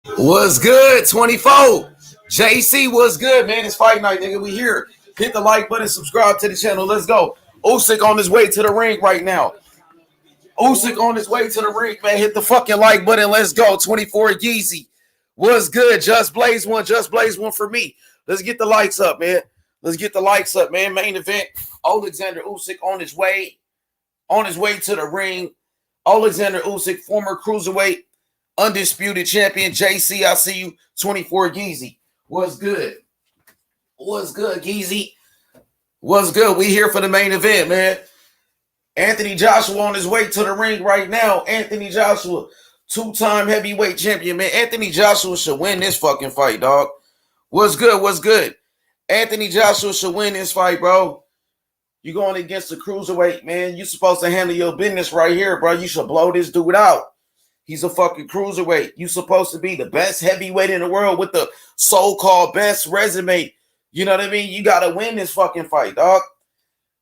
What's good? 24. JC, what's good, man? It's fight night, nigga. We here. Hit the like button, subscribe to the channel. Let's go. Usyk on his way to the ring right now. Usyk on his way to the ring, man. Hit the fucking like button. Let's go. 24 Yeezy. What's good? Just Blaze one. Just Blaze one for me. Let's get the likes up, man. Let's get the likes up, man. Main event. Oleksandr Usyk on his way. On his way to the ring. Oleksandr Usyk, former cruiserweight undisputed champion. JC, I see you. 24 Geezy. What's good? What's good, Geezy? What's good? We here for the main event, man. Anthony Joshua on his way to the ring right now. Anthony Joshua, two-time heavyweight champion, man. Anthony Joshua should win this fucking fight, dog. What's good? What's good? Anthony Joshua should win this fight, bro. You going against the cruiserweight, man. You supposed to handle your business right here, bro. You should blow this dude out. He's a fucking cruiserweight. You supposed to be the best heavyweight in the world with the so-called best resume. You know what I mean? You got to win this fucking fight, dog.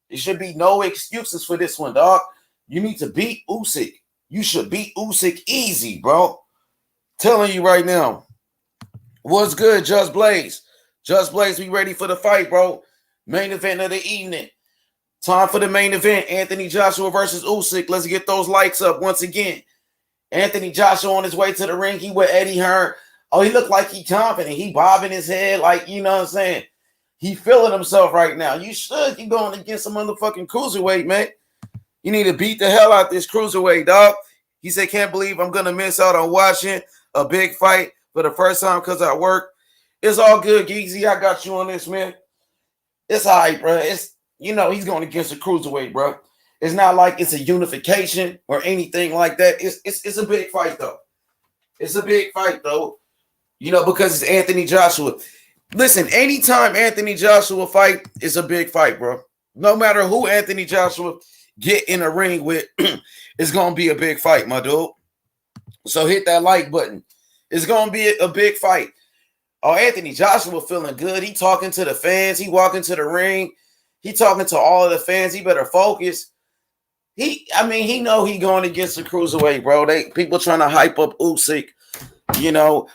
There should be no excuses for this one, dog. You need to beat Usyk. You should beat Usyk easy, bro. Telling you right now. What's good, Just Blaze? Just Blaze, we ready for the fight, bro. Main event of the evening. Time for the main event. Anthony Joshua versus Usyk. Let's get those likes up once again. Anthony Joshua on his way to the ring. He with Eddie Hearn. Oh, he looked like he confident. He bobbing his head like, you know what I'm saying? He feeling himself right now. You should. You going against a motherfucking cruiserweight, man. You need to beat the hell out this cruiserweight, dog. He said, can't believe I'm going to miss out on watching a big fight for the first time because I work. It's all good, Geezy. I got you on this, man. It's all right, bro. It's, you know, he's going against a cruiserweight, bro. It's not like it's a unification or anything like that. It's a big fight, though. It's a big fight, though. You know, because it's Anthony Joshua. Listen, anytime Anthony Joshua fight, it's a big fight, bro. No matter who Anthony Joshua get in a ring with, it's going to be a big fight, my dude. So hit that like button. It's going to be a big fight. Oh, Anthony Joshua feeling good. He talking to the fans. He walking to the ring. He talking to all of the fans. He better focus. He know he going against the cruiserweight, bro. People trying to hype up Usyk. You know,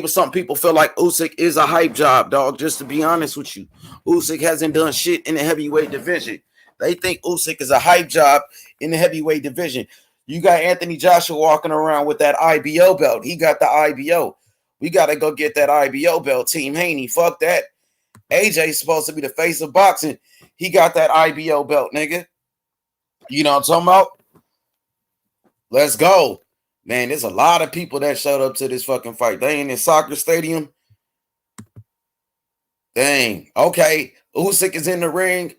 some people feel like Usyk is a hype job, dog. Just to be honest with you, Usyk hasn't done shit in the heavyweight division. They think Usyk is a hype job in the heavyweight division. You got Anthony Joshua walking around with that IBO belt. He got the IBO. We got to go get that IBO belt, Team Haney. Fuck that. AJ's supposed to be the face of boxing. He got that IBO belt, nigga. You know what I'm talking about? Let's go. Man, there's a lot of people that showed up to this fucking fight. They ain't in soccer stadium. Dang. Okay. Usyk is in the ring.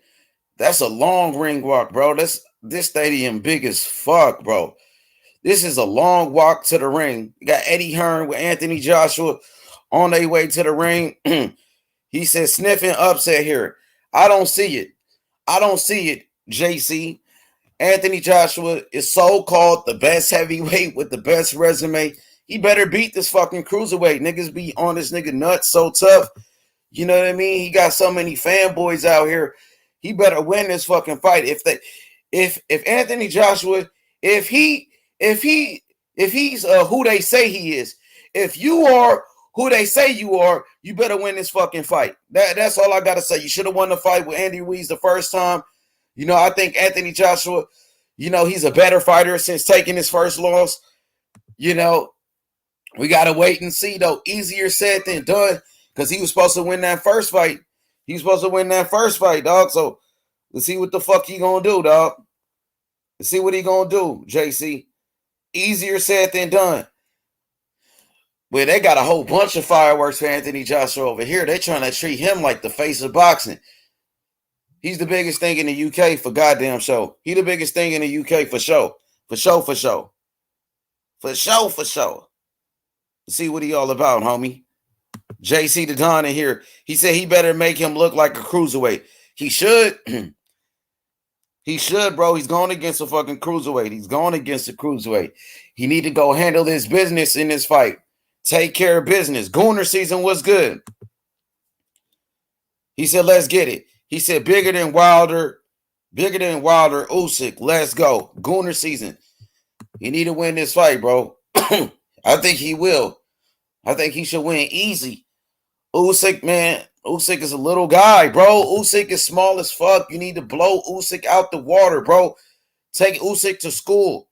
That's a long ring walk, bro. This stadium big as fuck, bro. This is a long walk to the ring. You got Eddie Hearn with Anthony Joshua on their way to the ring. He said, sniffing upset here. I don't see it. I don't see it, JC. Anthony Joshua is so-called the best heavyweight with the best resume. He better beat this fucking cruiserweight. Niggas be on this nigga nuts so tough. You know what I mean? He got so many fanboys out here. He better win this fucking fight. If Anthony Joshua, if he's who they say he is, if you are who they say you are, you better win this fucking fight. That's all I gotta say. You should have won the fight with Andy Ruiz the first time. You know, I think Anthony Joshua, you know, he's a better fighter since taking his first loss. You know, we got to wait and see, though. Easier said than done because he was supposed to win that first fight. He was supposed to win that first fight, dog. So let's see what the fuck he going to do, dog. Let's see what he going to do, JC. Easier said than done. Well, they got a whole bunch of fireworks for Anthony Joshua over here. They're trying to treat him like the face of boxing. He's the biggest thing in the UK for goddamn show. He the biggest thing in the UK for show. For show. For show. See what he all about, homie. JC the Don in here. He said he better make him look like a cruiserweight. He should. He should, bro. He's going against a fucking cruiserweight. He's going against a cruiserweight. He need to go handle his business in this fight. Take care of business. Gooner season was good. He said, let's get it. He said, bigger than Wilder, Usyk. Let's go. Gooner season. He need to win this fight, bro. I think he will. I think he should win easy. Usyk, man. Usyk is a little guy, bro. Usyk is small as fuck. You need to blow Usyk out the water, bro. Take Usyk to school.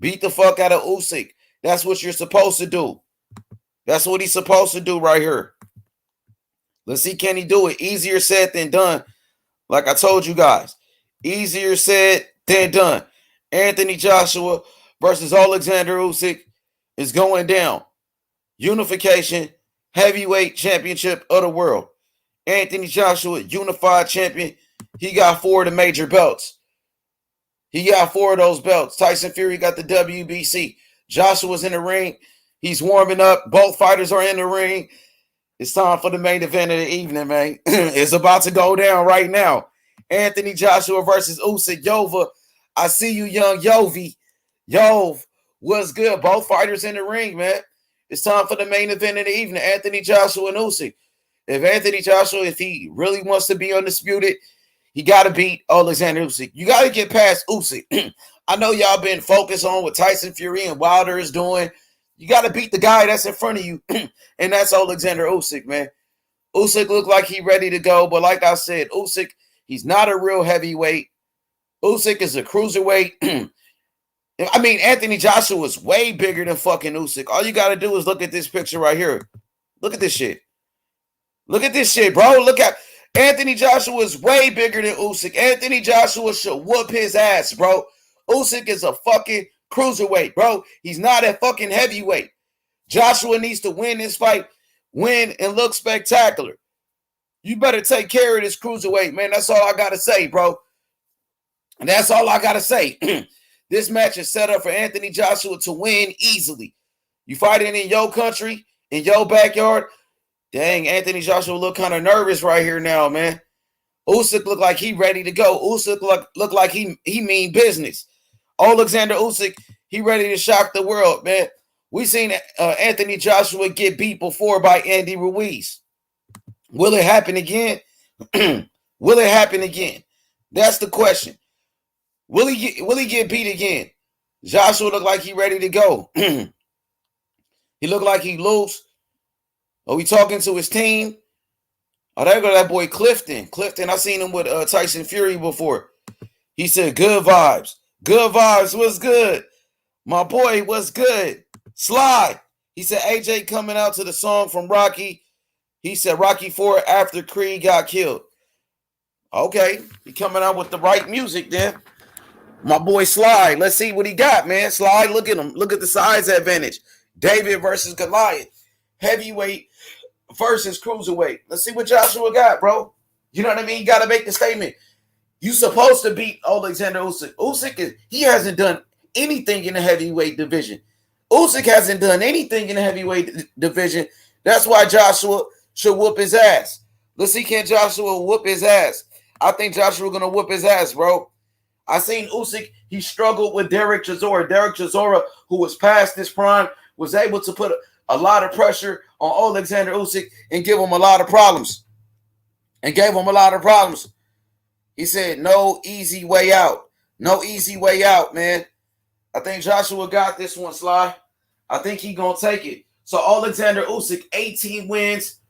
Beat the fuck out of Usyk. That's what you're supposed to do. That's what he's supposed to do right here. Let's see, can he do it? Easier said than done. Like I told you guys. Easier said than done. Anthony Joshua versus Oleksandr Usyk is going down. Unification heavyweight championship of the world. Anthony Joshua, unified champion. He got 4 of the major belts. He got 4 of those belts. Tyson Fury got the WBC. Joshua's in the ring. He's warming up. Both fighters are in the ring. It's time for the main event of the evening, man. It's about to go down right now. Anthony Joshua versus Usyk. Yova, I see you, young Yovi. Yov, what's good? Both fighters in the ring, man. It's time for the main event of the evening. Anthony Joshua and Usyk. If Anthony Joshua, if he really wants to be undisputed, he got to beat Oleksandr Usyk. You got to get past Usyk. I know y'all been focused on what Tyson Fury and Wilder is doing. You got to beat the guy that's in front of you, and that's Oleksandr Usyk, man. Usyk looked like he ready to go, but like I said, Usyk, he's not a real heavyweight. Usyk is a cruiserweight. I mean, Anthony Joshua is way bigger than fucking Usyk. All you got to do is look at this picture right here. Look at this shit. Look at this shit, bro. Look at Anthony Joshua is way bigger than Usyk. Anthony Joshua should whoop his ass, bro. Usyk is a fucking cruiserweight, bro. He's not a fucking heavyweight. Joshua needs to win this fight, win and look spectacular. You better take care of this cruiserweight, man. That's all I got to say, bro. And that's all I got to say. This match is set up for Anthony Joshua to win easily. You fighting in your country, in your backyard. Dang, Anthony Joshua look kind of nervous right here now, man. Usyk look like he ready to go. Usyk look like he mean business. Oleksandr Usyk, he ready to shock the world, man. We seen Anthony Joshua get beat before by Andy Ruiz. Will it happen again? Will it happen again? That's the question. Will he get beat again? Joshua look like he ready to go. He look like he loose. Are we talking to his team? Oh, there go that boy Clifton. Clifton, I seen him with Tyson Fury before. He said, good vibes. Good vibes. What's good? My boy, what's good? Slide. He said, AJ coming out to the song from Rocky. He said, Rocky 4 after Creed got killed. Okay. He coming out with the right music then. My boy Slide. Let's see what he got, man. Slide, look at him. Look at the size advantage. David versus Goliath. Heavyweight versus cruiserweight. Let's see what Joshua got, bro. You know what I mean? You got to make the statement. You supposed to beat Oleksandr Usyk. Usyk he hasn't done anything in the heavyweight division. Usyk hasn't done anything in the heavyweight division. That's why Joshua should whoop his ass. Let's see, can Joshua whoop his ass? I think Joshua gonna whoop his ass, bro. I seen Usyk. He struggled with Derek Chisora. Derek Chisora, who was past his prime, was able to put a lot of pressure on Oleksandr Usyk and give him a lot of problems. He said, no easy way out. No easy way out, man. I think Joshua got this one, Sly. I think he going to take it. So Oleksandr Usyk, 18 wins,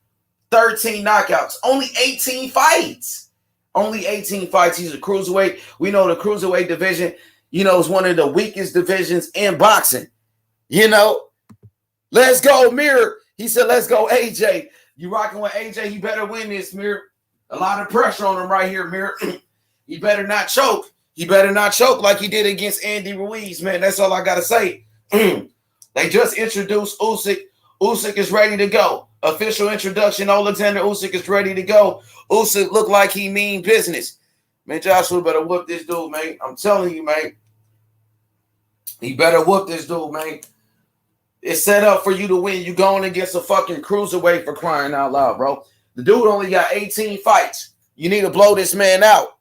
13 knockouts. Only 18 fights. Only 18 fights. He's a cruiserweight. We know the cruiserweight division, is one of the weakest divisions in boxing. Let's go, Mirror. He said, let's go, AJ. You rocking with AJ? He better win this, Mirror. A lot of pressure on him right here, Mirror. He better not choke. He better not choke like he did against Andy Ruiz, man. That's all I got to say. They just introduced Usyk. Usyk is ready to go. Official introduction. Oleksandr Usyk is ready to go. Usyk look like he mean business. Man, Joshua better whoop this dude, man. I'm telling you, man. He better whoop this dude, man. It's set up for you to win. You going against a fucking cruiserweight, for crying out loud, bro. The dude only got 18 fights. You need to blow this man out.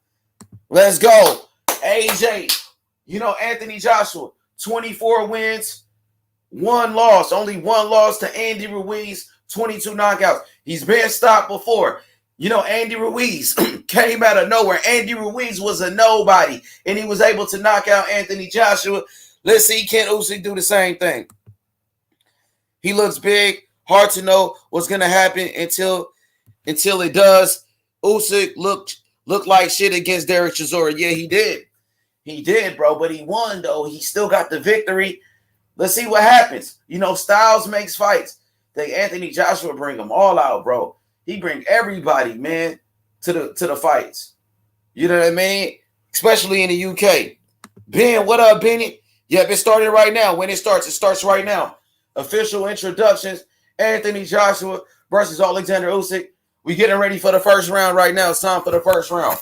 Let's go. AJ. Anthony Joshua, 24 wins, 1 loss. Only 1 loss to Andy Ruiz, 22 knockouts. He's been stopped before. Andy Ruiz came out of nowhere. Andy Ruiz was a nobody, and he was able to knock out Anthony Joshua. Let's see, can Usyk do the same thing? He looks big. Hard to know what's gonna happen until it does. Usyk looked like shit against Derek Chisora. Yeah, he did. He did, bro. But he won, though. He still got the victory. Let's see what happens. You know, styles makes fights. They Anthony Joshua bring them all out, bro. He bring everybody, man, to the fights. You know what I mean? Especially in the UK. Ben, what up, Benny? Yep, it started right now. When it starts right now. Official introductions. Anthony Joshua versus Oleksandr Usyk. We getting ready for the first round right now. It's time for the first round.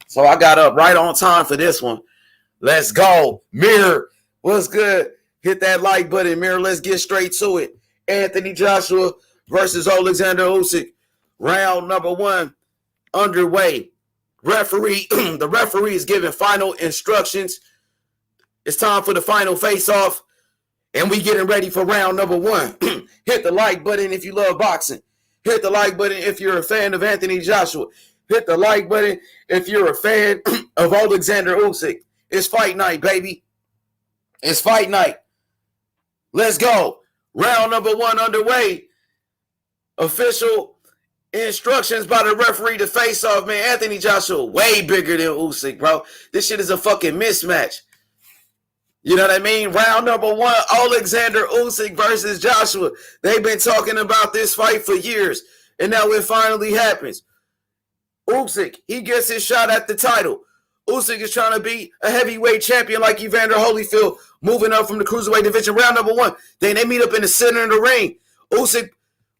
So I got up right on time for this one. Let's go. Mirror, what's good? Hit that like button, Mirror. Let's get straight to it. Anthony Joshua versus Oleksandr Usyk. Round number 1 underway. The referee is giving final instructions. It's time for the final face-off. And we getting ready for round number 1. Hit the like button if you love boxing. Hit the like button if you're a fan of Anthony Joshua. Hit the like button if you're a fan of Oleksandr Usyk. It's fight night, baby. It's fight night. Let's go. Round number 1 underway. Official instructions by the referee to face off, man. Anthony Joshua way bigger than Usyk, bro. This shit is a fucking mismatch. You know what I mean? Round number 1, Oleksandr Usyk versus Joshua. They've been talking about this fight for years, and now it finally happens. Usyk, he gets his shot at the title. Usyk is trying to be a heavyweight champion like Evander Holyfield, moving up from the cruiserweight division. Round number 1, then they meet up in the center of the ring. Usyk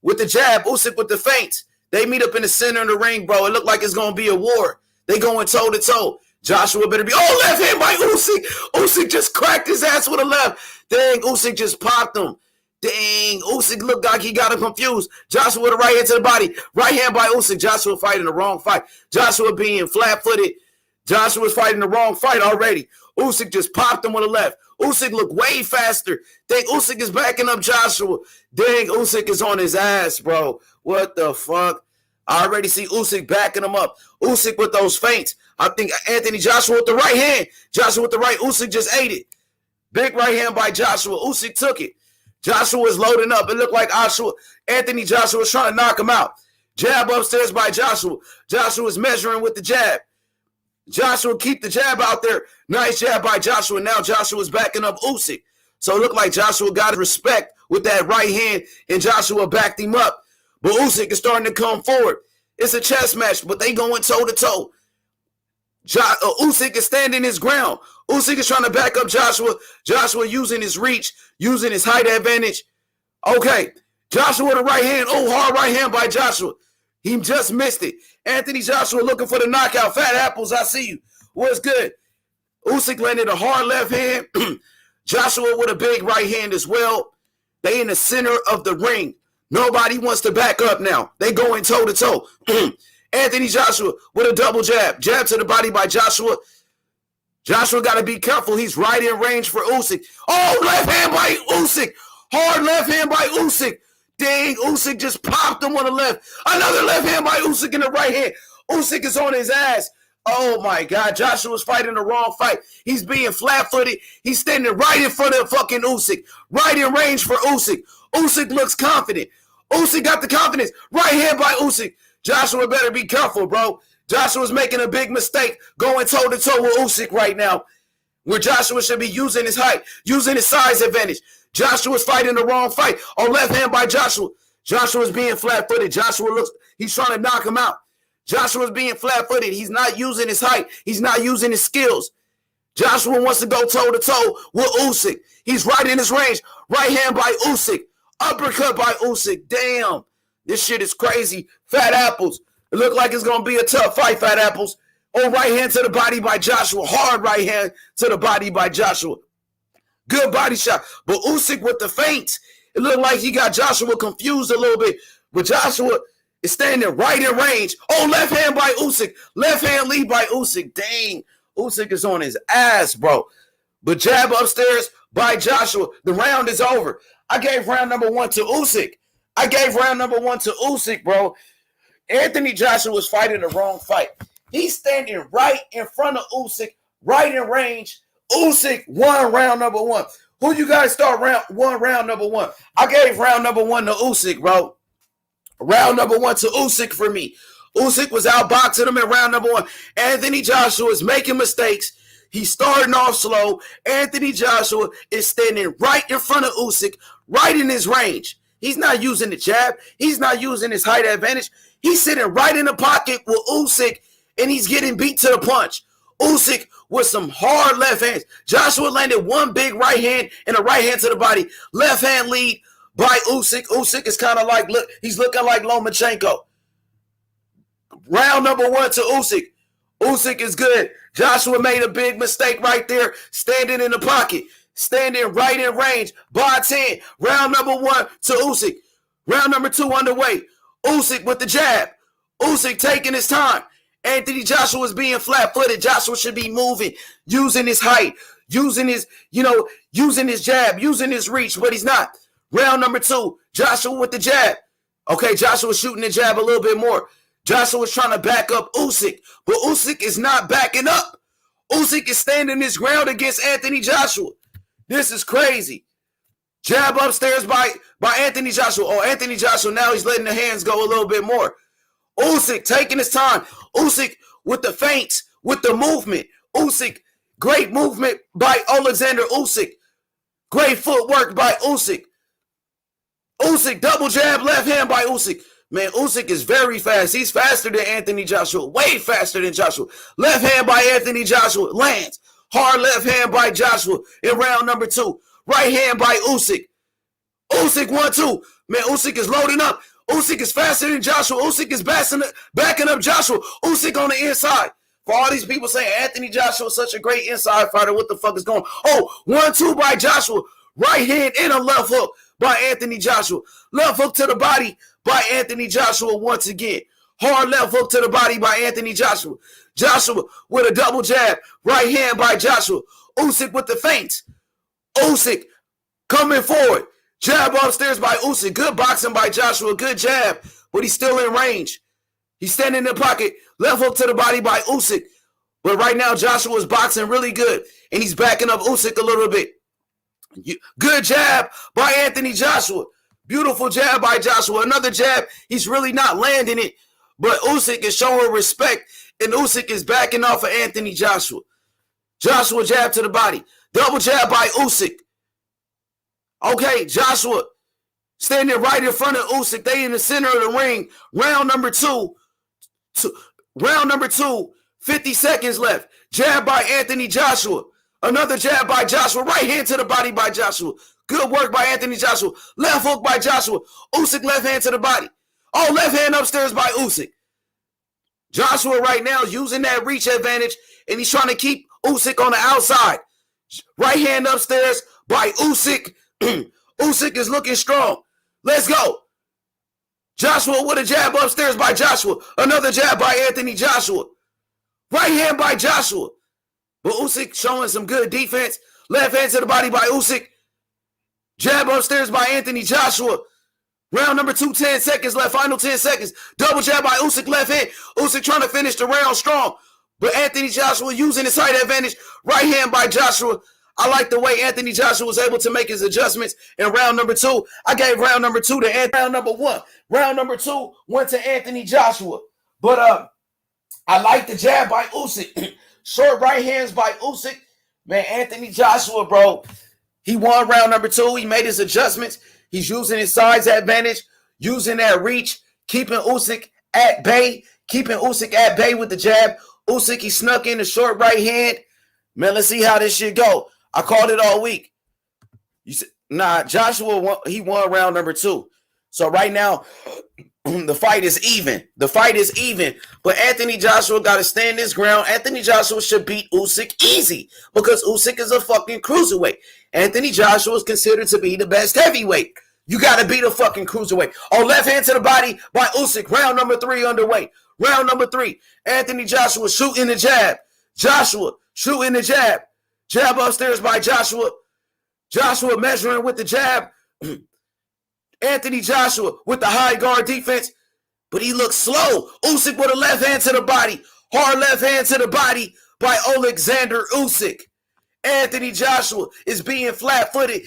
with the jab, Usyk with the feints. They meet up in the center of the ring, bro. It looked like it's going to be a war. They going toe-to-toe. Joshua better be, left hand by Usyk. Usyk just cracked his ass with a left. Dang, Usyk just popped him. Dang, Usyk looked like he got him confused. Joshua with a right hand to the body. Right hand by Usyk. Joshua fighting the wrong fight. Joshua being flat-footed. Joshua's fighting the wrong fight already. Usyk just popped him with a left. Usyk looked way faster. Dang, Usyk is backing up Joshua. Dang, Usyk is on his ass, bro. What the fuck? I already see Usyk backing him up. Usyk with those feints. I think Anthony Joshua with the right hand. Joshua with the right. Usyk just ate it. Big right hand by Joshua. Usyk took it. Joshua was loading up. It looked like Anthony Joshua was trying to knock him out. Jab upstairs by Joshua. Joshua was measuring with the jab. Joshua keep the jab out there. Nice jab by Joshua. Now Joshua's backing up Usyk. So it looked like Joshua got respect with that right hand, and Joshua backed him up. But Usyk is starting to come forward. It's a chess match, but they going toe-to-toe. Usyk is standing his ground. Usyk is trying to back up Joshua. Joshua using his reach, using his height advantage. Okay, Joshua with a right hand. Hard right hand by Joshua. He just missed it. Anthony Joshua looking for the knockout. Fat Apples, I see you. What's good? Usyk landed a hard left hand. Joshua with a big right hand as well. They in the center of the ring. Nobody wants to back up now. They going toe-to-toe. Anthony Joshua with a double jab. Jab to the body by Joshua. Joshua got to be careful. He's right in range for Usyk. Left hand by Usyk. Hard left hand by Usyk. Dang, Usyk just popped him on the left. Another left hand by Usyk in the right hand. Usyk is on his ass. Oh, my God. Joshua's fighting the wrong fight. He's being flat-footed. He's standing right in front of fucking Usyk. Right in range for Usyk. Usyk looks confident. Usyk got the confidence. Right hand by Usyk. Joshua better be careful, bro. Joshua's making a big mistake going toe-to-toe with Usyk right now, where Joshua should be using his height, using his size advantage. Joshua's fighting the wrong fight. Left hand by Joshua. Joshua's being flat-footed. He's trying to knock him out. Joshua's being flat-footed. He's not using his height. He's not using his skills. Joshua wants to go toe-to-toe with Usyk. He's right in his range. Right hand by Usyk. Uppercut by Usyk. Damn. This shit is crazy. Fat Apples. It looked like it's going to be a tough fight, Fat Apples. Right hand to the body by Joshua. Hard right hand to the body by Joshua. Good body shot. But Usyk with the feints. It looked like he got Joshua confused a little bit. But Joshua is standing right in range. Left hand by Usyk. Left hand lead by Usyk. Dang. Usyk is on his ass, bro. But jab upstairs by Joshua. The round is over. I gave round number 1 to Usyk. Bro. Anthony Joshua was fighting the wrong fight. He's standing right in front of Usyk, right in range. Usyk won round number 1. Who you guys start round number one? I gave round number one to Usyk, bro. Round number one to Usyk for me. Usyk was outboxing him in round number one. Anthony Joshua is making mistakes. He's starting off slow. Anthony Joshua is standing right in front of Usyk, right in his range. He's not using the jab. He's not using his height advantage. He's sitting right in the pocket with Usyk, and he's getting beat to the punch. Usyk with some hard left hands. Joshua landed one big right hand and a right hand to the body. Left hand lead by Usyk. Usyk is kind of like, look, he's looking like Lomachenko. Round number one to Usyk. Usyk is good. Joshua made a big mistake right there, standing in the pocket, standing right in range by 10. Round number one to Usyk. Round number two underway. Usyk with the jab. Usyk taking his time. Anthony Joshua is being flat-footed. Joshua should be moving, using his height, using his jab, using his reach, but he's not. Round number two, Joshua with the jab. Okay, Joshua shooting the jab a little bit more. Joshua was trying to back up Usyk, but Usyk is not backing up. Usyk is standing his ground against Anthony Joshua. This is crazy. Jab upstairs by Anthony Joshua. Oh, Anthony Joshua, now he's letting the hands go a little bit more. Usyk taking his time. Usyk with the feints, with the movement. Usyk, great movement by Oleksandr Usyk. Great footwork by Usyk. Usyk, double jab, left hand by Usyk. Man, Usyk is very fast. He's faster than Anthony Joshua. Way faster than Joshua. Left hand by Anthony Joshua. Lands. Hard left hand by Joshua in round number two. Right hand by Usyk. Usyk 1-2. Man, Usyk is loading up. Usyk is faster than Joshua. Usyk is backing up Joshua. Usyk on the inside. For all these people saying Anthony Joshua is such a great inside fighter, what the fuck is going on? Oh, 1-2 by Joshua. Right hand and a left hook by Anthony Joshua. Left hook to the body by Anthony Joshua once again. Hard left hook to the body by Anthony Joshua. Joshua with a double jab. Right hand by Joshua. Usyk with the feints. Usyk coming forward. Jab upstairs by Usyk. Good boxing by Joshua. Good jab. But he's still in range. He's standing in the pocket. Left hook to the body by Usyk. But right now, Joshua is boxing really good. And he's backing up Usyk a little bit. Good jab by Anthony Joshua. Beautiful jab by Joshua. Another jab. He's really not landing it. But Usyk is showing respect. And Usyk is backing off of Anthony Joshua. Joshua jab to the body. Double jab by Usyk. Okay, Joshua standing right in front of Usyk. They in the center of the ring. Round number two. 50 seconds left. Jab by Anthony Joshua. Another jab by Joshua. Right hand to the body by Joshua. Good work by Anthony Joshua. Left hook by Joshua. Usyk left hand to the body. Oh, left hand upstairs by Usyk. Joshua right now is using that reach advantage, and he's trying to keep Usyk on the outside. Right hand upstairs by Usyk. Usyk is looking strong. Let's go. Joshua with a jab upstairs by Joshua. Another jab by Anthony Joshua. Right hand by Joshua. But Usyk showing some good defense. Left hand to the body by Usyk. Jab upstairs by Anthony Joshua. Round number 2, 10 seconds left. Final 10 seconds. Double jab by Usyk left hand. Usyk trying to finish the round strong. But Anthony Joshua using his height advantage. Right hand by Joshua. I like the way Anthony Joshua was able to make his adjustments in round number 2. I gave round number 2 to round number 1. Round number 2 went to Anthony Joshua. But I like the jab by Usyk. Short right hands by Usyk. Man, Anthony Joshua, bro. He won round number 2. He made his adjustments. He's using his size advantage, using that reach, keeping Usyk at bay, with the jab. Usyk, he snuck in the short right hand. Man, let's see how this shit go. I called it all week. Joshua, he won round number 2. So right now, the fight is even. But Anthony Joshua got to stand his ground. Anthony Joshua should beat Usyk easy because Usyk is a fucking cruiserweight. Anthony Joshua is considered to be the best heavyweight. You got to beat a fucking cruiserweight. Oh, left hand to the body by Usyk. Round number 3 underway. Round number 3. Anthony Joshua shooting the jab. Joshua shooting the jab. Jab upstairs by Joshua. Joshua measuring with the jab. Anthony Joshua with the high guard defense. But he looks slow. Usyk with a left hand to the body. Hard left hand to the body by Oleksandr Usyk. Anthony Joshua is being flat-footed.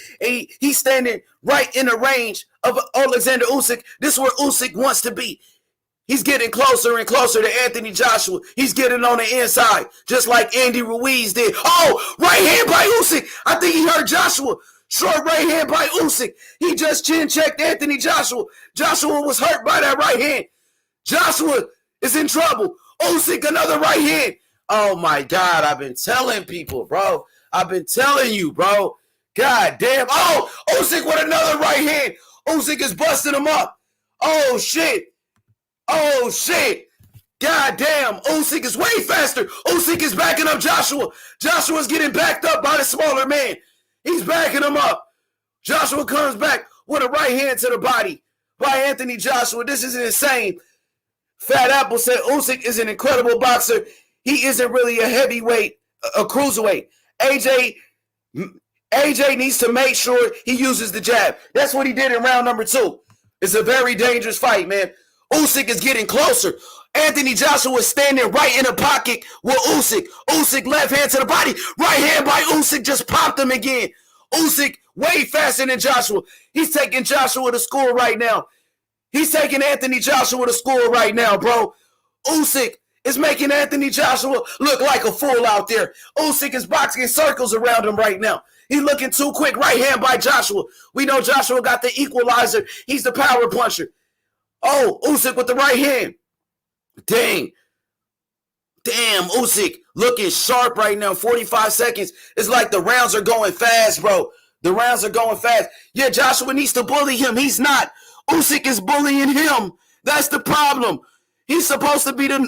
He's standing right in the range of Oleksandr Usyk. This is where Usyk wants to be. He's getting closer and closer to Anthony Joshua. He's getting on the inside, just like Andy Ruiz did. Oh, right hand by Usyk. I think he hurt Joshua. Short right hand by Usyk. He just chin-checked Anthony Joshua. Joshua was hurt by that right hand. Joshua is in trouble. Usyk, another right hand. Oh, my God. I've been telling people, bro. I've been telling you, bro. God damn. Oh, Usyk with another right hand. Usyk is busting him up. Oh, shit. Oh, shit. God damn. Usyk is way faster. Usyk is backing up Joshua. Joshua's getting backed up by the smaller man. He's backing him up. Joshua comes back with a right hand to the body by Anthony Joshua. This is insane. Fat Apple said Usyk is an incredible boxer. He isn't really a heavyweight, a cruiserweight. AJ needs to make sure he uses the jab. That's what he did in round number 2. It's a very dangerous fight, man. Usyk is getting closer. Anthony Joshua is standing right in the pocket with Usyk. Usyk left hand to the body. Right hand by Usyk just popped him again. Usyk way faster than Joshua. He's taking Joshua to school right now. He's taking Anthony Joshua to school right now, bro. Usyk is making Anthony Joshua look like a fool out there. Usyk is boxing circles around him right now. He's looking too quick. Right hand by Joshua. We know Joshua got the equalizer. He's the power puncher. Oh, Usyk with the right hand. Dang. Damn, Usyk looking sharp right now. 45 seconds. It's like the rounds are going fast, bro. The rounds are going fast. Yeah, Joshua needs to bully him. He's not. Usyk is bullying him. That's the problem. He's supposed to be the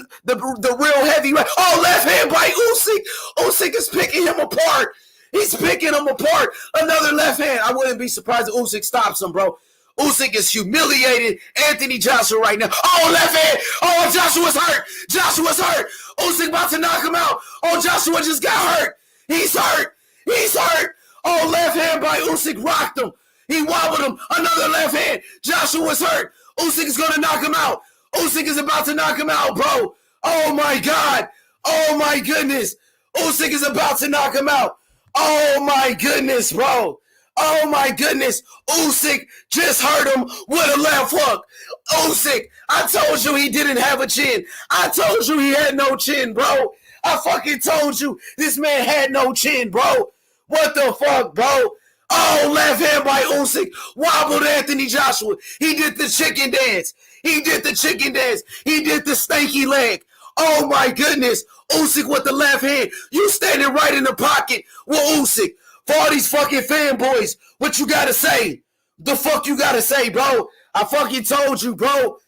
real heavyweight. Oh, left hand by Usyk. Usyk is picking him apart. He's picking him apart. Another left hand. I wouldn't be surprised if Usyk stops him, bro. Usyk is humiliating Anthony Joshua right now. Oh, left hand. Oh, Joshua's hurt. Joshua's hurt. Usyk about to knock him out. Oh, Joshua just got hurt. He's hurt. He's hurt. Oh, left hand by Usyk rocked him. He wobbled him. Another left hand. Joshua's hurt. Usyk is going to knock him out. Usyk is about to knock him out, bro. Oh, my God. Oh, my goodness. Usyk is about to knock him out. Oh, my goodness, bro. Oh, my goodness. Usyk just hurt him with a left hook. Usyk, I told you he didn't have a chin. I told you he had no chin, bro. I fucking told you this man had no chin, bro. What the fuck, bro? Oh, left hand by Usyk. Wobbled Anthony Joshua. He did the chicken dance. He did the chicken dance. He did the stanky leg. Oh, my goodness. Usyk with the left hand. You standing right in the pocket with Usyk. For all these fucking fanboys, what you gotta say? The fuck you gotta say, bro? I fucking told you, bro.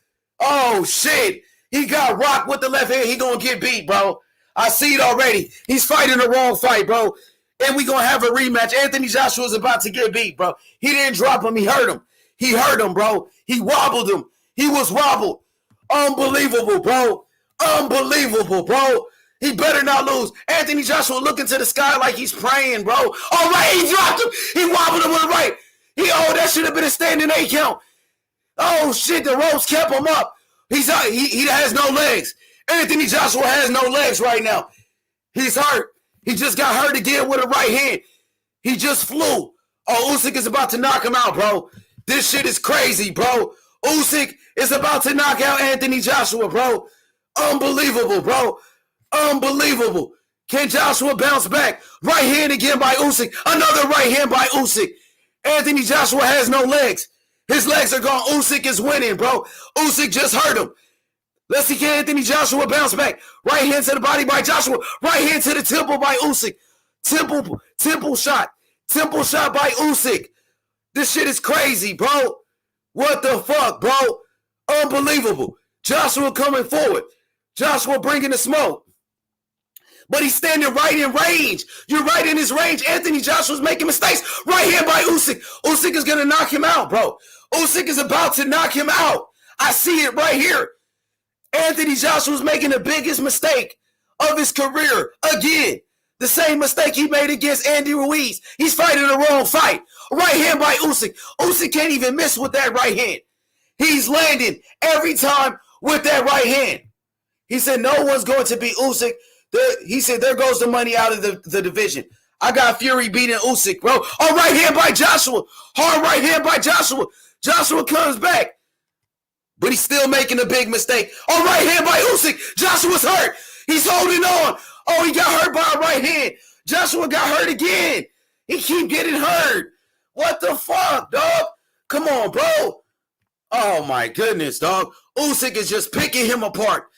Oh, shit. He got rocked with the left hand. He gonna get beat, bro. I see it already. He's fighting the wrong fight, bro. And we gonna have a rematch. Anthony Joshua is about to get beat, bro. He didn't drop him. He hurt him. He hurt him, bro. He wobbled him. He was wobbled. Unbelievable, bro. Unbelievable, bro. He better not lose. Anthony Joshua looking to the sky like he's praying, bro. All right, he dropped him. He wobbled him with the right. That should have been a standing 8 count. Oh, shit, the ropes kept him up. He has no legs. Anthony Joshua has no legs right now. He's hurt. He just got hurt again with a right hand. He just flew. Oh, Usyk is about to knock him out, bro. This shit is crazy, bro. Usyk is about to knock out Anthony Joshua, bro. Unbelievable, bro. Unbelievable. Can Joshua bounce back? Right hand again by Usyk. Another right hand by Usyk. Anthony Joshua has no legs. His legs are gone. Usyk is winning, bro. Usyk just hurt him. Let's see, can Anthony Joshua bounce back? Right hand to the body by Joshua. Right hand to the temple by Usyk. Temple shot. Temple shot by Usyk. This shit is crazy, bro. What the fuck, bro? Unbelievable. Joshua coming forward. Joshua bringing the smoke. But he's standing right in range. You're right in his range. Anthony Joshua's making mistakes. Right hand by Usyk. Usyk is going to knock him out, bro. Usyk is about to knock him out. I see it right here. Anthony Joshua's making the biggest mistake of his career again. The same mistake he made against Andy Ruiz. He's fighting the wrong fight. Right hand by Usyk. Usyk can't even miss with that right hand. He's landing every time with that right hand. He said no one's going to beat Usyk. He said there goes the money out of the division. I got Fury beating Usyk, bro. Oh, right hand by Joshua. Hard right hand by Joshua. Joshua comes back. But he's still making a big mistake. Oh, right hand by Usyk. Joshua's hurt. He's holding on. Oh, he got hurt by a right hand. Joshua got hurt again. He keep getting hurt. What the fuck, dog? Come on, bro. Oh, my goodness, dog. Usyk is just picking him apart.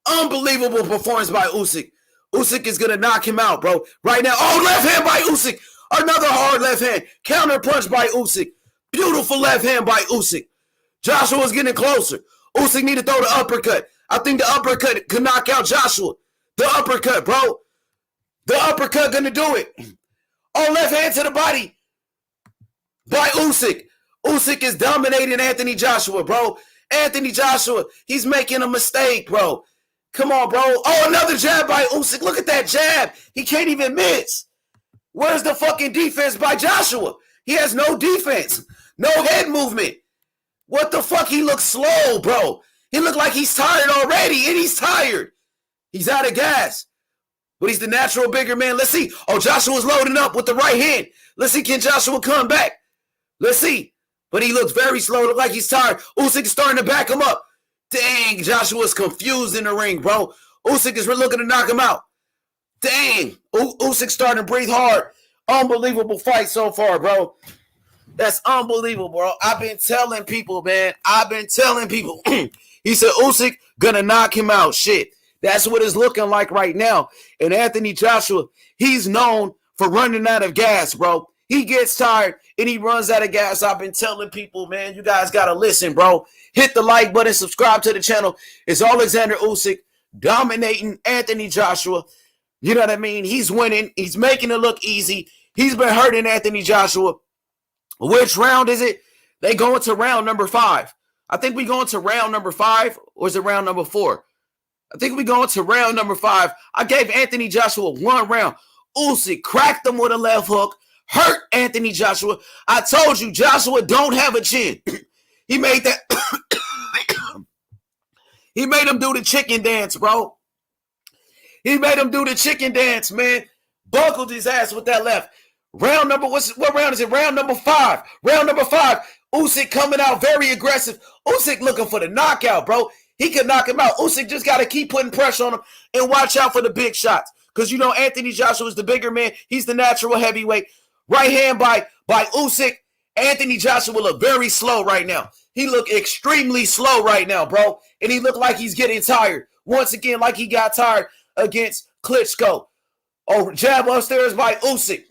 Unbelievable performance by Usyk. Usyk is going to knock him out, bro. Right now. Oh, left hand by Usyk. Another hard left hand. Counter punch by Usyk. Beautiful left hand by Usyk. Joshua's getting closer. Usyk need to throw the uppercut. I think the uppercut could knock out Joshua. The uppercut, bro. The uppercut going to do it. Oh, left hand to the body by Usyk. Usyk is dominating Anthony Joshua, bro. Anthony Joshua, he's making a mistake, bro. Come on, bro. Oh, another jab by Usyk. Look at that jab. He can't even miss. Where's the fucking defense by Joshua? He has no defense. No head movement. What the fuck? He looks slow, bro. He looked like he's tired already, and he's tired. He's out of gas. But he's the natural bigger man. Let's see. Oh, Joshua's loading up with the right hand. Let's see, can Joshua come back? Let's see. But he looks very slow. Look like he's tired. Usyk is starting to back him up. Dang, Joshua's confused in the ring, bro. Usyk is looking to knock him out. Dang. Usyk's starting to breathe hard. Unbelievable fight so far, bro. That's unbelievable, bro. I've been telling people, man. I've been telling people. He said Usyk gonna knock him out. Shit. That's what it's looking like right now. And Anthony Joshua, he's known for running out of gas, bro. He gets tired and he runs out of gas. I've been telling people, man, you guys got to listen, bro. Hit the like button, subscribe to the channel. It's Oleksandr Usyk dominating Anthony Joshua. You know what I mean? He's winning. He's making it look easy. He's been hurting Anthony Joshua. Which round is it? They going to round number 5. I think we going to round number 5, or is it round number 4? I think we going to round number 5. I gave Anthony Joshua 1 round. Usyk cracked him with a left hook. Hurt Anthony Joshua. I told you, Joshua don't have a chin. He made that. He made him do the chicken dance, bro. He made him do the chicken dance, man. Buckled his ass with that left. Round number, what round is it? Round number 5. Round number 5. Usyk coming out very aggressive. Usyk looking for the knockout, bro. He could knock him out. Usyk just got to keep putting pressure on him and watch out for the big shots. Because, you know, Anthony Joshua is the bigger man. He's the natural heavyweight. Right hand by Usyk. Anthony Joshua look very slow right now. He look extremely slow right now, bro. And he looked like he's getting tired. Once again, like he got tired against Klitschko. Oh, jab upstairs by Usyk.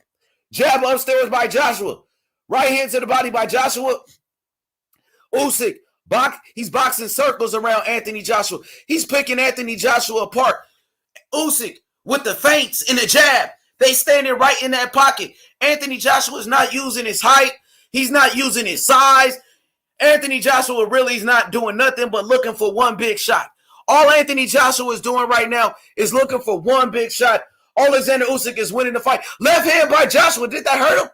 Jab upstairs by Joshua. Right hand to the body by Joshua. Usyk. He's boxing circles around Anthony Joshua. He's picking Anthony Joshua apart. Usyk with the feints and the jab. They standing right in that pocket. Anthony Joshua is not using his height. He's not using his size. Anthony Joshua really is not doing nothing but looking for one big shot. All Anthony Joshua is doing right now is looking for one big shot. Oleksandr Usyk is winning the fight. Left hand by Joshua. Did that hurt him?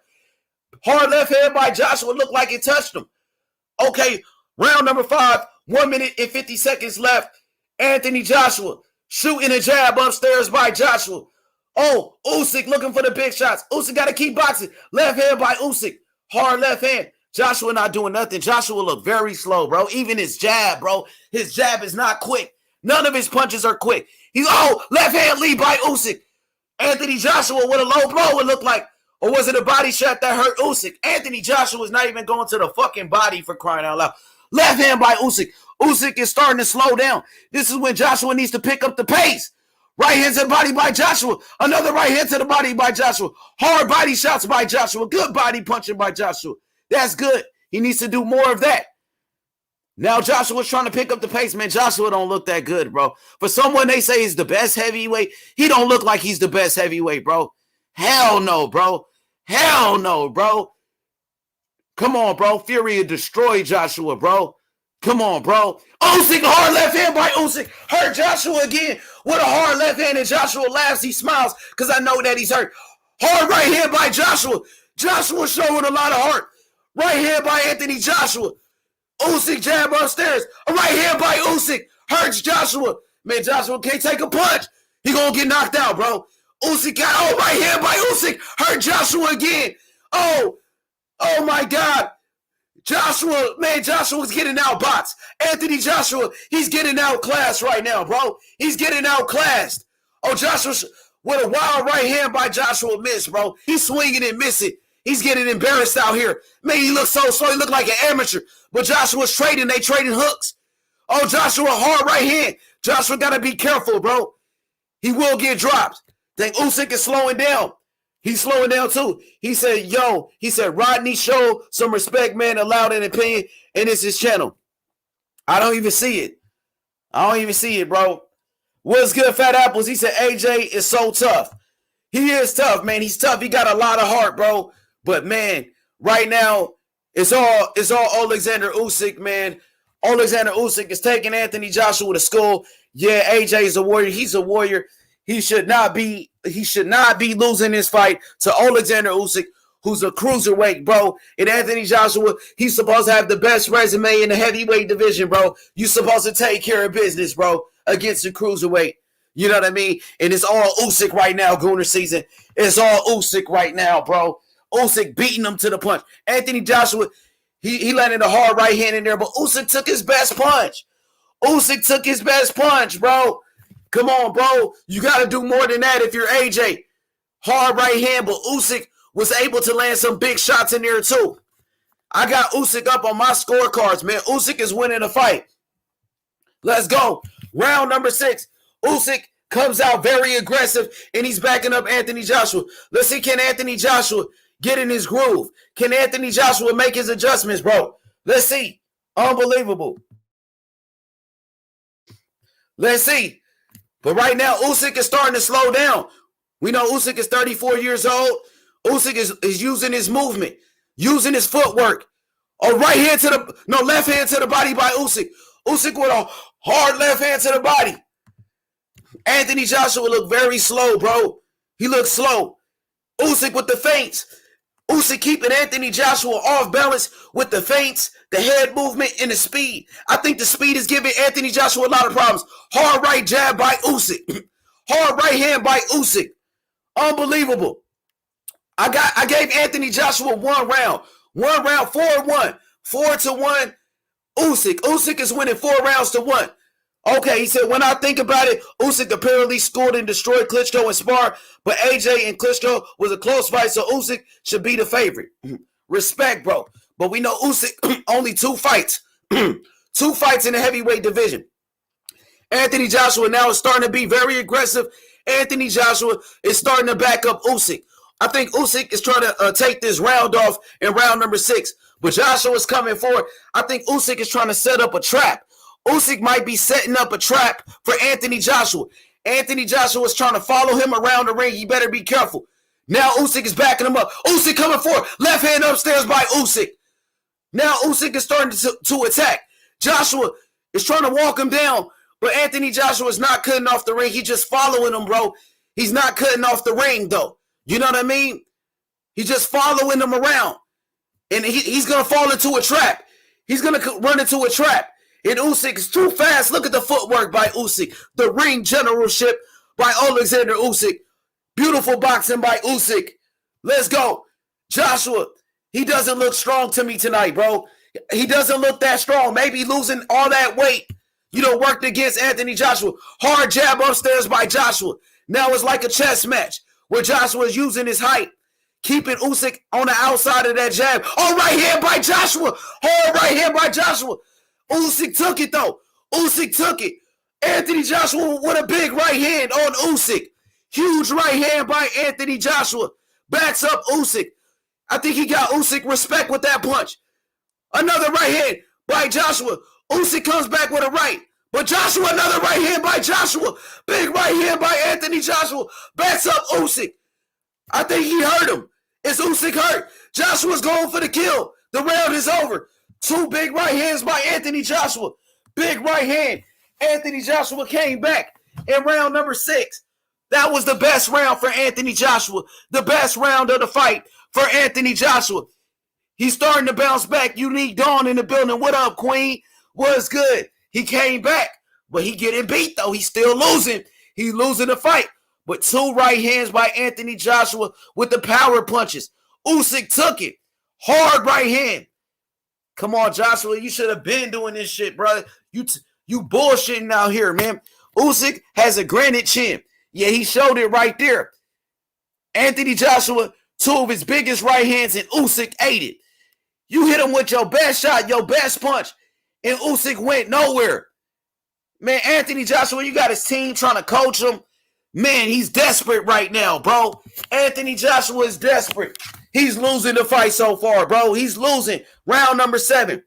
Hard left hand by Joshua. Looked like it touched him. Okay, round number 5. 1 minute and 50 seconds left. Anthony Joshua shooting a jab upstairs by Joshua. Oh, Usyk looking for the big shots. Usyk got to keep boxing. Left hand by Usyk. Hard left hand. Joshua not doing nothing. Joshua look very slow, bro. Even his jab, bro. His jab is not quick. None of his punches are quick. Left hand lead by Usyk. Anthony Joshua with a low blow, it looked like. Or was it a body shot that hurt Usyk? Anthony Joshua was not even going to the fucking body, for crying out loud. Left hand by Usyk. Usyk is starting to slow down. This is when Joshua needs to pick up the pace. Right hand to the body by Joshua. Another right hand to the body by Joshua. Hard body shots by Joshua. Good body punching by Joshua. That's good. He needs to do more of that. Now Joshua's trying to pick up the pace. Man, Joshua don't look that good, bro. For someone they say is the best heavyweight, he don't look like he's the best heavyweight, bro. Hell no, bro. Hell no, bro. Come on, bro. Fury destroyed Joshua, bro. Come on, bro. Usyk, hard left hand by Usyk. Hurt Joshua again with a hard left hand, and Joshua laughs. He smiles because I know that he's hurt. Hard right hand by Joshua. Joshua showing a lot of heart. Right hand by Anthony Joshua. Usyk jab upstairs. A right hand by Usyk. Hurts Joshua. Man, Joshua can't take a punch. He gonna get knocked out, bro. Usyk got right hand by Usyk. Hurt Joshua again. Oh my God. Joshua's getting outboxed. Anthony Joshua, he's getting outclassed right now, bro. He's getting outclassed. Oh, Joshua with a wild right hand by Joshua miss, bro. He's swinging and missing. He's getting embarrassed out here. Man, he looks so slow. He looked like an amateur. But Joshua's trading. They trading hooks. Oh, Joshua, hard right hand. Joshua got to be careful, bro. He will get dropped. Think Usyk is slowing down. He's slowing down too. He said, Rodney, show some respect, man, allowed an opinion, and it's his channel. I don't even see it. Bro. What's good, Fat Apples? He said, AJ is so tough. He is tough, man. He's tough. He got a lot of heart, bro. But, man, right now, it's all Oleksandr Usyk, man. Oleksandr Usyk is taking Anthony Joshua to school. Yeah, AJ is a warrior. He's a warrior. He should not be losing this fight to Oleksandr Usyk, who's a cruiserweight, bro. And Anthony Joshua, he's supposed to have the best resume in the heavyweight division, bro. You're supposed to take care of business, bro, against the cruiserweight. You know what I mean? And it's all Usyk right now, Gooner season. It's all Usyk right now, bro. Usyk beating him to the punch. Anthony Joshua, he landed a hard right hand in there, but Usyk took his best punch. Bro. Come on, bro. You got to do more than that if you're AJ. Hard right hand, but Usyk was able to land some big shots in there too. I got Usyk up on my scorecards, man. Usyk is winning the fight. Let's go. Round number 6. Usyk comes out very aggressive, and he's backing up Anthony Joshua. Let's see, can Anthony Joshua get in his groove? Can Anthony Joshua make his adjustments, bro? Let's see. Unbelievable. Let's see. But right now, Usyk is starting to slow down. We know Usyk is 34 years old. Usyk is using his movement, using his footwork. Oh, left hand to the body by Usyk. Usyk with a hard left hand to the body. Anthony Joshua looked very slow, bro. He looked slow. Usyk with the feints. Usyk keeping Anthony Joshua off balance with the feints, the head movement, and the speed. I think the speed is giving Anthony Joshua a lot of problems. Hard right jab by Usyk. Hard right hand by Usyk. Unbelievable. I gave Anthony Joshua one round. 4-1. 4-1. Usyk. Usyk is winning 4 rounds to 1. Okay, he said, when I think about it, Usyk apparently scored and destroyed Klitschko in spar, but AJ and Klitschko was a close fight, so Usyk should be the favorite. Respect, bro. But we know Usyk only 2 fights. 2 fights in the heavyweight division. Anthony Joshua now is starting to be very aggressive. Anthony Joshua is starting to back up Usyk. I think Usyk is trying to take this round off in round number 6, but Joshua is coming forward. I think Usyk is trying to set up a trap. Usyk might be setting up a trap for Anthony Joshua. Anthony Joshua is trying to follow him around the ring. He better be careful. Now Usyk is backing him up. Usyk coming forward. Left hand upstairs by Usyk. Now Usyk is starting to attack. Joshua is trying to walk him down, but Anthony Joshua is not cutting off the ring. He's just following him, bro. He's not cutting off the ring, though. You know what I mean? He's just following him around. And he's going to fall into a trap. He's going to run into a trap. And Usyk is too fast. Look at the footwork by Usyk. The ring generalship by Oleksandr Usyk. Beautiful boxing by Usyk. Let's go. Joshua, he doesn't look strong to me tonight, bro. He doesn't look that strong. Maybe losing all that weight, worked against Anthony Joshua. Hard jab upstairs by Joshua. Now it's like a chess match where Joshua is using his height, keeping Usyk on the outside of that jab. Oh, right hand by Joshua. Hard right hand by Joshua. Usyk took it, though. Usyk took it. Anthony Joshua with a big right hand on Usyk. Huge right hand by Anthony Joshua. Backs up Usyk. I think he got Usyk respect with that punch. Another right hand by Joshua. Usyk comes back with a right. But Joshua, another right hand by Joshua. Big right hand by Anthony Joshua. Backs up Usyk. I think he hurt him. Is Usyk hurt? Joshua's going for the kill. The round is over. 2 big right hands by Anthony Joshua. Big right hand. Anthony Joshua came back in round number 6. That was the best round for Anthony Joshua. The best round of the fight for Anthony Joshua. He's starting to bounce back. Unique Dawn in the building. What up, Queen? What's good? He came back, but he getting beat, though. He's still losing. He's losing the fight. But 2 right hands by Anthony Joshua with the power punches. Usyk took it. Hard right hand. Come on, Joshua. You should have been doing this shit, brother. You bullshitting out here, man. Usyk has a granite chin. Yeah, he showed it right there. Anthony Joshua, 2 of his biggest right hands, and Usyk ate it. You hit him with your best shot, your best punch, and Usyk went nowhere. Man, Anthony Joshua, you got his team trying to coach him. Man, he's desperate right now, bro. Anthony Joshua is desperate. He's losing the fight so far, bro. He's losing. Round number 7.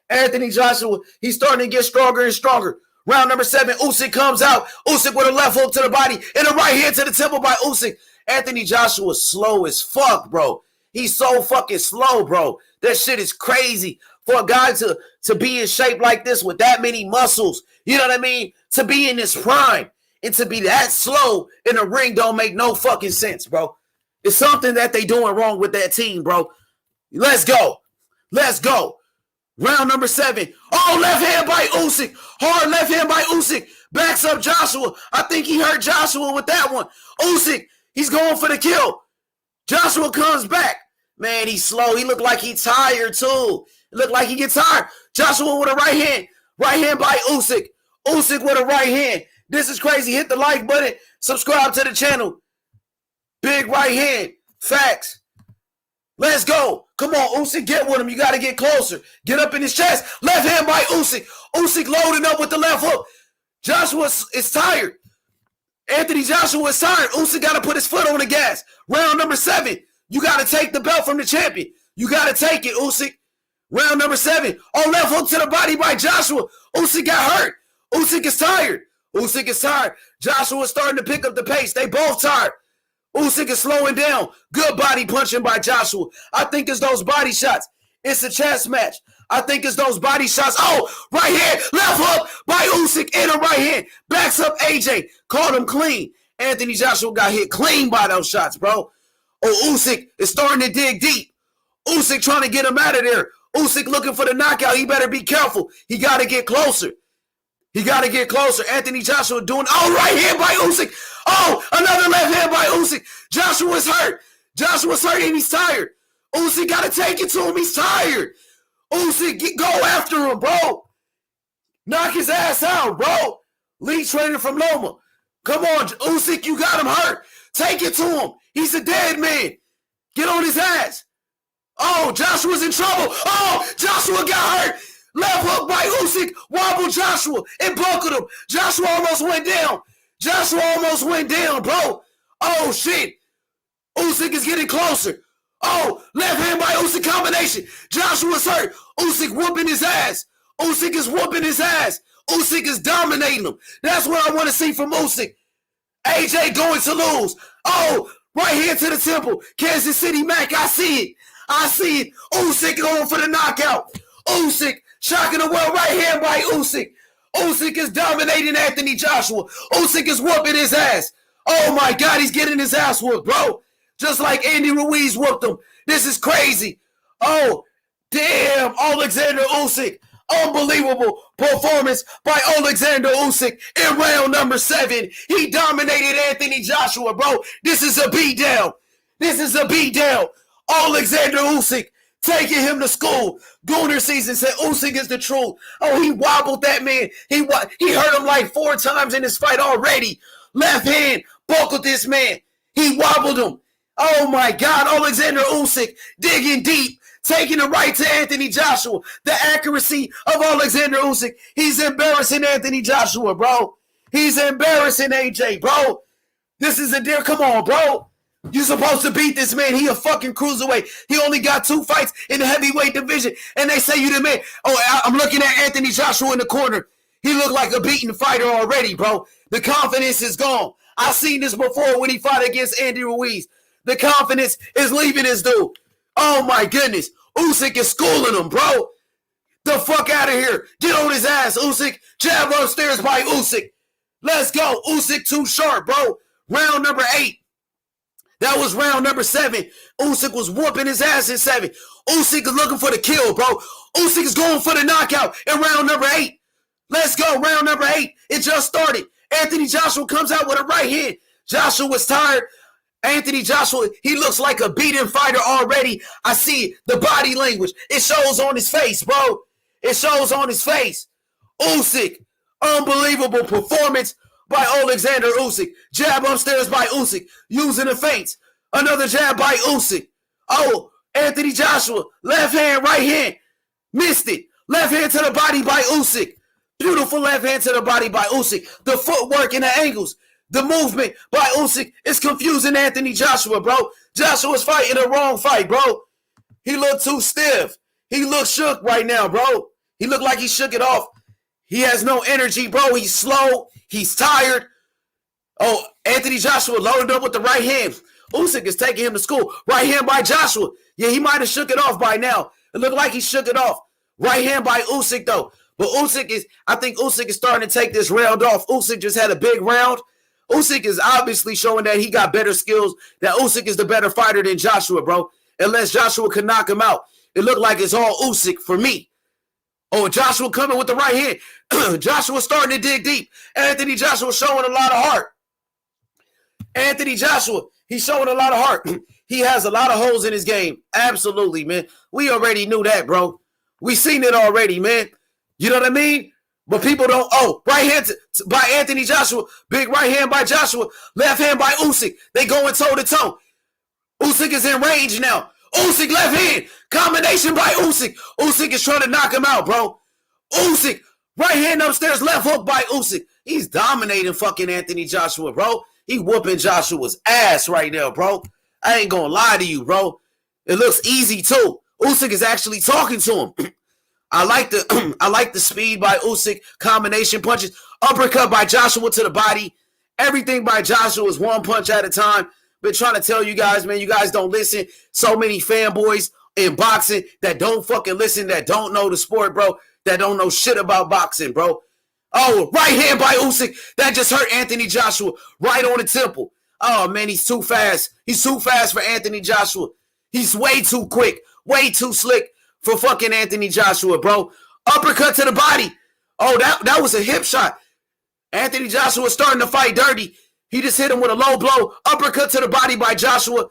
Anthony Joshua, he's starting to get stronger and stronger. Round number 7, Usyk comes out. Usyk with a left hook to the body and a right hand to the temple by Usyk. Anthony Joshua's slow as fuck, bro. He's so fucking slow, bro. That shit is crazy for a guy to be in shape like this with that many muscles. You know what I mean? To be in his prime and to be that slow in the ring don't make no fucking sense, bro. It's something that they doing wrong with that team, bro. Let's go. Let's go. Round number 7. Oh, left hand by Usyk. Hard left hand by Usyk. Backs up Joshua. I think he hurt Joshua with that one. Usyk, he's going for the kill. Joshua comes back. Man, he's slow. He looked like he's tired, too. It looked like he gets tired. Joshua with a right hand. Right hand by Usyk. Usyk with a right hand. This is crazy. Hit the like button. Subscribe to the channel. Big right hand. Facts. Let's go. Come on, Usyk, get with him. You got to get closer. Get up in his chest. Left hand by Usyk. Usyk loading up with the left hook. Joshua is tired. Anthony Joshua is tired. Usyk got to put his foot on the gas. Round number 7. You got to take the belt from the champion. You got to take it, Usyk. Round number 7. Oh, left hook to the body by Joshua. Usyk got hurt. Usyk is tired. Usyk is tired. Joshua is starting to pick up the pace. They both tired. Usyk is slowing down. Good body punching by Joshua. I think it's those body shots. It's a chess match. I think it's those body shots. Oh, right hand, left hook by Usyk and a right hand. Backs up AJ. Caught him clean. Anthony Joshua got hit clean by those shots, bro. Oh, Usyk is starting to dig deep. Usyk trying to get him out of there. Usyk looking for the knockout. He better be careful. He got to get closer. He got to get closer. Anthony Joshua doing, oh, right hand by Usyk. Oh, another left hand by Usyk. Joshua's hurt. Joshua's hurt and he's tired. Usyk got to take it to him. He's tired. Usyk, go after him, bro. Knock his ass out, bro. Lee training from Loma. Come on, Usyk, you got him hurt. Take it to him. He's a dead man. Get on his ass. Oh, Joshua's in trouble. Oh, Joshua got hurt. Left hook by Usyk. Wobbled Joshua and buckled him. Joshua almost went down. Joshua almost went down, bro. Oh, shit. Usyk is getting closer. Oh, left hand by Usyk combination. Joshua's hurt. Usyk whooping his ass. Usyk is whooping his ass. Usyk is dominating him. That's what I want to see from Usyk. AJ going to lose. Oh, right here to the temple. Kansas City Mac, I see it. I see it. Usyk going for the knockout. Usyk shocking the world right hand by Usyk. Usyk is dominating Anthony Joshua. Usyk is whooping his ass. Oh my God, he's getting his ass whooped, bro. Just like Andy Ruiz whooped him. This is crazy. Oh, damn, Oleksandr Usyk. Unbelievable performance by Oleksandr Usyk in round number 7. He dominated Anthony Joshua, bro. This is a beatdown. This is a beatdown. Oleksandr Usyk taking him to school. Gooner season said Usyk is the truth. Oh, he wobbled that man. He hurt him like 4 times in this fight already. Left hand buckled this man. He wobbled him. Oh my God, Oleksandr Usyk digging deep, taking the right to Anthony Joshua. The accuracy of Oleksandr Usyk. He's embarrassing Anthony Joshua, bro. He's embarrassing AJ, bro. This is a deal. Come on, bro. You're supposed to beat this man. He a fucking cruiserweight. He only got 2 fights in the heavyweight division, and they say you the man. Oh, I'm looking at Anthony Joshua in the corner. He looked like a beaten fighter already, bro. The confidence is gone. I've seen this before when he fought against Andy Ruiz. The confidence is leaving his dude. Oh, my goodness. Usyk is schooling him, bro. The fuck out of here. Get on his ass, Usyk. Jab upstairs by Usyk. Let's go. Usyk too sharp, bro. Round number 8. That was round number 7. Usyk was whooping his ass in 7. Usyk is looking for the kill, bro. Usyk is going for the knockout in round number 8. Let's go. Round number 8. It just started. Anthony Joshua comes out with a right hand. Joshua was tired. Anthony Joshua, he looks like a beaten fighter already. I see the body language. It shows on his face, bro. It shows on his face. Usyk, unbelievable performance by Oleksandr Usyk. Jab upstairs by Usyk, using the feints. Another jab by Usyk. Oh, Anthony Joshua, left hand, right hand. Missed it. Left hand to the body by Usyk. Beautiful left hand to the body by Usyk. The footwork and the angles. The movement by Usyk is confusing Anthony Joshua, bro. Joshua's fighting the wrong fight, bro. He looked too stiff. He looked shook right now, bro. He looked like he shook it off. He has no energy, bro. He's slow. He's tired. Oh, Anthony Joshua loaded up with the right hand. Usyk is taking him to school. Right hand by Joshua. Yeah, he might have shook it off by now. It looked like he shook it off. Right hand by Usyk, though. But I think Usyk is starting to take this round off. Usyk just had a big round. Usyk is obviously showing that he got better skills, that Usyk is the better fighter than Joshua, bro. Unless Joshua could knock him out. It looked like it's all Usyk for me. Oh, Joshua coming with the right hand. Joshua starting to dig deep. Anthony Joshua showing a lot of heart. Anthony Joshua, he's showing a lot of heart. He has a lot of holes in his game. Absolutely, man. We already knew that, bro. We seen it already, man. You know what I mean? But people don't. Oh, right hand by Anthony Joshua. Big right hand by Joshua. Left hand by Usyk. They going toe to toe. Usyk is in range now. Usyk left hand. Combination by Usyk. Usyk is trying to knock him out, bro. Usyk. Right hand upstairs. Left hook by Usyk. He's dominating fucking Anthony Joshua, bro. He whooping Joshua's ass right now, bro. I ain't gonna lie to you, bro. It looks easy, too. Usyk is actually talking to him. I like the speed by Usyk, combination punches, uppercut by Joshua to the body. Everything by Joshua is one punch at a time. Been trying to tell you guys, man, you guys don't listen. So many fanboys in boxing that don't fucking listen, that don't know the sport, bro, that don't know shit about boxing, bro. Oh, right hand by Usyk. That just hurt Anthony Joshua right on the temple. Oh, man, he's too fast. He's too fast for Anthony Joshua. He's way too quick, way too slick for fucking Anthony Joshua, bro. Uppercut to the body. Oh, that was a hip shot. Anthony Joshua starting to fight dirty. He just hit him with a low blow. Uppercut to the body by Joshua.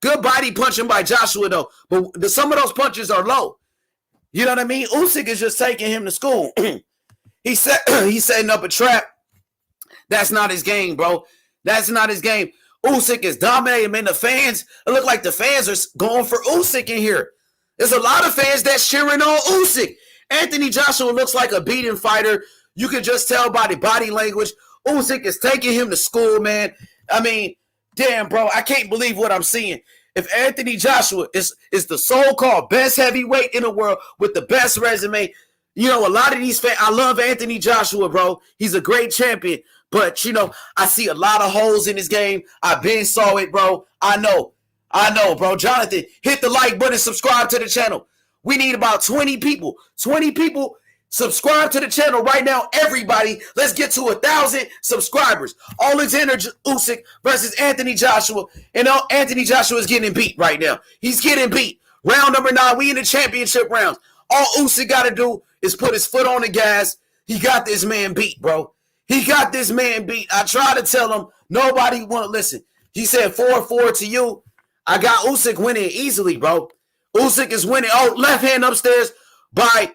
Good body punching by Joshua, though. But some of those punches are low. You know what I mean? Usyk is just taking him to school. He's setting up a trap. That's not his game, bro. That's not his game. Usyk is dominating, man. The fans, it look like the fans are going for Usyk in here. There's a lot of fans that's cheering on Usyk. Anthony Joshua looks like a beaten fighter. You can just tell by the body language. Usyk is taking him to school, man. I mean, damn, bro, I can't believe what I'm seeing. If Anthony Joshua is the so-called best heavyweight in the world with the best resume, you know, a lot of these fans, I love Anthony Joshua, bro. He's a great champion. But, you know, I see a lot of holes in his game. I've been saw it, bro. I know, bro. Jonathan, hit the like button, subscribe to the channel. We need about 20 people. 20 people subscribe to the channel right now. Everybody, let's get to 1,000 subscribers. Oleksandr Usyk versus Anthony Joshua. And Anthony Joshua is getting beat right now. He's getting beat. Round number 9, we in the championship rounds. All Usyk got to do is put his foot on the gas. He got this man beat, bro. He got this man beat. I tried to tell him, nobody want to listen. He said 4-4 to you. I got Usyk winning easily, bro. Usyk is winning. Oh, left hand upstairs by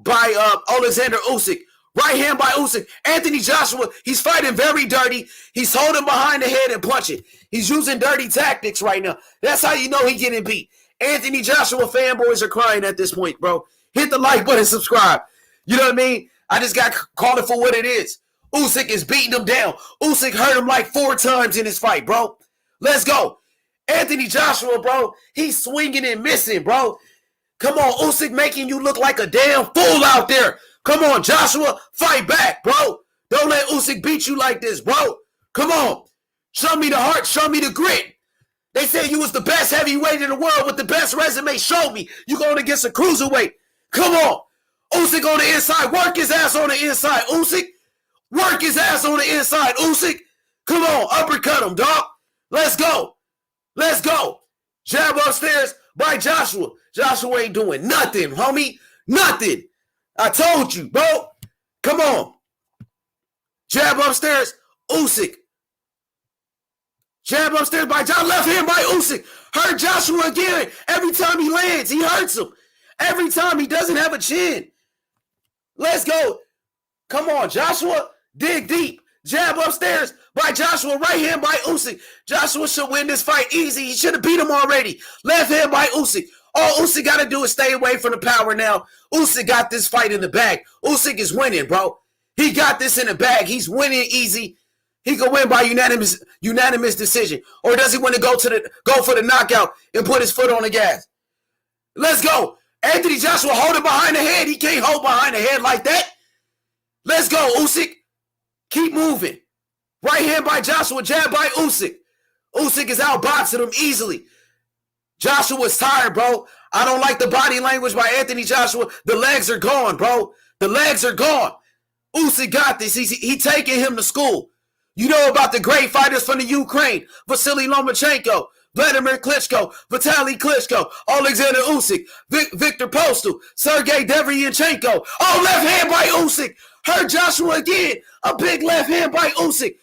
Oleksandr Usyk. Right hand by Usyk. Anthony Joshua, he's fighting very dirty. He's holding behind the head and punching. He's using dirty tactics right now. That's how you know he's getting beat. Anthony Joshua fanboys are crying at this point, bro. Hit the like button, subscribe. You know what I mean? I just got called it for what it is. Usyk is beating him down. Usyk hurt him like 4 times in this fight, bro. Let's go. Anthony Joshua, bro, he's swinging and missing, bro. Come on, Usyk making you look like a damn fool out there. Come on, Joshua, fight back, bro. Don't let Usyk beat you like this, bro. Come on. Show me the heart. Show me the grit. They said you was the best heavyweight in the world with the best resume. Show me. You going against a cruiserweight. Come on. Usyk on the inside. Work his ass on the inside. Usyk. Work his ass on the inside, Usyk. Come on, uppercut him, dog. Let's go. Let's go. Jab upstairs by Joshua. Joshua ain't doing nothing, homie. Nothing. I told you, bro. Come on. Jab upstairs, Usyk. Jab upstairs by Joshua. Left hand by Usyk. Hurt Joshua again. Every time he lands, he hurts him. Every time he doesn't have a chin. Let's go. Come on, Joshua. Dig deep. Jab upstairs by Joshua. Right hand by Usyk. Joshua should win this fight easy. He should have beat him already. Left hand by Usyk. All Usyk got to do is stay away from the power now. Usyk got this fight in the bag. Usyk is winning, bro. He got this in the bag. He's winning easy. He could win by unanimous decision. Or does he want to go for the knockout and put his foot on the gas? Let's go. Anthony Joshua holding behind the head. He can't hold behind the head like that. Let's go, Usyk. Keep moving. Right hand by Joshua, jab by Usyk. Usyk is outboxing him easily. Joshua's tired, bro. I don't like the body language by Anthony Joshua. The legs are gone, bro. The legs are gone. Usyk got this. He taking him to school. You know about the great fighters from the Ukraine. Vasily Lomachenko, Vladimir Klitschko, Vitaly Klitschko, Oleksandr Usyk, Victor Postol, Sergey Devryanchenko. Oh, left hand by Usyk. Hurt Joshua again. A big left hand by Usyk.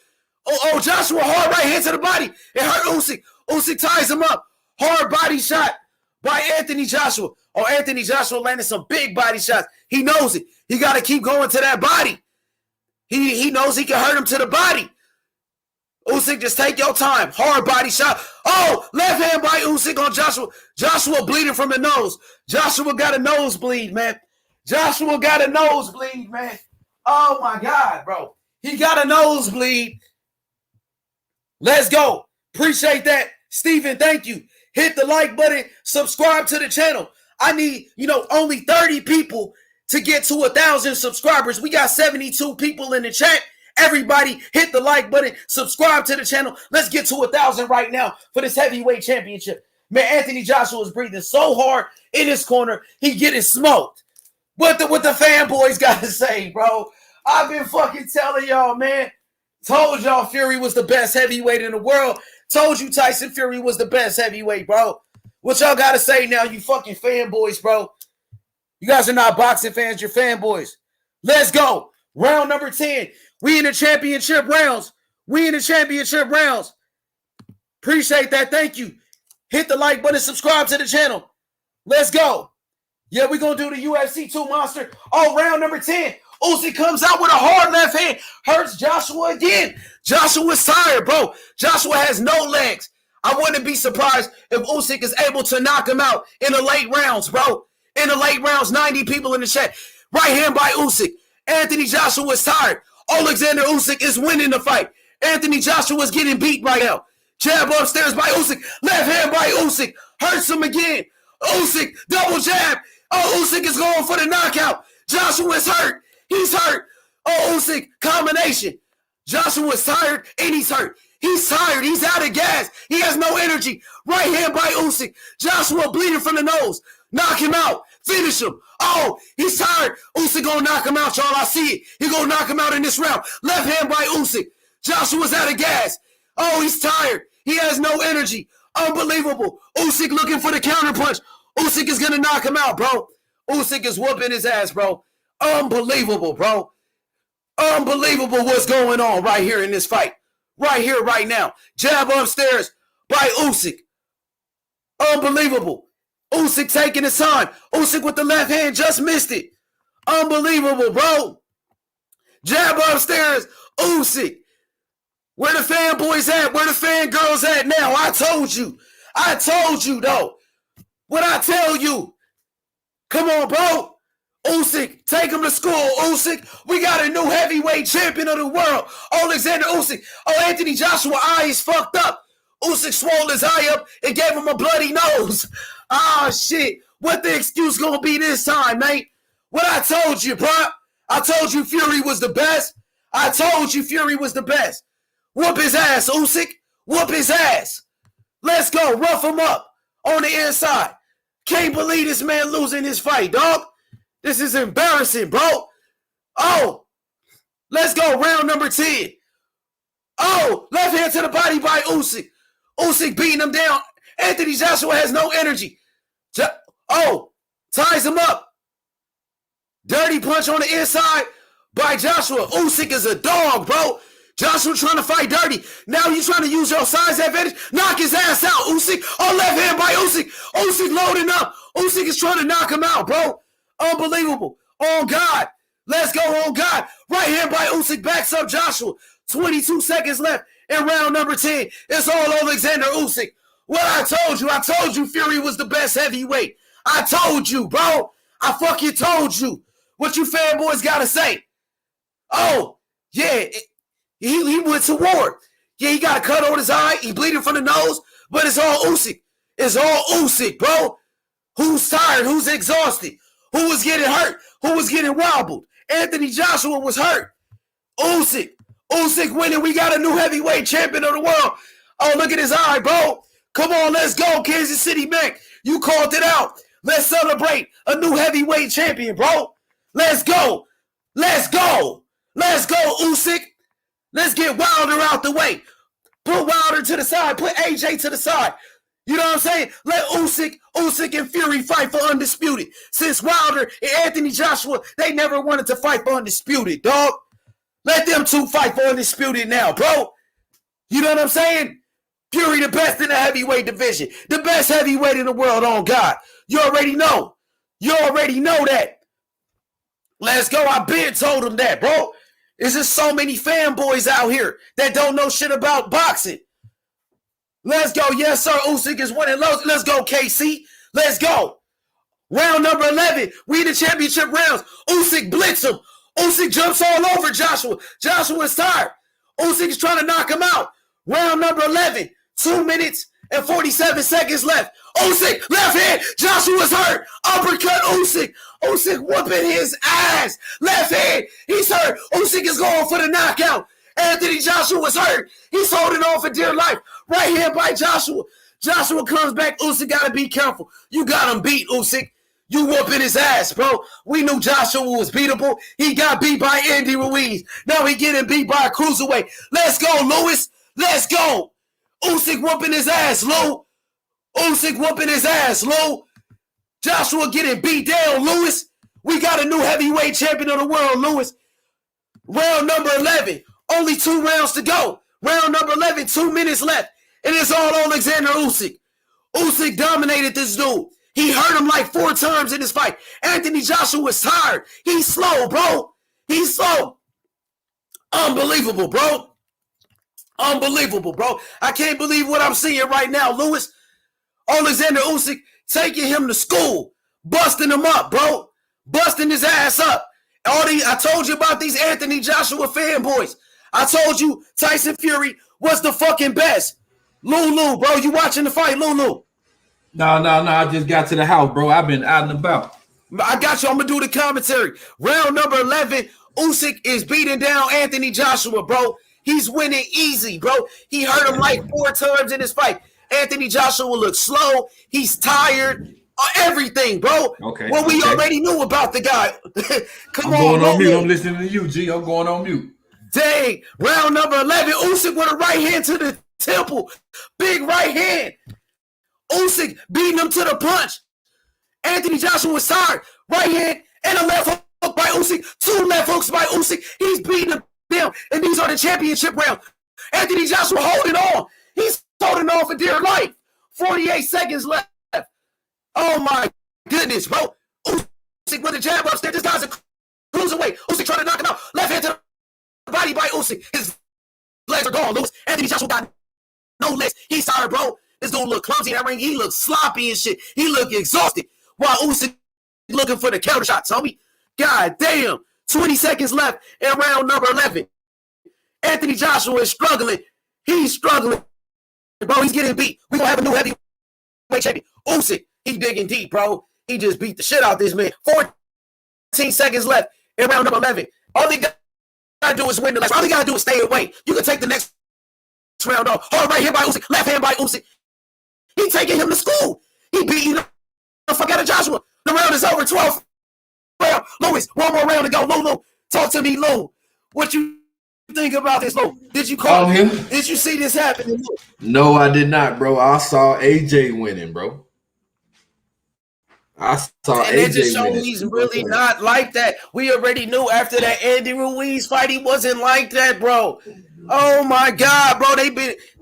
Oh, Joshua, hard right hand to the body. It hurt Usyk. Usyk ties him up. Hard body shot by Anthony Joshua. Oh, Anthony Joshua landed some big body shots. He knows it. He got to keep going to that body. He knows he can hurt him to the body. Usyk, just take your time. Hard body shot. Oh, left hand by Usyk on Joshua. Joshua bleeding from the nose. Joshua got a nosebleed, man. Joshua got a nosebleed, man. Oh, my God, bro. He got a nosebleed. Let's go. Appreciate that. Steven, thank you. Hit the like button. Subscribe to the channel. I need, only 30 people to get to 1,000 subscribers. We got 72 people in the chat. Everybody hit the like button. Subscribe to the channel. Let's get to 1,000 right now for this heavyweight championship. Man, Anthony Joshua is breathing so hard in his corner. He getting smoked. What the fanboys got to say, bro? I've been fucking telling y'all, man. Told y'all Fury was the best heavyweight in the world. Told you Tyson Fury was the best heavyweight, bro. What y'all got to say now, you fucking fanboys, bro? You guys are not boxing fans. You're fanboys. Let's go. Round number 10. We in the championship rounds. Appreciate that. Thank you. Hit the like button. Subscribe to the channel. Let's go. Yeah, we're going to do the UFC 2 monster. Oh, round number 10. Usyk comes out with a hard left hand. Hurts Joshua again. Joshua's tired, bro. Joshua has no legs. I wouldn't be surprised if Usyk is able to knock him out in the late rounds, bro. In the late rounds, 90 people in the chat. Right hand by Usyk. Anthony Joshua is tired. Oleksandr Usyk is winning the fight. Anthony Joshua is getting beat right now. Jab upstairs by Usyk. Left hand by Usyk. Hurts him again. Usyk, double jab. Oh, Usyk is going for the knockout. Joshua is hurt. He's hurt. Oh, Usyk, combination. Joshua is tired and he's hurt. He's tired. He's out of gas. He has no energy. Right hand by Usyk. Joshua bleeding from the nose. Knock him out. Finish him. Oh, he's tired. Usyk gonna knock him out, y'all. I see it. He gonna knock him out in this round. Left hand by Usyk. Joshua's out of gas. Oh, he's tired. He has no energy. Unbelievable. Usyk looking for the counter punch. Usyk is gonna knock him out, bro. Usyk is whooping his ass, bro. Unbelievable, bro. Unbelievable what's going on right here in this fight. Right here, right now. Jab upstairs by Usyk. Unbelievable. Usyk taking his time. Usyk with the left hand just missed it. Unbelievable, bro. Jab upstairs. Usyk. Where the fanboys at? Where the fangirls at now? I told you. I told you, though. What I tell you? Come on, bro. Usyk, take him to school. Usyk, we got a new heavyweight champion of the world. Oleksandr Usyk. Oh, Anthony Joshua eye is fucked up. Usyk swole his eye up and gave him a bloody nose. Ah, shit. What the excuse gonna be this time, mate? What I told you, bro? I told you Fury was the best. I told you Fury was the best. Whoop his ass, Usyk. Whoop his ass. Let's go. Rough him up on the inside. Can't believe this man losing his fight, dog. This is embarrassing, bro. Oh, let's go. Round number 10. Oh, left hand to the body by Usyk. Usyk beating him down. Anthony Joshua has no energy. Ties him up. Dirty punch on the inside by Joshua. Usyk is a dog, bro. Joshua trying to fight dirty. Now you trying to use your size advantage. Knock his ass out, Usyk. Oh, left hand by Usyk. Usyk loading up. Usyk is trying to knock him out, bro. Unbelievable. On God. Let's go on God. Right hand by Usyk backs up Joshua. 22 seconds left in round number 10. It's all Oleksandr Usyk. What I told you Fury was the best heavyweight. I told you, bro. I fucking told you. What you fanboys got to say? Oh, yeah. He went to war. Yeah, he got a cut on his eye. He bleeding from the nose. But it's all Usyk. It's all Usyk, bro. Who's tired? Who's exhausted? Who was getting hurt? Who was getting wobbled? Anthony Joshua was hurt. Usyk. Usyk winning. We got a new heavyweight champion of the world. Oh, look at his eye, bro. Come on, let's go, Kansas City Mac. You called it out. Let's celebrate a new heavyweight champion, bro. Let's go. Let's go. Let's go, Usyk. Let's get Wilder out the way. Put Wilder to the side. Put AJ to the side. You know what I'm saying? Let Usyk and Fury fight for undisputed. Since Wilder and Anthony Joshua, they never wanted to fight for undisputed, dog. Let them two fight for undisputed now, bro. You know what I'm saying? Fury the best in the heavyweight division. The best heavyweight in the world, on God. You already know. You already know that. Let's go. I been told them that, bro. There's just so many fanboys out here that don't know shit about boxing. Let's go. Yes, sir. Usyk is winning. Let's go, KC. Let's go. Round number 11. We in the championship rounds. Usyk blitz him. Usyk jumps all over Joshua. Joshua is tired. Usyk is trying to knock him out. Round number 11. 2 minutes and 47 seconds left. Usyk, left hand. Joshua's hurt. Uppercut Usyk. Usyk whooping his ass. Left hand. He's hurt. Usyk is going for the knockout. Anthony Joshua was hurt. He's holding on for dear life. Right hand by Joshua. Joshua comes back. Usyk got to be careful. You got him beat, Usyk. You whooping his ass, bro. We knew Joshua was beatable. He got beat by Andy Ruiz. Now he getting beat by a cruiserweight. Let's go, Lewis. Let's go. Usyk whooping his ass, Lou. Usyk whooping his ass, Lou. Joshua getting beat down, Lewis. We got a new heavyweight champion of the world, Lewis. Round number 11. Only 2 rounds to go. Round number 11, 2 minutes left. And it's all Oleksandr Usyk. Usyk dominated this dude. He hurt him like 4 times in this fight. Anthony Joshua was tired. He's slow, bro. He's slow. Unbelievable, bro. Unbelievable, bro. I can't believe what I'm seeing right now, Lewis. Oleksandr Usyk taking him to school. Busting him up, bro. Busting his ass up. I told you about these Anthony Joshua fanboys. I told you Tyson Fury was the fucking best. Lulu, bro, you watching the fight, Lulu? No. I just got to the house, bro. I've been out and about. I got you. I'm going to do the commentary. Round number 11, Usyk is beating down Anthony Joshua, bro. He's winning easy, bro. He hurt him like 4 times in this fight. Anthony Joshua looks slow. He's tired. Everything, bro. Okay. Well, we already knew about the guy. I'm going on mute. I'm listening to you, G. I'm going on mute. Dang. Round number 11, Usyk with a right hand to the temple. Big right hand. Usyk beating him to the punch. Anthony Joshua was tired. Right hand and a left hook by Usyk. 2 left hooks by Usyk. He's beating him down. And these are the championship rounds. Anthony Joshua holding on. He's holding on for dear life. 48 seconds left. Oh, my goodness, bro. Usyk with a jab upstairs. This guy's a cruiserweight. Usyk trying to knock him out. Left hand to the body by Usyk. His legs are gone, Lewis. Anthony Joshua got no legs. He's tired, bro. This dude look clumsy in that ring. He looks sloppy and shit. He look exhausted. While Usyk looking for the counter shots, homie. God damn. 20 seconds left in round number 11. Anthony Joshua is struggling. He's struggling. Bro, he's getting beat. We gonna have a new heavyweight champion. Usyk, he digging deep, bro. He just beat the shit out this man. 14 seconds left in round number 11. All they gotta do is win the last. All they gotta do is stay away. You can take the next round off. Hard right here by Usyk. Left hand by Usyk. He taking him to school. He beating the fuck out of Joshua. The round is over. 12 round. Lewis, 1 more round to go. Lou, talk to me, Lou. What you think about this, Lou? Did you call him? Did you see this happening, Lou? No, I did not, bro. I saw AJ winning, bro. I saw and AJ it just showed winning. He's really not like that. We already knew after that Andy Ruiz fight, he wasn't like that, bro. Oh my God, bro.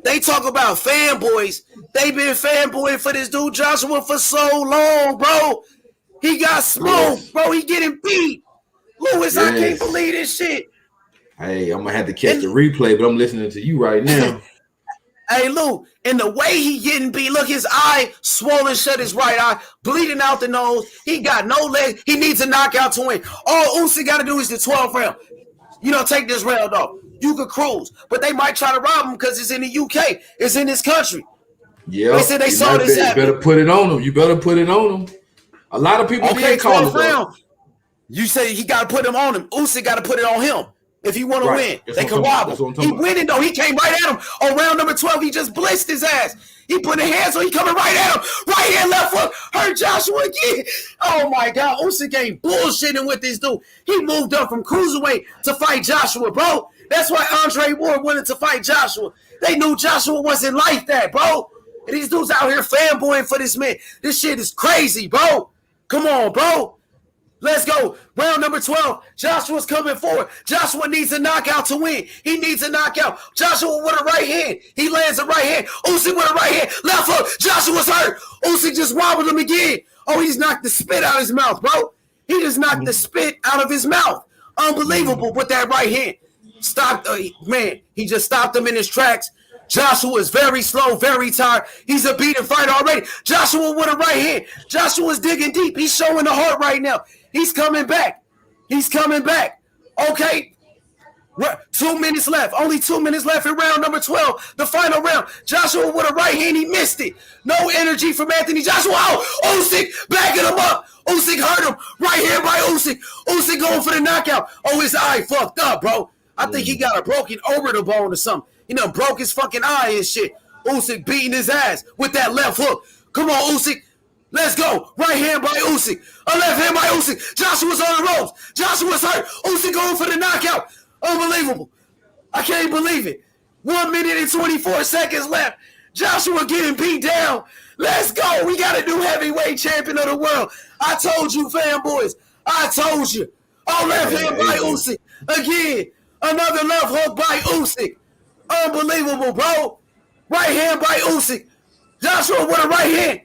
They talk about fanboys. They been fanboying for this dude Joshua for so long, bro. He got smoked, Yes. bro. He getting beat. Lewis, I can't Yes. believe this shit. Hey, I'm gonna have to catch And the replay, but I'm listening to you right now. hey, Lou, and the way he getting beat, look, his eye swollen shut, his right eye, bleeding out the nose. He got no leg. He needs a knockout to win. All Usyk got to do is the 12th round. Take this round off. You could cruise. But they might try to rob him because it's in the UK. It's in this country. They Yep. said they saw this happen. You better put it on him. You better put it on him. A lot of people did call it round. You say he got to put him on him. Usyk got to put it on him. If he want to win, they can rob him. He winning though. He came right at him on round number 12. He just blitzed his ass. He put his hands on. He coming right at him. Right hand, left foot. Hurt Joshua again. Oh my God, Usyk ain't bullshitting with this dude. He moved up from cruiserweight to fight Joshua, bro. That's why Andre Ward wanted to fight Joshua. They knew Joshua wasn't like that, bro. And these dudes out here fanboying for this man. This shit is crazy, bro. Come on, bro. Let's go. Round number 12. Joshua's coming forward. Joshua needs a knockout to win. He needs a knockout. Joshua with a right hand. He lands a right hand. Usyk with a right hand. Left hook. Joshua's hurt. Usyk just wobbled him again. Oh, he's knocked the spit out of his mouth, bro. He just knocked the spit out of his mouth. Unbelievable with that right hand. Stopped, man, he just stopped him in his tracks. Joshua is very slow, very tired. He's a beaten fighter already. Joshua with a right hand. Joshua's digging deep. He's showing the heart right now. He's coming back. He's coming back. Okay. 2 minutes left. Only 2 minutes left in round number 12. The final round. Joshua with a right hand. He missed it. No energy from Anthony Joshua. Oh, Usyk backing him up. Usyk hurt him. Right hand by Usyk. Usyk going for the knockout. Oh, his eye fucked up, bro. I think he got a broken orbital bone or something. Broke his fucking eye and shit. Usyk beating his ass with that left hook. Come on, Usyk. Let's go. Right hand by Usyk. A left hand by Usyk. Joshua's on the ropes. Joshua's hurt. Usyk going for the knockout. Unbelievable. I can't believe it. 1 minute and 24 seconds left. Joshua getting beat down. Let's go. We got a new heavyweight champion of the world. I told you, fanboys. I told you. Oh, left hand by Usyk. Again. Another left hook by Usyk. Unbelievable, bro. Right hand by Usyk. Joshua with a right hand.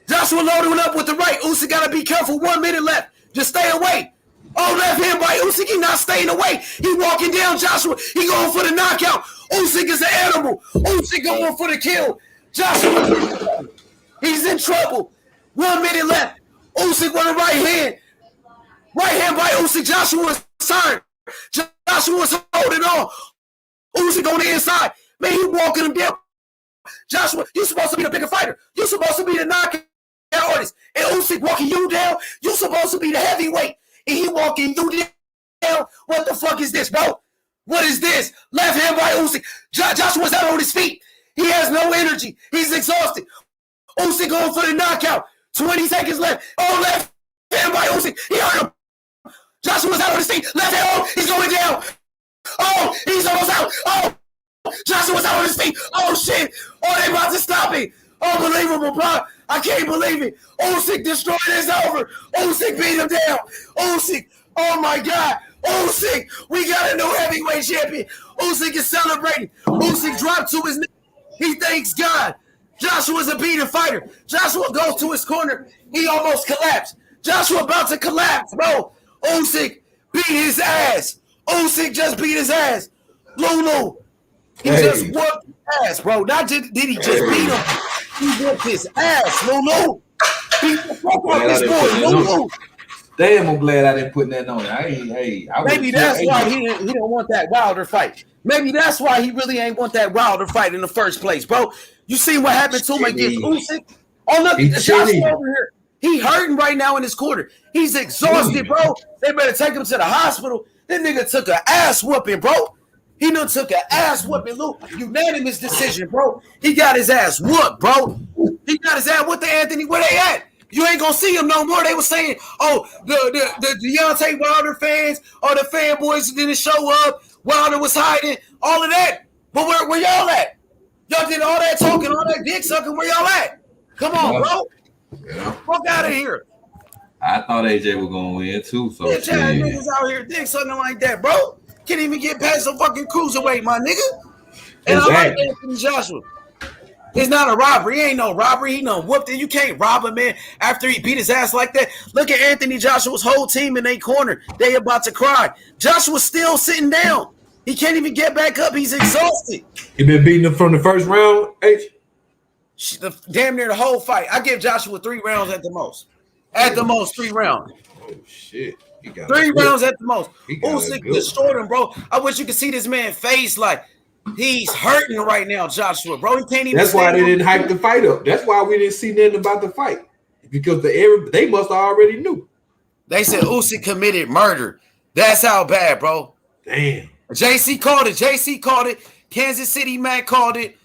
Joshua loading up with the right. Usyk got to be careful. 1 minute left. Just stay away. Oh, left hand by Usyk. He not staying away. He walking down Joshua. He going for the knockout. Usyk is an animal. Usyk going for the kill. Joshua, he's in trouble. 1 minute left. Usyk with a right hand. Right hand by Usyk. Joshua is hurt. Joshua's holding on. Usyk on the inside. Man, he walking him down. Joshua, you supposed to be the bigger fighter. You supposed to be the knockout artist. And Usyk walking you down. You supposed to be the heavyweight. And he walking you down. What the fuck is this, bro? What is this? Left hand by Usyk. Joshua's out on his feet. He has no energy. He's exhausted. Usyk going for the knockout. 20 seconds left. Oh, left hand by Usyk. He hurt him. Joshua's out on his feet. Left hand. Oh, he's going down. Oh, he's almost out. Oh, Joshua's out on his feet. Oh, shit. Oh, they about to stop it. Unbelievable, bro. I can't believe it. Usyk destroyed his over. Usyk beat him down. Usyk. Oh, my God. Usyk. We got a new heavyweight champion. Usyk is celebrating. Usyk dropped to his knee. He thanks God. Joshua's a beaten fighter. Joshua goes to his corner. He almost collapsed. Joshua about to collapse, bro. Usyk beat his ass. Usyk just beat his ass. Lulu. He just whooped his ass, bro. Not did he just beat him. He whooped his ass, Lulu. Beat the fuck out his boy, Lulu. Damn, I'm glad I didn't put that on. Maybe that's why he didn't want that Wilder fight. Maybe that's why he really ain't want that Wilder fight in the first place, bro. You see what happened to him against Usyk? Oh, look, Joshua over here. He hurting right now in his corner. He's exhausted, bro. They better take him to the hospital. That nigga took an ass whooping, bro. He done took an ass whooping, Luke. Unanimous decision, bro. He got his ass whooped, bro. He got his ass. What the Anthony? Where they at? You ain't gonna see him no more. They were saying, oh, the Deontay Wilder fans or the fanboys didn't show up. Wilder was hiding. All of that. But where y'all at? Y'all did all that talking, all that dick sucking. Where y'all at? Come on, bro. Yeah. Fuck out of here. I thought AJ was gonna win too. So niggas out here dick sucking like that, bro. Can't even get past the fucking cruiserweight, my nigga. And I like Exactly. Anthony Joshua. It's not a robbery. He ain't no robbery. He done whooped it. You can't rob a man after he beat his ass like that. Look at Anthony Joshua's whole team in their corner. They about to cry. Joshua's still sitting down. He can't even get back up. He's exhausted. He been beating him from the first round, H? Damn near the whole fight. I give Joshua 3 rounds at the most. At the most, 3 rounds. Oh, shit. 3 rounds at the most. Usyk destroyed him, bro. I wish you could see this man's face. Like, he's hurting right now, Joshua, bro. He can't even. That's why they didn't hype the fight up. That's why we didn't see nothing about the fight. Because they must have already knew. They said Usyk committed murder. That's how bad, bro. Damn. JC called it. JC called it. Kansas City Mac called it.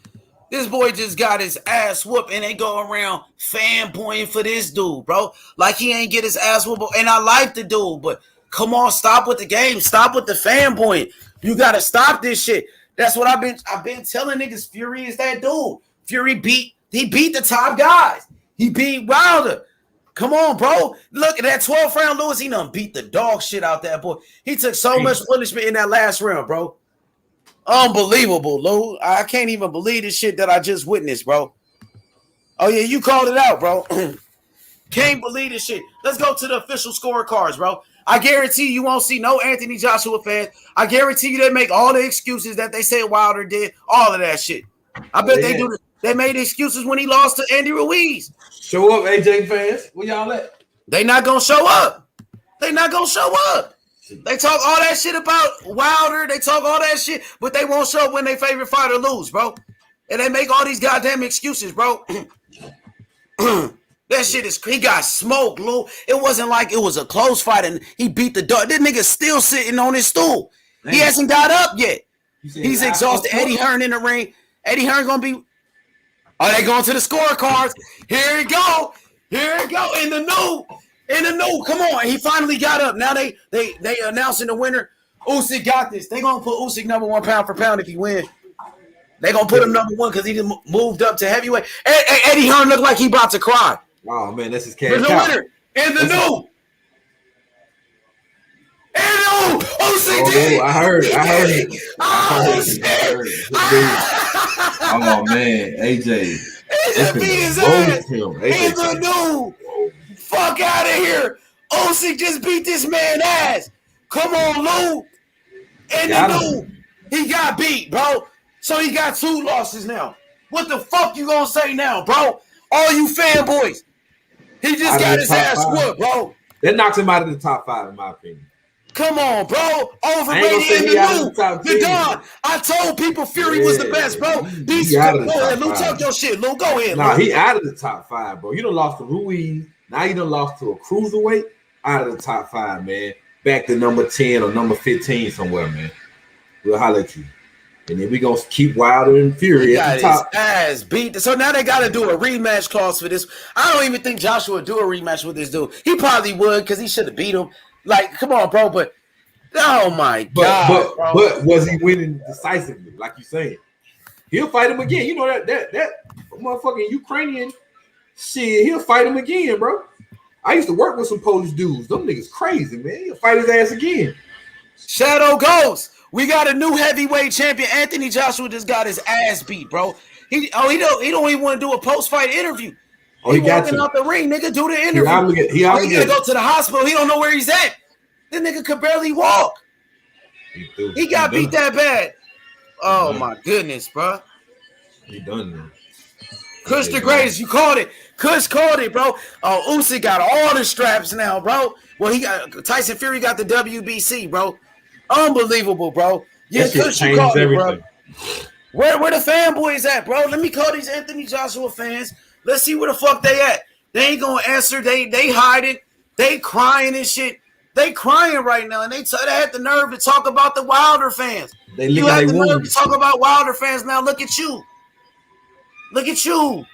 This boy just got his ass whooped, and they go around fanboying for this dude, bro. Like he ain't get his ass whooped. And I like the dude, but come on, stop with the game. Stop with the fanboying. You gotta stop this shit. That's what I've been telling niggas. Fury is that dude. Fury beat the top guys. He beat Wilder. Come on, bro. Look at that 12th round, Lewis. He done beat the dog shit out that boy. He took so much punishment in that last round, bro. Unbelievable, Lou. I can't even believe this shit that I just witnessed, bro. Oh, yeah, you called it out, bro. Can't believe this shit. Let's go to the official scorecards, bro. I guarantee you won't see no Anthony Joshua fans. I guarantee you they make all the excuses that they say Wilder did. All of that shit. I bet they do. They made excuses when he lost to Andy Ruiz. Show up, AJ fans. Where y'all at? They not going to show up. They not going to show up. They talk all that shit about Wilder. They talk all that shit, but they won't show up when their favorite fighter lose, bro. And they make all these goddamn excuses, bro. That shit is, he got smoked, Lou. It wasn't like it was a close fight and he beat the dog. This nigga still sitting on his stool. He hasn't got up yet. He's exhausted. Eddie Hearn in the ring. Eddie Hearn gonna be, oh, they going to the scorecards. Here it go. Here it go. In the new. Come on. He finally got up. Now they announcing the winner. Usyk got this. They gonna put Usyk number 1 pound for pound if he wins. They gonna put him number 1 because he moved up to heavyweight. Eddie Hearn looked like he about to cry. Oh man, that's his cash. There's a winner in the new. Usyk did. I heard it. Oh man, AJ. He beat his ass in the new. Fuck out of here. Usyk just beat this man's ass. Come on, Lou. In the new. He got beat, bro. So he got 2 losses now. What the fuck you gonna say now, bro? All you fanboys. He just got his ass whooped, bro. That knocks him out of the top 5, in my opinion. Come on, bro. Overrated in the new. The Don. I told people Fury was the best, bro. Go ahead, Lou. Talk your shit, Lou. Go ahead, Nah, he out of the top 5, bro. You done lost to Ruiz. Now you done lost to a cruiserweight. Out of the top 5, man. Back to number 10 or number 15 somewhere, man. We'll holler at you. And then we gonna keep Wilder and Fury at the top. His ass beat. So now they gotta do a rematch clause for this. I don't even think Joshua would do a rematch with this dude. He probably would because he should have beat him. Like, come on, bro. But oh my god. But was he winning decisively, like you saying? He'll fight him again. You know that motherfucking Ukrainian shit, he'll fight him again, bro. I used to work with some Polish dudes. Them niggas crazy, man. He'll fight his ass again. Shadow Ghost. We got a new heavyweight champion. Anthony Joshua just got his ass beat, bro. He don't even want to do a post-fight interview. He walking out the ring, nigga. Do the interview. He gotta go to the hospital. He don't know where he's at. This nigga could barely walk. He got beat that bad. Oh my goodness, bro. He done now. Kush the greatest. You called it. Kush called it, bro. Oh, Usyk got all the straps now, bro. Well, he got Tyson Fury got the WBC, bro. Unbelievable, bro. Yeah, Kush, you called it, bro. Where the fanboys at, bro? Let me call these Anthony Joshua fans. Let's see where the fuck they at. They ain't gonna answer. They hiding. They crying and shit. They crying right now, and they had the nerve to talk about the Wilder fans. You had the nerve to talk about Wilder fans. Now look at you. Look at you.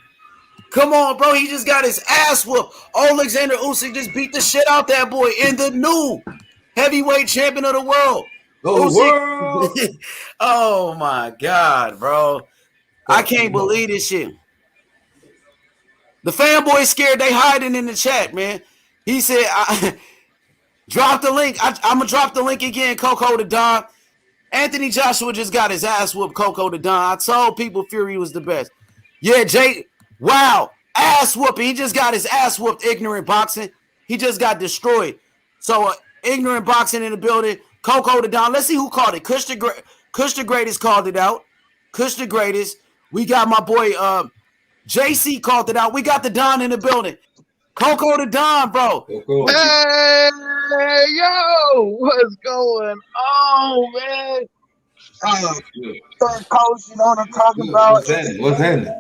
Come on, bro. He just got his ass whooped. Oleksandr Usyk just beat the shit out that boy in the new heavyweight champion of the world. Oh my god, bro. I can't believe this shit. The fanboys scared. They hiding in the chat, man. He said, drop the link. I'm going to drop the link again, Coco the Don. Anthony Joshua just got his ass whooped. Coco the Don. I told people Fury was the best. Yeah, Jay. Wow, ass whooping. He just got his ass whooped. Ignorant boxing. He just got destroyed. So ignorant boxing in the building. Coco the Don. Let's see who called it. Kush the Greatest called it out. Kush the Greatest. We got my boy JC called it out. We got the Don in the building. Coco the Don, bro. Coco. What you? Hey, yo, what's going on, man? Um, third coach, you know what I'm talking about? What's happening? What's happening?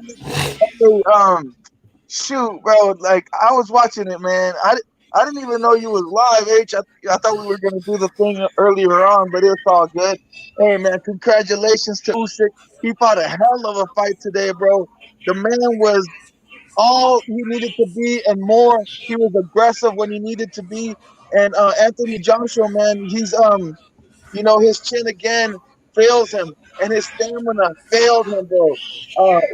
Hey, shoot, bro. Like I was watching it, man. I didn't even know you was live, H. I thought we were gonna do the thing earlier on, but it's all good. Hey, man, congratulations to Usyk. He fought a hell of a fight today, bro. The man was all he needed to be and more. He was aggressive when he needed to be. And Anthony Joshua, man, he's his chin again fails him, and his stamina failed him, bro.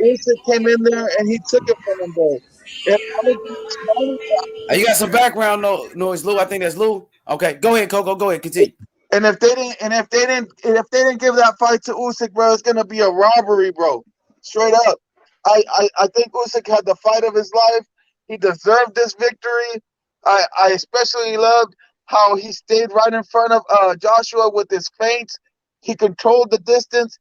Usyk came in there and he took it from him, bro. And I was smiling. You got some background noise, Lou. I think that's Lou. Okay, go ahead, Coco. Go ahead, continue. And if they didn't give that fight to Usyk, bro, it's gonna be a robbery, bro. Straight up. I think Usyk had the fight of his life. He deserved this victory. I especially loved how he stayed right in front of Joshua with his feints. He controlled the distance.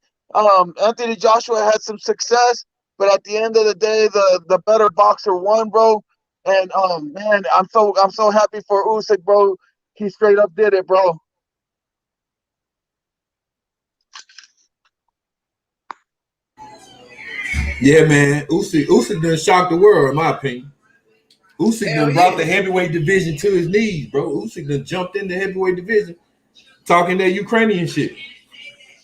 Anthony Joshua had some success, but at the end of the day, the better boxer won, bro. And man, I'm so happy for Usyk, bro. He straight up did it, bro. Yeah, man. Usyk done shocked the world, in my opinion. Usyk Hell done brought yeah. the heavyweight division to his knees, bro. Usyk done jumped in the heavyweight division, talking that Ukrainian shit.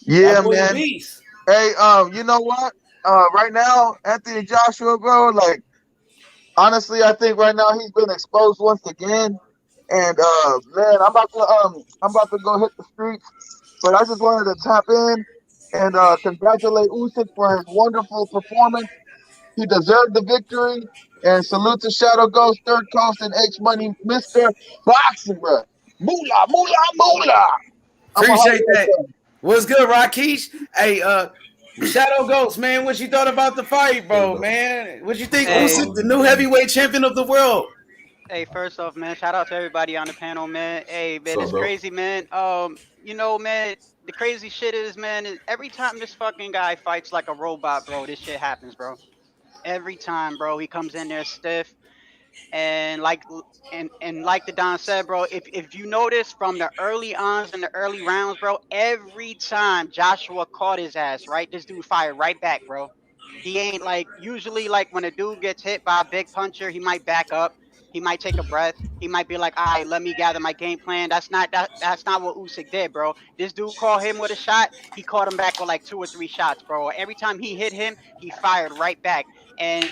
Yeah, That boy a man. beast. Hey, you know what? Right now, Anthony Joshua, bro, like honestly, I think right now he's been exposed once again. And man, I'm about to go hit the streets. But I just wanted to tap in and congratulate Usyk for his wonderful performance. He deserved the victory. And salute to Shadow Ghost, Third Coast, and H Money, Mr. Boxing, bro. Moolah, moolah, moolah. I'm a Appreciate Hollywood that. fan. What's good, Rakesh? Hey, Shadow Ghost, man. What you thought about the fight, bro, man? What you think? Hey, Usyk, the new heavyweight champion of the world. hey, first off, man, shout out to everybody on the panel, man. Hey, What's man, up, it's bro? crazy, man. Man, the crazy shit is, man, is every time this fucking guy fights like a robot, bro, this shit happens, bro. Every time, bro, he comes in there stiff. And like the Don said, bro, if you notice from the early ons and the early rounds, bro, every time Joshua caught his ass, right, this dude fired right back, bro. He ain't like usually like when a dude gets hit by a big puncher, he might back up, he might take a breath, he might be like, all right, let me gather my game plan. That's not what Usyk did, bro. This dude caught him with a shot, he caught him back with like two or three shots, bro. Every time he hit him, he fired right back. And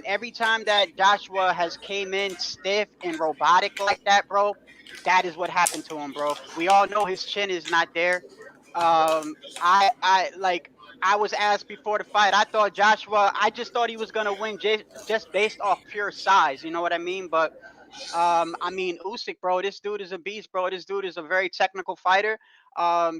every time that Joshua has came in stiff and robotic like that, bro, that is what happened to him, bro. We all know his chin is not there. I was asked before the fight. I thought Joshua. I just thought he was gonna win just based off pure size. You know what I mean? But I mean, Usyk, bro, this dude is a beast, bro. This dude is a very technical fighter.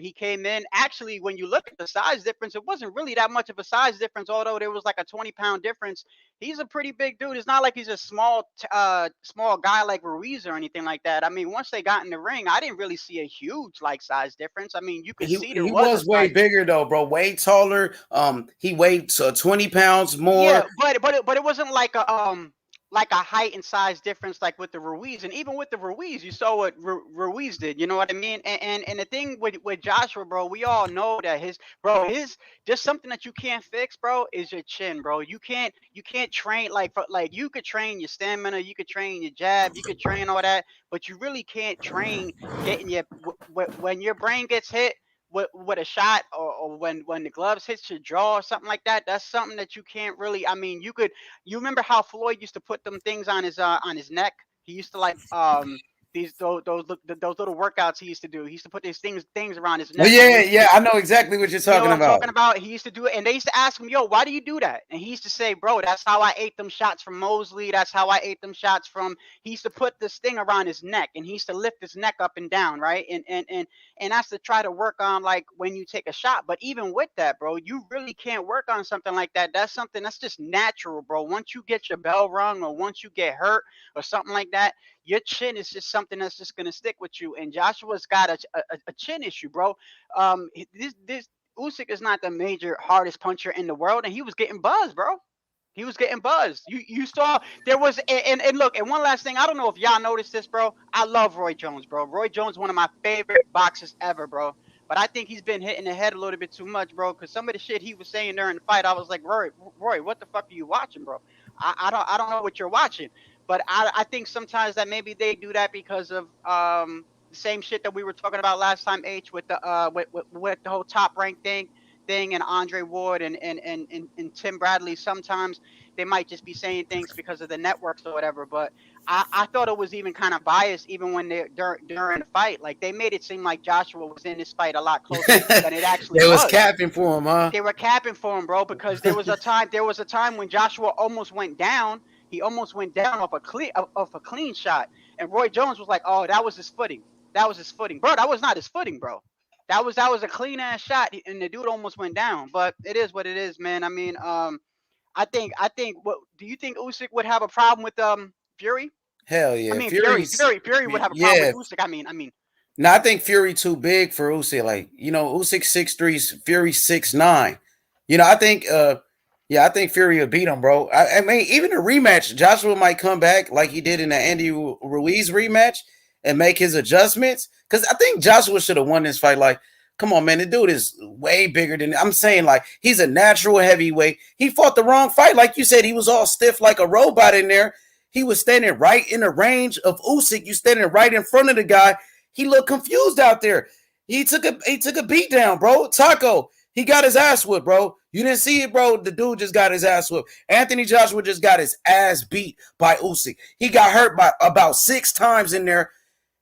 He came in. Actually, when you look at the size difference, it wasn't really that much of a size difference, although there was like a 20-pound difference. He's a pretty big dude. It's not like he's a small guy like Ruiz or anything like that. I mean, once they got in the ring, I didn't really see a huge like size difference. I mean, you could see there He was a was way size. bigger though, bro. Way taller. He weighed 20 pounds Yeah, more. but it wasn't like a height and size difference like with the Ruiz, and even with the Ruiz, you saw what Ruiz did. You know what I mean? And the thing with Joshua, bro, we all know that his just something that you can't fix, bro, is your chin, bro. You can't train like you could train your stamina, you could train your jab, you could train all that, but you really can't train getting when your brain gets hit with a shot, or when the gloves hits your jaw or something like that. That's something that you can't really. I mean, you remember how Floyd used to put them things on his neck. He used to like those little workouts he used to do. He used to put these things around his Oh, neck. yeah, I know exactly what you're You know talking what I'm about. talking about? He used to do it, and they used to ask him, "Yo, why do you do that?" And he used to say, "Bro, that's how I ate them shots from Mosley. That's how I ate them shots from." He used to put this thing around his neck, and he used to lift his neck up and down, right? And that's to try to work on like when you take a shot. But even with that, bro, you really can't work on something like that. That's something that's just natural, bro. Once you get your bell rung, or once you get hurt, or something like that, your chin is just something that's just gonna stick with you. And Joshua's got a chin issue, bro. This Usyk is not the major hardest puncher in the world, and he was getting buzzed, bro. He was getting buzzed. You saw there was and look, and one last thing, I don't know if y'all noticed this, bro. I love Roy Jones, bro. Roy Jones, one of my favorite boxers ever, bro. But I think he's been hitting the head a little bit too much, bro. Because some of the shit he was saying during the fight, I was like, Roy, what the fuck are you watching, bro? I don't know what you're watching. But I think sometimes that maybe they do that because of the same shit that we were talking about last time, H, with the with the whole top rank thing and Andre Ward and Tim Bradley. Sometimes they might just be saying things because of the networks or whatever. But I thought it was even kind of biased, even when they during the fight. Like they made it seem like Joshua was in this fight a lot closer than it actually They was was. capping for him, huh? They were capping for him, bro, because there was a time when Joshua almost went down. He almost went down off a clean shot, and Roy Jones was like, "Oh, that was his footing. That was his footing, bro. That was not his footing, bro. That was a clean ass shot, and the dude almost went down. But it is what it is, man. I mean, I think. What do you think Usyk would have a problem with Fury? Hell I yeah, mean, Fury would have a problem yeah. with Usyk. I mean, No, I think Fury too big for Usyk. Like, Usyk 6'3", Fury 6'9". I think I think Fury will beat him, bro. I mean, even a rematch, Joshua might come back like he did in the Andy Ruiz rematch and make his adjustments. Because I think Joshua should have won this fight. Like, come on, man, the dude is way bigger than I'm saying. Like, he's a natural heavyweight. He fought the wrong fight, like you said. He was all stiff like a robot in there. He was standing right in the range of Usyk. You standing right in front of the guy. He looked confused out there. He took a beat down, bro. Taco, he got his ass whipped, bro. You didn't see it, bro. The dude just got his ass whipped. Anthony Joshua just got his ass beat by Usyk. He got hurt by about 6 times in there.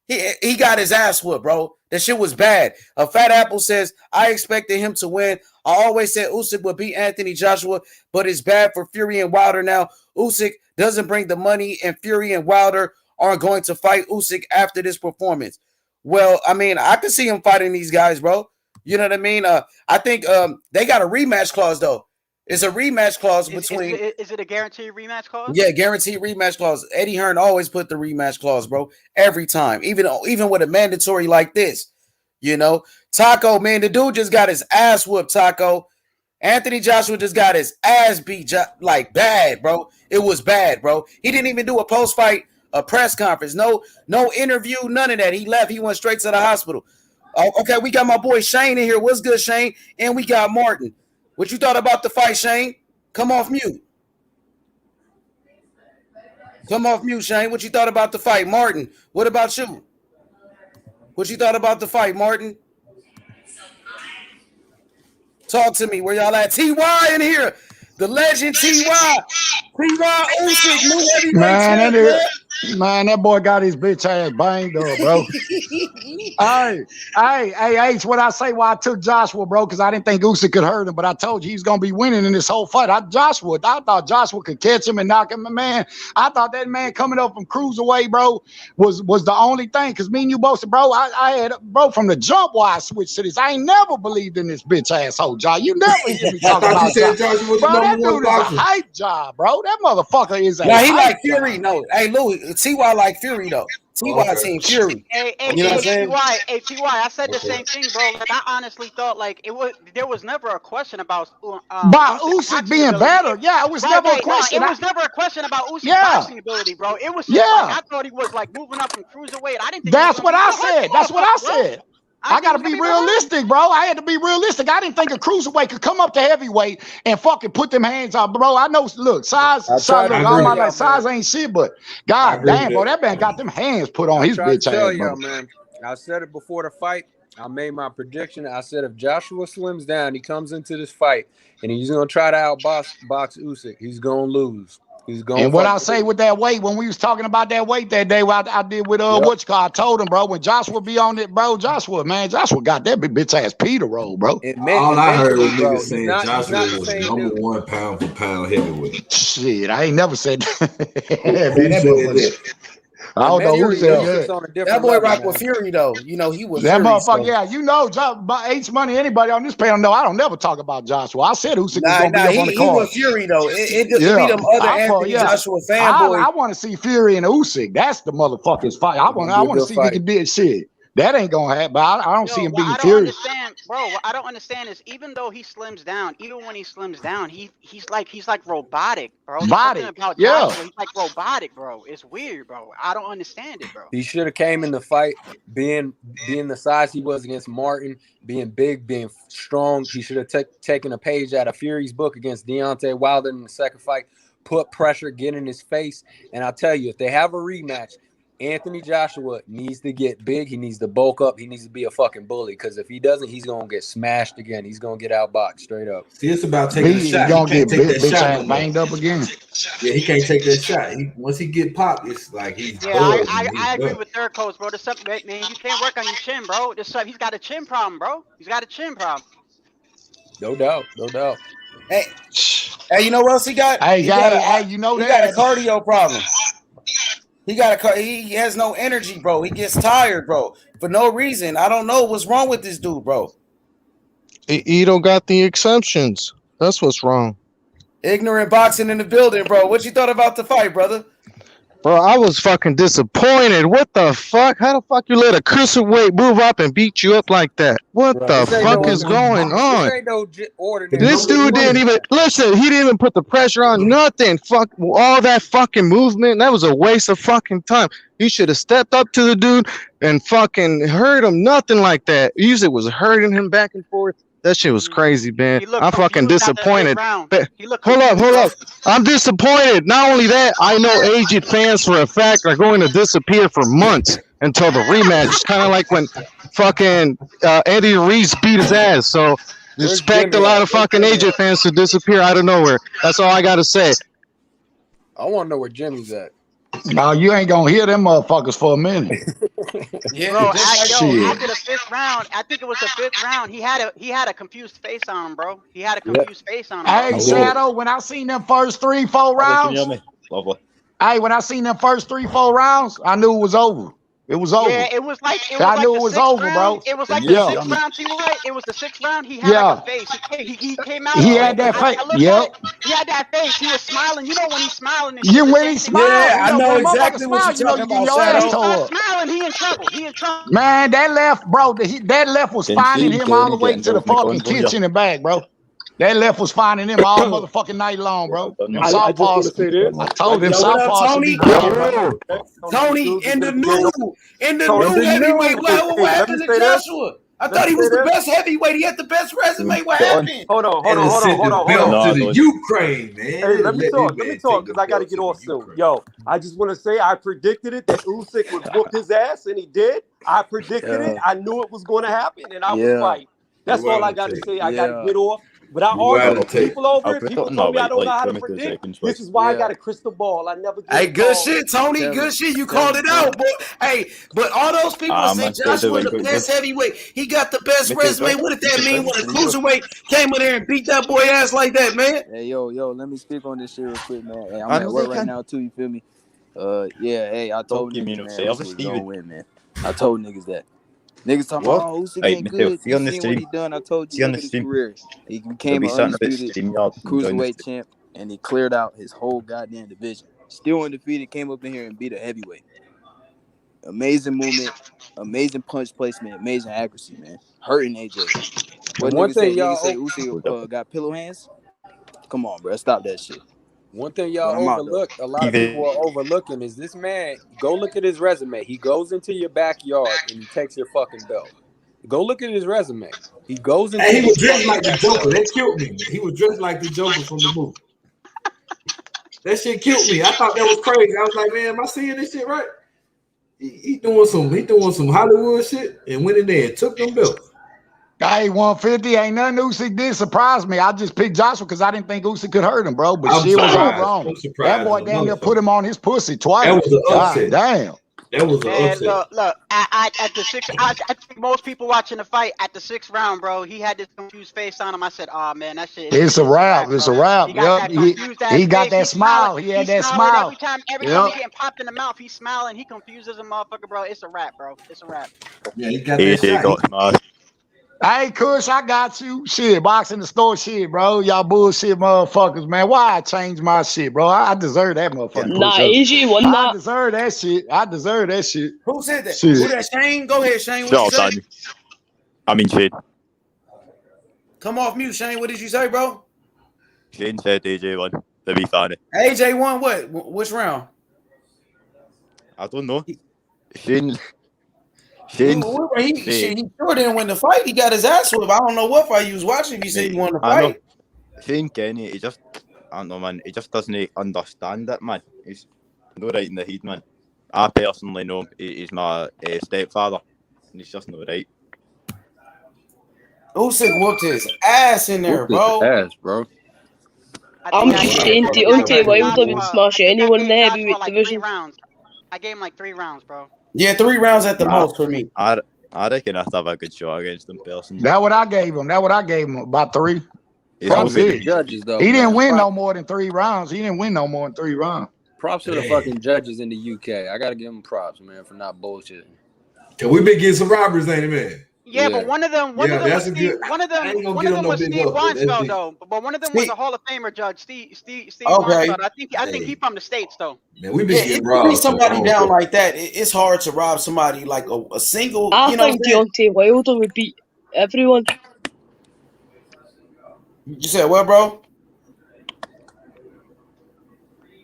He got his ass whipped, bro. That shit was bad. Fat Apple says, I expected him to win. I always said Usyk would beat Anthony Joshua, but it's bad for Fury and Wilder now. Usyk doesn't bring the money, and Fury and Wilder aren't going to fight Usyk after this performance. Well, I mean, I can see him fighting these guys, bro. You know what I mean? I think they got a rematch clause, though. It's a rematch clause between. Is it a guaranteed rematch clause? Yeah, guaranteed rematch clause. Eddie Hearn always put the rematch clause, bro. Every time, even with a mandatory like this. Taco, man, the dude just got his ass whooped. Taco, Anthony Joshua just got his ass beat, like bad, bro. It was bad, bro. He didn't even do a post fight. A press conference, no interview, none of that. He left. He went straight to the hospital. Okay, we got my boy Shane in here. What's good, Shane? And we got Martin. What you thought about the fight, Shane? Come off mute. Come off mute, Shane. What you thought about the fight, Martin? What about you? What you thought about the fight, Martin? Talk to me. Where y'all at? TY in here. The legend TY. TY Usyk, new heavyweight champion. Man, that boy got his bitch ass banged up, bro. hey, H, what I say why I took Joshua, bro, because I didn't think Usyk could hurt him, but I told you he was going to be winning in this whole fight. I thought Joshua could catch him and knock him, man. I thought that man coming up from cruiserweight, bro, was the only thing, because me and you both said, bro, I had, bro, from the jump why I switched to this. I ain't never believed in this bitch asshole, Josh. You never hear me talk about Joshua was bro, that dude is a hype job, bro. That motherfucker is a he like Fury. Job. No, hey, Louis, TY like Fury, though. TY team Fury. Hey, you know what I'm saying? TY, I said the same thing, bro. Like I honestly thought like there was never a question about Usyk being better. Yeah, it was never a question. It was never a question about Usyk's boxing ability, bro. It was just like I thought he was like moving up from cruiserweight. I didn't think that's what I said. That's what I said. I got to be realistic, bro. I had to be realistic. I didn't think a cruiserweight could come up to heavyweight and fucking put them hands out, bro. I know, look, size ain't shit, but god damn, bro, that man got them hands put on his bitch ass, bro. Man, I said it before the fight. I made my prediction. I said if Joshua slims down, he comes into this fight and he's gonna try to outbox Usyk. He's gonna lose. He's going. And what I say with that weight, when we was talking about that weight that day, I did with I told him, bro, when Joshua be on it, bro, Joshua got that bitch ass Peter roll, bro. All I heard was bro, niggas saying Joshua was number one pound for pound heavyweight. Shit, I ain't never said that. Man, that boy was. I don't know who said that. On a different That boy level, rock man. with Fury though. You know he was That Fury, motherfucker, so. yeah, you know, H Money, anybody on this panel know I don't never talk about Joshua. I said Usyk was gonna be up on the he card. was Fury though. It be them other Anthony Joshua fanboys. I want to see Fury and Usyk. That's the motherfucker's fight. I want to see if he can do shit. That ain't gonna happen. But I don't see him beating Fury. Understand, bro. What I don't understand is even though he slims down, even when he slims down, he's like robotic, bro. Robotic, about Joshua, he's like robotic, bro. It's weird, bro. I don't understand it, bro. He should have came in the fight being the size he was against Martin, being big, being strong. He should have taken a page out of Fury's book against Deontay Wilder in the second fight. Put pressure, get in his face, and I'll tell you, if they have a rematch, Anthony Joshua needs to get big. He needs to bulk up. He needs to be a fucking bully. Because if he doesn't, he's gonna get smashed again. He's gonna get outboxed straight up. See, it's about taking a shot. He's gonna get bitch ass banged up again. Yeah, he can't take that shot. Once he get popped, it's like he's. Yeah, I agree with third coach, bro. There's something, man. You can't work on your chin, bro. He's got a chin problem, bro. He's got a chin problem. No doubt. Hey, you know what else he got? He got a cardio problem. He has no energy, bro. He gets tired, bro, for no reason. I don't know what's wrong with this dude, bro. He don't got the exceptions. That's what's wrong. Ignorant boxing in the building, bro. What you thought about the fight, brother? Bro, I was fucking disappointed. What the fuck? How the fuck you let a cruiserweight move up and beat you up like that? What the fuck is going on? This dude didn't even listen. He didn't even put the pressure on. Nothing. Fuck all that fucking movement. That was a waste of fucking time. He should have stepped up to the dude and fucking hurt him. Nothing like that. Usyk was hurting him back and forth. That shit was crazy, man. I'm fucking disappointed. Hold up. I'm disappointed. Not only that, I know aged fans for a fact are going to disappear for months until the rematch. It's kind of like when fucking Andy Reese beat his ass. So expect a lot of fucking aged fans to disappear out of nowhere. That's all I got to say. I want to know where Jimmy's at. No, you ain't gonna hear them motherfuckers for a minute. Yeah, bro, after the fifth round, I think it was the fifth round. He had a confused face on him, bro. He had a confused face on him. Hey, Shadow, when I seen them first 3-4 rounds, when I seen them first 3-4 rounds, I knew it was over. It was over. Yeah, it was like I knew it was over, bro. It was like the sixth round. It was the sixth round. He had like a face. He came out. He had that face. Yep. He had that face. He was smiling. You know when he's smiling. When he smiled. Yeah, I know exactly what you're talking about. He starts smiling. He in trouble. He in trouble. Man, that left, bro. That left was finding him all the way to the fucking kitchen and back, bro. That left was finding him all motherfucking night long, bro. I told him Southpaw should be Tony in the new heavyweight. What happened to Joshua? I thought he was the best heavyweight. He had the best resume. What happened? Hold on. To the Ukraine, man. Hey, let me talk because I got to get off soon. Yo, I just want to say I predicted it that Usyk would whoop his ass, and he did. I predicted it. I knew it was going to happen, and I was right. That's all I got to say. I got to get off. But I argue with people over it. People told me I don't know how to predict. This is why I got a crystal ball. I never get Hey, good shit, Tony. Good shit. You called it out, boy. Hey, but all those people say Joshua the best heavyweight. He got the best resume. What did that mean when a cruiserweight came in there and beat that boy ass like that, man? Hey, yo, let me speak on this shit real quick, man. Hey, I'm at work right now too. You feel me? Hey, I told niggas, man, Usyk was gonna win, man. I told niggas that. Niggas talking about, Usyk ain't good. You seen what he done? I told you, look at his career. He became an undisputed cruiserweight champ, and he cleared out his whole goddamn division. Still undefeated, came up in here and beat a heavyweight. Amazing movement, amazing punch placement, amazing accuracy, man. Hurting AJ. What one thing y'all say Usyk got pillow hands? Come on, bro. Stop that shit. One thing y'all overlook, a lot of people are overlooking, is this man. Go look at his resume. He goes into your backyard and he takes your fucking belt. Go look at his resume. He goes into. He was dressed like the Joker. That killed me. He was dressed like the Joker from the movie. That shit killed me. I thought that was crazy. I was like, man, am I seeing this shit right? He doing some Hollywood shit and went in there and took them belts. Hey, 150 ain't nothing Usyk did surprise me. I just picked Joshua because I didn't think Usyk could hurt him, bro. But I'm shit was all surprised. wrong. I'm surprised. That boy damn near put him on his pussy twice. That was an God upset. damn. That was an Man, upset. look. At the sixth, I think most people watching the fight at the 6th round, bro. He had this confused face on him. I said, "Oh man, that shit. It's a wrap. It's a bro." wrap. He got Yep. that confused ass He got face. that He's smile. smiling. He had that smiling smile. every time he getting popped in the mouth. He's smiling. He confuses a motherfucker, bro. It's a wrap, bro. It's a wrap. Yeah, he got that shot. got smashed. Hey, Kush, I got you. Shit, box in the store shit, bro. Y'all bullshit motherfuckers, man. Why I change my shit, bro? I deserve that motherfucker. Nah, AJ won I that. deserve that shit. I deserve that shit. Who said that? Shit. Who that? Shane? Go ahead, Shane. What Shut you up, say? Daniel. I mean, Shane. Come off mute, Shane. What did you say, bro? Shane said AJ won. To be funny. AJ won what? Which round? I don't know. Shane. He sure didn't win the fight. He got his ass whipped. I don't know what fight he was watching. He said he won the fight. Shane Kenny, I don't know, man. He just doesn't understand it, man. He's no right in the head, man. I personally know him. He's my stepfather, and he's just not right. Usyk whooped his ass in there, bro. Ass, bro. I'm just saying, Deontay Wilder would smash anyone in the heavyweight division. I gave him like 3 rounds, bro. Yeah, 3 rounds at the most for me. I reckon I'd have a good shot against him personally. That's what I gave him. About 3. Props to the judges, though. He didn't win no more than 3 rounds. Props to the fucking judges in the UK. I gotta give them props, man, for not bullshitting. Cause we been getting some robbers, ain't it, man? Yeah, but one of them was Steve Wonsfeld, though. But one of them was a Hall of Famer judge, Steve Wonsfeld. I think he's from the States, though. Man, we been getting If robbed. you beat somebody down like that, it's hard to rob somebody like a single. I think Deontay Wilder would beat everyone. You said what, bro?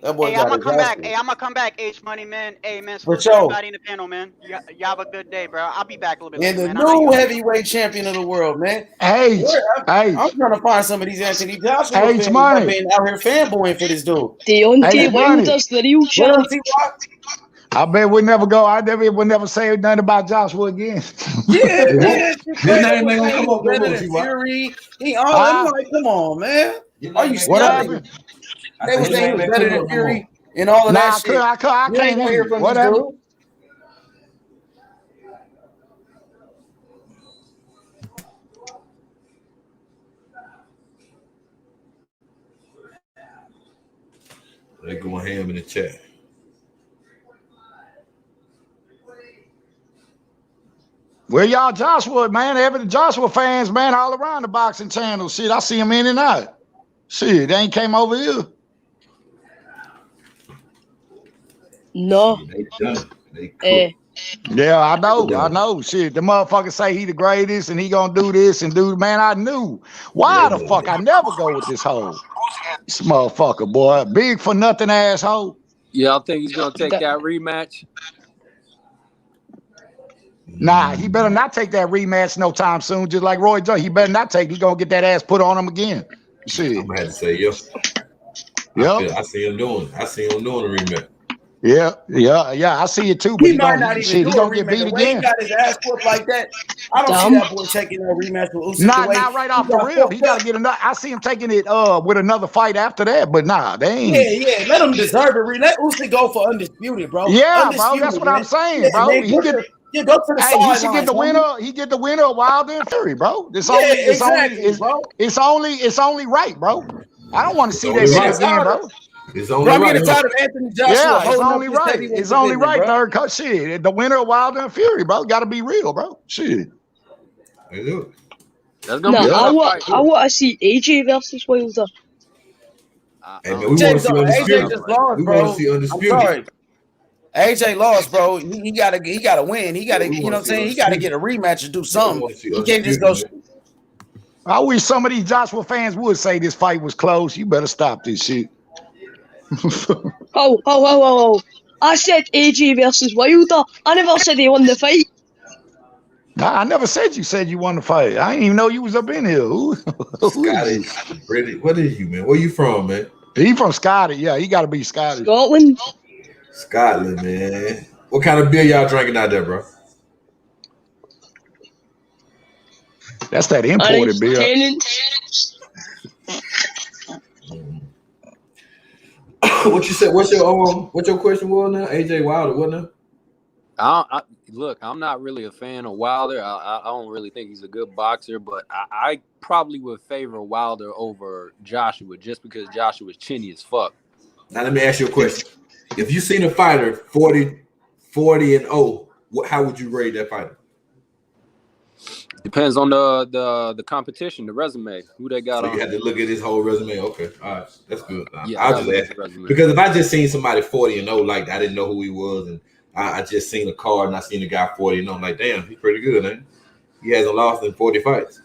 That boy I'm gonna come back, H Money, man. Hey, man, for sure. sure. Everybody in the panel, man. You have a good day, bro. I'll be back a little bit And later, the new heavyweight champion of the world, man. I'm trying to find some of these Anthony Joshua fans Money. been out here fanboying for this dude. Deontay Wilder's the real champ. I bet we never go. We'll never say nothing about Joshua again. Yeah, man. His name ain't gonna come up better than Fury. I'm like, come on, man. Are you what happened? They was saying he was better than Fury and all of that shit. I can't hear from what this happened? dude. They going ham in the chat. Well, y'all Joshua, man, every Joshua fans, man, all around the boxing channel. Shit, I see them in and out. Shit, they ain't came over here. No. Yeah, I know. Shit, the motherfucker say he the greatest and he gonna do this and do. Man, I knew. Why the fuck I never go with this hoe? This motherfucker, boy, big for nothing asshole. Yeah, I think he's gonna take that rematch. Nah, he better not take that rematch no time soon. Just like Roy Jones, he better not take. He gonna get that ass put on him again. Shit. I'm gonna have to say yes. Yep. I see him doing a rematch. Yeah. I see it too. But he might not even do a rematch. Get beat The way again. he got his ass whooped like that, I don't see that boy taking a rematch with Usyk. Not right off the rip. He gotta get another. I see him taking it with another fight after that. But nah, they ain't. Yeah. Let him deserve it. Let Usyk go for undisputed, bro. Yeah, undisputed, bro. That's what man. I'm saying, bro. He go to the he should get the winner. He get the winner of Wilder and Fury, bro. It's only right, bro. I don't want to see that shit again, bro. It's only right. I'm getting tired of Anthony Joshua. Yeah, it's only right. It's only right. Third cut shit. The winner of Wilder and Fury, bro. Got to be real, bro. Shit. I want to see AJ versus Wilder. Hey, man, we want to see undisputed. AJ just lost, we bro. want to see undisputed. I'm sorry. AJ lost, bro. He gotta win. He gotta, you know what I'm saying? He gotta get a rematch and do something. He can't just go. I wish some of these Joshua fans would say this fight was close. You better stop this shit. Oh. I said AJ versus Wilder. I never said he won the fight. Nah, I never said you won the fight. I didn't even know you was up in here. Scottish, British. What is you, man? Where you from, man? He from Scotland. Yeah, he got to be Scottish. Scotland, man. What kind of beer y'all drinking out there, bro? That's that imported beer. What you said? What's your question was now? AJ Wilder, wasn't it? Look, I'm not really a fan of Wilder. I don't really think he's a good boxer, but I probably would favor Wilder over Joshua just because Joshua's chinny as fuck. Now let me ask you a question. If you seen a fighter 40-0, how would you rate that fighter? Depends on the competition, the resume, who they got. So you had to look at his whole resume. Okay, all right, that's good. Yeah, I'll just ask because if I just seen somebody 40-0, like I didn't know who he was, and I just seen a card and I seen a guy 40-0, I'm like, damn, he's pretty good, man. He hasn't lost in 40 fights.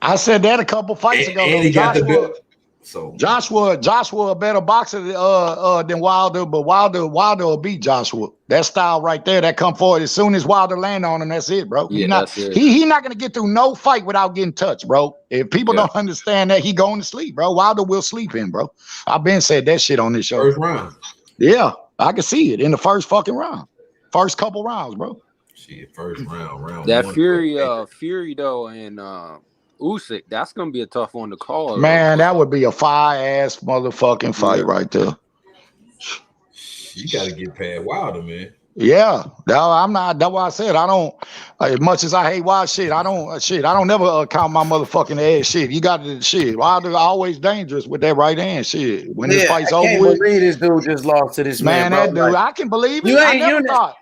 I said that a couple fights ago. And he got the belt. So Joshua a better boxer than Wilder, but Wilder will beat Joshua. That style right there, that come forward as soon as Wilder land on him, that's it, bro. Yeah, that's it. He not gonna get through no fight without getting touched, bro. If people don't understand that, he going to sleep, bro. Wilder will sleep in, bro. I've been said that shit on this show. First round. Yeah, I can see it in the first fucking round, first couple rounds, bro. Shit, first round. That Fury though, and Usyk, that's gonna be a tough one to call. Man, that would be a fire-ass motherfucking fight right there. You got to get past Wilder, man. Yeah, no, I'm not. That's why I said I don't. As much as I hate Wild shit, I don't never count my motherfucking ass shit. You got to shit. Wilder always dangerous with that right hand shit. When this fight's over with, believe this dude just lost to this man. That dude, I can believe it. I never thought.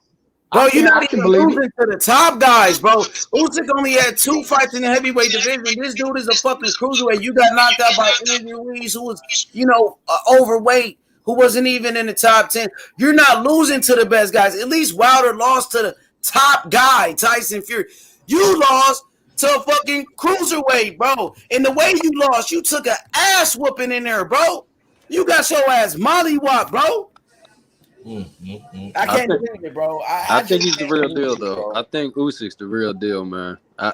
Bro, you're not even losing to the top guys, bro. Usyk only had 2 fights in the heavyweight division. This dude is a fucking cruiserweight. You got knocked out by Andy Ruiz, who was, overweight, who wasn't even in the top 10. You're not losing to the best guys. At least Wilder lost to the top guy, Tyson Fury. You lost to a fucking cruiserweight, bro. And the way you lost, you took an ass whooping in there, bro. You got your ass mollywhopped, bro. I can't believe it, bro. I think he's the real deal, though. I think Usyk's the real deal, man. I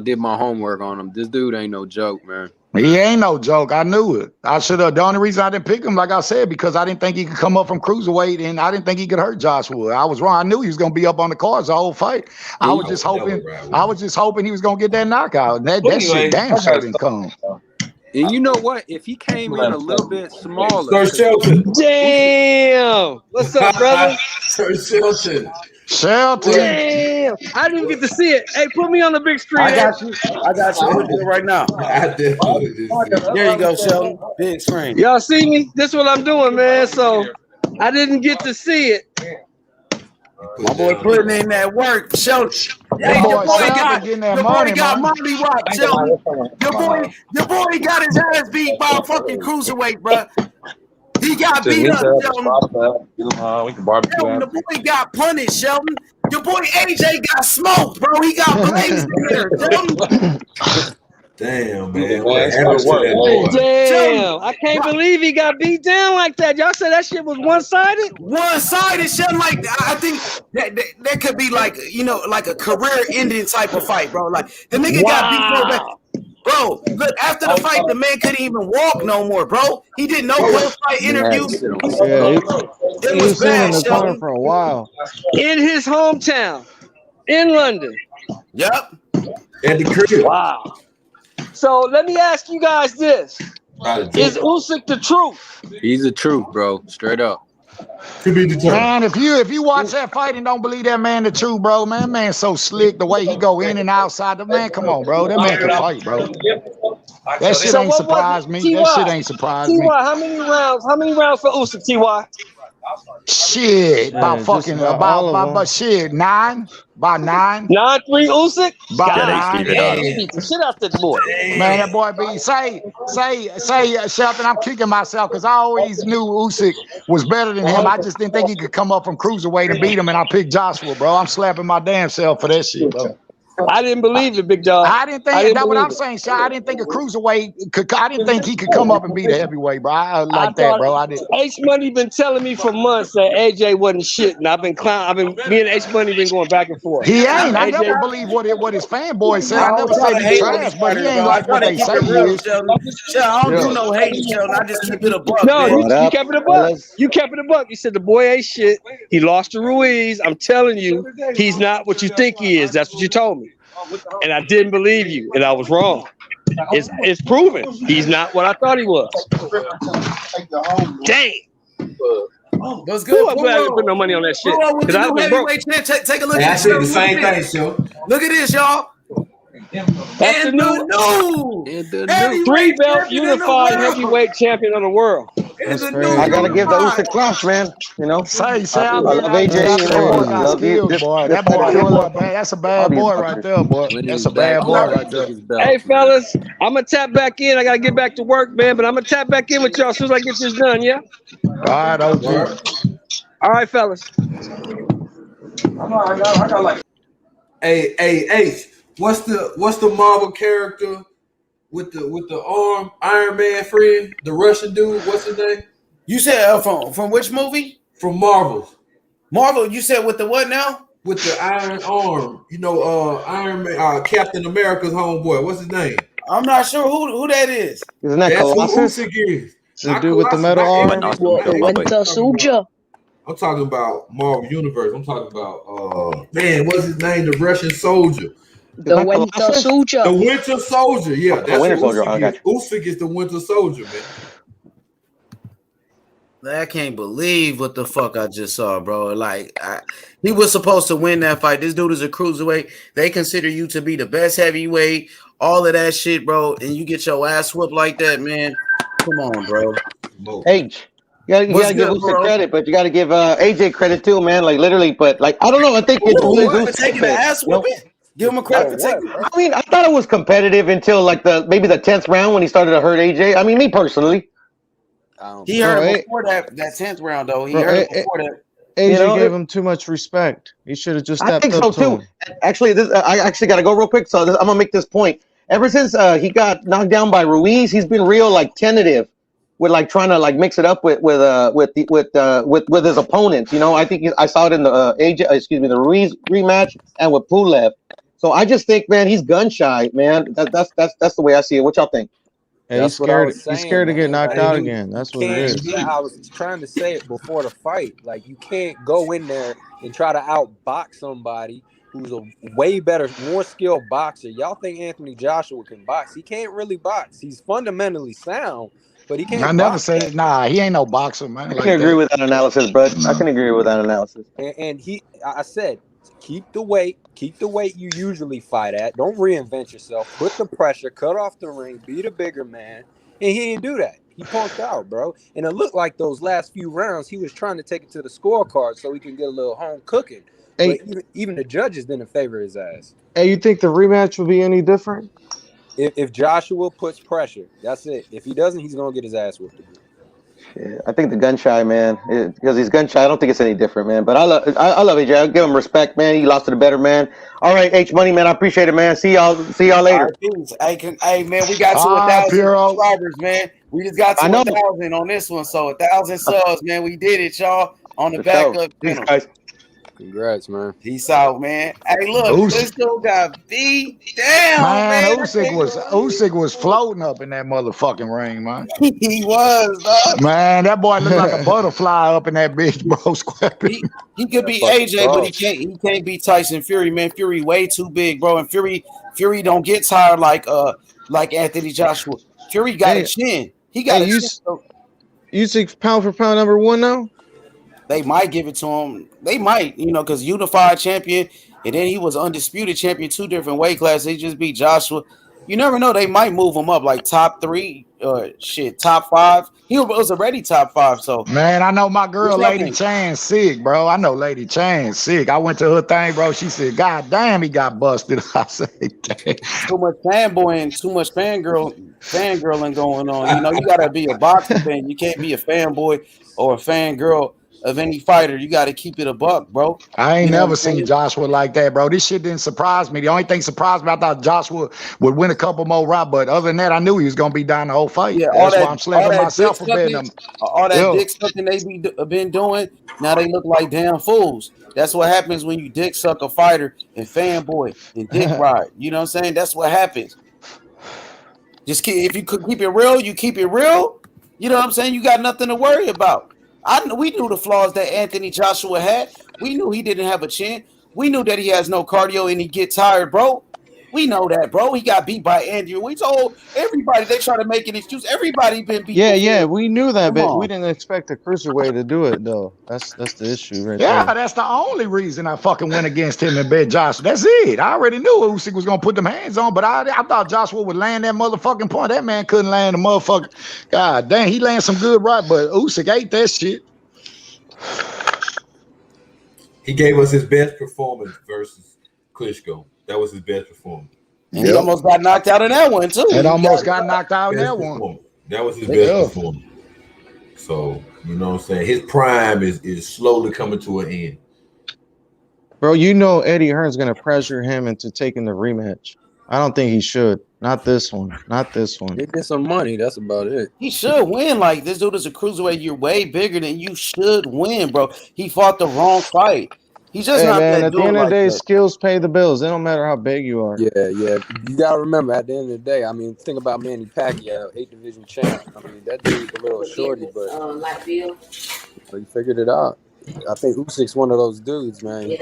did my homework on him. This dude ain't no joke, man. He ain't no joke. I knew it. I should have. The only reason I didn't pick him, like I said, because I didn't think he could come up from cruiserweight, and I didn't think he could hurt Joshua. I was wrong. I knew he was gonna be up on the cards the whole fight. I was just hoping he was gonna get that knockout. That shit damn sure didn't come. And you know what? If he came in a little bit smaller. Damn! What's up, brother? Shelton. Damn! I didn't get to see it. Hey, put me on the big screen. I got you. We'll do it right now. There you go, Shelton. Big screen. Y'all see me? This is what I'm doing, man. So I didn't get to see it. My boy putting in that work, Shelton. Hey, your boy got Molly Rock, Shelton. Your boy got his ass beat by a fucking cruiserweight, bro. He got beat up, Shelton. The boy got punished, Shelton. Your boy AJ got smoked, bro. He got blazed in there, Shelton. Damn, man. Damn. I can't believe he got beat down like that. Y'all said that shit was one-sided? One-sided, Shelton. Like, I think that could be like, like a career-ending type of fight, bro. Like, the nigga got beat so bad. Bro, look, after the fight, the man couldn't even walk no more, bro. He did no post-fight interview. It was bad, Shelton. For a while. In his hometown, in London. Yep. At the crib. Wow. So let me ask you guys this. Is Usyk the truth? He's the truth, bro. Straight up. Man, if you watch that fight and don't believe that man the truth, bro, man's so slick the way he go in and outside the man. Come on, bro. That man can fight, bro. That shit ain't surprised me. That shit ain't surprised me. T.Y., how many rounds for Usyk, T.Y.? Shit, about 9. About 9. 9-3 Usyk? About 9. Beat the shit out that boy. Man, that boy be say, Shelton, I'm kicking myself because I always knew Usyk was better than him. I just didn't think he could come up from cruiserweight and beat him, and I picked Joshua, bro. I'm slapping my damn self for that shit, bro. I didn't believe it, big dog. I didn't think that's what I'm saying, Sean. I didn't think a cruiserweight could. I didn't think he could come up and beat a heavyweight, bro. I that, bro. I didn't. H Money been telling me for months that AJ wasn't shit, and me and H Money been going back and forth. He ain't. I never believe what his fanboys said. I never said he's trash, but he ain't like what they say he is. I don't do no hating, Sheldon. I just keep it a buck. No, you kept it a buck. You kept it a buck. You said the boy ain't shit. He lost to Ruiz. I'm telling you, he's not what you think he is. That's what you told me. and I didn't believe you, and I was wrong. It's proven he's not what I thought he was. Dang. What's good? I'm glad I didn't put no money on that shit. Because I've been broke. Take a look at this. The same thing, show. Look at this, y'all. That's the new 3-belt unified heavyweight champion of the world. I gotta give the Usyk props, man. You know, I love AJ. You know, love you. That boy, that's a bad boy right there, boy. That's a bad boy right there. Hey, fellas, I'm gonna tap back in. I gotta get back to work, man. But I'm gonna tap back in with y'all as soon as I get this done. Yeah. All right, OG. All right, fellas. I got like. Hey, what's the Marvel character with the arm Iron Man friend, the Russian dude? What's his name? You said from which movie? From Marvel. Marvel. You said with the what now? With the iron arm. You know, Iron Man, Captain America's homeboy. What's his name? I'm not sure who that is. Isn't that Colossus? Who Usyk is. The dude with the metal arm. The Winter Soldier. I'm talking about Marvel Universe. I'm talking about man, what's his name? The Russian soldier. The Winter Soldier. The Winter Soldier. Yeah, that's the Winter Soldier. Usyk is the Winter Soldier, man. I can't believe what the fuck I just saw, bro. Like, he was supposed to win that fight. This dude is a cruiserweight. They consider you to be the best heavyweight, all of that shit, bro. And you get your ass whooped like that, man. Come on, bro. H. You gotta give Usyk credit, but you gotta give AJ credit too, man. Like literally, but like I don't know. I think it's really taking the ass whooping. Give him a credit for taking. I mean, I thought it was competitive until like maybe the 10th round when he started to hurt AJ. I mean, me personally. He heard it before that 10th round though. He heard it before that. AJ gave him too much respect. He should have just stepped up. I think so too. Actually, I actually got to go real quick. So I'm gonna make this point. Ever since he got knocked down by Ruiz, he's been real like tentative with like trying to like mix it up with his opponents. You know, I think I saw it in the Ruiz rematch and with Pulev. So I just think, man, he's gun shy, man. That's the way I see it. What y'all think? Yeah, he's scared. He's scared to get knocked out again. That's what it is. I was trying to say it before the fight. Like, you can't go in there and try to outbox somebody who's a way better, more skilled boxer. Y'all think Anthony Joshua can box? He can't really box. He's fundamentally sound, but he can't. I never said it. Nah, he ain't no boxer, man. I can agree with that analysis, bud. I can agree with that analysis. And I said, keep the weight you usually fight at. Don't reinvent yourself. Put the pressure, cut off the ring, be the bigger man. And he didn't do that. He punked out, bro. And it looked like those last few rounds, he was trying to take it to the scorecard so he can get a little home cooking. Hey, but even the judges didn't favor his ass. Hey, you think the rematch will be any different? If Joshua puts pressure, that's it. If he doesn't, he's going to get his ass whooped again. Yeah, I think the gun shy, man, because he's gun shy. I don't think it's any different, man. But I love AJ. I give him respect, man. He lost to the better man. All right, H Money, man. I appreciate it, man. See y'all later. Hey, man, we got to 1,000 subscribers, man. We just got to 1,000 on this one, so 1,000 subs, man. We did it, y'all. On the back of these guys. Congrats, man. Peace out, man. Hey, look, this dude got beat down, man. Usyk was floating up in that motherfucking ring, man. He was, dog. Man, that boy looked like a butterfly up in that bitch, bro. He could be AJ, but he can't be Tyson Fury, man. Fury way too big, bro. And Fury don't get tired like Anthony Joshua. Fury got a chin. He got a chin. Usyk pound for pound number 1 now. They might give it to him. They might, because unified champion, and then he was undisputed champion, 2 different weight classes. He just beat Joshua. You never know. They might move him up like top 3 or top 5. He was already top 5. So man, I know my girl Lady Chan sick, bro. I know Lady Chan sick. I went to her thing, bro. She said, "God damn, he got busted." I said, "Dang." Too much fanboying, too much fangirling going on. You gotta be a boxing fan. You can't be a fanboy or a fangirl of any fighter. You got to keep it a buck, bro. I ain't never seen Joshua like that, bro. This shit didn't surprise me. The only thing surprised me, I thought Joshua would win a couple more rounds, but other than that, I knew he was gonna be down the whole fight. Yeah, that's why I'm slapping myself for betting him. All that dick sucking they been doing, now they look like damn fools. That's what happens when you dick suck a fighter and fanboy and dick ride. You know what I'm saying? That's what happens. If you could keep it real, you keep it real. You know what I'm saying? You got nothing to worry about. We knew the flaws that Anthony Joshua had. We knew he didn't have a chin. We knew that he has no cardio and he get tired, bro. We know that, bro. He got beat by Andrew. We told everybody they try to make an excuse. Everybody been beat. Yeah, we knew that, but we didn't expect a cruiserweight to do it though. That's the issue right there. Yeah, that's the only reason I fucking went against him and bet Joshua. That's it. I already knew Usyk was gonna put them hands on, but I thought Joshua would land that motherfucking point. That man couldn't land a motherfucker. God damn, he landed some good right, but Usyk ate that shit. He gave us his best performance versus Klitschko. That was his best performance. And he almost got knocked out in that one too. And almost got knocked out in that one. That was his best performance. So, you know what I'm saying? His prime is slowly coming to an end. Bro, you know Eddie Hearn's going to pressure him into taking the rematch. I don't think he should. Not this one. Not this one. He get some money. That's about it. He should win. Like, this dude is a cruiserweight. You're way bigger than you should win, bro. He fought the wrong fight. He's just not that dude. At the end of the day, skills pay the bills. It don't matter how big you are. Yeah. You gotta remember, at the end of the day, I mean, think about Manny Pacquiao, 8 division champ. I mean, that dude's a little shorty, but he figured it out. I think Usyk's one of those dudes, man. He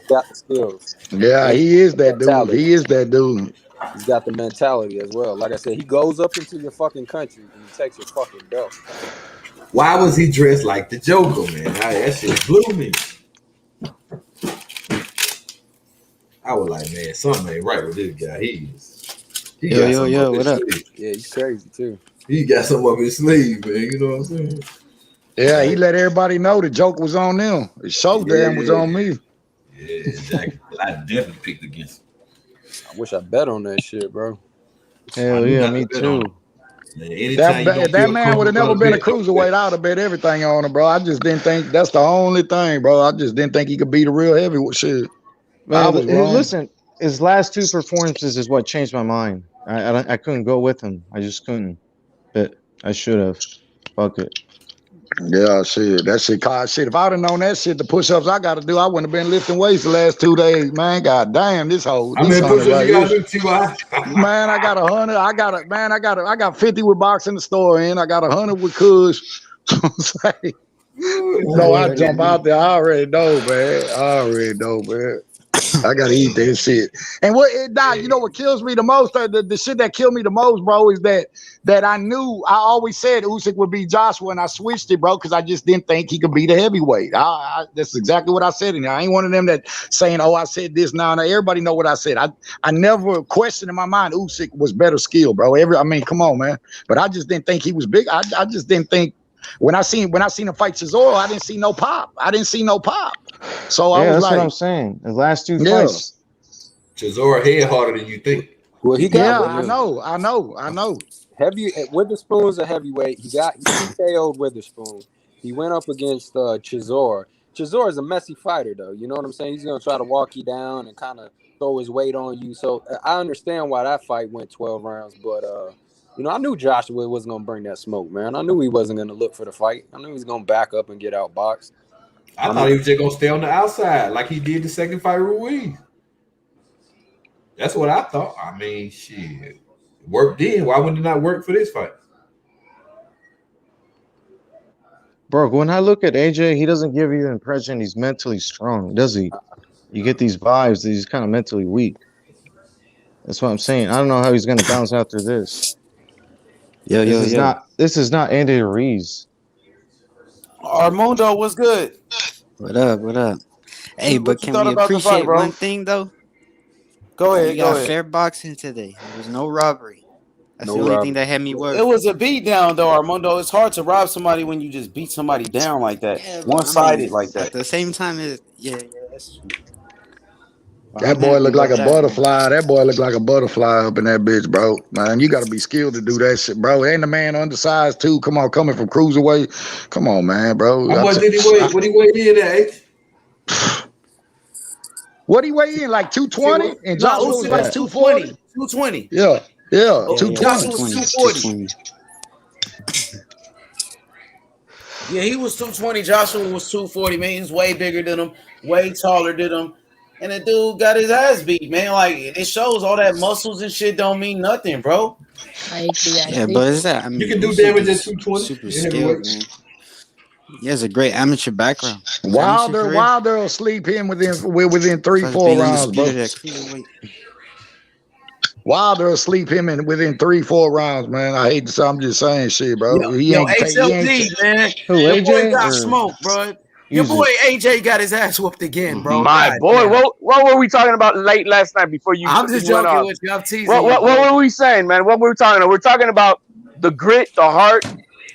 got the skills. Yeah, he is that dude. He is that dude. He's got the mentality as well. Like I said, he goes up into your fucking country and he takes your fucking belt. Why was he dressed like the Joker, man? That shit blew me. I was like, man, something ain't right with this guy. Yo, what up? Yeah, he's crazy too. He got something up his sleeve, man. You know what I'm saying? Yeah, he let everybody know the joke was on them. The showdown was on me. Yeah, exactly. I definitely picked against him. I wish I bet on that shit, bro. Hell yeah, me too. That man would have never been a cruiserweight. I'd have bet everything on him, bro. I just didn't think that's the only thing, bro. I just didn't think he could beat a real heavyweight shit. Man, listen, his last 2 performances is what changed my mind. I couldn't go with him. I just couldn't. But I should have. Fuck it. Yeah, shit. That shit caused shit. If I'd have known that shit, the push-ups I gotta do, I wouldn't have been lifting weights the last 2 days, man. God damn, this whole I mean, push-ups you gotta do, T.Y. Man, I got 100. I got 50 with box in the store, and I got 100 with Kush. No, I jump out there. I already know, man. I gotta eat that shit. And you know what kills me the most? The shit that killed me the most, bro, is that I knew. I always said Usyk would beat Joshua, and I switched it, bro, because I just didn't think he could beat a heavyweight. That's exactly what I said. And I ain't one of them that saying, "Oh, I said this." Now everybody know what I said. I never questioned in my mind Usyk was better skill, bro. I mean, come on, man. But I just didn't think he was big. I just didn't think. When I seen him fight Chisora, I didn't see no pop. So I was that's like, what I'm saying. The last 2 fights, Chisora head harder than you think. Well, he got. I know. Heavy Witherspoon's a heavyweight. He KO'd Witherspoon. He went up against Chisora. Chisora is a messy fighter, though. You know what I'm saying? He's gonna try to walk you down and kind of throw his weight on you. So I understand why that fight went 12 rounds, but you know, I knew Joshua wasn't going to bring that smoke, man. I knew he wasn't going to look for the fight. I knew he was going to back up and get outboxed. I thought he was just going to stay on the outside like he did the second fight with Ruiz. That's what I thought. I mean, shit. Worked in. Why wouldn't it not work for this fight? Bro, when I look at AJ, he doesn't give you the impression he's mentally strong, does he? You get these vibes that he's kind of mentally weak. That's what I'm saying. I don't know how he's going to bounce after this. This is not Andy Ruiz. Armando, what's good? What up? Hey, but can we appreciate one thing though? Go ahead. We got fair boxing today. There was no robbery. That's the only thing that had me worried. It was a beat down though, Armando. It's hard to rob somebody when you just beat somebody down like that, one-sided like that. At the same time, that's true. That boy looked like a butterfly. That boy looked like a butterfly up in that bitch, bro. Man, you got to be skilled to do that shit, bro. Ain't the man undersized too? Come on, coming from cruiserweight. Come on, man, bro. How much did he weigh? What he weigh in at? What he weigh in? Like 220? And Joshua was like 240. 220. Yeah. 220. 240. Yeah, he was 220. Joshua was 240. Man, he's way bigger than him, way taller than him. And the dude got his ass beat, man. Like, it shows all that muscles and shit don't mean nothing, bro. Yeah, but is that? I mean, you can do damage at 220. Super skilled, man. He has a great amateur background. Wilder will sleep him within 3-4 rounds, bro. Wilder will sleep him in within 3-4 rounds, man. I hate to say, I'm just saying shit, bro. Yo, HLD, man. Who, Your boy AJ? got smoked, bro. Your boy AJ got his ass whooped again, bro. My God boy, damn. what were we talking about late last night before you? I'm just went joking off? with you. I'm teasing what were we saying, man? What were we talking about? We're talking about the grit, the heart.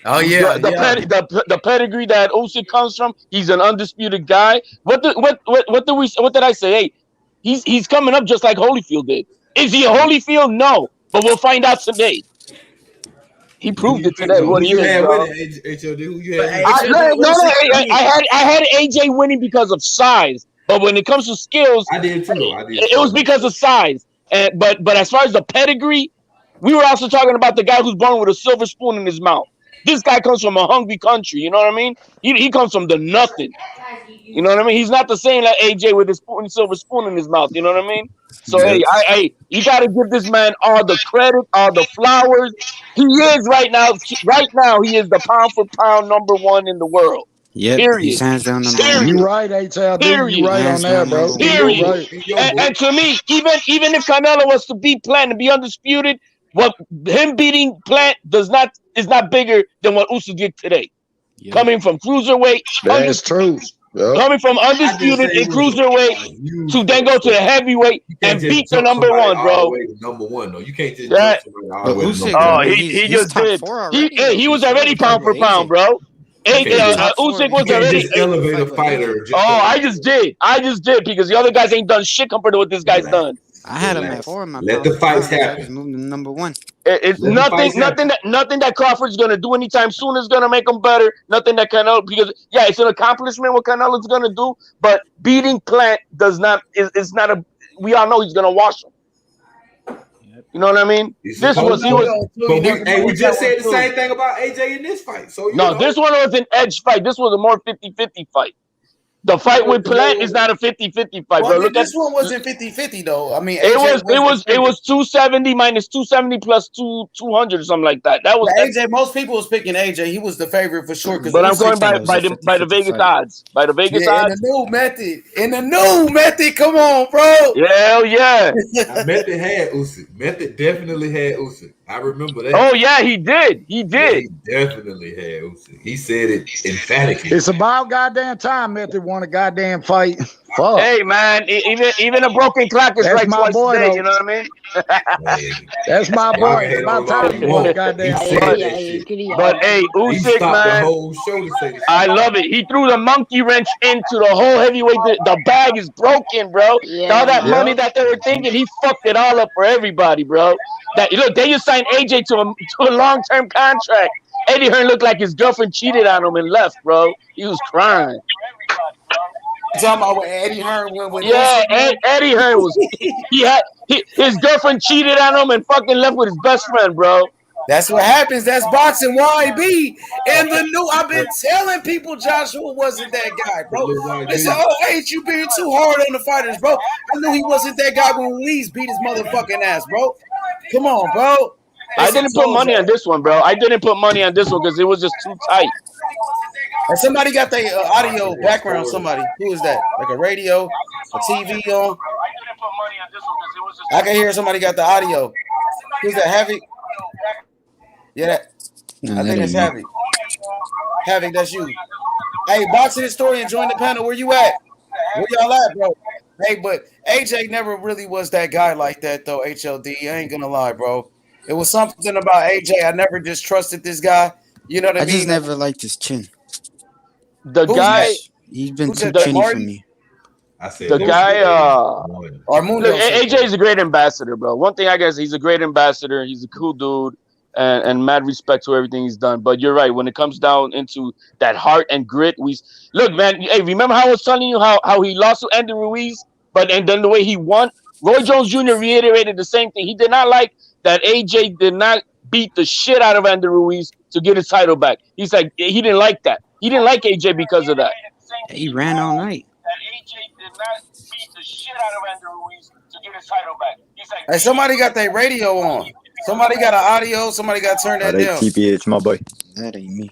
Oh yeah, the pedigree that Usyk comes from. He's an undisputed guy. What did I say? Hey, he's coming up just like Holyfield did. Is he a Holyfield? No, but we'll find out today. He proved it today. What he is, bro. HLD, who you had? I had AJ winning because of size, but when it comes to skills, I did too. It was because of size. But as far as the pedigree, we were also talking about the guy who's born with a silver spoon in his mouth. This guy comes from a hungry country. You know what I mean? He comes from the nothing. You know what I mean? He's not the same like AJ with his silver spoon in his mouth. You know what I mean? So hey, you got to give this man all the credit, all the flowers. He is right now. Right now, he is the pound for pound #1 in the world. Yep, period. he's hands down #1. You right, HLD. You right on that, bro. Period. Right. And to me, even if Canelo was to beat Plant and be undisputed, what him beating Plant is not bigger than what Usyk did today. Yep. Coming from cruiserweight, that's true. Yep. Coming from undisputed in cruiserweight to then go to the heavyweight and beat the #1, bro. #1, though. You can't just he just did. He was already pound for pound, bro. Usyk was already elevate a fighter. I just did because the other guys ain't done shit compared to what this guy's done. I had him at 4 in my Let the fights happen. I just moved him to #1. It's nothing that Crawford's gonna do anytime soon is gonna make him better. Nothing that Canelo, because it's an accomplishment what Canelo's gonna do, but beating Plant does not is not a. We all know he's gonna wash him. You know what I mean? We just said the same thing about AJ in this fight. So this one was an edge fight. This was a more 50-50 fight. The fight with Plant is not a 50-50 fight, bro. Look, this one wasn't 50-50 though. I mean, it was 270 minus 270 plus 200 or something like that. That was AJ. Most people was picking AJ. He was the favorite for sure. But I'm going by the Vegas odds. By the Vegas odds. In the new method. Come on, bro. Hell yeah. Method had Usyk. Method definitely had Usyk. I remember that. Oh yeah, he did. He definitely had Usyk. He said it emphatically. It's about goddamn time Method won a goddamn fight. Fuck. Hey man, even a broken clock is right twice a day. You know what I mean? That's my boy. It's about time he won a goddamn fight. But hey, Usyk, man, I love it. He threw the monkey wrench into the whole heavyweight. The bag is broken, bro. All that money that they were thinking, he fucked it all up for everybody, bro. Look, they just signed AJ to a long-term contract. Eddie Hearn looked like his girlfriend cheated on him and left, bro. He was crying. You talking about when Eddie Hearn went with Eddie Hearn was his girlfriend cheated on him and fucking left with his best friend, bro. That's what happens. That's boxing. YB and the new. I've been telling people Joshua wasn't that guy, bro. They said, "Oh, H, you being too hard on the fighters, bro." I knew he wasn't that guy when Ruiz beat his motherfucking ass, bro. Come on, bro. I didn't put money on this one, bro. I didn't put money on this one because it was just too tight. And somebody got the audio background. Somebody, who is that? Like a radio, a TV on? I can hear somebody got the audio. Who's that? Havoc? Yeah, I think it's Havoc. Havoc, that's you. Hey, boxing historian, join the panel. Where you at? Where y'all at, bro? Hey, but AJ never really was that guy like that, though. HLD, I ain't gonna lie, bro. It was something about AJ. I never just trusted this guy. You know what I mean? I just never liked his chin. The guy, he's been too chinny for me. I said the guy. AJ is a great ambassador, bro. One thing I guess, he's a great ambassador. He's a cool dude, and mad respect to everything he's done. But you're right. When it comes down into that heart and grit, look, man. Hey, remember how I was telling you how he lost to Andy Ruiz, and then the way he won. Roy Jones Jr. reiterated the same thing. He did not like that AJ did not beat the shit out of Andy Ruiz to get his title back. He's like, he didn't like that. He didn't like AJ because of that. He ran all night. Hey, somebody got their radio on. Somebody got an audio. Somebody got to turn that down. TPH, my boy. That ain't me.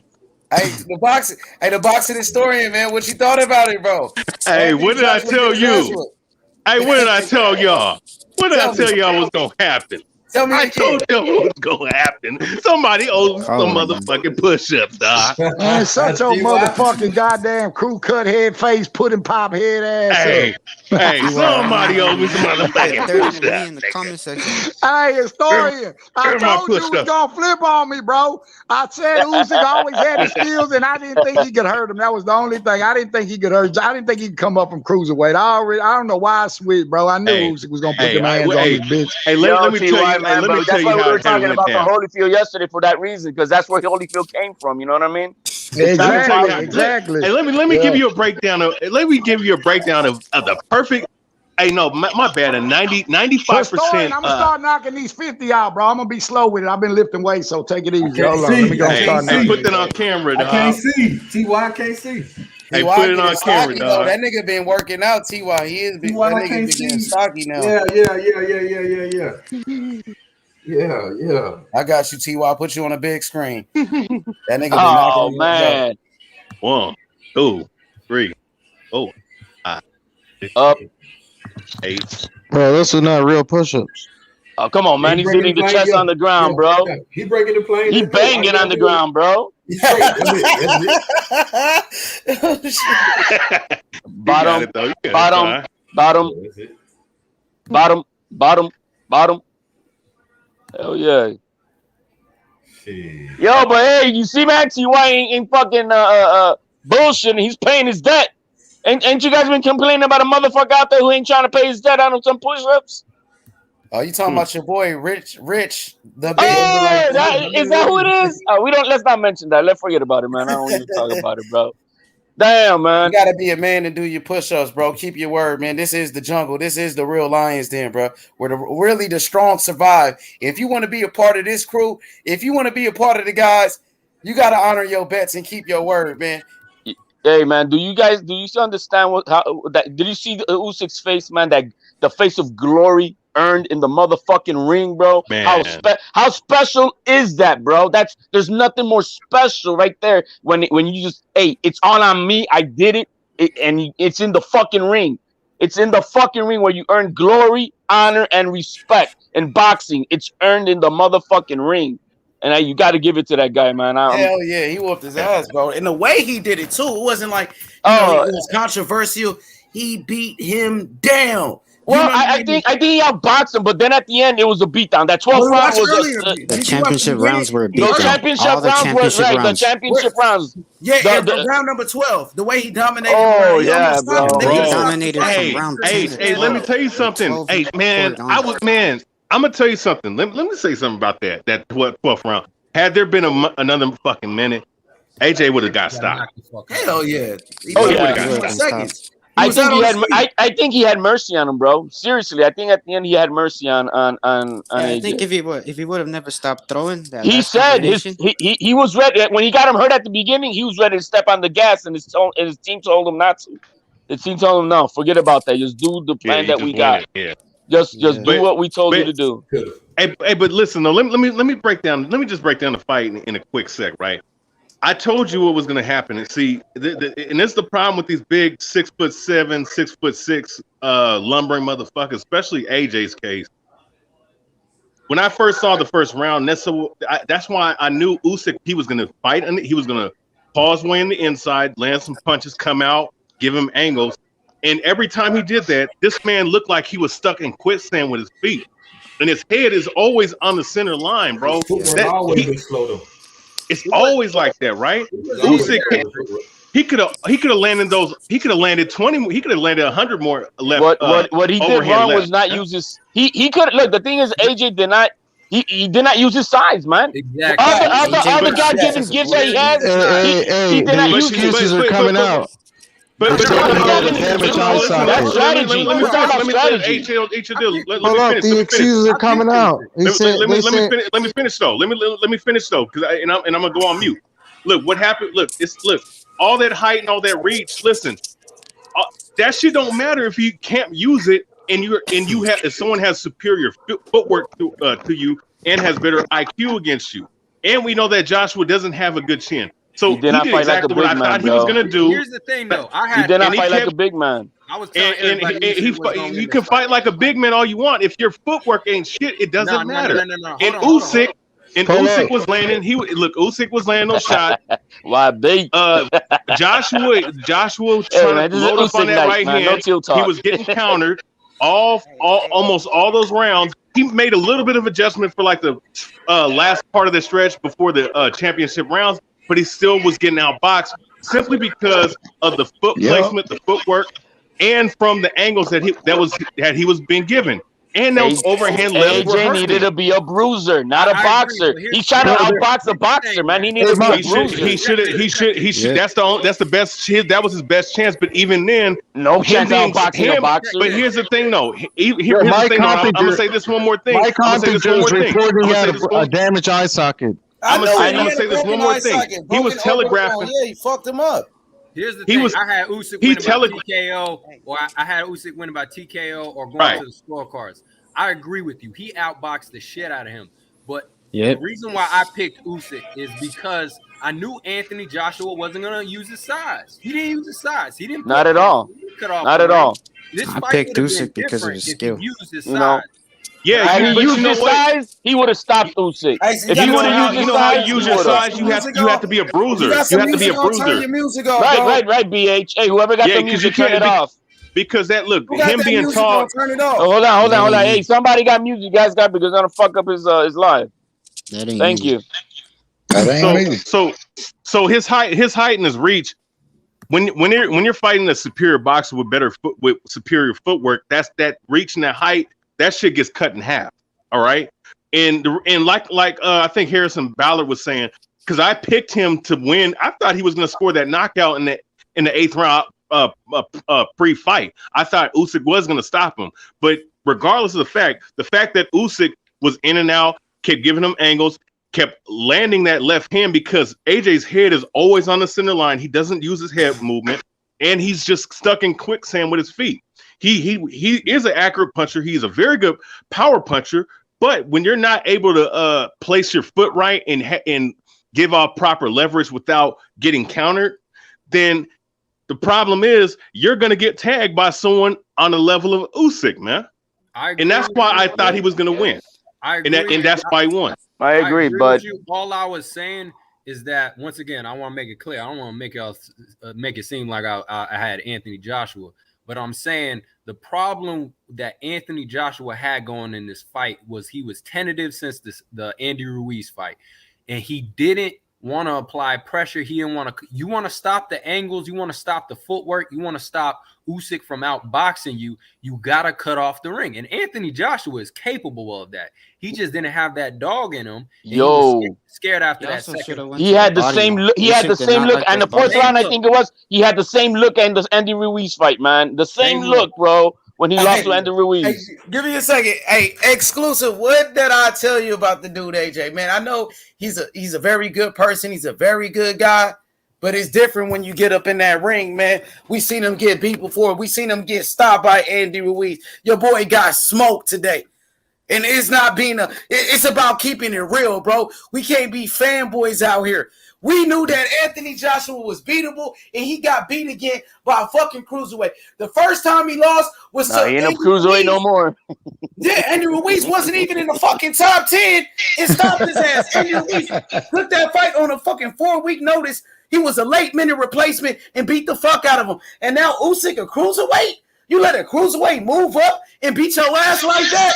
Hey, the boxing historian, man. What you thought about it, bro? Hey, what did I tell you? Hey, what did I tell y'all? What did I tell y'all was gonna happen? Tell me I again. told you what was gonna happen. Somebody owes some motherfucking push-ups, dog. Man, such your motherfucking goddamn crew cut head face, pudding pop head ass Hey, up. hey, somebody owes me some motherfucking push-ups. in the comment section. Hey, historian, I Where my told you was push-ups? gonna flip on me, bro. I said Usyk always had the skills, and I didn't think he could hurt him. That was the only thing. I didn't think he could hurt. I didn't think he could come up from cruiserweight. I don't know why I switched, bro. I knew Usyk was gonna put them hands on his bitch. Hey, let me tell you. Man, Let me bro, tell that's you why we how were it talking went about down. the Holyfield yesterday for that reason, because that's where Holyfield came from. You know what I mean? Exactly. Hey, let me give you a breakdown of. Let me give you a breakdown of the perfect. Hey, no, my bad. A 95%. Historian, I'm gonna start knocking these 50 out, bro. I'm gonna be slow with it. I've been lifting weights, so take it easy. Hold on, let me go start knocking. Hey, put that on camera, dog. I can't see. Ty can't see. Hey, T.Y. put it on getting camera, stocky, though. dog. That nigga been working out, T.Y. He is big. That nigga been getting stocky now. Yeah. I got you, T.Y. Put you on a big screen. That nigga been Oh, knocking man. 1, 2, 3, 4, 5, 6, up, 8. Bro, those are not real push-ups. Oh, come on, man. He's hitting the chest on the ground, bro. He breaking the plane. He banging on the ground, bro. Bottom. Hell yeah. Yo, but hey, you see, man, T.Y. ain't fucking bullshitting. He's paying his debt. Ain't you guys been complaining about a motherfucker out there who ain't trying to pay his debt on some push-ups? Oh, you talking about your boy Rich, the big? Oh, is that who it is? Let's not mention that. Let's forget about it, man. I don't even talk about it, bro. Damn, man. You gotta be a man to do your push-ups, bro. Keep your word, man. This is the jungle. This is the real Lions Den, bro. Where really the strong survive. If you want to be a part of this crew, if you want to be a part of the guys, you gotta honor your bets and keep your word, man. Hey, man, do you understand did you see Usyk's face, man? That the face of glory earned in the motherfucking ring, bro. Man. How special is that, bro? There's nothing more special right there when you just, hey, it's all on me. I did it, and it's in the fucking ring. It's in the fucking ring where you earn glory, honor, and respect. In boxing, it's earned in the motherfucking ring. And you got to give it to that guy, man. Hell yeah, he whooped his ass, bro. And the way he did it too, it wasn't like it was controversial. He beat him down. Well, I think he outboxed him, but then at the end it was a beatdown. That 12th round was the championship rounds were a beatdown. The championship rounds. Yeah, and round number 12, the way he dominated. Oh yeah, bro. He dominated from round 10. Hey, let me tell you something. Hey, man, I'm gonna tell you something. Let me say something about that 12th round. Had there been another fucking minute, AJ would have got stopped. Hell yeah. Seconds. I think he had mercy on him, bro. Seriously, I think at the end he had mercy on AJ. I think if he would have never stopped throwing, he said he was ready when he got him hurt at the beginning. He was ready to step on the gas, and his team told him not to. The team told him no, forget about that. Just do the plan that we got. Just do what we told you to do. Hey, but listen though, let me break down. Let me just break down the fight in a quick sec, right? I told you what was going to happen, and see, and that's the problem with these big 6'7", 6'6" lumbering motherfuckers, especially AJ's case. When I first saw the first round, that's why I knew Usyk, he was going to fight, and he was going to pause way in the inside, land some punches, come out, give him angles, and every time he did that, this man looked like he was stuck in quicksand with his feet, and his head is always on the center line, bro. It's always like that, right? Usyk, he could have landed those. He could have landed 20. He could have landed 100 more left. What he did wrong was not use his. He could look. The thing is, AJ did not. He did not use his size, man. Exactly. All the God-given gifts that he has, he did not use. Excuses are coming out. But that's strategy. Let the excuses are coming out. Let me finish though. Let me finish though, because I'm gonna go on mute. Look what happened. Look, all that height and all that reach. Listen, that shit don't matter if you can't use it, and you have if someone has superior footwork to you and has better IQ against you, and we know that Joshua doesn't have a good chin. So he did exactly what I thought he was gonna do. Here's the thing, though. He did not fight like a big man. I was telling And everybody you can fight like a big man all you want. If your footwork ain't shit, it doesn't matter. No. And Usyk was landing. Usyk was landing those shots. Why bait? Joshua trying to load up on that right hand. He was getting countered almost all those rounds. He made a little bit of adjustment for like the last part of the stretch before the championship rounds, but he still was getting outboxed simply because of the foot placement, the footwork, and from the angles that he was being given. And those overhand lefts were hurting. AJ needed to be a bruiser, not a boxer. He's trying to outbox a boxer, man. He needed to be a bruiser. He should. That's the best. That was his best chance. But even then, no chance outboxing a boxer. But here's the thing, though. I'm gonna say this one more thing. Mike Compton was reporting at a damaged eye socket. I'm gonna say this one more thing. He was telegraphing. Yeah, he fucked him up. Here's the thing. I had Usyk winning by TKO, or I had Usyk winning by TKO or going to the scorecards. I agree with you. He outboxed the shit out of him. But the reason why I picked Usyk is because I knew Anthony Joshua wasn't going to use his size. He didn't use his size. He didn't. Not at all. Not at all. I picked Usyk because of his skill. He used his size. Yeah, had he used his size, he would have stopped Usyk. If he would have used his size, use your size, you have to be a bruiser. You have to be a bruiser. Right, BH. Hey, whoever got the music, turn it off. Because him being tall. Hold on. Hey, somebody got music, guys, because it's gonna fuck up his live. Thank you. So his height and his reach. When you're fighting a superior boxer with superior footwork, that's that reach and that height. That shit gets cut in half. All right. And like I think Harrison Ballard was saying, because I picked him to win. I thought he was going to score that knockout in the 8th round pre-fight. I thought Usyk was going to stop him. But regardless of the fact that Usyk was in and out, kept giving him angles, kept landing that left hand because AJ's head is always on the center line. He doesn't use his head movement, and he's just stuck in quicksand with his feet. He is an accurate puncher. He's a very good power puncher. But when you're not able to place your foot right and give off proper leverage without getting countered, then the problem is you're going to get tagged by someone on the level of Usyk, man. And that's why I thought he was going to win. And that's why he won. I agree, but all I was saying is that, once again, I want to make it clear. I don't want to make it seem like I had Anthony Joshua. But I'm saying the problem that Anthony Joshua had going in this fight was he was tentative since the Andy Ruiz fight. And he didn't want to apply pressure. He didn't want to. You want to stop the angles. You want to stop the footwork. You want to stop Usyk from outboxing you. You got to cut off the ring. And Anthony Joshua is capable of that. He just didn't have that dog in him. He was scared after that second. He had the same look. He had the same look. And the first round, I think it was, he had the same look in the Andy Ruiz fight, man. The same look, bro, when he lost to Andy Ruiz. Hey, give me a second. Hey, exclusive. What did I tell you about the dude, AJ? Man, I know he's a very good person. He's a very good guy. But it's different when you get up in that ring, man. We seen him get beat before. We seen him get stopped by Andy Ruiz. Your boy got smoked today. And it's not being it's about keeping it real, bro. We can't be fanboys out here. We knew that Anthony Joshua was beatable, and he got beat again by a fucking cruiserweight. The first time he lost was he ain't a cruiserweight no more. Yeah, Andy Ruiz wasn't even in the fucking top 10 and stopped his ass. Andy Ruiz took that fight on a fucking 4-week notice. He was a late-minute replacement and beat the fuck out of him. And now Usyk, a cruiserweight? You let a cruiserweight move up and beat your ass like that?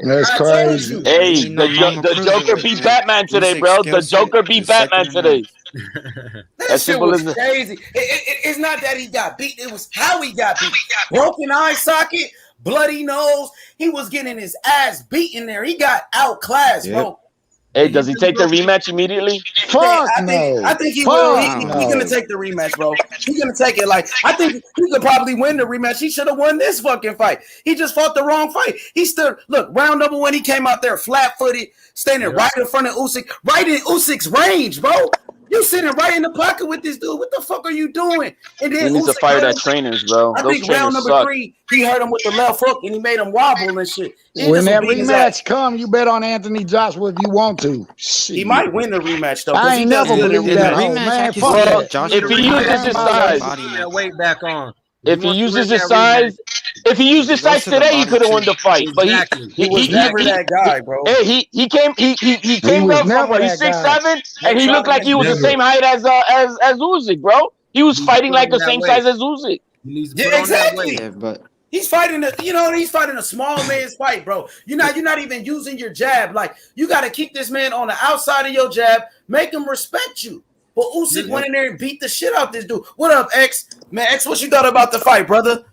That's crazy. Hey, the Joker beat Batman today, bro. The Joker beat Batman today. That shit was crazy. It's not that he got beat. It was how he got beat. Broken eye socket, bloody nose. He was getting his ass beaten there. He got outclassed, bro. Hey, does he take the rematch immediately? Fuck I think he will. He's gonna take the rematch, bro. He's gonna take it. Like, I think he could probably win the rematch. He should have won this fucking fight. He just fought the wrong fight. He stood. Look, round number 1, he came out there flat-footed, standing right in front of Usyk, right in Usyk's range, bro. You sitting right in the pocket with this dude. What the fuck are you doing? And then he needs to fire that trainers, bro. I think round number 3, he hurt him with the left hook and he made him wobble and shit. When that rematch come, you bet on Anthony Joshua if you want to. Shit. He might win the rematch though. I ain't never believed that. Rematch, Man, if he uses his size, that weight back on. If he uses his size, today, he could have won the fight. But he was never that guy, bro. He came up from what? He's 6'7", and he looked like he was the same height as Usyk, bro. He was fighting like the same size as Usyk. Yeah, exactly. But he's fighting he's fighting a small man's fight, bro. You're not even using your jab. Like, you got to keep this man on the outside of your jab, make him respect you. But Usyk went in there and beat the shit out this dude. What up, X? Man, X, what you thought about the fight, brother?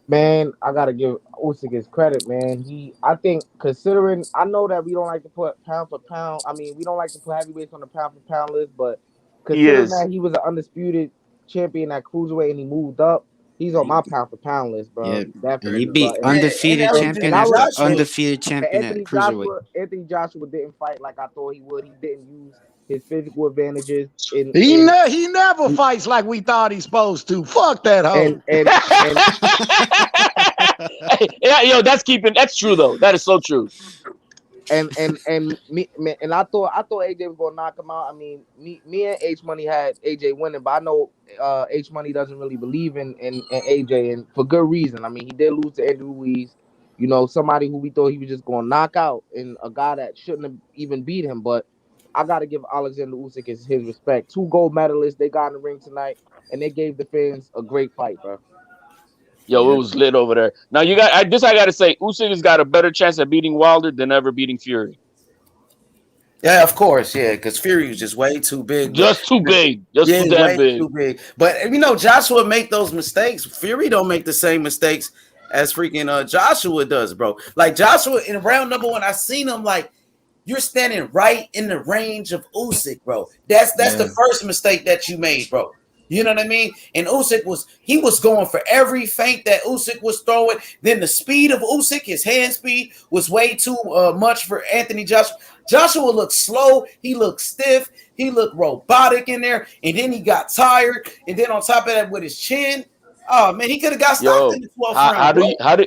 Man, I gotta give Usyk his credit, man. I think, considering, I know that we don't like to put pound for pound. I mean, we don't like to put heavyweights on the pound for pound list, but considering that he was an undisputed champion at cruiserweight and he moved up, he's on my pound for pound list, bro. Yeah, definitely. he beat undefeated champion after undefeated champion at cruiserweight. Anthony Joshua didn't fight like I thought he would. He didn't use his physical advantages. He never fights like we thought he's supposed to. Fuck that hoe. Yeah, that's true though. That is so true. And I thought AJ was gonna knock him out. I mean, me and H Money had AJ winning, but I know H Money doesn't really believe in AJ, and for good reason. I mean, he did lose to Andrew Ruiz, somebody who we thought he was just gonna knock out, and a guy that shouldn't have even beat him. But I gotta give Oleksandr Usyk his respect. 2 gold medalists they got in the ring tonight, and they gave the fans a great fight, bro. Yo, it was lit over there. Now I gotta say, Usyk has got a better chance at beating Wilder than ever beating Fury. Yeah, of course, yeah, because Fury was just way too big. Just too big. Just too damn big. Too big. But Joshua make those mistakes. Fury don't make the same mistakes as freaking Joshua does, bro. Like, Joshua in round number 1, I seen him like, you're standing right in the range of Usyk, bro. That's the first mistake that you made, bro. You know what I mean? And Usyk was going for every feint that Usyk was throwing. Then the speed of Usyk, his hand speed, was way too much for Anthony Joshua. Joshua looked slow. He looked stiff. He looked robotic in there. And then he got tired. And then on top of that, with his chin, oh man, he could have got stopped in the 12th round. How do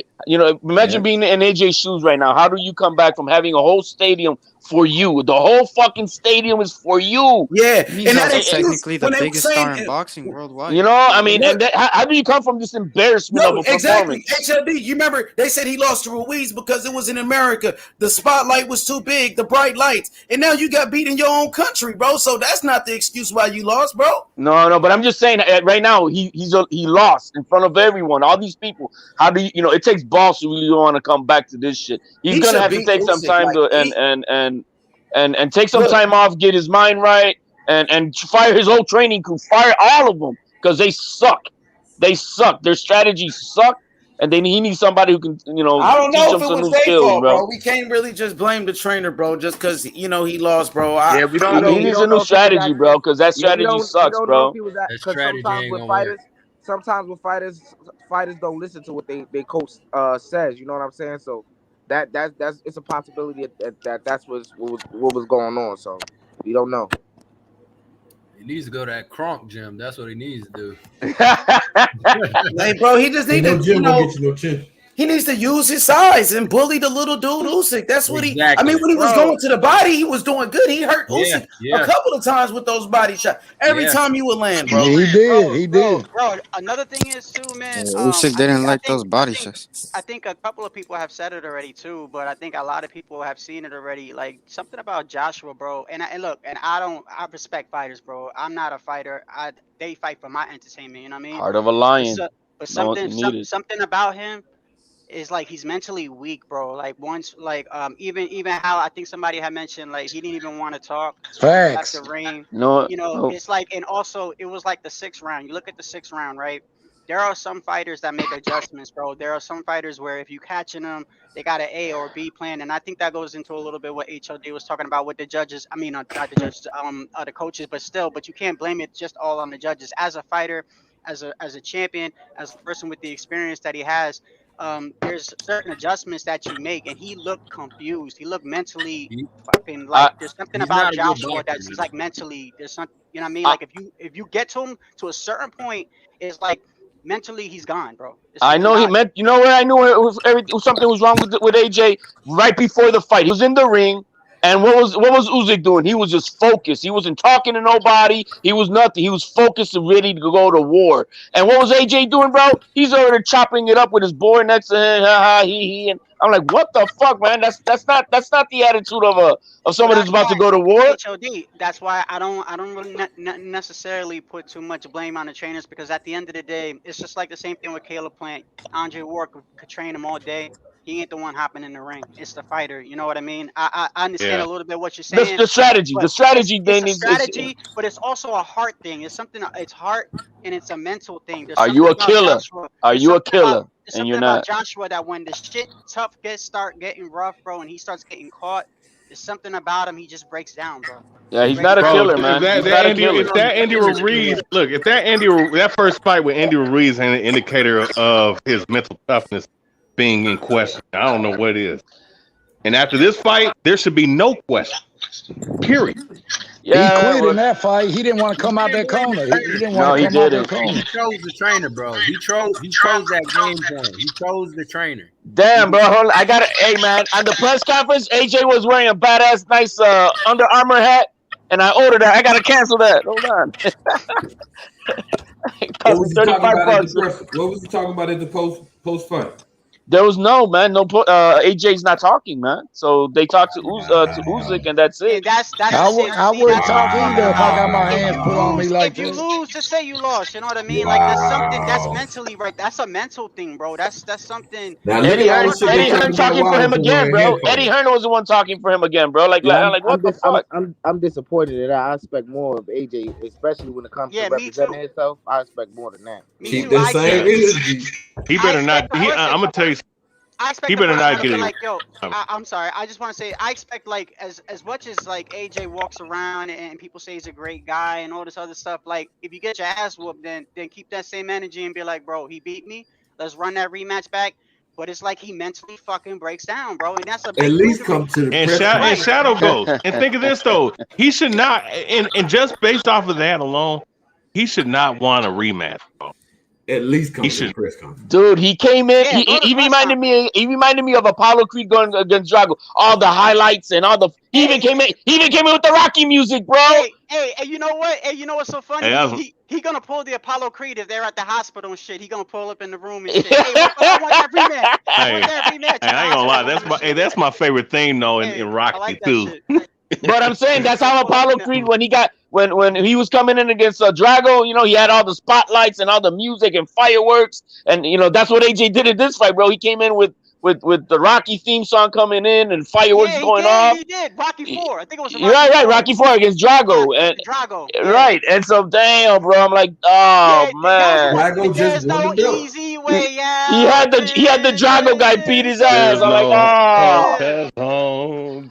imagine being in AJ's shoes right now? How do you come back from having a whole stadium for you? The whole fucking stadium is for you. Yeah, he's also technically the biggest star in boxing worldwide. And how do you come from this embarrassment of a exactly. performance? HLD, you remember they said he lost to Ruiz because it was in America. The spotlight was too big, the bright lights, and now you got beat in your own country, bro. So that's not the excuse why you lost, bro. No, but I'm just saying right now he lost in front of everyone, all these people. How do you it takes balls to really want to come back to this shit. He's gonna have to take some time and take some time off, get his mind right, and fire his whole training crew, fire all of them because they suck. They suck. Their strategies suck, and he needs somebody who can I don't know if it was their skills, fault, bro. We can't really just blame the trainer, bro, just because he lost, bro. We don't know. He needs a new strategy, bro, because that strategy sucks, bro. Sometimes with fighters don't listen to what they coach says. You know what I'm saying? So that's it's a possibility that's what was going on. So we don't know. He needs to go to that Kronk gym. That's what he needs to do. Hey, bro, he just needs to he needs to use his size and bully the little dude Usyk. That's what I mean, when he was going to the body, he was doing good. He hurt Usyk a couple of times with those body shots. Every time you would land, bro. He did. Bro, another thing is too, man. Usyk didn't like those body shots. I think a couple of people have said it already too, but I think a lot of people have seen it already. Like, something about Joshua, bro. And I respect fighters, bro. I'm not a fighter. They fight for my entertainment. You know what I mean? Heart of a lion. But something about him is like he's mentally weak, bro. Like, once, like even how I think somebody had mentioned, like, he didn't even want to talk Facts. after ring. No. It's like, and also it was like the 6th round. You look at the 6th round, right? There are some fighters that make adjustments, bro. There are some fighters where if you catching them, they got an A or B plan, and I think that goes into a little bit what HOD was talking about with the judges. I mean, not the judges, the coaches, but you can't blame it just all on the judges. As a fighter, as a champion, as a person with the experience that he has, there's certain adjustments that you make, and he looked confused. He looked mentally fucking like there's something about Joshua that's like mentally. There's something, you know what I mean? Like if you get to him to a certain point, it's like mentally he's gone, bro. I know he meant. You know where I knew something was wrong with AJ right before the fight. He was in the ring. And what was Usyk doing? He was just focused. He wasn't talking to nobody. He was nothing. He was focused and ready to go to war. And what was AJ doing, bro? He's over there chopping it up with his boy next to him. Ha ha he. And I'm like, what the fuck, man? That's not the attitude of someone that's about to go to war. HOD. That's why I don't really necessarily put too much blame on the trainers, because at the end of the day, it's just like the same thing with Caleb Plant. Andre Ward could train him all day. He ain't the one hopping in the ring. It's the fighter. You know what I mean? I understand a little bit what you're saying. The strategy. The strategy thing is strategy, but it's also a heart thing. It's something. It's heart and it's a mental thing. Are you a killer? Are you a killer? And you're not. Joshua, that when the shit tough start getting rough, bro, and he starts getting caught, there's something about him. He just breaks down, bro. Yeah, he's not a killer, man. If that Andy Ruiz, look, if that first fight with Andy Ruiz an indicator of his mental toughness being in question, I don't know what it is. And after this fight, there should be no question. Period. Yeah, he quit in that fight. He didn't want to come out that corner. He didn't want to come out that corner. He chose the trainer, bro. He chose that game plan. He chose the trainer. Damn, bro. Hold on. I got it. Hey, man. At the press conference, AJ was wearing a badass, nice Under Armour hat, and I ordered that. I gotta cancel that. Hold on. What was he talking about at the post fight? There was no AJ's not talking, man. So they talked to Usyk, and that's it. I wouldn't talk either if I got my hands put on me like this. If you lose, just say you lost. You know what I mean? Like that's something that's mentally right. That's a mental thing, bro. That's something. Eddie Hearn talking for him again, bro. Eddie Hearn was the one talking for him again, bro. Like what the fuck? I'm disappointed in that. I expect more of AJ, especially when it comes to representing himself. I expect more than that. Keep the same energy. He better not. I'm gonna tell you. He better not get it. Like, yo, I'm sorry. I just want to say, I expect like as much as like AJ walks around and people say he's a great guy and all this other stuff. Like, if you get your ass whooped, then keep that same energy and be like, bro, he beat me. Let's run that rematch back. But it's like he mentally fucking breaks down, bro. And that's a big at least come to the and Shadow goes. And think of this though, he should not. And just based off of that alone, he should not want a rematch, bro. At least come to the press conference. Dude, he came in. He reminded me. He reminded me of Apollo Creed going against Drago. All the highlights and all the. He even came in. He even came in with the Rocky music, bro. Hey, you know what? Hey, you know what's so funny? He gonna pull the Apollo Creed if they're at the hospital and shit. He gonna pull up in the room and shit. Hey, I want that rematch. I want that rematch. I ain't gonna lie. That's my favorite thing though in Rocky too. But I'm saying that's how Apollo Creed when he was coming in against Drago, you know, he had all the spotlights and all the music and fireworks, and you know that's what AJ did in this fight, bro. He came in with the Rocky theme song coming in and fireworks going off. He did. Rocky 4. I think it was Rocky 4 against Drago. Right. And so damn, bro, I'm like, man. Drago just won the belt. Easy way, He had the Drago guy beat his ass. I'm like, there's no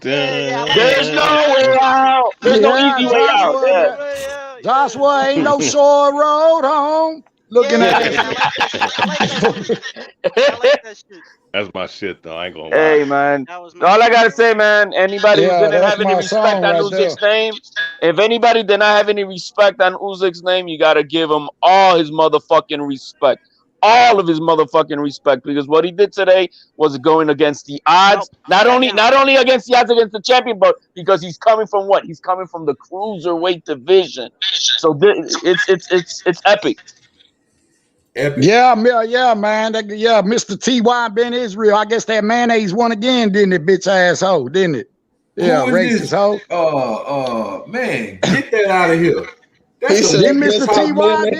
way out. There's no easy way out. Joshua ain't no short road home. Looking at it. That's my shit, though. I ain't gonna lie. Hey, man. All I gotta say, man, anybody who didn't have any respect on Usyk's name, if anybody did not have any respect on Usyk's name, you gotta give him all his motherfucking respect. All of his motherfucking respect, because what he did today was going against the odds. Not only against the odds against the champion, but because he's coming from what? He's coming from the cruiserweight division. So it's epic. Yeah, man. Mr. T.Y. Ben Israel. I guess that mayonnaise won again, didn't it, bitch asshole, didn't it? Yeah, racist hoe. Man, get that out of here. Didn't Mr. T.Y.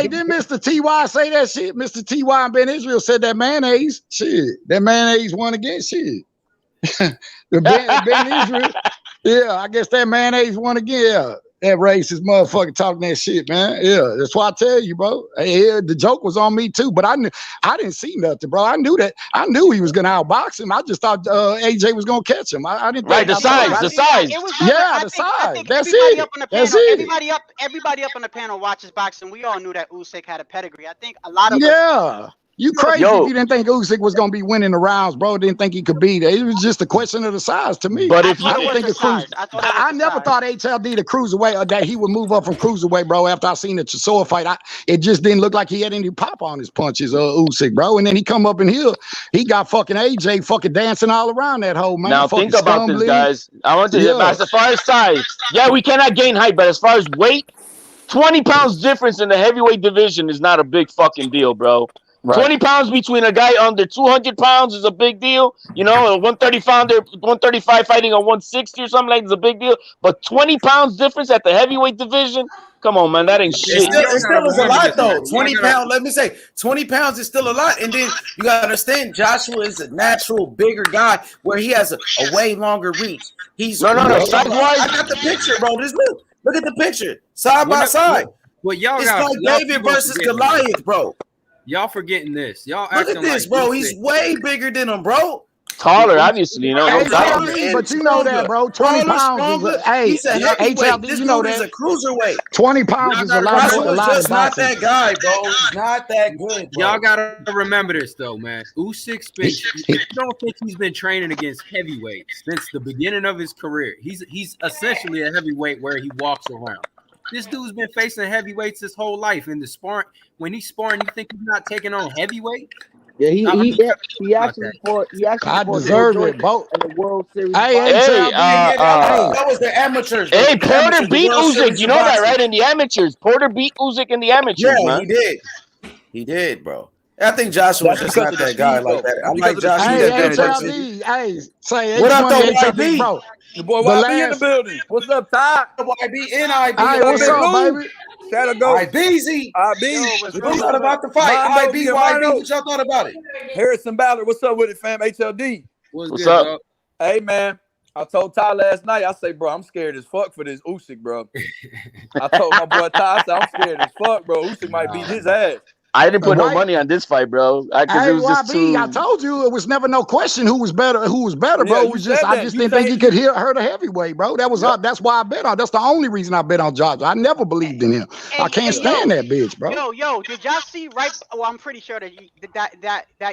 Didn't Mr. T.Y. say that shit? Mr. T.Y. and Ben Israel said that mayonnaise. Shit. That mayonnaise won again. Shit. Ben Israel. Yeah, I guess that mayonnaise won again. Yeah. That racist motherfucker talking that shit, man. Yeah, that's why I tell you, bro. Hey, the joke was on me too, but I didn't see nothing, bro. I knew he was gonna outbox him. I just thought AJ was gonna catch him. I didn't. Right, the size. The size. That's it. Everybody up on the panel watches boxing. We all knew that Usyk had a pedigree. I think a lot of You crazy if you didn't think Usyk was gonna be winning the rounds, bro. Didn't think he could beat it. It was just a question of the size to me. But I if you, didn't think I never thought HLD the cruiserweight that he would move up from cruiserweight, bro. After I seen the Chisora fight, it just didn't look like he had any pop on his punches, Usyk, bro. And then he come up in here, he got fucking AJ fucking dancing all around that whole man. now fucking think about this, stumbling. guys. I want to as far as size, yeah, we cannot gain height, but as far as weight, 20 pounds difference in the heavyweight division is not a big fucking deal, bro. Right. 20 pounds between a guy under 200 pounds is a big deal. You know, a 135 fighting a 160 or something like that is a big deal. But 20 pounds difference at the heavyweight division? Come on, man. That ain't shit. It still is a lot, though. 20 pounds, let me say, 20 pounds is still a lot. And then you got to understand, Joshua is a natural, bigger guy where he has a way longer reach. He's No. I got the picture, bro. Just look at the picture. Side by side. Well, y'all it's like David versus Goliath, bro. Y'all forgetting this. Y'all look at this, bro. He's way bigger than him, bro. Taller, obviously, you know. But you know that, bro. 20 pounds is he's a heavyweight. This dude is a cruiserweight. 20 pounds is a lot more. Just not that guy, bro. He's not that good, bro. Y'all gotta remember this, though, man. Usyk's been. I don't think he's been training against heavyweights since the beginning of his career. He's essentially a heavyweight where he walks around. This dude's been facing heavyweights his whole life. In the sparring, when he's sparring, you think he's not taking on heavyweight? Yeah, he actually fought. I deserve it, both in the World Series. That was the amateurs. Hey, Porter beat Usyk. You know that, right? In the amateurs, Porter beat Usyk in the amateurs. Yeah, man. He did, bro. I think Joshua was just not that guy like that. I like Joshua. What up, though, YB? Bro. The boy YB in the building. What's up, Ty? YB and IB. Hey, what's up, baby? Shadow go. IBZ. IB. What's up about the fight? IB, YB. What y'all thought about it? Harrison Ballard. What's up with it, fam? HLD. What's up? Bro? Hey, man. I told Ty last night, I say, bro, I'm scared as fuck for this Usyk, bro. I told my boy Ty, I said, I'm scared as fuck, bro. Usyk might beat his ass. I didn't put no money on this fight, bro. Because it was just too... I told you it was never no question who was better, bro. It was just I just didn't think he could hurt a heavyweight, bro. That was that's why I bet on. That's the only reason I bet on Joshua. I never believed in him. I can't stand that bitch, bro. Yo, did y'all see well, I'm pretty sure that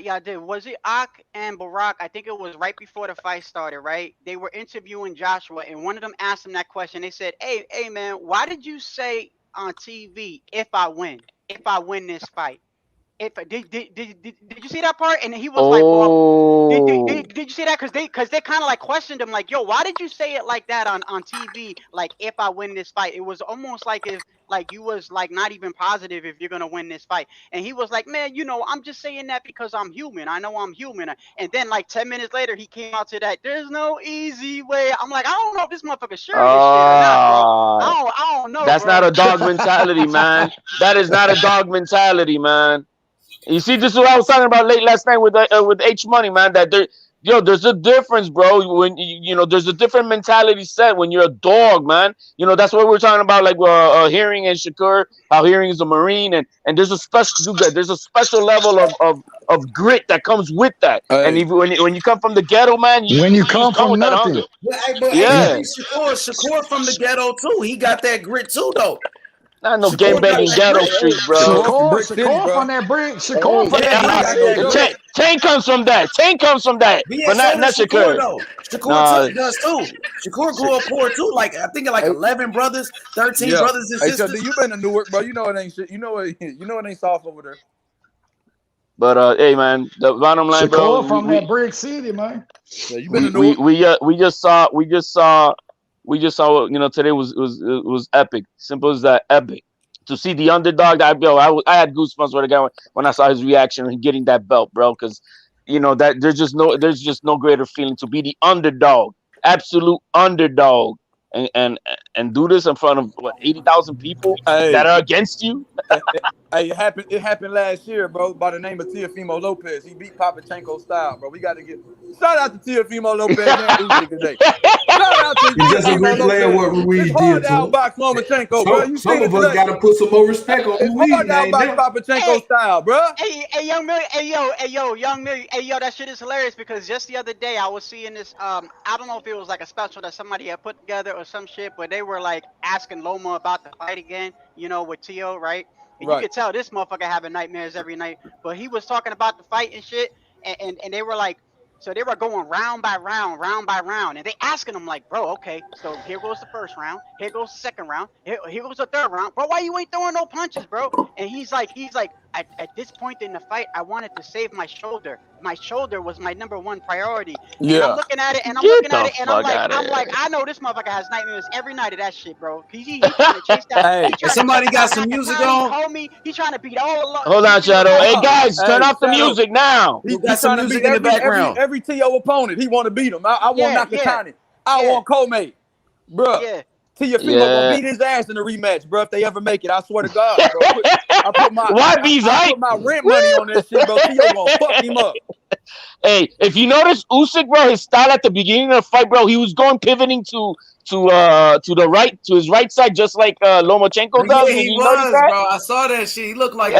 y'all did. Was it Ak and Barack? I think it was right before the fight started, right? They were interviewing Joshua, and one of them asked him that question. They said, hey, man, why did you say on TV if I win this fight? Did you see that part? And he was like, well, did you see that? Because they kind of like questioned him, like, yo, why did you say it like that on TV? Like, if I win this fight, it was almost like if like you was like not even positive if you're gonna win this fight. And he was like, man, you know, I'm just saying that because I'm human. I know I'm human. And then like 10 minutes later, he came out to that. There's no easy way. I'm like, I don't know if this motherfucker sure this shit or not, bro. I don't know. That's bro. not a dog mentality, man. That is not a dog mentality, man. You see, this is what I was talking about late last night with H Money, man. That there's a difference, bro. When you know, there's a different mentality set when you're a dog, man. You know, that's what we're talking about, like Hearing and Shakur, how Hearing is a Marine, and there's a special level of grit that comes with that. Hey. And when you come from the ghetto, man, you come from nothing. Shakur from the ghetto too. He got that grit too, though. Not no game banging ghetto street, bro. Shakur from that brick. Shakur from that brick. Tank comes from that. But not Shakur. Shakur does too. Shakur grew up poor too. Like I think like 11 brothers, 13 brothers and sisters. So you been to Newark, bro? You know it ain't shit. You know it ain't soft over there. But hey, man, the bottom line, bro. Shakur from that brick city, man. Yeah, you been to Newark? We just saw. You know, today was epic. Simple as that, epic. To see the underdog, I had goosebumps when I saw his reaction and getting that belt, bro. Because you know that there's just no greater feeling to be the underdog, absolute underdog, and do this in front of 80,000 people that are against you. Hey, it happened last year, bro. By the name of Teofimo Lopez, he beat Papachenko style, bro. We got to shout out to Teofimo Lopez and Usyk today. Shout out to He's just a replay of what Ruiz did to him. Outbox Lomachenko, bro. Some of us got to put some more respect on Ruiz. Hard outbox Papachenko style, bro. Hey, Young Millie, Young Millie, that shit is hilarious because just the other day I was seeing this. I don't know if it was like a special that somebody had put together or some shit, but they were like asking Loma about the fight again. You know, with Tio, right? And you could tell this motherfucker having nightmares every night. But he was talking about the fight and shit, and they were like, so they were going round by round, and they asking him like, bro, okay, so here goes the first round, here goes the second round, here goes the third round, bro, why you ain't throwing no punches, bro? And he's like, at this point in the fight, I wanted to save my shoulder. My shoulder was my #1 priority. Yeah. And I'm looking at it, and I'm like, I know this motherfucker has nightmares every night of that shit, bro. He trying to chase that. Hey, if somebody got some music on, homie, he trying to beat all. Hold on, Shadow. Hey guys, turn off the music now. You got some music in the background. Every TO opponent, he want to beat him. I want Nakatani. I want Komei. Bro. Yeah. Tiafimo gonna beat his ass in the rematch, bro. If they ever make it, I swear to God, bro. I put my rent money on this shit, bro. Tio gonna fuck him up. Hey, if you notice Usyk, bro, his style at the beginning of the fight, bro, he was going pivoting to the right, to his right side, just like Lomachenko does. Yeah, he was, bro. I saw that shit. He looked like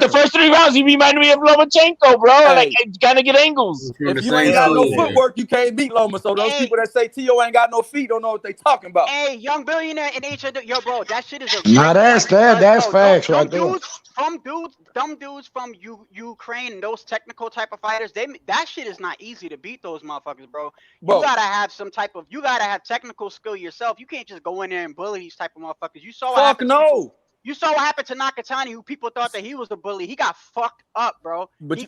the first 3 rounds, he reminded me of Lomachenko, bro. Hey. Like kind of get angles. If you ain't got no footwork, you can't beat Loma. So those people that say Tio ain't got no feet don't know what they talking about. Hey, young billionaire in HW, yo, bro, that shit is a. Nah, that's facts right there. Dumb dudes from Ukraine and those technical type of fighters, that shit is not easy to beat those motherfuckers, bro. You gotta have you gotta have technical skill yourself. You can't just go in there and bully these type of motherfuckers. You saw You saw what happened to Nakatani, who people thought that he was the bully. He got fucked up, bro. But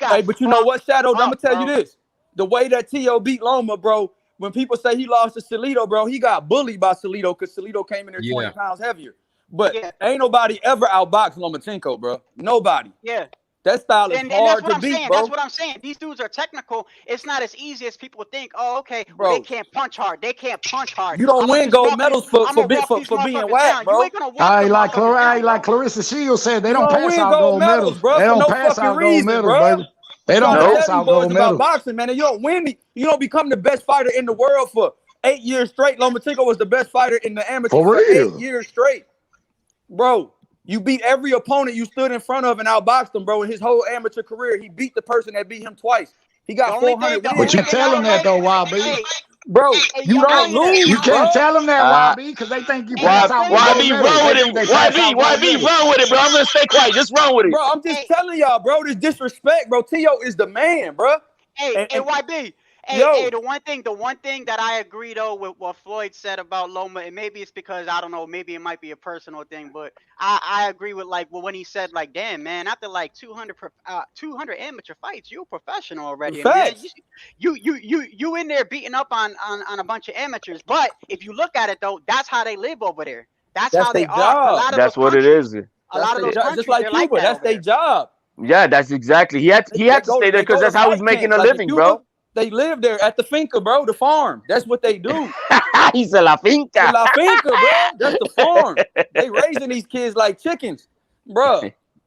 you know what, Shadow? I'm gonna tell you this: the way that Tio beat Loma, bro. When people say he lost to Salido, bro, he got bullied by Salido because Salido came in there 20 pounds heavier. But ain't nobody ever outboxed Lomachenko, bro. Nobody. Yeah. That style is hard to beat, bro. That's what I'm saying. These dudes are technical. It's not as easy as people think. Oh, okay, bro. They can't punch hard. You don't win gold medals for being whack, bro. Like Clarissa Shields said, they don't pass out gold medals, bro. They don't pass out gold medals, baby. They don't pass out gold medals. Boxing, man, and you don't win. You don't become the best fighter in the world for 8 years straight. Lomachenko was the best fighter in the amateur for 8 years straight, bro. You beat every opponent you stood in front of and outboxed him, bro. In his whole amateur career, he beat the person that beat him twice. He got 400 wins. But you tell him that though, YB. Bro, you don't lose. You can't tell them that, YB, because they think you pass out. YB, run with it. YB, run with it, bro. I'm gonna stay quiet. Just run with it, bro. I'm just telling y'all, bro. This disrespect, bro. Tio is the man, bro. Hey, YB. Hey, the one thing that I agree though with what Floyd said about Loma, and maybe it's because I don't know, maybe it might be a personal thing, but I agree with when he said like, damn man, after like 200 amateur fights, you're a professional already. Man. You in there beating up on a bunch of amateurs, but if you look at it though, that's how they live over there. That's how they are. That's what it is. A lot of those countries, just like Cuba, that's their job. Yeah, that's exactly. He had to stay there because that's how he's making a living, bro. They live there at the finca, bro, the farm. That's what they do. He's a la finca. La finca, bro. That's the farm. They raising these kids like chickens, bro.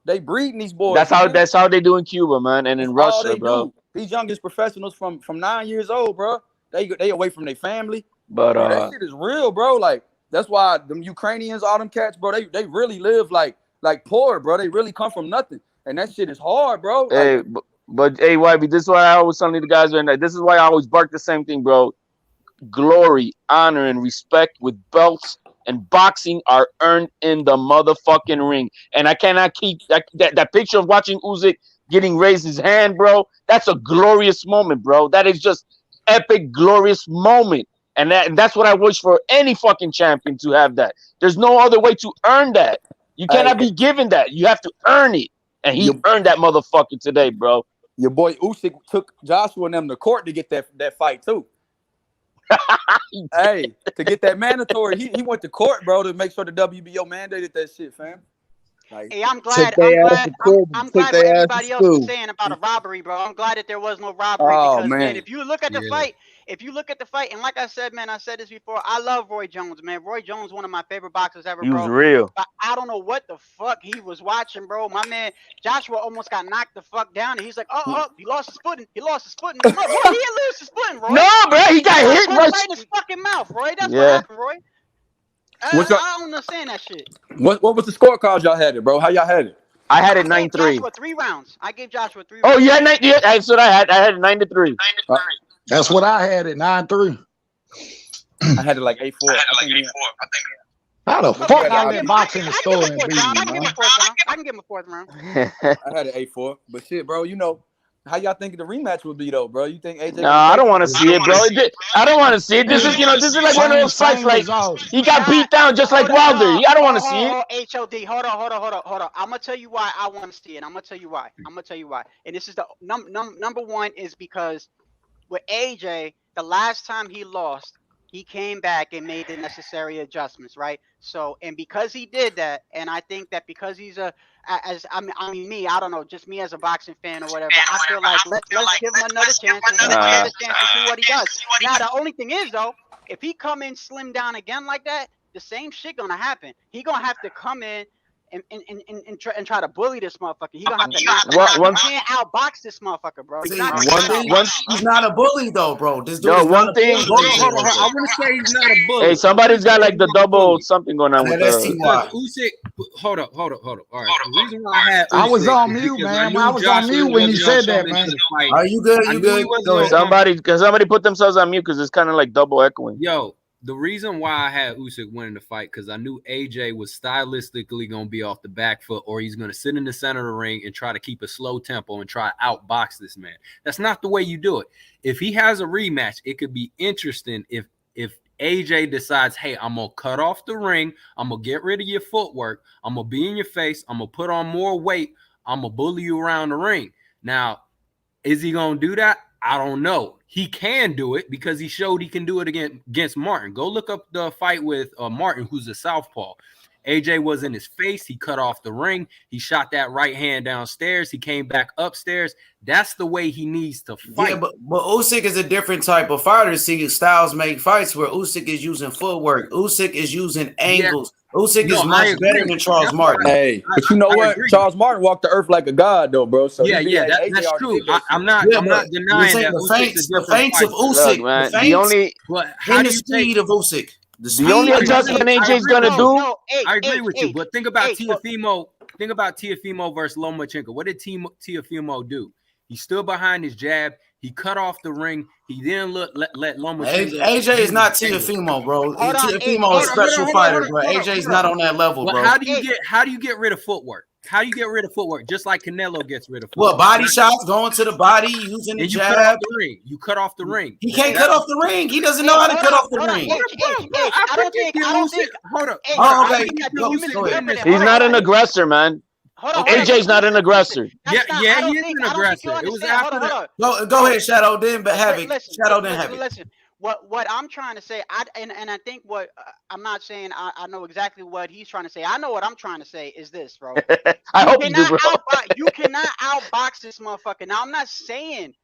They breeding these boys. That's how they do in Cuba, man, and in Russia, bro. Do. These youngest professionals from 9 years old, bro. They away from their family. But bro, that shit is real, bro. Like that's why them Ukrainians, all them cats, bro. They really live like poor, bro. They really come from nothing, and that shit is hard, bro. Hey, but hey, YB, this is why I always tell the guys right now. This is why I always bark the same thing, bro. Glory, honor, and respect with belts and boxing are earned in the motherfucking ring. And I cannot keep that picture of watching Usyk getting raised his hand, bro. That's a glorious moment, bro. That is just epic, glorious moment. And that's what I wish for any fucking champion to have that. There's no other way to earn that. You cannot be given that. You have to earn it. And he earned that motherfucker today, bro. Your boy Usyk took Joshua and them to court to get that fight too. Hey, to get that mandatory, he went to court, bro, to make sure the WBO mandated that shit, fam. Like, hey, I'm glad what everybody else was saying about a robbery, bro. I'm glad that there was no robbery because man, if you look at the fight, and like I said, man, I said this before, I love Roy Jones, man. Roy Jones, one of my favorite boxers ever, bro. He was real. But I don't know what the fuck he was watching, bro. My man Joshua almost got knocked the fuck down, and he's like, he lost his footing. He lost his footing. No, Roy, he didn't lose his footing, Roy. No, bro, he got hit right in his fucking mouth, Roy. That's what happened, Roy. I don't understand that shit. What was the scorecard y'all had it, bro? How y'all had it? I had it 9-3. Joshua 3 rounds. I gave Joshua 3 rounds. Oh, you had 9? Yeah, that's what I had. I had it 9-3. That's what I had at 9-3. I had it like 8-4. How the Okay, fuck yeah, I let boxing the store and beat I you, can give him man? a fourth round. I can give him a fourth round. I had an 8-4, but shit, bro. You know how y'all think the rematch would be though, bro? You think AJ? Nah, I don't want to see it, bro. I don't want to see it. This is like one of those fights. Like he got beat down just like Wilder. I don't want to see it. HOD, hold on. I'm gonna tell you why I want to see it. I'm gonna tell you why. And this is the number one is because with AJ, the last time he lost, he came back and made the necessary adjustments, right? So, and because he did that, and I think that because he's I don't know, just me as a boxing fan or whatever, I feel like let's give him another chance. Let's give him another chance to see what he does. Now, the only thing is though, if he come in slim down again like that, the same shit gonna happen. He gonna have to come in and try to bully this motherfucker. He gonna have to knock him out. He can't outbox this motherfucker, bro. He's not He's not a bully though, bro. This dude Yo, is not one a thing. bully. Hold on. I want to say he's not a bully. Hey, somebody's got like the double something going on with the. Usyk, hold up. All right. The reason why I had I was Usyk on is mute, because man. knew I was on Joshua mute when you wasn't said gonna that, come man. into the fight. Are you good? I You knew he good? wasn't Go ahead. gonna Somebody put themselves on mute because it's kind of like double echoing. Yo, the reason why I had Usyk winning the fight because I knew AJ was stylistically going to be off the back foot or he's going to sit in the center of the ring and try to keep a slow tempo and try to outbox this man. That's not the way you do it. If he has a rematch, it could be interesting if AJ decides, hey, I'm going to cut off the ring. I'm going to get rid of your footwork. I'm going to be in your face. I'm going to put on more weight. I'm going to bully you around the ring. Now, is he going to do that? I don't know. He can do it because he showed he can do it against Martin. Go look up the fight with Martin, who's a southpaw. AJ was in his face. He cut off the ring. He shot that right hand downstairs. He came back upstairs. That's the way he needs to fight. Yeah, but Usyk is a different type of fighter. See, styles make fights where Usyk is using footwork. Usyk is using angles. Yeah. Usyk is much better than Charles Martin. Hey, but you know what? Charles Martin walked the earth like a god, though, bro. So that's true. I'm not denying that. The feints of Usyk, look, man, the speed of Usyk. The only adjustment AJ's gonna do. I agree with you, but think about Teofimo. Think about Teofimo versus Lomachenko. What did Teofimo do? He stood behind his jab. He cut off the ring. He then let Lomachenko. AJ is not Teofimo, bro. Teofimo is a special fighter, bro. AJ is not on that level, bro. How do you get rid of footwork? How do you get rid of footwork? Just like Canelo gets rid of footwork. Well, body shots, going to the body, using the jab. Cut off the ring. You cut off the ring. He can't cut off the ring. He doesn't know how to cut off the ring. I don't think. Hold up. He's not an aggressor, man. AJ's not an aggressor. He is an aggressor. It was after that. Go ahead, Shadow. Then, but have it. Shadow, then have it. Listen. What I'm trying to say, I think what I'm not saying I know exactly what he's trying to say. I know what I'm trying to say is this, bro. I hope you do, bro. You cannot outbox this motherfucker. Now I'm not saying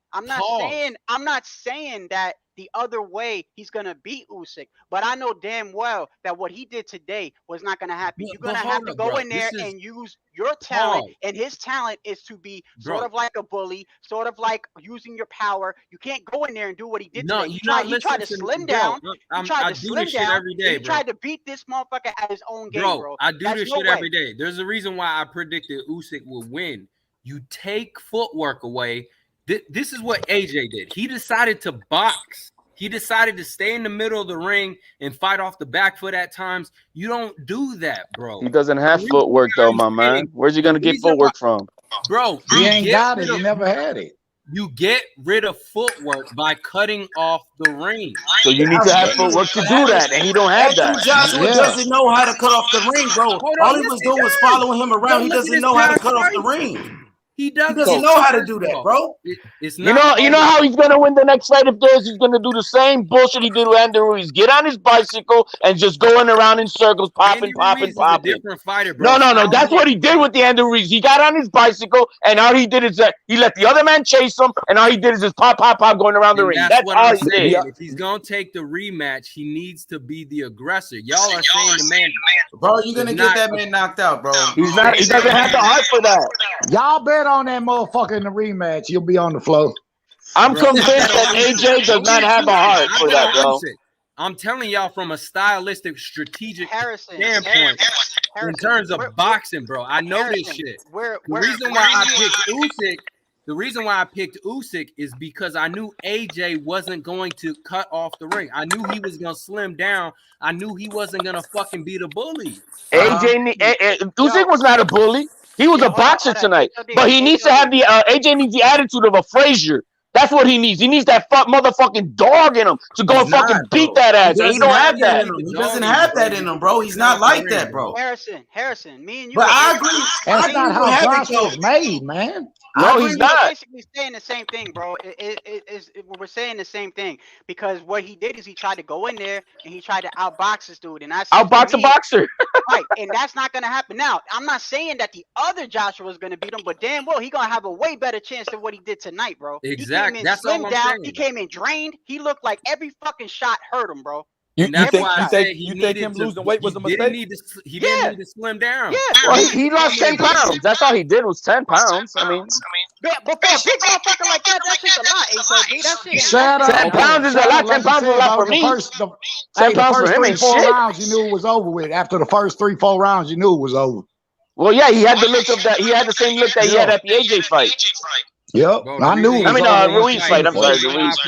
that the other way he's gonna beat Usyk, but I know damn well that what he did today was not gonna happen. You're gonna have to go in there and use your talent, and his talent is to be sort of like a bully, sort of like using your power. You can't go in there and do what he did today. He tried to slim down. He tried to slim down. Every day, he tried to beat this motherfucker at his own game, bro. I do this shit every day. There's a reason why I predicted Usyk would win. You take footwork away. This is what AJ did. He decided to box. He decided to stay in the middle of the ring and fight off the back foot at times. You don't do that, bro. He doesn't have footwork, though, my man. Where's he going to get footwork from? Bro, he ain't got it. He never had it. You get rid of footwork by cutting off the ring. So you need to have footwork to do that, and he don't have that. Joshua doesn't know how to cut off the ring, bro. All he was doing was following him around. He doesn't know how to cut off the ring. He doesn't know how to do that, bro. You know how he's gonna win the next fight of theirs? He's gonna do the same bullshit he did with Andy Ruiz. Get on his bicycle and just going around in circles, popping. Different fighter, bro. No. That's what he did with the Andy Ruiz. He got on his bicycle, and all he did is that he let the other man chase him, and all he did is just pop going around the ring. That's all he did. If he's gonna take the rematch, he needs to be the aggressor. Y'all are saying the man, bro. You're gonna get that man knocked out, bro. He doesn't have the heart for that. Y'all bet on that motherfucker in the rematch. You'll be on the floor. I'm convinced that AJ does not have a heart for that, bro. I'm telling y'all from a stylistic, strategic standpoint, in terms of boxing, bro. I know this shit. The reason why I picked Usyk The reason why I picked Usyk is because I knew AJ wasn't going to cut off the ring. I knew he was gonna slim down. I knew he wasn't gonna fucking be the bully. Usyk was not a bully. He was a boxer tonight. But he needs to have the AJ needs the attitude of a Frazier. That's what he needs. He needs that motherfucking dog in him to go and fucking beat that ass. And he don't have that. He doesn't have that in him, bro. He's not like that, bro. Harrison, me and you. But I agree. That's not how Josh was made, man. No, he's not. We're basically saying the same thing, bro. We're saying the same thing because what he did is he tried to go in there and he tried to outbox this dude, and that's outbox a boxer, right? And that's not gonna happen. Now, I'm not saying that the other Joshua is gonna beat him, but damn well he gonna have a way better chance than what he did tonight, bro. Exactly. That's all I'm saying. He came in drained. He looked like every fucking shot hurt him, bro. You think him losing weight was a mistake? He didn't need to slim down. Yeah, well, he lost 10 pounds. That's all he did was 10 pounds. I mean, but for a big motherfucker like that, that's just a lot, HOG. That shit. Shut up. 10 pounds is a lot. 10 pounds is a lot for me. 10 pounds for him ain't shit. 3-4 rounds, you knew it was over with. After the first 3-4 rounds, you knew it was over. Well, yeah, he had the look of that. He had the same look that he had at the AJ fight. Yep, I knew. I mean, Ruiz fight. I'm sorry, Ruiz.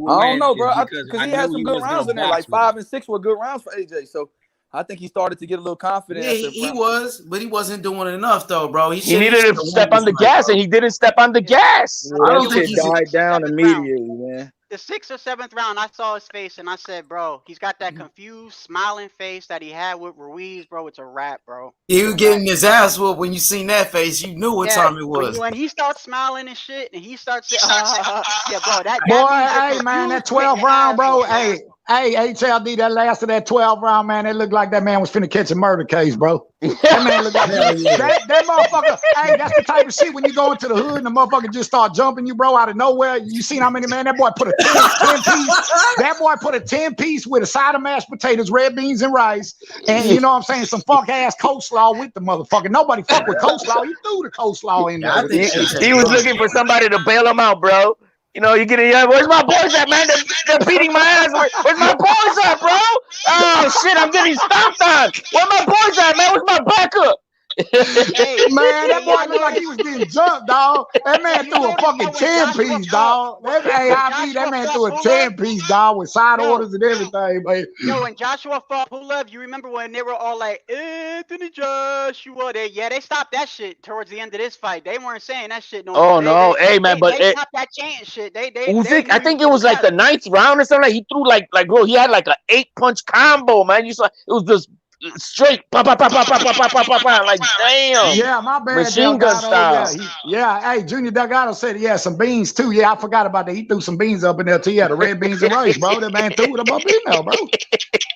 I don't know, bro, because he had some good rounds in there. Like 5 and 6 were good rounds for AJ. So I think he started to get a little confident. Yeah, he was, but he wasn't doing enough though, bro. He needed to step on the gas, and he didn't step on the gas. I don't think he died down immediately, man. The 6th or 7th round, I saw his face and I said, bro, he's got that confused, smiling face that he had with Ruiz, bro. It's a wrap, bro. He was getting his ass whooped. When you seen that face, you knew what time it was. When he starts smiling and shit, and he starts saying, yeah, bro, that boy, hey, man, that 12 round, bro, hey, HLD, that last of that 12 round, man, it looked like that man was finna catch a murder case, bro. That man looked like that motherfucker. Hey, that's the type of shit when you go into the hood and the motherfucker just start jumping you, bro, out of nowhere. You seen how many, man? That boy put a 10 piece. That boy put a 10 piece with a side of mashed potatoes, red beans, and rice, and you know what I'm saying, some fuck ass coleslaw with the motherfucker. Nobody fuck with coleslaw. You threw the coleslaw in there. He was looking for somebody to bail him out, bro. You know, you get a where's my boys at, man? They're beating my ass. Where's my boys at, bro? Oh shit, I'm getting stomped on. Where my boys at, man? Where's my backup? Man, that boy looked like he was getting jumped, dog. That man threw a fucking 10 piece, dog. That man threw a 10 piece, dog, with side orders and everything, man. Yo, when Joshua fought Pulev, you remember when they were all like, Anthony Joshua? They stopped that shit towards the end of this fight. They weren't saying that shit no more. Oh no, hey man, but they stopped that chant shit. Usyk, I think it was like the 9th round or something. He threw like bro, he had like an 8-punch combo, man. You saw it was just straight, like damn. Yeah, my bad. Machine gun style. Yeah, hey, Junior Delgado said he had some beans too. Yeah, I forgot about that. He threw some beans up in there too. Yeah, the red beans and rice, bro. That man threw them up in there, bro.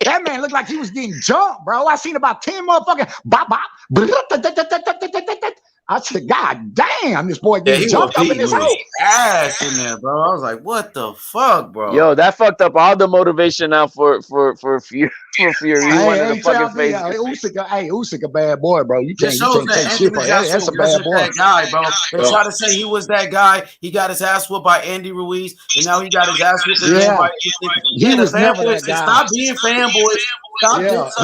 That man looked like he was getting jumped, bro. I seen about 10 motherfucking bop bop. I said, God damn, this boy getting jumped up in his house. Ass in there, bro. I was like, what the fuck, bro? Yo, that fucked up all the motivation now for Fury. Hey, Usyk a bad boy, bro. You can't take shit for that. That's a bad boy. That guy, bro. They try to say he was that guy. He got his ass whooped by Andy Ruiz, and now he got his ass whooped again by he was never that guy. Stop being fanboys.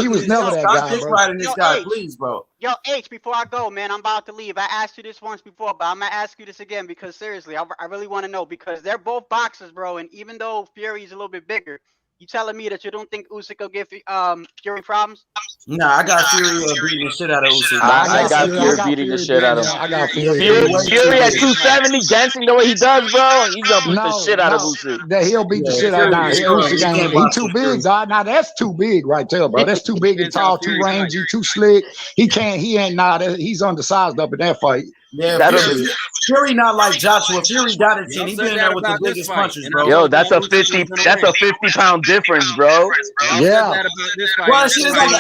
He was never that guy, bro. Stop riding this guy, please, bro. Yo, H, before I go, man, I'm about to leave. I asked you this once before, but I'm gonna ask you this again because seriously, I really want to know because they're both boxers, bro, and even though Fury's a little bit bigger, you telling me that you don't think Usyk will give Fury problems? Nah, I got Fury beating the shit out of Usyk. I got Fury beating the shit out of him. I got Fury at 270, dancing the way he does, bro. He's gonna beat the shit out of Usyk. That he'll beat the shit out of Usyk. He's too big, dog. Now that's too big right there, bro. That's too big and tall, too rangy, too slick. He's undersized up in that fight. Yeah, Fury not like Joshua. Fury got it. He's been there with the biggest punches, bro. Yo, that's a 50-pound difference, bro. Yeah. Well, she's like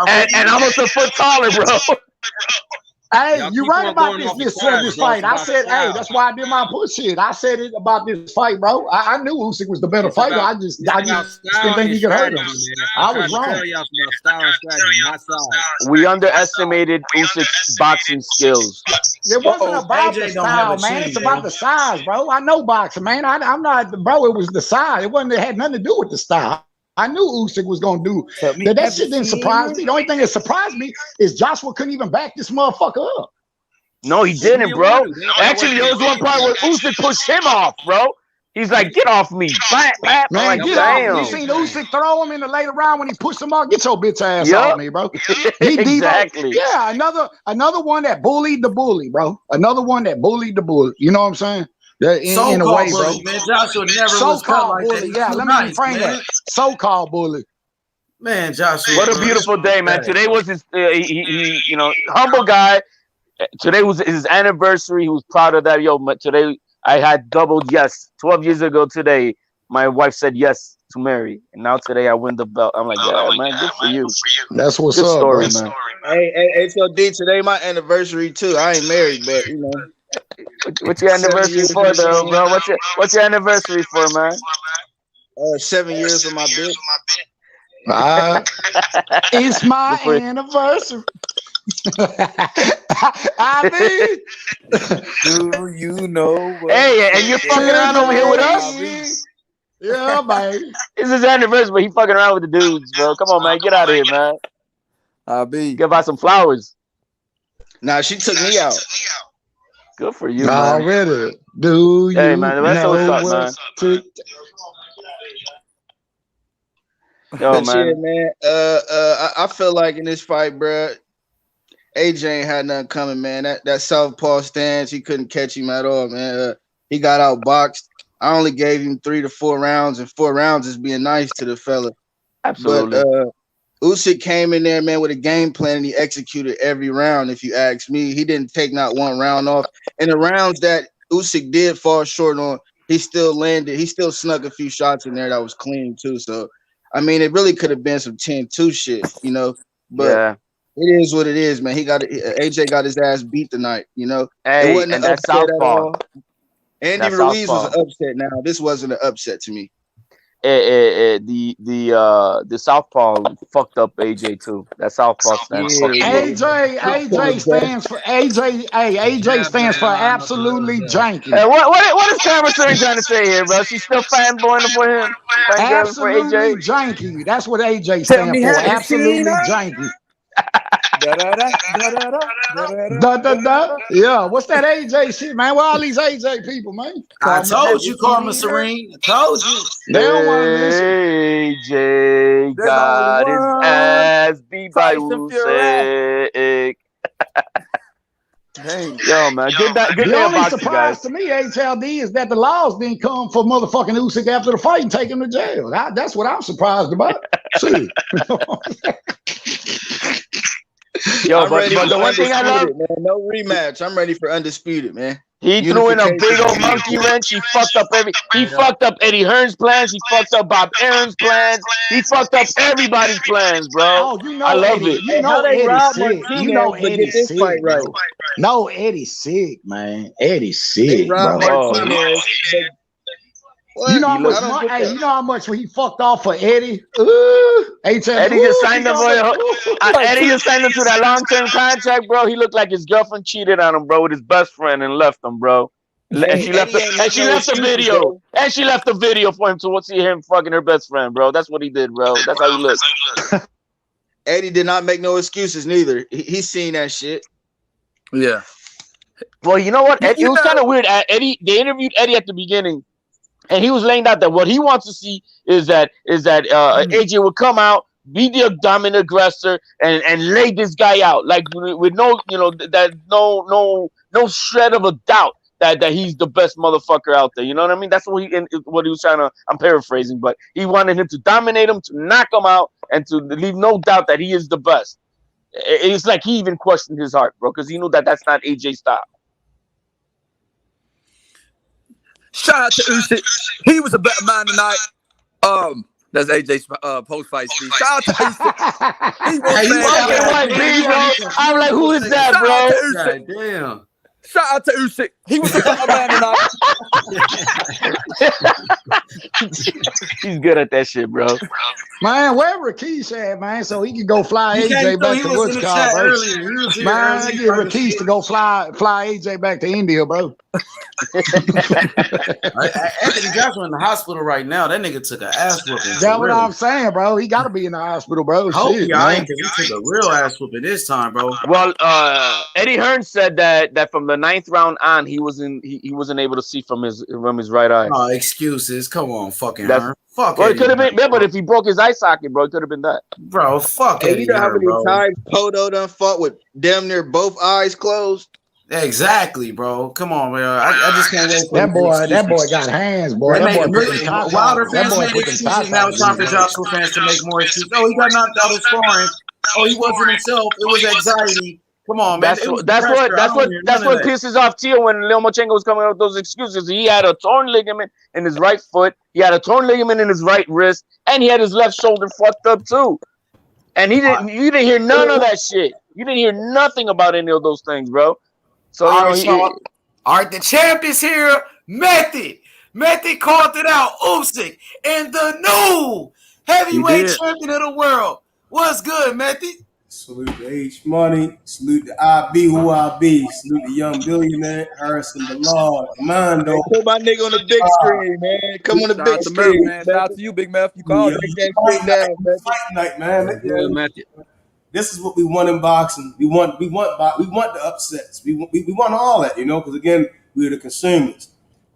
and almost a foot taller, bro. Hey, you right about this fight. I said, hey, that's why I did my push shit. I said it about this fight, bro. I knew Usyk was the better fighter. I just didn't think he could hurt him. I was wrong. We underestimated Usyk's boxing skills. It wasn't about the style, man. It's about the size, bro. I know boxing, man. I'm not, bro. It was the size. It had nothing to do with the style. I knew Usyk was gonna do that. Shit didn't surprise me. The only thing that surprised me is Joshua couldn't even back this motherfucker up. No, he didn't, bro. Actually, there was one part where Usyk pushed him off, bro. He's like, get off me. Bap, bap. I'm Man, like, get off. damn. You seen Usyk throw him in the later round when he pushed him off? Get your bitch ass Yup. off me, bro. He Exactly. Yeah, another one that bullied the bully, bro. Another one that bullied the bully. You know what I'm saying? Yeah, in a way, bro. Bully, man. Joshua never was cut like bully. that. Yeah, let me reframe that. So-called bully. Man, Joshua. What a beautiful day, man. Today was his, he humble guy. Today was his anniversary. He was proud of that. Yo, today I had doubled yes. 12 years ago today, my wife said yes to marry. And now today I win the belt. I'm like, yeah, man, good for you. That's what's good up, story, bro. man. Hey, HOD, today my anniversary too. I ain't married, but you know. What's your anniversary for, though, bro? What's your anniversary for, man? 7 years of my bitch. It's my anniversary. I mean, do you know what? Hey, and you're fucking around over here with us? Yeah, man. It's his anniversary, but he fucking around with the dudes, bro. Come on, man. Get out of here, man. I'll be. Give out some flowers. Nah, she took me out. Good for you, man. Already. Do you hey, man, that's know what's up, man. Yo, But man. yeah, man. I feel like in this fight, bro, AJ ain't had nothing coming, man. That southpaw stance, he couldn't catch him at all, man. He got outboxed. I only gave him 3 to 4 rounds, and 4 rounds is being nice to the fella. Absolutely. But Usyk came in there, man, with a game plan, and he executed every round. If you ask me, he didn't take not one round off. And the rounds that Usyk did fall short on, he still landed. He still snuck a few shots in there that was clean too. So, I mean, it really could have been some 10-2 shit, you know. But yeah. It is what it is, man. AJ got his ass beat tonight, you know. Hey, it wasn't and an that upset at southpaw. all. Andy That Ruiz was southpaw. an upset. Now this wasn't an upset to me. The southpaw fucked up AJ too. That southpaw stance. AJ stands for AJ. Hey, AJ stands for absolutely janky. Hey, what is Cameron trying to say here, bro? She's still fanboying for him, fangirling for Absolutely AJ. janky. That's what AJ Tell stands me, for. have you seen Absolutely her? janky. Da-da-da. Yeah, what's that AJ shit, man? Where all these AJ people, man? I told you, Karma Serene. I told you. They don't want to listen. AJ got his ass beat by Usyk. Yo, man, good day The of only boxing, surprise guys. to me, HLD, is that the laws didn't come for motherfucking Usyk after the fight and take him to jail. That's what I'm surprised about. See. Yo, but the one thing I love, man, no rematch. I'm ready for undisputed, man. He threw in a big old monkey wrench. He fucked up fucked up Eddie Hearn's plans. He fucked up Bob Aaron's plans. He fucked up everybody's plans, bro. Oh, you know, I love Eddie, it. You know Eddie's sick. You know Eddie's Eddie's sick, fight right. bro. No, Eddie's sick, man. Eddie's sick, bro. Martinez. You know how much? Hey, you know how much he fucked off for Eddie? Eddie just signed him Eddie just signed him to that long-term contract, bro. He looked like his girlfriend cheated on him, bro, with his best friend and left him, bro. And she left the video. Bro. And she left the video for him to see him fucking her best friend, bro. That's what he did, bro. That's how he looked. Eddie did not make no excuses neither. He's seen that shit. Yeah. Well, you know what? It was kind of weird. They interviewed Eddie at the beginning. And he was laying out that what he wants to see is that AJ would come out, be the dominant aggressor, and lay this guy out like with no shred of a doubt that he's the best motherfucker out there. You know what I mean? That's what he was trying to. I'm paraphrasing, but he wanted him to dominate him, to knock him out, and to leave no doubt that he is the best. It's like he even questioned his heart, bro, because he knew that that's not AJ's style. Shout out to Usyk. He was a better man tonight. That's AJ's post-fight speech. Shout out to Usyk. He was white beat, bro. I'm like, who is that, bro? God damn. Shout out to Usyk. He was a better man tonight. He's good at that shit, bro. Man, where Rakesh at, man, so he can go fly He AJ back he to was in the Wichita, chat bro. earlier. He was here Man, earlier. get Rakesh to go fly AJ back to India, bro. Anthony Joshua in the hospital right now. That nigga took an ass whooping. That's what I'm saying, bro. He got to be in the hospital, bro. Hope Shit, he all right, man. because he took a real ass whooping this time, bro. Well, Eddie Hearn said that from the 9th round on, he wasn't able to see from his right eye. Oh, excuses. Come on, fucking Hearn. Fuck well, Eddie. It could have been, yeah, but if he broke his eye socket, bro, it could have been that. Bro, fuck Hey, Eddie you know how Hearn, many bro. times Poto done fought with damn near both eyes closed? Exactly, bro. Come on, man. I just can't wait for that boy got hands, boy. That boy put them cock Wilder out. That fans boy made put them excuses. cock Now out. it's time for Joshua fans to make more excuses. Oh, he got knocked out of sparring. Oh, he wasn't himself. It was anxiety. Come on, man. That's what pisses off Tio when Lomachenko was coming up with those excuses. He had a torn ligament in his right foot. He had a torn ligament in his right wrist, and he had his left shoulder fucked up too. And you didn't hear none of that shit. You didn't hear nothing about any of those things, bro. So all right, the champ is here. Method called it out. Usyk and the new heavyweight champion of the world. What's good, Method? Salute to H Money. Salute to I be who I be. Salute to Young Billionaire, Harrison Ballard, Mondo. Hey, put my nigga on the big screen, man. Come on the big screen, man. Shout out to you, Big Meth. You called it. Fight night, fight night, man. This is what we want in boxing. We want the upsets. We want all that, you know, because again, we're the consumers.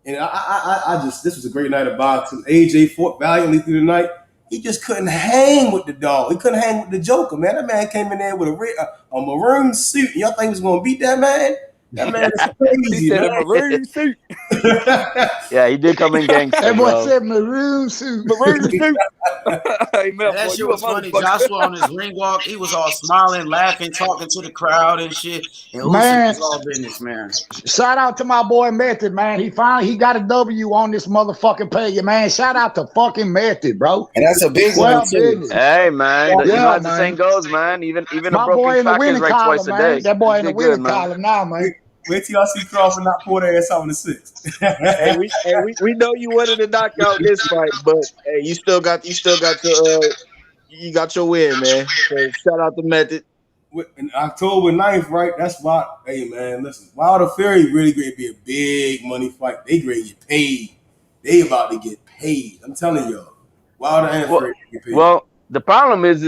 And I just, this was a great night of boxing. AJ fought valiantly through the night. He just couldn't hang with the dog. He couldn't hang with the Joker, man. That man came in there with a maroon suit. Y'all think he was going to beat that man? That man is crazy. He said man. a maroon suit. Yeah, he did come in gangster. That boy bro. said maroon suit. Maroon suit. Hey, that shit was funny. Joshua on his ring walk, he was all smiling, laughing, talking to the crowd and shit. And Usyk was all business, man. Shout out to my boy Method, man. He got a W on this motherfucking page, man. Shout out to fucking Method, bro. And that's a big one too. Hey, man. You know how the man. saying goes, man. Even My a broken boy in the clock is winning right column, twice a man. day. That boy in the He did winning good, man. column now, man. Wait till y'all see Crawford not pour their ass out in the 6th. Hey, we know you wanted to knock out this fight, but hey, you still got your win, man. So shout out to Method. In October 9th, right? That's why. Hey, man, listen. Wilder Fury really going to be a big money fight. They going to get paid. They about to get paid. I'm telling y'all. Wilder and Fury get paid. Well, the problem is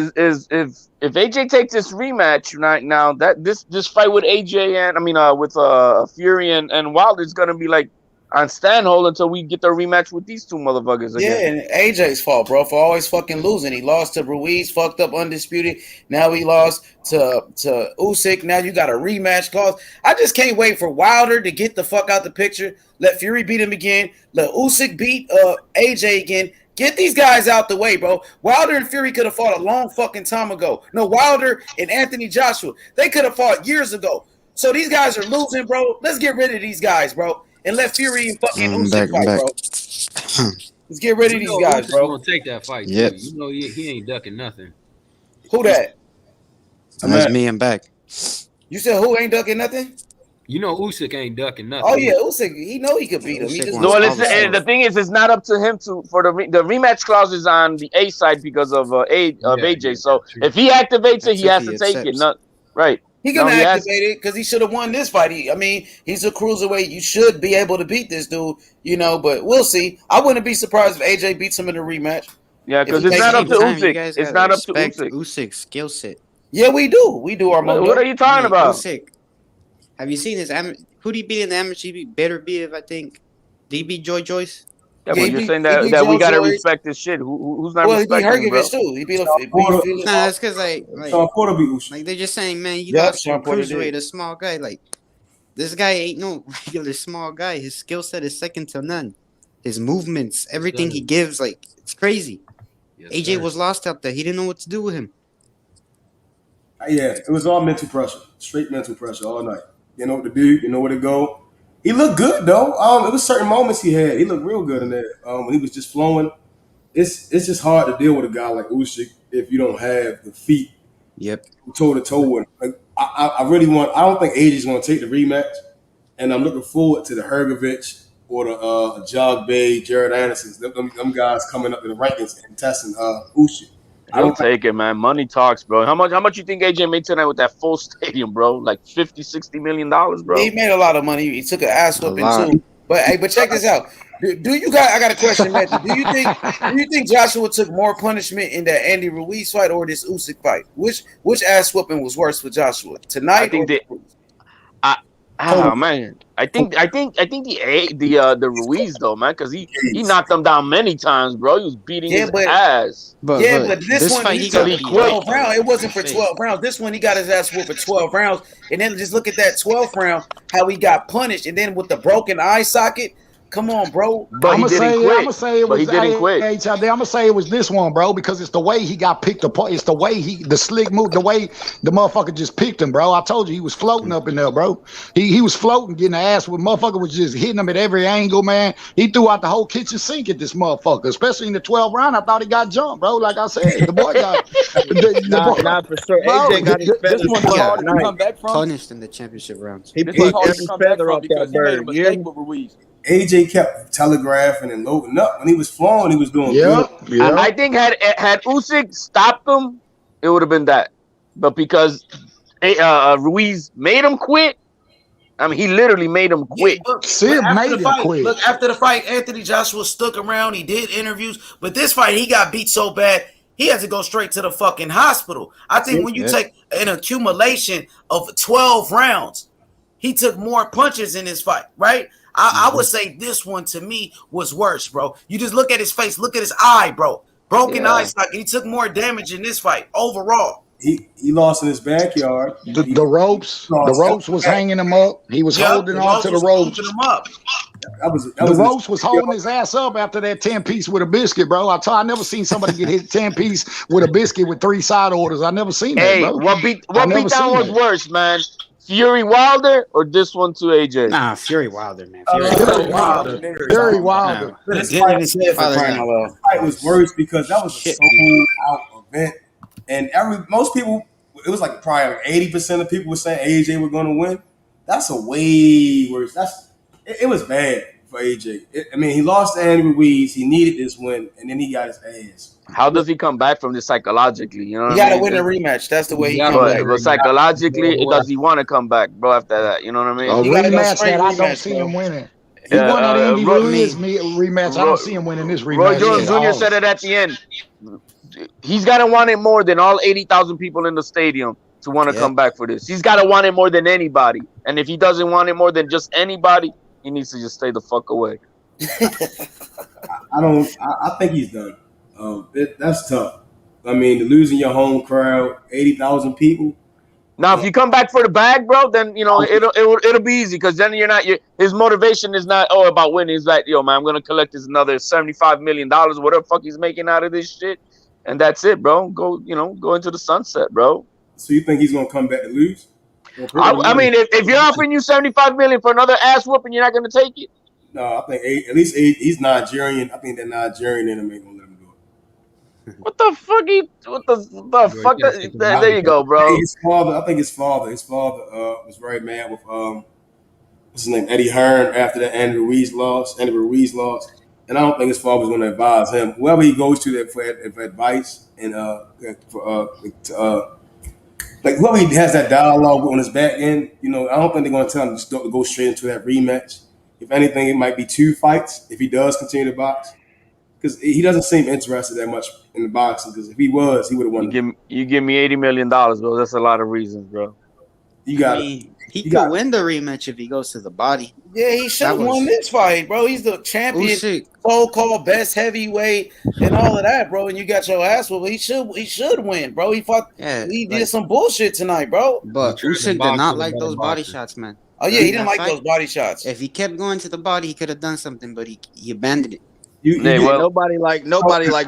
if AJ takes this rematch right now, that this fight with AJ and with Fury and Wilder is gonna be like on standhold until we get the rematch with these two motherfuckers again. Yeah, and AJ's fault, bro, for always fucking losing. He lost to Ruiz, fucked up, undisputed. Now he lost to Usyk. Now you got a rematch clause. I just can't wait for Wilder to get the fuck out the picture. Let Fury beat him again. Let Usyk beat AJ again. Get these guys out the way, bro. Wilder and Fury could have fought a long fucking time ago. No, Wilder and Anthony Joshua, they could have fought years ago. So these guys are losing, bro. Let's get rid of these guys, bro. And let Fury and fucking Usyk fight, bro. Let's get rid of these guys, bro. Gonna take that fight. Yep. Too. You know he ain't ducking nothing. Who that? That's me and back. You said who ain't ducking nothing? You know Usyk ain't ducking nothing. Oh yeah, Usyk. He know he could beat him. The thing is, it's not up to him for the rematch clause is on the A side because of AJ. So if he activates it, he has to take it. Not right. He gonna activate it because he should have won this fight. He's a cruiserweight. You should be able to beat this dude, you know. But we'll see. I wouldn't be surprised if AJ beats him in the rematch. Yeah, because it's not up to Usyk. It's not up to Usyk. Usyk's skill set. Yeah, we do. We do our. What are you talking about? Usyk. Have you seen his? Who did he beat in the amateur? Better beat, I think. Did he beat Joyce? Yeah, but you're saying that we gotta respect this shit. Who's not respecting him, bro? Too. He beat Nah, that's because Sean Porter beat Usyk. Like they're just saying, man, you lost to a cruiserweight, a small guy. Like this guy ain't no regular small guy. His skill set is second to none. His movements, everything he gives, like it's crazy. Yes, AJ was lost out there. He didn't know what to do with him. Yeah, it was all mental pressure, straight mental pressure all night. You know what to do, you know where to go. He looked good though. It was certain moments he had. He looked real good in there. When he was just flowing. It's just hard to deal with a guy like Usyk if you don't have the feet. Yep. Toe to toe with him. Like, I really want. I don't think AJ's going to take the rematch, and I'm looking forward to the Hergovich or the Jog Bay, Jared Andersons. Them guys coming up in the rankings and testing Usyk. He'll take it, man. Money talks, bro. How much you think AJ made tonight with that full stadium, bro? Like $50-60 million, bro. He made a lot of money. He took an ass whooping too. But hey, check this out. Do you guys? I got a question, Matthew. Do you think Joshua took more punishment in that Andy Ruiz fight or this Usyk fight? Which ass whooping was worse for Joshua tonight? I think man. I think the Ruiz though, man, because he knocked him down many times, bro. He was beating his ass. But this one he took 12 rounds. It wasn't for 12 rounds. This one he got his ass whooped for 12 rounds. And then just look at that 12th round, how he got punished. And then with the broken eye socket. Come on, bro. But I'm gonna say it was. He didn't quit. I'm gonna say it was this one, bro, because it's the way he got picked apart. It's the way the slick move, the way the motherfucker just picked him, bro. I told you he was floating up in there, bro. He was floating, getting the ass with motherfucker was just hitting him at every angle, man. He threw out the whole kitchen sink at this motherfucker, especially in the 12th round. I thought he got jumped, bro. Like I said, the boy got nah, for sure. Bro, AJ got his feathers this one was hard to come back from. Punished in the championship rounds. He put every feather off that bird. He made a mistake with Ruiz. AJ kept telegraphing and loading up. When he was flowing, he was doing good. I think had Usyk stopped him, it would have been that. But because Ruiz made him quit, I mean, he literally made him quit. Look, after the fight, Anthony Joshua stuck around. He did interviews. But this fight, he got beat so bad, he had to go straight to the fucking hospital. I think when you take an accumulation of 12 rounds, he took more punches in this fight, right? I would say this one to me was worse, bro. You just look at his face, look at his eye, bro. Broken eye socket. He took more damage in this fight overall. He lost in his backyard. The ropes was hanging him up. He was holding on to the ropes. The ropes was holding his ass up after that 10-piece with a biscuit, bro. I never seen somebody get hit 10-piece with a biscuit with 3 side orders. I never seen that, bro. What beat down was worse, man? Fury Wilder or this one to AJ? Nah, Fury Wilder, man. Fury Wilder. This fight was worse because that was a sold-out event, and most people, it was like probably like 80% of people were saying AJ were going to win. That's a way worse. It was bad for AJ. He lost to Andy Ruiz. He needed this win, and then he got his ass. How does he come back from this psychologically? You know, you got to win a rematch. That's the way he comes back. But psychologically, does he want to come back, bro? After that, you know what I mean? A rematch that I don't see him winning. He won that Andy Ruiz rematch. I don't see him winning this rematch. Roy Jones Jr. said it at the end. He's got to want it more than all 80,000 people in the stadium to want to come back for this. He's got to want it more than anybody. And if he doesn't want it more than just anybody, he needs to just stay the fuck away. I think he's done. That's tough. Losing your home crowd, 80,000 people. Now, if you come back for the bag, bro, then it'll be easy because then his motivation is not about winning. He's like, yo, man, I'm gonna collect this another $75 million, whatever fuck he's making out of this shit, and that's it, bro. Go into the sunset, bro. So you think he's gonna come back to lose? If you're offering you $75 million for another ass whooping, you're not gonna take it. No, I think at least he's Nigerian. I think that Nigerian in him ain't gonna let him do it. What the fuck? There you go, bro. I think his father was very mad with what's his name, Eddie Hearn, after that Andy Ruiz lost, and I don't think his father was going to advise him. Whoever he goes to that for advice and whoever he has that dialogue on his back end, I don't think they're going to tell him just to go straight into that rematch. If anything, it might be 2 fights if he does continue to box. Because he doesn't seem interested that much in the boxing. Because if he was, he would have won. You give me $80 million, bro. That's a lot of reasons, bro. He could win the rematch if he goes to the body. Yeah, he should have won this fight, bro. He's the champion, so-called best heavyweight, and all of that, bro. And you got your ass whooped. He should win, bro. He fought. Yeah, he did some bullshit tonight, bro. But Usyk did not like those body shots, man. Oh yeah, he didn't like those body shots. If he kept going to the body, he could have done something, but he abandoned it. Nobody like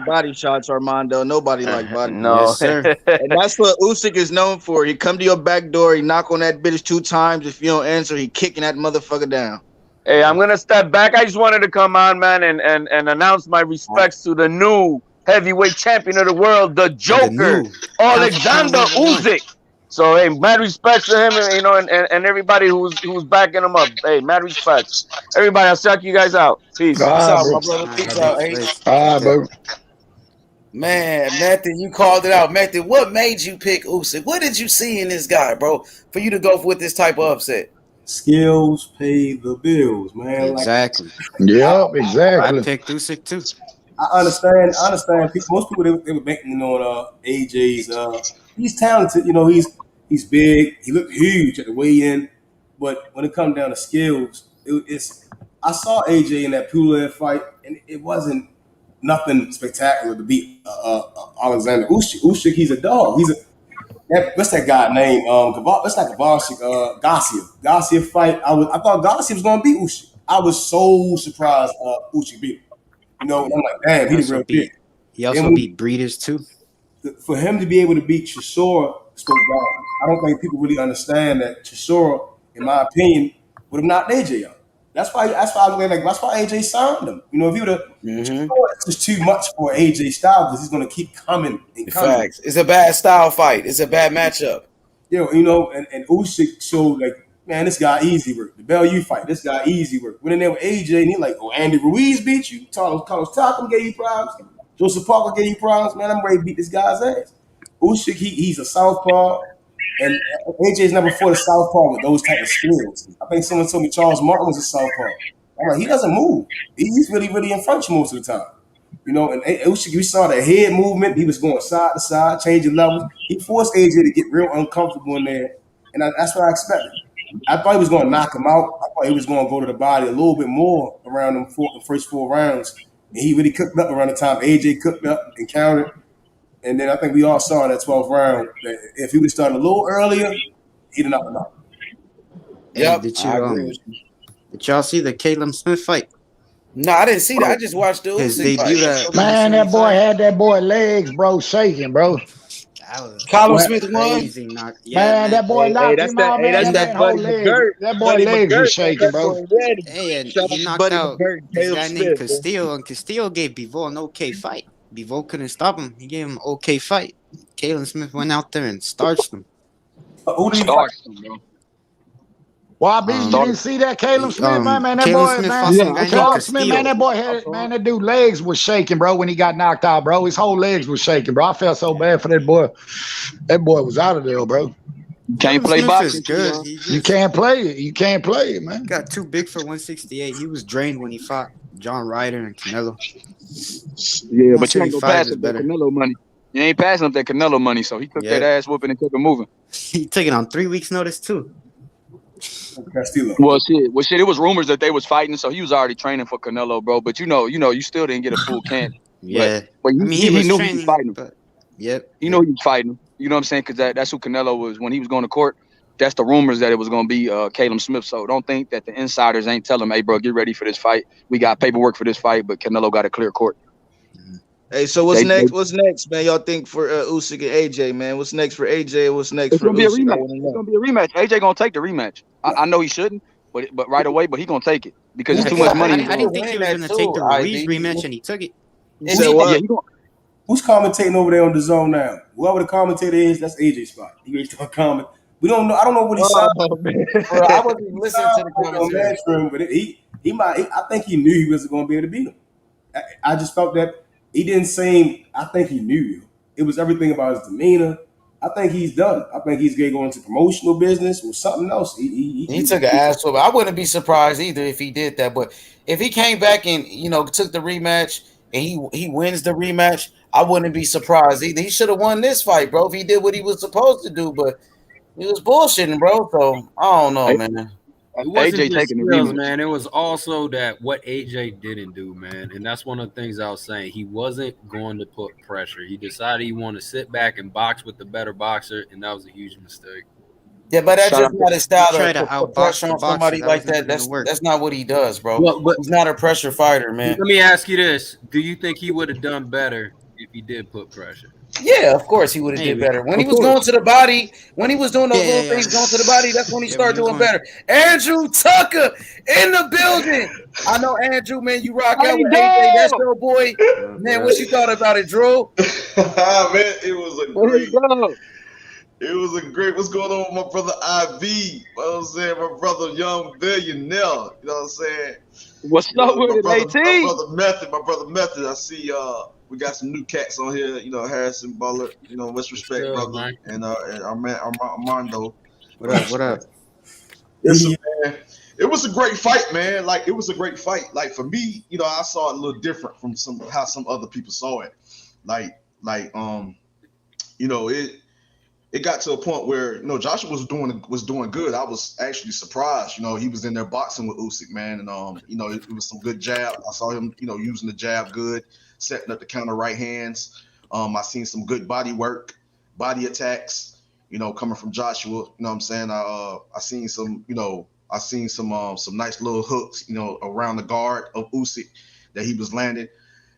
body shots, Armando. Nobody like body shots. No, yes, sir. And that's what Usyk is known for. He come to your back door, he knock on that bitch 2 times. If you don't answer, he kicking that motherfucker down. Hey, I'm gonna step back. I just wanted to come on, man, and announce my respects to the new heavyweight champion of the world, the Joker, Oleksandr Usyk. So hey, mad respects to him, and everybody who's backing him up. Hey, mad respects. Everybody, I'll check you guys out. Peace. Peace out, my brother. Peace out. All right, bro. Man, Method, you called it out. Method, what made you pick Usyk? What did you see in this guy, bro, for you to go with this type of upset? Skills pay the bills, man. Exactly. Yep, I exactly. picked Usyk too. I understand. Most people they were banking on AJ's. He's talented. You know, he's big. He looked huge at the weigh-in, but when it comes down to skills, it's. I saw AJ in that Pulev fight, and it wasn't nothing spectacular to beat Oleksandr Usyk. Usyk, he's a dog. What's that guy name? It's like a Garcia. Garcia fight. I thought Garcia was gonna beat Usyk. I was so surprised Usyk beat him. You know, and I'm like, damn, he the real deal. He also beat Breeders too. For him to be able to beat Chisora spoke volumes. I don't think people really understand that Chisora, in my opinion, would have knocked AJ out. That's why AJ signed him. You know, if he would have, it's just too much for AJ style because he's gonna keep coming and coming. Facts. It's a bad style fight. It's a bad matchup. You know, and Usyk showed like, man, this guy easy work. The Bellew fight, this guy easy work. Went in there with AJ and he like, oh, Andy Ruiz beat you. Carlos Takam gave you problems. Joseph Parker gave you problems. Man, I'm ready to beat this guy's ass. Usyk, he's a southpaw, and AJ's never fought a southpaw with those type of skills. I think someone told me Charles Martin was a southpaw. I'm like, he doesn't move. He's really, really in front most of the time. You know, and Usyk, we saw the head movement. He was going side to side, changing levels. He forced AJ to get real uncomfortable in there, and that's what I expected. I thought he was going to knock him out. I thought he was going to go to the body a little bit more around the first 4 rounds. And he really cooked up around the time AJ cooked up and countered. And then I think we all saw in that 12th round that if he would have started a little earlier, he'd have knocked him out. Yep, did y'all see the Caleb Smith fight? No, I didn't see that. I just watched the Usyk fight. Man, that boy had that boy legs, bro, shaking, bro. Colin Smith won. Man, that boy knocked him out, man. That boy legs was shaking, bro. Hey, and he knocked out this guy named Castillo, and Castillo gave Bivol an okay fight. Bivol couldn't stop him. He gave him an okay fight. Caleb Smith went out there and starched him. Starched him, bro. Well, you didn't see that Caleb Smith, man. That boy, Caleb Smith, man, that boy had, man, that dude legs was shaking, bro, when he got knocked out, bro. His whole legs was shaking, bro. I felt so bad for that boy. That boy was out of there, bro. Can't play boxing. Good. You can't play it. You can't play it, man. Got too big for 168. He was drained when he fought John Ryder and Canelo. Yeah, but you ain't gonna pass up that Canelo money. You ain't passing up that Canelo money, so he took that ass whooping and kept it moving. He took it on 3 weeks' notice too. Well, shit. It was rumors that they was fighting, so he was already training for Canelo, bro. But you still didn't get a full camp. Yeah, but he knew training, he was fighting. But, yep. He knew he was fighting. You know what I'm saying? Because that's who Canelo was when he was going to court. That's the rumors that it was going to be Caleb Smith. So don't think that the insiders ain't telling him, hey, bro, get ready for this fight. We got paperwork for this fight, but Canelo got a clear court. Hey, so what's next? What's next, man? Y'all think for Usyk and AJ, man? What's next for AJ? What's next for Usyk? It's gonna be a rematch. AJ gonna take the rematch. I know he shouldn't, but right away. But he gonna take it because it's too much money. I didn't think he was gonna take the Ruiz rematch, and he took it. Who's commentating over there on the zone now? Whoever the commentator is, that's AJ's spot. He reached to comment. We don't know. I don't know what he said. Bro, I wasn't listening to the commentary, but he might. I think he knew he wasn't going to be able to beat him. I just felt that he didn't seem. I think he knew. It was everything about his demeanor. I think he's done. I think he's going to go into promotional business or something else. He took an ass whooping. I wouldn't be surprised either if he did that. But if he came back and took the rematch and he wins the rematch, I wouldn't be surprised either. He should have won this fight, bro, if he did what he was supposed to do. But he was bullshitting, bro. So I don't know, man. It wasn't AJ taking the skills, man. It was also that what AJ didn't do, man. And that's one of the things I was saying. He wasn't going to put pressure. He decided he wanted to sit back and box with the better boxer, and that was a huge mistake. Yeah, but that's just not his style to put pressure on somebody like that. That's not what he does, bro. Well, but he's not a pressure fighter, man. Let me ask you this. Do you think he would have done better if he did put pressure? Yeah, of course he would have did better. When he was going to the body, when he was doing those little things going to the body, that's when he started doing better. Andrew Tucker in the building. I know Andrew, man, you rock out with AJ. That's your boy. Man, what you thought about it, Drew? Man, it was a great. It was a great. What's going on with my brother IV? You know what I'm saying? My brother, young billionaire. You know what I'm saying? What's up with it, AT? My brother Method. I see We got some new cats on here. You know, Harrison Butler. You know, much respect, Sure, brother, man. and our man Armando. What up? What up? Listen, man, it was a great fight, man. Like it was a great fight. Like for me, you know, I saw it a little different from how some other people saw it. You know, it got to a point where, you know, Joshua was doing good. I was actually surprised. You know, he was in there boxing with Usyk, man, and you know, it was some good jab. I saw him, you know, using the jab good, setting up the counter right hands. I seen some good body work, body attacks, you know, coming from Joshua. You know what I'm saying? I seen some, you know, some nice little hooks, you know, around the guard of Usyk that he was landing.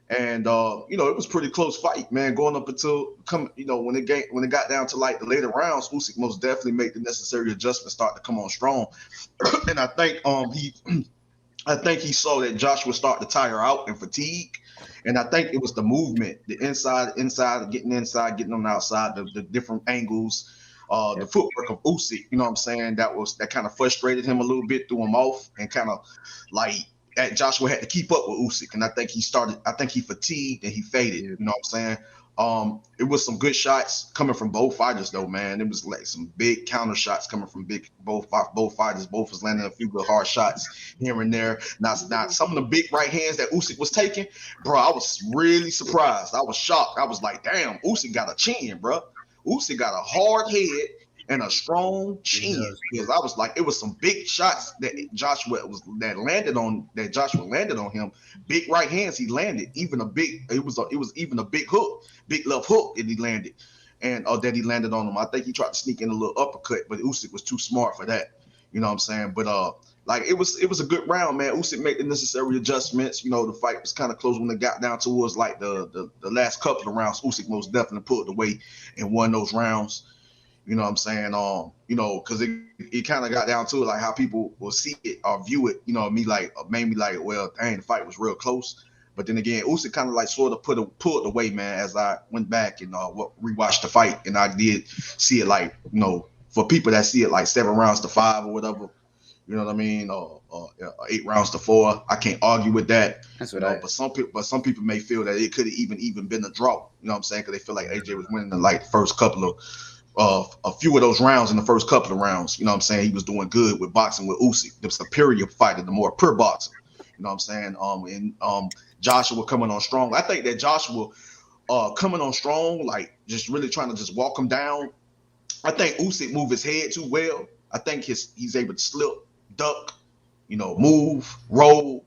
And you know, it was a pretty close fight, man. Going up until you know, when it got down to like the later rounds, Usyk most definitely made the necessary adjustments, start to come on strong. And I think he saw that Joshua start to tire out and fatigue. And I think it was the movement, the inside, getting on the outside, the different angles, the footwork of Usyk. You know what I'm saying? That kind of frustrated him a little bit, threw him off, and kind of like. Joshua had to keep up with Usyk, and I think he fatigued and he faded. You know what I'm saying? It was some good shots coming from both fighters, though, man. It was like some big counter shots coming from both fighters. Both was landing a few good hard shots here and there. Now some of the big right hands that Usyk was taking, bro, I was really surprised. I was shocked. I was like, damn, Usyk got a chin, bro. Usyk got a hard head and a strong chin, because I was like, it was some big shots that Joshua landed on him. Big right hands he landed. It was even a big hook, big left hook that he landed, and that he landed on him. I think he tried to sneak in a little uppercut, but Usyk was too smart for that. You know what I'm saying? But like it was a good round, man. Usyk made the necessary adjustments. You know, the fight was kind of close when it got down towards like the last couple of rounds. Usyk most definitely pulled away and won those rounds. You know what I'm saying? You know, because it kind of got down to it, like how people will see it or view it. You know, made me like, well, dang, the fight was real close. But then again, Usyk kind of like sort of pulled away, man, as I went back and rewatched the fight, and I did see it like, you know, for people that see it like 7 rounds to 5 or whatever. You know what I mean? 8 rounds to 4. I can't argue with that. That's what but some people may feel that it could have even been a draw. You know what I'm saying? Because they feel like AJ was winning the like first couple of. A few of those rounds in the first couple of rounds, you know what I'm saying? He was doing good with boxing with Usyk, the superior fighter, the more pure boxer. You know what I'm saying? And Joshua coming on strong. I think that Joshua coming on strong, like just really trying to just walk him down. I think Usyk moved his head too well. I think he's able to slip, duck, you know, move, roll,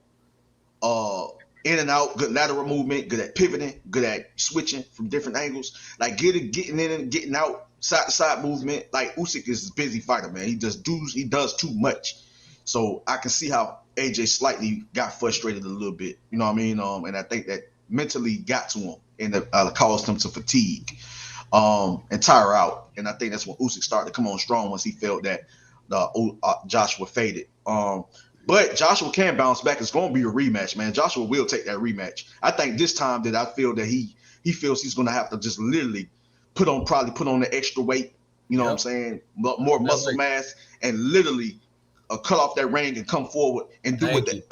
in and out, good lateral movement, good at pivoting, good at switching from different angles, like getting in and getting out. Side to side movement. Like Usyk is a busy fighter, man. He does too much. So I can see how AJ slightly got frustrated a little bit. You know what I mean? And I think that mentally got to him and caused him to fatigue and tire out. And I think that's when Usyk started to come on strong once he felt that Joshua faded. But Joshua can bounce back. It's going to be a rematch, man. Joshua will take that rematch. I think this time that I feel that he feels he's going to have to just literally put on the extra weight, you know what I'm saying? More muscle mass, and literally cut off that ring and come forward and do it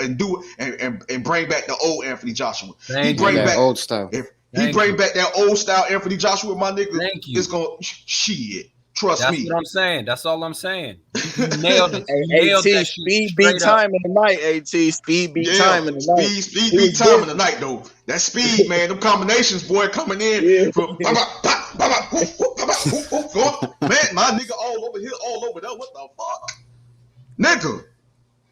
and bring back the old Anthony Joshua. He bring back old style. If he bring back that old style Anthony Joshua, my nigga, it's gonna shit. Trust me. That's what I'm saying. That's all I'm saying. You nailed it. AT, speed beat time in the night. AT, speed beat time in the night. Speed beat time in the night, though. That speed, man. Them combinations, boy, coming in from man, my nigga all over here, all over there. What the fuck, nigga?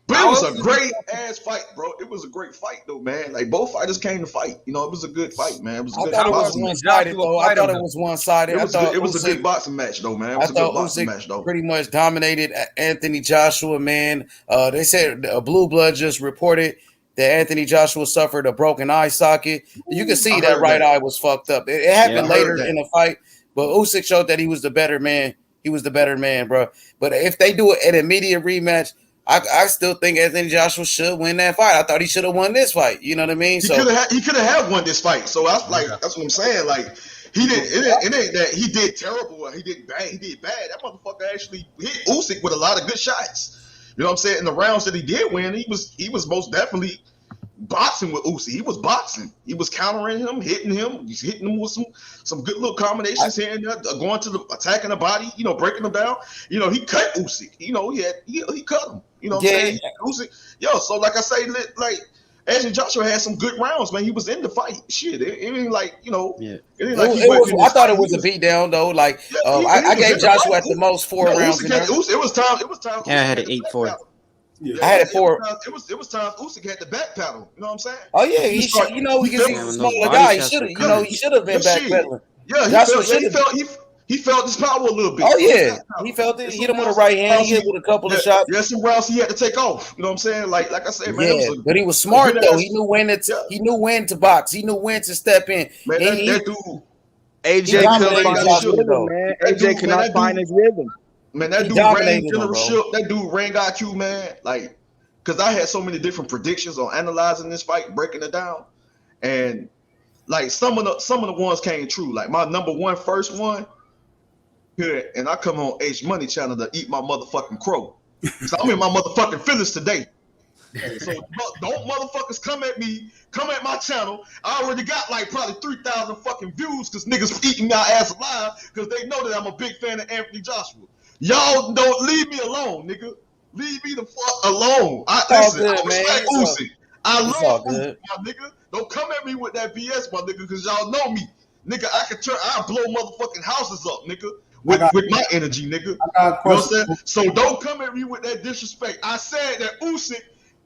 But it was a great ass fight, bro. It was a great fight, though, man. Like both fighters came to fight. You know, it was a good fight, man. It was a good. I thought it was one-sided, though. I thought it was one-sided. It was a good boxing match, though, man. It was a good boxing match, though. Pretty much dominated Anthony Joshua, man. They said Blue Blood just reported that Anthony Joshua suffered a broken eye socket. You can see that right eye was fucked up. It happened later in the fight, but Usyk showed that he was the better man. He was the better man, bro. But if they do an immediate rematch, I still think Anthony Joshua should win that fight. I thought he should have won this fight. You know what I mean? He could have won this fight. So I was like, that's what I'm saying. Like he didn't. It ain't that he did terrible or he did bad. He did bad. That motherfucker actually hit Usyk with a lot of good shots. You know what I'm saying? In the rounds that he did win, he was most definitely boxing with Usyk. He was boxing. He was countering him, hitting him. He's hitting him with some good little combinations here and there, going to the attacking the body, breaking him down. He cut Usyk. He cut him. You know what I'm saying? Usyk. So like I say, like Anthony Joshua had some good rounds, man. He was in the fight. Shit, it ain't like it ain't like he wasn't in I this thought fight. it was a beatdown though. Like he I was gave in the Joshua fight. at the most 4 rounds. Usyk had, it was time. Yeah, I had an 8-4. I had it 4. It was times Usyk had the back pedal. You know what I'm saying? Oh yeah, because he's a smaller guy. He should have been back pedaling. Yeah, he felt his power a little bit. Oh yeah, he felt it. Hit him with a right hand. He hit with a couple of shots. Yeah, some rounds he had to take off. You know what I'm saying? Like I said, man. Yeah, but he was smart though. He knew when to box. He knew when to step in. Man, that dude, AJ couldn't find his rhythm, man. AJ cannot find his rhythm. Man, that dude ran generalship. That dude ran got you, man. Like, because I had so many different predictions on analyzing this fight, breaking it down, and like some of the ones came true. Like my number one, first one here, and I come on H Money channel to eat my motherfucking crow. So I'm in my motherfucking feelings today. So don't motherfuckers come at me, come at my channel. I already got like probably 3,000 fucking views because niggas eating my ass alive because they know that I'm a big fan of Anthony Joshua. Y'all don't leave me alone, nigga. Leave me the fuck alone. I respect Usyk. I love Usyk, my nigga. Don't come at me with that BS, my nigga, because y'all know me. Nigga, I'll blow motherfucking houses up, nigga. With my energy, nigga. You know what I'm saying? So don't come at me with that disrespect. I said that Usyk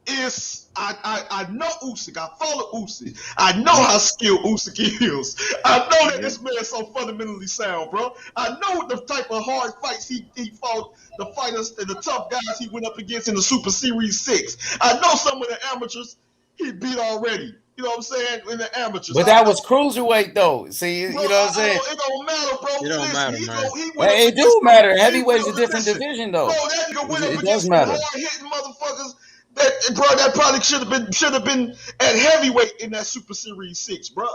is I know Usyk. I follow Usyk. I know how skilled Usyk is. I know that this man is so fundamentally sound, bro. I know the type of hard fights he fought, the fighters and the tough guys he went up against in the Super Series 6. I know some of the amateurs he beat already. You know what I'm saying? In the amateurs. But that was cruiserweight though. See, you know what I'm saying? It don't matter, bro. It don't matter, man. It do matter. Heavyweight's a different division though. Bro, that nigga went up It against does matter. hard-hitting motherfuckers. That probably should have been at heavyweight in that Super Series 6, bro.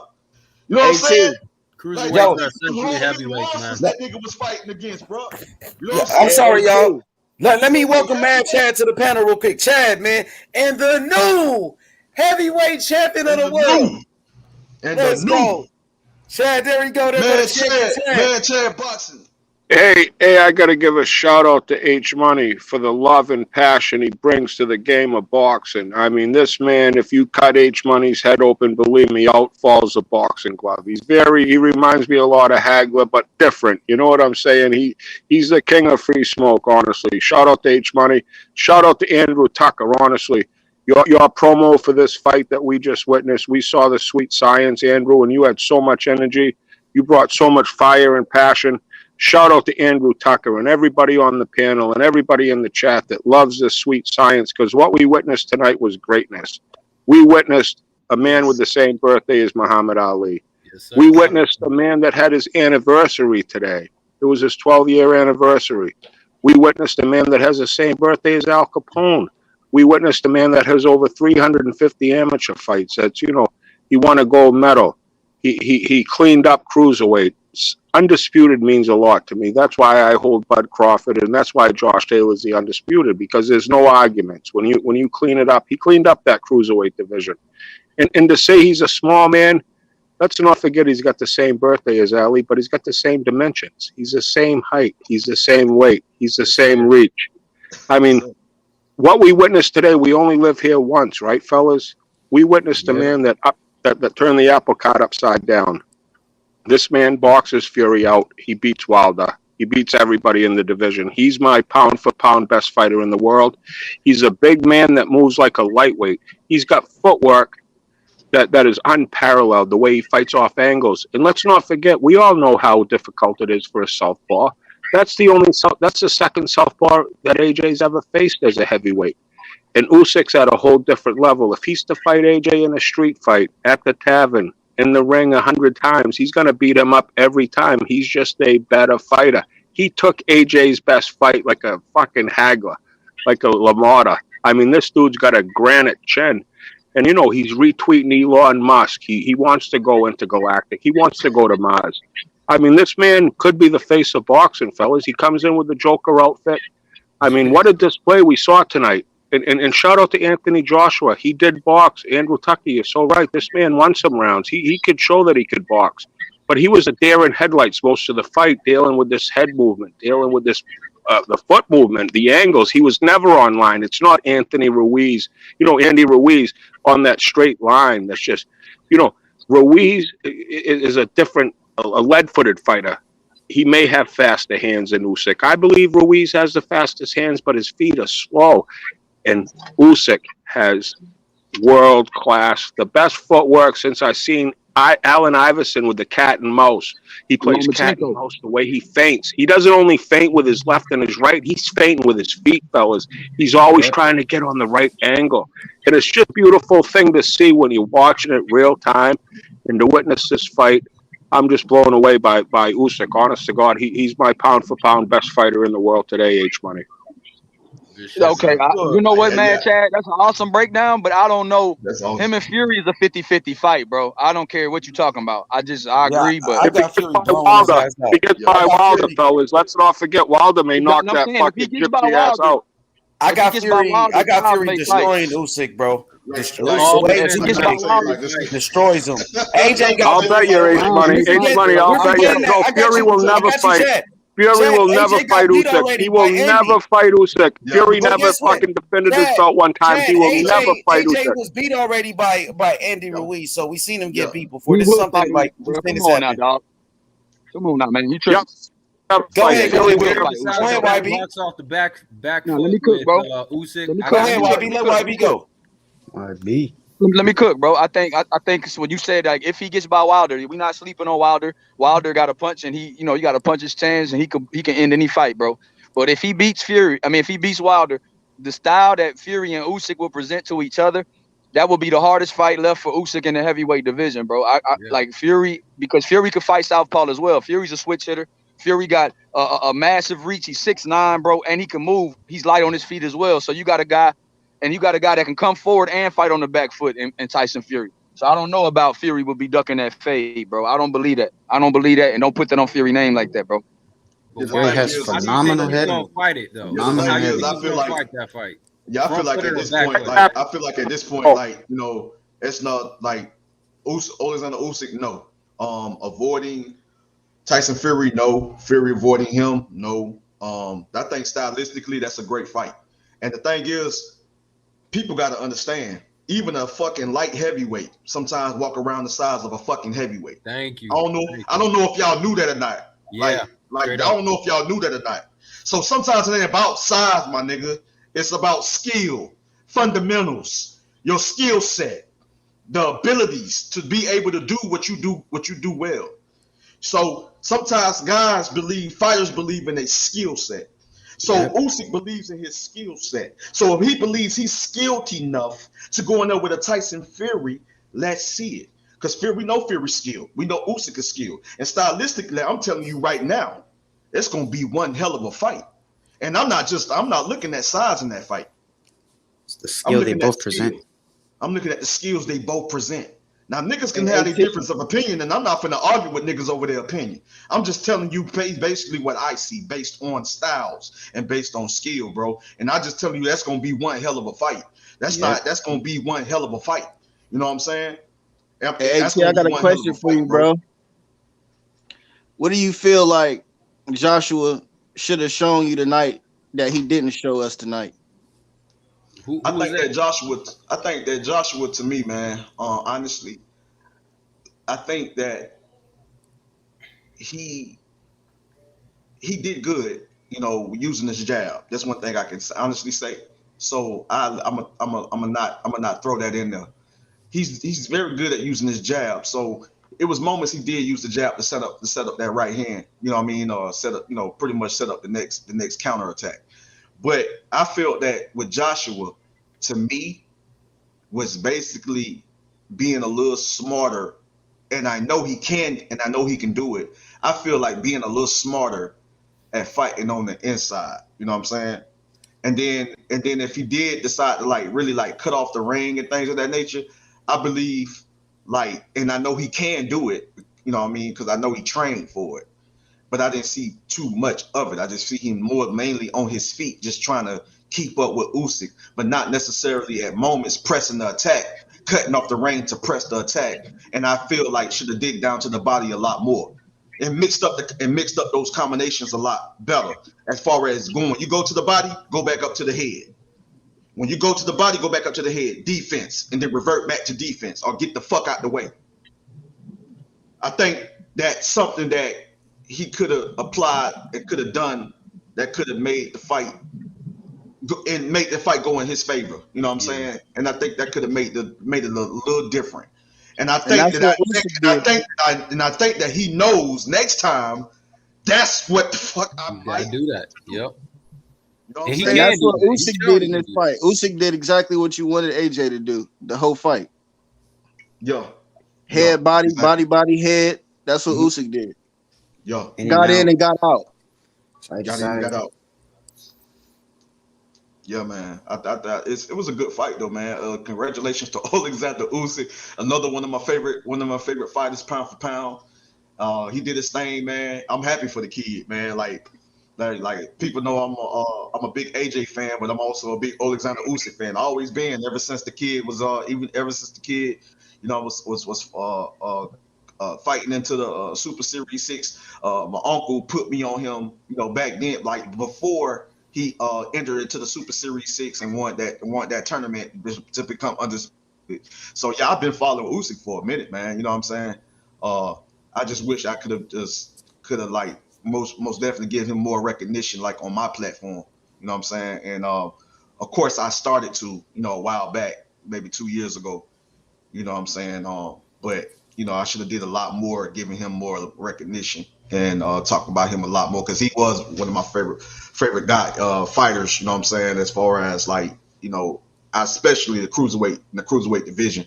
You know what I'm saying? Cruiserweights are essentially heavyweights, man. That nigga was fighting against, bro. You know what I'm sorry, y'all. Let me welcome Mad Chad to the panel real quick. Chad, man, and the new heavyweight champion of the world. Let's go. Chad, there we go. Man, Chad boxing. Hey, I got to give a shout out to H Money for the love and passion he brings to the game of boxing. I mean, this man, if you cut H Money's head open, believe me, out falls a boxing glove. He reminds me a lot of Hagler, but different. You know what I'm saying? He's the king of free smoke, honestly. Shout out to H Money. Shout out to Andrew Tucker, honestly. Your promo for this fight that we just witnessed, we saw the sweet science, Andrew, and you had so much energy. You brought so much fire and passion. Shout out to Andrew Tucker and everybody on the panel and everybody in the chat that loves this sweet science, because what we witnessed tonight was greatness. We witnessed a man with the same birthday as Muhammad Ali. Yes, we witnessed a man that had his anniversary today. It was his 12-year anniversary. We witnessed a man that has the same birthday as Al Capone. We witnessed a man that has over 350 amateur fights. That's, he won a gold medal. He cleaned up cruiserweight. Undisputed means a lot to me. That's why I hold Bud Crawford, and that's why Josh Taylor's the undisputed, because there's no arguments. When you clean it up, he cleaned up that cruiserweight division. And to say he's a small man, let's not forget he's got the same birthday as Ali, but he's got the same dimensions. He's the same height. He's the same weight. He's the same reach. I mean, what we witnessed today, we only live here once, right, fellas? We witnessed a man that turned the apple cart upside down. This man boxes Fury out. He beats Wilder. He beats everybody in the division. He's my pound-for-pound best fighter in the world. He's a big man that moves like a lightweight. He's got footwork that is unparalleled, the way he fights off angles. And let's not forget, we all know how difficult it is for a southpaw. That's the second southpaw that AJ's ever faced as a heavyweight. And Usyk's at a whole different level. If he's to fight AJ in a street fight, at the tavern, in the ring 100 times, he's going to beat him up every time. He's just a better fighter. He took AJ's best fight like a fucking Hagler, like a LaMotta. I mean, this dude's got a granite chin. And, he's retweeting Elon Musk. He wants to go intergalactic. He wants to go to Mars. I mean, this man could be the face of boxing, fellas. He comes in with the Joker outfit. I mean, what a display we saw tonight. And shout out to Anthony Joshua. He did box. Andrew Tucky is so right. This man won some rounds. He could show that he could box. But he was a deer in headlights most of the fight, dealing with this head movement, dealing with this the foot movement, the angles. He was never on line. It's not Anthony Ruiz. Andy Ruiz on that straight line. That's just, Ruiz is a different, a lead-footed fighter. He may have faster hands than Usyk. I believe Ruiz has the fastest hands, but his feet are slow. And Usyk has world-class, the best footwork since I've seen Allen Iverson with the cat and mouse. He plays cat and mouse the way he feints. He doesn't only feint with his left and his right. He's feinting with his feet, fellas. He's always trying to get on the right angle. And it's just a beautiful thing to see when you're watching it real time and to witness this fight. I'm just blown away by Usyk. Honest to God, he's my pound-for-pound best fighter in the world today, H-Money. Okay, you know what, man, Chad? That's an awesome breakdown, but I don't know. Him and Fury is a 50-50 fight, bro. I don't care what you're talking about. I agree, but I got Fury Wilder. He gets by Wilder, fellas. Let's not forget Wilder may knock that fucking gypsy ass out. I got Fury destroying Usyk, bro. Destroys him. AJ got. I'll bet you H-Money. H-Money, I'll bet you. No, Fury will never fight. Fury will never fight Usyk. He will never fight Usyk. Fury never fucking defended his belt one time. He will never fight Usyk. AJ was beat already by Andy Ruiz, so we seen him get beat before. This is something like come on now, dog. Come on now, man. You tripping. Go ahead, YB. Box off the back let me cook, bro. Usyk. Go ahead, YB. Let YB go. YB. Let me cook, bro. I think what you said, like if he gets by Wilder, we not sleeping on Wilder. Wilder got a punch, and he got to punch his chance, and he can end any fight, bro. But if he beats if he beats Wilder, the style that Fury and Usyk will present to each other, that will be the hardest fight left for Usyk in the heavyweight division, bro. Like Fury, because Fury could fight southpaw as well. Fury's a switch hitter. Fury got a massive reach. He's 6'9", bro, and he can move. He's light on his feet as well. So you got a guy that can come forward and fight on the back foot in Tyson Fury. So I don't know about Fury will be ducking that fade, bro. I don't believe that. And don't put that on Fury name like that, bro. Fury has phenomenal head. He's gonna fight it though. I feel like fight that fight. Yeah, I feel like at this point, like it's not like Oleksandr Usyk, no. Avoiding Tyson Fury, no. Fury avoiding him, no. I think stylistically that's a great fight. And the thing is, people got to understand, even a fucking light heavyweight sometimes walk around the size of a fucking heavyweight. Thank you. I don't know if y'all knew that or not. Yeah. I don't know if y'all knew that or not. So sometimes it ain't about size, my nigga. It's about skill, fundamentals, your skill set, the abilities to be able to do what you do well. So sometimes fighters believe in a skill set. So Usyk believes in his skill set. So if he believes he's skilled enough to go in there with a Tyson Fury, let's see it. Because we know Fury's skilled. We know Usyk is skilled. And stylistically, I'm telling you right now, it's going to be one hell of a fight. And I'm not looking at size in that fight. It's the skill they both present. I'm looking at the skills they both present. Now, niggas can have a difference of opinion, and I'm not going to argue with niggas over their opinion. I'm just telling you basically what I see based on styles and based on skill, bro. And I just tell you that's going to be one hell of a fight. That's going to be one hell of a fight. You know what I'm saying? Hey, I got a question for you, bro. What do you feel like Joshua should have shown you tonight that he didn't show us tonight? I think that Joshua, to me, man, honestly, I think that he did good, using his jab. That's one thing I can honestly say. So I'm not throw that in there. He's very good at using his jab. So it was moments he did use the jab to set up that right hand. You know what I mean? Or set up, pretty much set up the next counter attack. But I felt that with Joshua, to me, was basically being a little smarter. And I know he can, and I know he can do it. I feel like being a little smarter at fighting on the inside. You know what I'm saying? And then if he did decide to really cut off the ring and things of that nature, I believe and I know he can do it. You know what I mean? Because I know he trained for it. But I didn't see too much of it. I just see him more mainly on his feet, just trying to keep up with Usyk, but not necessarily at moments pressing the attack, cutting off the rein to press the attack. And I feel like should have dig down to the body a lot more. And mixed up those combinations a lot better. As far as going, you go to the body, go back up to the head. When you go to the body, go back up to the head. Defense, and then revert back to defense, or get the fuck out the way. I think that's something that he could have applied and could have done that could have made the fight and make the fight go in his favor. You know what I'm saying? And I think that could have made it a little different. And I think I think that he knows next time that's what the fuck I might do that. Yep. You know what And I'm saying? that's what Usyk did in this fight. Usyk did exactly what you wanted AJ to do the whole fight. Yeah. Head, body, head. That's what Usyk did. Yeah. Got in and got out. Got in and got out. Yeah, man. It was a good fight though, man. Congratulations to Oleksandr Usyk, another one of my favorite fighters, pound for pound. He did his thing, man. I'm happy for the kid, man. Like people know I'm a big AJ fan, but I'm also a big Oleksandr Usyk fan. Always been ever since the kid was fighting into the Super Series 6. My uncle put me on him, back then, like before he entered into the Super Series 6 and won that tournament to become undisputed. So yeah, I've been following Usyk for a minute, man. You know what I'm saying? I just wish I could have like most definitely give him more recognition like on my platform. You know what I'm saying? And of course I started to, a while back, maybe 2 years ago. You know what I'm saying? But I should have did a lot more, giving him more recognition and talk about him a lot more, because he was one of my favorite fighters. You know what I'm saying? As far as like, especially the cruiserweight division.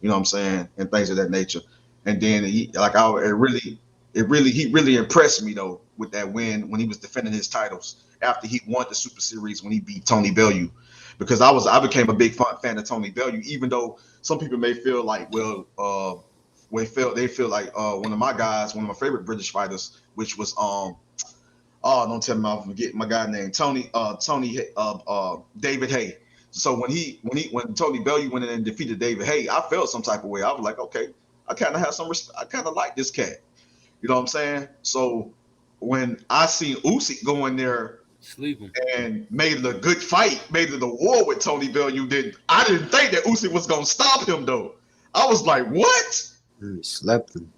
You know what I'm saying? And things of that nature. And then he really impressed me though with that win when he was defending his titles after he won the Super Series when he beat Tony Bellew, because I became a big fan of Tony Bellew, even though some people may feel like, they feel like one of my favorite British fighters, which was don't tell me, I'm forgetting my guy named David Haye. So when Tony Bellew went in and defeated David Haye, I felt some type of way. I was like, okay, I kind of have some respect. I kind of like this cat. You know what I'm saying? So when I seen Usyk go in there sleeping and made it a good fight, made it a war with Tony Bellew, I didn't think that Usyk was gonna stop him though. I was like, what? He slept him.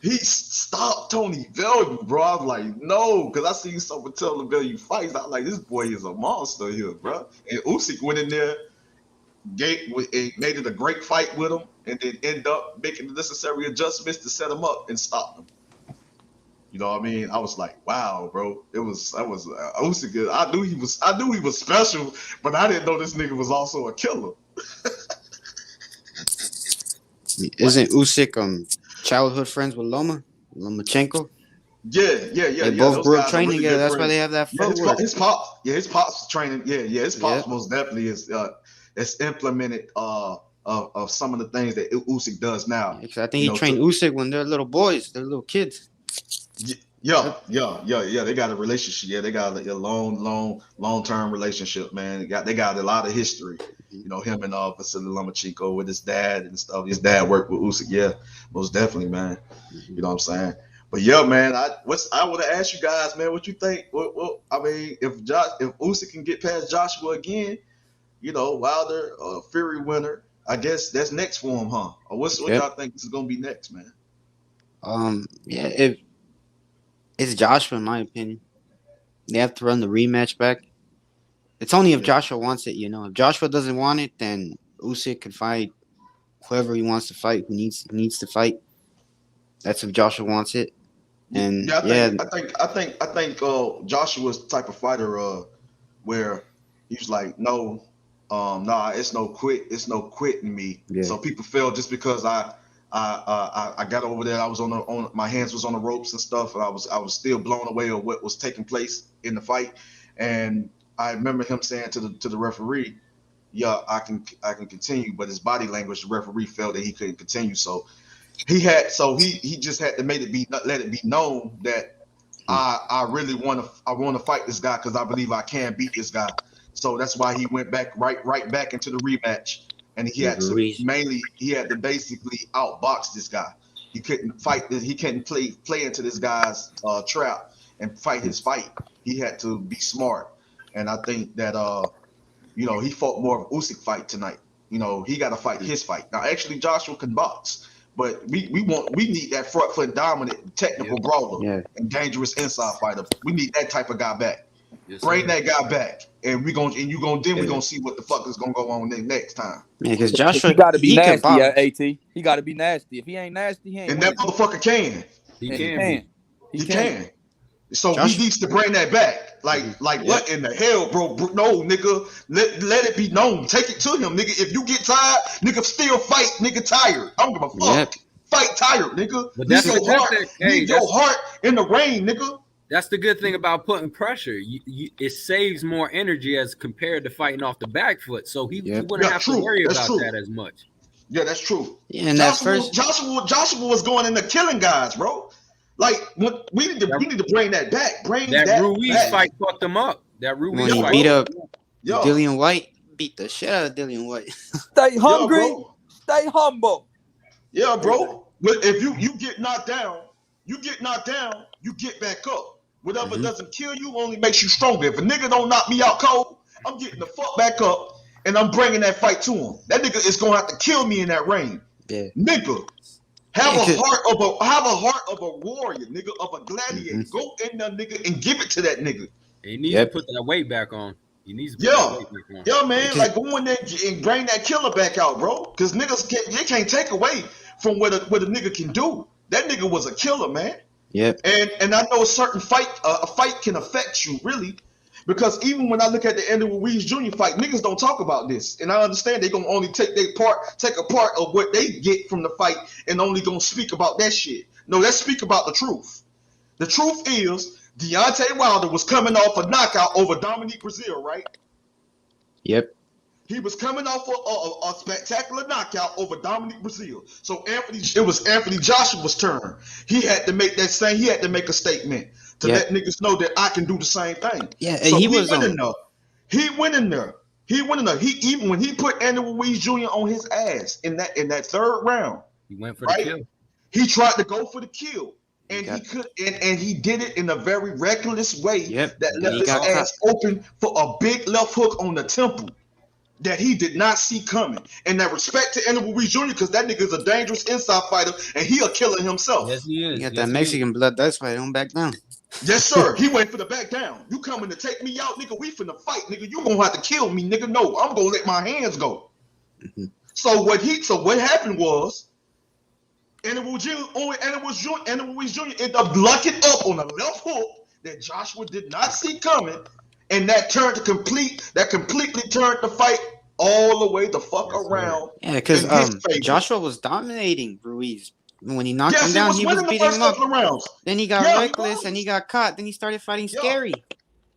He stopped Tony Bellew, bro. I was like, no, because I seen some of Tony Bellew fights. I was like, this boy is a monster here, bro. And Usyk went in there, made it a great fight with him, and then end up making the necessary adjustments to set him up and stop him. You know what I mean? I was like, wow, bro. Usyk. I knew he was special, but I didn't know this nigga was also a killer. Isn't Usyk childhood friends with Lomachenko? Yeah. They both grew up training together. That's why they have that footwork. His pops training. Yeah, his pops most definitely is implemented of some of the things that Usyk does now. I think he trained Usyk when they're little boys, they're little kids. Yeah. They got a relationship. Yeah, they got a long-term relationship, man. They got a lot of history. Him and Vasily Lomachenko with his dad and stuff. His dad worked with Usyk. Yeah, most definitely, man. You know what I'm saying? But yeah, man, I would have asked you guys, man, what you think? I mean, if Usyk can get past Joshua again, Wilder, Fury winner, I guess that's next for him, huh? Or what y'all think is gonna be next, man? If it's Joshua, in my opinion. They have to run the rematch back. It's only if Joshua wants it, If Joshua doesn't want it, then Usyk can fight whoever he wants to fight, who needs to fight. That's if Joshua wants it. And I think Joshua's the type of fighter where he's like, no, it's no quitting me. Yeah. So people feel just because I got over there, I was on my hands was on the ropes and stuff, and I was still blown away of what was taking place in the fight. And I remember him saying to the referee, yeah, I can continue, but his body language, the referee felt that he couldn't continue. So he just had to let it be known that I really want to fight this guy, because I believe I can beat this guy. So that's why he went back right back into the rematch, and he had to basically outbox this guy. He couldn't fight. He couldn't play into this guy's trap and fight his fight. He had to be smart, and I think that he fought more of an Usyk fight tonight. He got to fight his fight. Now, actually, Joshua can box, but we need that front foot dominant technical brawler and dangerous inside fighter. We need that type of guy back. Bring that guy back, and we're gonna see what the fuck is gonna go on next time. Yeah, because Joshua, he got to be nasty at AT. He got to be nasty. If he ain't nasty, he ain't. And that motherfucker can. He can. So he needs to bring that back. What in the hell, bro? No, nigga. Let it be known. Take it to him, nigga. If you get tired, nigga, still fight, nigga. Tired. I don't give a fuck. Yep. Fight tired, nigga. Leave your heart in the rain, nigga. That's the good thing about putting pressure. It saves more energy as compared to fighting off the back foot. So he wouldn't have to worry about that as much. Yeah, that's true. Yeah, and Joshua was going into killing guys, bro. Like we need to bring that back. Bring that Ruiz back. Fight fucked him up. That Ruiz when he fight beat up Dillian White, beat the shit out of Dillian White. Stay hungry, stay humble. Yeah, bro. If you get knocked down, you get back up. Whatever doesn't kill you only makes you stronger. If a nigga don't knock me out cold, I'm getting the fuck back up and I'm bringing that fight to him. That nigga is gonna have to kill me in that ring. Yeah. Nigga, have a heart of a warrior, nigga, of a gladiator. Go in there, nigga, and give it to that nigga. He needs to put that weight back on. He needs to put that weight back on. Yeah, man. Like go in there and bring that killer back out, bro. Because niggas can't take away from what a nigga can do. That nigga was a killer, man. Yeah. And I know a fight can affect you, really. Because even when I look at the Andy Ruiz Jr. fight, niggas don't talk about this. And I understand they're going to only take a part of what they get from the fight and only going to speak about that shit. No, let's speak about the truth. The truth is Deontay Wilder was coming off a knockout over Dominique Brazil, right? Yep. He was coming off a spectacular knockout over Dominique Brazil. So it was Anthony Joshua's turn. He had to make a statement to let niggas know that I can do the same thing. Yeah, and so he went in there. He went in there. Even when he put Andy Ruiz Jr. on his ass in that third round, he went for the kill. He tried to go for the kill. And he could, and he did it in a very reckless way that left his ass open for a big left hook on the temple that he did not see coming. And that respect to Andy Ruiz Jr. because that nigga is a dangerous inside fighter and he a killer himself. Yes, he is. He got that Mexican blood. That's why he don't back down. Yes, sir. He went for the back down. You coming to take me out, nigga? We finna fight, nigga. You gonna have to kill me, nigga. No, I'm gonna let my hands go. So what happened was Andy Ruiz Jr. ended up lucking up on a left hook that Joshua did not see coming. And that completely turned the fight all the way the fuck around. Yeah, because Joshua was dominating Ruiz. When he knocked him down, he was beating him up. Then he got reckless and he got caught. Then he started fighting scary.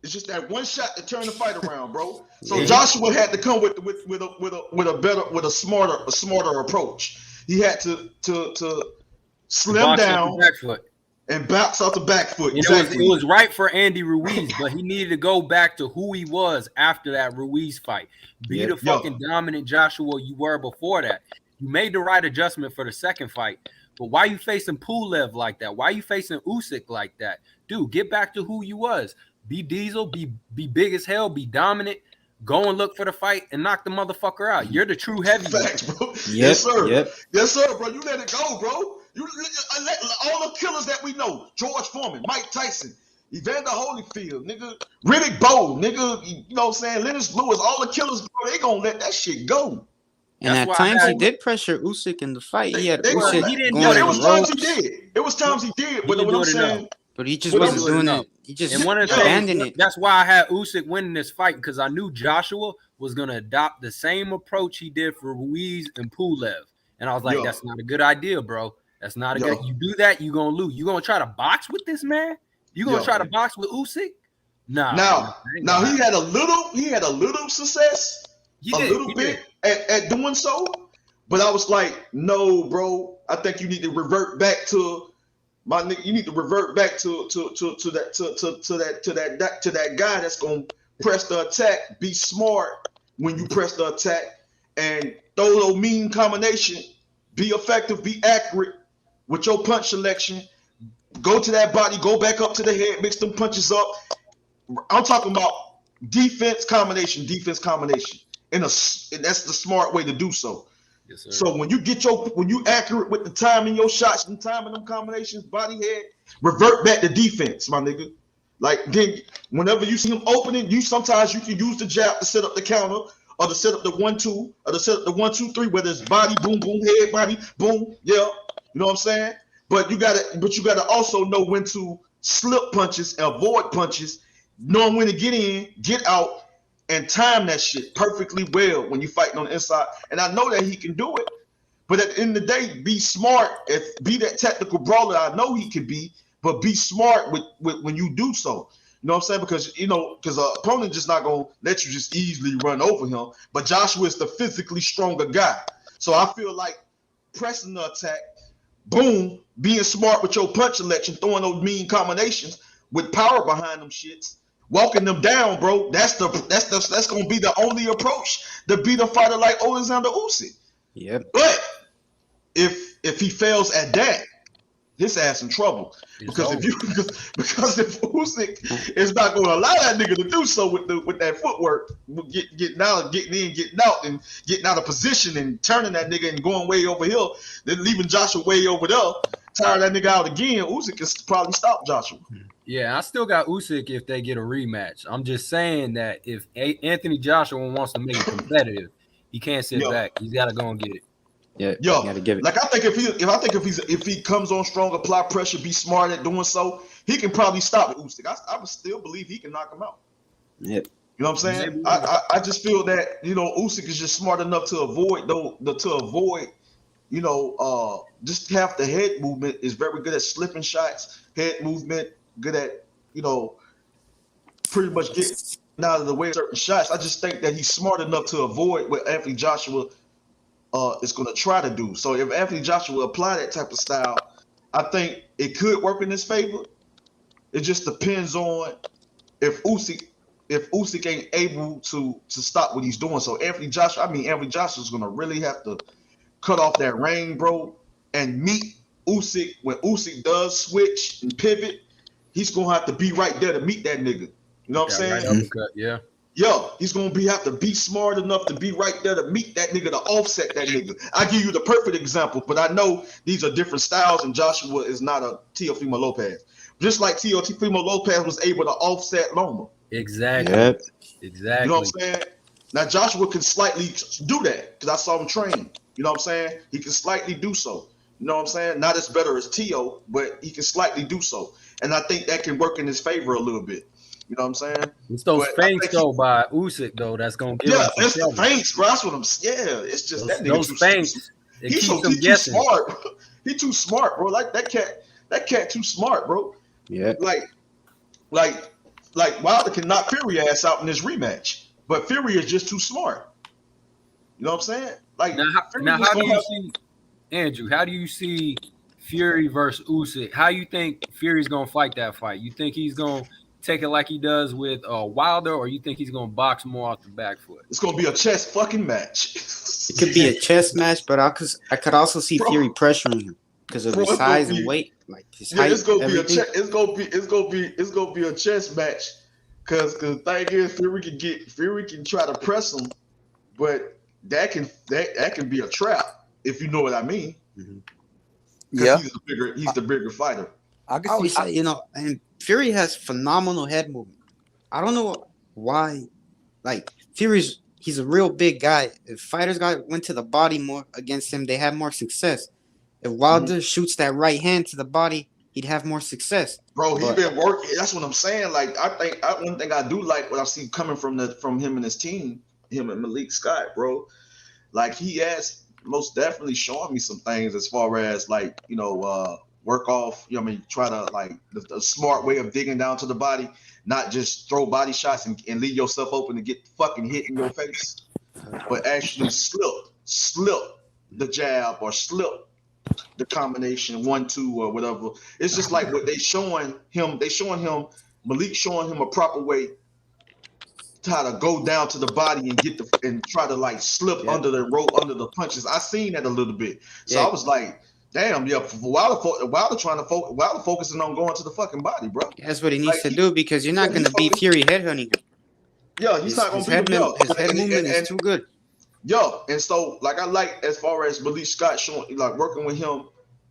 It's just that one shot to turn the fight around, bro. So Joshua had to come with a smarter approach. He had to slim down and bounce off the back foot. Exactly. It was right for Andy Ruiz, but he needed to go back to who he was after that Ruiz fight. Be the fucking dominant Joshua you were before that. You made the right adjustment for the second fight, but why you facing Pulev like that? Why you facing Usyk like that? Dude, get back to who you was. Be Diesel, be big as hell, be dominant. Go and look for the fight and knock the motherfucker out. You're the true heavyweight. Facts, bro. Yes, sir. Yes, sir, bro. You let it go, bro. You let all the killers that we know, George Foreman, Mike Tyson, Evander Holyfield, nigga, Riddick Bowe, nigga, you know what I'm saying, Lennox Lewis, all the killers, bro, they gonna let that shit go. And at times he did pressure Usyk in the fight. He had Usyk there was times he did. It was times he did, but what I'm saying. But he just wasn't doing it. He just abandoned it. That's why I had Usyk winning this fight, because I knew Joshua was going to adopt the same approach he did for Ruiz and Pulev. And I was like, that's not a good idea, bro. That's not a good. You do that, you're going to lose. You going to try to box with this man? You going to try to box with Usyk? Nah. Now he had a little success, a little bit at doing so. But I was like, no, bro. I think you need to revert back to that guy that's gonna press the attack, be smart when you press the attack, and throw those mean combination, be effective, be accurate with your punch selection. Go to that body, go back up to the head, mix them punches up. I'm talking about defense combination, and that's the smart way to do so. Yes, sir. So when you accurate with the timing your shots and timing them combinations, body head, revert back to defense, my nigga. Like then, whenever you see him opening, sometimes you can use the jab to set up the counter, or to set up the 1-2, or to set up the 1-2-3, whether it's body, boom, boom, head, body, boom, yeah. You know what I'm saying? But you gotta also know when to slip punches, avoid punches, knowing when to get in, get out, and time that shit perfectly well when you're fighting on the inside. And I know that he can do it, but at the end of the day, be smart. Be that technical brawler I know he can be, but be smart with when you do so. You know what I'm saying? Because an opponent just not gonna let you just easily run over him. But Joshua is the physically stronger guy, so I feel like pressing the attack, boom, being smart with your punch selection, throwing those mean combinations with power behind them shits, walking them down, bro. That's gonna be the only approach to beat a fighter like Oleksandr Usyk. Yep. But if he fails at that, his ass in trouble. Because if Usyk is not going to allow that nigga to do so with that footwork, getting out, and getting out of position and turning that nigga and going way over here, then leaving Joshua way over there, tiring that nigga out again, Usyk can probably stop Joshua. Yeah, I still got Usyk if they get a rematch. I'm just saying that if Anthony Joshua wants to make it competitive, he can't sit back. He's got to go and get it. Yeah, gotta give it. Like I think if he comes on strong, apply pressure, be smart at doing so, he can probably stop Usyk. I would still believe he can knock him out. Yeah. You know what I'm saying? I just feel that Usyk is just smart enough to avoid just half the head movement, is very good at slipping shots, head movement, good at pretty much getting out of the way of certain shots. I just think that he's smart enough to avoid what Anthony Joshua is going to try to do. So if Anthony Joshua apply that type of style, I think it could work in his favor. It just depends on if Usyk ain't able to stop what he's doing. So Anthony Joshua is going to really have to cut off that reign, bro, and meet Usyk. When Usyk does switch and pivot, he's going to have to be right there to meet that nigga. You know what I'm saying? Right uppercut, yeah. Yo, he's gonna have to be smart enough to be right there to meet that nigga, to offset that nigga. I give you the perfect example, but I know these are different styles, and Joshua is not a Teofimo Lopez. Just like Teofimo Lopez was able to offset Loma. Exactly. Yep. Exactly. You know what I'm saying? Now Joshua can slightly do that because I saw him train. You know what I'm saying? He can slightly do so. You know what I'm saying? Not as better as Teo, but he can slightly do so, and I think that can work in his favor a little bit. You know what I'm saying? It's those feints though by Usyk though that's gonna give him it's the feints, bro. That's what I'm saying. Yeah, it's just that nigga those feints. He's too smart, bro. He too smart, bro. Like that cat too smart, bro. Yeah. Like Wilder can knock Fury ass out in this rematch, but Fury is just too smart. You know what I'm saying? Like now how do you see Andrew? How do you see Fury versus Usyk? How you think Fury's gonna fight that fight? You think he's gonna take it like he does with Wilder, or you think he's gonna box more off the back foot? It's gonna be a chess fucking match. It could be a chess match, but I could also see Fury pressuring him because of his size and weight, like his height. It's gonna be a chess match, because the thing is, Fury can try to press him, but that can be a trap, if you know what I mean. Mm-hmm. Yeah, he's the bigger fighter. I always say, and Fury has phenomenal head movement. I don't know why. Like he's a real big guy. If fighters went to the body more against him, they have more success. If Wilder shoots that right hand to the body, he'd have more success. Bro, he been working. That's what I'm saying. Like one thing I do like what I see coming from him and his team, him and Malik Scott, bro. Like he has most definitely shown me some things as far as work off, try to the smart way of digging down to the body, not just throw body shots and leave yourself open to get fucking hit in your face, but actually slip the jab or slip the combination 1-2 or whatever. It's just like what Malik showing him a proper way try to go down to the body and and try to like slip under the rope, under the punches. I seen that a little bit. So I was like, damn, Wilder focusing on going to the fucking body, bro. That's what he needs to do because you're not gonna beat Fury headhunting him. Yeah, he's not gonna beat him. His head movement is too good. Yo, and so like I like as far as Malik Scott showing like working with him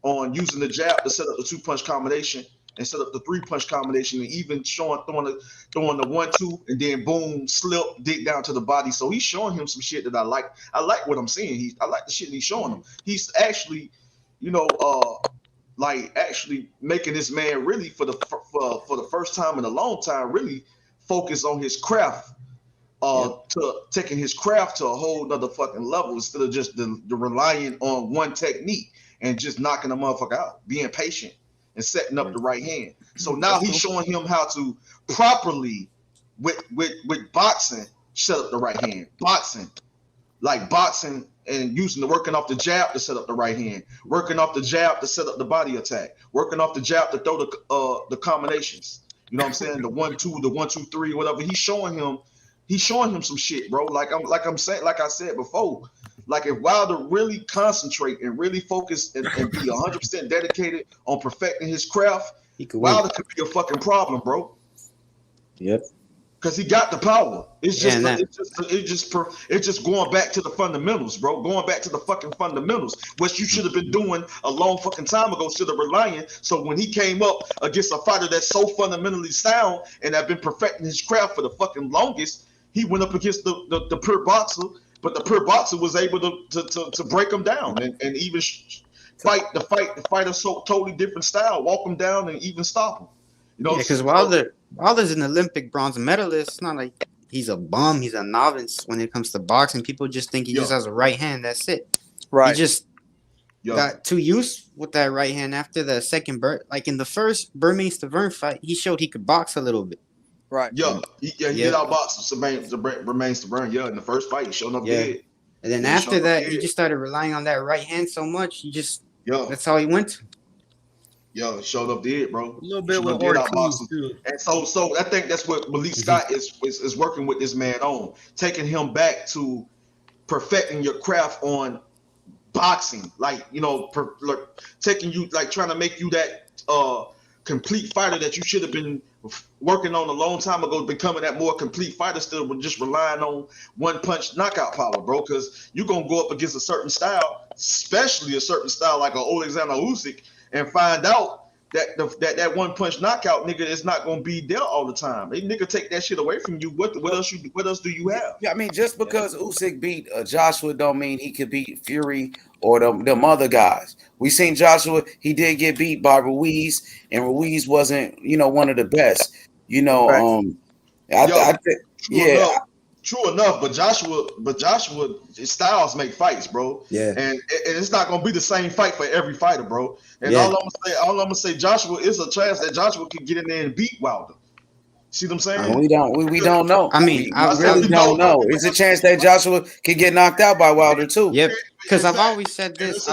on using the jab to set up the 2-punch combination and set up the 3-punch combination, and even throwing the 1-2 and then boom, slip, dig down to the body. So he's showing him some shit that I like. I like what I'm seeing. I like the shit he's showing him. He's actually, like actually making this man really for the first time in a long time really focus on his craft. To taking his craft to a whole nother fucking level instead of just the relying on one technique and just knocking a motherfucker out, being patient and setting up the right hand. So now he's showing him how to properly with boxing set up the right hand. Boxing and working off the jab to set up the right hand, working off the jab to set up the body attack, working off the jab to throw the combinations. You know what I'm saying? The 1-2, the 1-2-3, whatever. He's showing him some shit, bro. Like I said before, like if Wilder really concentrate and really focus and be 100% dedicated on perfecting his craft, Wilder could be a fucking problem, bro. Yep. Because he got the power. It's just going back to the fundamentals, bro. Going back to the fucking fundamentals, which you should have been doing a long fucking time ago. Should have relying. So when he came up against a fighter that's so fundamentally sound and have been perfecting his craft for the fucking longest, he went up against the pure boxer, but the pure boxer was able to break him down and even fight a so totally different style, walk him down and even stop him. You know, because Wilder's an Olympic bronze medalist. It's not like he's a bum. He's a novice when it comes to boxing. People just think he just has a right hand. That's it. Right. He just got too used with that right hand after the second like in the first Bermane-Stavern fight, he showed he could box a little bit. Right. He did outbox Bermane-Stavern. Yeah, in the first fight, he showed up dead. And then after that, he just started relying on that right hand so much. He just that's how he went to. Yo, showed up dead, bro. A little bit with Ortiz too. And so I think that's what Malik Scott is working with this man on, taking him back to perfecting your craft on boxing, like taking you like trying to make you that complete fighter that you should have been working on a long time ago, becoming that more complete fighter still with just relying on one punch knockout power, bro. Because you're gonna go up against a certain style, especially a certain style like an Oleksandr Usyk, and find out that one punch knockout nigga is not gonna be there all the time. They nigga take that shit away from you. What else do you have? Yeah, I mean, just because Usyk beat Joshua don't mean he could beat Fury or them other guys. We seen Joshua, he did get beat by Ruiz, and Ruiz wasn't, one of the best. True enough, but Joshua, his styles make fights, bro. Yeah. And it's not gonna be the same fight for every fighter, bro. And all I'm gonna say, Joshua is a chance that Joshua can get in there and beat Wilder. See what I'm saying? We don't know. I mean, I really don't know. It's a chance that Joshua could get knocked out by Wilder too. Yep. Because I've always said this.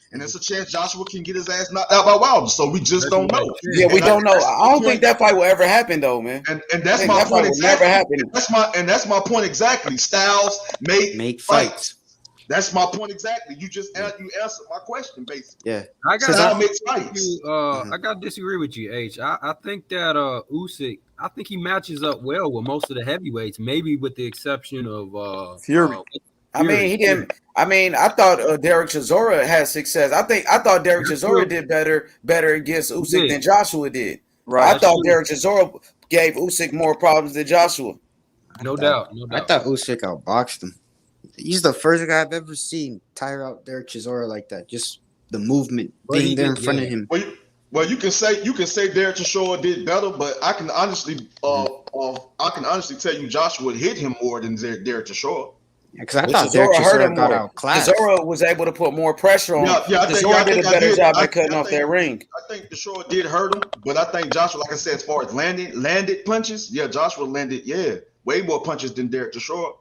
And it's a chance Joshua can get his ass knocked out by Wilder. So we just don't know. Yeah, we don't know. I don't think that fight will ever happen, though, man. And that's my point exactly. That's my point exactly. Styles make fights. That's my point exactly. You answered my question, basically. Yeah. I gotta disagree with you, H. I think that Usyk, I think he matches up well with most of the heavyweights, maybe with the exception of Fury. I mean, he didn't. I mean, I thought Derek Chisora had success. I thought Derek Chisora did better against Usyk than Joshua did. Right. I thought Derek Chisora gave Usyk more problems than Joshua. No doubt. I thought Usyk outboxed him. He's the first guy I've ever seen tire out Derek Chisora like that. Just the movement being there in front of him. Well, you can say Derek Chisora did better, but I can honestly tell you Joshua hit him more than Derek Chisora. Because I thought Derek Chisora got outclassed. Chisora was able to put more pressure on. Chisora did a better job at cutting off that ring. I think Chisora did hurt him, but I think Joshua, like I said, as far as landed punches, Joshua landed way more punches than Derek Chisora.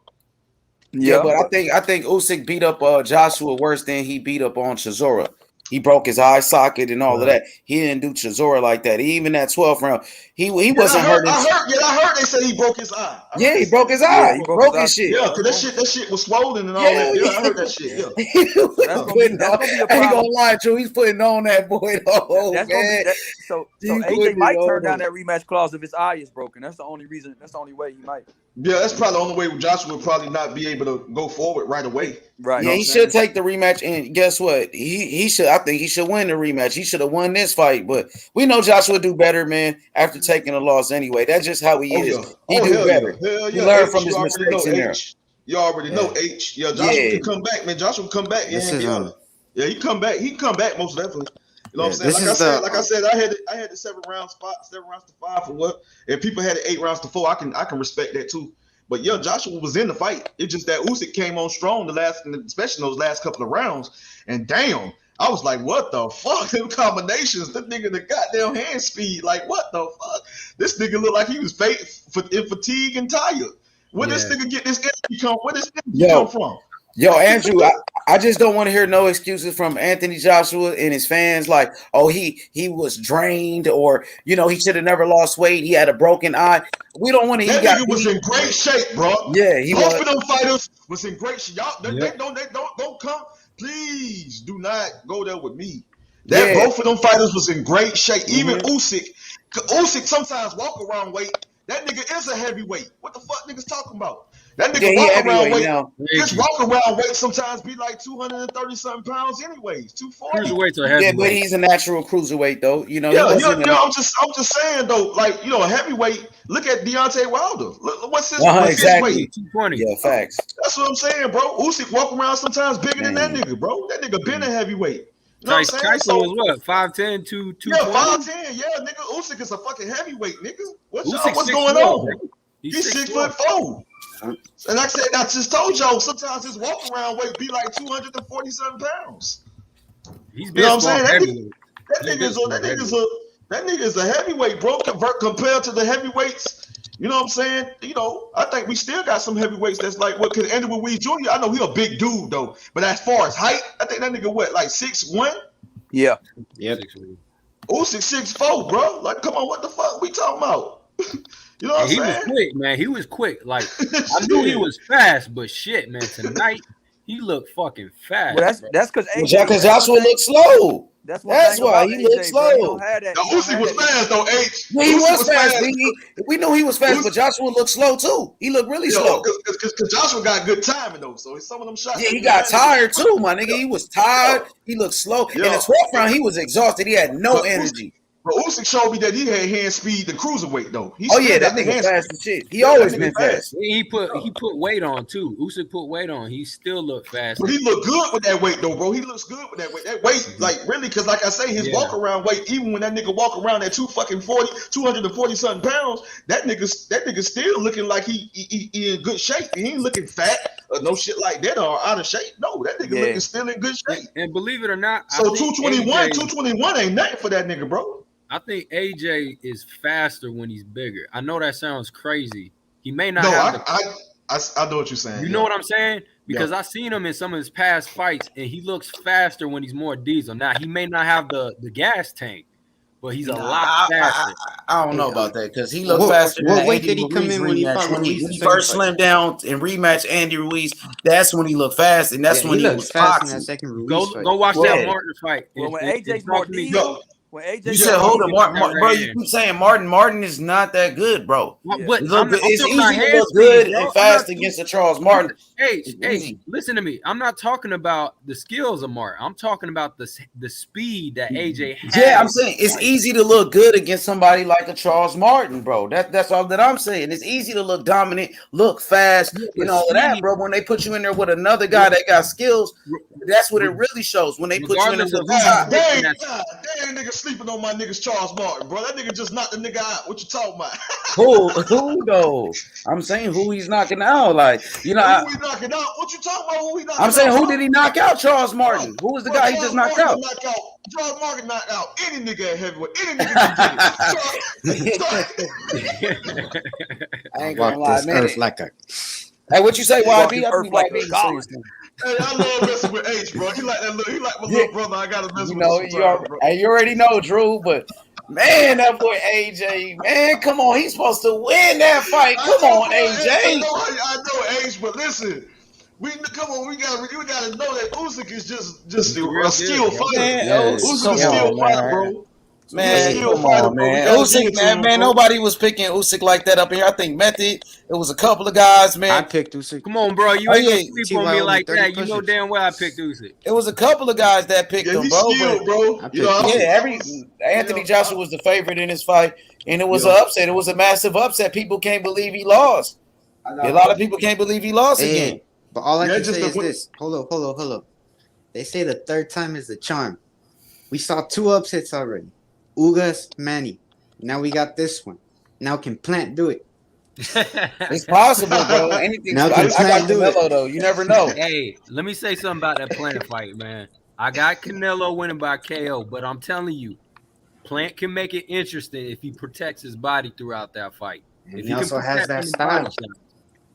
Yeah, but I think Usyk beat up Joshua worse than he beat up on Chisora. He broke his eye socket and all of that. He didn't do Chisora like that. Even that 12th round, he wasn't hurting. I heard they said he broke his eye. Yeah, he broke his eye. He broke his shit. Yeah, because that shit was swollen and all that. Yeah, I heard that shit. Yeah. That's gonna be a problem. I ain't gonna lie, Joe. He's putting on that boy. Oh, that's man. Gonna be so AJ might turn down that rematch clause if his eye is broken. That's the only reason. That's the only way he might. Yeah, that's probably the only way Joshua would probably not be able to go forward right away. Right. Yeah, he should take the rematch, and guess what? He should. I think he should win the rematch. He should have won this fight, but we know Joshua do better, man. After taking a loss, anyway, that's just how he is. Yeah. He do better. Yeah. He learned from H, his mistakes in there. You already know H. Yeah, Joshua can come back, man. Joshua come back. Yeah, he come back. He can come back most definitely. You know what I'm saying? Like I said, I had the 7 rounds to 5 for what? If people had the 8 rounds to 4, I can respect that too. But yeah, Joshua was in the fight. It's just that Usyk came on strong especially those last couple of rounds. And damn, I was like, what the fuck? Them combinations, that nigga the goddamn hand speed. Like, what the fuck? This nigga looked like he was fatigued and tired. Where this nigga get this energy come? Where this energy come from? Yo, Andrew, I just don't want to hear no excuses from Anthony Joshua and his fans like, oh, he was drained, or, you know, he should have never lost weight. He had a broken eye. We don't want to. That nigga was in great shape, bro. Yeah, he both of them fighters was in great shape. Y'all, they don't come. Please do not go there with me. Both of them fighters was in great shape. Even Usyk sometimes walk around weight. That nigga is a heavyweight. What the fuck niggas talking about? That nigga walk around weight. His walk around weight sometimes be like 230 something pounds, anyways. 240. Cruiserweight's a heavyweight. Yeah, but he's a natural cruiserweight though. You know. I'm just saying though. Like, you know, a heavyweight. Look at Deontay Wilder. Look, what's his weight? 220. Yeah, facts. That's what I'm saying, bro. Usyk walk around sometimes bigger than that nigga, bro. That nigga been a heavyweight. You know what I'm saying? Tyson was what? 5'10", 220? Yeah, 5'10". Yeah, nigga. Usyk is a fucking heavyweight, nigga. What's going on? He's 6'4". And like I said, I just told y'all, sometimes his walk around weight be like 247 pounds. You know what I'm saying? That nigga is a heavyweight, bro. Compared to the heavyweights, you know what I'm saying? You know, I think we still got some heavyweights that's like, what, because Andy Ruiz Jr., I know he a big dude though, but as far as height, I think that nigga what, like 6'1"? Yeah. Yep. Usyk 6'4", bro. Like, come on, what the fuck we talking about? You know what I'm saying? He was quick, man. He was quick. Like, I knew he was fast, but shit, man, tonight he looked fucking fast. Well, that's because Joshua looked slow. That's why he looked slow. Usyk was fast though, H. Yeah, he was fast. We knew he was fast, but Joshua looked slow too. He looked really slow. Because Joshua got good timing though, so some of them shots. Yeah, he got tired too, my nigga. He was tired. He looked slow. In the 12th round, he was exhausted. He had no energy. But Usyk showed me that he had hand speed, the cruiserweight though. That nigga fast as shit. He always been fast. He put weight on too. Usyk put weight on. He still looked fast. But he looked good with that weight though, bro. He looks good with that weight. That weight, like really, because like I say, his walk around weight, even when that nigga walk around at 240 something pounds, that nigga still looking like he in good shape. He ain't looking fat or no shit like that or out of shape. No, that nigga looking still in good shape. And believe it or not, so 221 ain't nothing for that nigga, bro. I think AJ is faster when he's bigger. I know that sounds crazy. He may not have I know what you're saying. You know what I'm saying? Because I seen him in some of his past fights, and he looks faster when he's more diesel. Now, he may not have the gas tank, but he's a lot faster. I don't know about that, because he looked faster. What weight did he come in when he fought Ruiz? When he first slimmed down and rematched Andy Ruiz, that's when he looked fast, and that's when he was fast in that second Ruiz fight. Go watch that Martin fight. Well, when AJ's more diesel. You said, hold on, Martin, bro. You keep saying Martin is not that good, bro. But it's easy to look good and fast against the Charles Martin. Hey, listen to me. I'm not talking about the skills of Martin. I'm talking about the speed that AJ has. Yeah, I'm saying it's easy to look good against somebody like a Charles Martin, bro. That's all that I'm saying. It's easy to look dominant, look fast, and all of that, bro. When they put you in there with another guy that got skills, that's what it really shows. When they put you in there with damn nigga sleeping on my niggas Charles Martin, bro. That nigga just knocked the nigga out. What you talking about? Who though? I'm saying who he's knocking out. Like, you know, who he knocking out? What you talking about? Who he knocking I'm saying out? Who did he knock out? Charles Martin. Who was the guy he just knocked out? Charles Martin knocked out any nigga at heavyweight. Any nigga can get it. I ain't gonna lie, man. Like a... Hey, what you say, YB? I think YB Hey, I love messing with H, bro. He like that little. He like my little brother. I gotta mess You with know, him sometimes, bro. you already know, Drew, but man, that boy AJ, man, come on, he's supposed to win that fight. Come on, AJ. I know H, but listen, we gotta know that Usyk is just a skilled fighter. Usyk's a skilled fighter, bro. Man, come on, man. Usyk, man, nobody was picking Usyk like that up here. I think Method, it was a couple of guys, man. I picked Usyk. Come on, bro. You ain't gonna sleep on me like that. You know damn well I picked Usyk. It was a couple of guys that picked him, bro. Skilled, bro. Anthony Joshua was the favorite in this fight, and it was an upset. It was a massive upset. People can't believe he lost. A lot of people can't believe he lost again. But all I can say is this. Hold up. They say the third time is the charm. We saw 2 upsets already. Ugas, Manny. Now we got this one. Now can Plant do it? It's possible, bro. Anything. I got Canelo, though. You never know. Hey, let me say something about that Plant fight, man. I got Canelo winning by KO, but I'm telling you, Plant can make it interesting if he protects his body throughout that fight. And he also has that style.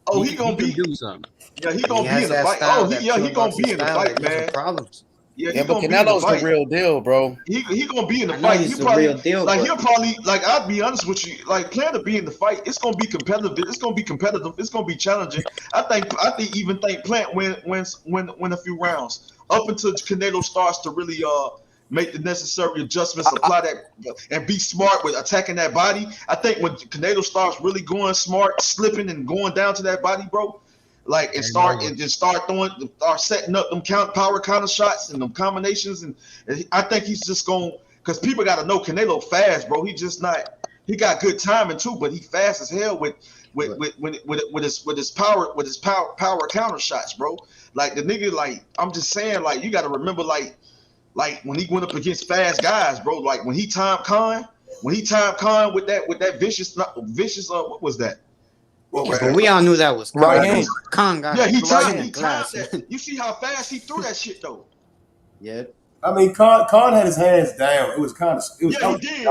Oh, he gonna do something. Yeah, he gonna be in the fight. Oh, he gonna be in the fight, man. Problems. Yeah, but Canelo's the real deal, bro. He gonna be in the fight. He'll probably I'll be honest with you, like Plant to be in the fight. It's gonna be competitive. It's gonna be competitive. It's gonna be challenging. I think Plant win a few rounds up until Canelo starts to really make the necessary adjustments, apply that, and be smart with attacking that body. I think when Canelo starts really going smart, slipping and going down to that body, bro. Like start setting up them power counter shots and them combinations, and I think he's just going, because people got to know Canelo fast, bro. He got good timing too, but he fast as hell with his power counter shots, bro. Like the nigga, like I'm just saying, like you got to remember, like when he went up against fast guys, bro. Like when he timed Khan with that vicious what was that? But we all knew that was right. Khan got he timed that. You see how fast he threw that shit though. Yeah. I mean, Khan had his hands down. It was kind of. He did.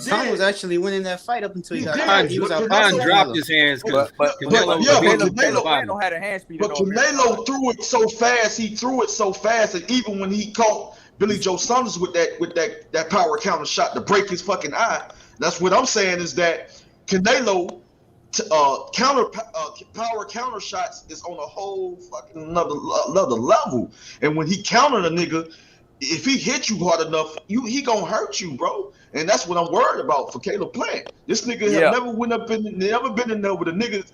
Khan was actually winning that fight up until he got caught. He was out. Khan dropped his hands because Canelo had a hand speed. But Canelo threw it so fast. He threw it so fast, and even when he caught Billy Joe Saunders with that power counter shot to break his fucking eye, that's what I'm saying is that Canelo. Power counter shots is on a whole fucking another level, and when he countered a nigga, if he hit you hard enough, he gonna hurt you, bro. And that's what I'm worried about for Caleb Plant. This nigga have never been in there with a nigga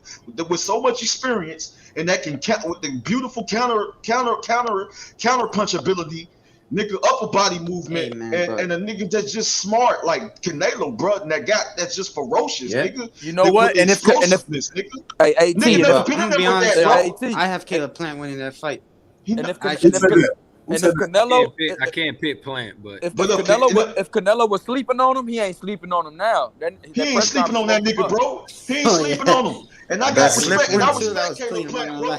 with so much experience and that can count with the beautiful counter punch ability. Nigga, upper body movement, and a nigga that's just smart like Canelo, bro, and that's just ferocious, nigga. You know what? And if nigga, hey, I'm gonna be honest, I have Caleb Plant winning that fight. And if Canelo, I can't pick Plant, but if Canelo was sleeping on him, he ain't sleeping on him now. He ain't sleeping on that nigga, bro. He ain't sleeping on him, and I got respect. And I respect Caleb Plant, bro.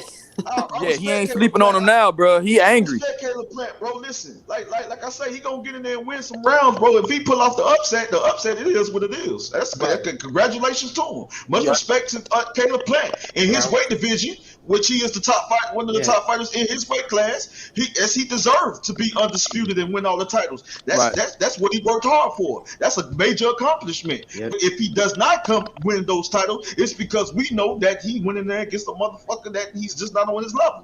He ain't sleeping on him now, bro. He angry. Caleb Plant, bro. Listen, like I say, he gonna get in there and win some rounds, bro. If he pull off the upset it is what it is. That's congratulations to him. Much respect to Caleb Plant in his weight division, which he is the top fight, one of the top fighters in his weight class. He deserved to be undisputed and win all the titles. That's what he worked hard for. That's a major accomplishment. Yep. If he does not win those titles, it's because we know that he went in there against a motherfucker that he's just not on his level.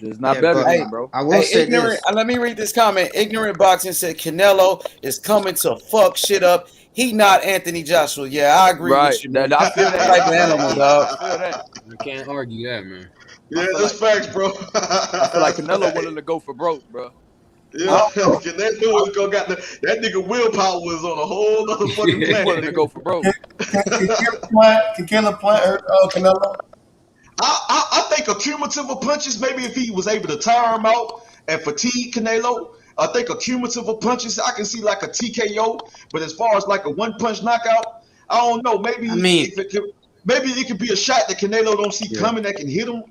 It's not better, bro. I will say this. Let me read this comment. Ignorant Boxing said Canelo is coming to fuck shit up. He not Anthony Joshua. Yeah, I agree with you. I feel that type of animal, dog. I can't argue that, man. Yeah, that's facts, bro. I feel like Canelo wanted to go for broke, bro. Yeah, Canelo go got that nigga willpower was on a whole other fucking planet. He wanted to go for broke. Can Caleb Plant hurt Canelo? I think a cumulative of punches, maybe if he was able to tire him out and fatigue Canelo, I think a cumulative of punches, I can see like a TKO. But as far as like a one-punch knockout, I don't know. Maybe it could be a shot that Canelo don't see coming that can hit him.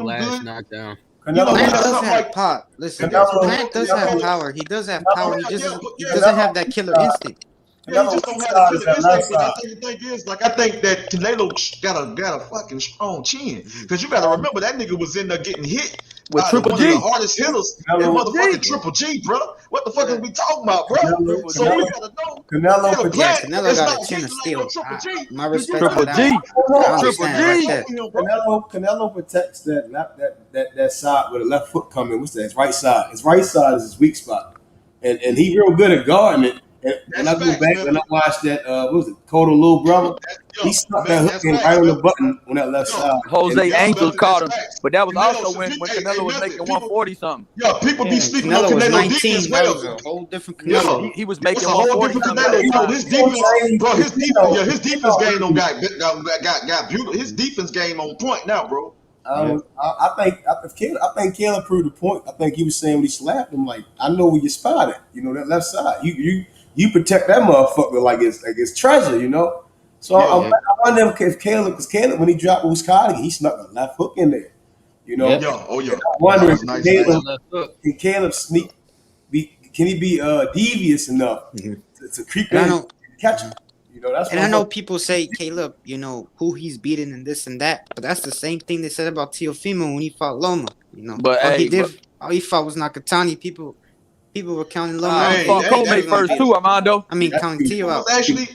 Last good. knockdown. Plant does have pop. Listen, Plant does have power. He does have power. He doesn't have that killer instinct. Yeah, he just don't have the killer instinct. But I think that Canelo got a fucking strong chin. Because you got to remember that nigga was in there getting hit with Triple one G. of the hardest hitters in motherfucking Triple G, bro. What the fuck are we talking about, bro? So you gotta know. Canelo It's got not a chin of hitting like no steel. Triple G. My respect Triple on that G. one. I Triple understand G. right there. Canelo protects that side with a left foot coming. What's that? His right side. His right side is his weak spot, and he real good at guarding it. And when I go back and I watched that, what was it, Cotto Little Brother? He stuck that hook in right on the button on that left side. Jose Angel caught him, but that was Canelo also when Canelo was making 140 something. Yeah, people be sleeping on Canelo was Canelo 19. defense. That Well, was a whole different yeah, Canelo. He was it's making a whole 140 different something. Canelo, bro. His defense, bro. His defense game don't got beautiful. His defense game on point now, bro. I think Caleb proved the point. I think he was saying when he slapped him, like, I know where your spot at. You know, that left side. You protect that motherfucker like it's treasure, you know? So I wonder if Caleb, because Caleb, when he dropped Usyk, he snuck a left hook in there. You know? Yeah. Oh, yeah. I wonder if Nice. can Caleb can he be devious enough to creep in and catch him? You know, that's And I know people say Caleb, you know, who he's beating and this and that, but that's the same thing they said about Teofimo when he fought Loma. You know, But all he fought was Nakatani. People were counting Loma out. He fought Kobe first too, Armando. I mean, counting Teo out. Actually,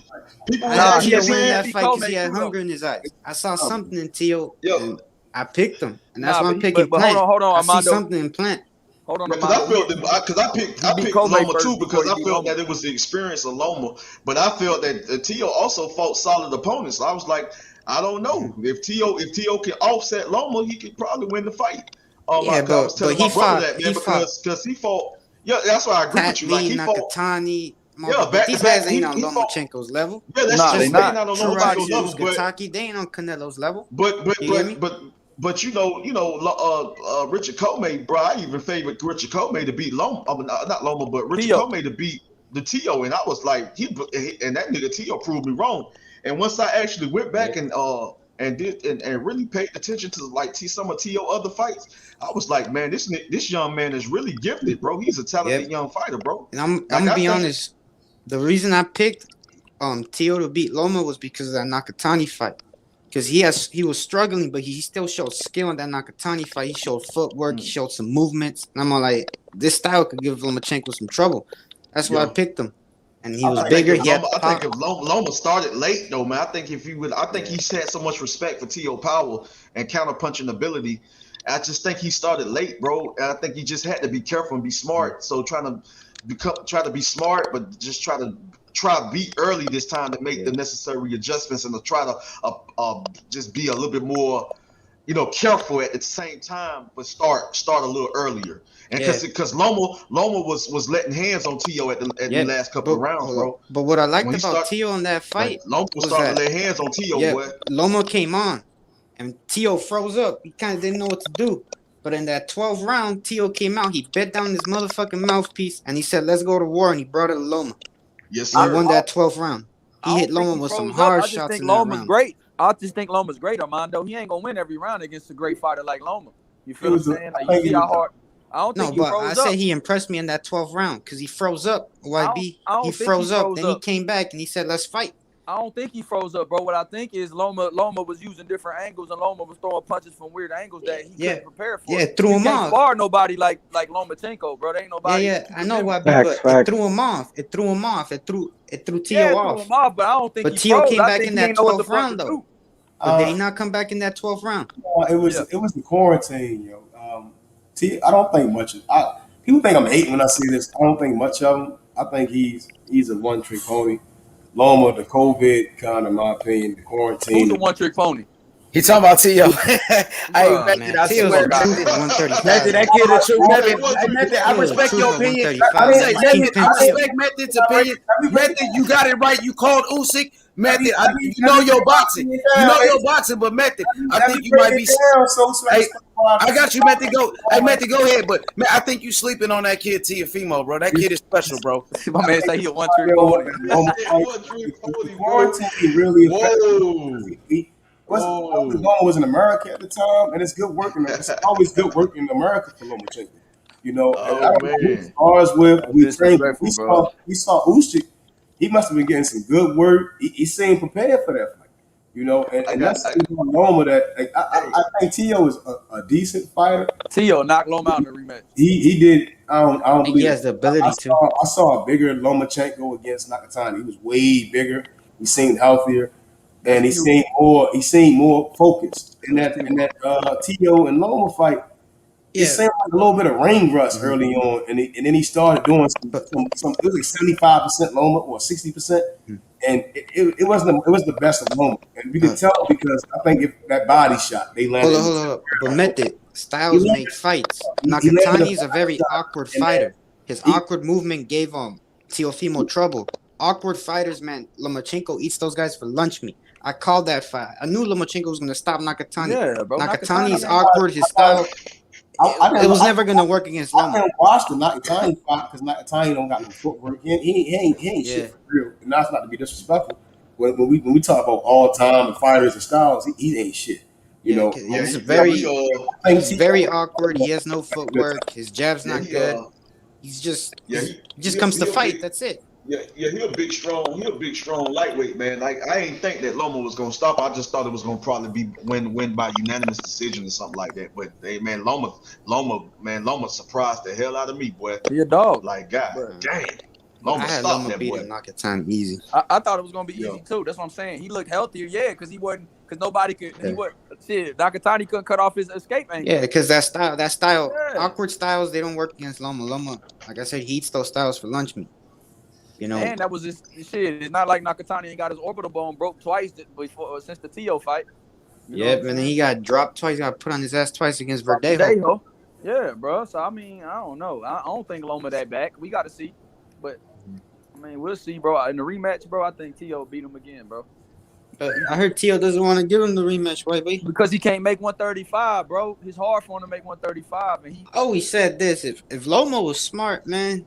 people I had Teo actually winning that saying fight because he had hunger in his eyes. I saw something in Teo, and I picked him, and that's why I'm picking Plant. Hold on, I see Armando. something in Plant. Hold on, because I picked Loma too because I felt that it was the experience of Loma, but I felt that Teo also fought solid opponents. So I was like, I don't know if Teo can offset Loma, he could probably win the fight. I was telling my brother that, man, because he fought. Yeah, that's why I agree with you. Like he fought Nakatani. Yeah, these guys ain't on Lomachenko's level. Yeah, that's they not on Lomachenko's level. Kentucky, they ain't on Canelo's level. But you know, Richard Comey, bro. I even favored Richard Comey to beat Loma. Not Loma, but Richard Comey to beat the Teo, and I was like, and that nigga Teo proved me wrong. And once I actually went back and really paid attention to like some of Teo other fights, I was like, man, this young man is really gifted, bro. He's a talented young fighter, bro. And I'm gonna be honest. The reason I picked Teo to beat Loma was because of that Nakatani fight. Because he was struggling, but he still showed skill in that Nakatani fight. He showed footwork, he showed some movements. And I'm all like, this style could give Lomachenko some trouble. That's why I picked him. And he was bigger. I think if Loma started late though, man. I think he's had so much respect for Teo power and counterpunching ability. I just think he started late, bro. And I think he just had to be careful and be smart. So try to be smart, but just try beat early this time to make the necessary adjustments and to try to just be a little bit more, you know, careful at the same time, but start a little earlier. And because Loma was letting hands on Teo at the last couple of rounds, bro. But what I liked about Teo in that fight, Loma was starting to lay hands on Teo, boy. Loma came on, and Teo froze up. He kind of didn't know what to do. But in that 12th round, Teo came out. He bet down his motherfucking mouthpiece, and he said, "Let's go to war." And he brought it to Loma. Yes, sir. And he won that 12th round. He hit Loma with some hard shots in that round. Great. I just think Loma's great, Armando. He ain't gonna win every round against a great fighter like Loma. You feel what I'm saying? Like, you see how hard. I don't think he froze up. I said he impressed me in that 12th round because he froze up. YB, he froze up. Then he came back and he said, "Let's fight." I don't think he froze up, bro. What I think is Loma was using different angles, and Loma was throwing punches from weird angles that he couldn't prepare for. Yeah, threw him off. He can't spar nobody like Lomachenko, bro. There ain't nobody. Yeah, I know why, but it threw him off. It threw him off. It threw Teo off. Threw him off, but I don't think but he Teo froze. came back in that 12th round, though. But did he not come back in that 12th round? It was the quarantine, yo. I don't think much of. People think I'm hating when I say this. I don't think much of him. I think he's a one-trick pony. Loma, the COVID kind of, in my opinion, the quarantine. Who's the one-trick pony? He talking about Teo. I ain't Method. I swear. Method, that kid a true Method. I respect your opinion. I respect Method's opinion. Method, you got it right. You called Usyk. Method, you know your boxing. But Method, I think you might be. Hey, I got you, Method. Go, Method, go ahead. But man, I think you sleeping on that kid, Teofimo, bro. That kid is special, bro. My man say he a one-trick pony. Quarantine really affected. Loma was in America at the time, and it's good working. It's always good working in America for Lomachenko. You know, I don't know who stars with. We saw Usyk. He must have been getting some good work. He seemed prepared for that fight. You know, and that's Loma that like, I think Tio is a decent fighter. Tio knocked Loma out in the rematch. He did. I don't And believe he has the ability to. I saw a bigger Lomachenko against Nakatani. He was way bigger. He seemed healthier, and he seemed more focused. In that Tio and Loma fight, it seemed like a little bit of ring rust early on, and then he started doing some. It was like 75% Loma or 60%, and it wasn't. It was the best of Loma, and you could tell because I think if that body shot they landed. Hold on. But Method, styles make fights. Nakatani's a very awkward fighter. His awkward movement gave Teofimo trouble. Awkward fighters, man. Lomachenko eats those guys for lunch meat. I called that fight. I knew Lomachenko was gonna stop Nakatani. Yeah, bro. Nakatani's awkward. His style. It was never gonna work against Loma. I didn't watch the Nakatani fight because Nakatani don't got no footwork. He ain't shit for real. And that's not to be disrespectful. When we talk about all time and fighters and styles, he ain't shit. You know, he's very awkward. He has no footwork. His jab's not good. He's just comes to fight. That's it. Yeah, he a big strong lightweight, man. Like I ain't think that Loma was gonna stop. I just thought it was gonna probably be win by unanimous decision or something like that. But hey, man, Loma surprised the hell out of me, boy. He a dog. Like God, dang. I had Loma beat him Nakatani easy. I thought it was gonna be easy too. That's what I'm saying. He looked healthier, because nobody could. Nakatani couldn't cut off his escape angle. Yeah, because that style, awkward styles, they don't work against Loma. Loma, like I said, he eats those styles for lunch meat. You know, and that was his shit. It's not like Nakatani ain't got his orbital bone broke twice since the Tio fight. And then he got dropped twice. Got put on his ass twice against Verdejo. Yeah, bro. So I mean, I don't know. I don't think Loma that back. We got to see, but I mean, we'll see, bro. In the rematch, bro, I think Tio beat him again, bro. But I heard Tio doesn't want to give him the rematch. Why, baby? Because he can't make 135, bro. It's hard for him to make 135, and he said this: if Loma was smart, man,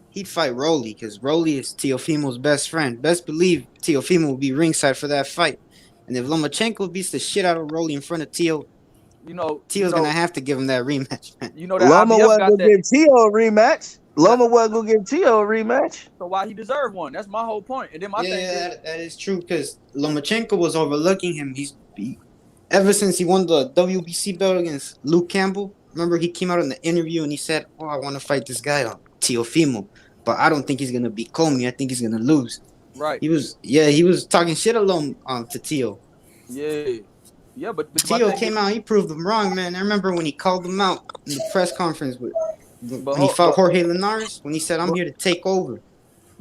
he'd fight Rolly because Rolly is Teofimo's best friend. Best believe Teofimo will be ringside for that fight. And if Lomachenko beats the shit out of Rolly in front of Tio, Tio's gonna have to give him that rematch, man. You know that Loma IBF wasn't got gonna that. give Tio a rematch. Loma wasn't gonna give Tio a rematch. So why he deserved one? That's my whole point. And then my thing is, that is true because Lomachenko was overlooking him. Ever since he won the WBC belt against Luke Campbell. Remember, he came out in the interview and he said, "Oh, I want to fight this guy on Teofimo, but I don't think he's gonna beat Comey. I think he's gonna lose." Right. He was talking shit alone to Tio. Yeah, but Tio came out. He proved him wrong, man. I remember when he called him out in the press conference when he fought Jorge Linares. When he said, "I'm here to take over."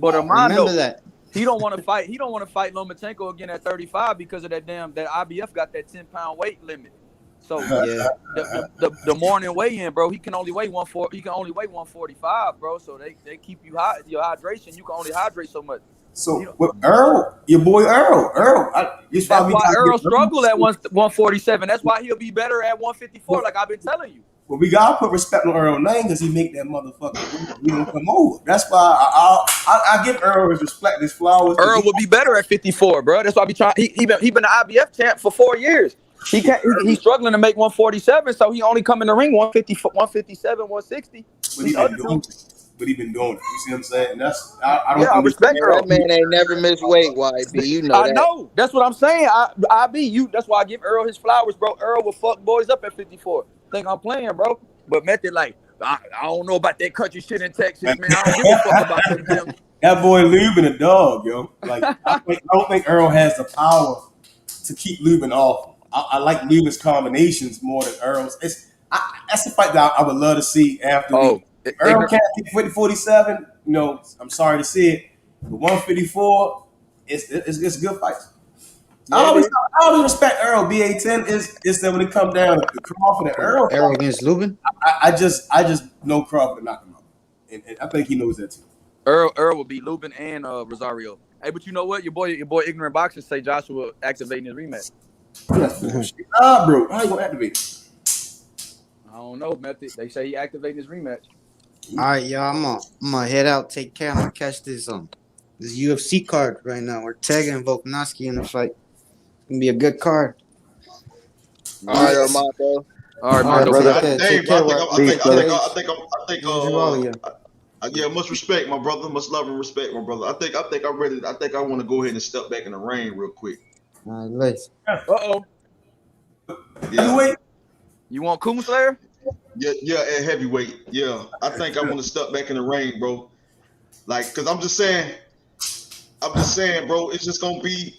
But Armando, remember that he don't want to fight. He don't want to fight Lomachenko again at 35 because of that IBF got that 10-pound weight limit. So the morning weigh-in, bro, he can only weigh 145, bro. So they keep you hot. Your hydration, you can only hydrate so much. So with Earl, your boy Earl, that's why Earl struggled at 147. That's why he'll be better at 154, like I've been telling you. Well, we gotta put respect on Earl's name because he make that motherfucker. We don't come over. That's why I give Earl his respect, his flowers. Earl will be better at 54, bro. That's why I be trying. He been the IBF champ for 4 years. He's struggling to make 147, so he only come in the ring 157, 160. But he been doing it. You see what I'm saying? And that's I respect Earl. That man ain't never missed weight, YB. You know I know. That's what I'm saying. That's why I give Earl his flowers, bro. Earl will fuck boys up at 54. Think I'm playing, bro. But Method, like, I don't know about that country shit in Texas, man. I don't give a fuck about them. That boy Lubin a dog, yo. Like I don't think Earl has the power to keep Lubin off. I like Lubin's combinations more than Earl's. That's a fight that I would love to see after. Earl can't get 47. You know, I'm sorry to say it, but 154, it's good fights. Yeah, I always respect Earl. BA10 is that when it comes down to Crawford and Earl against Lubin. I just know Crawford to knock him out, and I think he knows that too. Earl will beat Lubin and Rosario. Hey, but you know what? Your boy Ignorant Boxer say Joshua activating his rematch. Nah, bro, how you gonna activate it? I don't know, Method. They say he activating his rematch. All right, y'all. I'm gonna head out. Take care. I'm gonna catch this UFC card right now. We're tagging Volkanovski in the fight. It's gonna be a good card. All right, Armando. All right, Armando. Yeah, much respect, my brother. Much love and respect, my brother. I think I'm ready. I think I want to go ahead and step back in the ring real quick. Listen. Uh-oh. Yeah. You want Coon Slayer? Yeah, at heavyweight. Yeah. I think I want to step back in the ring, bro. Like, cause I'm just saying, bro, it's just gonna be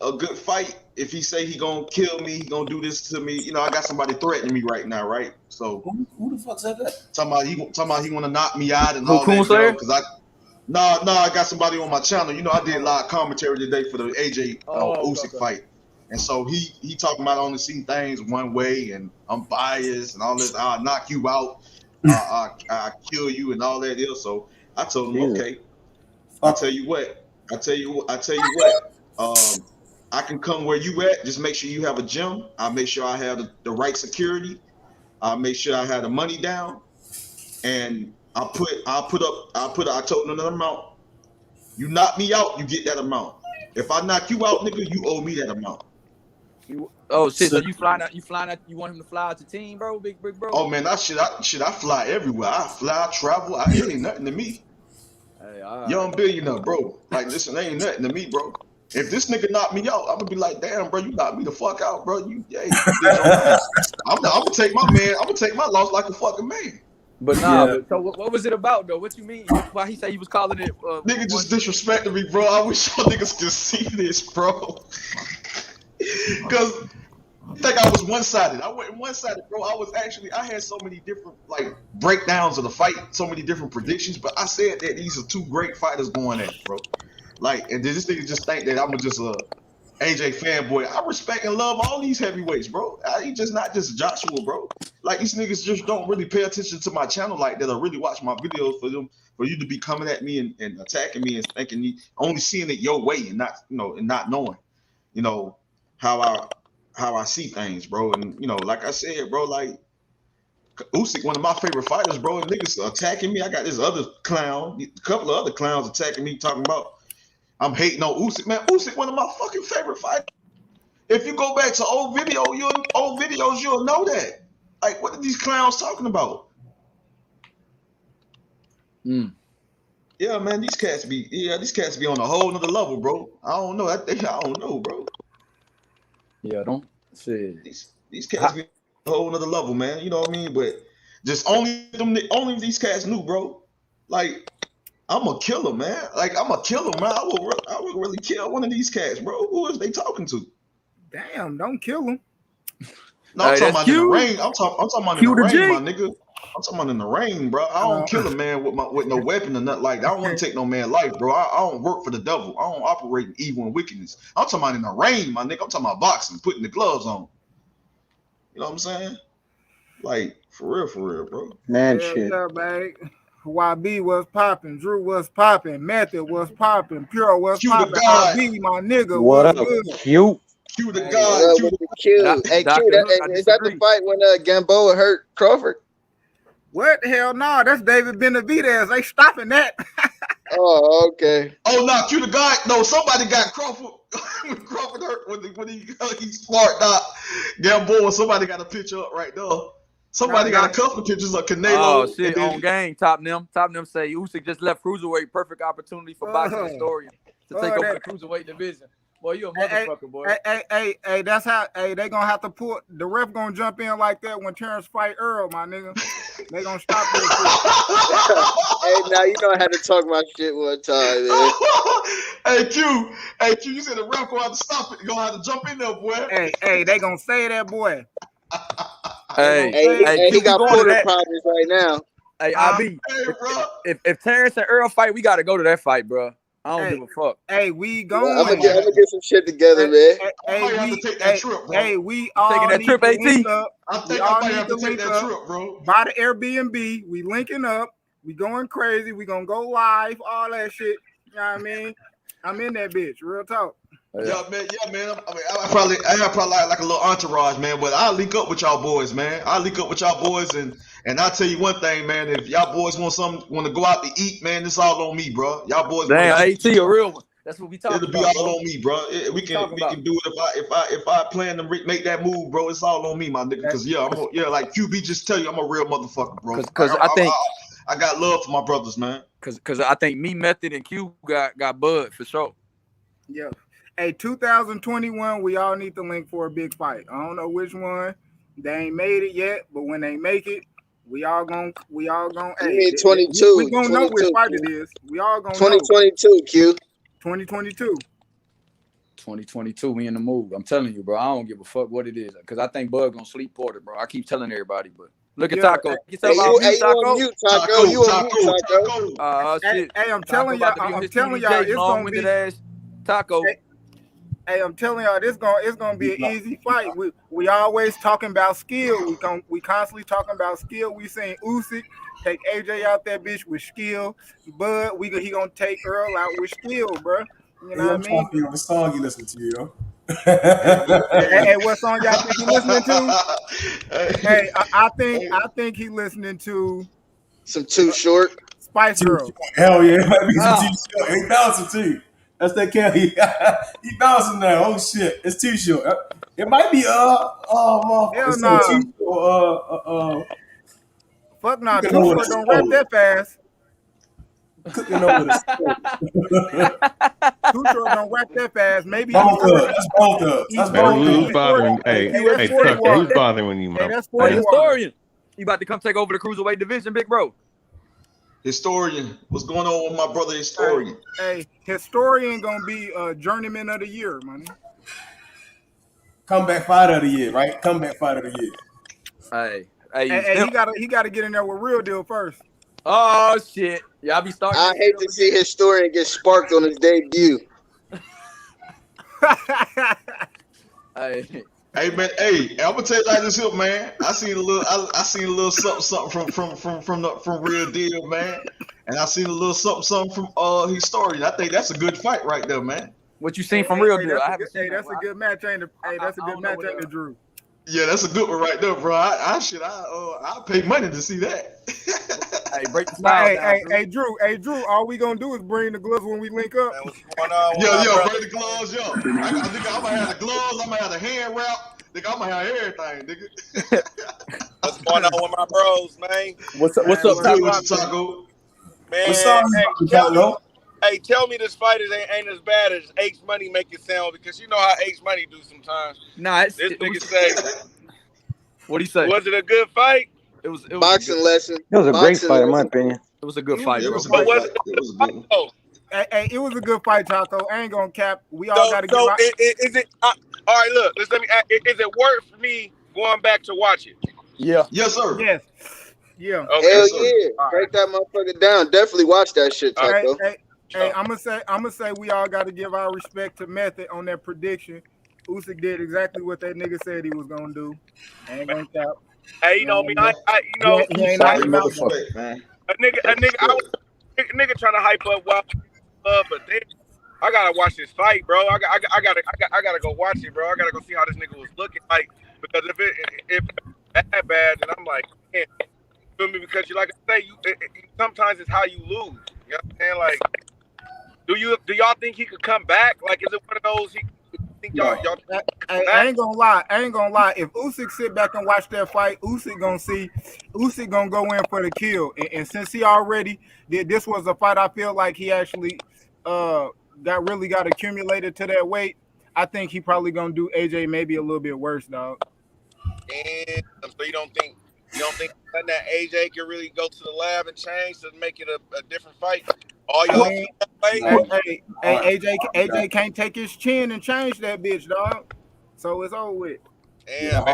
a good fight. If he say he gonna kill me, he gonna do this to me. You know, I got somebody threatening me right now, right? So Who the fuck said that? talking about he wanna knock me out and Who, all Coon that, Slayer? yo. Cause I got somebody on my channel. You know, I did live commentary today for the AJ Usyk fight. And so he talking about I only see things one way and I'm biased and all this. I'll knock you out. I'll kill you and all that else. So I told him, okay. I tell you what. I can come where you at. Just make sure you have a gym. I'll make sure I have the right security. I'll make sure I have the money down. And I told him another amount. You knock me out, you get that amount. If I knock you out, nigga, you owe me that amount. Oh shit! So you flying out? You want him to fly out to team, bro? Big bro. Oh man, I fly everywhere. I fly, travel. It ain't nothing to me. Hey, Young billionaire, bro. Like, listen, ain't nothing to me, bro. If this nigga knock me out, I'm gonna be like, damn, bro, you knocked me the fuck out, bro. You did your thing. I'm gonna take my man. I'm gonna take my loss like a fucking man. But nah, but so what was it about though? What you mean? Why he say he was calling it? Nigga just disrespected me, bro. I wish y'all niggas could see this, bro. Cause I think I was one-sided. I went one-sided, bro. I had so many different like breakdowns of the fight, so many different predictions, but I said that these are two great fighters going at it, bro. Like, and this nigga just think that I'm just a AJ fanboy. I respect and love all these heavyweights, bro. He just not just Joshua, bro. Like, these niggas just don't really pay attention to my channel like that or really watch my videos for you to be coming at me and attacking me and thinking you only seeing it your way and not, and not knowing, how I see things, bro. And like I said, bro, like Usyk, one of my favorite fighters, bro. And niggas attacking me. I got this other clown, a couple of other clowns attacking me, talking about I'm hating on Usyk, man. Usyk, one of my fucking favorite fighters. If you go back to old videos, you'll know that. Like, what are these clowns talking about? Yeah, man, these cats be on a whole nother level, bro. I don't know. I don't know, bro. Yeah, don't say these cats be on a whole nother level, man. You know what I mean? But just only these cats knew, bro. Like, I'm a killer, man. Like, I'm a killer, man. I would really kill one of these cats, bro. Who is they talking to? Damn, don't kill him. No, I'm talking about in the rain. I'm talking about in the rain, my nigga. I'm talking about in the rain, bro. I don't kill a man with no weapon or nothing like that. I don't want to take no man's life, bro. I don't work for the devil. I don't operate in evil and wickedness. I'm talking about in the rain, my nigga. I'm talking about boxing, putting the gloves on. You know what I'm saying? Like, for real, bro. Man, shit. Yeah, babe. YB was popping, Drew was popping, Method was popping, Pure was popping. YB, my nigga, what was up, good. Q? Q the Hey, God. Q. Hey, Q, is that the fight when Gamboa hurt Crawford? What? Hell no, that's David Benavidez. They stopping that. Oh, okay. Oh no, Q the God. No, somebody got Crawford. Crawford hurt when he sparked out Gamboa. Somebody got a picture up right there. Somebody got a couple pictures of Canelo. Oh shit! On game, top them say Usyk just left cruiserweight. Perfect opportunity for boxing historian to take over the cruiserweight division. Boy, you a motherfucker, boy. Hey, that's how. Hey, they gonna have to pull. The ref gonna jump in like that when Terrence fight Earl, my nigga. They gonna stop this shit. Hey, now you know I had to talk my shit one time, man. Hey Q, you said the ref gonna have to stop it. You gonna have to jump in there, boy. Hey, they gonna say that, boy. He got Porter problems right now. Hey, IB, if Terrence and Earl fight, we gotta go to that fight, bro. I don't give a fuck. Hey, we going. I'm gonna get some shit together, man. I might have to take that trip, bro. Hey, we all taking that trip, AT. I think I might have to take that trip, bro. Buy the Airbnb. We linking up. We going crazy. We gonna go live. All that shit. You know what I mean? I'm in that bitch. Real talk. Yeah, man. I probably like a little entourage, man. But I'll link up with y'all boys, man. And I'll tell you one thing, man. If y'all boys want to go out to eat, man, it's all on me, bro. Y'all boys. Damn, AT a real one. That's what we talking about. It'll be all on me, bro. We can do it if I plan to make that move, bro. It's all on me, my nigga. Because like QB just tell you, I'm a real motherfucker, bro. Because I think I got love for my brothers, man. Because I think me, Method, and Q got bud for sure. Yeah. Hey, 2021, we all need to link for a big fight. I don't know which one. They ain't made it yet, but when they make it, we all gonna. You Hey, mean 22? we gonna know which 22, fight Q. it is. We all gonna know. 2022, Q. 2022. 2022, we in the move. I'm telling you, bro. I don't give a fuck what it is, because I think Bud gonna sleep Porter, bro. I keep telling everybody, but look at Taco. Get yourself on mute, Taco. On mute, Taco. You on mute, Taco. Shit. Hey, I'm telling y'all, it's gonna be ass. Taco. Hey, I'm telling y'all, it's gonna be an easy fight. We always talking about skill. We constantly talking about skill. We seen Usyk take AJ out that bitch with skill, but he gonna take Earl out with skill, bro. You know what I mean? What song you listen to, yo? Hey, what song y'all think he listening to? Hey, I think he listening to some Too Short. Spice Girls. Hell yeah, it might be some Too Short. He bouncing too. That's that cat. He bouncing now. Oh shit, it's Too Short. It might be Hell nah. Fuck nah. Too Short don't rap that fast. Cooking over the Too Short don't rap that fast. Maybe both of us. That's both of us. That's both of us. Who's bothering? Hey, Tucker, who's bothering you, Hey, man? that's Hey, 41. Historian. You about to come take over the cruiserweight division, big bro? Historian, what's going on with my brother Historian? Hey, Historian gonna be journeyman of the year, man. Comeback fighter of the year, right? Comeback fighter of the year. Hey, he gotta get in there with Real Deal first. Oh shit! Y'all be starting. I hate to see Historian get sparked on his debut. Hey man, hey, I'm gonna tell you like this here, man. I seen a little something from Real Deal, man, and I seen a little something from Historian. I think that's a good fight right there, man. What you seen from Real Deal? I haven't seen. Hey, that's a good match, ain't it? Hey, that's a good match, ain't it, Drew? Yeah, that's a good one right there, bro. I'll pay money to see that. Hey, break the style down, hey, Drew. All we gonna do is bring the gloves when we link up. Bring the gloves, yo. I think I'm gonna have the gloves. I'm gonna have the hand wrap. I'm gonna have everything, nigga. What's going on with my bros, man? What's up, Taco? Man, tell me this fight ain't as bad as H Money make it sound, because you know how H Money do sometimes. Nah, this nigga say. What'd he say? Was it a good fight? It was boxing lesson. It was a great fight, in my opinion. It was a good fight, bro. It was a good fight. It was a good one. Hey, it was a good fight, Taco. I ain't gonna cap. We all gotta get out. Is it? All right, look. Let me. Is it worth me going back to watch it? Yeah. Yes, sir. Yes. Yeah. Okay, Hell yeah! Break that motherfucker down. Definitely watch that shit, Taco. Hey, I'm gonna say we all got to give our respect to Method on that prediction. Usyk did exactly what that nigga said he was gonna do. I ain't gonna cap. Hey, you know me. He ain't out him out. A nigga trying to hype up Wild, but then I gotta watch this fight, bro. I gotta go watch it, bro. I gotta go see how this nigga was looking like, because if that bad, then I'm like, man, feel me? Because you, like I say, sometimes it's how you lose. You know what I'm saying? Like, do y'all think he could come back? Like, is it one of those? I ain't gonna lie. If Usyk sit back and watch that fight, Usyk gonna go in for the kill. And since he already did, this was a fight I feel like he actually got accumulated to that weight. I think he probably gonna do AJ maybe a little bit worse, dog. And so you don't think that AJ can really go to the lab and change to make it a different fight? All y'all feel that way? Hey, AJ can't take his chin and change that bitch, dog. So it's over with. Damn,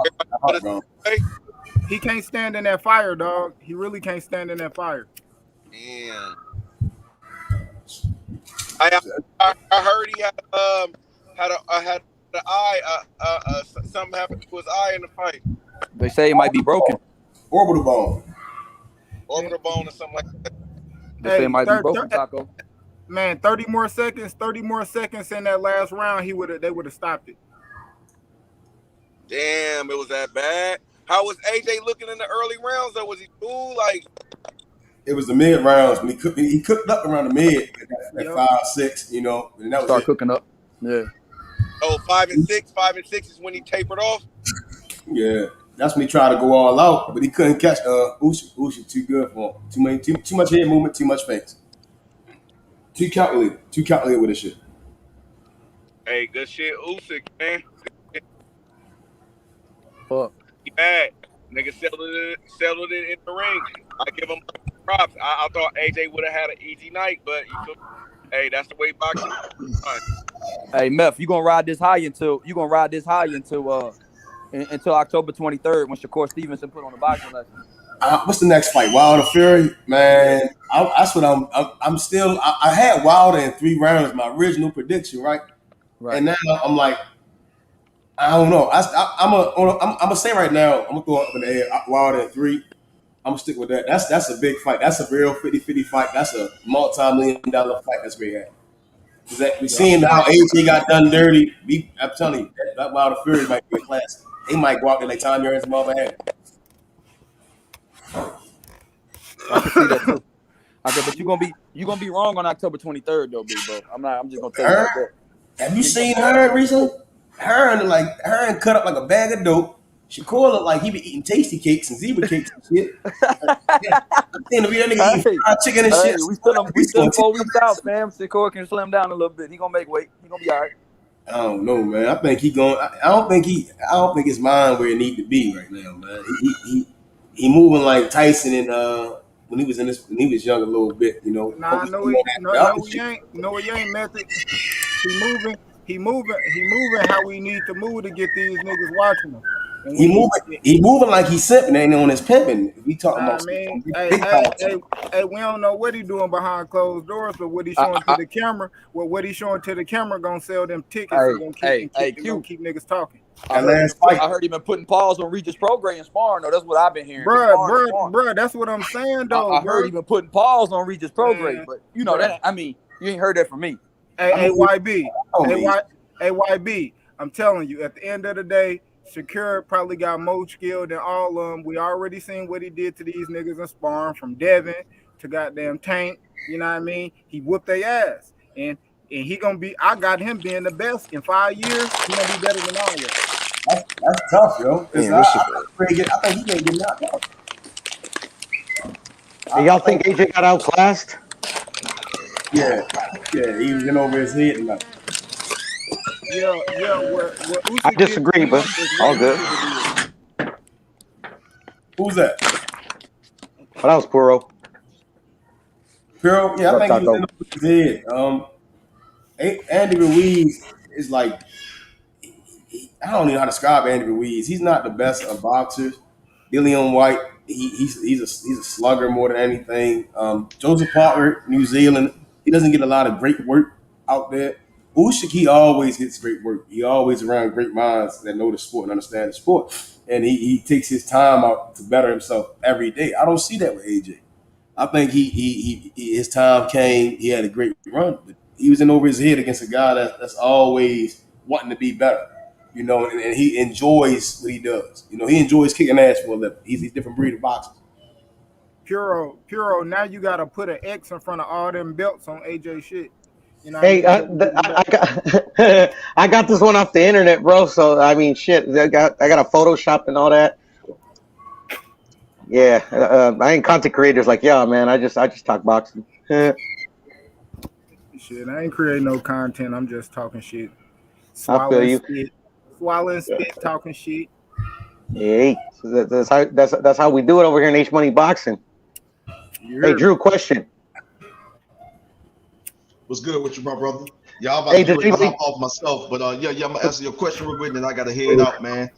he can't stand in that fire, dog. He really can't stand in that fire. Damn. I heard he had an eye. Something happened to his eye in the fight. They say it might be broken. Orbital bone or something like that. They say it might be broken, Taco. Man, 30 more seconds in that last round, they would have stopped it. Damn, it was that bad. How was AJ looking in the early rounds though? Was he cool? Like, it was the mid rounds when he cooked up around the mid at 5-6, you know, and that was start cooking up. Yeah. Oh, 5 and 6. 5 and 6 is when he tapered off. Yeah, that's when he tried to go all out, but he couldn't catch Usyk. Usyk too good for him. Too much head movement, too much face. Too calculated with this shit. Hey, good shit, Usyk, man. Fuck. He bad. Nigga settled it in the ring. I give him props. I thought AJ would have had an easy night, but you feel me? Hey, that's the way boxing is. Hey, Meth, you gonna ride this high until until October 23rd when Shakur Stevenson put on the boxing lesson. What's the next fight? Wilder Fury, man. That's what I'm still. I had Wilder in 3 rounds, my original prediction, right? And now I'm like, I don't know. I'm gonna say right now, I'm gonna throw it up in the air. Wilder in 3. I'm gonna stick with that. That's a big fight. That's a real 50-50 fight. That's a multi-million-dollar fight. That's great. We seen how AJ got done dirty. I'm telling you, that Wilder Fury might be a classic. They might go out there like Tom Yarns' mother had. I can see that too. But you gonna be wrong on October 23rd though, big bro. I'm just gonna tell you like that. Have you seen her recently? Her and cut up like a bag of dope. Shakur looked like he be eating tasty cakes and zebra cakes and shit. I'm seeing the real nigga eating fried chicken and shit. We still 4 weeks out, fam. Shakur can slim down a little bit. He gonna make weight. He gonna be all right. I don't know, man. I think he going. I don't think his mind where it need to be right now, man. He moving like Tyson and when he was young a little bit, you know. Nah, no, he ain't. No, he ain't, Method. He moving how we need to move to get these niggas watching him. He moving like he's simping, ain't on his pimping. We talking about. Hey, we don't know what he doing behind closed doors, but what he showing to the camera, what he showing to the camera gonna sell them tickets. Gonna keep niggas talking. I heard he been putting paws on Regis Prograis and sparring. though. That's what I've been hearing. Bruh, that's what I'm saying though. I heard he been putting paws on Regis Prograis, but you know that. I mean, you ain't heard that from me. Hey, YB, I'm telling you, at the end of the day, Shakur probably got more skill than all of them. We already seen what he did to these niggas in sparring, from Devin to goddamn Tank. You know what I mean? He whooped their ass, and he gonna be. I got him being the best in 5 years. He gonna be better than all of them. That's tough, yo. I think he gonna get knocked out. Y'all think AJ got outclassed? Yeah, he was in over his head tonight. Yeah. I disagree, but all good. Who's that? Well, that was Puro. Puro? Yeah, I think he was in over his head. Andy Ruiz is like, I don't even know how to describe Andy Ruiz. He's not the best of boxers. Dillian White, he's a slugger more than anything. Joseph Parker, New Zealand, he doesn't get a lot of great work out there. Usyk, he always gets great work. He always around great minds that know the sport and understand the sport. And he takes his time out to better himself every day. I don't see that with AJ. I think his time came, he had a great run, but he was in over his head against a guy that's always wanting to be better. You know, and he enjoys what he does. You know, he enjoys kicking ass for a living. He's a different breed of boxer. Puro, now you got to put an X in front of all them belts on AJ shit. You know hey, I got this one off the internet, bro. So I mean, shit, I got a Photoshop and all that. Yeah, I ain't content creators like y'all, man. I just talk boxing. Shit, I ain't creating no content. I'm just talking shit. I feel you. Swallowing spit, talking shit. Hey, so that's how we do it over here in H Money Boxing. Hey, Drew, question. What's good with you, my brother? Y'all about to hop off myself, but yeah, I'm gonna answer your question real quick, and then I gotta head out, man.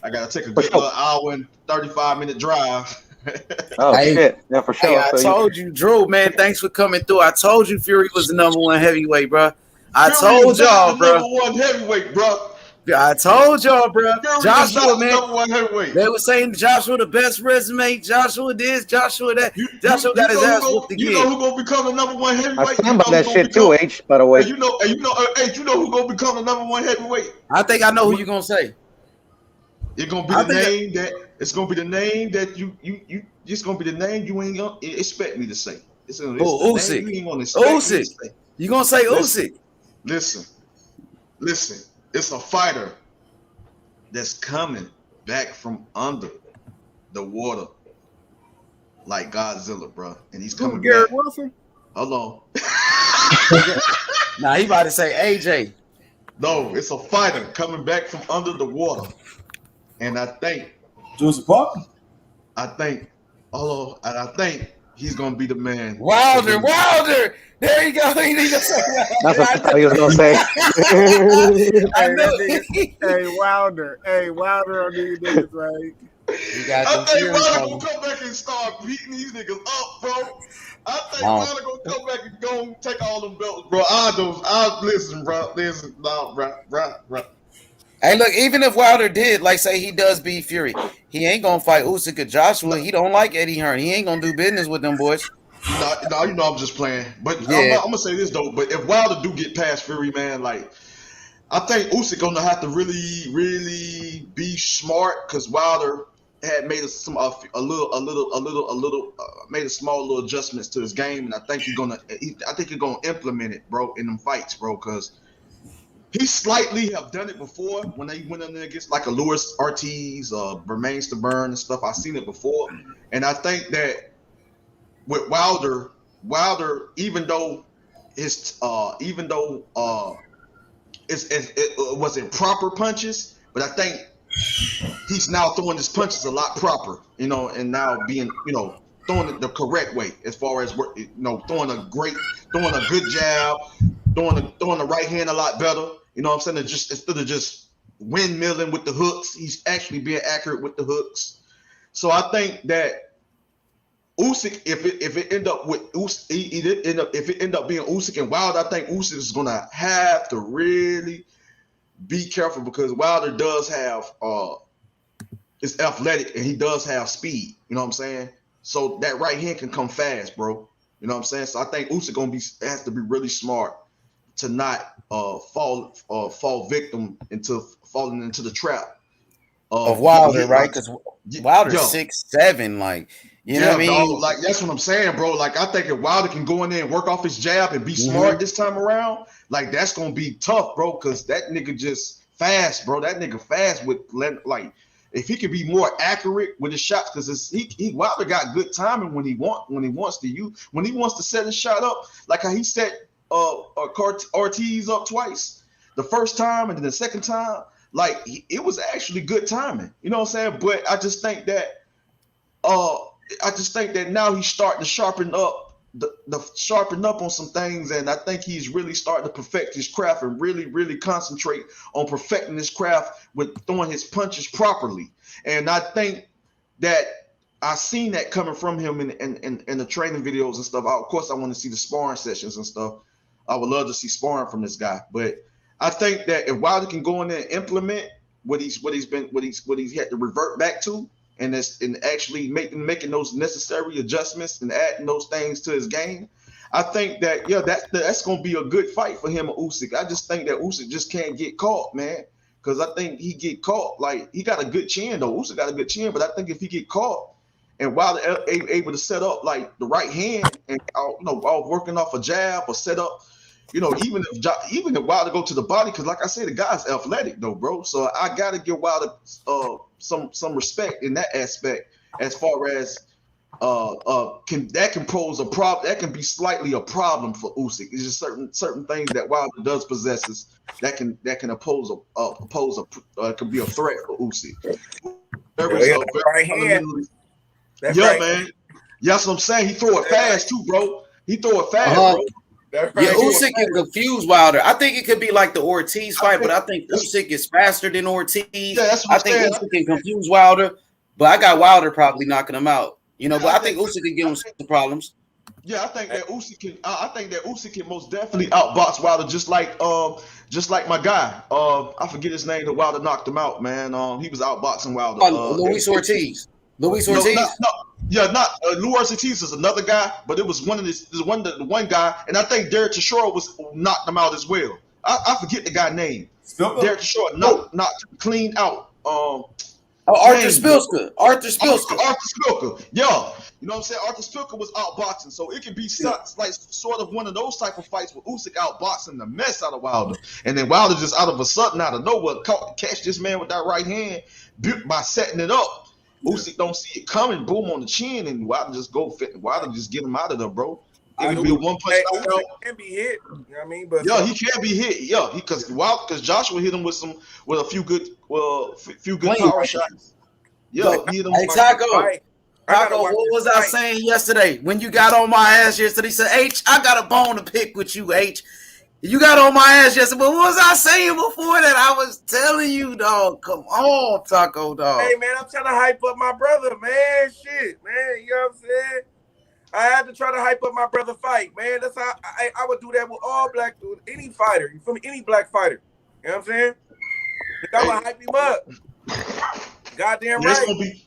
I gotta take a good hour and 35-minute drive. Shit, yeah, for sure. Hey, I told you, Drew, man. Thanks for coming through. I told you Fury was the #1 heavyweight, bro. I told y'all, bro. #1 heavyweight, bro. I told y'all, bro. Joshua, man. #1 heavyweight. They were saying Joshua the best resume. Joshua this, Joshua that. Joshua got his ass whooped again. You know who gonna become the #1 heavyweight? I stand by that shit too, H. By the way. You know who gonna become the #1 heavyweight? I think I know who you're gonna say. It's gonna be the name that. It's gonna be the name that you. It's gonna be the name you ain't gonna expect me to say. It's Usyk. You ain't gonna expect me to say. You gonna say Usyk? Listen. It's a fighter that's coming back from under the water like Godzilla, bro. And he's coming Garrett back. Wilson? Hold on. Nah, he about to say AJ. No, it's a fighter coming back from under the water. And I think Joseph Parker. I think he's gonna be the man. Wilder. There you go. He didn't even say That's what I Wilder. thought he was gonna say. I Hey, know. that nigga, hey, Wilder on these niggas, right? He got I them think Fury Wilder problems. gonna come back and start beating these niggas up, bro. I think Wilder gonna come back and go take all them belts, bro. I listen, bro. Listen, no, bro. Hey, look, even if Wilder did, like, say he does beat Fury, he ain't gonna fight Usyk or Joshua. He don't like Eddie Hearn. He ain't gonna do business with them boys. No, you know I'm just playing. But Yeah. I'm gonna say this though. But if Wilder do get past Fury, man, like I think Usyk gonna have to really, really be smart because Wilder had made a little made a small little adjustments to his game, and I think he's gonna implement it, bro, in them fights, bro, because he slightly have done it before when they went in there against like a Lewis Ortiz, Remains to Burn and stuff. I've seen it before, and I think that with Wilder, even though it was improper punches, but I think he's now throwing his punches a lot proper, and now being, throwing it the correct way as far as throwing a good jab, throwing the right hand a lot better. You know what I'm saying? Instead of just windmilling with the hooks, he's actually being accurate with the hooks. So I think that Usyk, if it end up with Usyk, if it end up being Usyk and Wilder, I think Usyk is gonna have to really be careful because Wilder does have is athletic and he does have speed. You know what I'm saying? So that right hand can come fast, bro. You know what I'm saying? So I think Usyk has to be really smart to not fall victim into falling into the trap of Wilder, right? Because Wilder's 6'7", like, you know what I mean? Dog, like that's what I'm saying, bro. Like I think if Wilder can go in there and work off his jab and be smart this time around, like that's gonna be tough, bro. Because that nigga just fast, bro. That nigga fast with like if he could be more accurate with his shots, because Wilder got good timing when he wants to set his shot up, like how he set Ortiz up twice, the first time and then the second time. Like it was actually good timing, you know what I'm saying? But I just think that now he's starting to sharpen up on some things, and I think he's really starting to perfect his craft and really, really concentrate on perfecting his craft with throwing his punches properly. And I think that I've seen that coming from him in the training videos and stuff. Of course, I want to see the sparring sessions and stuff. I would love to see sparring from this guy, but I think that if Wilder can go in there and implement what he's had to revert back to, and actually making those necessary adjustments and adding those things to his game, I think that that's gonna be a good fight for him and Usyk. I just think that Usyk just can't get caught, man, because I think he get caught. Like he got a good chin though. Usyk got a good chin, but I think if he get caught and Wilder able to set up like the right hand and while working off a jab or set up. Even if Wilder go to the body, because like I said, the guy's athletic though, bro. So I gotta give Wilder some respect in that aspect, as far as can pose a problem. That can be slightly a problem for Usyk. It's just certain things that Wilder does possesses that can can be a threat for Usyk. Right hand. Man. Yeah, that's what I'm saying. He throw it fast too, bro. Bro. Yeah, Usyk can confuse Wilder. I think it could be like the Ortiz fight, but I think Usyk is faster than Ortiz. Yeah, that's what I think Usyk can confuse Wilder, but I got Wilder probably knocking him out. But I think Usyk can give him some problems. Yeah, I think that Usyk can. I think that Usyk can most definitely outbox Wilder, just like my guy. I forget his name. That Wilder knocked him out, man. He was outboxing Wilder. Luis Ortiz. Luis Ortiz. Not Luis Ortiz is another guy, but it was the one guy, and I think Derek Chisora knocked him out as well. I forget the guy's name. Derek Chisora knocked clean out. Arthur Spilka. Arthur Spilka. Yeah. You know what I'm saying? Arthur Spilka was outboxing, so it could be like sort of one of those type of fights with Usyk outboxing the mess out of Wilder, and then Wilder just out of nowhere catch this man with that right hand by setting it up. Usyk don't see it coming, boom on the chin, and Wilder just get him out of there, bro. It could be a one punch knockout. Can be hit. You know what I mean? But he can be hit. Yeah, because Joshua hit him with a few good power shots. Yeah, he hit him. Hey, Taco, what was I saying yesterday? When you got on my ass yesterday, he said, H, I got a bone to pick with you, H. You got on my ass yesterday, but what was I saying before that? I was telling you, dog. Come on, Taco, dog. Hey, man, I'm trying to hype up my brother, man. Shit, man. You know what I'm saying? I had to try to hype up my brother fight, man. That's how I would do that with all black dudes, any fighter. You feel me? Any black fighter. You know what I'm saying? I would hype him up. Goddamn right.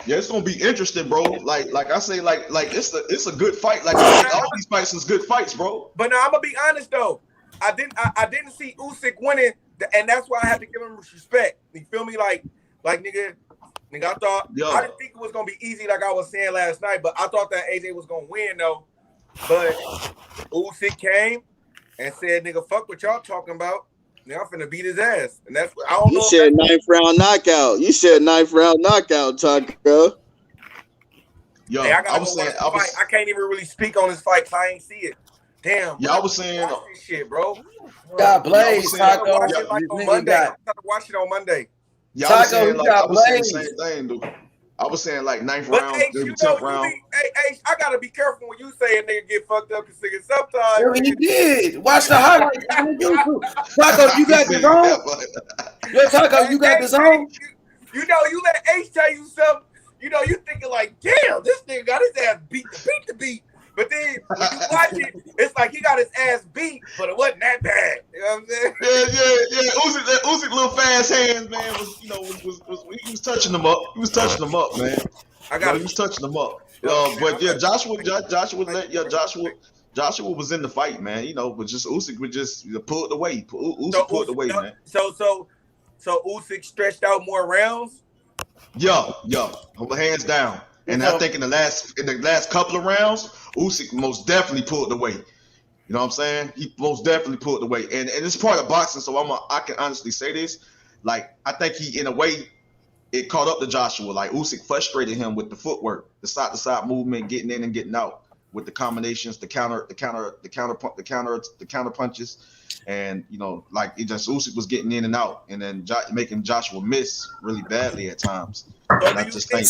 It's gonna be interesting, bro. Like I say, like it's a good fight. Like all these fights is good fights, bro. But now I'm gonna be honest though. I didn't see Usyk winning, and that's why I had to give him respect. You feel me? Like nigga, I thought I didn't think it was gonna be easy, like I was saying last night. But I thought that AJ was gonna win though. But Usyk came and said, "Nigga, fuck what y'all talking about. Now I'm finna beat his ass." And that's I don't know. You said ninth round knockout. You said ninth round knockout, Taco. Yo, hey, I can't even really speak on this fight because I ain't see it. Damn. Yeah, I was saying this shit, bro. God blaze, Taco. I gotta watch it on Monday. Yeah, I was saying the same thing, dude. I was saying like ninth round, maybe 10th round. Hey, I gotta be careful when you say a nigga get fucked up because sometimes. Yeah, he did. Watch the highlights. Taco, you got the zone? Yo, Taco, you got the zone? You know, you let H tell you something. You know, you thinking like, damn, this nigga got his ass beat the beat. But then when you watch it, it's like he got his ass beat, but it wasn't that bad. You know what I'm saying? Yeah. Usyk little fast hands, man, he was touching them up. He was touching them up, man. He was touching them up. But yeah, Joshua was in the fight, man. You know, but just Usyk would just pull it away. Usyk pulled it away, man. So Usyk stretched out more rounds. Yeah, hands down. And I think in the last couple of rounds, Usyk most definitely pulled away. You know what I'm saying? He most definitely pulled away. And it's part of boxing, so I can honestly say this. Like, I think he, in a way, it caught up to Joshua. Like, Usyk frustrated him with the footwork, the side-to-side movement, getting in and getting out with the combinations, the counter punches. And, you know, like, Usyk was getting in and out and then making Joshua miss really badly at times. And I just think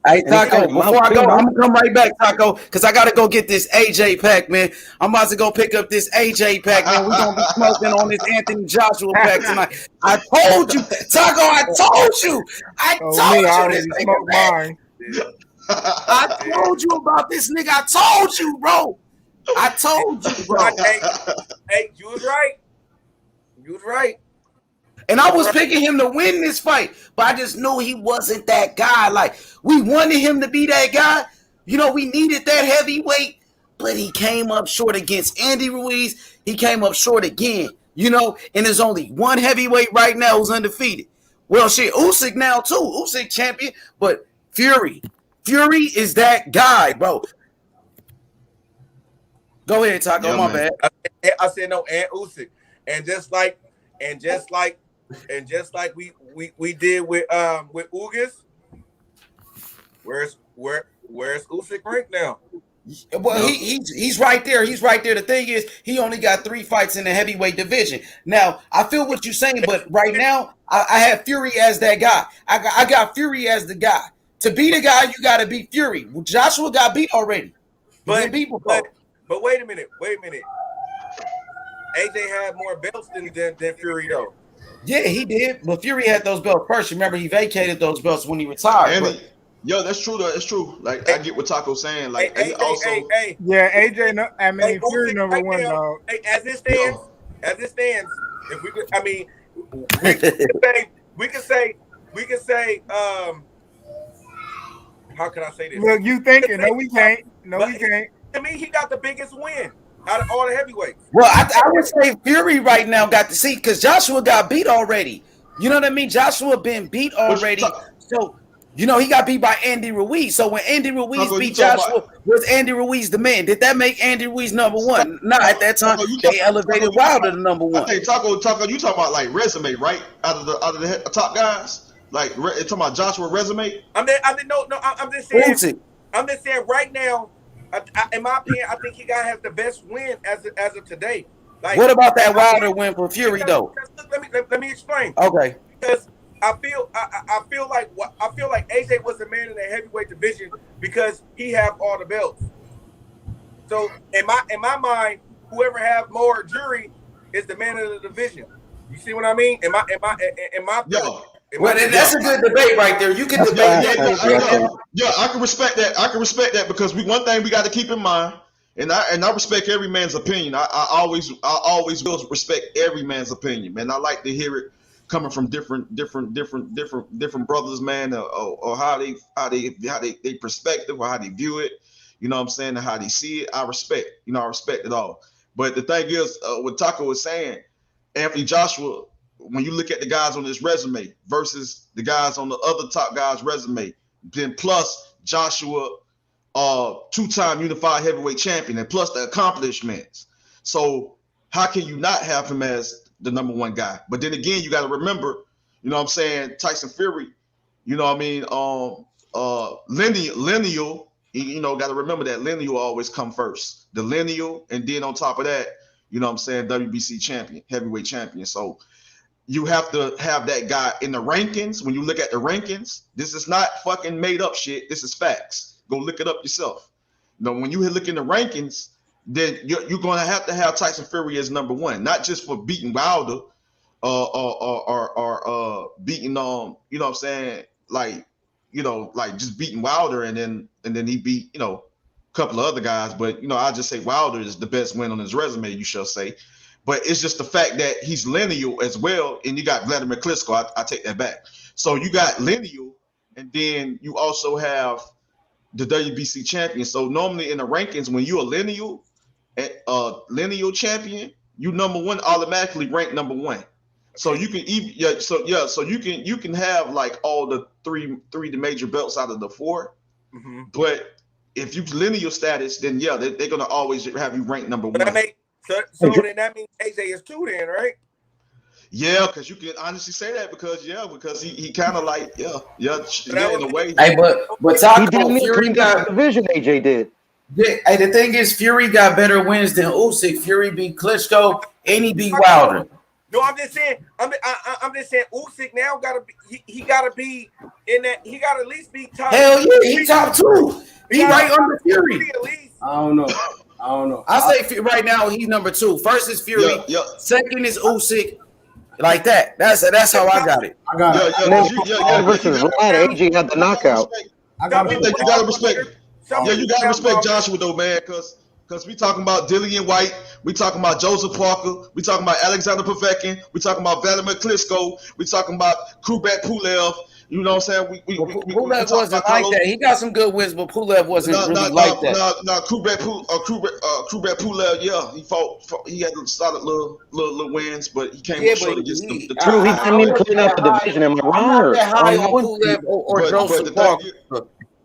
hey, Taco, before I go, I'm going to come right back, Taco, because I got to go get this AJ pack, man. I'm about to go pick up this AJ pack, man. We're going to be smoking on this Anthony Joshua pack tonight. I told you, Taco, I told you. I told you about this nigga. I told you, bro. I told you, bro. Hey, you was right. And I was picking him to win this fight, but I just knew he wasn't that guy. Like, we wanted him to be that guy. You know, we needed that heavyweight, but he came up short against Andy Ruiz. He came up short again, you know, and there's only one heavyweight right now who's undefeated. Well, shit, Usyk now too. Usyk champion, but Fury is that guy, bro. Go ahead, Taco. My bad. I said no, and Usyk, and just like we did with Ugas. Where's Usyk ranked now? Well, he's right there. He's right there. The thing is, he only got 3 fights in the heavyweight division. Now, I feel what you're saying, but right now, I have Fury as that guy. I got Fury as the guy. To be the guy, you got to beat Fury. Joshua got beat already. But wait a minute. AJ had more belts than Fury, though. Yeah, he did. But Fury had those belts first. Remember, he vacated those belts when he retired. Yo, that's true, though. It's true. Like, I get what Taco's saying. Like, yeah, AJ, Fury number one, dog. Hey, as it stands, if we could, I mean, we can say, how can I say this? Look, you thinking? No, we can't. We can't. To me, he got the biggest win out of all the heavyweights. Well, I would say Fury right now got to see because Joshua got beat already. You know what I mean? Joshua been beat already. So, you know, he got beat by Andy Ruiz. So when Andy Ruiz beat Joshua, was Andy Ruiz the man? Did that make Andy Ruiz number one? Not at that time. They elevated Wilder to number one. Hey, Taco, you talking about like resume, right? Out of the top guys, like talking about Joshua resume. I'm just saying right now. In my opinion, I think he has the best win as of today. Like, what about that Wilder win for Fury though? Let me explain. Okay. Because I feel like AJ was the man in the heavyweight division because he have all the belts. So in my mind, whoever have more jury is the man of the division. You see what I mean? In my Well, that's a good debate right there. You can debate that. Yeah, I can respect that. I can respect that because one thing we got to keep in mind, and I respect every man's opinion. I always will respect every man's opinion, man. I like to hear it coming from different brothers, man, or how they perspective or how they view it. You know what I'm saying, and how they see it. I respect it all. But the thing is, what Taco was saying, Anthony Joshua, when you look at the guys on his resume versus the guys on the other top guys' resume, then plus Joshua, two-time unified heavyweight champion, and plus the accomplishments. So how can you not have him as the number one guy? But then again, you got to remember, you know what I'm saying, Tyson Fury, you know what I mean, lineal, you know, got to remember that lineal always come first. The lineal, and then on top of that, you know what I'm saying, WBC champion, heavyweight champion. So you have to have that guy in the rankings. When you look at the rankings, this is not fucking made up shit. This is facts. Go look it up yourself. You know, when you look in the rankings, then you're going to have Tyson Fury as number one, not just for beating Wilder or beating, you know what I'm saying, like, you know, like just beating Wilder and then he beat, you know, a couple of other guys. But, you know, I just say Wilder is the best win on his resume, you shall say. But it's just the fact that he's lineal as well. And you got Vladimir Klitschko. I take that back. So you got lineal, and then you also have the WBC champion. So normally in the rankings, when you're a lineal champion, you number one, automatically ranked number one. So you can even so you can have like all the three the major belts out of the four. Mm-hmm. But if you lineal status, then yeah, they're gonna always have you ranked number one. So then that means AJ is two then, right? Yeah, because you can honestly say that because he kind of like in a way. Hey, but Taco, Fury got division. AJ did. Hey, the thing is, Fury got better wins than Usyk. Fury beat Klitschko and he beat Wilder. No, I'm just saying. I'm just saying. Usyk now gotta be. He gotta be in that. He gotta at least be top. Hell yeah, he top two. He right under Fury. I don't know. I say right now he's number two. First is Fury. Yeah. Second is Usyk. Like that. That's how I got it. I got it. Versus Vlad, AJ got the knockout. You gotta respect. Yeah, you gotta respect Joshua though, man, because we talking about Dillian White, we talking about Joseph Parker, we talking about Alexander Povetkin, we talking about Vladimir Klitschko, we talking about Kubrat Pulev. You know what I'm saying? Pulev wasn't like that. He got some good wins, but Pulev wasn't really like that. No, Kubrat Pulev, yeah, he fought. He had solid little wins, but he came short against the true. He didn't even clean up the division. Am I wrong? I'm not that high on Pulev or Joseph Parker.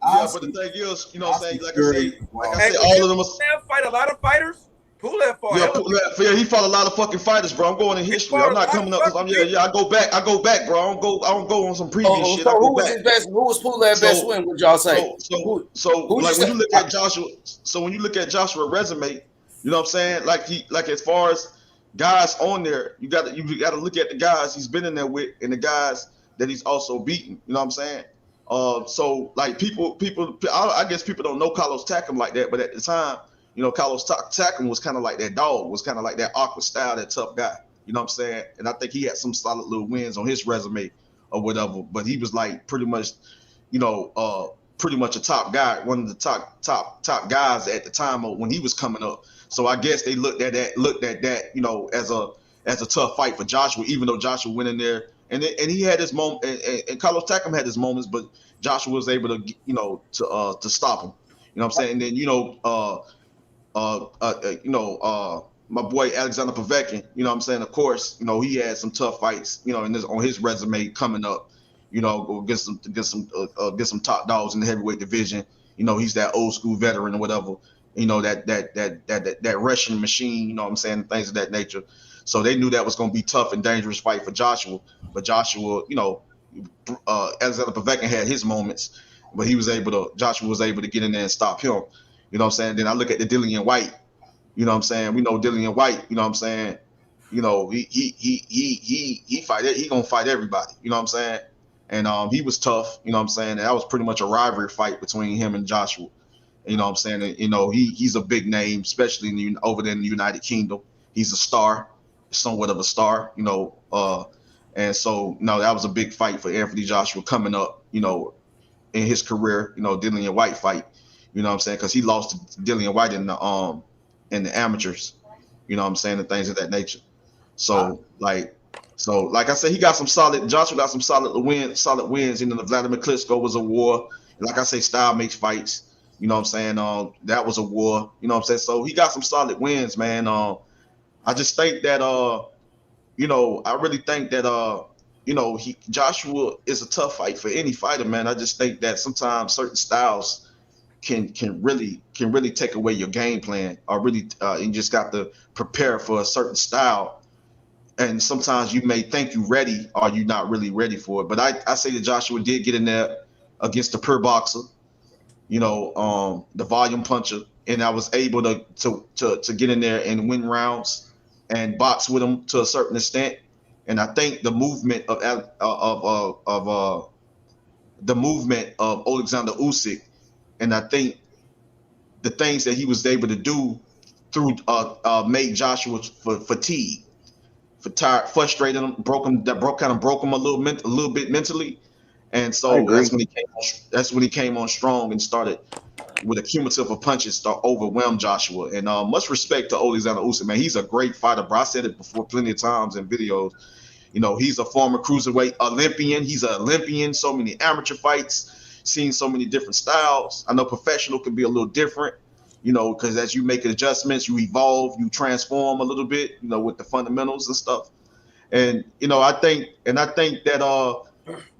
Yeah, but the thing is, you know what I'm saying? Like I say, all of them fight a lot of fighters. Pulev fought. Yeah, he fought a lot of fucking fighters, bro. I'm going in history. I'm not coming up. I go back, bro. I don't go on some previous shit. So who was Pulev's best win? Would y'all say? So like when you look at Joshua, Joshua's resume, you know what I'm saying? Like as far as guys on there, you got to look at the guys he's been in there with and the guys that he's also beaten. You know what I'm saying? So like people, I guess people don't know Carlos Takam like that, but at the time, you know, Carlos Takam was kind of like that dog, was kind of like that awkward style, that tough guy. You know what I'm saying? And I think he had some solid little wins on his resume or whatever, but he was like pretty much, you know, pretty much a top guy, one of the top guys at the time when he was coming up. So I guess they looked at that, you know, as a tough fight for Joshua, even though Joshua went in there. And he had his moment, and Carlos Takam had his moments, but Joshua was able to, you know, to stop him. You know what I'm saying? And then, you know, my boy Alexander Povetkin, you know what I'm saying? Of course, you know, he had some tough fights, you know, on his resume coming up, you know, get some top dogs in the heavyweight division. You know, he's that old school veteran or whatever. You know, that Russian machine, you know what I'm saying? Things of that nature. So they knew that was going to be tough and dangerous fight for Joshua. But Joshua, you know, Alexander Povetkin had his moments, but Joshua was able to get in there and stop him. You know You know what I'm saying? Then I look at the Dillian White. You know what I'm saying? We know Dillian White. You know what I'm saying? You know, he fight. He gonna fight everybody. You know what I'm saying? And he was tough. You know what I'm saying? And that was pretty much a rivalry fight between him and Joshua. You know what I'm saying? And, you know, he's a big name, especially over there in the United Kingdom. He's a star, somewhat of a star. You know, and so no, that was a big fight for Anthony Joshua coming up. You know, in his career. You know, Dillian White fight. You know what I'm saying? Because he lost to Dillian White in the amateurs. You know what I'm saying? And things of that nature. So like I said, he got some solid. Joshua got some solid wins. You know, the Vladimir Klitschko was a war. Like I say, style makes fights. You know what I'm saying? That was a war. You know what I'm saying? So he got some solid wins, man. I just think that you know, I really think that you know, Joshua is a tough fight for any fighter, man. I just think that sometimes certain styles can really take away your game plan, or really you just got to prepare for a certain style. And sometimes you may think you're ready, or you're not really ready for it. But I say that Joshua did get in there against the pure boxer, you know, the volume puncher, and I was able to get in there and win rounds and box with him to a certain extent. And I think the movement of Oleksandr Usyk, and I think the things that he was able to do through made Joshua fatigued. Tired, frustrated him, broke him a little bit mentally, and so that's when he came on strong and started with a cumulative of punches to overwhelm Joshua. And much respect to Oleksandr Usyk, man. He's a great fighter, bro. I said it before plenty of times in videos. You know, he's a former cruiserweight Olympian. He's an Olympian. So many amateur fights, seen so many different styles. I know professional can be a little different. You know, because as you make adjustments, you evolve, you transform a little bit, you know, with the fundamentals and stuff. And, you know, I think that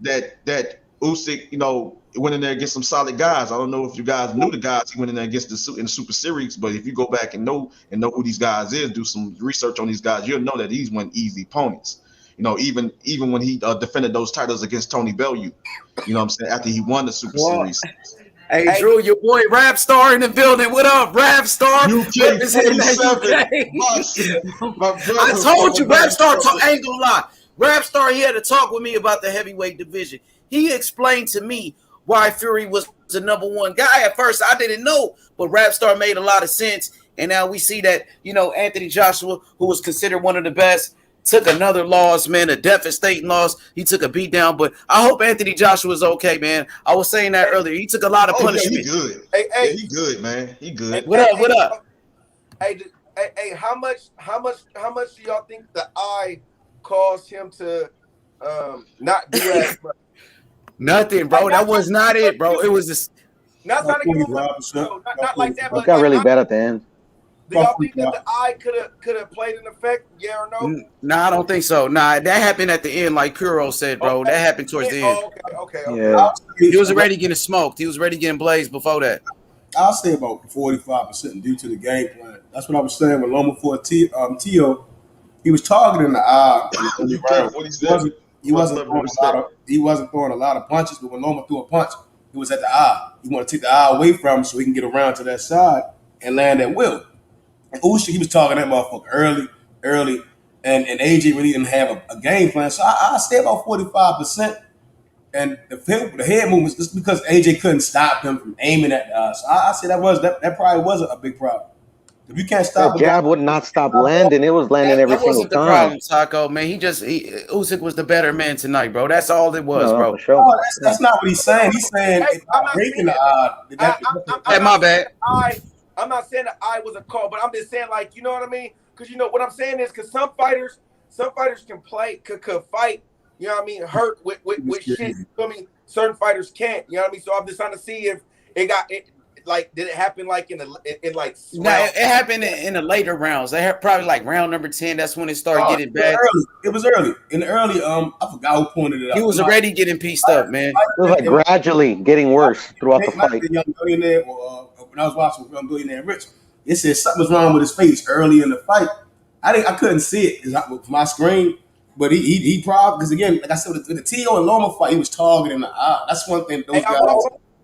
that Usyk, you know, went in there against some solid guys. I don't know if you guys knew the guys he went in there against in the Super Series, but if you go back and know who these guys is, do some research on these guys, you'll know that these weren't easy opponents. You know, even when he defended those titles against Tony Bellew, you know what I'm saying, after he won the Super Series. Hey, Drew, your boy Rap Star in the building. What up, Rap Star? UK 47. I told you, Rap Star. I ain't gonna lie. Rap Star, he had to talk with me about the heavyweight division. He explained to me why Fury was the number one guy. At first, I didn't know, but Rap Star made a lot of sense. And now we see that, you know, Anthony Joshua, who was considered one of the best, took another loss, man, a devastating loss. He took a beat down, but I hope Anthony Joshua is okay, man. I was saying that earlier. He took a lot of punishment. Yeah, he good. He good, man. He good. What up? Hey, how much do y'all think the eye caused him to not do as much? Nothing, bro. That was not it, bro. It was just not to give him not like that. It got really bad at the end. Do y'all think that the eye could have played an effect? Yeah or no? Nah, I don't think so. Nah, that happened at the end, like Kuro said, bro. Okay. That happened towards the end. Okay. Yeah. He was already getting smoked. He was already getting blazed before that. I'll say about 45% due to the game plan. That's what I was saying with Loma for Tio. He was targeting the eye. He wasn't throwing a lot of punches, but when Loma threw a punch, it was at the eye. He wanted to take the eye away from him so he can get around to that side and land at will. And Usyk, he was targeting that motherfucker early, and AJ really didn't have a game plan. So I stay about 45%. And the head movements, just because AJ couldn't stop him from aiming at the eye. So I say that probably was a big problem. If you can't stop that jab would not stop landing. It was landing every single time. That wasn't the problem, Taco, man. Usyk was the better man tonight, bro. That's all it was, bro. For sure. No, that's not what he's saying. He's saying I'm not breaking the eye. My bad. I'm not saying the eye was a call, but I'm just saying, like, you know what I mean? Because you know what I'm saying is because some fighters can play, could fight. You know what I mean? Hurt with shit. You know what I mean? Certain fighters can't. You know what I mean? So I'm just trying to see if it like, did it happen like in like? No, it happened in the later rounds. They had probably like round number 10. That's when it started getting bad. It was early. In the early, I forgot who pointed it out. He was already getting pieced up, man. It was like gradually getting worse throughout the fight. The Young Billionaire, when I was watching Young Billionaire Rich, it said something was wrong with his face early in the fight. I couldn't see it with my screen. But he probably, because again, like I said, with the T.O. and Loma fight, he was targeting the eye. That's one thing those guys,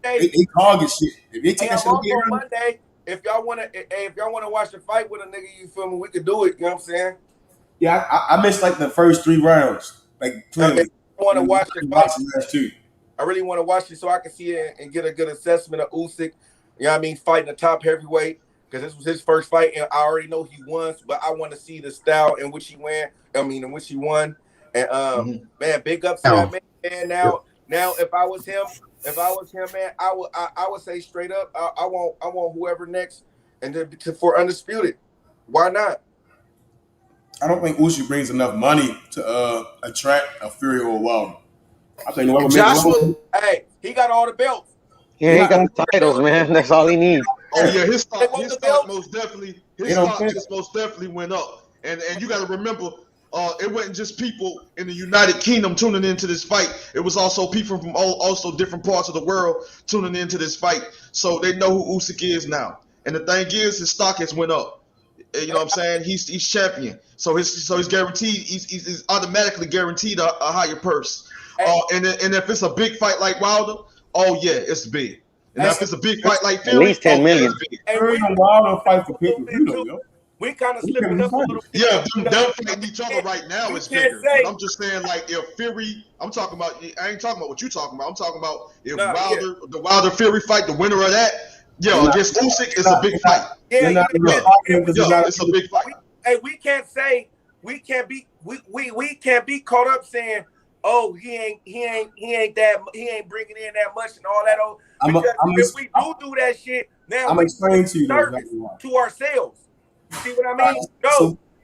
they target shit. If they take that shit if y'all wanna watch the fight with a nigga, you feel me? We could do it. You know what I'm saying? Yeah, I missed like the first 3 rounds. Like clearly, I want to watch the fight. the last 2. I really want to watch it so I can see it and get a good assessment of Usyk. You know what I mean? Fighting the top heavyweight, because this was his first fight, and I already know he won, but I want to see the style in which he won. In which he won. And man, big ups to that man. And now if I was him, man, I would say straight up, I want whoever next, and for undisputed. Why not? I don't think Usyk brings enough money to attract a Fury or a Wilder. I think whoever Joshua, hey, he got all the belts. Yeah, he got the titles, man. That's all he needs. Oh yeah, his stock most definitely just most definitely went up. And you got to remember, it wasn't just people in the United Kingdom tuning into this fight. It was also people from also different parts of the world tuning into this fight. So they know who Usyk is now. And the thing is, his stock has went up. You know what I'm saying? He's champion. So he's guaranteed. He's automatically guaranteed a higher purse. And if it's a big fight like Wilder, oh yeah, it's big. And if it's a big fight like Fury, at least 10 million. Fury and Wilder fight for pay-per-view. We kind of slipping up a little bit. Yeah, them fighting each other right now is bigger. But I'm just saying, like, if Fury, I ain't talking about what you're talking about. I'm talking about if the Wilder Fury fight, the winner of that, against Usyk is a big fight. It's a big fight. Hey, we can't be caught up saying, oh, he ain't bringing in that much and all that. If we do that shit, now I'm explaining to you to ourselves. You see what I mean?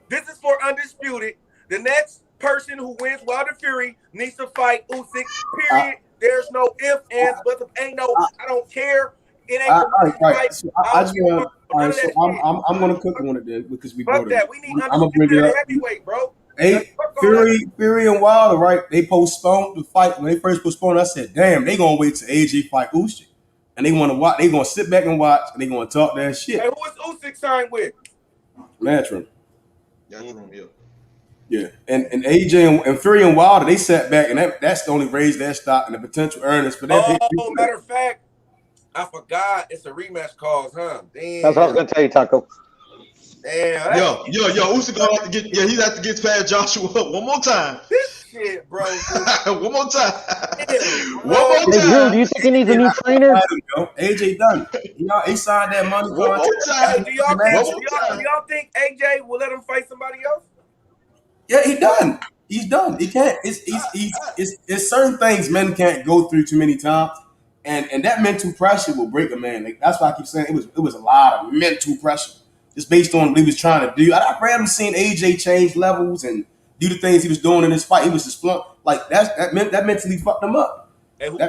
This is for undisputed. The next person who wins Wilder Fury needs to fight Usyk. Period. There's no ifs, ands, buts. Ain't no. I don't care. It ain't right. So I'm gonna cook one of them because we fuck voted. that. We need I'm gonna bring it up. Heavyweight, bro. Hey, Fury and Wilder, right? They postponed the fight. When they first postponed, I said, "Damn, they gonna wait till AJ fight Usyk, and they want to watch. They gonna sit back and watch, and they gonna talk that shit." Hey, who is Usyk signed with? Matchroom. Yeah, and AJ and Fury and Wilder, they sat back, and that's the only raised their stock and the potential earnings for that. Oh, matter of fact, I forgot it's a rematch cause, huh? Damn. That's what I was gonna tell you, Taco. Damn. Usyk gonna have to get. Yeah, he have to get past Joshua one more time. This shit, bro. One more time. One more time. Hey, Drew, do you think he needs a new trainer? AJ done. He signed that money. One more time. Do y'all think AJ will let him fight somebody else? Yeah, he done. He's done. He can't. It's certain things men can't go through too many times, and that mental pressure will break a man. Like, that's why I keep saying it was a lot of mental pressure, just based on what he was trying to do. I rarely seen AJ change levels and do the things he was doing in this fight. He was just like that mentally fucked him up. I think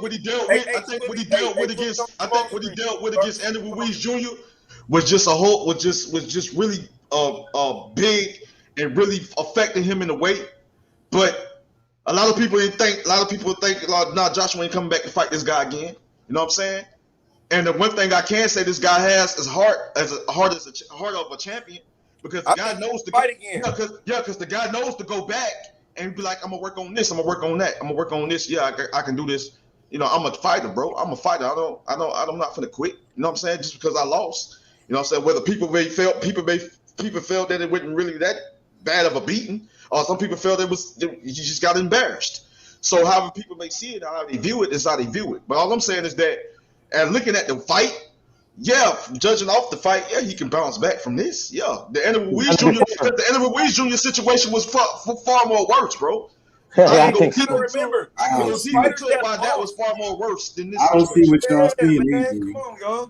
what he dealt with against Andy Ruiz Jr. was just really big and really affecting him in a way. But a lot of people think Joshua ain't coming back to fight this guy again. You know what I'm saying? And the one thing I can say this guy has is heart of a champion, because the guy knows to fight again. Because the guy knows to go back and be like, I'm gonna work on this, I'm gonna work on that, I'm gonna work on this. Yeah, I can do this. You know, I'm a fighter, bro. I'm a fighter. I'm not gonna quit. You know what I'm saying? Just because I lost. You know what I'm saying? Whether people felt that it wasn't really that bad of a beating, or some people felt you just got embarrassed. So however people may see it, how they view it is how they view it. But all I'm saying is that, and looking at the fight, judging off the fight, he can bounce back from this. Yeah, the Andy Ruiz Jr. situation was far more worse, bro. I can remember. That was far more worse than this. I don't see what y'all see.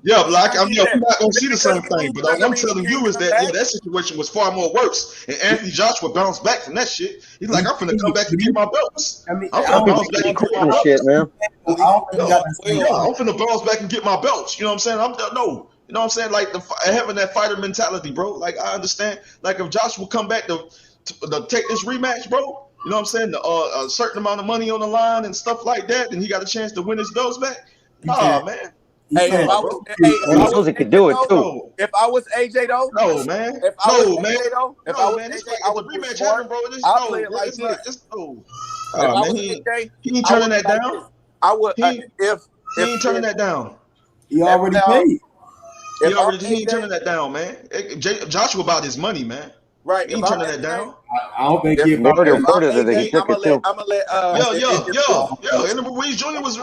Yeah, but I'm not gonna see the same thing. But all I'm telling you is that that situation was far more worse. And Anthony Joshua bounced back from that shit. He's like, I'm finna come back and get my belts. I'm finna bounce back and get my belts. I'm finna bounce back and get my belts. You know what I'm saying? You know what I'm saying? Like having that fighter mentality, bro. Like, I understand. Like, if Joshua come back to take this rematch, bro. You know what I'm saying? A certain amount of money on the line and stuff like that, and he got a chance to win his belts back. Nah, man. Hey, if I was, could do it too. If I was AJ though, no man, if I was AJ though, if I was AJ, I would rematch happen, bro. I'll play it like this. He ain't turning that down. I would he ain't turning that down. He already paid. He ain't turning that down, man. Joshua about his money, man. Right. He ain't turning that down. I don't think he They already reported that he took it too. I'm gonna let Yeah. And Ruiz Jr. was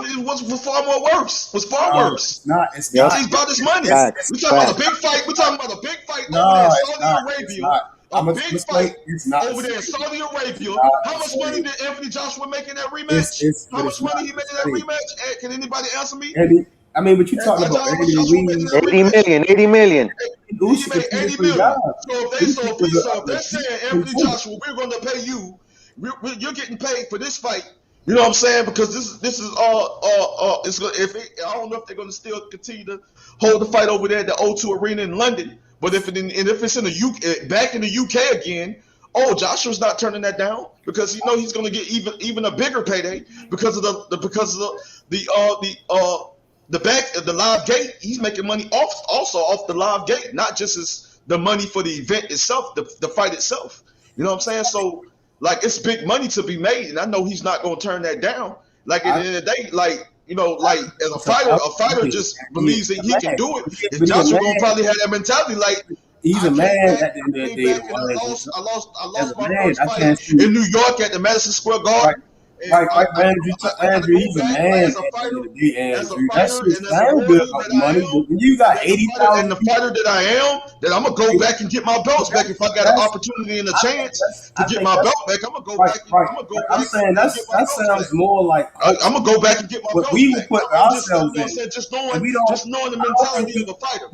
far more worse. Was far worse. It's He's not. about his money. Facts. We talking about a big fight. We talking about a big fight over there in Saudi Arabia. A big fight over there in Saudi Arabia. How much money did Anthony Joshua make in that rematch? How much money he made in that rematch? Can anybody answer me? I mean, but you talking about 80 million. He made 80 million. So if they're saying Anthony Joshua, we're going to pay you, you're getting paid for this fight. You know what I'm saying? Because this is all I don't know if they're going to still continue to hold the fight over there at the O2 Arena in London. But if it's in the UK, back in the UK again, Joshua's not turning that down because he's going to get even a bigger payday because of the live gate. He's making money off the live gate, not just the money for the event itself, the fight itself. You know what I'm saying? So like it's big money to be made, and I know he's not going to turn that down. Like at the end of the day, as a fighter just believes that he can do it. And Joshua gonna probably have that mentality like he's a man at the end of the day. I lost my first fight in New York at the Madison Square Garden. Right, Andrew, he's a man at the end of the day, Andrew. That shit sound good about money, but when you got 80,000 and the fighter that I am, that I'm gonna go back and get my belts back if I got an opportunity and a chance to get my belt back. I'm gonna go back. I'm saying that sounds more like I'm gonna go back and get my belts we back. would put ourselves in. Just knowing the mentality of a fighter.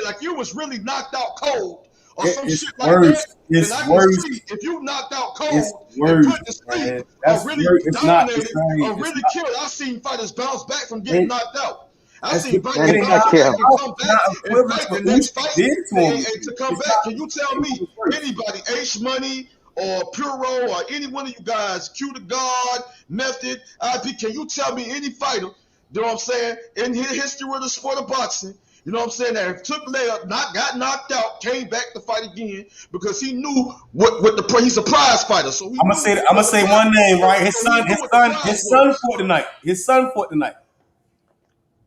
Like if you was really knocked out cold. Or some shit like that, then I can see if you knocked out cold and put to sleep or really dominated or really killed. I've seen fighters bounce back from getting knocked out. I've seen fighters bounce back and come back and fight the next fight and to come back. Can you tell me anybody, H Money or Puro or any one of you guys, Q the God, Method, IP, can you tell me any fighter, you know what I'm saying, in the history of the sport of boxing, you know what I'm saying, that took layup, got knocked out, came back to fight again because he knew he's a prize fighter. So I'm gonna say one name, right? His son fought tonight. His son fought tonight.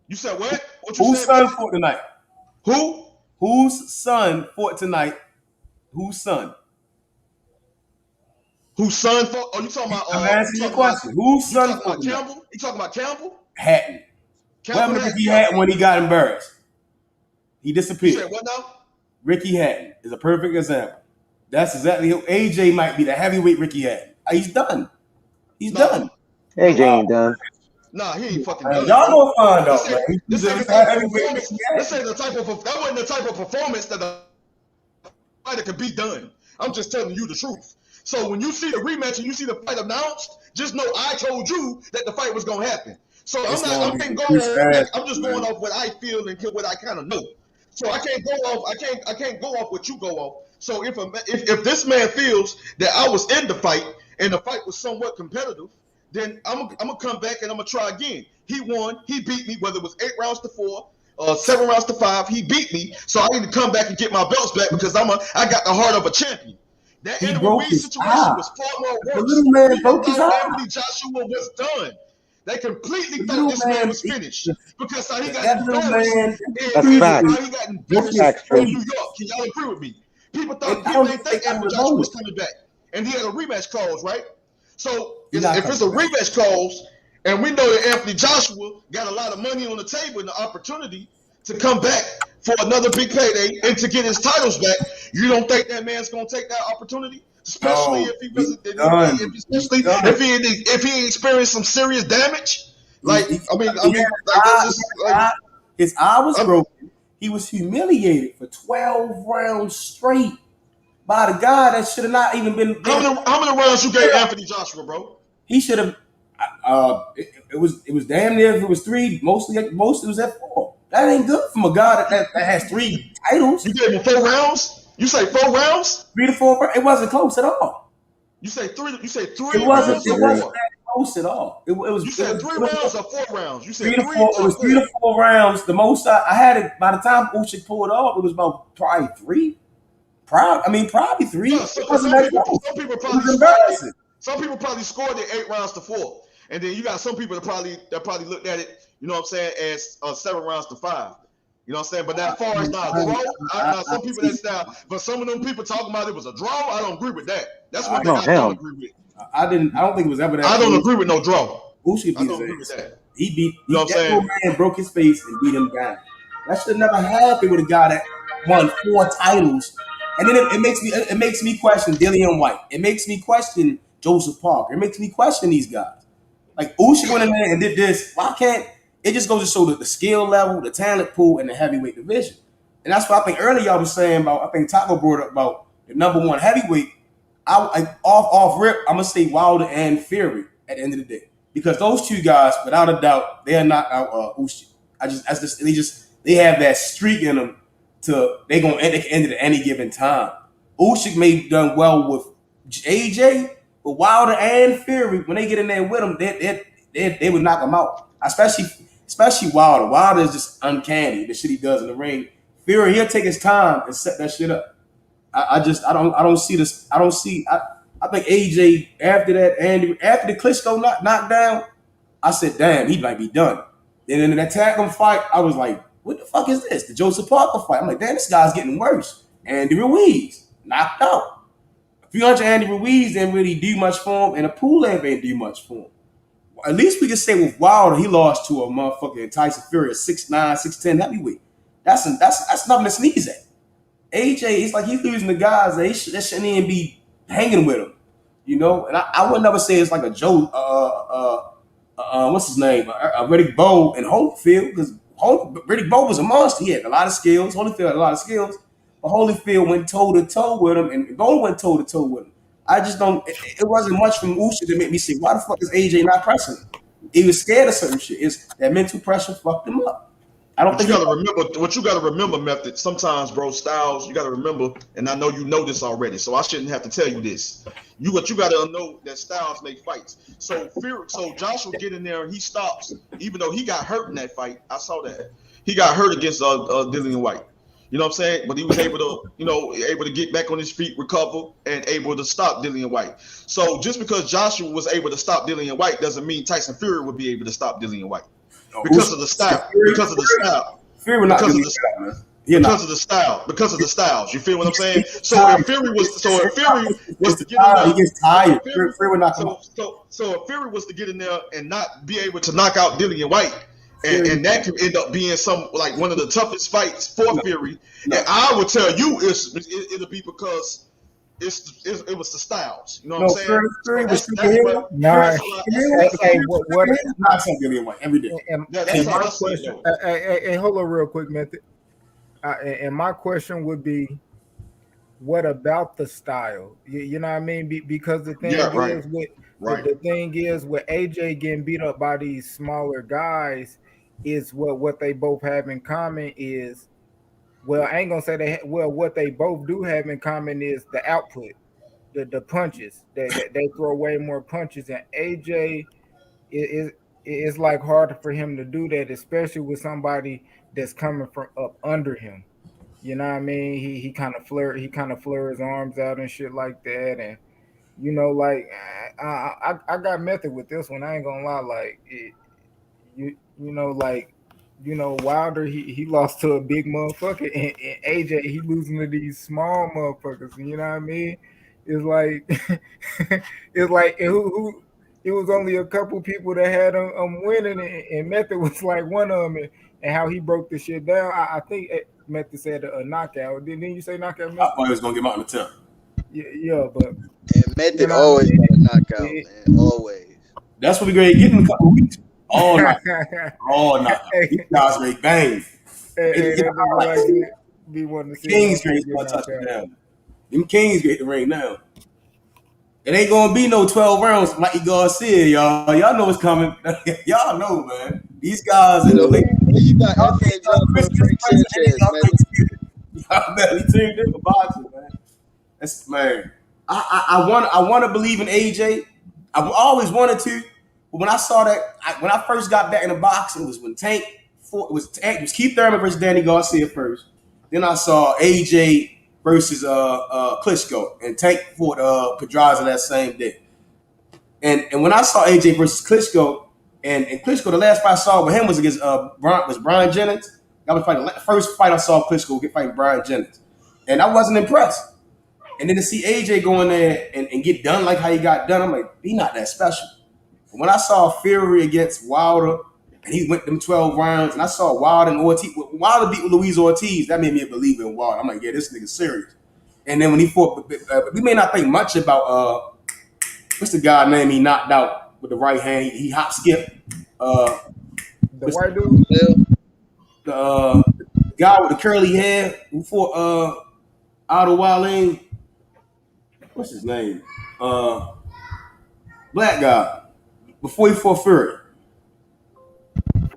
You said what? Whose son fought tonight? Who? Whose son fought tonight? Whose son? Whose son fought? Oh, you talking about? I'm asking you a question. Whose son fought tonight? Campbell? You talking about Campbell? Hatton. What happened to Ricky Hatton when he got embarrassed? He disappeared. You said what now? Ricky Hatton is a perfect example. That's exactly who AJ might be, the heavyweight Ricky Hatton. He's done. He's done. AJ ain't done. Nah, he ain't fucking done. Y'all gonna find out, man. This ain't the type of performance. That wasn't the type of performance that a fighter could be done. I'm just telling you the truth. So when you see the rematch and you see the fight announced, just know I told you that the fight was gonna happen. So I'm just going off what I feel and what I kind of know. So I can't go off what you go off. So if this man feels that I was in the fight and the fight was somewhat competitive, then I'm gonna come back and I'm gonna try again. He won. He beat me. Whether it was 8 rounds to 4, 7 rounds to 5, he beat me. So I need to come back and get my belts back because I got the heart of a champion. That Andrew Reed situation was far more worse. The little man broke his eye. Anthony Joshua was done. They completely thought this man was finished because how he got embarrassed in New York. Can y'all agree with me? People didn't think Anthony Joshua was coming back, and he had a rematch clause, right? So if it's a rematch clause, and we know that Anthony Joshua got a lot of money on the table and the opportunity to come back for another big payday and to get his titles back, you don't think that man's gonna take that opportunity? Especially if he wasn't, if he experienced some serious damage, his eye was broken. He was humiliated for 12 rounds straight by the guy that should have not even been. How many rounds you gave Anthony Joshua, bro? He should have. It was damn near. If it was 3, most it was at 4. That ain't good from a guy that has 3 titles. You gave him 4 rounds. You say 4 rounds? 3 to 4. It wasn't close at all. You say 3. You say 3. It wasn't that close at all. It was. You said 3 rounds or 4 rounds. You said 3 to 4. It was 3 to 4 rounds. The most I had it by the time Usyk pulled off. It was about probably 3. Probably 3. Yeah, it wasn't that close. Some people probably scored it 8 rounds to 4. And then you got some people that probably looked at it, you know what I'm saying, as 7 rounds to 5. You know what I'm saying? But that far as not a draw, now some people that's down, but some of them people talking about it was a draw. I don't agree with that. That's one thing I don't agree with. I don't think it was ever that. I don't agree with no draw. Usyk I don't agree with that. He beat. You know what I'm that saying? man broke his face and beat him down. That should never happen with a guy that won 4 titles. And then it makes me question Dillian White. It makes me question Joseph Parker. It makes me question these guys. Like Usyk went in there and did this. Why can't it just goes to show the skill level, the talent pool, and the heavyweight division? And that's what I think earlier y'all was saying about. I think Taco brought up about the number 1 heavyweight. Off rip, I'm gonna say Wilder and Fury at the end of the day, because those two guys, without a doubt, they are not out Usyk. They have that streak in them they can end it at any given time. Usyk may have done well with AJ, but Wilder and Fury, when they get in there with him, they would knock him out. Especially Wilder. Wilder is just uncanny, the shit he does in the ring. Fury, he'll take his time and set that shit up. I don't see this. I think AJ after the Klitschko knockdown, I said, damn, he might be done. And in that Tatum fight, I was like, what the fuck is this? The Joseph Parker fight. I'm like, damn, this guy's getting worse. Andy Ruiz knocked out. 300 Andy Ruiz didn't really do much for him, and a Pulev ain't do much for him. At least we can say with Wilder, he lost to a motherfucking Tyson Fury, a 6'9", 6'10" heavyweight. That's nothing to sneeze at. AJ, it's like he's losing the guys that shouldn't even be hanging with him, you know. And I would never say it's like a Joe, what's his name, Riddick Bowe and Holyfield, because Riddick Bowe was a monster. He had a lot of skills. Holyfield had a lot of skills, but Holyfield went toe to toe with him, and Bowe went toe to toe with him. I just don't. It wasn't much from Usyk to make me say, why the fuck is AJ not pressing him? He was scared of certain shit. It's that mental pressure fucked him up. I don't think you gotta remember what you gotta remember, Method. Sometimes, bro, Styles, you gotta remember, and I know you know this already, so I shouldn't have to tell you this. What you gotta know that Styles make fights. So Joshua get in there and he stops, even though he got hurt in that fight. I saw that. He got hurt against Dillian White. You know what I'm saying? But he was able to get back on his feet, recover, and able to stop Dillian White. So just because Joshua was able to stop Dillian White doesn't mean Tyson Fury would be able to stop Dillian White. Because of the style. Because of the style. Because of the styles. You feel what I'm saying? So if Fury was to get in there, he gets tired. So if Fury was to get in there and not be able to knock out Dillian White, and that could end up being one of the toughest fights for Fury. And I would tell you it'll be because it was the styles. You know what I'm saying? Fury was every day. Hey, hold on real quick, Method. And my question would be, what about the style? You know what I mean? Because the thing the thing is with AJ getting beat up by these smaller guys is what they both have in common is, well, I ain't gonna say what they both do have in common is the output, the punches. They throw way more punches, and AJ it's like harder for him to do that, especially with somebody that's coming from up under him. You know what I mean? He kind of flare his arms out and shit like that, and you know, like I got method with this one. I ain't gonna lie, like Wilder he lost to a big motherfucker, and AJ he losing to these small motherfuckers. You know what I mean? It's like it's like who it was only a couple people that had him winning, and Method was like one of them, and how he broke the shit down. I think Method said a knockout. Didn't you say knockout? Method? I thought he was gonna get him out in the 10th. Yeah, but Method always got a knockout, man. Always. That's what we're gonna get in a couple of weeks. All night. These guys make bang. Be wanting to see Kings great to touch it down. Them Kings great to ring now. It ain't gonna be no 12 rounds, Mikey Garcia, y'all. Y'all know what's coming. Y'all know, man. These guys in the late. You got Anthony Sanchez, man. Y'all better tuned in for boxing, man. That's man. I want to believe in AJ. I've always wanted to, but when I saw that, when I first got back in the boxing, it was when Tank. It was Keith Thurman versus Danny Garcia first. Then I saw AJ versus Klitschko, and Tank fought Pedraza that same day. And when I saw AJ versus Klitschko, and Klitschko, the last fight I saw with him was against Brian Jennings. That was probably the first fight I saw Klitschko get fight Brian Jennings, and I wasn't impressed. And then to see AJ go in there and get done like how he got done, I'm like, he not that special. But when I saw Fury against Wilder, and he went them 12 rounds, and I saw Wilder and Ortiz, Wilder beat Luis Ortiz, that made me a believer in Wilder. I'm like, yeah, this nigga's serious. And then when he fought, we may not think much about what's the guy name he knocked out with the right hand? He hop skip. The white dude. The guy with the curly hair who fought Otto Wale. What's his name? Black guy. Before he fought Fury.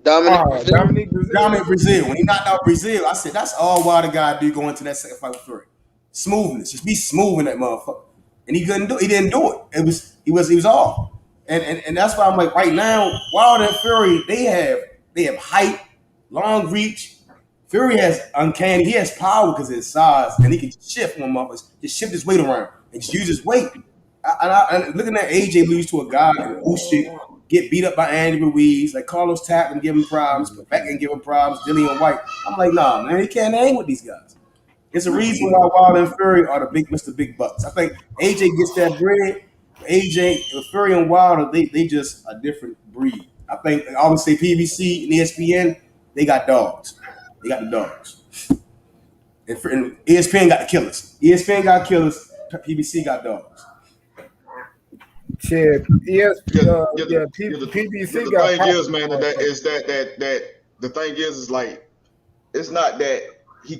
Dominic Brazil. When he knocked out Brazil, I said, that's all Wilder got to do going into that second fight with Fury. Smoothness. Just be smooth in that motherfucker. And he couldn't do it. He didn't do it. He was off. And that's why I'm like, right now, Wilder and Fury, they have height, long reach. Fury has uncanny. He has power because of his size, and he can shift one motherfucker. Just shift his weight around and just use his weight. And looking at AJ lose to a guy Usyk, get beat up by Andy Ruiz, like Carlos Takam give him problems, Povetkin give him problems, Dillian White. I'm like, nah, man, he can't hang with these guys. It's a reason why Wilder and Fury are the big Mr. Big Bucks. I think AJ gets that bread. AJ, Fury and Wilder, they just a different breed. I think I always say PBC and ESPN, they got dogs. They got the dogs. And ESPN got the killers. ESPN got killers. PBC got dogs. Shit, PBC the got. thing is, man, that the thing is like, it's not that he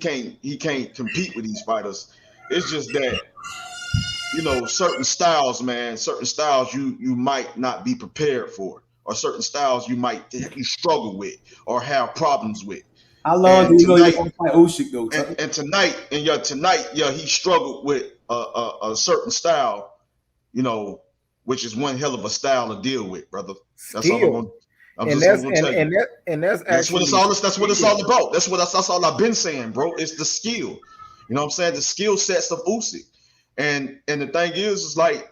can't compete with these fighters. It's just that, you know, certain styles you might not be prepared for, or certain styles you struggle with or have problems with. I love that you want to fight Usyk though. And tonight, he struggled with a certain style, you know, which is one hell of a style to deal with, brother. That's all I'm gonna tell you. That's what it's all about. That's all I've been saying, bro. It's the skill. You know what I'm saying? The skill sets of Usyk. And the thing is like,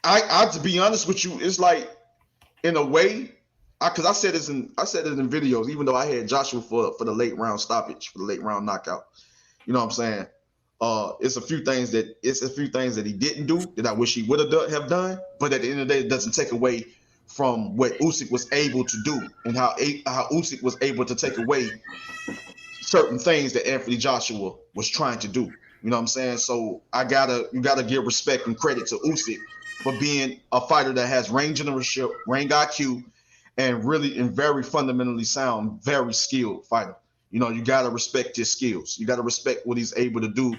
I to be honest with you, it's like, in a way, because I said it in videos, even though I had Joshua for the late round stoppage, for the late round knockout. You know what I'm saying? It's a few things that he didn't do that I wish he would have done. But at the end of the day, it doesn't take away from what Usyk was able to do, and how Usyk was able to take away certain things that Anthony Joshua was trying to do. You know what I'm saying? So you gotta give respect and credit to Usyk for being a fighter that has range IQ, and very fundamentally sound, very skilled fighter. You know, you gotta respect his skills. You gotta respect what he's able to do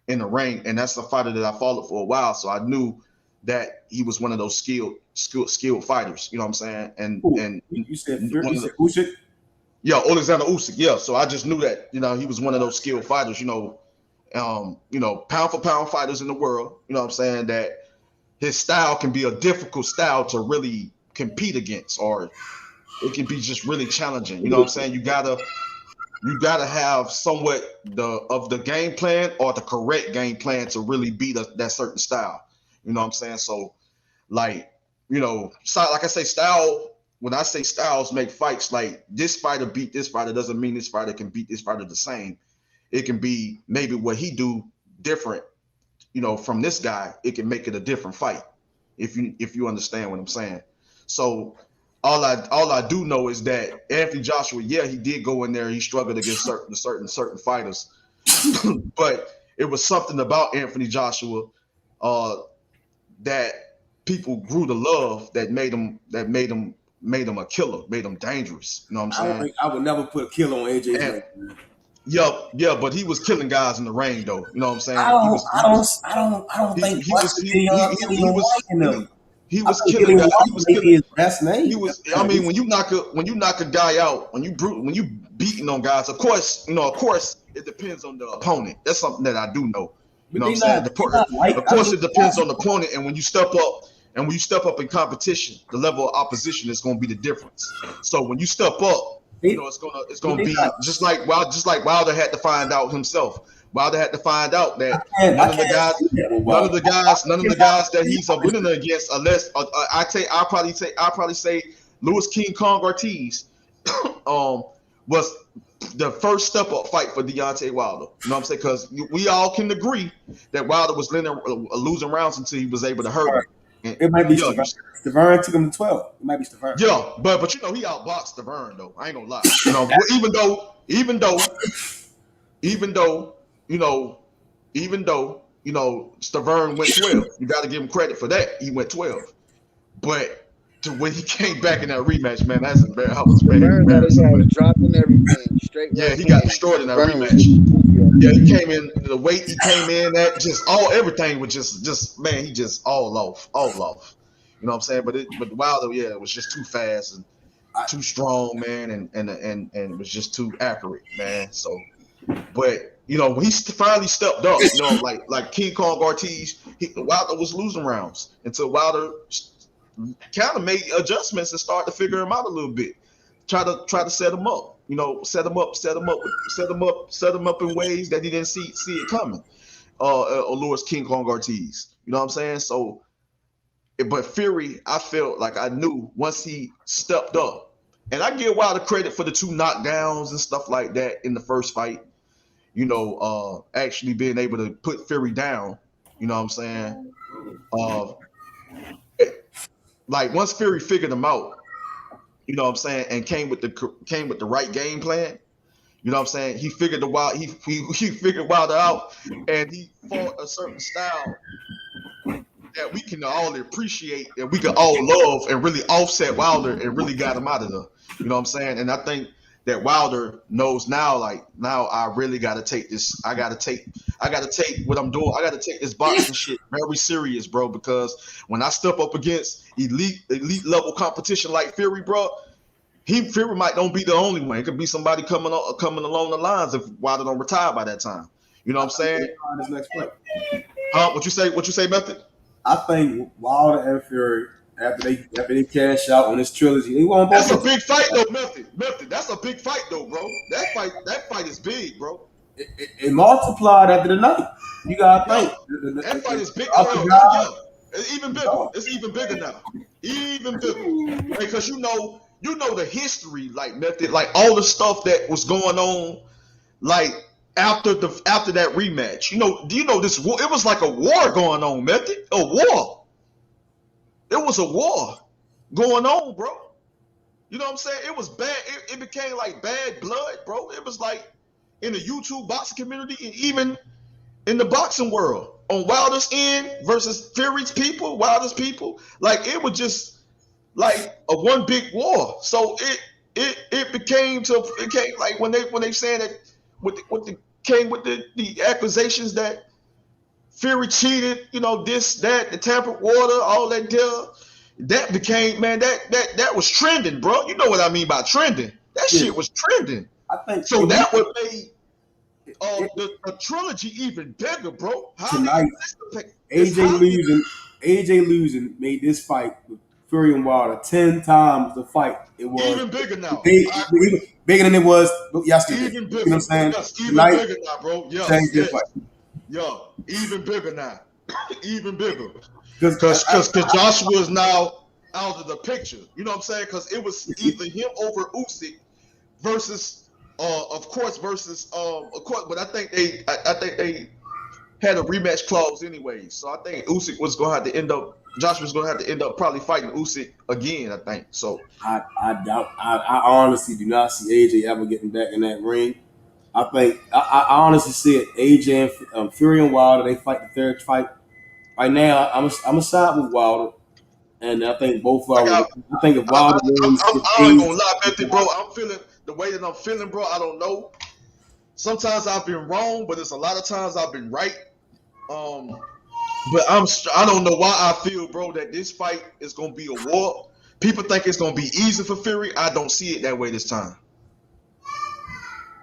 in the ring, and that's the fighter that I followed for a while. So I knew that he was one of those skilled fighters. You know what I'm saying? And you said Usyk? Yeah, Oleksandr Usyk. Yeah, so I just knew that, you know, he was one of those skilled fighters. You know, pound for pound fighters in the world. You know what I'm saying? That his style can be a difficult style to really compete against, or it can be just really challenging. You know what I'm saying? You gotta have somewhat of the game plan, or the correct game plan, to really beat that certain style. You know what I'm saying? So, like, you know, like I say, style. When I say styles make fights, like this fighter beat this fighter doesn't mean this fighter can beat this fighter the same. It can be maybe what he do different, you know, from this guy. It can make it a different fight, if you understand what I'm saying. So all I do know is that Anthony Joshua, yeah, he did go in there. He struggled against certain fighters, but it was something about Anthony Joshua that people grew to love, that made him a killer, made him dangerous. You know what I'm saying? I would never put a kill on AJ's ring. Yeah, but he was killing guys in the ring, though. You know what I'm saying? I don't think he was killing guys. He was killing his best name. He was. I mean, when you knock a guy out, when you beating on guys, of course, it depends on the opponent. That's something that I do know. You know what I'm saying? Of course, it depends on the opponent, and when you step up in competition, the level of opposition is going to be the difference. So when you step up, you know, it's gonna be just like Wilder had to find out himself. Wilder had to find out that none of the guys that he's winning against, unless I'll probably say Louis King Kong Ortiz, was the first step up fight for Deontay Wilder. You know what I'm saying? Because we all can agree that Wilder was losing rounds until he was able to hurt him. It might be Stavern took him to 12. It might be Stavern. Yeah, but he outboxed Stavern though. I ain't gonna lie. You know, even though Stavern went 12. You got to give him credit for that. He went 12, but when he came back in that rematch, man, that's embarrassing. I was dropping everything straight. Yeah, he got destroyed in that rematch. Yeah, he came in the weight he came in at, just everything was just man, he just all off. You know what I'm saying? But Wilder, yeah, it was just too fast and too strong, man, and it was just too accurate, man. So, but when he finally stepped up, like King Kong Ortiz, Wilder was losing rounds until Wilder kind of made adjustments and started to figure him out a little bit. Try to set him up, set him up in ways that he didn't see it coming. Lewis King Kong Ortiz, you know what I'm saying? So, but Fury, I felt like I knew once he stepped up, and I give Wilder credit for the 2 knockdowns and stuff like that in the first fight. Actually being able to put Fury down, you know what I'm saying? Like once Fury figured him out, you know what I'm saying, and came with the right game plan, you know what I'm saying? He figured he figured Wilder out, and he fought a certain style that we can all appreciate and we can all love, and really offset Wilder and really got him out of there. You know what I'm saying? And I think that Wilder knows now, like, now I really got to take this. I got to take what I'm doing. I got to take this boxing shit very serious, bro, because when I step up against elite level competition like Fury, bro, Fury might don't be the only one. It could be somebody coming along the lines if Wilder don't retire by that time. You know what I'm saying? His next fight. What you say, Method? I think Wilder and Fury, after they cash out on this trilogy, they won't. That's a big fight though, Method. That's a big fight though, bro. That fight is big, bro. It multiplied after the night. You gotta think. That fight is big. It's even bigger. It's even bigger now. Even bigger. Because you know the history, like Method, like all the stuff that was going on, like after that rematch. Do you know this war? It was like a war going on, Method. A war. It was a war going on, bro. You know what I'm saying? It was bad. It became like bad blood, bro. It was like in the YouTube boxing community and even in the boxing world. On Wilder's end versus Fury's people, Wilder's people. Like, it was just like a one big war. So it became like when they saying that with the accusations that Fury cheated, this, that, the tampered water, all that deal. That became, man, that was trending, bro. You know what I mean by trending. That shit was trending. I think so. That would make the trilogy even bigger, bro. Tonight, AJ losing made this fight with Fury and Wilder 10 times the fight it was. Even bigger now. Bigger than it was yesterday. Even bigger. You know what I'm saying? Yes, even Tonight, bigger now, bro. Yes. Yo, even bigger now. Even bigger. Because Joshua is now out of the picture. You know what I'm saying? Because it was either him over Usyk versus, of course. But I think they had a rematch clause anyway. So I think Usyk was going to have to end up. Joshua was going to have to end up probably fighting Usyk again. I think so. I doubt. I honestly do not see AJ ever getting back in that ring. I think I honestly see it. AJ and Fury and Wilder, they fight the third fight. Right now, I'm a side with Wilder, and I think both of them. I think if Wilder wins, I ain't gonna lie, Method, bro. I'm feeling the way that I'm feeling, bro. I don't know. Sometimes I've been wrong, but it's a lot of times I've been right. But I don't know why I feel, bro, that this fight is gonna be a war. People think it's gonna be easy for Fury. I don't see it that way this time.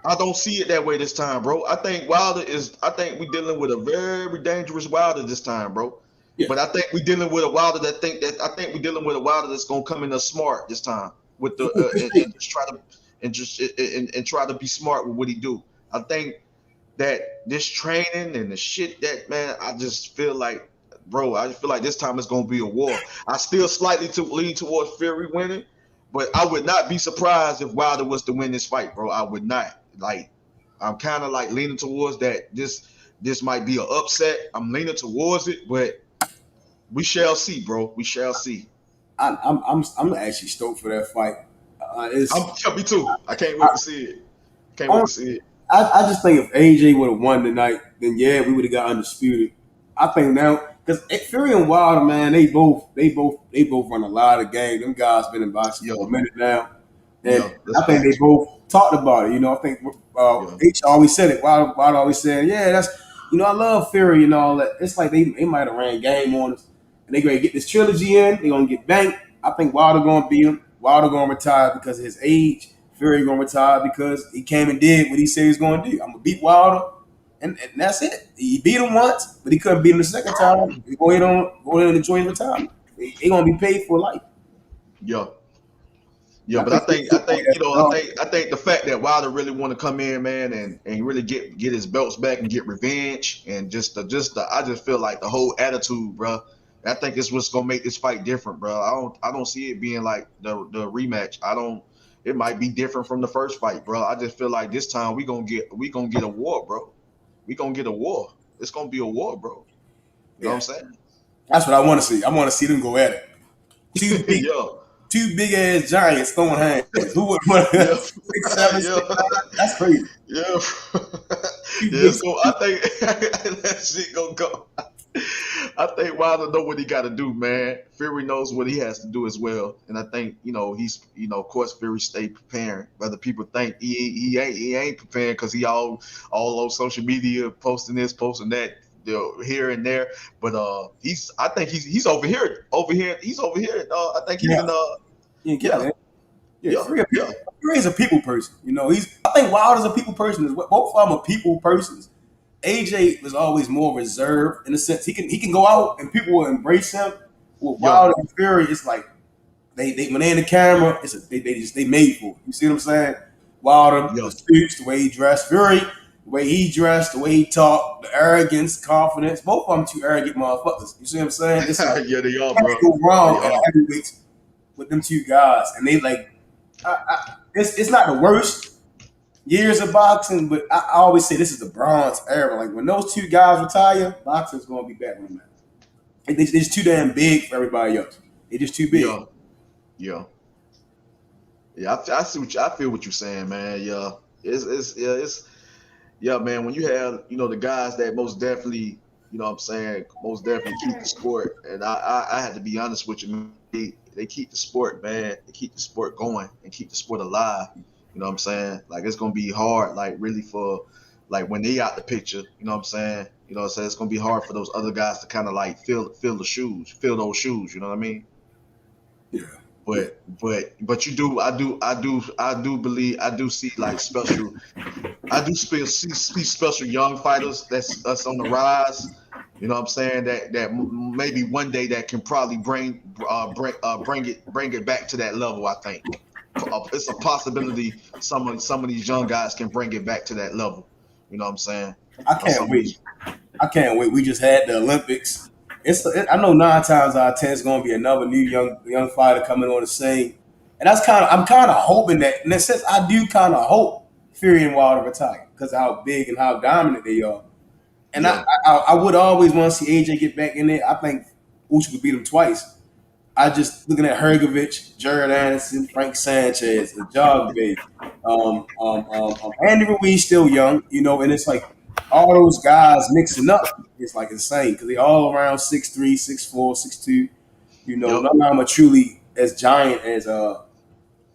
I don't see it that way this time, bro. I think we're dealing with a very dangerous Wilder this time, bro. Yeah. But I think we're dealing with a Wilder we're dealing with a Wilder that's gonna come in there smart this time with the and try to be smart with what he do. I think that this training and the shit that, man, I just feel like, bro, I just feel like this time it's gonna be a war. I still slightly lean towards Fury winning, but I would not be surprised if Wilder was to win this fight, bro. I would not. Like, I'm kind of like leaning towards that. This might be an upset. I'm leaning towards it, but we shall see, bro. We shall see. I'm actually stoked for that fight. Me too. I can't wait to see it. Can't wait to see it. I just think if AJ would have won tonight, then yeah, we would have got undisputed. I think now because Fury and Wilder, man, they both run a lot of game. Them guys been in boxing for a minute now, and I think they both talked about it. You know, I think H always said it. Wilder always said, yeah, that's I love Fury and all that. It's like they might have ran game on us, and they gonna get this trilogy in. They gonna get banked. I think Wilder gonna beat him. Wilder gonna retire because of his age. Fury gonna retire because he came and did what he said he was gonna do. I'm gonna beat Wilder, and that's it. He beat him once, but he couldn't beat him the second time. He go ahead and enjoy his retirement. He gonna be paid for life. Yeah, but I think the fact that Wilder really want to come in, man, and really get his belts back and get revenge, and I just feel like the whole attitude, bro. I think it's what's gonna make this fight different, bro. I don't see it being like the rematch. It might be different from the first fight, bro. I just feel like this time we gonna get a war, bro. We gonna get a war. It's gonna be a war, bro. You know what I'm saying? That's what I want to see. I want to see them go at it. Two big ass giants throwing hands. Who would want to 6, 7, 6, 9? That's crazy. Yeah. So I think that shit gonna go. I think Wilder know what he got to do, man. Fury knows what he has to do as well, and I think he's of course Fury stay preparing. Whether people think he ain't preparing because he all on social media posting this, posting that, here and there. But I think he's over here. He's over here. I think he's Fury's a people person. I think Wilder's a people person as well. Both of them are people persons. AJ was always more reserved in a sense. He can go out and people will embrace him. With Wilder and Fury, it's like they when they're in the camera, they made for it. You see what I'm saying? Wilder, the speech, the way he dressed. Fury, the way he dressed, the way he talked, the arrogance, confidence. Both of them two arrogant motherfuckers. You see what I'm saying? It's like, yeah, they are, bro. Go wrong at heavyweights with them two guys, and they like. It's not the worst years of boxing, but I always say this is the bronze era. Like when those two guys retire, boxing's gonna be back on that. They're just too damn big for everybody else. They're just too big. Yeah. I feel what you're saying, man. Yeah, it's man. When you have the guys that most definitely, most definitely keep the sport, and I had to be honest with you, man. They keep the sport, man. They keep the sport going and keep the sport alive. You know what I'm saying? Like it's gonna be hard, like really for like when they out the picture. You know what I'm saying? So it's gonna be hard for those other guys to kind of like fill those shoes. You know what I mean? Yeah. But you do, I do believe, I do see like special. I do see special young fighters that's on the rise. You know what I'm saying? That maybe one day that can probably bring it back to that level. I think it's a possibility some of these young guys can bring it back to that level. You know what I'm saying? I can't wait. We just had the Olympics. I know 9 times out of 10 it's going to be another new young fighter coming on the scene, and I'm kind of hoping that. In a sense, I do kind of hope Fury and Wilder retire because of how big and how dominant they are. And I would always want to see AJ get back in there. I think Usyk would beat him twice. I just looking at Hergovich, Jared Anderson, Frank Sanchez, the Jogbe, Andy Ruiz still young, and it's like all those guys mixing up. It's like insane because they all around 6'3", 6'4", 6'2". None of them are truly as giant as or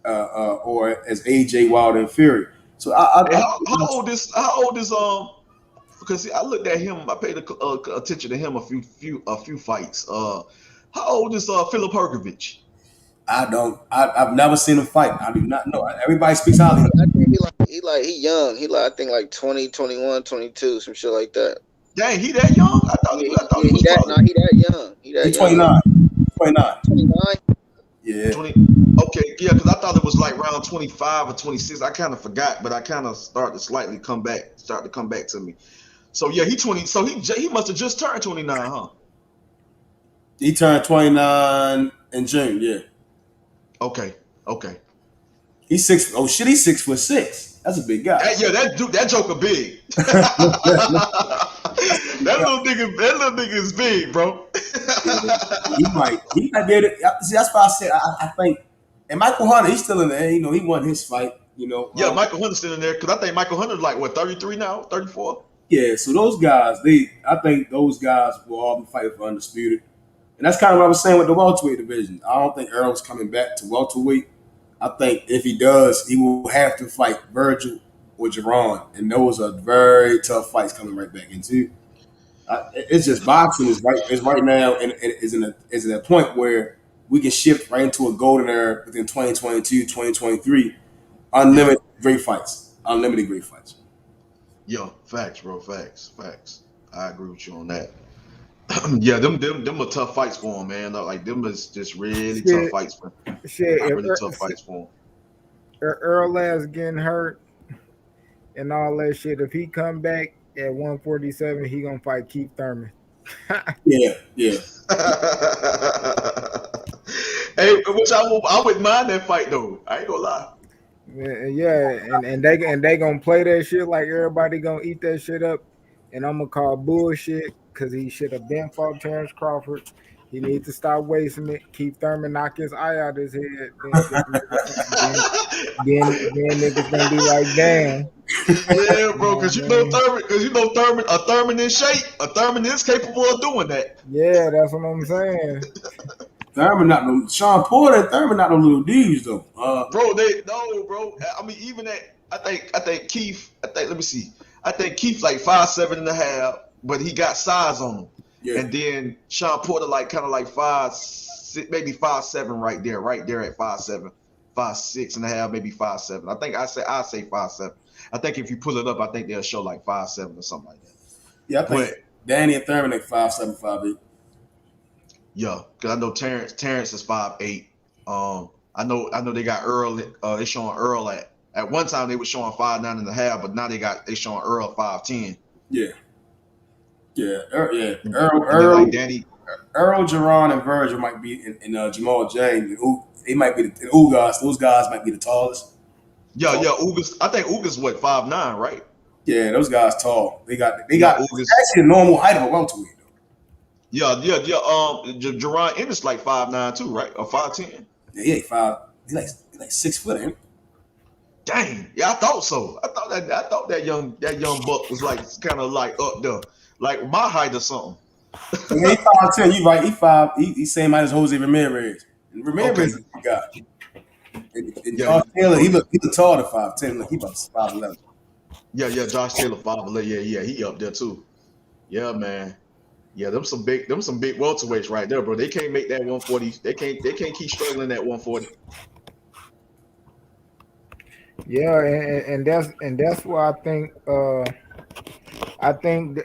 as AJ, Wilder, and Fury. So how old is because I looked at him. I paid attention to him a few fights. How old is Filip Hergovich? I've never seen him fight. I do not know. Everybody speaks highly. I think he young. He I think like 20, 21, 22, some shit like that. Dang, he that young? I thought he was he that young. He's 29. 29. 29. Yeah, Yeah. 20. Okay, yeah, because I thought it was like round 25 or 26. I kind of forgot, but I kind of started to slightly come back, to me. So yeah, he 20. So he must have just turned 29, huh? He turned 29 in June. Yeah. Okay. He's 6. Oh shit, he's 6'6". That's a big guy. That joker big. That little nigga is big, bro. he might be able to, see, that's why I said I think, and Michael Hunter, he's still in there. You know, he won his fight. You know, Yeah, Michael Hunter's still in there because I think Michael Hunter's like what 33 now, 34. Yeah, so those guys, I think those guys will all be fighting for undisputed, and that's kind of what I was saying with the welterweight division. I don't think Earl's coming back to welterweight. I think if he does, he will have to fight Virgil or Jerron, and those are very tough fights coming right back into. It's just boxing is right now, and is in a point where we can shift right into a golden era within 2022, 2023. Unlimited great fights. Yo, facts, bro. Facts. I agree with you on that. Yeah, them are tough fights for him, man. Like them is just really tough fights for him. Tough fights for him. Earl is getting hurt and all that shit. If he come back at 147, he gonna fight Keith Thurman. Yeah. Hey, which I wouldn't mind that fight though. I ain't gonna lie. Yeah, and they gonna play that shit like everybody gonna eat that shit up, and I'm gonna call bullshit because he should have been fought Terrence Crawford. He needs to stop wasting it. Keith Thurman knock his eye out his head. Then niggas gonna be like, damn. Yeah, bro, because you know Thurman, a Thurman in shape, a Thurman is capable of doing that. Yeah, that's what I'm saying. Thurman not no Sean Porter and Thurman not no little dudes though. Bro. I mean, even that I think Keith, let me see. I think Keith like 5'7.5", but he got size on him. Yeah. And then Sean Porter like kind of like 5'6", maybe 5'7" right there at 5'7", 5'6.5", maybe 5'7". I think I say 5'7". I think if you pull it up, I think they'll show like 5'7" or something like that. Yeah, I think Danny and Thurman like 5'7", 5'8". Yeah, because I know Terrence is 5'8". I know they got Earl. They showing Earl at one time they were showing 5'9.5", but now they showing Earl 5'10". Yeah. Earl, like Danny, Earl, Jerron, and Virgil might be in Jamal James. They might be the Ugas. Those guys might be the tallest. Yeah. Ugas. I think Ugas what 5'9", right? Yeah, those guys tall. They got Ugas. Actually a normal height of a welterweight. Yeah. Jerron Ennis like 5'9" too, right? Or 5'10". Yeah, he ain't 5. He's like 6 foot, ain't he? Dang. Yeah, I thought so. I thought that young buck was like kind of like up there, like my height or something. Yeah, he 5'10". You right? He 5. He's same height as Jose Ramirez. And Ramirez is a guy. And Josh Taylor, he look taller than 5'10". Look, he about 5'11". Yeah. Josh Taylor 5'11". Yeah. He up there too. Yeah, man. Yeah, them some big welterweights right there, bro. They can't make that 140. They can't keep struggling at 140. Yeah, and that's why I think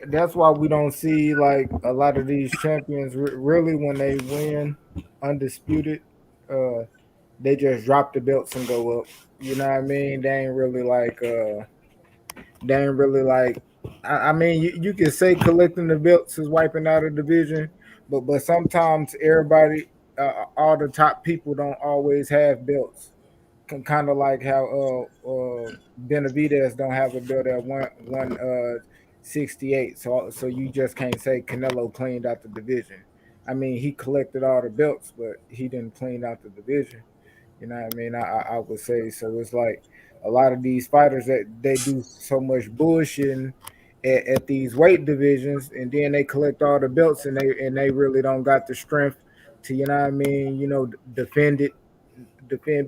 that's why we don't see like a lot of these champions really when they win undisputed, they just drop the belts and go up. You know what I mean? They ain't really like. I mean, you can say collecting the belts is wiping out a division, but sometimes everybody, all the top people don't always have belts. Kind of like how Benavidez don't have a belt at 168. So you just can't say Canelo cleaned out the division. I mean, he collected all the belts, but he didn't clean out the division. You know what I mean? I would say so. It's like a lot of these fighters that they do so much bullshitting at these weight divisions, and then they collect all the belts, and they really don't got the strength to, you know what I mean? You know, defend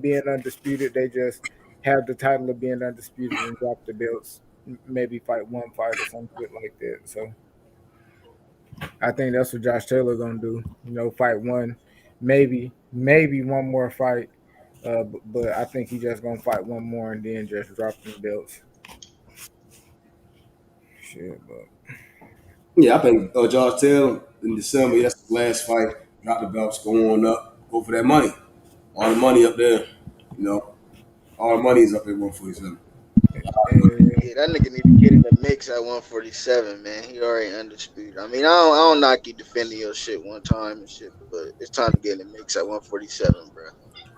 being undisputed. They just have the title of being undisputed and drop the belts. Maybe fight one fight or some shit like that. So I think that's what Josh Taylor gonna do. You know, fight one, maybe one more fight. But I think he just gonna fight one more and then just drop the belts. Shit, but yeah, I think Josh Taylor in December, that's the last fight. Drop the belts, go on up, go for that money. All the money up there, you know. All the money is up at 147. Yeah, that nigga need to get in the mix at 147, man. He already undisputed. I mean, I don't knock you defending your shit one time and shit, but it's time to get in the mix at 147, bro.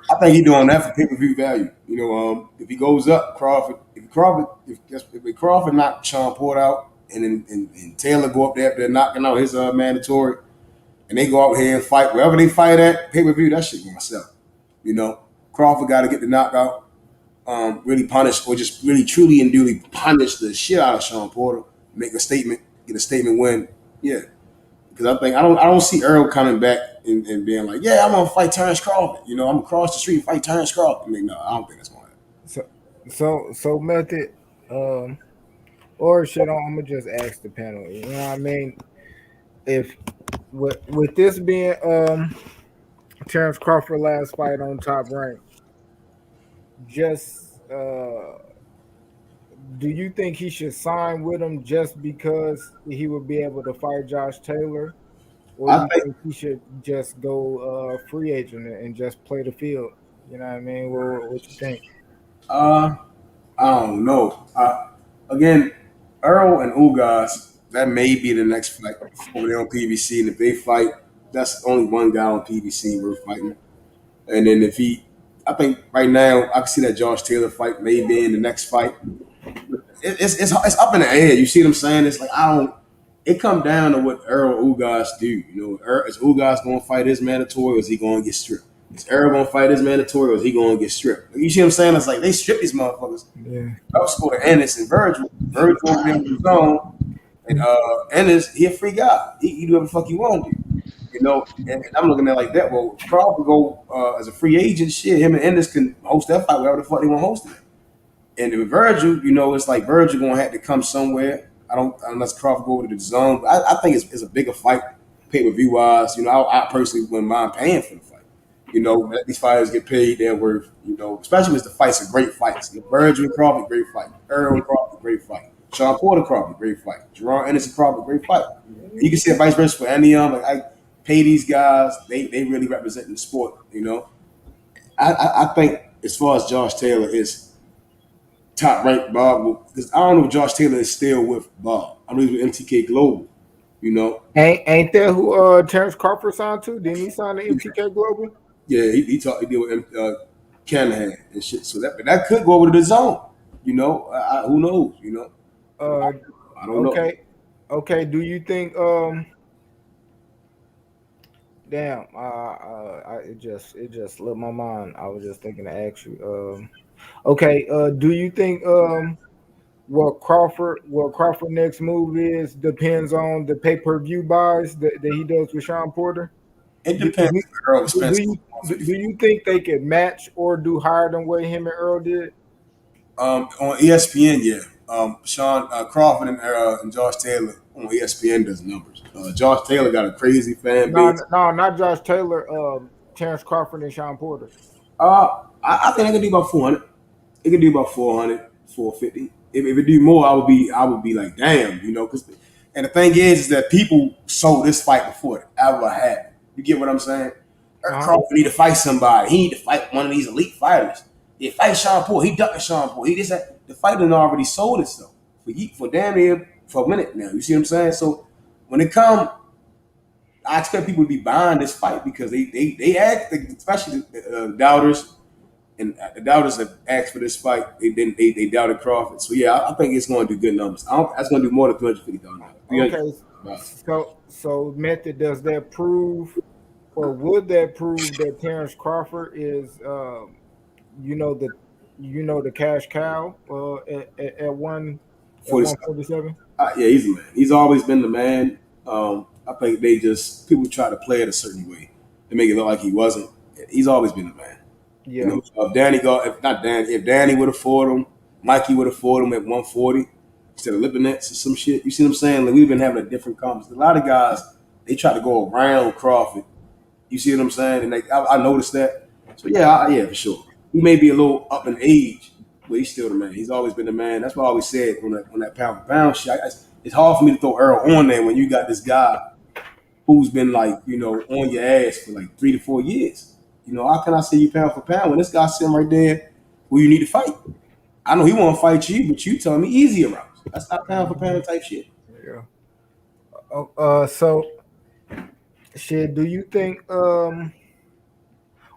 I think he's doing that for pay-per-view value. You know, if he goes up, if Crawford knock Sean Porter out, and then and Taylor go up there after knocking out his mandatory, and they go out here and fight wherever they fight at pay-per-view, that shit gonna sell. You know, Crawford got to get the knockout, really punish or just really truly and duly punish the shit out of Sean Porter, make a statement, get a statement win. Yeah, because I don't see Earl coming back and being like, yeah, I'm gonna fight Terrence Crawford. You know, I'm gonna cross the street and fight Terrence Crawford. I mean, no, I don't think that's gonna happen. So Method, or shit, I'm gonna just ask the panel. You know what I mean? If with this being Terrence Crawford last fight on Top Rank, just do you think he should sign with him just because he would be able to fight Josh Taylor? Or you think he should just go free agent and just play the field? You know what I mean? What you think? I don't know. Again, Earl and Ugas, that may be the next fight over there on PBC. And if they fight, that's only one guy on PBC worth fighting. And then I think right now I can see that Josh Taylor fight may be in the next fight. It's up in the air. You see what I'm saying? It's like It come down to what Earl Ugas do. You know, is Ugas going to fight his mandatory or is he going to get stripped? Is Earl going to fight his mandatory or is he going to get stripped? You see what I'm saying? It's like they strip these motherfuckers. Yeah. I was going to Ennis and Virgil. Virgil over there with his own. And Ennis, he a free guy. He do whatever the fuck he want to do. You know, and I'm looking at it like that. Well, Crawford go as a free agent. Shit, him and Ennis can host that fight wherever the fuck they want to host it. And with Virgil, you know, it's like Virgil gonna have to come somewhere. Unless Crawford go to the zone. I think it's a bigger fight, pay-per-view wise. You know, I personally wouldn't mind paying for the fight. You know, let these fighters get paid their worth. You know, especially if the fights are great fights. You know, Virgil and Crawford, great fight. Earl and Crawford, great fight. Sean Porter Crawford, great fight. Jerron Anderson Crawford, great fight. And you can see a vice versa for any of them. Like I pay these guys, they really represent the sport. You know, I think as far as Josh Taylor is top ranked Bob, because I don't know if Josh Taylor is still with Bob. I mean, with MTK Global, you know. Ain't that who Terrence Crawford signed to? Didn't he sign to MTK Global? Yeah, he deal with Canahan and shit. So that could go over to the zone. You know, who knows? You know, I don't know. Okay. Do you think? Damn, it just slipped my mind. I was just thinking to ask you. Okay, do you think what Crawford next move is depends on the pay-per-view buys that he does with Sean Porter? It depends. Do you think they could match or do higher than what him and Earl did? On ESPN, yeah. Sean Crawford and Josh Taylor on ESPN does numbers. Josh Taylor got a crazy fan base. No, not Josh Taylor. Terrence Crawford and Sean Porter. I think they can do about 400. It can do about 400, 450. If it do more, I would be like, damn, you know. And the thing is that people sold this fight before it ever happened. You get what I'm saying? Crawford need to fight somebody. He need to fight one of these elite fighters. He fight Sean Porter. He ducking Sean Porter. The fight done already sold itself for damn near for a minute now. You see what I'm saying? So when it come, I expect people to be buying this fight because they act, especially the doubters. And the doubters have asked for this fight. They doubted Crawford. So yeah, I think it's going to do good numbers. That's going to do more than $250,000. Okay, so Method, does that prove, or would that prove that Terrence Crawford is, the cash cow at 147? Yeah, he's the man. He's always been the man. I think people try to play it a certain way to make it look like he wasn't. He's always been the man. Yeah. You know, if Danny would have fought him, Mikey would have fought him at 140 instead of Lipinets or some shit. You see what I'm saying? Like, we've been having a different conversation. A lot of guys, they try to go around Crawford. You see what I'm saying? And I noticed that. So yeah, for sure. He may be a little up in age, but he's still the man. He's always been the man. That's why I always said on that pound for pound shit. It's hard for me to throw Earl on there when you got this guy who's been like, you know, on your ass for like 3 to 4 years. how can I say you pound for pound when this guy's sitting right there where you need to fight? I know he won't fight you, but you tell me easier rounds. That's not pound for pound type shit. Yeah. So shit, do you think well,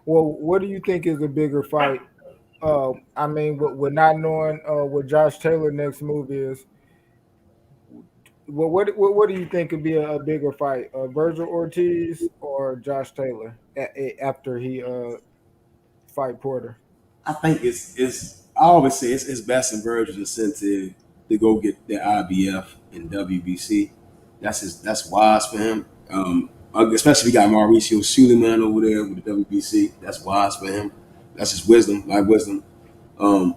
what do you think is a bigger fight? I mean, with not knowing what Josh Taylor next move is, what do you think could be a bigger fight, Virgil Ortiz or Josh Taylor after he fight Porter? I think it's I always say it's best in Virgil's incentive to go get the IBF and WBC. That's wise for him. Especially if you got Mauricio Suleiman over there with the WBC. That's wise for him. That's his wisdom, life wisdom. I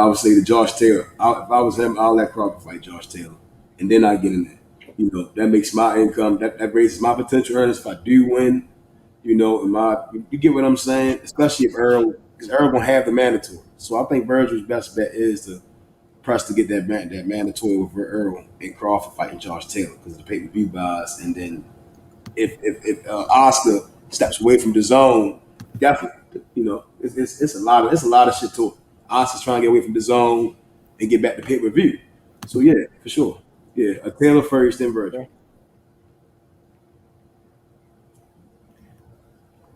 would say to Josh Taylor. If I was him, I'll let Crawford fight Josh Taylor, and then I get in there. That makes my income. That raises my potential earnings if I do win. You get what I'm saying? Especially if Earl, because Earl gonna have the mandatory. So I think Virgil's best bet is to press to get that mandatory with Earl and Crawford fighting Josh Taylor because of the pay-per-view buys. And then if Oscar steps away from the zone, definitely, it's a lot of shit to it. Oscar's trying to get away from the zone and get back to pay-per-view. So yeah, for sure. Yeah, a Taylor first, then Virgil.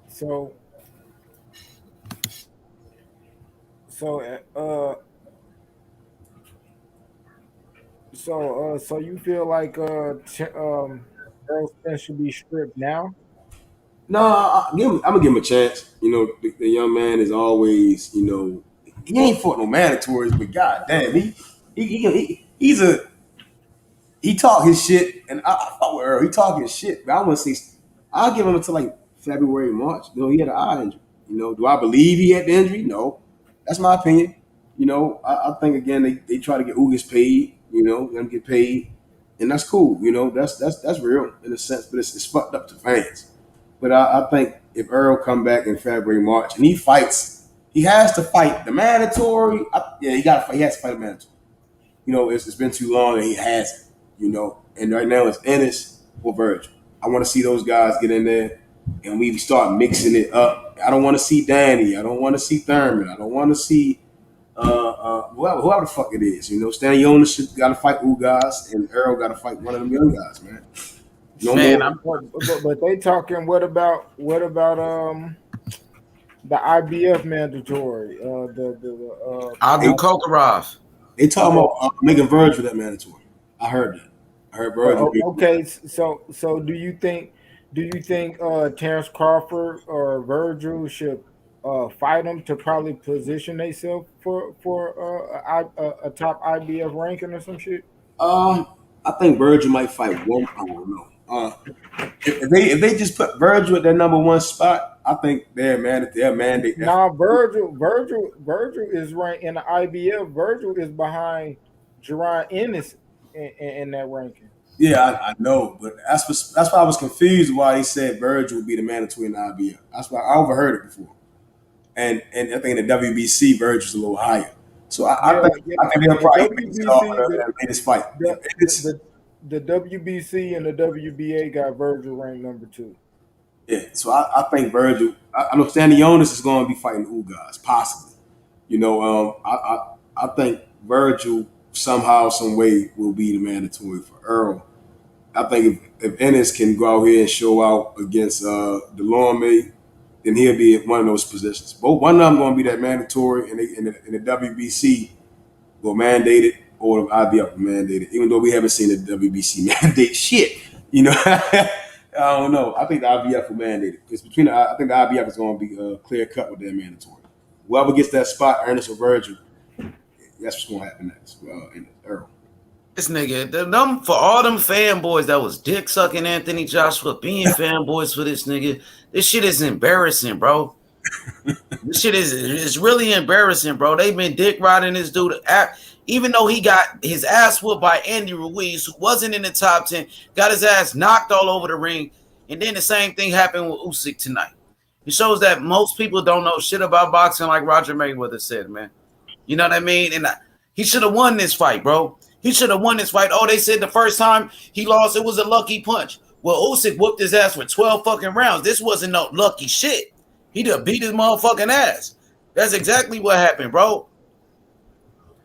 So so you feel like Earl Spence should be stripped now? No, I'm gonna give him a chance. The young man is always, he ain't fought no mandatories, but goddamn, he talk his shit, and I fought with Earl. He talk his shit, but I want to say I'll give him until like February, March. He had an eye injury. Do I believe he had the injury? No, that's my opinion. I think again they try to get Ugas paid. Let him get paid, and that's cool. That's real in a sense, but it's fucked up to fans. But I think if Earl come back in February, March, and he fights, he has to fight the mandatory. He has to fight the mandatory. It's been too long and he hasn't. And right now it's Ennis or Virgil. I want to see those guys get in there and we start mixing it up. I don't want to see Danny. I don't want to see Thurman. I don't want to see whoever the fuck it is. Stanley Ownership got to fight Ugas and Earl got to fight one of them young guys, man. But they talking. What about the IBF mandatory? Abu Kokarov. They talking about making Virgil that mandatory. I heard that. I heard Virgil. Okay, so do you think Terrence Crawford or Virgil should fight him to probably position themselves for a top IBF ranking or some shit? I think Virgil might fight one. I don't know. If they just put Virgil at their number one spot, I think they're mandate. Nah, Virgil is ranked in the IBF. Virgil is behind Jerron Ennis in that ranking. Yeah, I know, but that's why I was confused why he said Virgil would be the mandatory in the IBF. That's why I overheard it before, and I think in the WBC Virgil's a little higher. So I think they'll probably make this fight. The WBC and the WBA got Virgil ranked number 2. Yeah, so I think Virgil. I know Stanley Jonas is going to be fighting Ugas, possibly. I think Virgil somehow, some way will be the mandatory for Earl. I think if Ennis can go out here and show out against Delorme, then he'll be in one of those positions. Both one of them going to be that mandatory, and the WBC will mandate it, or the IBF will mandate it. Even though we haven't seen the WBC mandate shit, I don't know. I think the IBF will mandate it. It's I think the IBF is going to be clear cut with their mandatory. Whoever gets that spot, Ernest or Virgil, that's what's going to happen next. Earl. This nigga, them for all them fanboys that was dick sucking Anthony Joshua, being fanboys for this nigga, this shit is embarrassing, bro. This shit is really embarrassing, bro. They've been dick riding this dude, even though he got his ass whooped by Andy Ruiz, who wasn't in the top 10, got his ass knocked all over the ring, and then the same thing happened with Usyk tonight. It shows that most people don't know shit about boxing, like Roger Mayweather said, man. You know what I mean? And he should have won this fight, bro. He should have won this fight. Oh, they said the first time he lost, it was a lucky punch. Well, Usyk whooped his ass for 12 fucking rounds. This wasn't no lucky shit. He done beat his motherfucking ass. That's exactly what happened, bro.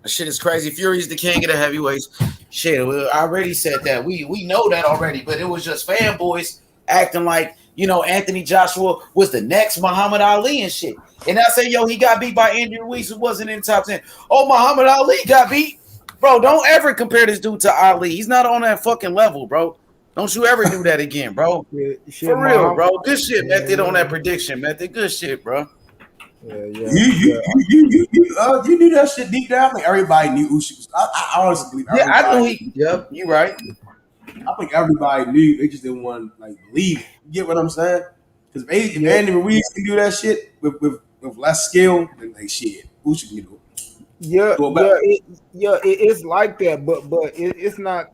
That shit is crazy. Fury's the king of the heavyweights. Shit, I already said that. We know that already, but it was just fanboys acting like, Anthony Joshua was the next Muhammad Ali and shit. And I say, he got beat by Andy Ruiz, who wasn't in the top 10. Oh, Muhammad Ali got beat. Bro, don't ever compare this dude to Ali. He's not on that fucking level, bro. Don't you ever do that again, bro. For real, bro. Good shit, Method, on that prediction, Method. Good shit, bro. You knew that shit deep down. I think everybody knew Usyk was. I honestly believe everybody. I know he. Yep, you right. I think everybody knew. They just didn't want to believe it. You get what I'm saying? Because if Andy Ruiz can do that shit with less skill, then shit, Usyk can do it. It's like that, but it's not.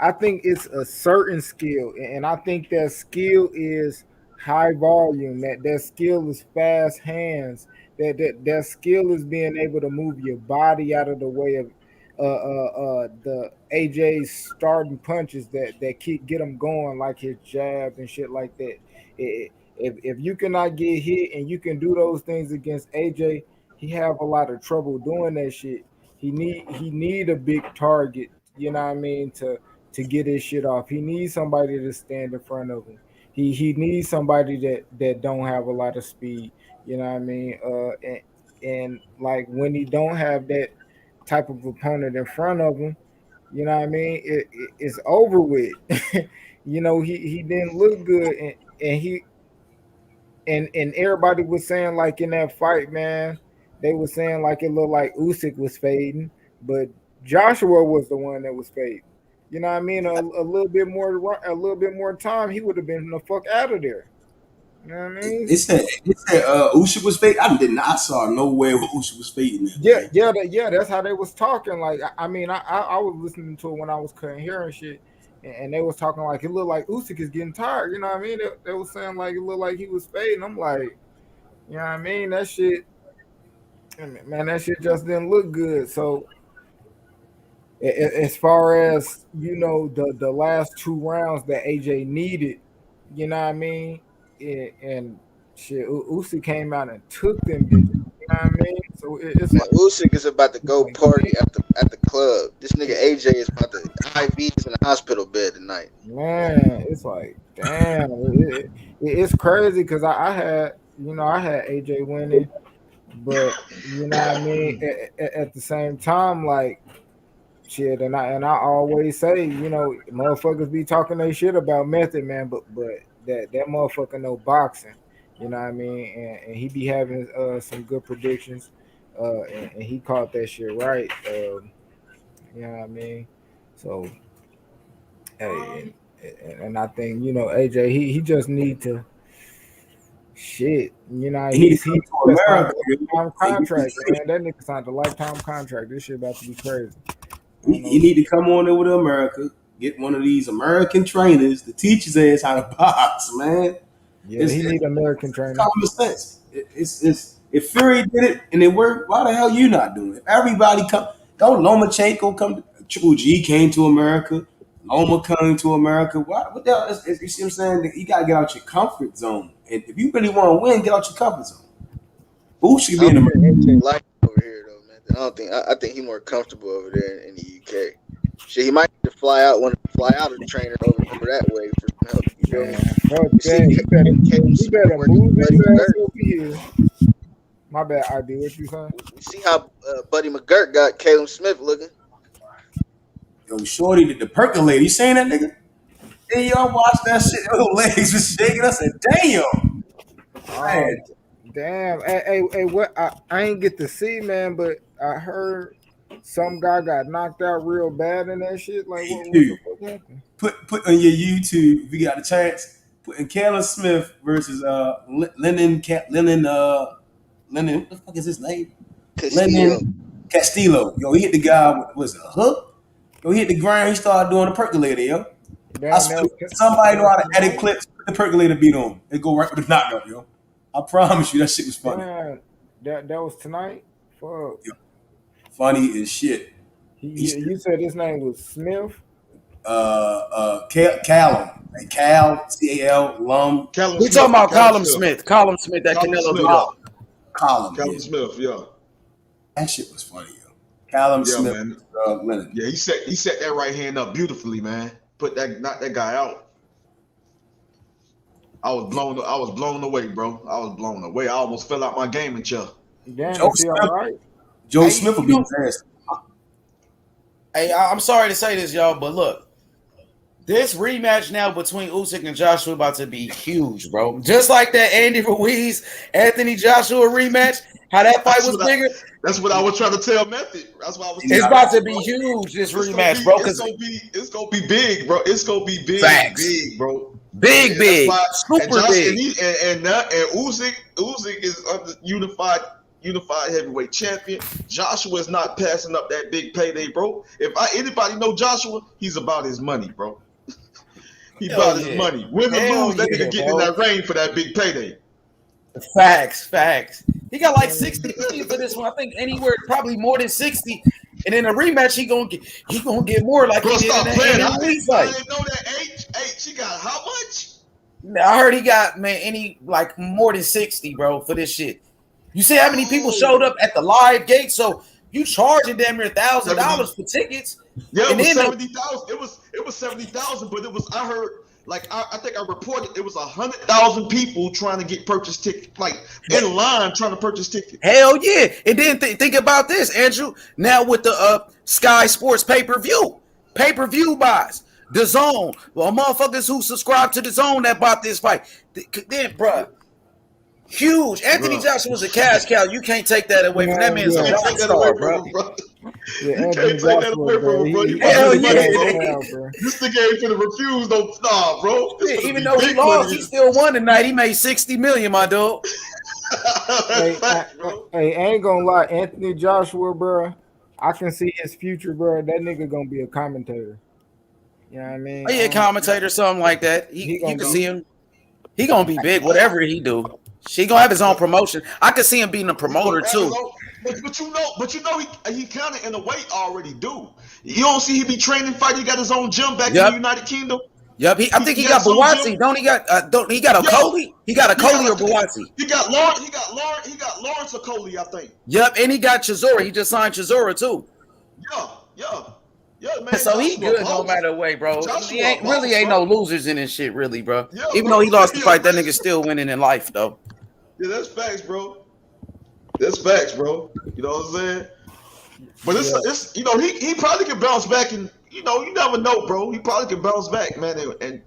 I think it's a certain skill, and I think that skill is high volume. That skill is fast hands. That skill is being able to move your body out of the way of the AJ's starting punches that get them going, like his jabs and shit like that. If you cannot get hit and you can do those things against AJ, he have a lot of trouble doing that shit. He need a big target, you know what I mean, to get his shit off. He needs somebody to stand in front of him. He needs somebody that don't have a lot of speed, you know what I mean. And like when he don't have that type of opponent in front of him, you know what I mean, it's over with. He didn't look good, and everybody was saying like in that fight, man, they were saying like it looked like Usyk was fading, but Joshua was the one that was fading. You know what I mean? A little bit more time, he would have been the fuck out of there. You know what I mean? It said Usyk was fake. I did not saw no way where Usyk was fading. Yeah, that's how they was talking. Like, I mean, I was listening to it when I was cutting hair and shit, and they was talking like it looked like Usyk is getting tired. You know what I mean? They was saying like it looked like he was fading. I'm like, you know what I mean? That shit, man, that shit just didn't look good. So, as far as the last 2 rounds that AJ needed, you know what I mean, and shit, Usyk came out and took them bitches. You know what I mean? So it's Man, like Usyk is about to go party at the club. This nigga AJ is about to IVs in the hospital bed tonight. Man, it's like damn, it's crazy because I had AJ winning, but you know what I mean. At the same time, like shit, and I always say, motherfuckers be talking their shit about Method Man, but that motherfucker know boxing. You know what I mean, and he be having some good predictions, and he caught that shit right. You know what I mean, so. Hey, and I think AJ he just need to shit. He need to come to just signed America. a lifetime contract, man. That nigga signed a lifetime contract. This shit about to be crazy. He need to come on over to America, get one of these American trainers to teach his ass how to box, man. Yeah, he need American trainer. Common sense. It's if Fury did it and it worked, why the hell you not doing it? Everybody come. Don't Lomachenko come? Triple G came to America. Loma came to America. What the hell? You see what I'm saying? You gotta get out your comfort zone. And if you really want to win, get out your comfort zone. Who should be in America? AJ like over here though, man. I think he more comfortable over there in the UK. Shit, he might need to fly out a trainer over that way for some help. You feel me? Fuck that. He better move his ass over here. My bad, ID. What you saying? We see how Buddy McGirt got Caleb Smith looking. Yo, Shorty did the percolator. You saying that, nigga? Hey, y'all watch that shit. Your legs was shaking. I said, damn. Man. Damn. Hey, what? I ain't get to see, man, but I heard some guy got knocked out real bad in that shit. Like, what the fuck happened? Put on your YouTube if you got a chance. Put in Caleb Smith versus Lennon. What the fuck is his name? Lennon Castillo. Yo, he hit the guy with was it a hook? Yo, he hit the ground. He started doing the percolator. Yo, somebody know how to edit clips. Put the percolator beat on him. It go right with the knockout. Yo, I promise you that shit was funny. Man, that was tonight. Fuck. Yo, funny as shit. You said his name was Smith. Callum. Cal, C-A-L, Lum. Callum We Smith. talking about Callum Smith. Callum Smith that Callum Canelo Smith. beat up. Callum. Callum Yeah. Smith. Yeah. That shit was funny, yo. Callum Yeah, Smith. man. Leonard. Yeah, he set that right hand up beautifully, man. Knocked that guy out. I was blown away, bro. I was blown away. I almost fell out my gaming chair. Damn, Joe is he all Smith. right? Joe Hey, Smith will you be know- his ass. Hey, I'm sorry to say this, y'all, but look, this rematch now between Usyk and Joshua about to be huge, bro. Just like that Andy Ruiz, Anthony Joshua rematch, how that fight was bigger. That's what I was trying to tell Method. That's why I was. It's about to be huge, this rematch, bro. It's gonna be big, bro. It's gonna be big, Facts. big, bro. Big, big, super big. And Usyk is under unified heavyweight champion. Joshua is not passing up that big payday, bro. If anybody know Joshua, he's about his money, bro. He about his money. Win or lose, that nigga getting in that ring for that big payday. Facts. He got like 60 million for this one. I think anywhere probably more than 60. And in a rematch, he gonna get more like Bro, he did stop in playing. that Ruiz fight. I didn't know that. H, he got how much? I heard he got like more than 60, bro, for this shit. You see how many people showed up at the live gate? So you charging damn near $1,000 for tickets. Yeah, it And was then 70,000. It was 70,000, but it was I heard I think I reported it was 100,000 people trying to get purchase tickets, like in line trying to purchase tickets. Hell yeah. And then think about this, Andrew. Now with the Sky Sports pay-per-view buys, the Zone, well, motherfuckers who subscribe to the Zone that bought this fight. Then, bruh, huge. Anthony Joshua was a cash cow. You can't take that away from that man's a rock star, bro. Yeah, You can't take that away from him, bro. Hell yeah. This nigga ain't finna refuse no nah, bro. Even though he lost, he still won tonight. He made 60 million, my dude. Hey, I ain't gonna lie, Anthony Joshua, bro. I can see his future, bro. That nigga gonna be a commentator. You know what I mean? Oh yeah, commentator, something like that. You can see him. He gonna be big, whatever he do. He gonna have his own promotion. I could see him being a promoter too. But you know he kind of in a way already do. You don't see he be training fight. He got his own gym back in the United Kingdom. Yep, I think he got Bawazzi. Don't he got a Coley? He got a Coley or Bawazzi? He got Lawrence Coley, I think. Yep, and he got Chisora. He just signed Chisora too. Yeah, man. So he good no matter way, bro. He ain't no losers in this shit, really, bro. Yeah, even though he lost the fight, that nigga still winning in life, though. Yeah, that's facts, bro. That's facts, bro. You know what I'm saying? But it's you know, he probably can bounce back, and you know, you never know, bro. He probably can bounce back, man, and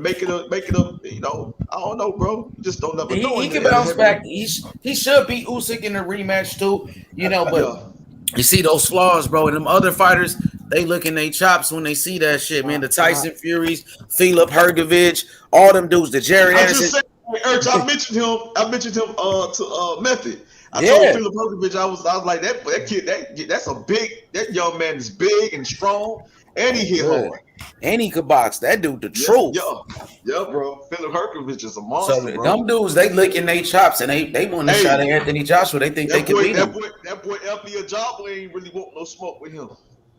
make it a you know, I don't know, bro. You just don't never know. He can bounce back. He should beat Usyk in the rematch too, you know, but you see those flaws, bro. And them other fighters, they look in their chops when they see that shit, man. The Tyson Furies, Filip Hrgović, all them dudes, the Jared Anderson. I mentioned him to Method. I told Filip Hrgović, I was like that kid, that young man is big and strong, and he hit hard. And he could box. That dude, the truth. Yeah, bro. Filip Hrgović is a monster, so bro. Them dudes, they licking their chops, and they want to shot at Anthony Joshua. They think they can beat him. That boy Anthony Joshua ain't really want no smoke with him.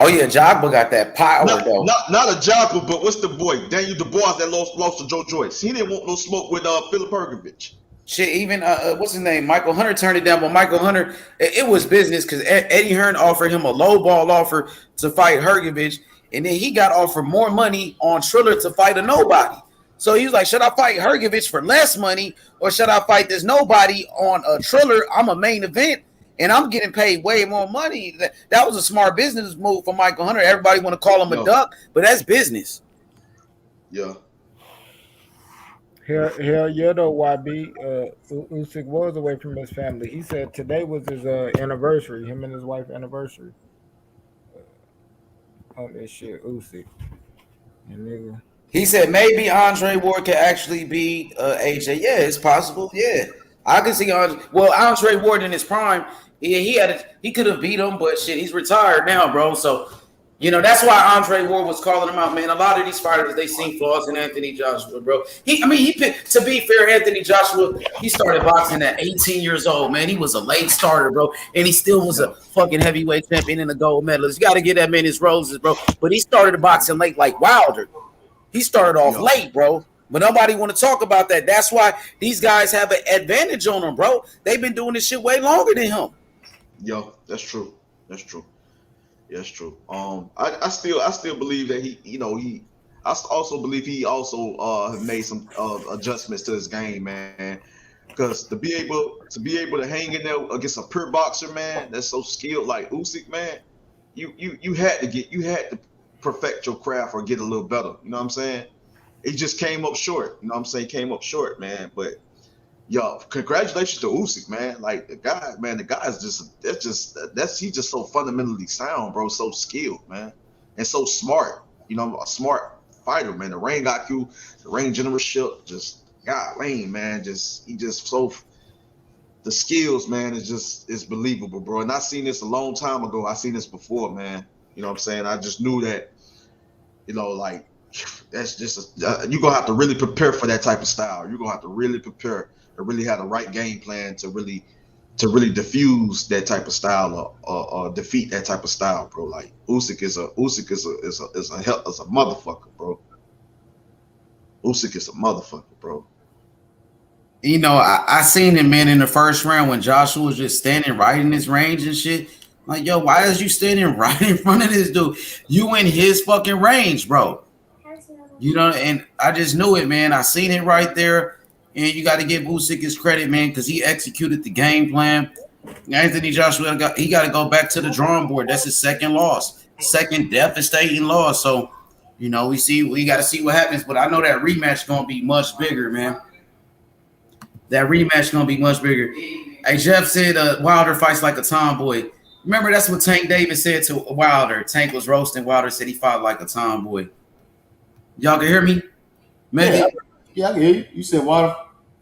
Oh yeah, Jogba got that power though. Not a Jogba, but what's the boy? Daniel Dubois that lost to Joe Joyce. He didn't want no smoke with Filip Hrgović. Shit, even what's his name? Michael Hunter turned it down, but Michael Hunter, it was business because Eddie Hearn offered him a low ball offer to fight Hrgović, and then he got offered more money on Triller to fight a nobody. So he was like, should I fight Hrgović for less money, or should I fight this nobody on a Triller? I'm a main event, and I'm getting paid way more money. That was a smart business move for Michael Hunter. Everybody want to call him a duck, but that's business. Yeah. Hell yeah, though, YB. Usyk was away from his family. He said today was his anniversary, him and his wife anniversary. On this shit, Usyk. And nigga. He said maybe Andre Ward can actually beat AJ. Yeah, it's possible. Yeah, I can see Andre Ward in his prime. Yeah, he could have beat him, but shit, he's retired now, bro. So You know, that's why Andre Ward was calling him out, man. A lot of these fighters, they seen flaws in Anthony Joshua, bro. He picked, to be fair, Anthony Joshua, he started boxing at 18 years old, man. He was a late starter, bro. And he still was a fucking heavyweight champion and a gold medalist. You got to give that man his roses, bro. But he started boxing late like Wilder. He started off late, bro. But nobody want to talk about that. That's why these guys have an advantage on him, bro. They've been doing this shit way longer than him. Yo, that's true. That's true. Yeah, that's true. I still believe that I also believe he also have made some adjustments to his game, man. Because to be able to hang in there against a pure boxer, man, that's so skilled like Usyk, man, you had to perfect your craft or get a little better. You know what I'm saying? He just came up short. You know what I'm saying? Came up short, man. But yo, congratulations to Usyk, man. Like the guy is he's just so fundamentally sound, bro. So skilled, man, and so smart. You know, a smart fighter, man. The ring IQ, the ring generalship, just lane, man. The skills, man, is believable, bro. And I seen this a long time ago. I seen this before, man. You know what I'm saying? I just knew that, like that's just you're gonna have to really prepare for that type of style. You're gonna have to really prepare to really have the right game plan to really diffuse that type of style or defeat that type of style, bro. Like Usyk is a motherfucker, bro. Usyk is a motherfucker, bro. You know, I seen him, man, in the first round when Joshua was just standing right in his range and shit. Like, yo, why is you standing right in front of this dude? You in his fucking range, bro. You know, and I just knew it, man. I seen it right there. And you got to give Usyk his credit, man, because he executed the game plan. Anthony Joshua, he got to go back to the drawing board. That's his second loss, second devastating loss. So, you know, we got to see what happens. But I know that rematch going to be much bigger, man. That rematch going to be much bigger. Hey, Jeff said Wilder fights like a tomboy. Remember, that's what Tank Davis said to Wilder. Tank was roasting Wilder, said he fought like a tomboy. Y'all can hear me? Maybe. Yeah, I can hear you. You said Wilder.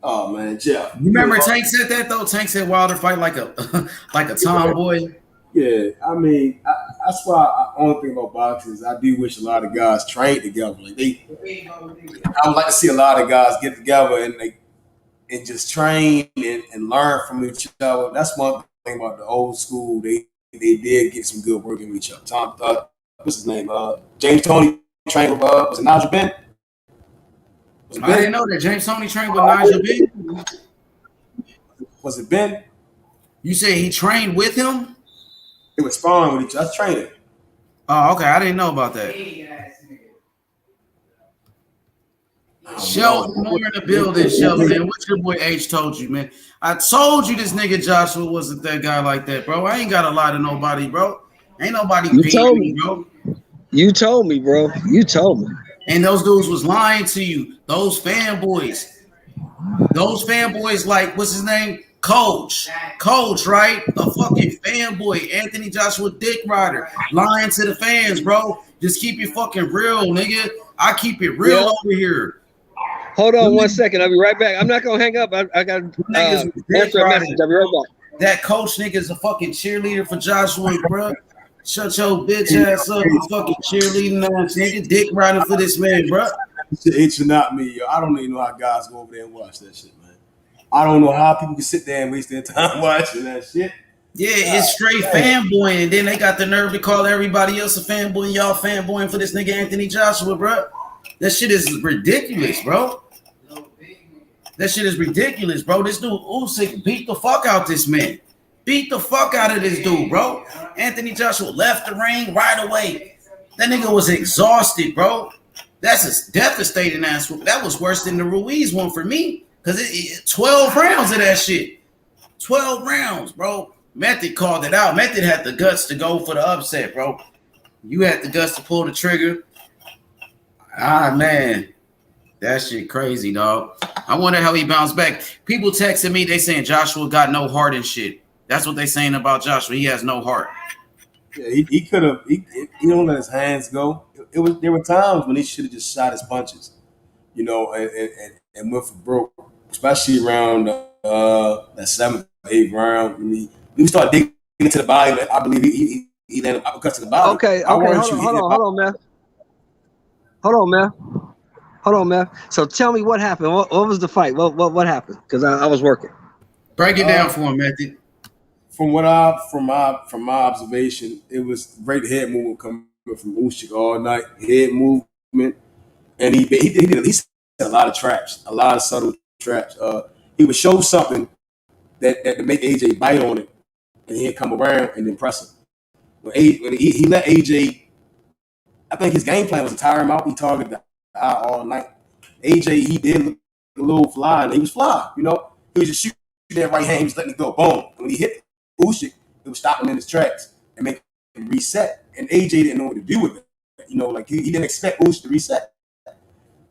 Oh man, Jeff. You remember Tank said that though? Tank said Wilder fight like a like a tomboy. Yeah, I mean, that's why I only thing about boxing is I do wish a lot of guys trained together. Like I would like to see a lot of guys get together and just train and learn from each other. That's one thing about the old school. They did get some good work in each other. What's his name? James Toney trained with was it Nigel Benn? I didn't know that James Toney trained with Nigel Benn. Was it Ben? You say he trained with him? It was sparring with each other. That's training. Oh, okay. I didn't know about that. Shelton, more in the building, Shelton. What your boy H told you, man? I told you this nigga Joshua wasn't that guy like that, bro. I ain't got a lot of nobody, bro. Ain't nobody beating me, bro. You told me, bro. You told me. And those dudes was lying to you. Those fanboys. Those fanboys like, what's his name? Coach, right? A fucking fanboy. Anthony Joshua Dick Rider. Lying to the fans, bro. Just keep it fucking real, nigga. I keep it real over here. Hold on 1 second. I'll be right back. I'm not going to hang up. I got to answer a message. I'll be right back. That coach nigga is a fucking cheerleader for Joshua, bro. Shut your bitch ass up, you fucking cheerleading ass nigga. Dick riding for this man, bro. It should not me, yo. I don't even know how guys go over there and watch that shit, man. I don't know how people can sit there and waste their time watching that shit. Yeah, it's straight fanboying, and then they got the nerve to call everybody else a fanboy. Y'all fanboying for this nigga Anthony Joshua, bro. That shit is ridiculous, bro. That shit is ridiculous, bro. This dude Usyk beat the fuck out this man. Beat the fuck out of this dude, bro. Anthony Joshua left the ring right away. That nigga was exhausted, bro. That's a devastating ass. That was worse than the Ruiz one for me. Because it 12 rounds of that shit. 12 rounds, bro. Method called it out. Method had the guts to go for the upset, bro. You had the guts to pull the trigger. Ah, man. That shit crazy, dog. I wonder how he bounced back. People texting me, they saying Joshua got no heart and shit. That's what they saying about Joshua. He has no heart. Yeah, he could have. He don't let his hands go. There were times when he should have just shot his punches, you know, and went for broke, especially around that 7th, 8th round. When he started digging into the body, I believe he landed uppercuts to the body. Okay, hold on, man. So tell me what happened. What was the fight? What happened? Because I was working. Break it down for him, Method. From my observation, it was great head movement coming from Usyk all night. Head movement, and he did at least a lot of traps, a lot of subtle traps. He would show something that to make AJ bite on it, and he'd come around and then press him. When he let AJ, I think his game plan was to tire him out. He targeted the eye all night. AJ, he did look a little fly, and he was fly. You know, he was just shooting that right hand. He was letting it go. Boom. When he hit Usyk, it was stopping him in his tracks and make him reset. And AJ didn't know what to do with it. You know, like he didn't expect Usyk to reset.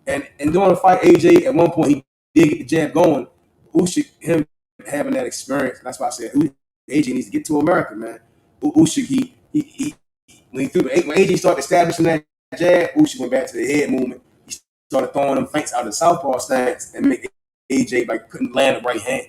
And during the fight, AJ at one point he did get the jab going. Usyk, him having that experience, that's why I said AJ needs to get to America, man. Usyk, he when AJ started establishing that jab, Usyk went back to the head movement. He started throwing them feints out of the southpaw stance and make AJ like couldn't land the right hand.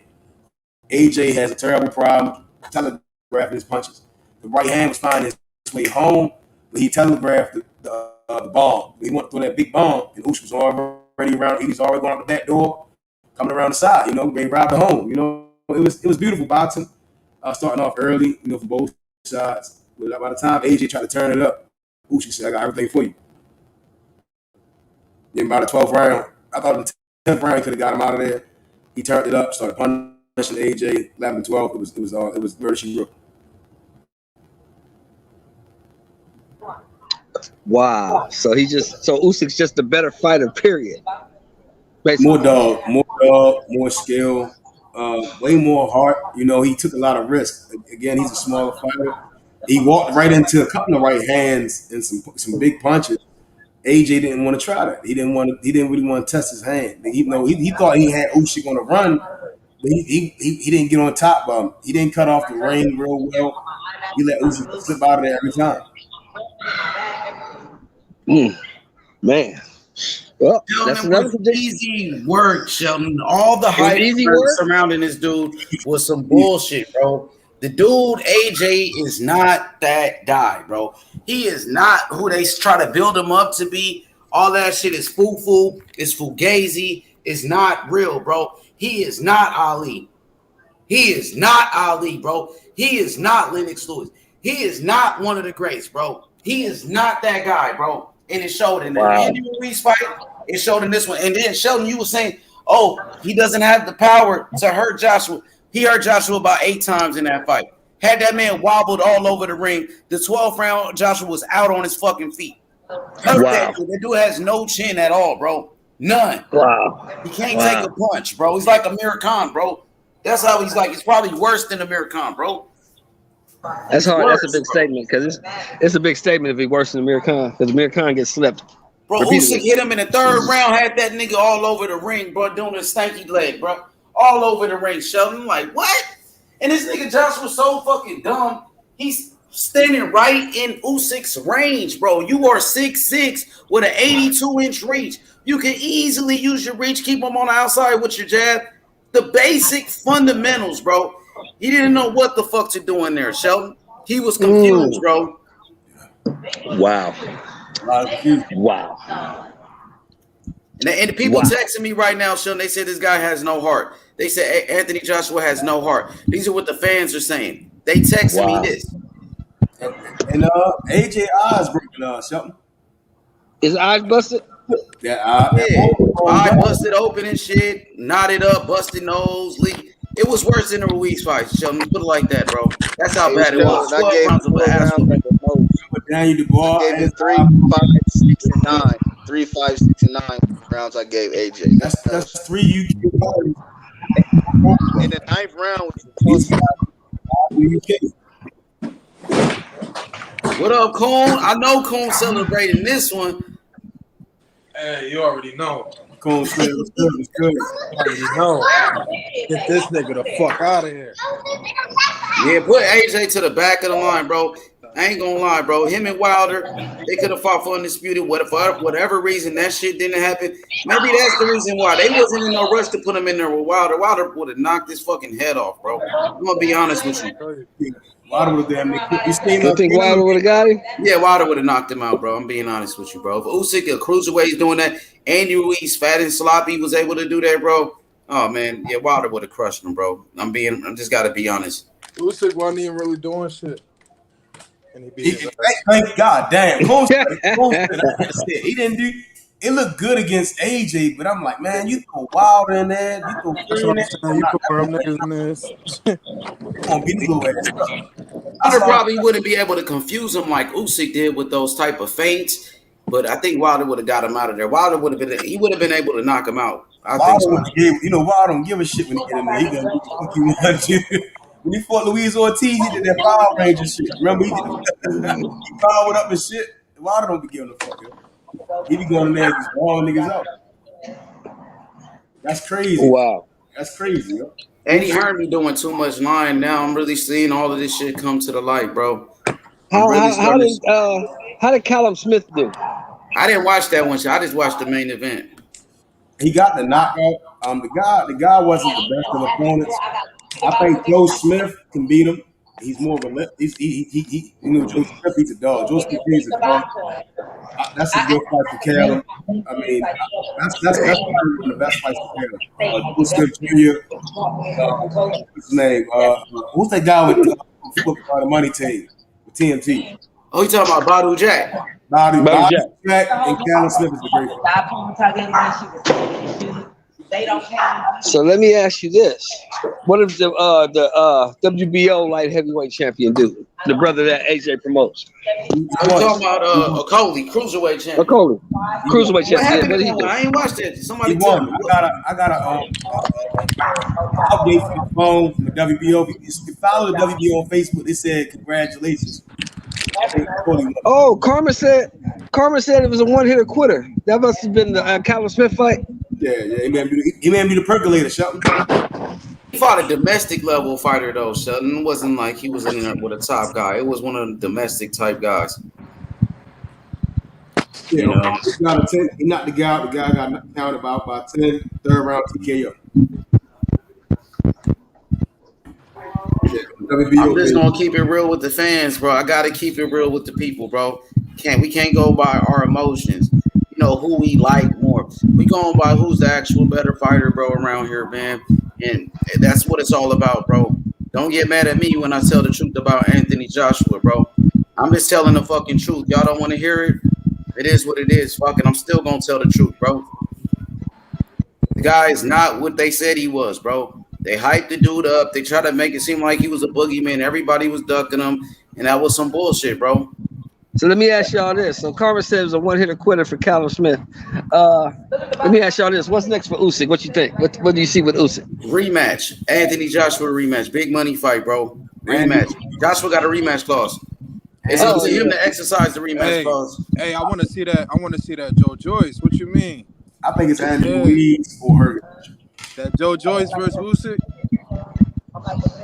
AJ has a terrible problem telegraphing his punches. The right hand was finding his way home, but he telegraphed the bomb. He went through that big bomb, and Usyk was already around. He was already going out the back door, coming around the side. You know, they robbed the home. You know, it was beautiful boxing. Starting off early, you know, for both sides. But by the time AJ tried to turn it up, Usyk said, "I got everything for you." Then by the 12th round, I thought the 10th round he could have got him out of there. He turned it up, started punishing AJ. 11-12, it was murder she wrote. Wow. So Usyk's just a better fighter, period. Basically. More dog, more skill, way more heart. You know, he took a lot of risks. Again, he's a smaller fighter. He walked right into a couple of right hands and some big punches. AJ didn't want to try that. He didn't really want to test his hand. He thought he had Usyk on the run, but he didn't get on top of him. He didn't cut off the rein real well. He let Usyk slip out of there every time. Man. Well, that's another easy work, Sheldon. All the hype surrounding this dude was some bullshit, bro. The dude, AJ, is not that guy, bro. He is not who they try to build him up to be. All that shit is foo-foo. It's fugazi. It's not real, bro. He is not Ali. He is not Ali, bro. He is not Lennox Lewis. He is not one of the greats, bro. He is not that guy, bro. And it showed in the Andy Ruiz fight. It showed in this one. And then, Sheldon, you were saying, oh, he doesn't have the power to hurt Joshua. He hurt Joshua about 8 times in that fight. Had that man wobbled all over the ring, the 12th round, Joshua was out on his fucking feet. Hurt that dude. That dude has no chin at all, bro. None. Wow. He can't take a punch, bro. He's like Amir Khan, bro. That's how he's like. He's probably worse than Amir Khan, bro. That's hard. That's a big statement because it's a big statement if he's worse than Amir Khan because Amir Khan gets slipped. Bro, Usyk hit him in the 3rd round, had that nigga all over the ring, bro, doing his stanky leg, bro. All over the ring, Sheldon. Like, what? And this nigga Josh was so fucking dumb. He's standing right in Usyk's range, bro. You are 6'6" with an 82-inch reach. You can easily use your reach, keep him on the outside with your jab. The basic fundamentals, bro. He didn't know what the fuck to do in there, Sheldon. He was confused, bro. Wow. And the people texting me right now, Sheldon, they said this guy has no heart. They said Anthony Joshua has no heart. These are what the fans are saying. They texted me this. And AJ eyes broken, Sheldon. His eyes busted? Eye busted open and shit, knotted up, busted nose, leak. It was worse than the Ruiz fight, Sheldon. Put it like that, bro. That's how bad it was. I gave Daniel Dubois. I gave him 3, 5, 6, and 9. 3, 5, 6, and 9 rounds I gave AJ. That's 3 UK parties. In the 9th round was What up, Coon? I know Coon celebrating this one. Hey, you already know. Coon said it was good. It's good. You already know. Get this nigga the fuck out of here. Yeah, put AJ to the back of the line, bro. I ain't gonna lie, bro. Him and Wilder, they could have fought for undisputed. For whatever reason that shit didn't happen. Maybe that's the reason why they wasn't in no rush to put him in there with Wilder. Wilder would have knocked his fucking head off, bro. I'm gonna be honest with you. Wilder would have damn near. You think Wilder would have got him? Yeah, Wilder would have knocked him out, bro. I'm being honest with you, bro. If Usyk, a cruiserweight, is doing that, Andy Ruiz, fat and sloppy, was able to do that, bro. Oh man, yeah, Wilder would have crushed him, bro. I'm just gotta be honest. Usyk wasn't even really doing shit. And he beat his ass. Thank God, damn. He didn't do. It looked good against AJ, but I'm like, man, you throw Wilder in there, you throw Fury in there. You put them niggas in this. Gonna beat his little ass up. Wilder probably wouldn't be able to confuse him like Usyk did with those type of feints, but I think Wilder would have got him out of there. Wilder would have been able to knock him out. I think so. Wilder don't give a shit when he get in there. He gonna do what he want to. When he fought Luis Ortiz, he did that Power Ranger shit. Remember, he powered up and shit. Wilder don't be giving a fuck. He be going in there and just balling niggas out. That's crazy. Wow. That's crazy, yo. Eddie Hearn be doing too much lying now. I'm really seeing all of this shit come to the light, bro. How did Callum Smith do? I didn't watch that one. I just watched the main event. He got the knockout. The guy wasn't the best of opponents. I think Joe Smith can beat him. He's more of a Joe Smith, he's a dog. Joe Smith is a dog. That's a good fight for Callum. I mean, that's probably one of the best fights for Callum. Joe Smith Jr. What's his name? Who's that guy with the money team with TNT? Oh, you talking about Badu Jack? Badu Jack and Callum Smith is the great fight. So let me ask you this: what if the WBO light heavyweight champion do? The brother that AJ promotes. I'm talking about Okolie, cruiserweight champion. Okolie, cruiserweight champion. What did he do? I ain't watched it. Somebody he tell won. me. I got a update from the phone from the WBO. If you follow the WBO on Facebook, it said congratulations. Oh, Carmen said it was a one-hitter quitter. That must have been the Callum Smith fight. Yeah, he may be the percolator, Shelton. He fought a domestic level fighter though, Shelton. It wasn't like he was in there with a top guy. It was one of the domestic type guys. Yeah, you know? He knocked the guy out. The guy got counted by 10, third round TKO. I'm just gonna keep it real with the fans, bro. I gotta keep it real with the people, bro. We can't go by our emotions. You know who we like more. We going by who's the actual better fighter, bro, around here, man. And that's what it's all about, bro. Don't get mad at me when I tell the truth about Anthony Joshua, bro. I'm just telling the fucking truth. Y'all don't want to hear it? It is what it is. Fucking, I'm still gonna tell the truth, bro. The guy is not what they said he was, bro. They hyped the dude up. They tried to make it seem like he was a boogeyman. Everybody was ducking him, and that was some bullshit, bro. So let me ask y'all this. So Carmen said it was a one-hitter quitter for Callum Smith. Let me ask y'all this. What's next for Usyk? What you think? What do you see with Usyk? Rematch. Anthony Joshua rematch. Big money fight, bro. Rematch. Joshua got a rematch clause. It's up to him to exercise the rematch clause. Hey, I want to see that. I want to see that Joe Joyce. What you mean? I think it's Andrew Ruiz or her. That Joe Joyce versus Usyk.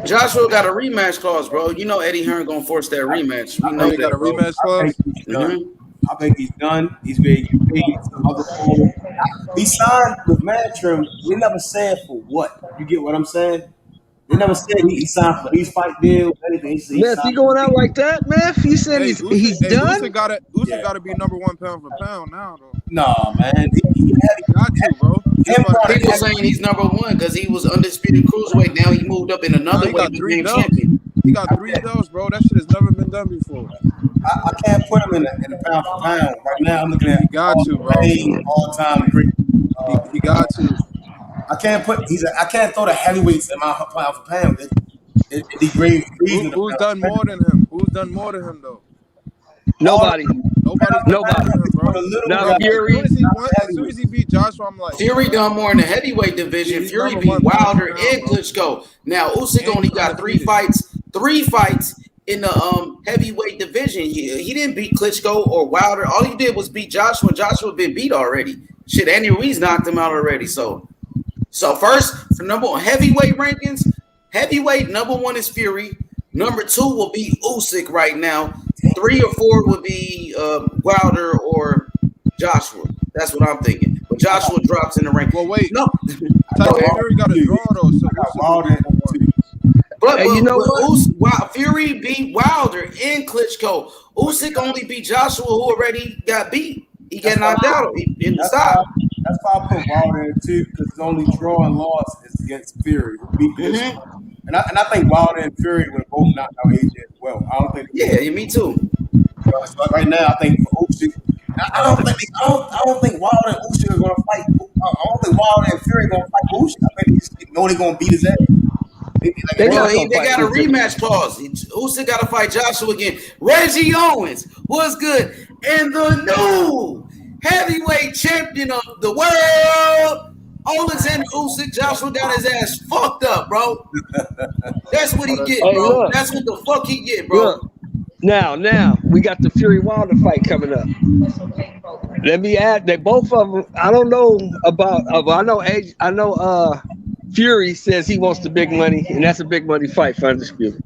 Joshua got a rematch clause, bro. You know Eddie Hearn gonna force that rematch. We know he got a rematch clause. I think he's done. He's ready to get paid some other form. He signed with Matchroom. We never said for what. You get what I'm saying? They never said he signed for these fight deals. Anything. Man, he going out like that, man. He said he's done. Usyk got to be number one pound for pound now, though. Nah, man. He got to, bro. People saying he's number one because he was undisputed cruiserweight. Now he moved up in another way. Became champion. He got 3 belts, bro. That shit has never been done before. I can't put him in a pound for pound. Right now, I'm looking at he got to, bro. All-time great. He got to. I can't throw the heavyweights in my pound for pound. It degrades. Who's done more than him? Who's done more than him though? Nobody. Nobody. Bro. Now Fury. As soon as he beat Joshua, I'm like, Fury done more in the heavyweight division. Fury beat Wilder and Klitschko. Now Usyk only got 3 fights. 3 fights in the heavyweight division. He didn't beat Klitschko or Wilder. All he did was beat Joshua. Joshua been beat already. Shit, Andy Ruiz knocked him out already. So first for number 1 heavyweight rankings, heavyweight number 1 is Fury. Number 2 will be Usyk right now. 3 or 4 would be Wilder or Joshua. That's what I'm thinking. But Joshua drops in the rank. Well, wait. No. Tyson Fury got a draw though, so Wilder But Hey, you know what? Fury beat Wilder in Klitschko. Usyk only beat Joshua, who already got beat. He got knocked out in the stop. That's why I put Wilder in too, because his only draw and loss is against Fury. And I think Wilder and Fury would both knock out AJ as well. I don't think. Yeah, me too. So right now, I think for Usyk, I don't think Wilder and Usyk are going to fight. I don't think Wilder and Fury are going to fight Usyk. I think they know they're going to beat his ass. They got a rematch clause. Usyk got to fight Joshua again. Reggie Owens was good. And the new heavyweight champion of the world, Oleksandr Usyk, Joshua got his ass fucked up, bro. That's what he get, bro. Look. That's what the fuck he get, bro. Look. Now, we got the Fury Wilder fight coming up. Let me add, they both of them. I don't know about. I know. Fury says he wants the big money, and that's a big money fight for Undisputed.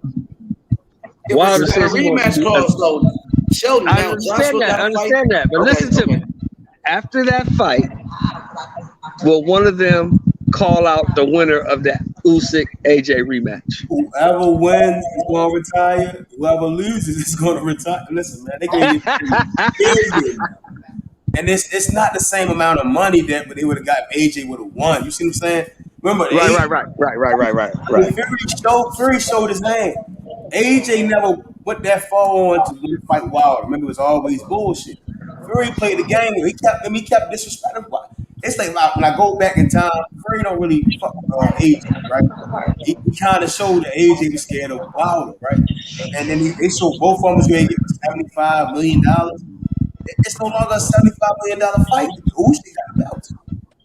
Wilder says he wants clause, though. Sheldon, I understand that. But listen to me. After that fight, will one of them call out the winner of that Usyk AJ rematch? Whoever wins is going to retire. Whoever loses is going to retire. Listen, man, they can get and it's not the same amount of money that they would have got if AJ would have won. You see what I'm saying? Remember, right. Fury showed his hand. AJ never went that far on to fight Wilder. Remember, it was always bullshit. Fury played the game. He kept disrespecting. It's like when I go back in time, Fury don't really fuck AJ, right? He kind of showed that AJ was scared of Wilder, right? And then they showed both of them was going to get $75 million. It's no longer a $75 million fight. Usyk got a belt.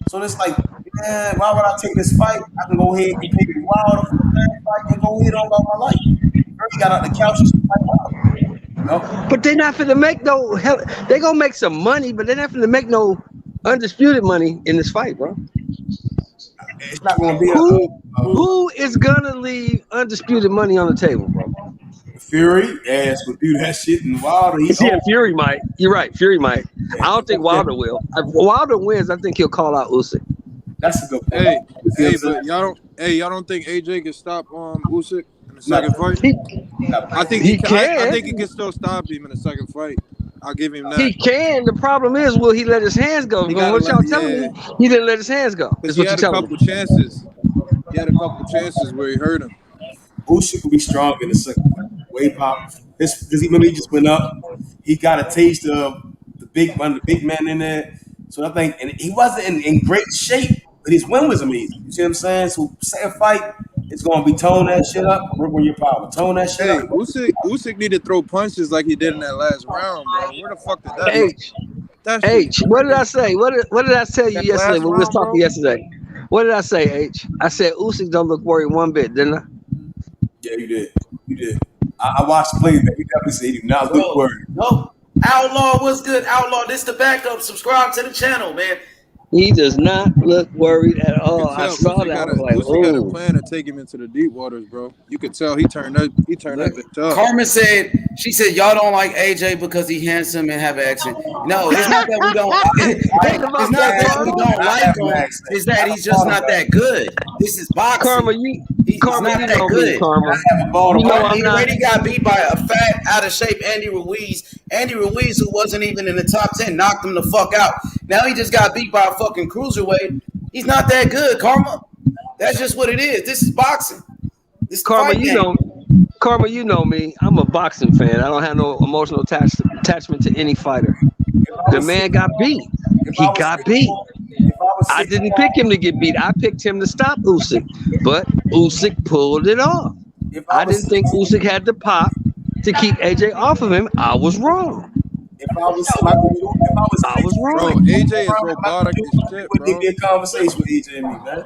So it's like, man, why would I take this fight? I can go ahead and pay Wilder for the fight and go ahead on about my life. Fury got out the couch and fight Wilder. You know? But they're not finna make no hell. They gonna make some money, but they're not finna make no undisputed money in this fight, bro. It's not gonna be who is gonna leave undisputed money on the table, bro? Fury ass would do that shit, and Wilder. Fury might. You're right. Fury might. I don't think Wilder will. If Wilder wins, I think he'll call out Usyk. That's a good point. But y'all don't think AJ can stop Usyk in the second fight? I think he can. I think he can still stop him in the second fight. I'll give him that. He can. The problem is, will he let his hands go? What y'all telling me? He didn't let his hands go. That's what you're telling me. He had a couple chances where he hurt him. Usyk will be strong in the second fight. Way pop. He just went up. He got a taste of the big man in there. So I think, and he wasn't in great shape, but his win was amazing. You see what I'm saying? So second fight, it's gonna be tone that shit up, work on your power, tone that shit up. Usyk need to throw punches like he did in that last round, bro. Where the fuck did that? H, what did I say? What did I tell you yesterday when we was talking yesterday? What did I say, H? I said Usyk don't look worried one bit, didn't I? Yeah, you did. You did. I watched the play that you definitely said he did not look worried. No. Outlaw, what's good? Outlaw, this the backup. Subscribe to the channel, man. He does not look worried at all. I saw Usyk that. Usyk got a plan to take him into the deep waters, bro. You could tell he turned that bitch up. Carmen said, y'all don't like AJ because he's handsome and have an accent. No, it's not that we don't. It's not that we don't like him. It's that he's just not that good. This is boxing. Karma, he's not that good. He already got beat by a fat, out of shape Andy Ruiz. Andy Ruiz, who wasn't even in the top 10, knocked him the fuck out. Now he just got beat by a fucking cruiserweight. He's not that good, Karma. That's just what it is. This is boxing. This Karma, Karma, you know me. I'm a boxing fan. I don't have no emotional attachment to any fighter. The man got beat. He got beat. I didn't pick him to get beat. I picked him to stop Usyk, but Usyk pulled it off. I didn't think Usyk had the pop to keep AJ off of him. I was wrong. If I was wrong. Bro, AJ is robotic as shit, bro. Give me a conversation with AJ and me, man.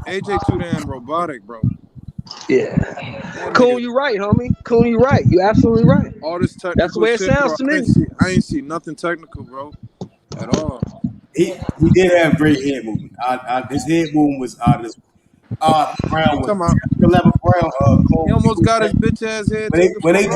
AJ too damn robotic, bro. Yeah. Cool, you right, homie. Cool, you right. You absolutely right. All this technical That's the way it shit, sounds bro, to me. I ain't see nothing technical, bro, at all. He did have great head movement. His head movement was out of this. Brown was 11th round. He almost got his bitch ass head. When they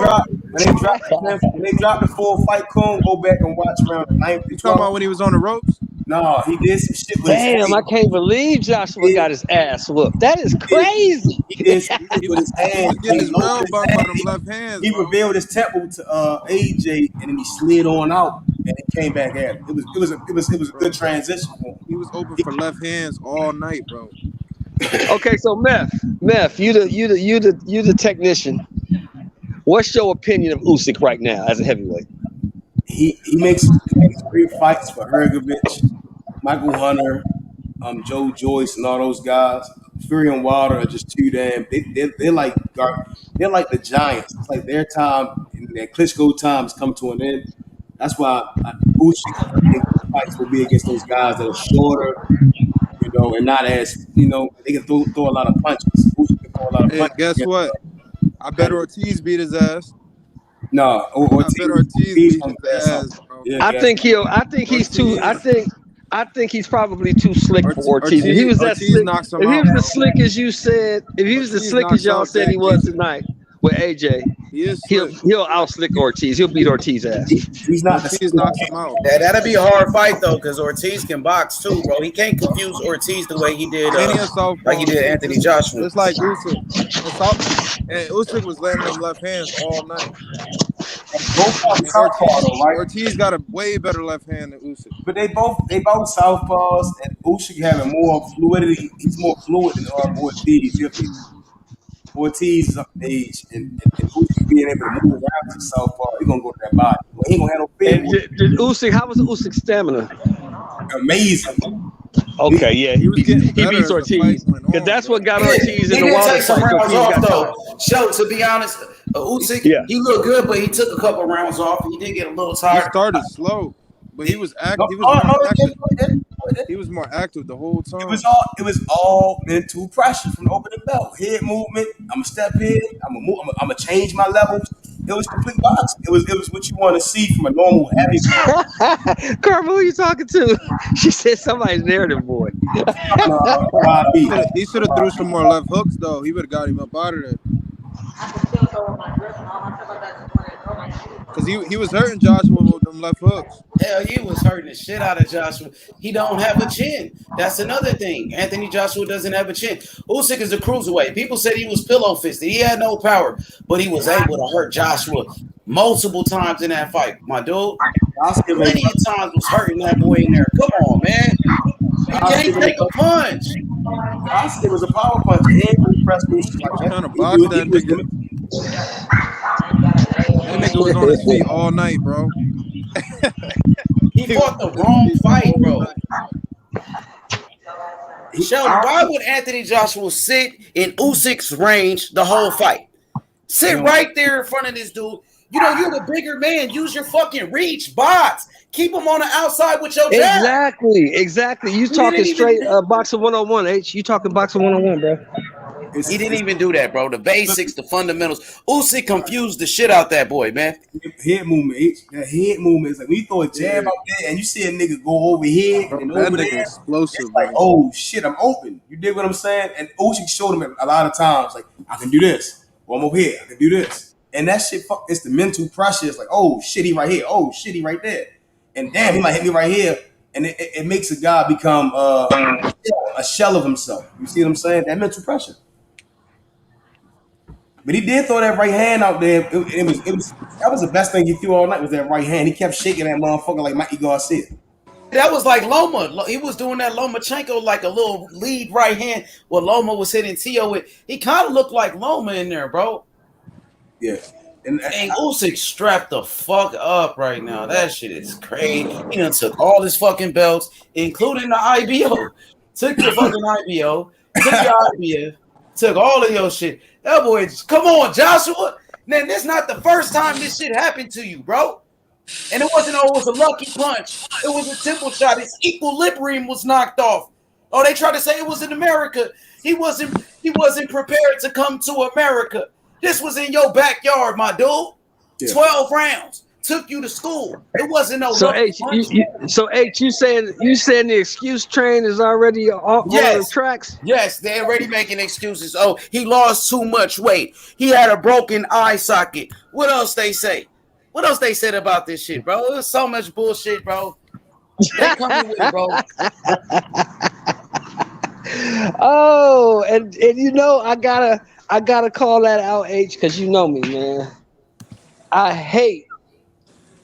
When they dropped the full fight, Coon, go back and watch around the 9th. You talking about when he was on the ropes? No, he did some shit with his Damn, I hand. can't believe Joshua got his ass whooped. That is crazy. He did some shit with his hand. He was getting his bell bung by them left hands. He revealed his temple to AJ, and then he slid on out, and it came back at him. It was a good transition for him. He was open for left hands all night, bro. Okay, so Meth, you the technician. What's your opinion of Usyk right now as a heavyweight? He makes great fights for Hergovich, Michael Hunter, Joe Joyce, and all those guys. Fury and Wilder are just too damn. They're like the Giants. It's like their time and their Klitschko time has come to an end. That's why Usyk fights will be against those guys that are shorter, and not as they can throw a lot of punches. Usyk can throw a lot of punches. Guess what? I bet Ortiz beat his ass. No, I bet Ortiz beat his ass, bro. Yeah, I think he's probably too slick for Ortiz. If he was that slick, if he was as slick as you said, if he was as slick as y'all said he was tonight with AJ, he'll out slick Ortiz. He'll beat Ortiz ass. He's not. Ortiz knocks him out. Yeah, that'll be a hard fight though, because Ortiz can box too, bro. He can't confuse Ortiz the way he did, like he did Anthony Joshua. It's like Usyk. And Usyk was landing them left hands all night. Ortiz got a way better left hand than Usyk. But they both southpaws, and Usyk having more fluidity. He's more fluid than Ortiz. Ortiz is up in age, and Usyk being able to move around to southpaw, he's gonna go to that body. He ain't gonna have no fear. How was Usyk's stamina? Amazing. Okay, yeah, he beats Ortiz because that's what got Ortiz in the Wilder fight. Rounds off though. Show, to be honest, Usyk, he looked good, but he took a couple rounds off. He did get a little tired. He started slow, but he was active. He was more active the whole time. It was all mental pressure from the opening bell. Head movement. I'm gonna step in. I'm gonna change my levels. It was complete boxing. It was what you want to see from a normal heavyweight. Carmen, who are you talking to? She said somebody's narrative boy. He should have threw some more left hooks though. He would have got him up out of there. Because he was hurting Joshua with them left hooks. Hell, he was hurting the shit out of Joshua. He don't have a chin. That's another thing. Anthony Joshua doesn't have a chin. Usyk is a cruiserweight. People said he was pillow fisted. He had no power, but he was able to hurt Joshua multiple times in that fight. My dude, many times was hurting that boy in there. Come on, man. He can't take a punch. Usyk was a power puncher. He pressed me. Trying to box that nigga. That nigga was on his feet all night, bro. He fought the wrong fight, bro. Sheldon, why would Anthony Joshua sit in Usyk's range the whole fight? Sit right there in front of this dude. You're the bigger man. Use your fucking reach, box. Keep him on the outside with your jab. Exactly. You talking straight boxing 101, H. You talking boxing 101, bro. He didn't even do that, bro. The basics, the fundamentals. Usyk confused the shit out that boy, man. Head movement, that head movement is like when you throw a jab out there and you see a nigga go over here and over there. Explosive, it's like, oh shit, I'm open. You dig what I'm saying? And Usyk showed him a lot of times, like, I can do this. Or I'm over here. I can do this. And that shit, it's the mental pressure. It's like, oh shit, he right here. Oh shit, he right there. And damn, he might hit me right here. And it makes a guy become a shell of himself. You see what I'm saying? That mental pressure. But he did throw that right hand out there. That was the best thing he threw all night was that right hand. He kept shaking that motherfucker like Mikey Garcia. That was like Loma. He was doing that Lomachenko like a little lead right hand. What Loma was hitting Tio with. He kind of looked like Loma in there, bro. Yeah. And Usyk strapped the fuck up right now. That shit is crazy. He done took all his fucking belts, including the IBO. Took the fucking IBO. Took the IBF. Took all of your shit. That boy, come on, Joshua. Man, this not the first time this shit happened to you, bro. And it wasn't, it was a lucky punch. It was a temple shot. His equilibrium was knocked off. Oh, they tried to say it was in America. He wasn't prepared to come to America. This was in your backyard, my dude. Yeah. 12 rounds. took you to school. It wasn't no So lucky H, punch. you saying the excuse train is already on the tracks? Yes, they're already making excuses. Oh, he lost too much weight. He had a broken eye socket. What else they say? What else they said about this shit, bro? It was so much bullshit, bro. They coming with it, bro. Oh, and you know I gotta call that out, H, because you know me, man. I hate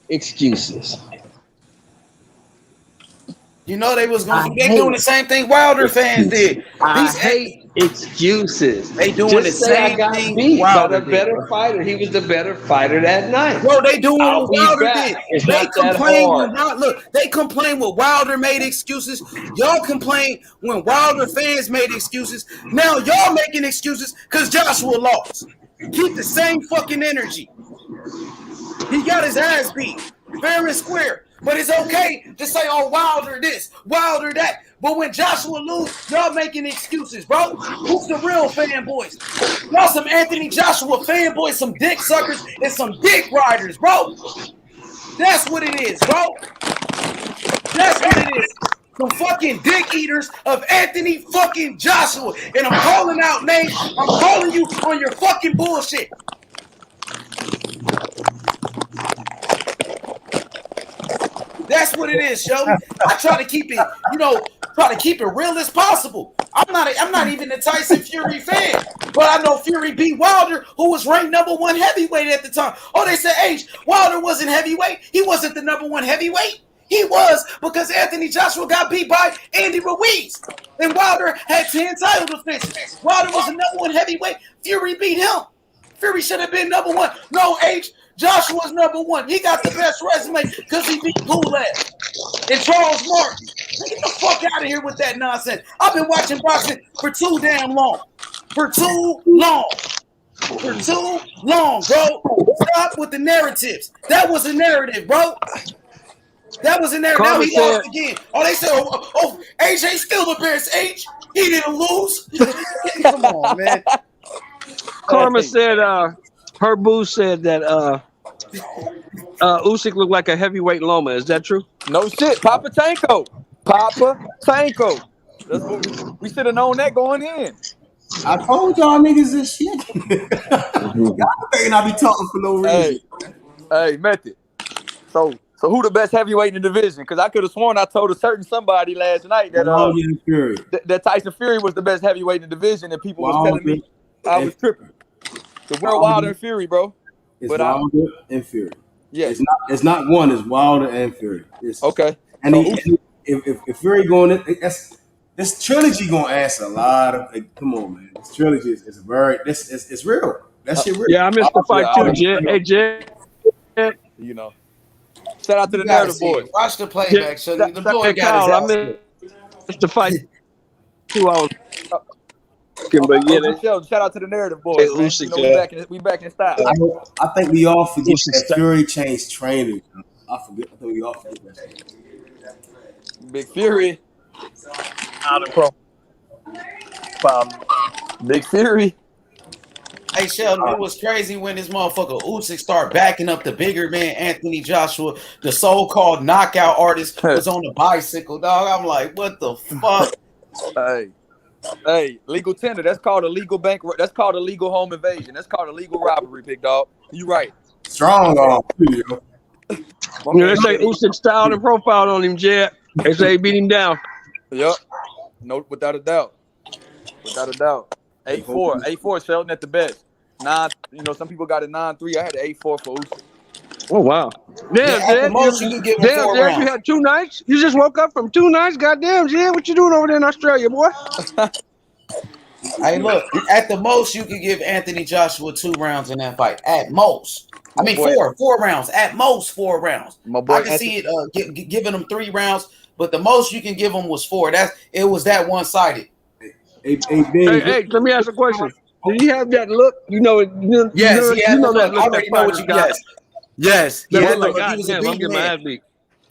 excuses. You know they was gonna do. They doing the same thing Wilder fans did. I hate excuses. They doing Just the say I same got thing beat by the Wilder did, better bro. fighter. He was the better fighter that night. Bro, they doing I'll what be Wilder back. did. It's They not that complain hard. when they complain when Wilder made excuses. Y'all complain when Wilder fans made excuses. Now y'all making excuses because Joshua lost. Keep the same fucking energy. He got his ass beat, fair and square. But it's okay to say, oh, Wilder this, Wilder that. But when Joshua lose, y'all making excuses, bro. Who's the real fanboys? Y'all some Anthony Joshua fanboys, some dick suckers, and some dick riders, bro. That's what it is, bro. That's what it is. Some fucking dick eaters of Anthony fucking Joshua. And I'm calling out names. I'm calling you on your fucking bullshit. That's what it is, Shelby. I try to keep it, real as possible. I'm not even a Tyson Fury fan, but I know Fury beat Wilder, who was ranked #1 heavyweight at the time. Oh, they said, H, Wilder wasn't heavyweight. He wasn't the #1 heavyweight. He was because Anthony Joshua got beat by Andy Ruiz. And Wilder had 10 title defenses. Wilder was the #1 heavyweight. Fury beat him. Fury should have been #1. No, H, Joshua's #1. He got the best resume because he beat Goulet and Charles Martin. Get the fuck out of here with that nonsense. I've been watching boxing for too damn long. For too long, bro. Stop with the narratives. That was a narrative, bro. That was a narrative. Now he lost again. Oh, they said, oh, AJ's still the best. H, he didn't lose. Come on, man. Karma said, Herbu said that Usyk looked like a heavyweight Loma. Is that true? No shit. Papa Tanko. That's what we should have known that going in. I told y'all niggas this shit. Y'all thinking I be talking for no reason. Hey, Method. So who the best heavyweight in the division? Because I could have sworn I told a certain somebody last night that that Tyson Fury was the best heavyweight in the division, and people was telling me I was tripping. The world Wilder and Fury, bro. It's Wilder and Fury. Yeah, it's not one. It's Wilder and Fury. Okay. And if Fury going, this trilogy gonna answer a lot of. Come on, man. This trilogy is very. It's real. That shit real. Yeah, I missed the fight too, Jed. Hey, Jed. You know. Shout out to the Narrative Boys. Watch the playback. So the boy got his ass. I missed the fight 2 hours. But yeah, shout out to the Narrative Boys. We back in style. I think we all forget that Fury changed trainers. I think we all forget that. Big Fury. Big Fury. Hey, Sheldon, it was crazy when this motherfucker Usyk started backing up the bigger man, Anthony Joshua, the so-called knockout artist, was on the bicycle, dog. I'm like, what the fuck? Hey, legal tender. That's called a legal bank. That's called a legal home invasion. That's called a legal robbery, big dog. You right. Strong arm. They say Usyk styled and profiled on him, Jed. They say he beat him down. Yep. No, without a doubt. 8-4, Sheldon at the best. 9. Some people got a 9-3. I had an 8-4 for Usyk. Oh wow! Damn, Jed. Jed, you had 2 nights. You just woke up from 2 nights. Goddamn, Jed, what you doing over there in Australia, boy? Hey, look. At the most, you could give Anthony Joshua 2 rounds in that fight. At most. I mean, 4 rounds. At most, 4 rounds. I can see it giving him 3 rounds, but the most you can give him was 4. It was that one-sided. Hey, let me ask a question. Did he have that look? Yes, he had that look. I already know what you got. Yes. He had look. He was a big man.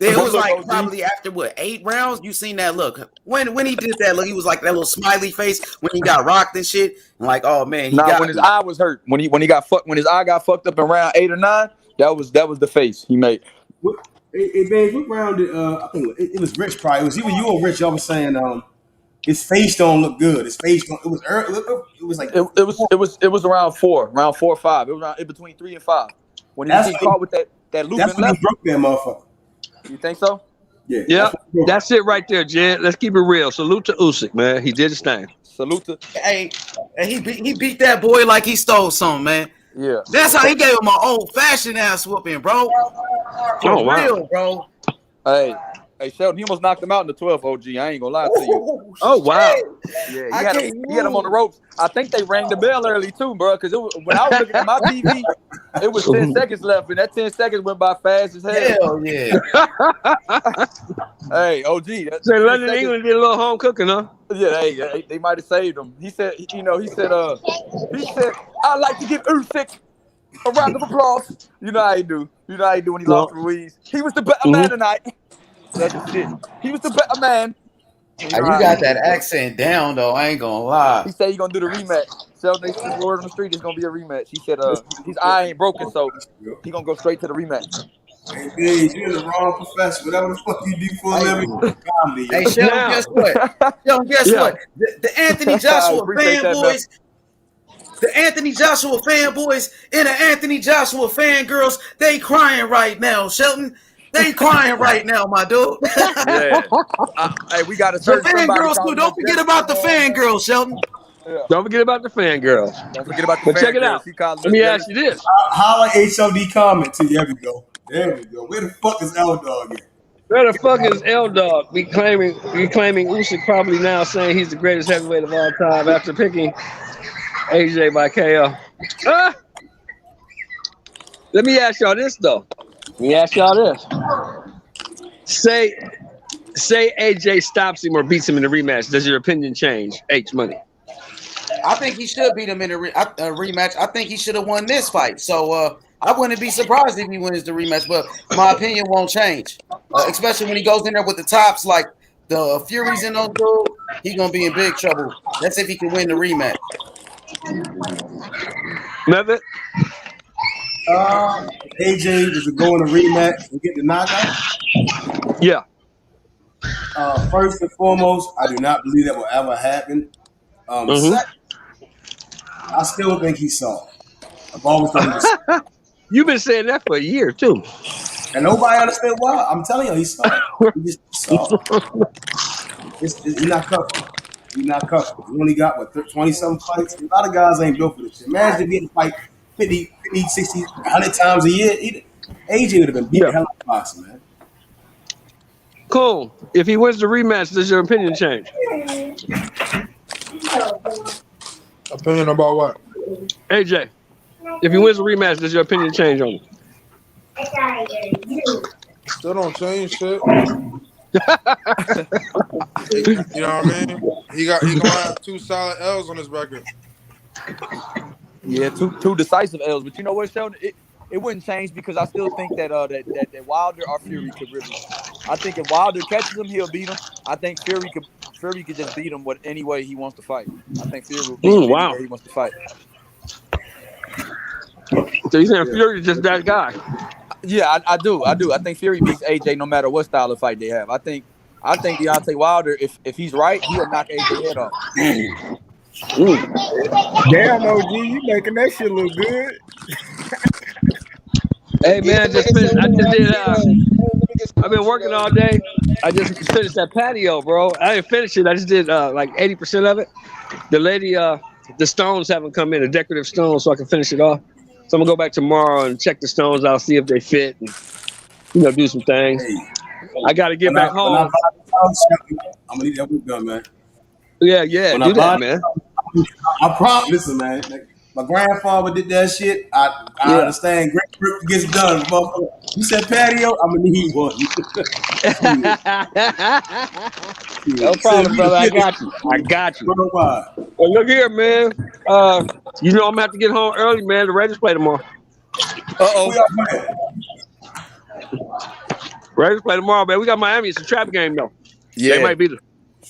It was like probably after 8 rounds, you seen that look. When he did that look, he was like that little smiley face when he got rocked and shit. And like, oh man, when his eye was hurt, when his eye got fucked up in round 8 or 9, That was the face he made. Hey, babe, what round did I think it was Rich probably. It was either you or Rich. I was saying his face don't look good. His face don't. It was early. It was like it was around 4 or 5. It was around in between 3 and 5 when he was getting caught with that loop that's and when he left. broke that motherfucker. You think so? Yeah. Yep. That's it right there, Jen. Let's keep it real. Salute to Usyk, man. He did his thing. Salute to. Hey, he beat that boy like he stole something, man. Yeah. That's how he gave him an old-fashioned ass whooping, bro. For real, bro. Hey, Sheldon, he almost knocked him out in the 12th, OG. I ain't gonna lie to you. Oh, wow. Yeah, he had him on the ropes. I think they rang the bell early, too, bro, because when I was looking at my TV, it was 10 seconds left, and that 10 seconds went by fast as hell. Hell yeah. Hey, OG. So London, England did a little home cooking, huh? Yeah, they might have saved him. He said, I'd like to give Usyk a round of applause. You know how he do. You know how he do when he lost to Ruiz. He was the better man tonight. That's the shit. He was the better man. You got that accent down, though. I ain't gonna lie. He said he's gonna do the rematch. Sheldon, they speak word on the street. It's gonna be a rematch. He said his eye ain't broken, so he gonna go straight to the rematch. Hey, dude, you're in the wrong profession. Whatever the fuck you do for a living, comedy. Hey, Sheldon, guess what? Sheldon, guess what? The Anthony Joshua fanboys, the Anthony Joshua fanboys and the Anthony Joshua fangirls, they crying right now, Sheldon. They crying right now, my dude. Yeah. Hey, we got to the fangirls too. Don't forget about the fangirls, Sheldon. Yeah. Don't forget about the fangirls. Don't forget about the fangirls. Check it out. Let me ask you this. Holla HOD comment to you. There we go. There we go. Where the fuck is L Dog at? Where the fuck is L Dog? We claiming Usyk probably now saying he's the greatest heavyweight of all time after picking AJ by KO. Let me ask y'all this though. Say AJ stops him or beats him in the rematch. Does your opinion change? H Money. I think he should beat him in a rematch. I think he should have won this fight. So I wouldn't be surprised if he wins the rematch, but my opinion won't change. Especially when he goes in there with the tops like the Fury's in those dudes, he's gonna be in big trouble. That's if he can win the rematch. Method? AJ was to go in a rematch and get the knockout. Yeah. First and foremost, I do not believe that will ever happen. Second, I still think he's soft. I've always thought he was soft. You've been saying that for a year too. And nobody understands why. I'm telling you, he's soft. He's just soft. He's not comfortable. He's not comfortable. He only got, 20-something fights? A lot of guys ain't built for this shit. Imagine getting to fight 50, 60, 100 times a year. AJ would have been beat the hell out of boxing, man. Cool. If he wins the rematch, does your opinion change? Opinion about what? AJ, if he wins the rematch, does your opinion change on him? Still don't change shit. You know what I mean? He gonna have 2 solid L's on his record. Yeah, two decisive L's. But you know what, Sheldon? It wouldn't change because I still think that that Wilder or Fury could really. I think if Wilder catches him, he'll beat him. I think Fury could just beat him with any way he wants to fight. I think Fury will beat him any way he wants to fight. So you're saying Fury is just that guy? Yeah, I do. I think Fury beats AJ no matter what style of fight they have. I think Deontay Wilder, if he's right, he'll knock AJ head off. Damn, OG, you making that shit look good. Hey man, I've been working all day. I just finished that patio, bro. I didn't finish it. I just did like 80% of it. The lady, the stones haven't come in, the decorative stones, so I can finish it off. So I'm gonna go back tomorrow and check the stones out, see if they fit, and do some things. I got to get back home. I'm gonna need that work done, man. Yeah, do that, man. I promise. Listen, man. My grandfather did that shit. I understand. Great work gets done, motherfucker. You said patio, I'm gonna need one. No problem, brother. I got you. Well, look here, man. I'm gonna have to get home early, man. The Raiders play tomorrow. Raiders play tomorrow, man. We got Miami. It's a trap game, though. Yeah. They might beat us.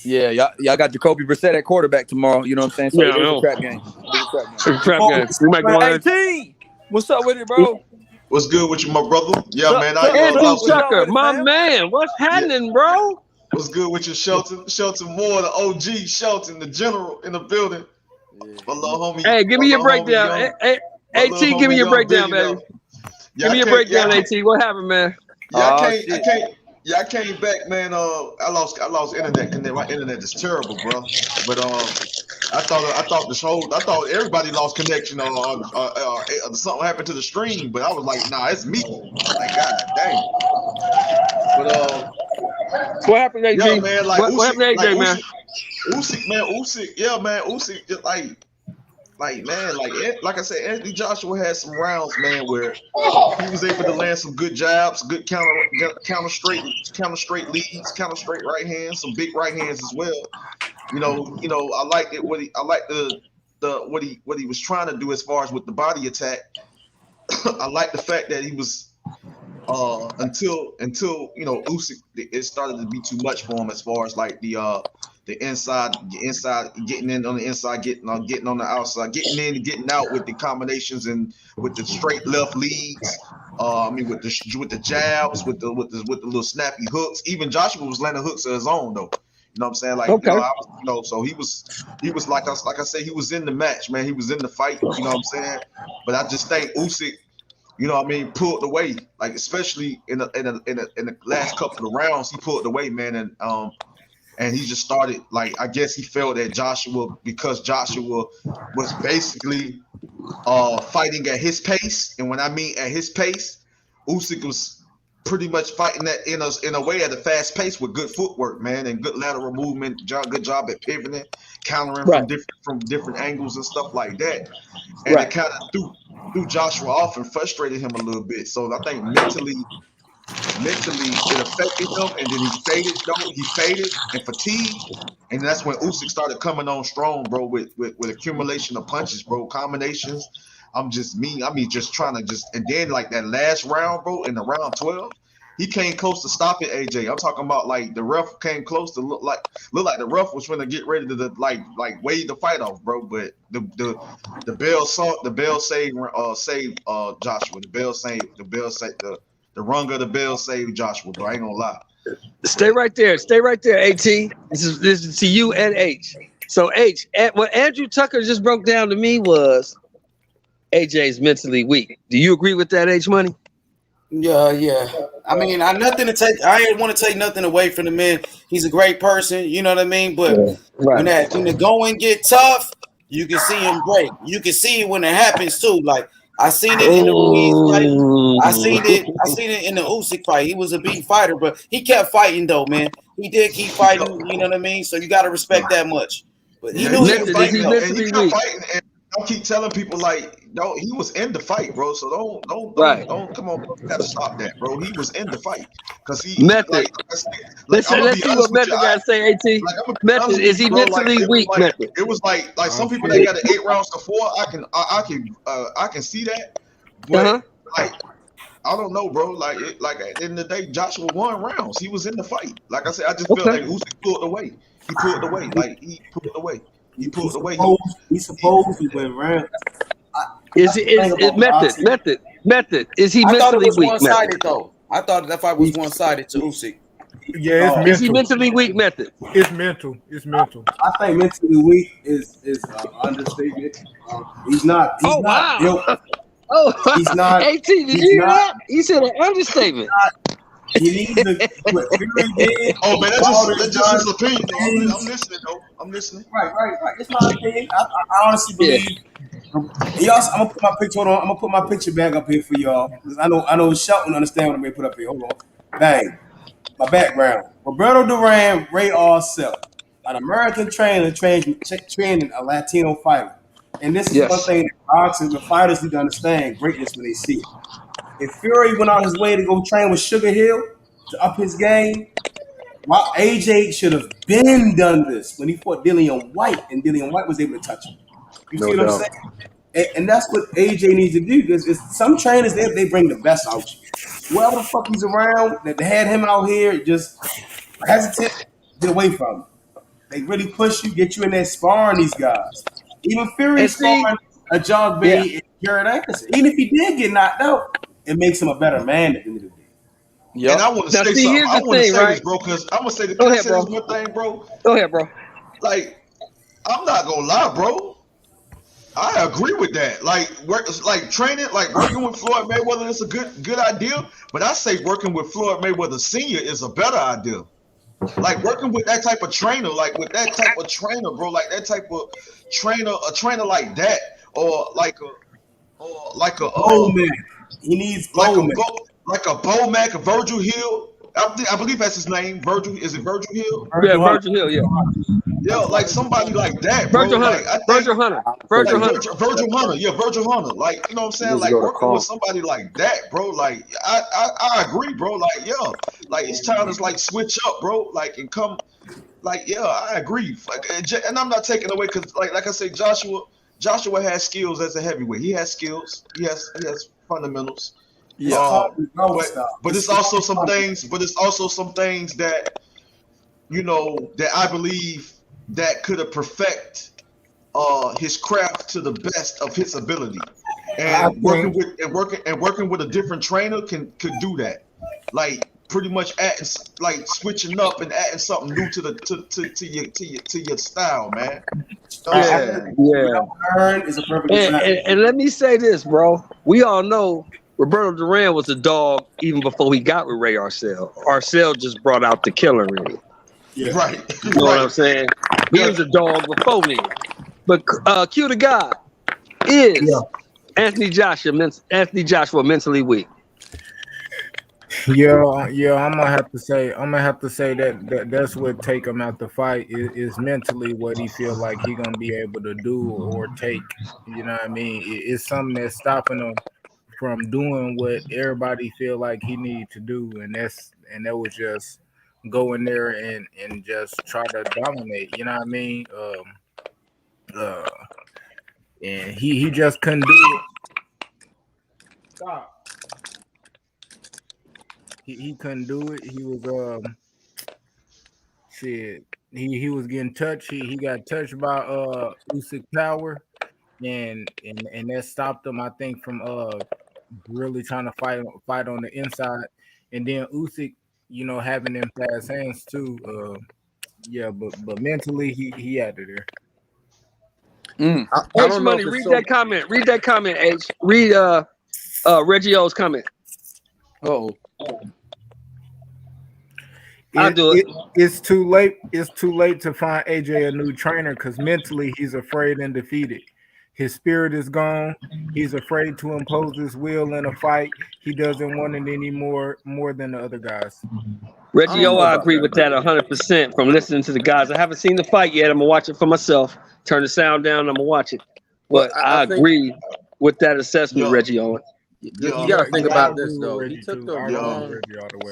Yeah, y'all got Jacoby Brissett at quarterback tomorrow. You know what I'm saying? So it's a trap game. It's a trap game. We might go on. Hey, T, what's up with it, bro? What's good with you, my brother? Yeah, man. Andrew Tucker, my man. What's happening, bro? What's good with you, Shelton? Shelton Moore, the OG Shelton, the general in the building. My little homie. Hey, give me your breakdown. Hey, AT, give me your breakdown, baby. Give me your breakdown, AT. What happened, man? I came back, man. I lost internet connection. My internet is terrible, bro. But I thought everybody lost connection or something happened to the stream. But I was like, nah, it's me. Like, god dang. But what happened, AJ? Yeah, man. Like what happened, AJ, man? Usyk, yeah, man. Usyk just like man, like I said, Anthony Joshua had some rounds, man, where he was able to land some good jabs, good counter straight leads, counter straight right hands, some big right hands as well. You know, I like it. What he was trying to do as far as with the body attack. I like the fact that he was until you know Usyk, it started to be too much for him as far as like the inside, getting in on the inside, getting on the outside, getting in and getting out with the combinations and with the straight left leads. With the jabs, with the little snappy hooks. Even Joshua was landing hooks of his own though. You know what I'm saying? Like, okay. So he was like I said, he was in the match, man. He was in the fight. You know what I'm saying? But I just think Usyk, you know what I mean, pulled away. Like especially in the last couple of rounds, he pulled away, man, and he just started, like, I guess he felt that because Joshua was basically fighting at his pace. And when I mean at his pace, Usyk was pretty much fighting that in a way at a fast pace with good footwork, man, and good lateral movement, good job at pivoting, countering from different angles and stuff like that. And it kind of threw Joshua off and frustrated him a little bit. So I think mentally it affected him, and then he faded and fatigued, and that's when Usyk started coming on strong, bro, with accumulation of punches, bro, combinations. Just trying to and then like that last round, bro, in the round 12, he came close to stopping AJ. I'm talking about like the ref came close to look like the ref was trying to get ready to like wave the fight off, bro. But the bell saved Joshua. The rung of the bell saved Joshua, bro. I ain't gonna lie. Stay right there, AT. This is to you and H. So H, what Andrew Tucker just broke down to me was AJ's mentally weak. Do you agree with that, H Money? Yeah. I mean, I didn't want to take nothing away from the man. He's a great person, you know what I mean? But when the going get tough, you can see him break. You can see it when it happens too. Like I seen it in the Ruiz fight. I seen it in the Usyk fight. He was a beat fighter, but he kept fighting though, man. He did keep fighting, you know what I mean? So you got to respect that much. But he knew he was fighting, and he kept fighting. And I keep telling people like, no, he was in the fight, bro. So don't come on, you gotta stop that, bro. He was in the fight because he Method. Let's see what Method got to say. AT Method, is he mentally weak? Method. It was like some people that got an 8 rounds to 4. I can see that, but like I don't know, bro. Like at the end of the day, Joshua won rounds. He was in the fight. Like I said, I just felt like Usyk pulled away. He pulled away. He supposed to win rounds. Is Method? Is he mentally weak? I thought it was one-sided though. I thought that fight was one-sided to Usyk. Yeah, it's mental. Is he mentally weak, Method? It's mental. I think mentally weak is understatement. He's not. Wow. He's not. AT, did you hear that? He said an understatement. He needs to what Fury did. Oh man, that's just his opinion. I'm listening though. I'm listening. Right. It's my opinion. I honestly believe. I'm gonna put my picture. Hold on. I'm gonna put my picture back up here for y'all because I know Shelton understand what I'm gonna put up here. Hold on. Bang. My background. Roberto Duran, Ray Arcel, an American trainer training a Latino fighter. And this is one thing that boxers and fighters need to understand greatness when they see it. If Fury went on his way to go train with Sugar Hill to up his game, while AJ should have been done this when he fought Dillian White, and Dillian White was able to touch him. You see what I'm saying? And that's what AJ needs to do because some trainers they bring the best out of you. Whoever the fuck he's around that they had him out here just hesitant, get away from him. They really push you, get you in there sparring these guys. Even Fury sparring a Jog Bay and Jared Anderson. Even if he did get knocked out, it makes him a better man at the end of the day. And I want to say something. I want to say this, bro, because I'm gonna say this. Can I say this one thing, bro? Go ahead, bro. Like, I'm not gonna lie, bro. I agree with that. Like training, like working with Floyd Mayweather is a good idea. But I say working with Floyd Mayweather Sr. is a better idea. Like working with that type of trainer, bro, like that type of trainer, a trainer like that, or like a Bowman. He needs Bowman. Like a Bowman, a Virgil Hill. I believe that's his name. Virgil, is it Virgil Hill? Yeah, Virgil Hill, yeah. Yeah, like somebody like that, bro. Virgil Hunter. Virgil Hunter. Virgil Hunter. Yeah, Virgil Hunter. Like, you know what I'm saying? Like working with somebody like that, bro. Like I agree, bro. Like, yeah, like it's time to like switch up, bro. Like and come, like, yeah, I agree. Like, and I'm not taking away because like I say, Joshua has skills as a heavyweight. He has skills. He has fundamentals. Yeah, but it's also some things. But it's also some things that, you know, that I believe that could have perfect his craft to the best of his ability. And working with a different trainer could do that. Like pretty much adding, like switching up and adding something new to your style, man. Yeah. And let me say this, bro. We all know Roberto Duran was a dog even before he got with Ray Arcel. Arcel just brought out the killer in him. Yeah. Right. You know what I'm saying? He was a dog before me. But Q the God is Anthony Joshua mentally weak. Yeah, I'm gonna have to say that that's what take him out the fight is mentally what he feel like he gonna be able to do or take. You know what I mean? It's something that's stopping him from doing what everybody feel like he need to do, and that was just go in there and just try to dominate. You know what I mean? And he just couldn't do it. Stop. He couldn't do it. He was shit. He was getting touched. He got touched by Usyk power, and that stopped him, I think, from really trying to fight on the inside. And then Usyk, you know, having them fast hands too. But mentally he out of there. H Money, read that comment. Read that comment, H. Read Reggie O's comment. I'll do it. It's too late. It's too late to find AJ a new trainer because mentally he's afraid and defeated. His spirit is gone. He's afraid to impose his will in a fight. He doesn't want it anymore more than the other guys. Reggie O, I agree with that 100% from listening to the guys. I haven't seen the fight yet. I'm going to watch it for myself. Turn the sound down. I'm going to watch it. But I agree with that assessment, Reggie O. You got to think about this, though. He took the wrong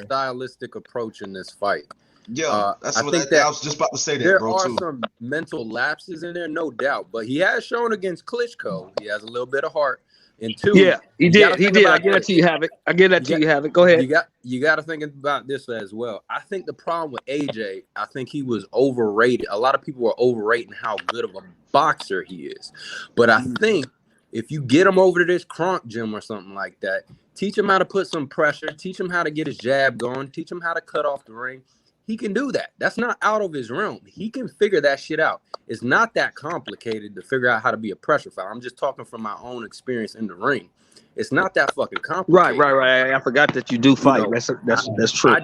stylistic approach in this fight. Yeah, I was just about to say that, there bro. There are too. some mental lapses in there, no doubt. But he has shown against Klitschko, he has a little bit of heart. And two, he did. I get that to you, Havoc. Go ahead. You got to think about this as well. I think the problem with AJ, I think he was overrated. A lot of people were overrating how good of a boxer he is. But I think if you get him over to this Kronk gym or something like that, teach him how to put some pressure, teach him how to get his jab going, teach him how to cut off the ring. He can do that. That's not out of his realm. He can figure that shit out. It's not that complicated to figure out how to be a pressure fighter. I'm just talking from my own experience in the ring. It's not that fucking complicated. Right. I forgot that you do fight. That's true.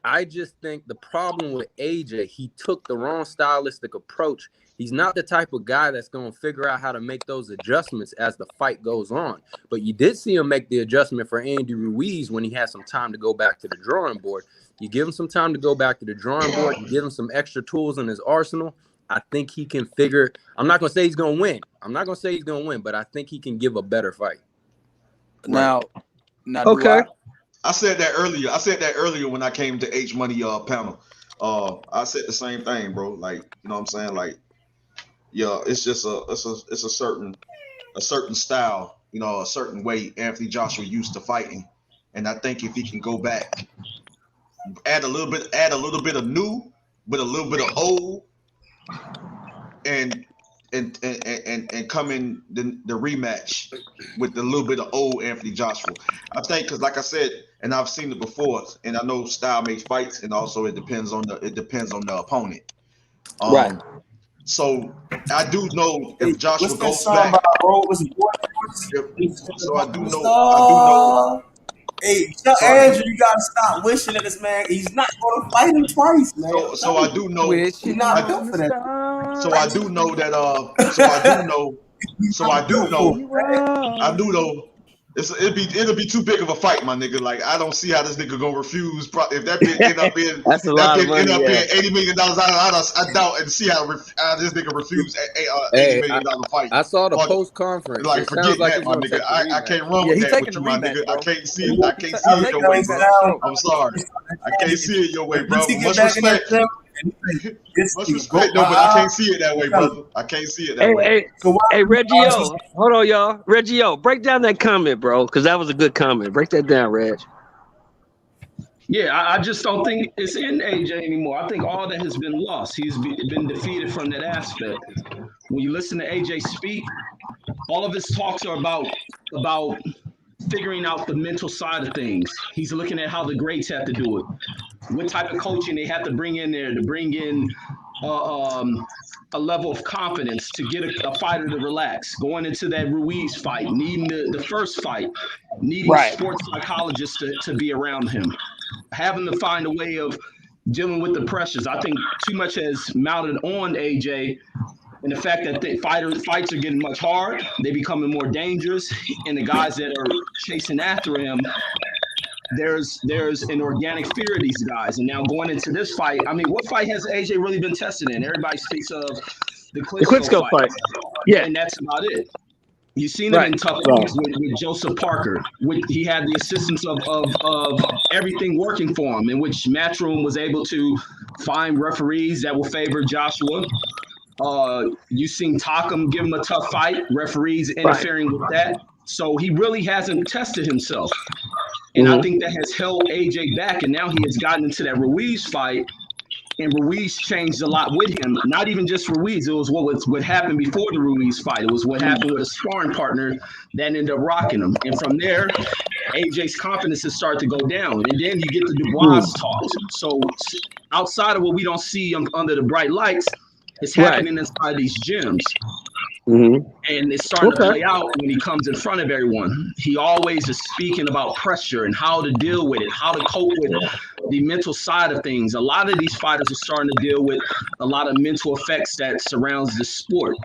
I just think the problem with AJ, he took the wrong stylistic approach. He's not the type of guy that's going to figure out how to make those adjustments as the fight goes on. But you did see him make the adjustment for Andy Ruiz when he had some time to go back to the drawing board. You give him some time to go back to the drawing board. You give him some extra tools in his arsenal. I think he can figure. I'm not going to say he's going to win. But I think he can give a better fight. Now, okay. I said that earlier when I came to H Money panel. I said the same thing, bro. Like, you know what I'm saying? Like, yeah, it's just a certain style, you know, a certain way Anthony Joshua used to fighting. And I think if he can go back, add a little bit of new, but a little bit of old, and and come in the rematch with the little bit of old Anthony Joshua. I think because, like I said, and I've seen it before, and I know style makes fights, and also it depends on the opponent. Right. So I do know Hey, if Joshua what's that goes song by back. Bro? Was it So I do know. Hey, tell So I Andrew do. you gotta stop wishing that this man. He's not gonna fight him twice, man. So I do know. He's not built for that. So I do know that. So I do know. So I do Built for know. it, man. I do know. It'll be too big of a fight, my nigga. Like I don't see how this nigga gonna refuse. If that bitch end up being That's a lot of money. Yeah. $80 million, I doubt and see how this nigga refuse $80 million fight. I saw the Fuck, post conference. like it sounds forget like that, he's my gonna nigga. take the I rematch. can't run Yeah, with he's that taking with the you, my rematch, nigga. bro. I can't see it. I can't see it your taking way, the bro. rematch for sure. I'm sorry. I can't see it your way, bro. Once he get Much back in that respect. gym, and he say, this Much nigga respect, broke my though, but I eye, can't see it that way, I'm telling brother. you. I can't see it that way. Hey, So why Reggie O, hold on, y'all. Reggie O, break down that comment, bro, because that was a good comment. Break that down, Reg. Yeah, I just don't think it's in AJ anymore. I think all that has been lost. He's been defeated from that aspect. When you listen to AJ speak, all of his talks are about figuring out the mental side of things. He's looking at how the greats have to do it, what type of coaching they have to bring in there to bring in a level of confidence to get a fighter to relax. Going into that Ruiz fight, needing the first fight, needing Right. sports psychologists to be around him, having to find a way of dealing with the pressures. I think too much has mounted on AJ, and the fact that the fights are getting much hard, they're becoming more dangerous, and the guys that are chasing after him, there's an organic fear of these guys. And now going into this fight, I mean, what fight has AJ really been tested in? Everybody speaks of the Klitschko fight. Yeah. And that's about it. You've seen him in tough fights with Joseph Parker. He had the assistance of everything working for him, in which Matchroom was able to find referees that will favor Joshua. You've seen Takam give him a tough fight, referees interfering with that. So he really hasn't tested himself. And I think that has held AJ back. And now he has gotten into that Ruiz fight. And Ruiz changed a lot with him. Not even just Ruiz. It was what happened before the Ruiz fight. It was what happened with a sparring partner that ended up rocking him. And from there, AJ's confidence has started to go down. And then you get the Dubois talks. So outside of what we don't see under the bright lights, it's happening inside these gyms. Mm-hmm. And it's starting to play out when he comes in front of everyone. He always is speaking about pressure and how to deal with it, how to cope with the mental side of things. A lot of these fighters are starting to deal with a lot of mental effects that surrounds the sport.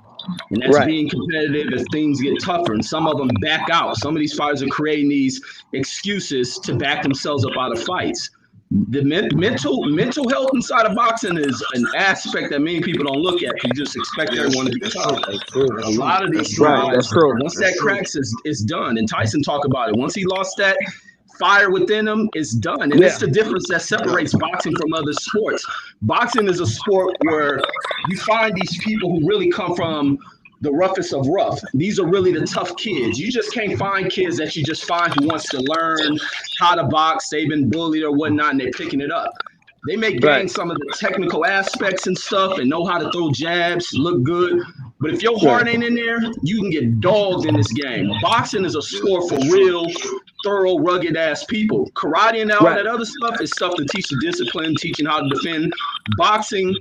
And that's being competitive as things get tougher. And some of them back out. Some of these fighters are creating these excuses to back themselves up out of fights. The mental health inside of boxing is an aspect that many people don't look at. You just expect everyone to be tough. A lot of these guys, once that cracks, is done. And Tyson talked about it. Once he lost that fire within him, it's done. And it's the difference that separates boxing from other sports. Boxing is a sport where you find these people who really come from the roughest of rough. These are really the tough kids. You just can't find kids that you just find who wants to learn how to box. They've been bullied or whatnot, and they're picking it up. They may gain some of the technical aspects and stuff and know how to throw jabs, look good. But if your heart ain't in there, you can get dogged in this game. Boxing is a sport for real, thorough, rugged ass people. Karate and all that other stuff is stuff to teach the discipline, teaching how to defend. Boxing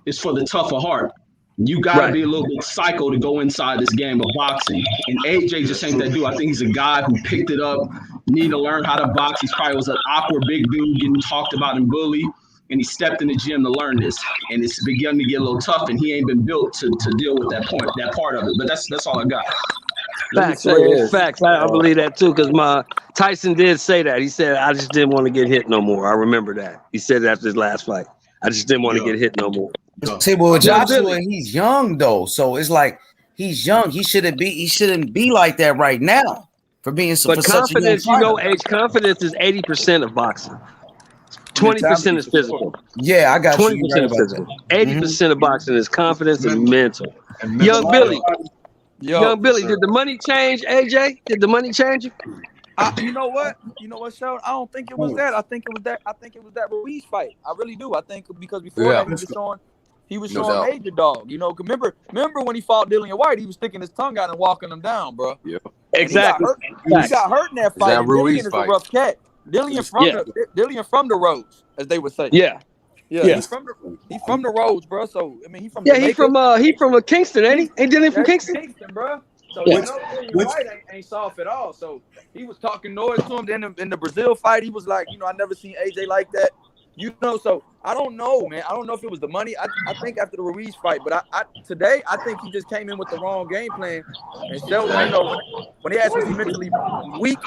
is for the tougher heart. You got to be a little bit psycho to go inside this game of boxing. And AJ just ain't that dude. I think he's a guy who picked it up, need to learn how to box. He probably was an awkward big dude getting talked about and bullied. And he stepped in the gym to learn this. And it's begun to get a little tough, and he ain't been built to deal with that part of it. But that's all I got. Facts, man. Facts. I believe that too, because Tyson did say that. He said, I just didn't want to get hit no more. I remember that. He said it after his last fight. I just didn't want to get hit no more. See, well, with Joshua, he's young though, so it's like he's young. He shouldn't be like that right now for being But confidence, age confidence is 80% of boxing. 20% is physical. Yeah, I got 20% you. 20% is physical. 80% of boxing is confidence and mental. Young Billy, did the money change, AJ? Did the money change you? You know what, Sheldon? I don't think it was that. I think it was that Ruiz fight. I really do. I think because before that he was showing He was No showing doubt. major dog. You know, remember when he fought Dillian White, he was sticking his tongue out and walking him down, bro. Yeah. And he got hurt. He got hurt in that Is fight. that And Dillian Ruiz is a fight? rough cat. Dillian from the roads, as they would say. Yeah. Yeah, he's from the roads, bro. So I mean, he from Yeah, Jamaica. he from Kingston, ain't he? Ain't Dillian from Kingston? Kingston, bro. So Yeah. you know, Dillian White ain't soft at all. So he was talking noise to him. Then in the Brazil fight, he was like, you know, I never seen AJ like that. You know, so I don't know, man. I don't know if it was the money. I think after the Ruiz fight, but today I think he just came in with the wrong game plan. And so, you know, when they asked was he mentally weak,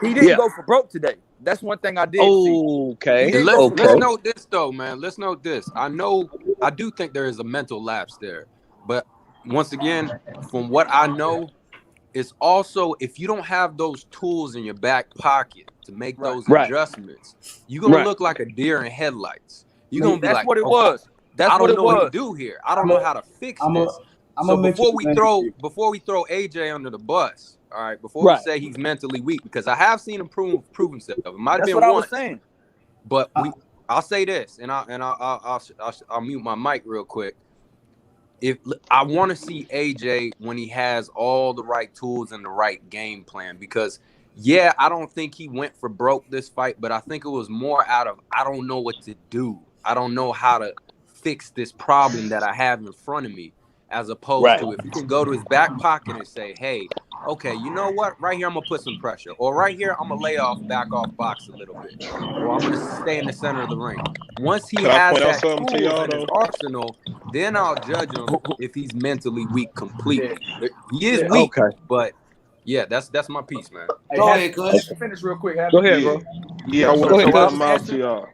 he didn't go for broke today. That's one thing I did see. Okay. And let's note this though, man. Let's note this. I do think there is a mental lapse there, but once again, from what I know, it's also if you don't have those tools in your back pocket to make those adjustments, you're gonna look like a deer in headlights. You're gonna be that's like, what it was. That's I don't what know it what was. to do here. I don't know how to fix this. So before we throw AJ under the bus, all right, before we say he's mentally weak, because I have seen him prove himself. It might have been what I was once, saying. but I'll say this, and I'll mute my mic real quick. If I want to see AJ when he has all the right tools and the right game plan, because I don't think he went for broke this fight, but I think it was more out of I don't know what to do. I don't know how to fix this problem that I have in front of me, as opposed to if he can go to his back pocket and say, hey, okay, you know what? Right here, I'm going to put some pressure. Or right here, I'm going to back off box a little bit. Or I'm going to stay in the center of the ring. Once he has that tools in his arsenal, then I'll judge him if he's mentally weak completely. He is weak, but that's my piece, man. Go ahead, Kush. Finish real quick. Go ahead, bro. Yeah, I want to put something out to y'all.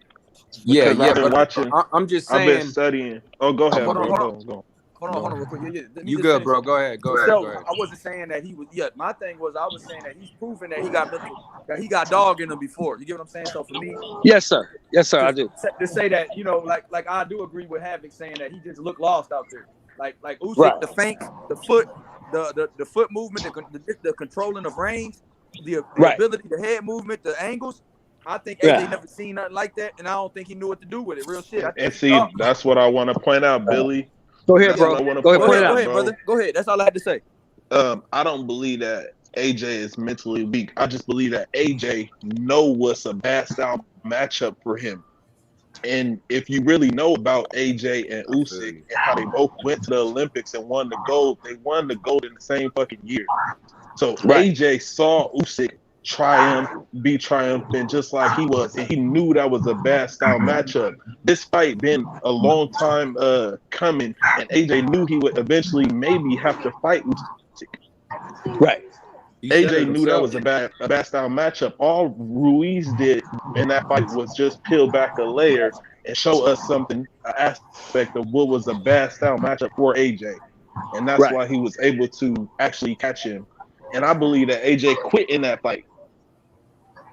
Yeah, I've been but watching. I'm just saying. I've been studying. Oh, go ahead, bro. Go. Hold on, real quick. You good, bro? Go ahead. So I wasn't saying that he was. Yeah, my thing was I was saying that he's proven that he got dog in him before. You get what I'm saying? So for me, yes, sir, I do. To say that, you know, like I do agree with Havoc saying that he just looked lost out there. Like Usyk, the feints, the foot, the foot movement, the controlling of range, the ability, the head movement, the angles. I think AJ never seen nothing like that, and I don't think he knew what to do with it. Real shit. And see, that's what I want to point out, Billy. Go ahead, bro. Go ahead, brother. Go ahead. That's all I had to say. I don't believe that AJ is mentally weak. I just believe that AJ know what's a bad style matchup for him. And if you really know about AJ and Usyk and how they both went to the Olympics and won the gold, they won the gold in the same fucking year. So AJ saw Usyk be triumphant just like he was, and he knew that was a bad style matchup. This fight been a long time coming, and AJ knew he would eventually maybe have to fight Usyk. Right. AJ knew that was a bad style matchup. All Ruiz did in that fight was just peel back a layer and show us something, an aspect of what was a bad style matchup for AJ. And that's why he was able to actually catch him. And I believe that AJ quit in that fight.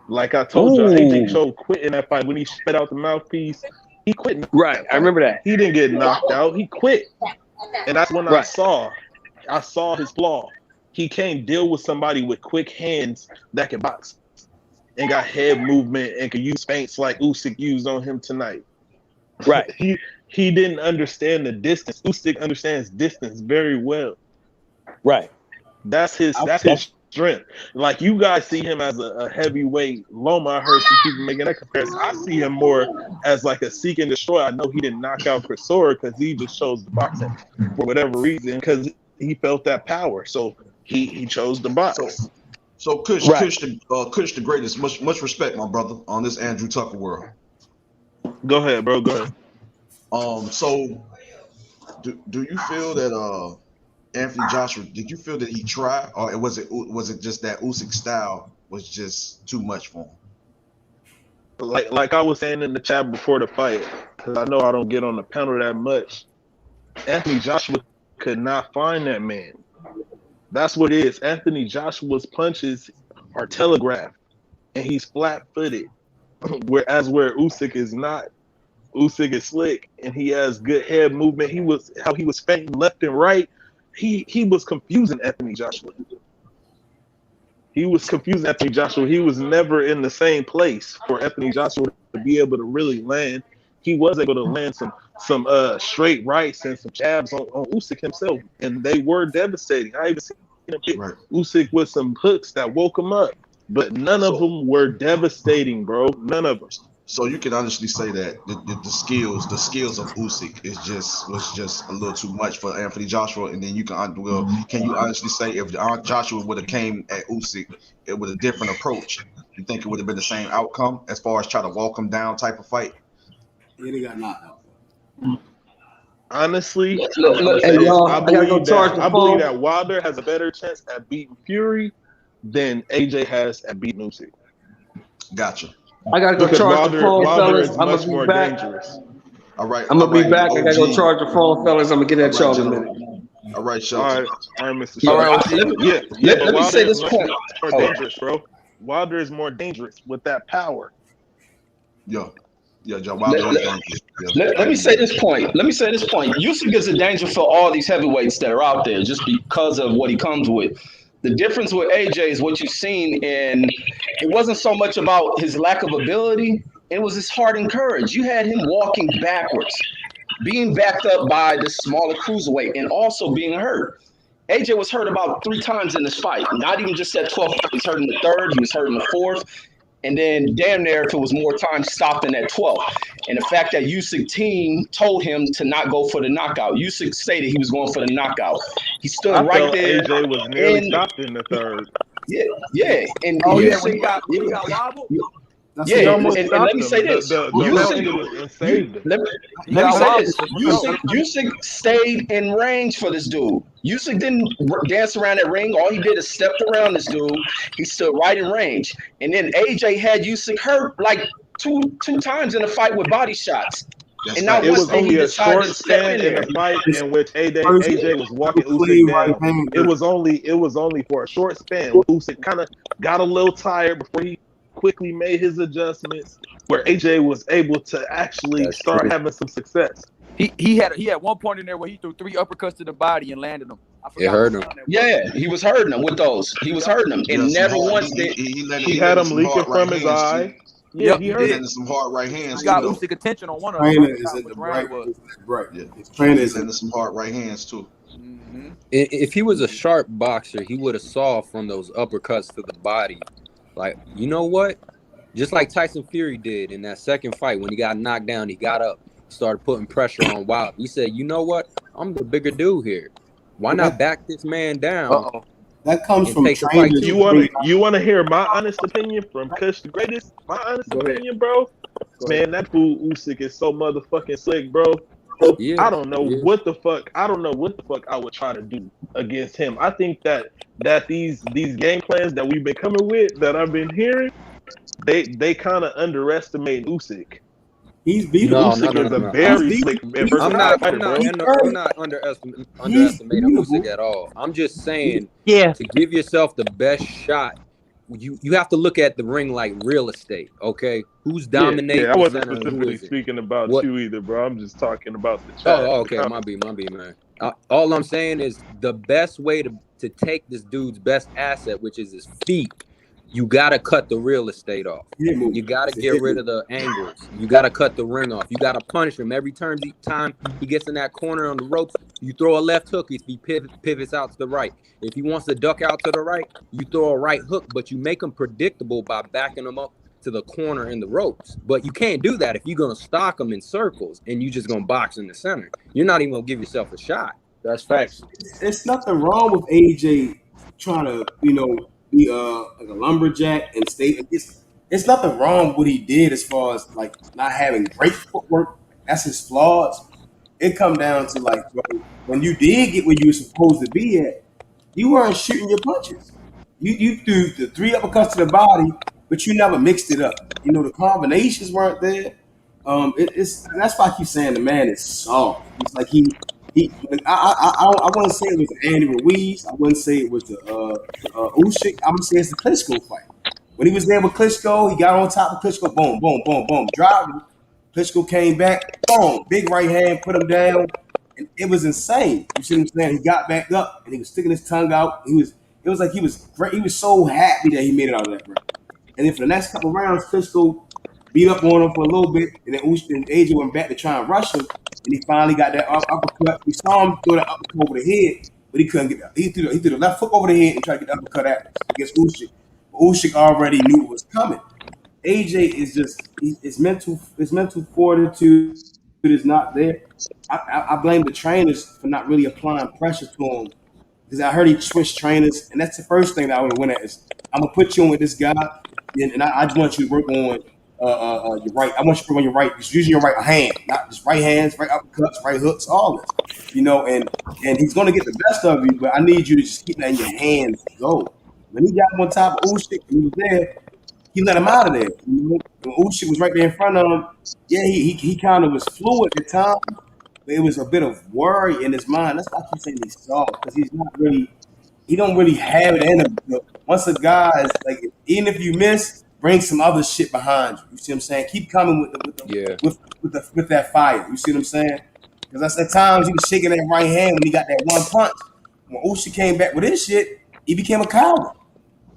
Like I told you, AJ showed quit in that fight when he spit out the mouthpiece. He quit. Right, I remember that. He didn't get knocked out. He quit. And that's when I saw his flaw. He can't deal with somebody with quick hands that can box and got head movement and can use feints like Usyk used on him tonight. Right. He didn't understand the distance. Usyk understands distance very well. Right. That's his strength. Like you guys see him as a heavyweight. Loma, I heard some people making that comparison. I see him more as like a seek and destroy. I know he didn't knock out Chisora because he just chose the boxing for whatever reason because he felt that power. So he chose the box. So Kush the greatest. Much respect, my brother, on this Andrew Tucker world. Go ahead, bro. Go ahead. So do you feel that Anthony Joshua, did you feel that he tried, or was it just that Usyk style was just too much for him? Like I was saying in the chat before the fight, because I know I don't get on the panel that much. Anthony Joshua could not find that man. That's what it is. Anthony Joshua's punches are telegraphed, and he's flat-footed. Where Usyk is not. Usyk is slick, and he has good head movement. He was feinting left and right. He was confusing Anthony Joshua. He was never in the same place for Anthony Joshua to be able to really land he was able to land some straight rights and some jabs on Usyk himself, and they were devastating. I even seen him hit Usyk with some hooks that woke him up, but none of them were devastating, bro. None of them. So you can honestly say that the skills of Usyk was just a little too much for Anthony Joshua, and then can you honestly say if Joshua would have came at Usyk with a different approach, you think it would have been the same outcome as far as try to walk him down type of fight? Yeah, they got knocked out. Honestly, I believe that Wilder has a better chance at beating Fury than AJ has at beating Usyk. Gotcha. I gotta go charge the phone, fellas. I'm gonna be back. Dangerous. All right. I'm gonna be back. I gotta go charge the phone, fellas. I'm gonna get at y'all in a minute. All right, Shelton. All right, Mr. Shelton. Let me say this point. More dangerous, bro. Wilder is more dangerous with that power. Joe. Wilder is dangerous. Let me say this point. Usyk is a danger for all these heavyweights that are out there just because of what he comes with. The difference with AJ is what you've seen, and it wasn't so much about his lack of ability. It was his heart and courage. You had him walking backwards, being backed up by the smaller cruiserweight, and also being hurt. AJ was hurt about 3 times in this fight. Not even just that 12th. He was hurt in the 3rd. He was hurt in the 4th. And then damn near if it was more time stopped in that 12th. And the fact that Usyk team told him to not go for the knockout. Usyk stated he was going for the knockout. He stood right there. AJ was nearly stopped in the 3rd. Yeah. And Usyk, when he got wobbled? Yeah, and let me say this. Usyk stayed in range for this dude. Usyk didn't dance around that ring. All he did is stepped around this dude. He stood right in range. And then AJ had Usyk hurt like two times in a fight with body shots. And now it was only a short span in the fight in which AJ was walking Usyk down. It was only for a short span. Usyk kind of got a little tired before he quickly made his adjustments, where AJ was able to actually start having some success. He had one point in there where he threw 3 uppercuts to the body and landed them. It hurt him. Yeah, he was hurting him with those. He was hurting him, and never once did he had him leaking from his eye. Yeah, he hurt some hard right hands. He got Usyk attention on one of them. them. Is in the right. Yeah, his trainer is into some hard right hands too. Mm-hmm. If he was a sharp boxer, he would have saw from those uppercuts to the body. Like, you know what? Just like Tyson Fury did in that second fight when he got knocked down, he got up, started putting pressure on Wilder. He said, you know what? I'm the bigger dude here. Why not back this man down? That comes from training. You want to hear my honest opinion from Kush the Greatest? My honest opinion, bro? Man, that fool Usyk is so motherfucking slick, bro. Yeah, I don't know what the fuck. I don't know what the fuck I would try to do against him. I think that these game plans that we've been coming with, that I've been hearing, they kind of underestimate Usyk. He's beatable. Usyk is a very slick and versatile fighter, bro. I'm not underestimating Usyk at all. I'm just saying, to give yourself the best shot, you have to look at the ring like real estate, okay? Who's dominating? Yeah, I wasn't specifically speaking about you either, bro. I'm just talking about the chat. Oh, okay, my B, man. All I'm saying is the best way to take this dude's best asset, which is his feet, you gotta cut the real estate off. You gotta get rid of the angles. You gotta cut the ring off. You gotta punish him every time he gets in that corner on the ropes. You throw a left hook if he pivots out to the right. If he wants to duck out to the right, you throw a right hook, but you make him predictable by backing him up to the corner in the ropes. But you can't do that if you're gonna stalk him in circles and you just gonna box in the center. You're not even gonna give yourself a shot. That's facts. It's nothing wrong with AJ trying to, be like a lumberjack and stay. It's nothing wrong with what he did as far as like not having great footwork. That's his flaws. It come down to like, when you did get where you were supposed to be at, you weren't shooting your punches. You threw the 3 uppercuts to the body, but you never mixed it up. The combinations weren't there. That's why I keep saying the man is soft. It's like I wouldn't say it was Andy Ruiz. I wouldn't say it was the Usyk. I'm gonna say it's the Klitschko fight. When he was there with Klitschko, he got on top of Klitschko. Boom, boom, boom, boom. Dropped him. Klitschko came back. Boom. Big right hand. Put him down. And it was insane. You see what I'm saying? He got back up and he was sticking his tongue out. It was like he was great. He was so happy that he made it out of that round. And then for the next couple rounds, Klitschko beat up on him for a little bit, and then AJ went back to try and rush him, and he finally got that uppercut. We saw him throw that uppercut over the head, but he couldn't get that. He threw the left hook over the head and tried to get the uppercut against Usyk. But Usyk already knew it was coming. AJ is just his mental fortitude is not there. I blame the trainers for not really applying pressure to him, because I heard he switched trainers, and that's the first thing that I would win at is I'm gonna put you in with this guy, and I just want you to work on your right. I want you to work on your right, just using your right hand, not just right hands, right uppercuts, right hooks, all this, and he's gonna get the best of you, but I need you to just keep that in your hands. Go. When he got on top of Usyk and he was there, he let him out of there. When Usyk was right there in front of him, yeah, he kind of was fluid at the time, but it was a bit of worry in his mind. That's why I keep saying he's soft, because he don't really have it in him. Once a guy is like, even if you miss, bring some other shit behind you. You see what I'm saying? Keep coming with that fire. You see what I'm saying? Because at times he was shaking that right hand when he got that one punch. When Usyk came back with his shit, he became a coward.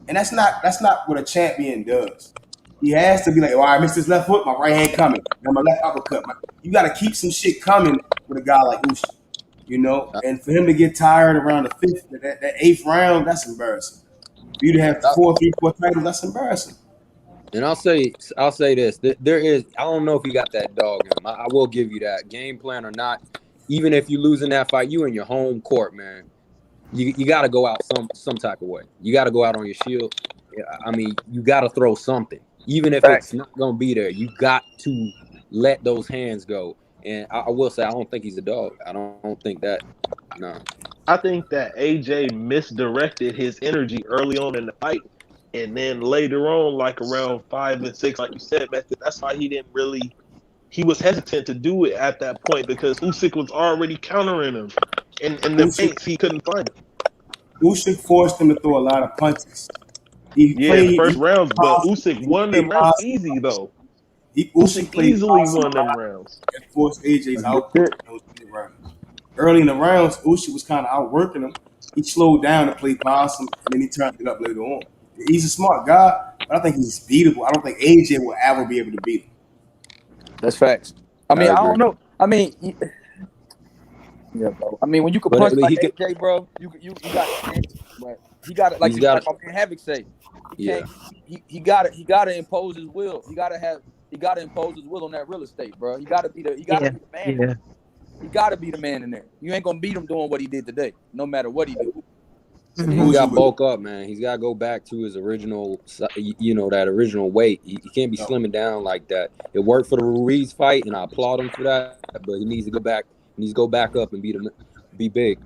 And that's not what a champion does. He has to be like, I missed his left foot, my right hand coming. Now my left uppercut. You got to keep some shit coming with a guy like Usyk, And for him to get tired around the fifth, that eighth round, that's embarrassing. For you to have 4 titles, that's embarrassing. And I'll say this: there is. I don't know if he got that dog in him. I will give you that. Game plan or not, even if you lose in that fight, you in your home court, man. You got to go out some type of way. You got to go out on your shield. I mean, you got to throw something, even if it's not gonna be there. You got to let those hands go. And I will say, I don't think he's a dog. I don't think that. No. I think that AJ misdirected his energy early on in the fight, and then later on, like around 5 and 6, like you said, Matthew, that's why he was hesitant to do it at that point, because Usyk was already countering him, and the feints he couldn't find him. Usyk forced him to throw a lot of punches. The first rounds, but Usyk won them rounds easy though. Usyk easily won them rounds and forced AJ's output in those rounds. Early in the rounds, Usyk was kind of outworking him. He slowed down and played possum, and then he turned it up later on. He's a smart guy, but I think he's beatable. I don't think AJ will ever be able to beat him. That's facts. I mean, I don't know. I mean, yeah, bro. I mean, when you can punch like AJ, bro, you got it. But he got it, like my man Havoc say. He got to impose his will. He got to impose his will on that real estate, bro. He got to be the man. Yeah. He got to be the man in there. You ain't gonna beat him doing what he did today, no matter what he do. And he got to bulk up, man. He's got to go back to his original, that original weight. He can't be slimming down like that. It worked for the Ruiz fight, and I applaud him for that. But he needs to go back. He needs to go back up and be big.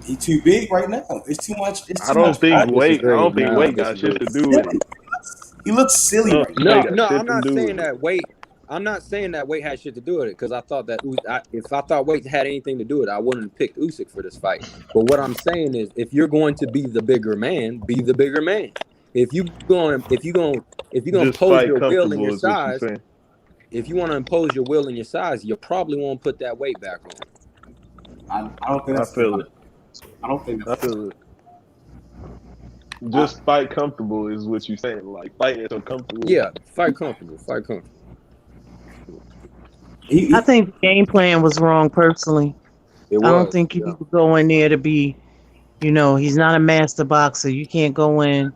He's too big right now. It's too much. I don't think weight got shit to do with it. He looks silly right now. No, I'm not saying that weight. I'm not saying that weight had shit to do with it, because I thought that if I thought weight had anything to do with it, I wouldn't have picked Usyk for this fight. But what I'm saying is, if you're going to be the bigger man, be the bigger man. If you going to impose your will and your size, if you want to impose your will and your size, you probably won't put that weight back on. I don't think that's. I feel it. I don't think that's. I feel it. Just fight comfortable is what you're saying. Like, fighting so comfortable. Yeah, fight comfortable. Fight comfortable. I think the game plan was wrong, personally. I don't think you need to go in there to be, he's not a master boxer. You can't go in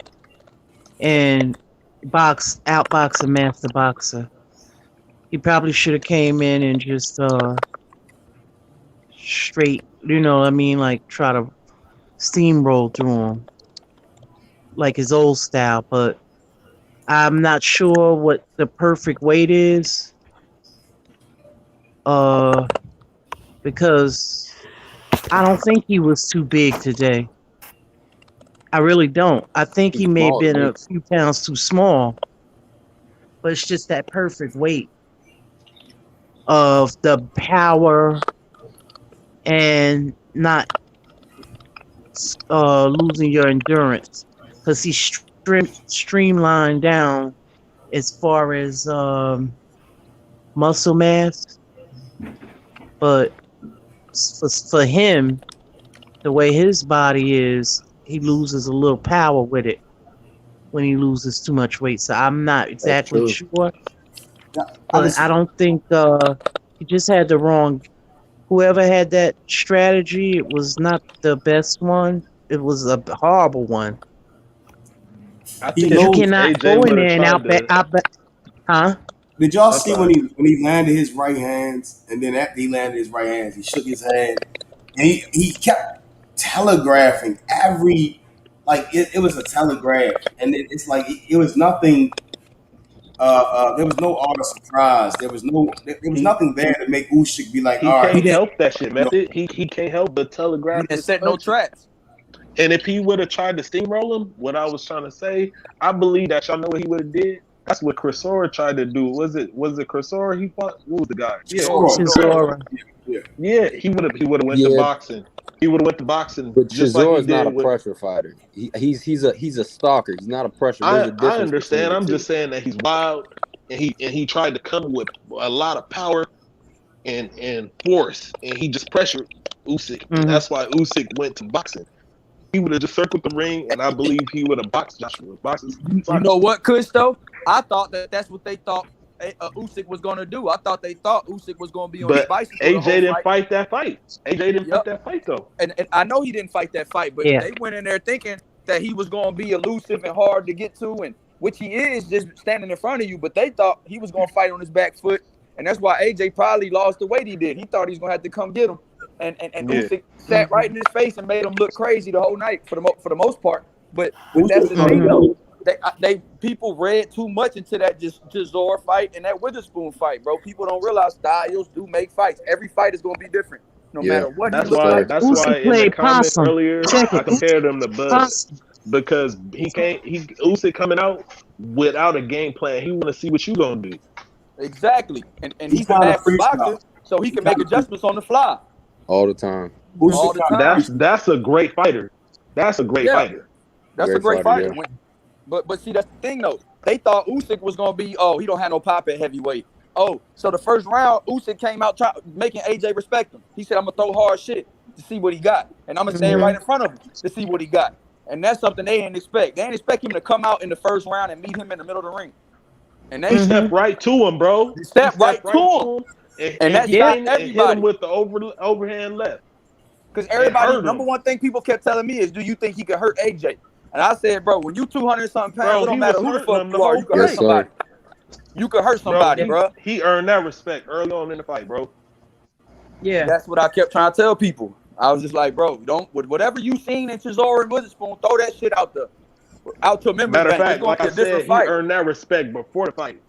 and outbox a master boxer. He probably should have came in and just straight, like try to steamroll through him like his old style. But I'm not sure what the perfect weight is. Because I don't think he was too big today. I really don't. I think he may have been a few pounds too small. But it's just that perfect weight of the power and not losing your endurance. Because he's streamlined down as far as muscle mass. But for him, the way his body is, he loses a little power with it when he loses too much weight. So I'm not exactly sure. But I don't think he just had the wrong. Whoever had that strategy, it was not the best one. It was a horrible one. I He think Because you knows. cannot AJ go in would have there and tried to. huh? Did y'all I'm see sorry. when he landed his right hands, and then after he landed his right hands, he shook his hand, and he kept telegraphing every it was a telegraph, and it's like it was nothing. There was no art of surprise. There was He nothing there to make Usyk be like, he all right, can't man, help that shit, you know, Method. He can't help but He telegraph didn't his set no punches. traps. And if he would have tried to steamroll him, what I was trying to say, I believe that y'all know what he would have did. That's what Chisora tried to do. Was it Chisora he fought? What was the guy? Yeah, Chisora. yeah. He would have went to Yeah, boxing. He would have went to boxing but just like he Chizore's not did a with. pressure fighter. He's a stalker. He's not a pressure. There's I a I difference between understand. the I'm two. just saying that he's wild, and he tried to come with a lot of power and force, and he just pressured Usyk, and Mm-hmm. that's why Usyk went to boxing. He would have just circled the ring, and I believe he would have boxed Joshua. You know what, Kush, though? I thought that's what they thought Usyk was going to do. I thought they thought Usyk was going to be on his But bicycle the AJ whole didn't fight. fight that fight. AJ didn't fight Yep. that fight, though. And I know he didn't fight that fight, but Yeah. they went in there thinking that he was going to be elusive and hard to get to, and which he is, just standing in front of you. But they thought he was going to fight on his back foot, and that's why AJ probably lost the weight he did. He thought he was going to have to come get him, and Yeah. Usyk sat right in his face and made him look crazy the whole night for the most part. But that's the thing, though. They people read too much into that Chisora fight and that Witherspoon fight, bro. People don't realize styles do make fights. Every fight is going to be different, no matter what. That's why. That's Usyk why in the played comments possum. earlier Check I it. compared him to Bud Possum. because he can't. Usyk coming out without a game plan. He want to see what you gonna do. Exactly, and he's a kinda master freestyle. boxer, so he can make adjustments on the fly All the time. all the time. That's a great fighter. That's a great fighter. That's a Great great fighter, fighter. But see, that's the thing though. They thought Usyk was gonna be, he don't have no pop at heavyweight. Oh, so the first round, Usyk came out making AJ respect him. He said, "I'm gonna throw hard shit to see what he got, and I'm gonna stand right in front of him to see what he got." And that's something they didn't expect. They didn't expect him to come out in the first round and meet him in the middle of the ring. And they stepped right to him, bro. He stepped right to him. And that hit shot him, and hit him everybody. with the overhand left. Because everybody, hurt him. number one thing people kept telling me is, do you think he could hurt AJ? And I said, bro, when you 200 something pounds, Bro, it don't he matter was who the hurting fuck him you the are. whole You can hurt fight. somebody. You could hurt somebody, bro. He earned that respect early on in the fight, bro. Yeah. That's what I kept trying to tell people. I was just like, bro, don't whatever you seen in Chisora and Witherspoon, throw that shit out to a memory Matter of bank. It's fact, gonna like be I a different said, he fight. earned that respect before the fight.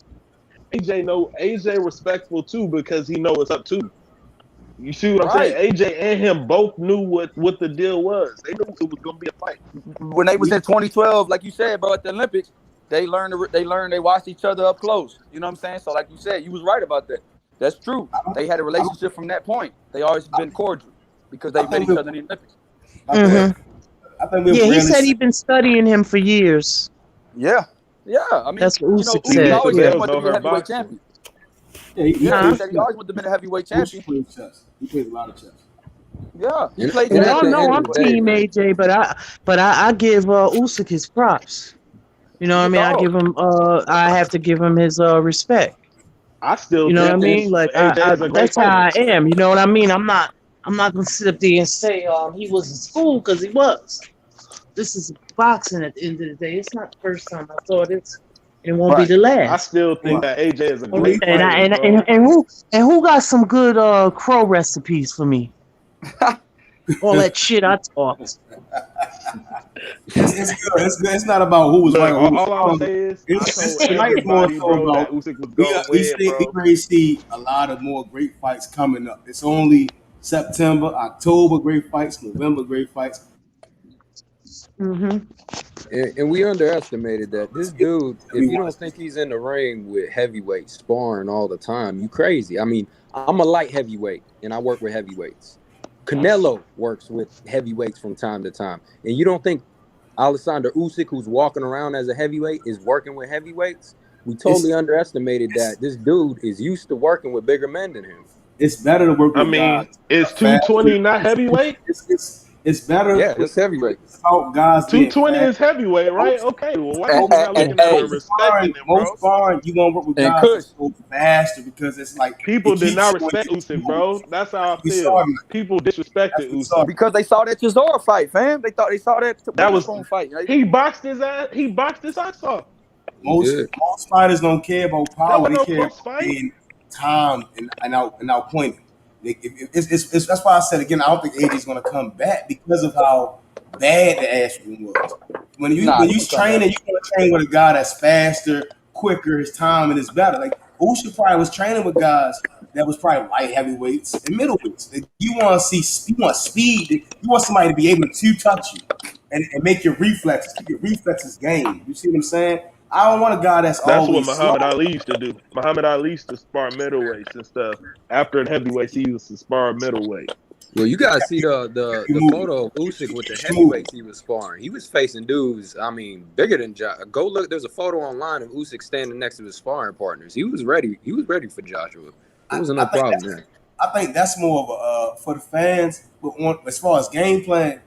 AJ respectful too because he know what's up too. You see what I'm saying? AJ and him both knew what the deal was. They knew it was gonna be a fight. When they was in 2012, like you said, bro, at the Olympics, they watched each other up close. You know what I'm saying? So like you said, you was right about that. That's true. They had a relationship from that point. They always been cordial because they met each other in the Olympics. I think He said he'd been studying him for years. Yeah. I mean, that's what Usyk Usyk said. always Yeah. wanted to be a heavyweight champion. He always wanted to be a heavyweight champion. He plays a lot of chess. Yeah, he played. And y'all know I'm team AJ, but I give Usyk his props. You know what I mean? I give him I have to give him his respect. I still, you know what I think mean? Like AJ is a great that's how I fighter. am. You know what I mean? I'm not gonna sit up there and say he was in school because he was. This is boxing at the end of the day. It's not the first time I saw this. It won't be the last. I still think that AJ is a great fighter. And who got some good crow recipes for me? All that shit I talked. It's good. It's good. It's not about who was right. All I'll say is, tonight is more so about we already see a lot of more great fights coming up. It's only September, October, great fights, November, great fights. And we underestimated that. This dude, if you don't think he's in the ring with heavyweights sparring all the time, you crazy. I mean, I'm a light heavyweight and I work with heavyweights. Canelo works with heavyweights from time to time. And you don't think Oleksandr Usyk, who's walking around as a heavyweight, is working with heavyweights? We totally underestimated that. This dude is used to working with bigger men than him. It's better to work with is 220 not heavyweight? It's better. Yeah, it's heavyweight. About guys being 220 fast. is heavyweight, right? Okay. Well, why people not And looking at them and respecting them, bro? most sparring, you gonna work with And guys Kush, that's so faster because it's like People it did keeps not showing respect you Usyk, bro. That's how I we feel. saw it. People disrespected Usyk. because they saw that Chisora fight, fam. They thought they saw that That was Witherspoon fight. he boxed his ass. He boxed his ass off. Most fighters don't care about That power; was they no care close about fight. being timed and outpointed. That's why I said again, I don't think AJ's gonna come back because of how bad the Ashton was. When you training, you want to train with a guy that's faster, quicker, his timing is better. Like Usyk probably was training with guys that was probably light heavyweights and middleweights. Like, you want speed. You want somebody to be able to touch you and make your reflexes, keep your reflexes game. You see what I'm saying? I don't want a guy that's That's what always Muhammad slow. Ali used to do. Muhammad Ali used to spar middleweights and stuff. After the heavyweights, he used to spar middleweight. Well, you guys see the photo of Usyk with the heavyweights he was sparring. He was facing dudes, I mean, bigger than Joshua. Go look. There's a photo online of Usyk standing next to his sparring partners. He was ready. He was ready for Joshua. There was no problem there. I think that's more of a for the fans. But as far as game plan,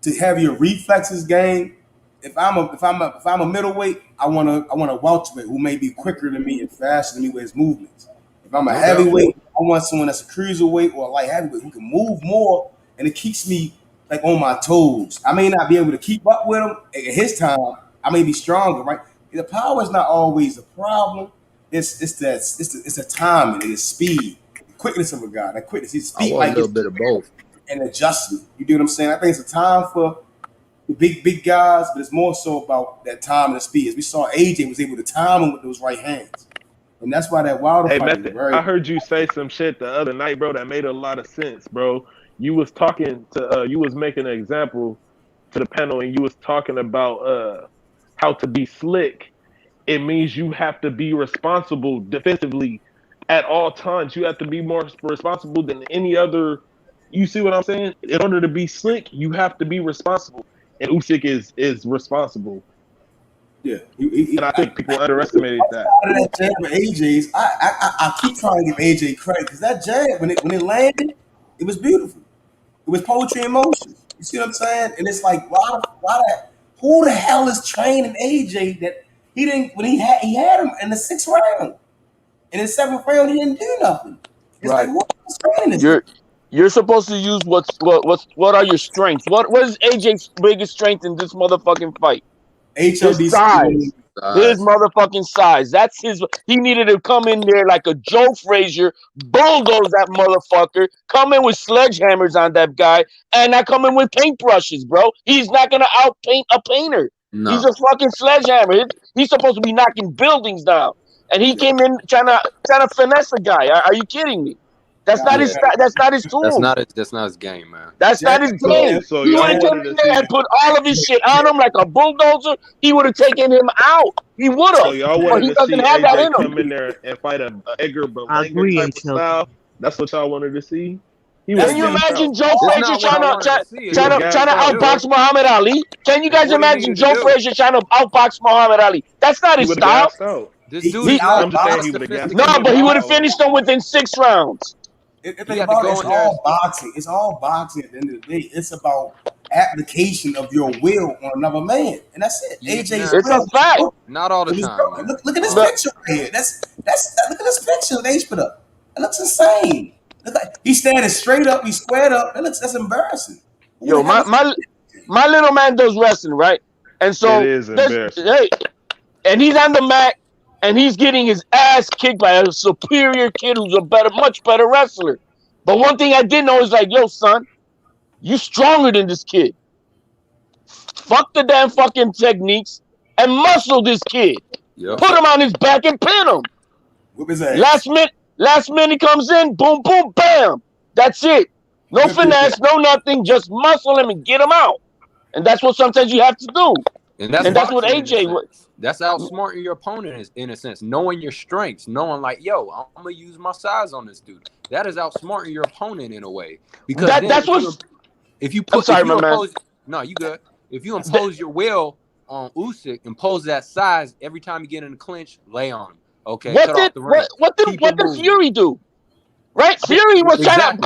to have your reflexes game. If I'm a middleweight, I want a welterweight who may be quicker than me and faster than me with his movements. If I'm a heavyweight, I want someone that's a cruiserweight or a light heavyweight who can move more and it keeps me like on my toes. I may not be able to keep up with him at his time. I may be stronger, right? The power is not always a problem. It's the timing and the speed, the quickness of a guy. That quickness, his speed I want a little bit of both. And adjustment. You do what I'm saying? I think it's a time for the big guys, but it's more so about that time and the speed. As we saw, AJ was able to time him with those right hands, and that's why that Wilder Hey, fight Method, was very. I heard you say some shit the other night, bro, that made a lot of sense, bro. You was talking to, you was making an example to the panel, and you was talking about how to be slick. It means you have to be responsible defensively at all times. You have to be more responsible than any other. You see what I'm saying? In order to be slick, you have to be responsible. And Usyk is responsible. Yeah, and I think people underestimated that. That jab with AJ's, I keep trying to give AJ credit because that jab when it landed, it was beautiful. It was poetry in motion. You see what I'm saying? And it's like, who the hell is training AJ that he didn't when he had him in the 6th round, in the 7th round he didn't do nothing. It's like what is training this? You're supposed to use what are your strengths? What is AJ's biggest strength in this motherfucking fight? His size. His motherfucking size. That's his. He needed to come in there like a Joe Frazier, bulldoze that motherfucker, come in with sledgehammers on that guy, and not come in with paintbrushes, bro. He's not gonna outpaint a painter. No. He's a fucking sledgehammer. He's supposed to be knocking buildings down, and he came in trying to finesse a guy. Are you kidding me? That's not his. That's not his tool. That's not his game, man. That's not his game. So He would have come in there and put all of his shit on him like a bulldozer. He would have taken him out. He would have. So y'all but wanted he to doesn't see have that in AJ him. come in there and fight a Edgar I agree, Berlanga type of Chelsea. style. That's what y'all wanted to see. Can you imagine Joe Frazier trying to outbox Muhammad Ali? Can you guys imagine Joe Frazier trying to outbox Muhammad Ali? That's not his style. This dude is not but he would have finished him within 6 rounds. It's all boxing. It's all boxing at the end of the day. It's about application of your will on another man, and that's it. AJ's it's a fact. Not all the time. Look at this picture right here. That's look at this picture they put up. It looks insane. Look like he's standing straight up. He's squared up. That's embarrassing. Yo, my little man does wrestling, right? And so it is embarrassing. Hey, and he's on the mat. And he's getting his ass kicked by a superior kid who's much better wrestler. But one thing I did know is like, yo, son, you stronger than this kid. Fuck the damn fucking techniques and muscle this kid. Yep. Put him on his back and pin him. Whip his ass. Last minute comes in, boom, boom, bam. That's it. No finesse, no nothing. Just muscle him and get him out. And that's what sometimes you have to do. And that's what AJ was. That's outsmarting your opponent in a sense, knowing your strengths, knowing like, yo, I'm gonna use my size on this dude. That is outsmarting your opponent in a way. Because that's what. If you put, no, you good. If you impose your will on Usyk, impose that size every time you get in the clinch, lay on him. Okay. What did Fury do? Right? Fury was trying to.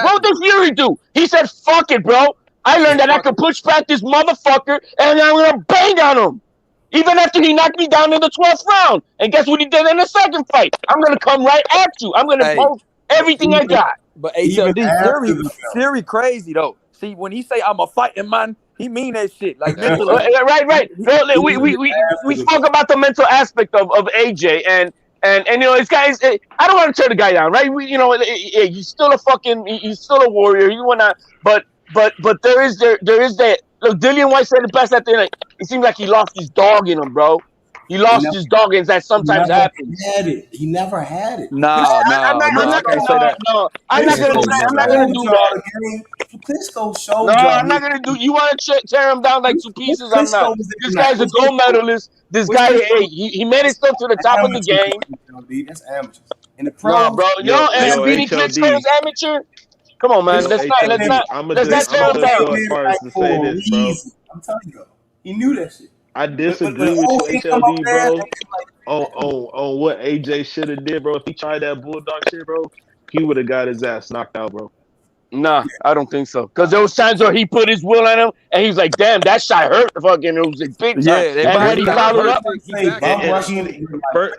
What did Fury do? He said, "Fuck it, bro. I learned that I could push back this motherfucker and I'm gonna bang on him. Even after he knocked me down in the 12th round. And guess what he did in the second fight? I'm gonna come right at you. I'm gonna post everything I got. But HLD Fury crazy though. See, when he say I'm a fighting man, he mean that shit. Like mentally. Right. No, we spoke about the mental aspect of AJ and you know, this guy is. I don't want to turn the guy down, right? He's still he's still a warrior. You wanna, but there is that. Look, Dillian White said it best at the end. It seems like he lost his dog in him, bro. He lost his dog, and that sometimes happens. He never had it. I'm not gonna do that. Klitschko showed No, I'm not gonna do. You want to tear him down like two pieces? I'm not. This guy's a gold medalist. This guy, he made himself to the top of the game. That's amateur. In the pros, nah, bro. And beating Klitschko is amateur. Come on, man. Let's not tear him down. I'm telling you, he knew that shit. I disagree with you, HLD, bro. On what AJ should have did, bro. If he tried that bulldog shit, bro, he would have got his ass knocked out, bro. Nah, I don't think so. Because there was times where he put his will on him, and he was like, "Damn, that shot hurt." Fucking, it was a big time. Yeah, and when he followed up,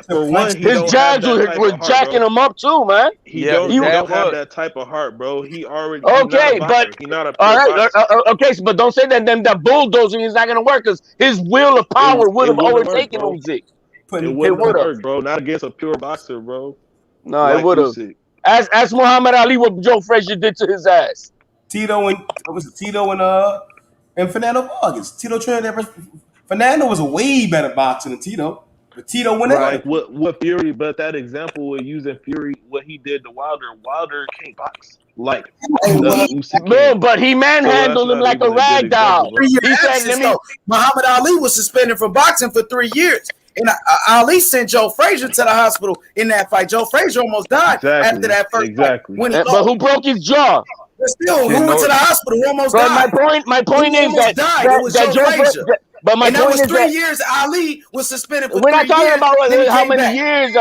for one, his jabs were jacking him up too, man. He don't have that type of heart, bro. He already okay, but he's not a all right, okay, but don't say that bulldozing is not gonna work because his will of power would have overtaken Usyk. It wouldn't work, bro. Not against a pure boxer, bro. No, it would have. Ask Muhammad Ali what Joe Frazier did to his ass. Tito and Fernando Vargas. Tito trained Fernando was a way better boxer than Tito. But Tito went like what Fury, but that example with using Fury, what he did to Wilder can't box. Like no, but he manhandled him like a rag doll. He said, Muhammad Ali was suspended from boxing for 3 years. And Ali sent Joe Frazier to the hospital in that fight. Joe Frazier almost died after that first fight. But who broke his jaw? But still, who went to the hospital? Who almost died? My point is that it was Joe Frazier. But my point was is 3 years. Ali was suspended for 3 we're years. not talking about how many years.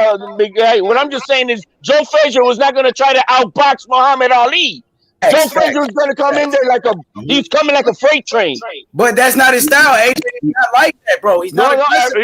What I'm just saying is Joe Frazier was not going to try to outbox Muhammad Ali. Joe Frazier was going to come in there he's coming like a freight train. But that's not his style. AJ is not like that, bro. He's not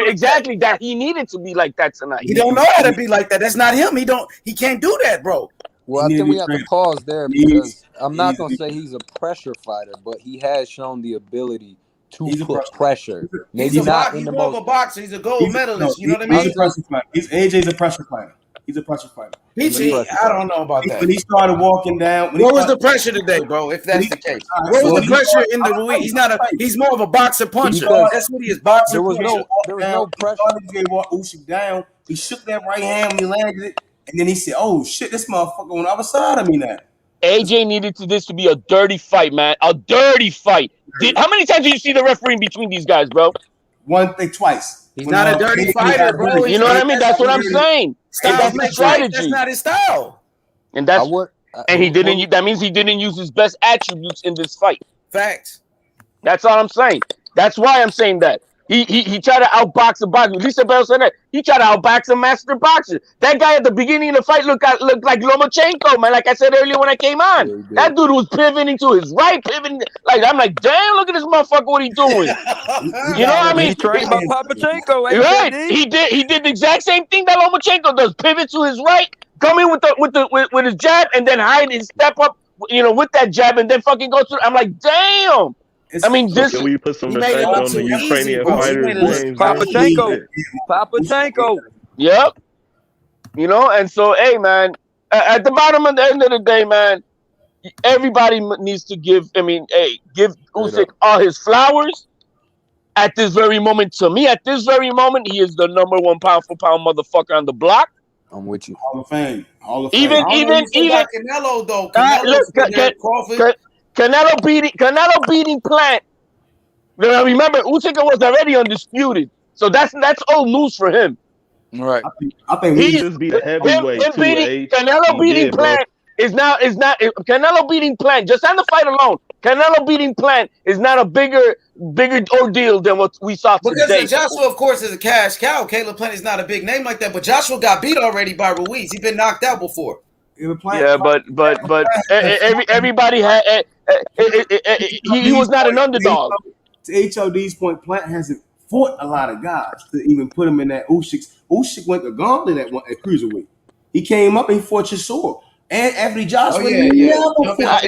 exactly that. He needed to be like that tonight. He don't know how to be like that. That's not him. He can't do that, bro. Well, I think we have to pause there because I'm not going to say he's a pressure fighter, but he has shown the ability to put pressure. Maybe not in the most. He's more of a boxer. He's a gold medalist. You know what I mean? He's a pressure fighter. AJ's a pressure fighter. He's a pressure fighter. Peachy, I don't know about that. When he started walking down, what was the pressure today, bro? If that's the case, what was the pressure in the Ruiz? He's more of a boxer puncher. That's what he is. Boxer. There was no pressure. He walked Usyk down. He shook that right hand when he landed it, and then he said, "Oh shit, this motherfucker on the other side of me now." AJ needed this to be a dirty fight, man. A dirty fight. How many times did you see the referee between these guys, bro? Twice. He's not a dirty fighter, bro. You know what I mean? That's what I'm saying. That's the strategy. That's not his style. And he didn't. That means he didn't use his best attributes in this fight. Facts. That's all I'm saying. That's why I'm saying that. He tried to outbox a boxer. Lisa Bell said that. He tried to outbox a master boxer. That guy at the beginning of the fight looked like Lomachenko, man. Like I said earlier when I came on. That dude was pivoting to his right, pivoting. I'm like, damn, look at this motherfucker, what he doing. You know what I mean? He trained by Papachenko, right? He did the exact same thing that Lomachenko does. Pivot to his right, come in with his jab, and then hide and step up, with that jab, and then fucking go through. I'm like, damn. Can we put some respect on the Ukrainian fighters? Papachenko. Yep. And so, hey, man, at the bottom of the end of the day, man, everybody needs to give Usyk all his flowers. At this very moment, to me, he is the number one pound for pound motherfucker on the block. I'm with you. Hall of Fame. Even Canelo though. Canelo beating Plant. Remember, Usyk was already undisputed, so that's old news for him. Right. I think he just beat a heavyweight too. Canelo beating Plant is not Canelo beating Plant just on the fight alone. Canelo beating Plant is not a bigger ordeal than what we saw today. Because Joshua, of course, is a cash cow. Caleb Plant is not a big name like that, but Joshua got beat already by Ruiz. He's been knocked out before. Yeah, but everybody had He was not an underdog. To HLD's point, Plant hasn't fought a lot of guys to even put him in that. Usyk went the gauntlet at cruiserweight. He came up and he fought Chisora. And Anthony Joshua never fought.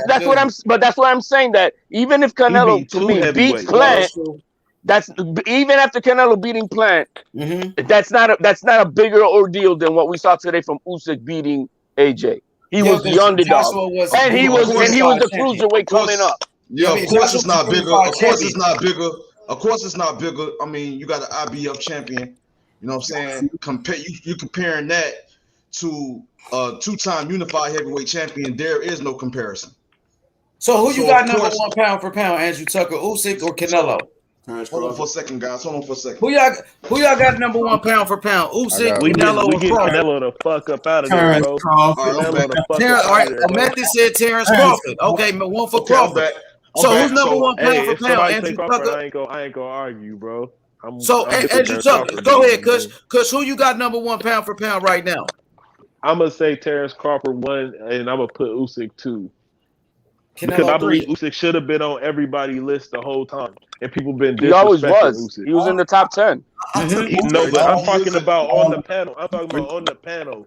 That's what I'm saying. That even if Canelo to me beats Plant, that's even after Canelo beating Plant, that's not a bigger ordeal than what we saw today from Usyk beating AJ. He was the underdog, and he was the cruiserweight coming up. Yeah, of course it's not bigger. Of course it's not bigger. Of course it's not bigger. I mean, you got an IBF champion. You know what I'm saying? You comparing that to a two-time unified heavyweight champion. There is no comparison. So who you got number one pound for pound, Andrew Tucker, Usyk or Canelo? Hold on for a second, guys. Hold on for a second. Who y'all got number one pound for pound? Usyk, Canelo, we get Canelo the fuck up out of there, bro. Matthew said Terrence Crawford. Okay, one for Crawford. So who's number one pound for pound? Andrew Tucker. I ain't gonna argue, bro. Andrew Tucker, go ahead, Kush. Who you got number one pound for pound right now? I'm gonna say Terrence Crawford 1, and I'm gonna put Usyk 2. Because I believe Usyk should have been on everybody's list the whole time, and people been disrespecting He always was. Usyk. He was in the top 10. No, but I'm talking about on the panel. I'm talking about on the panel.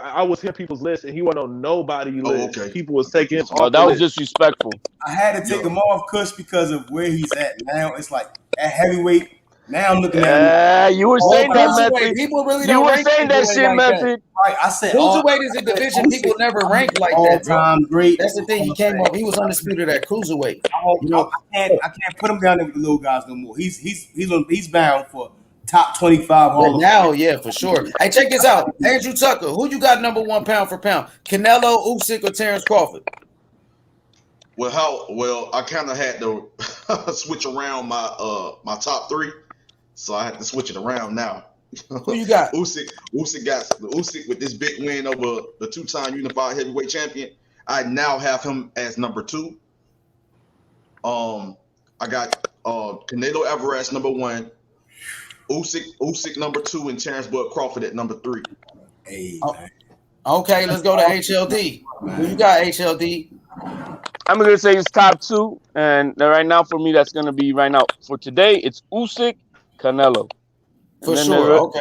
I was hearing people's list, and he wasn't on nobody's list. Okay. People was taking him off. That was disrespectful. I had to take him off, Kush, because of where he's at now. It's like at heavyweight. Now I'm looking at you were saying that, Method. People really you were saying that shit, Method. Right, I said cruiserweight is a division people never rank like that. All-time great. That's the thing. He came up. He was undisputed at cruiserweight. I can't put him down there with the little guys no more. He's bound for top 25. Now, for sure. Hey, check this out, Andrew Tucker. Who you got number one pound for pound? Canelo, Usyk, or Terrence Crawford? Well, I kind of had to switch around my top 3. So I had to switch it around now. Who you got? Usyk with this big win over the two-time unified heavyweight champion. I now have him as number 2. I got Canelo Alvarez number 1, Usyk number 2, and Terrence Bud Crawford at number 3. Hey, okay, let's go to HLD. Who you got, HLD? I'm gonna say it's top 2, and right now for me, that's gonna be right now for today. It's Usyk, Canelo. For sure. Okay.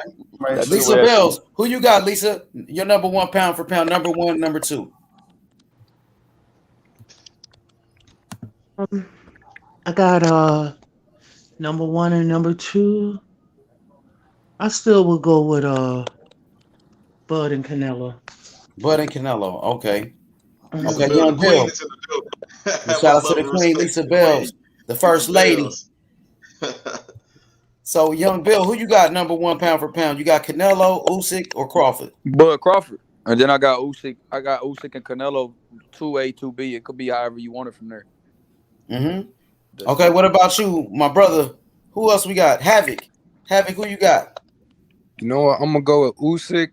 Lisa Bells, who you got, Lisa? Your number one pound for pound, number 1, number 2. I got number 1 and number 2. I still would go with Bud and Canelo. Bud and Canelo. Okay. Okay, Young Bill. Shout out to the Queen, Lisa Bells, the First Lady. So, Young Bill, who you got number 1 pound for pound? You got Canelo, Usyk, or Crawford? Bud Crawford. And then I got Usyk. I got Usyk and Canelo 2A, 2B. It could be however you want it from there. Okay, what about you, my brother? Who else we got? Havoc, who you got? You know what? I'm going to go with Usyk,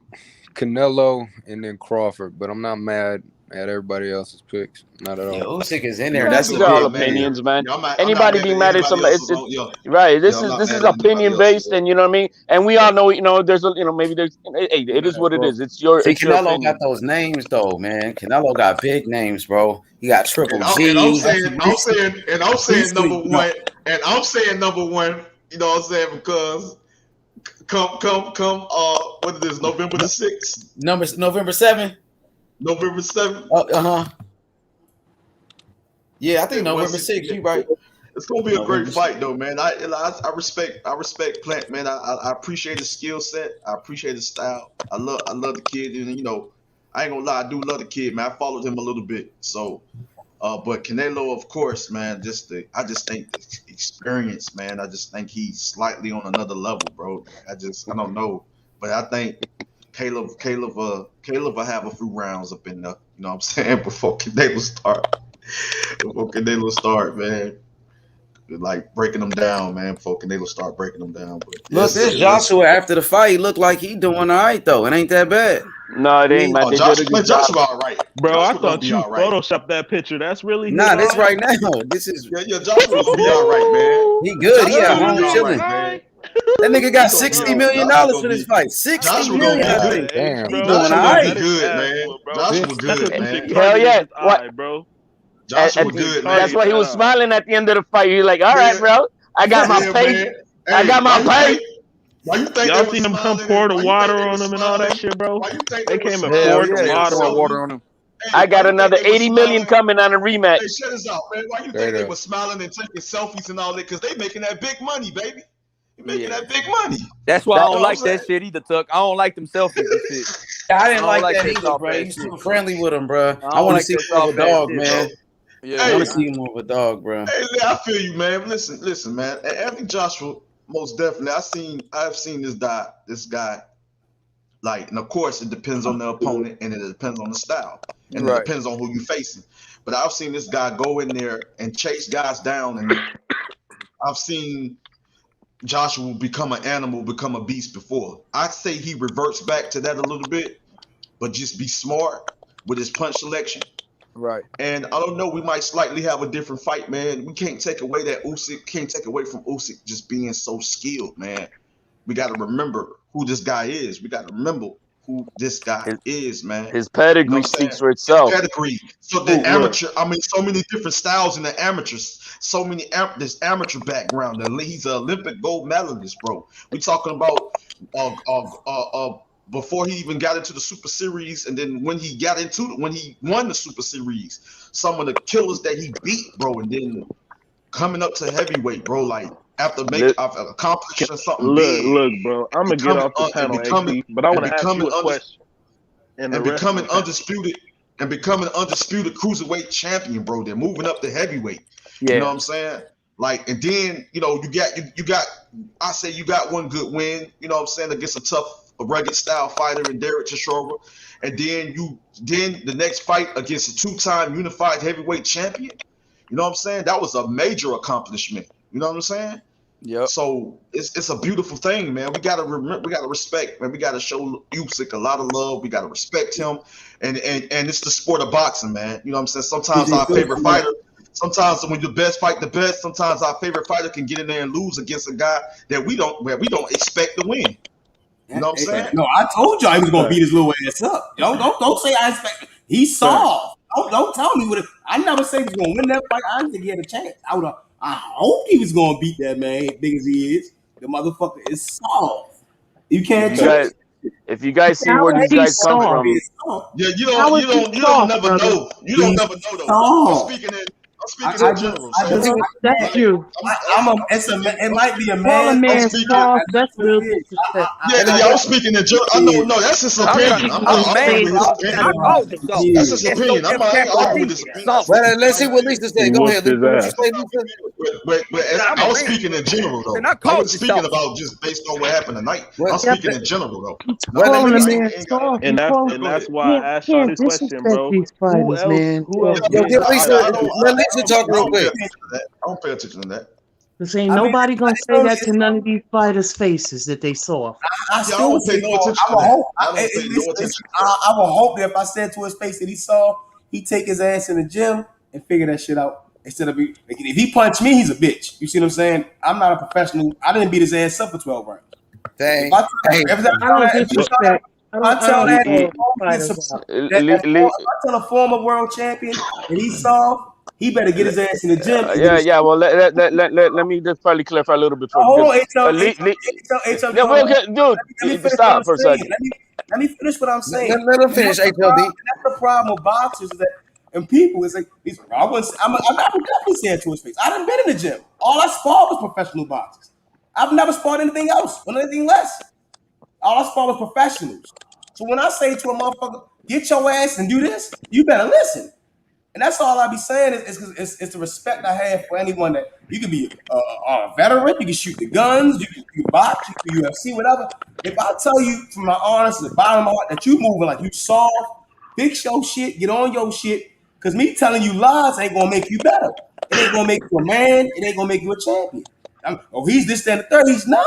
Canelo, and then Crawford. But I'm not mad at everybody else's picks. Not at all. Yeah, Usyk is in there. That's all opinions, man. Anybody be mad at somebody? Right. This is opinion based, and you know what I mean. And we all know, there's maybe there's. Hey, it is what it is. It's your. Canelo got those names though, man. Canelo got big names, bro. He got Triple G. And I'm saying number 1. And I'm saying number 1. You know what I'm saying? Because come. What is this? November the 6th. November 7th. November 7th. Yeah, I think November 6th. You right. It's gonna be a great fight, though, man. I respect Plant, man. I appreciate his skill set. I appreciate his style. I love the kid, and I ain't gonna lie, I do love the kid, man. I followed him a little bit, so. But Canelo, of course, man. I just think the experience, man. I just think he's slightly on another level, bro. I don't know, but I think. Caleb will have a few rounds up in there, you know what I'm saying, before Canelo start, man. Like breaking them down, man, before Canelo start breaking them down. But look, this Joshua after the fight, he looked like he doing all right, though. It ain't that bad. No, it ain't, man. Joshua all right. Bro, I thought you photoshopped that picture. That's really this right now. This is Joshua will be all right, man. He good. He at home chilling. That nigga got $60 million for this fight. $60 million. Damn. He's doing all right. Good, man. Joshua good, man. Hell yeah. What, bro? Joshua good, man. That's why he was smiling at the end of the fight. He was like, "All right, bro, I got my pay. Man. I Hey, got my pay." Why you think Y'all they seen was them come smiling? pour the Why you water think they on was them and all that smiling? shit, bro? Why you think They they was came and smiling Hell poured and the yeah, they taking water pour on water them. selfies? on him. Hey, I why got you think another they was 80 million smiling? coming on a rematch. Hey, shut this out, man. Why you think they was smiling and taking selfies and all that? Because they making that big money, baby. You making Yeah. that big money. That's why I You don't know what like I'm saying? that shit either, Tuck. I don't like them selfies and shit. I I didn't don't like like that that either, soft bro. He ass was shit. super friendly with him, bro. I I don't want to like see that more of soft a ass dog, shit, bro. man. Yeah. I want Hey, to see more of a dog, bro. hey, I feel you, man. Listen, man. Anthony Joshua, most definitely. I've seen this guy. Like, and of course, it depends on the opponent, and it depends on the style, and it Right. depends on who you're facing. But I've seen this guy go in there and chase guys down, and I've seen Joshua become an animal, become a beast before. I'd say he reverts back to that a little bit, but just be smart with his punch selection. Right. And I don't know, we might slightly have a different fight, man. We can't take away from Usyk just being so skilled, man. We got to remember who this guy is. We got to remember who this guy is, man. His You know pedigree what I'm saying? speaks for His itself. pedigree. So the amateur, I mean, so many different styles in the amateurs. So many this amateur background. He's an Olympic gold medalist, bro. We talking about before he even got into the Super Series, and then when he won the Super Series, some of the killers that he beat, bro, and then coming up to heavyweight, bro, like after accomplishing something big, Look, bro. I'm gonna get off the and panel, becoming HB, but I and want to ask becoming you a question. And the and rest of the becoming panel. undisputed cruiserweight champion, bro. They're moving up to heavyweight. You know Yeah. what I'm saying? Like, and then you got I say you got one good win. You know what I'm saying, against a tough, rugged style fighter in Derek Chisora, and then the next fight against a two-time unified heavyweight champion. You know what I'm saying? That was a major accomplishment. You know what I'm saying? Yep. So it's a beautiful thing, man. We gotta respect, man. We gotta show Usyk a lot of love. We gotta respect him, and it's the sport of boxing, man. You know what I'm saying? Sometimes our favorite fighter, sometimes when the best fight the best, sometimes our favorite fighter can get in there and lose against a guy that we don't expect to win. You know what I'm saying? No, I told y'all he was gonna beat his little ass up. Don't say I expect. He's soft. Don't tell me what. I never say he was gonna win that fight. I didn't think he had a chance. I hope he was gonna beat that man, big as he is. The motherfucker is soft. You can't change. If you guys see How where is these he guys come soft? from, Yeah, How is he you don't soft, never brother? know. You don't He's never know though. I'm soft. speaking in I general, just, so That's you. it might be a Call a man. I'm man speaking. soft. That's real disrespect. Yeah, I'm speaking in general. I know, no, that's his Some opinion. I'm people not arguing say with his And opinion. I called him soft. That's his S O opinion. F I ain't capital arguing with T. his opinion. Soft. Let's see what Lisa He said. Go whooped ahead, Lisa. his What you ass. say, Lisa? But I'm I a was man. speaking in general And though. I I called wasn't you speaking soft. about just based on what happened tonight. What? I'm Yeah, speaking but in general though. he's No, Well, let me calling a see. man ain't got soft. And that's go ahead. why I asked y'all Can't this question, disrespect bro. these fighters, man. Who else Yo, being give the Lisa. idol? Let Lisa talk I real don't pay quick. attention to that. I don't pay attention to that. Because ain't I mean, nobody gonna say that it's to none of these fighters' faces that they soft. I Yeah, I still would don't pay say no so. attention I to would that. hope. I don't pay no attention to that. I would hope that if I said to his face that he saw, he take his ass in the gym and figure that shit out instead of if he punched me, he's a bitch. You see what I'm saying? I'm not a professional. I didn't beat his ass up for 12 rounds. If Dang. I Hey, I don't if disrespect. I I tell don't that call fighters out. if I tell a former world champion that he's soft, he better get his ass in the gym and get his. yeah. Well, let me just probably clarify a little bit for Hold because on, yeah, well, okay, let me dude, finish what I'm stop for a saying. second. Let me finish what I'm saying. let him finish, HLD. That's the problem with boxers is that and people is like these. I wouldn't. I'm definitely saying to his face. I done been in the gym. All I sparred was professional boxers. I've never sparred anything else or anything less. All I sparred was professionals. So when I say to a motherfucker, get your ass and do this, you better listen. And that's all I be saying is the respect I have for anyone that you can be a veteran, you can shoot the guns, you can box, you can UFC, whatever. If I tell you from my honest, the bottom of my heart that you moving like you soft, fix your shit, get on your shit, because me telling you lies ain't gonna make you better. It ain't gonna make you a man. It ain't gonna make you a champion. He's this, that, and the third. He's not.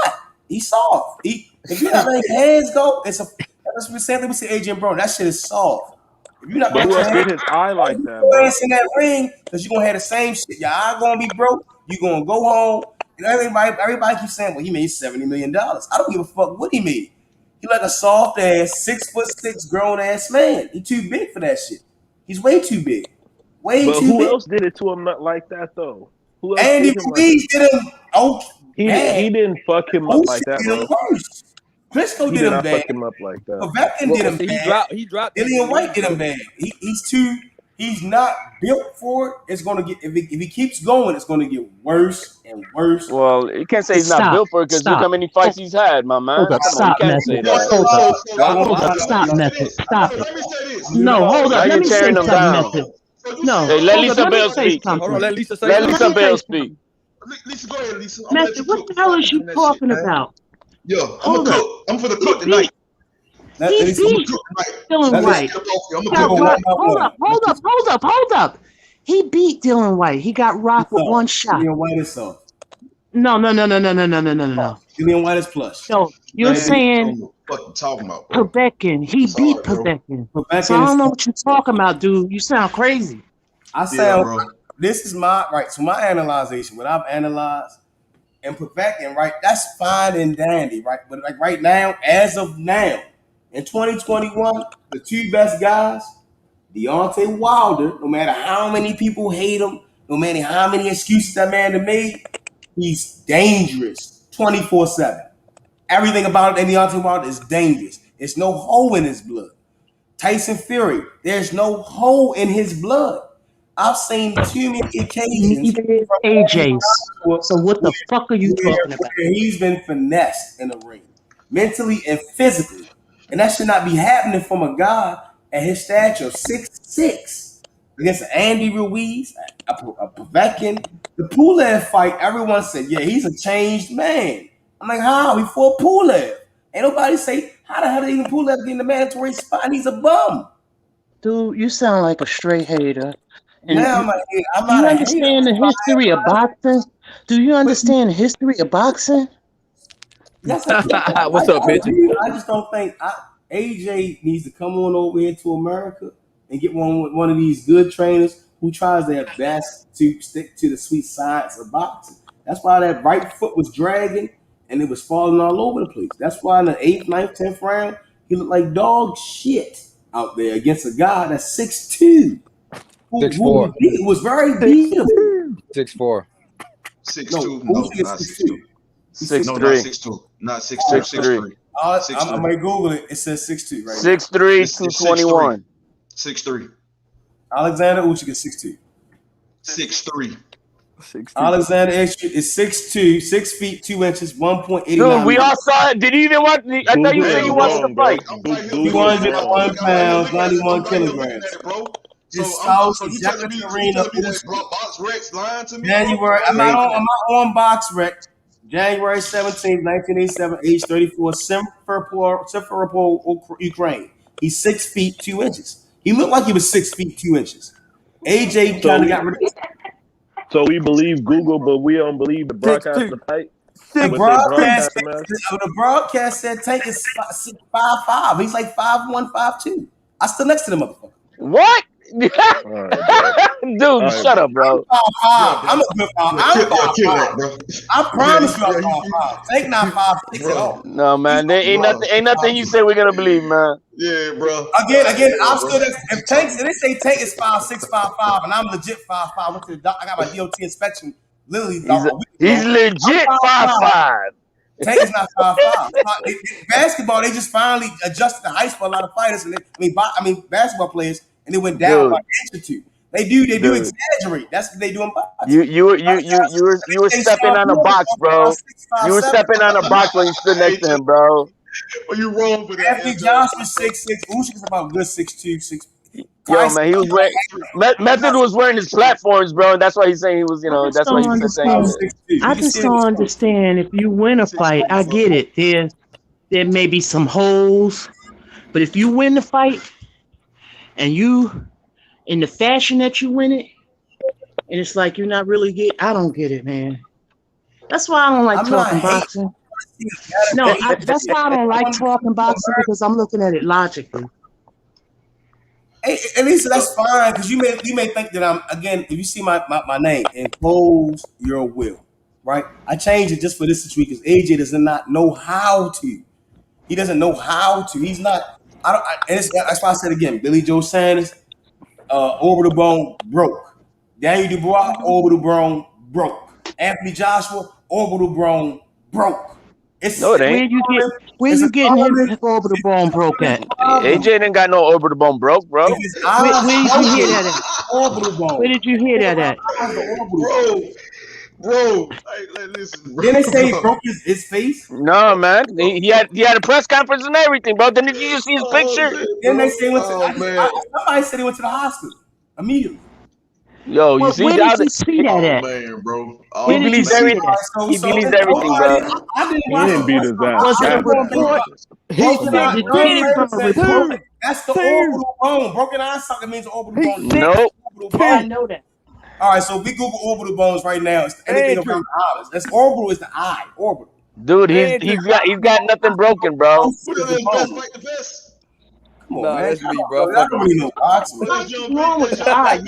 He's soft. If you're not letting your hands go, that's the same thing we say, Adrian Brown. That shit is soft. If you're not But gonna who let else your did hands his eye like get that, your bro? ass in that ring, because you're gonna have the same shit. Your eye gonna be broke. You're gonna go home. And everybody keeps saying, well, he made $70 million. I don't give a fuck what he made. He like a soft ass, 6'6" grown ass man. He too big for that shit. He's way too big. Way But too who big. else did it to him not like that though? Who else Andy did him like Ruiz that? did him bad. He didn't fuck him up like Usyk that, did him bro. worse. Klitschko He did did him not bad. fuck him up like that. Povetkin Well, did him see, he bad. dropped Dillian Anthony White did Ruiz. him bad. He's not built for it. It's gonna get if he keeps going, it's gonna get worse and worse. Well, you can't say he's not Stop. built for it because look Stop. how many fights he's had, my man. Hold up. Come on, you Stop, can't say method. Yo, that. Hold up. Y'all Hold gonna up. Stop, let me say method. this. Stop Let it. me say this. No, hold Now up. you're Let me say tearing him something, down. method. So you No, Hey, let hold up. Lisa Let me Bell say speak. Hold on, something. let Lisa say Let Let Lisa me something. say Bell speak. something. Lisa, go ahead, Lisa. I'm gonna let you Method, what cook the before hell I is get you in that shit, talking man. about? Yo, I'm Hold gonna up. cook. I'm finna He cook tonight. let He I'm gonna beat cook tonight. Dylan So let's White. get up off here. I'm He gonna got cook rocked. tonight. Hold up. He beat Dylan White. He got rocked with one shot. Dillian White is soft. No. Dillian White is plush. No, you're Man, you saying don't know what you're talking about, bro. Povetkin. He beat Sorry, bro. Povetkin. So Povetkin I is don't know soft. what you're talking about, dude. You sound crazy. I Yeah, sound bro. this is my right. So my analyzation, what I've analyzed and Povetkin, right? That's fine and dandy, right? But like right now, as of now, in 2021, the two best guys, Deontay Wilder, no matter how many people hate him, no matter how many excuses that man have made, he's dangerous 24/7. Everything about Deontay Wilder is dangerous. There's no hole in his blood. Tyson Fury, there's no hole in his blood. I've seen too many occasions Neither is from Anthony AJ's. Joshua So what the fuck are you talking about? where he's been finessed in the ring, mentally and physically. And that should not be happening from a guy at his stature of 6'6" against Andy Ruiz, a Povetkin. The Pulev fight, everyone said, yeah, he's a changed man. I'm like, how? He fought Pulev. Ain't nobody say, how the hell did even Pulev get in the mandatory spot? And he's a bum. Dude, you sound like a straight hater. And Now I'm do you not a hater. understand the history of boxing? Do you understand the history of boxing? Yes, I do. What's up, Mitch? I just don't think AJ needs to come on over here to America and get one of these good trainers who tries their best to stick to the sweet science of boxing. That's why that right foot was dragging and it was falling all over the place. That's why in the 8th, 9th, 10th round, he looked like dog shit out there against a guy that's 6'2", who 6'4". was very beatable. 6'4". 6'2". No, No, Usyk is not 6'2". 6'2". No, not 6'2". Not 6'2". 6'3". I'm 6'3". gonna Google it. It says 6'2" right 6'3", It's 221. 6'3". now. Alexander Usyk is 6'2". 6'3". Alexander Usyk is 6'2", 6 feet 2 inches, 1.89 Dude, we all meters. saw it. Did you even watch? I thought you Google said is you watched the wrong, bro. fight. Google is wrong. 201 pounds, I'm 91 right here looking kilograms. at it, bro. His So spouse you is telling me Yekaterina that Usyk. Box Rex lying to me, bro? January. I'm not on BoxRec. January 17th, 1987, age 34, Simferopol, Ukraine. He's 6 feet 2 inches. He looked like he was 6 feet 2 inches. AJ So kind of we got rid of we believe Google, but we don't believe the broadcast of the fight. the What they broadcast. broadcast him as. The broadcast said Tank is 5'5". He's like 5'1", 5'2". I stood next to the motherfucker. What? Dude, right, shut up, bro. I'm a good 5'5". I'm 5'5". bro. I promise you I'm 5'5". Tank not 5'6" at all. No, man. There ain't nothing you say we're gonna believe, man. Yeah, bro. Again, I'm still if Tank. If they say Tank is 5'6", 5'5", and I'm legit 5'5". Went to the doc. I got my DOT inspection literally a week He's ago. legit I'm 5'5". Tank is not 5'5". Basketball, they just finally adjusted the height for a lot of fighters, and basketball players, and they went down by an inch or two. They do Dude. exaggerate. That's what they do in boxing. You were stepping on a box, bro. You were stepping on a box when you stood next to him, bro. Are you wrong for that? Anthony Joshua 6'6". Usyk is about good 6'2", 6. Yo, man, he was wearing Method was wearing his platforms, bro. And that's why he's saying he was, I just that's why don't he said understand. that. I just don't understand. If you win a fight, I get it. There may be some holes, but if you win the fight and you in the fashion that you win it, and it's like you're not really I don't get it, man. That's why I don't like talking boxing. No, that's why I don't like talking boxing because I'm looking at it logically. Hey, at least that's fine because you may think that I'm again. If you see my name, impose your will, right? I changed it just for this week because AJ does not know how to. He doesn't know how to. He's not. I don't. And that's why I said again, Billy Joe Sanders. orbital bone broke. Daniel Dubois, orbital bone broke. Anthony Joshua, orbital bone broke. No, it ain't. Where It's you a getting his common orbital bone broke at? AJ didn't got no orbital bone broke, bro. If his eyes Where did you hear that at? orbital bone. Where did you hear that at? Bro, listen, bro. Then they say he broke his face. No, man. He had a press conference and everything, bro. Didn't you see his picture? Then they say he went to. Somebody said he went to the hospital immediately. Yo, you see, where did you see that at? Man, bro. He believes everything. He believes everything, bro. I didn't watch it. Was it a report? Did you get it from a report? That's the orbital bone. Broken eye socket means orbital bone. Nope. I know that. All right, so if we Google orbital bones right now, it's anything around the eyes. That's orbital is the eye. Orbital. Dude, he's got nothing broken, bro. Come on, Nah, man. that's me, bro. I don't really know boxing. What's wrong with the eye?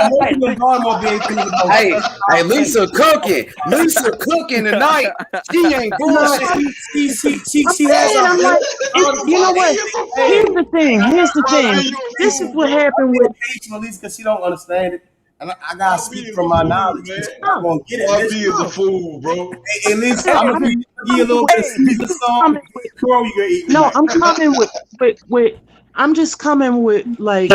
Hey, Lisa cooking. Lisa cooking tonight. She ain't bullshit. She has I'm like, you know what? Here's the thing. This is what happened with Melissa because she don't understand it. And I gotta speak from my knowledge. I'm gonna get it. RB is a fool, bro. Hey, at least I'm gonna give you a little bit of Caesar song. Bro, you gonna eat no, I'm coming with I'm just coming with like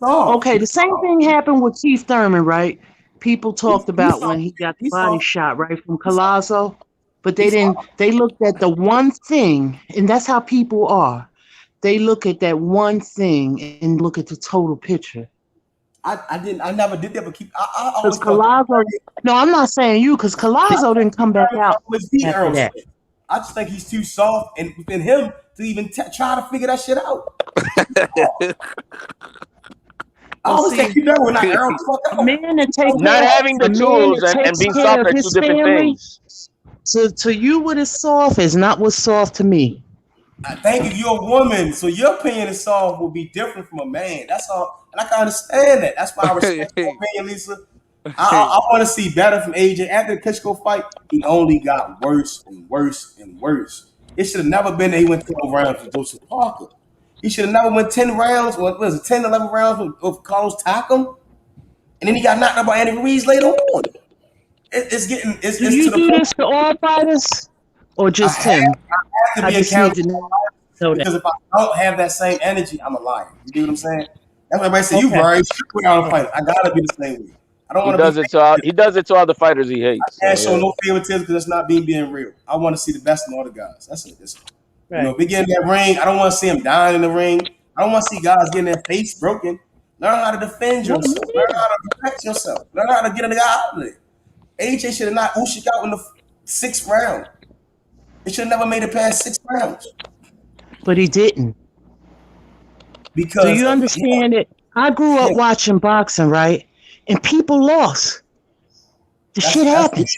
okay, the same thing happened with Keith Thurman, right? People talked about when he got the body shot, right, from Collazo, but they looked at the one thing, and that's how people are. They look at that one thing and look at the total picture. I never did that, but Because Collazo, no, I'm not saying you, because Collazo didn't come back out after that. I just think he's too soft, and within him to even try to figure that shit out. I always think you know when I Errol man that takes not having the tools and being soft are two different things. So to you, what is soft is not what's soft to me. Thank you. You're a woman, so your opinion is soft will be different from a man. That's all, and I can understand that. That's why I respect your opinion, Lisa. I want to see better from AJ. After the Klitschko fight, he only got worse and worse and worse. It should have never been that he went 12 rounds with Joseph Parker. He should have never went 10 rounds. What was it, 10, 11 rounds with Carlos Takam? And then he got knocked out by Andy Ruiz later on. Do you do this to all fighters? Or just him? I just need to know because if I don't have that same energy, I'm a liar. You do what I'm saying? That's why everybody say you right. Without a fight, I gotta be the same way. I don't want to. He does it to all the fighters he hates. I can't show no favoritism because it's not being real. I want to see the best in all the guys. That's it. Right. You know, if we get in that ring, I don't want to see him dying in the ring. I don't want to see guys getting their face broken. Learn how to defend yourself. Learn how to protect yourself. Learn how to get in the outlet. AJ should have knocked Usyk out in the 6th round. He should have never made it past 6 rounds. But he didn't. Because do you understand it? I grew up watching boxing, right? And people lost. Shit happens.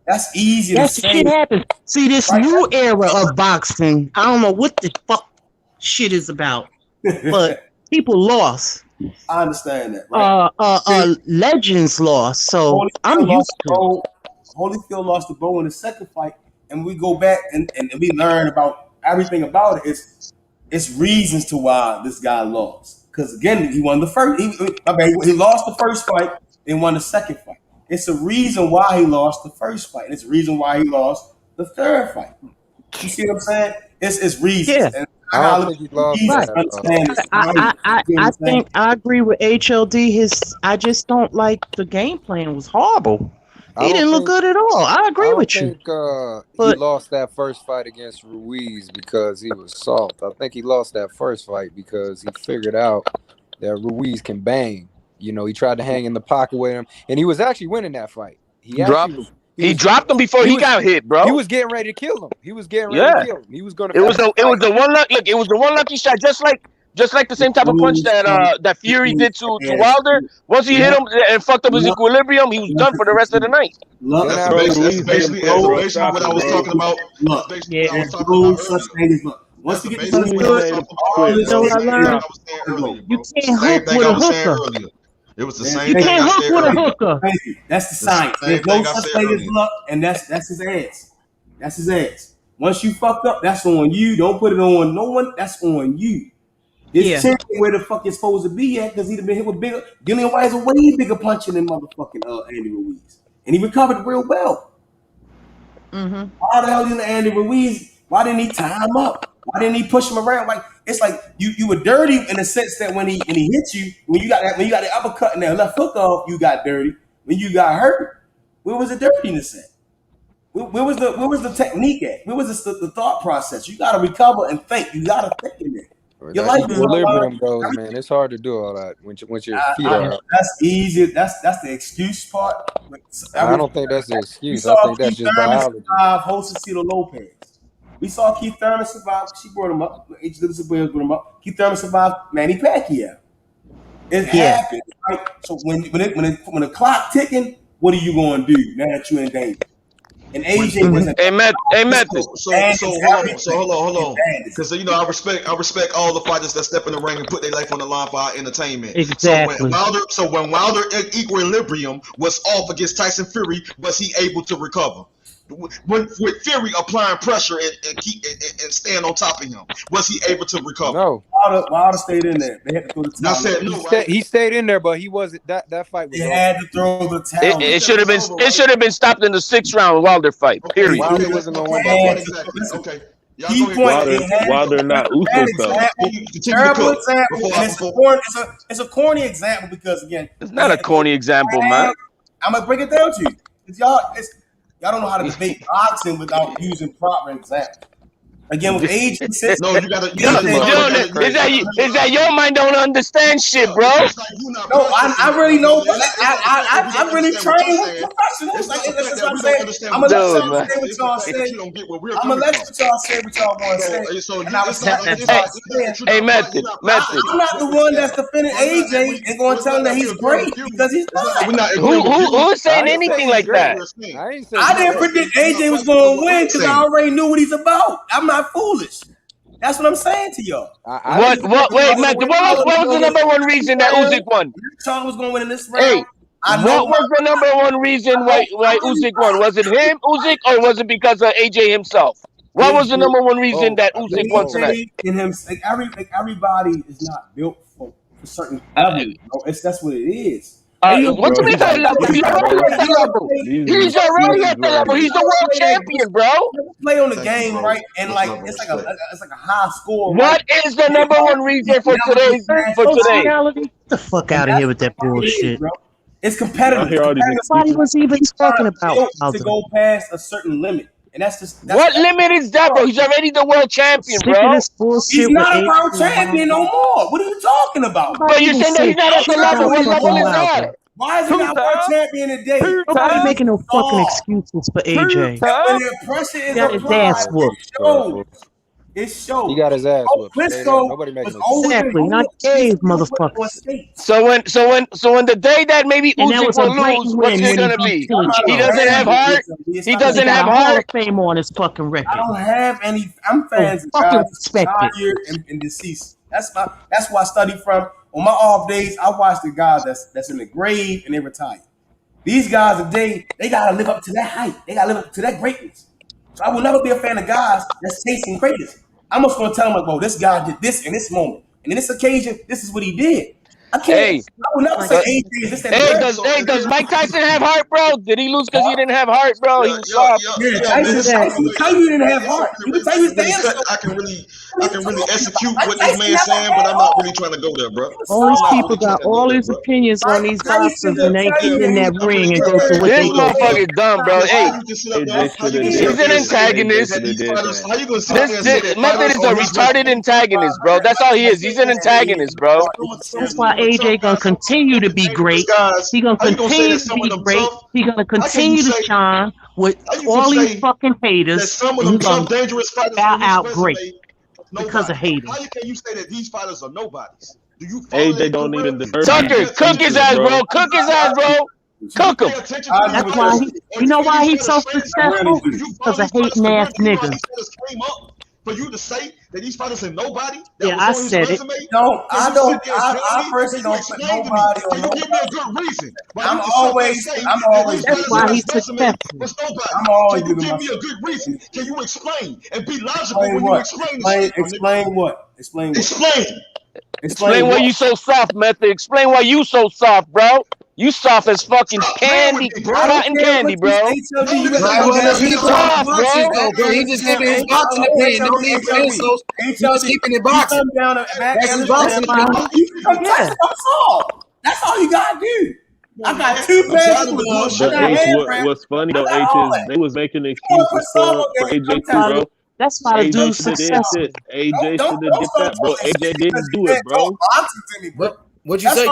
That's easy to say. Shit happens. See, this new era of boxing, I don't know what the fuck shit is about. But people lost. I understand that. Right? Legends lost. So I'm used to it. Holyfield lost the bow in the second fight. And we go back and we learn about everything about it. It's reasons to why this guy lost. Because again, he won the first. He lost the first fight, then won the second fight. It's a reason why he lost the first fight. It's a reason why he lost the third fight. You see what I'm saying? It's reasons. Yeah. And I don't think he lost I think I agree with HLD. I just don't like the game plan was horrible. He didn't look good at all. I agree with you. He lost that first fight against Ruiz because he was soft. I think he lost that first fight because he figured out that Ruiz can bang. You know, he tried to hang in the pocket with him, and he was actually winning that fight. He dropped him before he got hit, bro. He was getting ready to kill him. He was getting ready to kill him. He was going to. It was the one luck. Look, it was the one lucky shot, just like the same type of punch that Fury did to Wilder. Once he hit him and fucked up his equilibrium, he was done for the rest of the night. That's basically what I was talking about. Once you get to you can't hook with a hooker. It was the same you thing. Can't hook with a hooker. That's the science. There's no such thing as luck, and that's his ass. That's his ass. Once you fucked up, that's on you. Don't put it on no one. That's on you. His chin where the fuck it's supposed to be at because he'd have been hit with bigger. Dillian White is a way bigger puncher than motherfucking Andy Ruiz, and he recovered real well. Mm-hmm. Why the hell didn't Andy Ruiz? Why didn't he tie him up? Why didn't he push him around? Like it's like you were dirty in the sense that when he hit you, when you got the uppercut and that left hook off, you got dirty. When you got hurt, where was the dirtiness at? Where was the technique at? Where was the thought process? You got to recover and think. You got to think in there. Your life is equilibrium goes, man. It's hard to do all that when your feet are up. That's easy. That's the excuse part. I don't think that's the excuse. I think that's just biology. Josecito Lopez. We saw Keith Thurman survive. She brought him up. Brought him up. Keith Thurman survived Manny Pacquiao. It happened. Right? So when the clock ticking, what are you going to do now that you're in danger? And AJ was Method. So hold on. Because I respect all the fighters that step in the ring and put their life on the line for our entertainment. Exactly. So when Wilder equilibrium was off against Tyson Fury, was he able to recover? With Fury applying pressure and staying on top of him, was he able to recover? No. Wilder stayed in there. They had to throw the towel. He stayed in there, but he wasn't. That fight was. They had to throw the towel. It should have been stopped in the 6th round Wilder fight. Period. Wilder wasn't gonna win that fight. Okay. Wilder not Usyk though. Terrible example. It's a corny example because again, it's not a corny example, man. I'm gonna break it down to you. Y'all don't know how to debate boxing without using proper examples. Again, with age, no, you gotta. Is that your mind don't understand shit, bro? No, I really know. I really train with professionals. That's what I'm saying. I'm gonna let y'all say what y'all say. I'm gonna let y'all say what y'all want to say. Hey, Method. I'm not the one that's defending AJ and going to tell him that he's great because he's not. Who's saying anything like that? I didn't predict AJ was going to win because I already knew what he's about. I'm not foolish. That's what I'm saying to y'all. Wait, Method. What was the number one reason that Usyk won? Tom was going to win in this round. Hey, what was the number one reason why Usyk won? Was it him, Usyk, or was it because of AJ himself? What was the number one reason that Usyk won tonight? In him, everybody is not built for certain levels. That's what it is. What's the level? He's already at the level. He's the world champion, bro. Play on the game, right? And it's like a high score. What is the number one reason for today? Get the fuck out of here with that bullshit. It's competitive. Nobody was even talking about to go past a certain limit. And that's what limit is that, bro? He's already the world champion, bro. He's not a world champion no more. What are you talking about? But you're saying that he's not at the level. What level is that? Why is he not world champion today? Nobody making no fucking excuses for AJ. When the pressure is got his ass whooped. It shows. He got his ass whooped. Nobody making no exactly. Not Dave, motherfucker. So when the day that maybe Usyk will lose, what's it gonna be? He doesn't have heart. He doesn't have heart. Fame on his fucking record. I don't have any. I'm fans of guys retired and deceased. That's why I study from. On my off days, I watch the guys that's in the grave and they retire. These guys today, they gotta live up to that height. They gotta live up to that greatness. So I will never be a fan of guys that's chasing greatness. I'm just gonna tell them, like, bro, this guy did this in this moment. And in this occasion, this is what he did. I can't. I will never say AJ is this. Does Mike Tyson have heart, bro? Did he lose because he didn't have heart, bro? He was soft. Tyson will tell you he didn't have heart. He will tell you his dance. I can really execute what this man's saying, but I'm not really trying to go there, bro. All these people got all these opinions on these boxers, and they get in that ring and go for what they do. This motherfucker is dumb, bro. Hey, he's an antagonist. This Method is a retarded antagonist, bro. That's all he is. He's an antagonist, bro. That's why AJ gonna continue to be great. He gonna continue to be great. He gonna continue to shine with all these fucking haters. Some of them top dangerous fighters out great because of haters. How can you say that these fighters are nobodies? Do you? AJ don't even deserve. Tucker, cook his ass, bro. Cook his ass, bro. Cook him. That's why you know why he's so successful? Because of hating ass niggas. For you to say that these fighters are nobody? Yeah, I said it. No, I don't. I personally don't put nobody on. Can you give me a good reason? I'm always. That's why he's successful. I'm always. Can you give me a good reason? Can you explain and be logical when you explain this? Explain what? Explain what? Explain Explain why you so soft, Method. Explain why you so soft, bro. You soft as fucking candy, cotton candy, bro. You soft, bro. Bro, he just giving his boxing opinion. No need for insults. He just keeping it boxing. That's his boxing opinion. You can come touch my soul. That's all you gotta do. I got 2 pairs of gloves. But H, what's funny though, H, is they was making excuses for AJ too, bro. That's why the AJ dude's should have did successful. this. AJ should have did that, bro. AJ didn't do it, bro. What'd you say?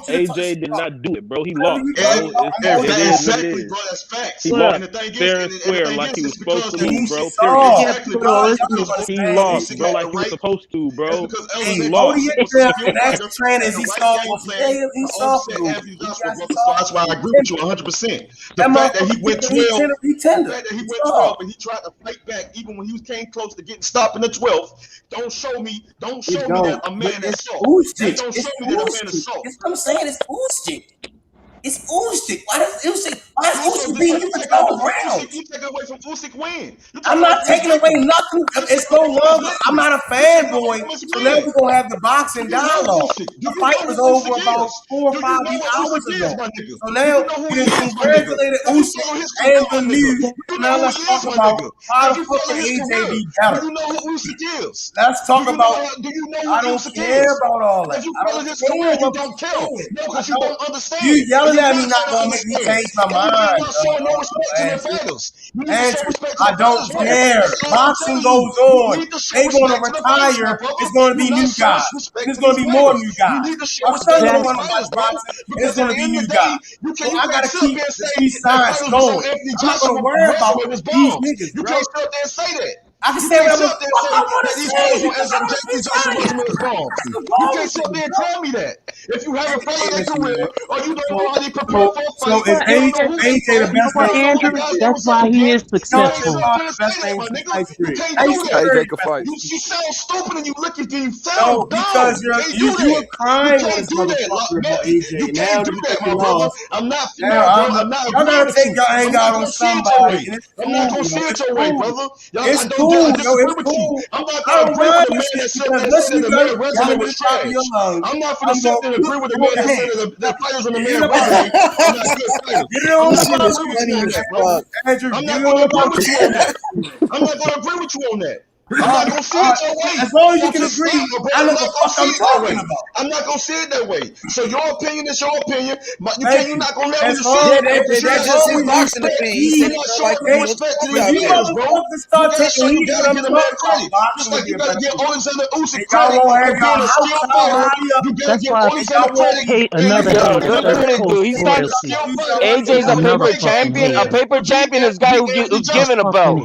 AJ did not do it, bro. He lost, bro. Exactly, bro. That's facts. He lost fair and square like he was supposed to lose, bro. He lost, bro, like he was supposed to, bro. He lost. That's why I agree with you 100%. The fact that he went 12, and he tried to fight back even when he came close to getting stopped in the 12th. Don't show me that a man is soft. Don't show me that a man is soft. That's what I'm saying. It's Usyk. It's Usyk. Why is Usyk being you for the whole round? You take away from Usyk win. I'm not taking away nothing. It's no longer. I'm not a fanboy. So now we're gonna have the boxing dialogue. The fight was over about 4 or 5 hours ago. So now we congratulated Usyk and the news. Now let's talk about how the fuck can AJ be better. Do you know who Usyk is? Let's talk about. Do you know who I don't care about all that. If you follow his career, you don't care. No, because you don't understand. You yelling at me not gonna make me change my mind. Andrew, I don't care. Boxing goes on. They're gonna retire. It's gonna be new guys. There's gonna be more new guys. I'm telling you, I want to watch boxing. It's gonna be new guys. So I gotta keep these signs going. I'm not gonna worry about these niggas. You can't sit there and say that. I can say whatever the fuck I want to say. You can't sit there and tell me that. If you haven't followed their career or you don't know how they prepare for a fight. So is AJ the best player? Andrew, that's why he is successful. AJ can fight. You sound stupid and you look at you sound dumb. Because you were crying on this motherfucker about AJ. Now do that, my brother. I'm not. I'm not. Y'all gotta take your anger out on somebody. I'm not gonna see it your way, brother. It's cool. It's cool. I'm not gonna agree with the man that said the man resume was trash. I'm not gonna sit there and agree with the man that said that fighters on the man resume are not good fighters. I'm not gonna agree with you on that. I'm not gonna agree with you on that. I'm not gonna see it your way. As long as you can agree, I know what the fuck I'm talking about. I'm not gonna see it that way. So your opinion is your opinion. You're not gonna let me see it. That's just his boxing opinion. He's not showing no respect to these fighters, bro. You gotta give the man credit. Just like you gotta give Oleksandr Usyk credit for being a skilled fighter. You gotta give Oleksandr credit. He's not. AJ's a paper champion. A paper champion is a guy who's given a belt.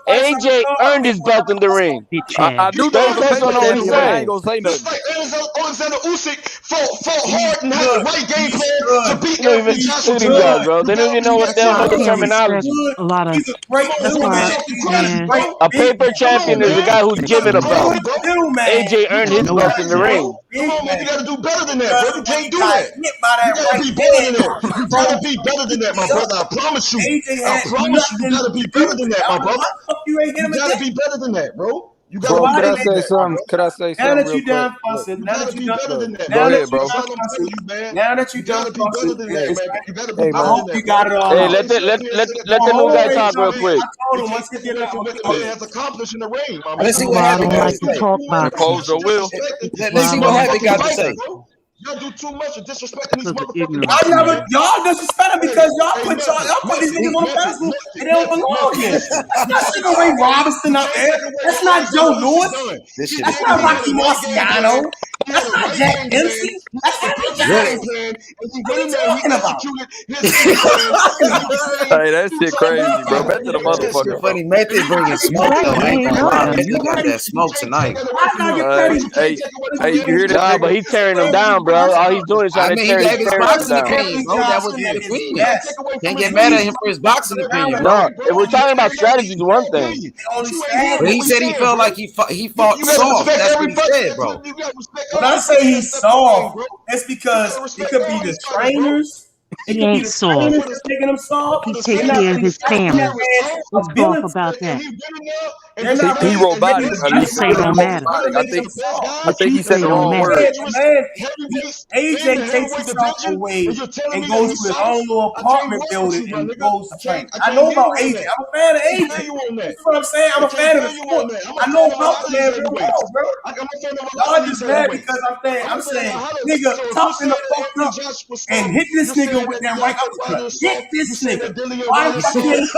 AJ earned his belt in the ring. I do know that's what I'm saying. I ain't gonna say nothing. Just like Oleksandr Usyk fought hard and had the right game plan to beat Anthony Joshua. Bro. They don't even know what the hell the terminology. A lot of a paper champion is a guy who's given a belt. AJ earned his belt in the ring. Come on, man, you gotta do better than that, bro. You can't do that. You gotta be better than that. You gotta be better than that, my brother. I promise you. I promise you, you gotta be better than that, my brother. You gotta be better than that, bro. You bro, could I say something? Could I say something? Now that you done fussing, now that you done fussing, now that you done fussing, I hope you got it all. Hey, let the new guy talk real quick. I told him once you get it what he has accomplished in the ring. Let's see what Happy got to say. Let's see what Happy got to say. Y'all do too much of disrespecting these motherfuckers. Y'all disrespect them because y'all put these niggas on the pedestal and they don't belong here. That's not Sugar Ray Robinson up there. That's not Joe Louis. That's not Rocky Marciano. That's not Jack Dempsey. That's Happy Johnson. What are you talking about? Hey, that shit crazy, bro. Back to the motherfucker. Funny method bringing smoke though. I ain't gonna lie. Method got that smoke tonight. Hey, you hear that? Nah, but he's tearing them down, bro. All he's doing is trying to tear his boxing down. opinion, bro. That was his opinion. Can't get mad at him for his boxing opinion. No, if we're talking about strategy, is one thing. But he said he felt like he fought soft. That's what he said, bro. When I say he's soft, it's because it could be the trainers. It He could be ain't the soft. trainers that's making him soft. He They're take not care of really his testing that family. man's What's soft ability. about that? They're not He really robotic, making You Alicia. say don't matter. really I making think him soft. I What think you he said say the don't wrong matter. word. The man, AJ takes himself away and goes to his own little apartment building and goes to train. I know about AJ. I'm a fan of AJ. You see what I'm saying? I'm a fan of the sport. I know about the man real well, bro. Y'all just mad because I'm saying, nigga, toughen the fuck up and hit this nigga with that right uppercut. Hit this nigga. Why the fuck you ain't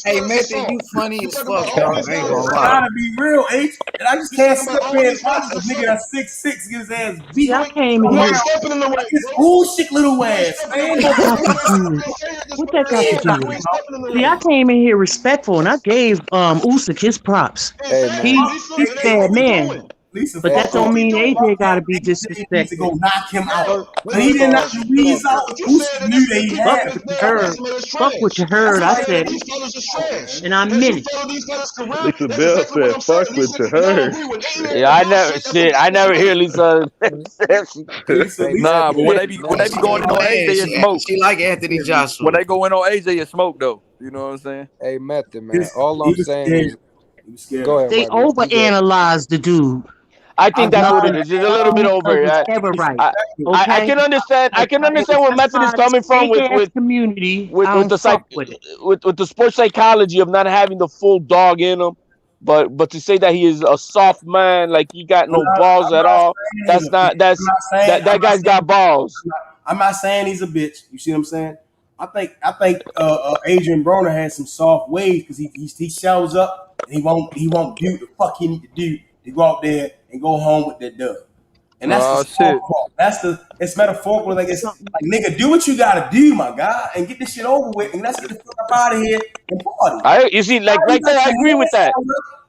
Hey, Method, you funny as fuck, dog. I ain't gonna I lie. gotta be real, H. And I just can't sit up here and watch a nigga that's 6'6" get his ass beat See, I came in around here. like this bullshit little ass, man. What that got to do with? What that got to do with it? See, I came in here respectful and I gave Usyk his props. Hey man. He's a bad man. Lisa, But that fuck don't off. mean AJ Fuck gotta him. be AJ needs to go disrespected. knock him out. When he First didn't knock off, Ruiz out, Usyk knew that he Fuck had what him. you heard. Fuck what you heard. I said it. And I meant it. Lisa Bell said, "Fuck with you, her." Yeah, I never hear Lisa. Lisa, hey Nah, but method, when they be method. going in on AJ, Man, it's smoke. she like Anthony When Joshua. they go in on AJ, it's smoke though. You know what I'm saying? Hey method, man. This, All he I'm was saying scared. is, He was scared go of ahead, him. They white boy. You good? overanalyze the dude. I think that's what it is. It's a little bit Because over. it's ever right. I Okay? can understand. I can understand where That's Method is why this coming from big with ass community, I with don't the fuck with it. with the sports psychology of not having the full dog in him. But to say that he is a soft man, like he got no balls at all, that's not that guy's got balls. I'm not saying he's a bitch. You see what I'm saying? I think Adrian Broner has some soft ways because he shows up and he won't do what the fuck he need to do to go out there and go home with that dub. And that's the Oh soft shit. part. It's metaphorical. Like it's like nigga, do what you gotta do, my guy, and get this shit over with, and let's get the fuck up out of here and party. You see, like right there, I agree with that.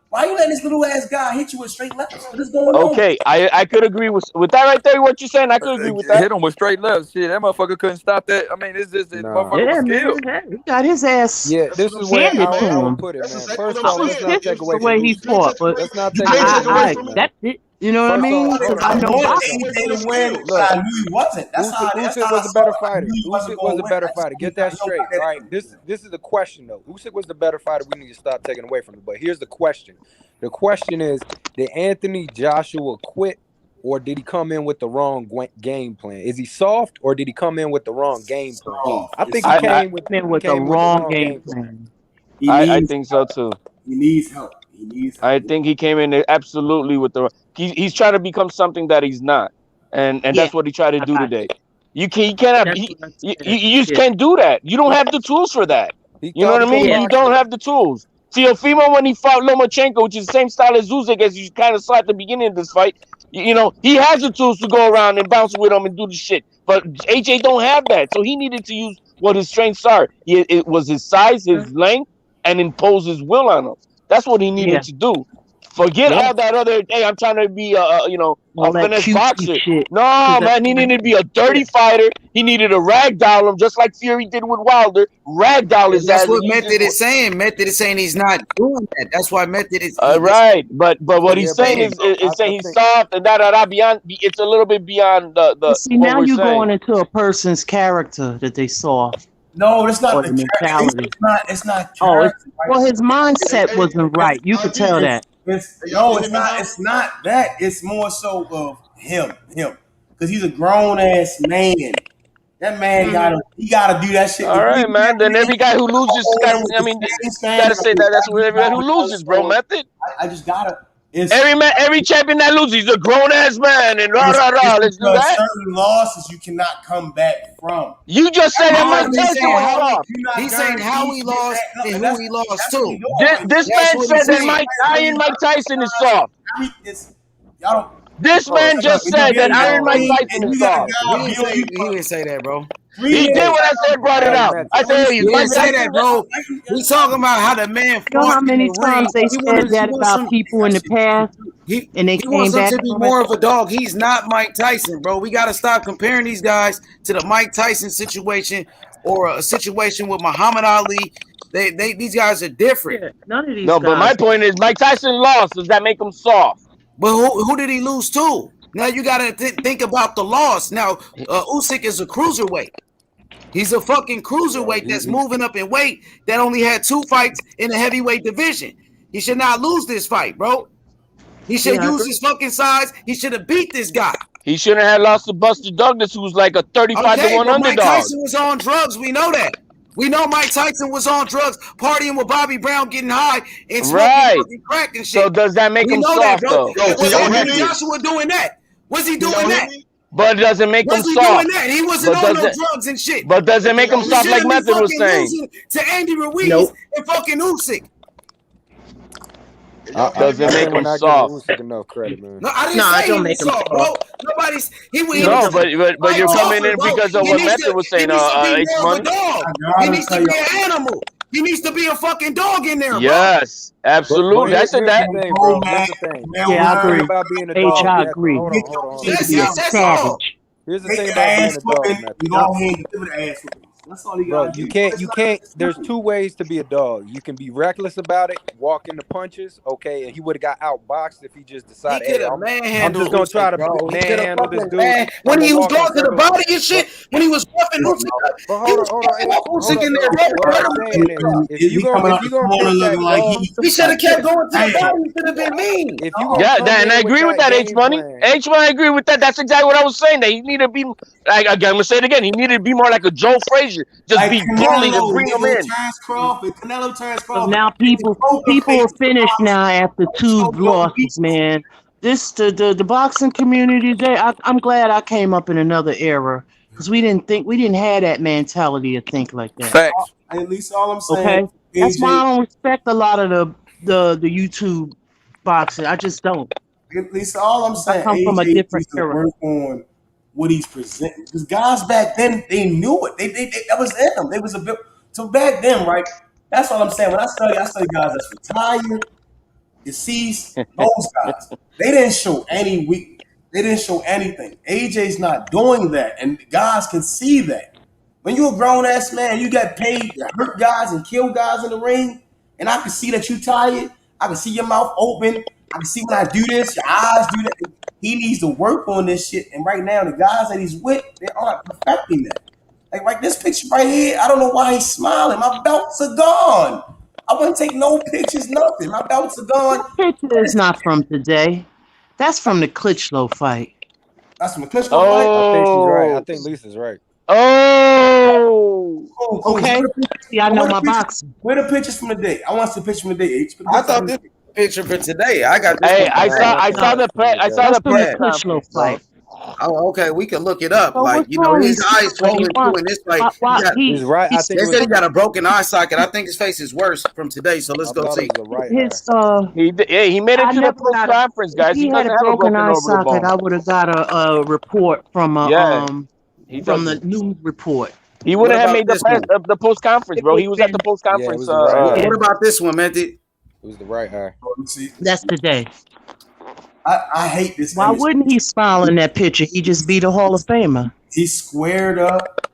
Why you letting this little ass guy hit you with straight lefts? What is going on? Okay, I could agree with that right there. What you're saying, I could agree with that. Hit him with straight left. Shit, that motherfucker couldn't stop that. I mean, it's just that Nah. motherfucker was Yeah, skilled. man. He got his ass Yeah, this is where handed to I would him. put it, man. First I off, was let's not pissed take away the from way he Usyk. fought, but Let's not take away from I Usyk, man. accept it. You know what I First mean? off, Because hold I on. know Let me say boxing. something. AJ to win, but Look, I knew he wasn't. That's how Usyk I was the saw better it. I fighter. knew he wasn't Usyk was going the to win. better fighter. Get that straight. All right, this is the question though. Usyk was the better fighter. We need to stop taking away from it. But here's the question. The question is, did Anthony Joshua quit, or did he come in with the wrong game plan? Is he soft, or did he come in with the wrong game plan? I think he came with the wrong game plan. I think so too. He needs help. He needs help. I think he came in there absolutely with the. He's trying to become something that he's not, and that's what he tried to do today. You cannot. You just can't do that. You don't have the tools for that. You know what I mean? You don't have the tools. Teofimo, when he fought Lomachenko, which is the same style as Usyk, as you kind of saw at the beginning of this fight, you know, he has the tools to go around and bounce with him and do the shit. But AJ don't have that, so he needed to use what his strengths are. It was his size, his length, and impose his will on him. That's what he needed to do. Forget all that other. Hey, I'm trying to be a finesse boxer. Shit. No, man, he needed to be a dirty fighter. He needed to ragdoll him, just like Fury did with Wilder. Ragdoll his ass. That's what Method is saying. Method is saying he's not doing that. That's why Method is. Right, but what he's saying is saying he's soft and beyond. It's a little bit beyond the. See, now you're going into a person's character that they saw. No, it's not the mentality. It's not. Well, his mindset wasn't right. You could tell that. It's not. It's not that. It's more so of him, because he's a grown ass man. That man gotta do that shit. All right, man. Then every guy who loses, gotta say that. That's what every guy who loses, bro. Method. I just gotta. Every champion that loses, he's a grown ass man, and let's do that. Certain losses you cannot come back from. You just said that Mike Tyson was soft. He's saying how he lost and who he lost to. This man said that Iron Mike Tyson is soft. This man just said that Iron Mike Tyson is soft. He didn't say that, bro. He did what I said, brought it out. I said, he didn't say that, bro. We talking about how the man fought. You know how many times they said that about people in the past, and they came back to be more of a dog. He's not Mike Tyson, bro. We got to stop comparing these guys to the Mike Tyson situation or a situation with Muhammad Ali. These guys are different. Yeah, none of these guys. But my point is, Mike Tyson lost. Does that make him soft? But who did he lose to? Now you got to think about the loss. Now, Usyk is a cruiserweight. He's a fucking cruiserweight that's moving up in weight that only had 2 fights in the heavyweight division. He should not lose this fight, bro. He should use his fucking size. He should have beat this guy. He shouldn't have lost to Buster Douglas, who was like a 35-1 but underdog. Mike Tyson was on drugs. We know that. We know Mike Tyson was on drugs, partying with Bobby Brown, getting high, and smoking fucking crack and shit. So does that make him soft, though? Was Anthony Joshua doing that? Was he doing that? But it doesn't make him soft. Was he doing that? He wasn't on no drugs and shit. But does it make him soft like Method was saying? To Andy Ruiz and fucking Usyk. Doesn't make him soft. Enough credit, man. No, I didn't say he was soft, bro. Nobody's. No, but you're coming in because of what Method was saying. He needs to be an animal. He needs to be a fucking dog in there, bro. Yes, absolutely. That's it. That's the thing. Yeah, I agree. About being a dog. I agree. Hold on. That's all. Here's the thing about being a dog. That's all he Bro, got. you can't. There's 2 ways to be a dog. You can be reckless about it, walk into punches, okay, and he would have got outboxed if he just decided, hey, I'm just gonna try to manhandle this dude. When he was going to the body and shit, when he was roughing Usyk, he was Usyk in there. If you gonna take that dog, he should have kept going to the body. He should have been mean. And I agree with that, H Money. H Money, I agree with that. That's exactly what I was saying. That he needed to be. I'm gonna say it again. He needed to be more like a Joe Frazier. Just like be bullied to bring him in. So now people are finished now after 2 losses, man. The boxing community, I'm glad I came up in another era because we didn't have that mentality to think like that. Facts. At least all I'm saying. Okay, that's why I don't respect a lot of the YouTube boxing. I just don't. At least all I'm saying. I come from a different era. Work on what he's presenting, because guys back then they knew it. They that was in them. They was a bit. So back then, right? That's all I'm saying. When I study guys that's retired, deceased. Those guys, they didn't show any weakness. They didn't show anything. AJ's not doing that, and guys can see that. When you're a grown ass man, you got paid to hurt guys and kill guys in the ring, and I can see that you tired. I can see your mouth open. I can see when I do this, your eyes do that. He needs to work on this shit. And right now, the guys that he's with, they aren't perfecting that. Like this picture right here, I don't know why he's smiling. My belts are gone. I wouldn't take no pictures, nothing. My belts are gone. That picture is not from today. That's from the Klitschko fight. That's from the Klitschko fight? I think she's right. I think Lisa's right. Okay. See, I know my boxing. Where the pictures from the day? I want to see the picture from the day. I thought this picture for today. I got. Hey, I saw the Klitschko fight. Oh, okay. We can look it up. So like, you know, his eyes swollen too in this fight. He's right. They said he got a broken eye socket. I think his face is worse from today. So let's go see. He made it to the post conference, guys. If he had a broken eye socket, I would have got a report from the news report. He wouldn't have made the post conference, bro. He was at the post conference. What about this one, man? It was the right eye. That's today. I hate this. Why wouldn't he smile in that picture? He just beat a Hall of Famer. He's squared up.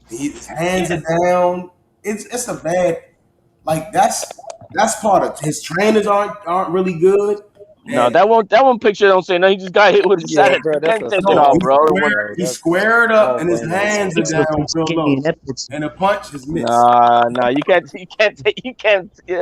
His hands are down. It's a bad. Like that's part of his trainers aren't really good. No, that one picture don't say no. He just got hit with a shot. He's squared up and his hands are down real low. And the punch is missed. Nah, you can't.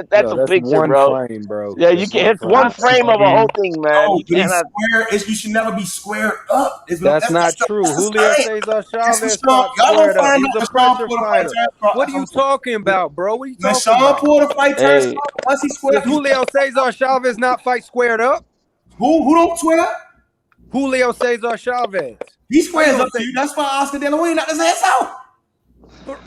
That's a picture, one bro. Frame, bro. Yeah, you can't. It's one frame of a whole thing, man. No, you should never be squared up. That's not true. Julio Cesar Chavez fought squared up. He's a pressure fighter. What are you talking about, bro? What are you talking about? Porter fight turns once he squared. Does Julio Cesar Chavez not fight squared up? Who don't square up? Julio Cesar Chavez. He squares up to you. That's why Oscar De La Hoya knocked his ass out.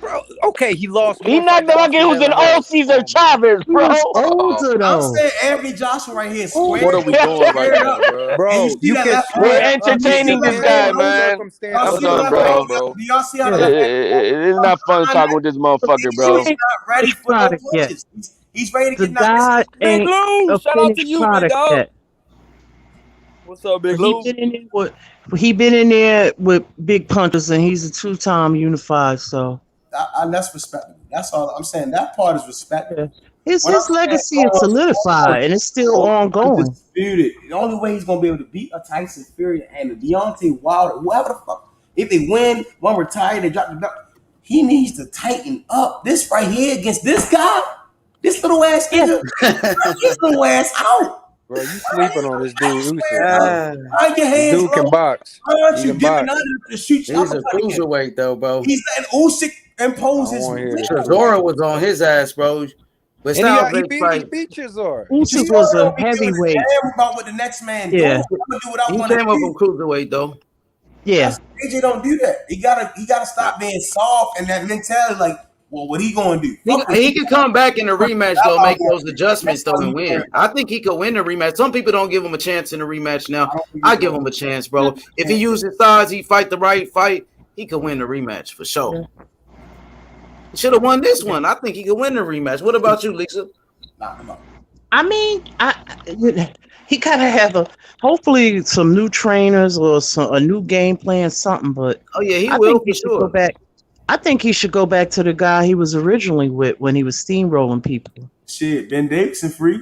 Bro, okay, he lost. He knocked him out. It was an old Cesar Chavez, bro. I'm saying Anthony Joshua right here. What are we doing right now, bro? Bro, we're entertaining this guy, man. I'm done, bro. Do y'all see how it's not fun talking with this motherfucker, bro. He's not ready for the punches. He's ready to get knocked. Big Lou, shout out to you, big dog. What's up, Big Lou? He been in there with big punches, and he's a 2-time unified. So that's respectable. That's all I'm saying. That part is respectable. His legacy is solidified, and it's still ongoing. The only way he's gonna be able to beat a Tyson Fury and a Deontay Wilder, whoever the fuck, if they win, one retire, they drop the belt. he needs to tighten up. This right here against this guy, this little ass nigga, his little ass out. Bro, you sleeping on this dude, Usyk, Bro, bro. find your This hands dude can low. box. Why aren't He you can giving box. under to shoot your He's a uppercut again? cruiserweight though, bro. He's letting Usyk impose his want to hear this will. Chisora was on his ass, bro. But And stop he big fight. beat Chisora. Usyk Chisora was a don't be giving a heavyweight. damn about what the next man doing. Yeah. I'm gonna do what I He want to came up do. from cruiserweight though. Yeah. AJ don't do that. He gotta stop being soft and that mentality. Like, well, what he gonna do? He could come back in the rematch though, make those adjustments though, and That's win. I think he could win the rematch. Some people don't give him a chance in the rematch now. I give him a chance, bro. If he uses size, he fight the right fight, he could win the rematch for sure. He should have won this one. I think he could win the rematch. What about you, Lisa? I mean, he gotta have hopefully some new trainers or a new game plan, something. But oh yeah, he I will think he for should sure. go back. I think he should go back to the guy he was originally with when he was steamrolling people. Shit, Ben Davidson free.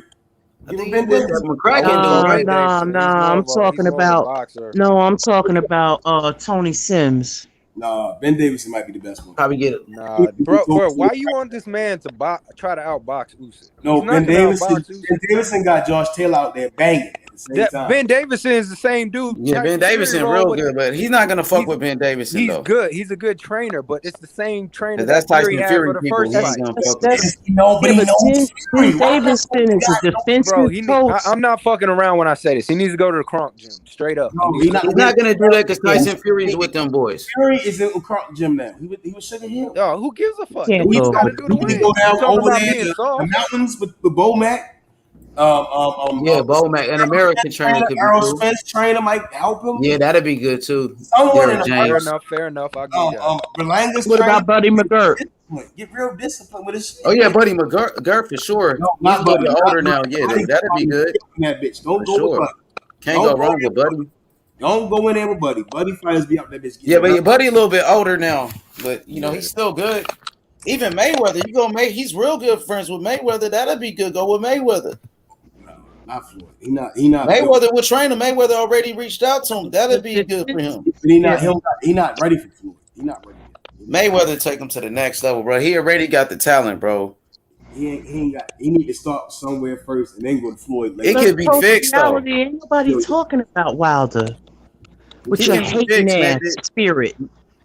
I think Ben Davidson. McCracken do Nah. I'm talking about I'm talking about Tony Sims. Nah, Ben Davidson might be the best one. Probably get it. Nah, bro, why you want this man to try to outbox Usyk? No, He's not Ben gonna Davidson. outbox Usyk. Ben Davidson got Josh Taylor out there banging at the same time. Ben Davidson is the same dude. Yeah, Ben Davidson real good, but he's not gonna fuck with Ben Davidson He's though. good. He's a good trainer, but it's the same trainer That's that Fury Tyson had Fury for the people. first He ain't fight. gonna fuck with him. Ben Davidson is a defensive coach. I'm not fucking around when I say this. He needs to go to the Kronk gym, straight up. He's not gonna do that because Tyson Fury's with them boys. Fury is in the Kronk gym now. He was shaking him. Oh, who gives a fuck? Can't He's go. got to do the He win. go down Talking over about there being in soft. the mountains with Bomac. Yeah, Bomac, an American trainer could be Errol cool. Spence trainer might help him. Yeah, that'd be good too. Someone in Derek the James. Fair enough. I'll give you that. Berlanga's What trainer. about Buddy McGirt? Get real disciplined with his shit. Oh yeah, Buddy McGirt for sure. No, He's not a little Buddy, bit not older now. Buddy. Yeah, Buddy, that'd be good. That bitch. Don't For go sure. with Buddy. Can't go wrong with Buddy. Don't go in there with Buddy. Buddy fighters be out that bitch. Yeah, but your Buddy a little bit older now, but you know he's still good. Even Mayweather, you go he's real good friends with Mayweather. That'd be good. Go with Mayweather. Not Floyd. He not. Mayweather would train him. Mayweather already reached out to him. That'd be good for him. But he not ready for Floyd. He not ready. Mayweather take him to the next level, bro. He already got the talent, bro. He need to start somewhere first and then go to Floyd later. It could be fixed though. Ain't nobody talking about Wilder with He your can be hating fixed, ass man. spirit.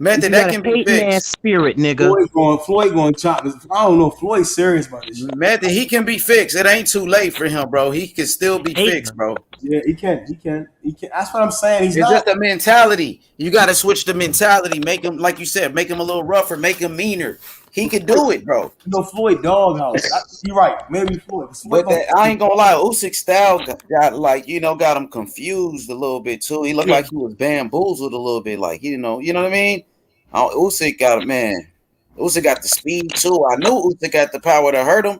Method, You that got can a be hating ass fixed. spirit, nigga. Floyd going chop. I don't know. Floyd's serious about this shit. Method, he can be fixed. It ain't too late for him, bro. He can still be fixed, bro. Yeah, he can. That's what I'm saying. He's It's not. just a mentality. You got to switch the mentality. Make him, like you said, make him a little rougher, make him meaner. He could do it, bro. You know, Floyd doghouse. You're right. Maybe Floyd. But I ain't gonna lie, Usyk's style got him confused a little bit too. He looked like he was bamboozled a little bit, like you know what I mean. Usyk got Usyk got the speed too. I knew Usyk got the power to hurt him.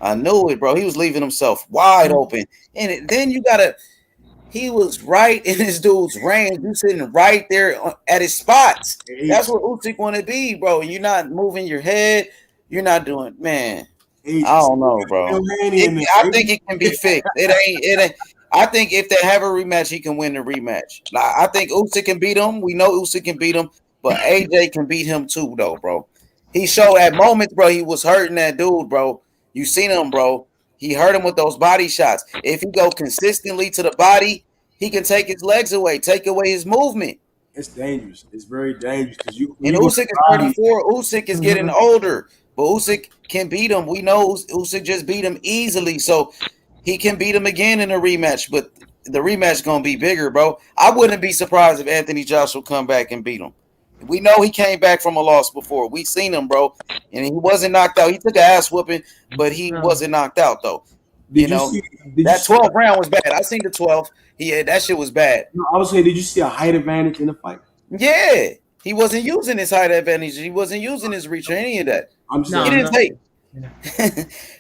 I knew it, bro. He was leaving himself wide open, and then he was right in his dude's range. You sitting right there at his spots. That's what Usyk want to be, bro. You're not moving your head. You're not doing, man. I don't know, bro. I think it can be fixed. It ain't. I think if they have a rematch, he can win the rematch. I think Usyk can beat him. We know Usyk can beat him, but AJ can beat him too, though, bro. He showed at moments, bro. He was hurting that dude, bro. You seen him, bro. He hurt him with those body shots. If he go consistently to the body, he can take his legs away, take away his movement. It's dangerous. It's very dangerous because And Usyk is 34. Usyk is getting older, but Usyk can beat him. We know Usyk just beat him easily, so he can beat him again in a rematch. But the rematch gonna be bigger, bro. I wouldn't be surprised if Anthony Joshua come back and beat him. We know he came back from a loss before. We seen him, bro, and he wasn't knocked out. He took an ass whooping, but he wasn't knocked out though. That 12th round was bad. I seen the 12th. Yeah, that shit was bad. No, I was saying, did you see a height advantage in the fight? Yeah, he wasn't using his height advantage. He wasn't using his reach or any of that. He didn't take.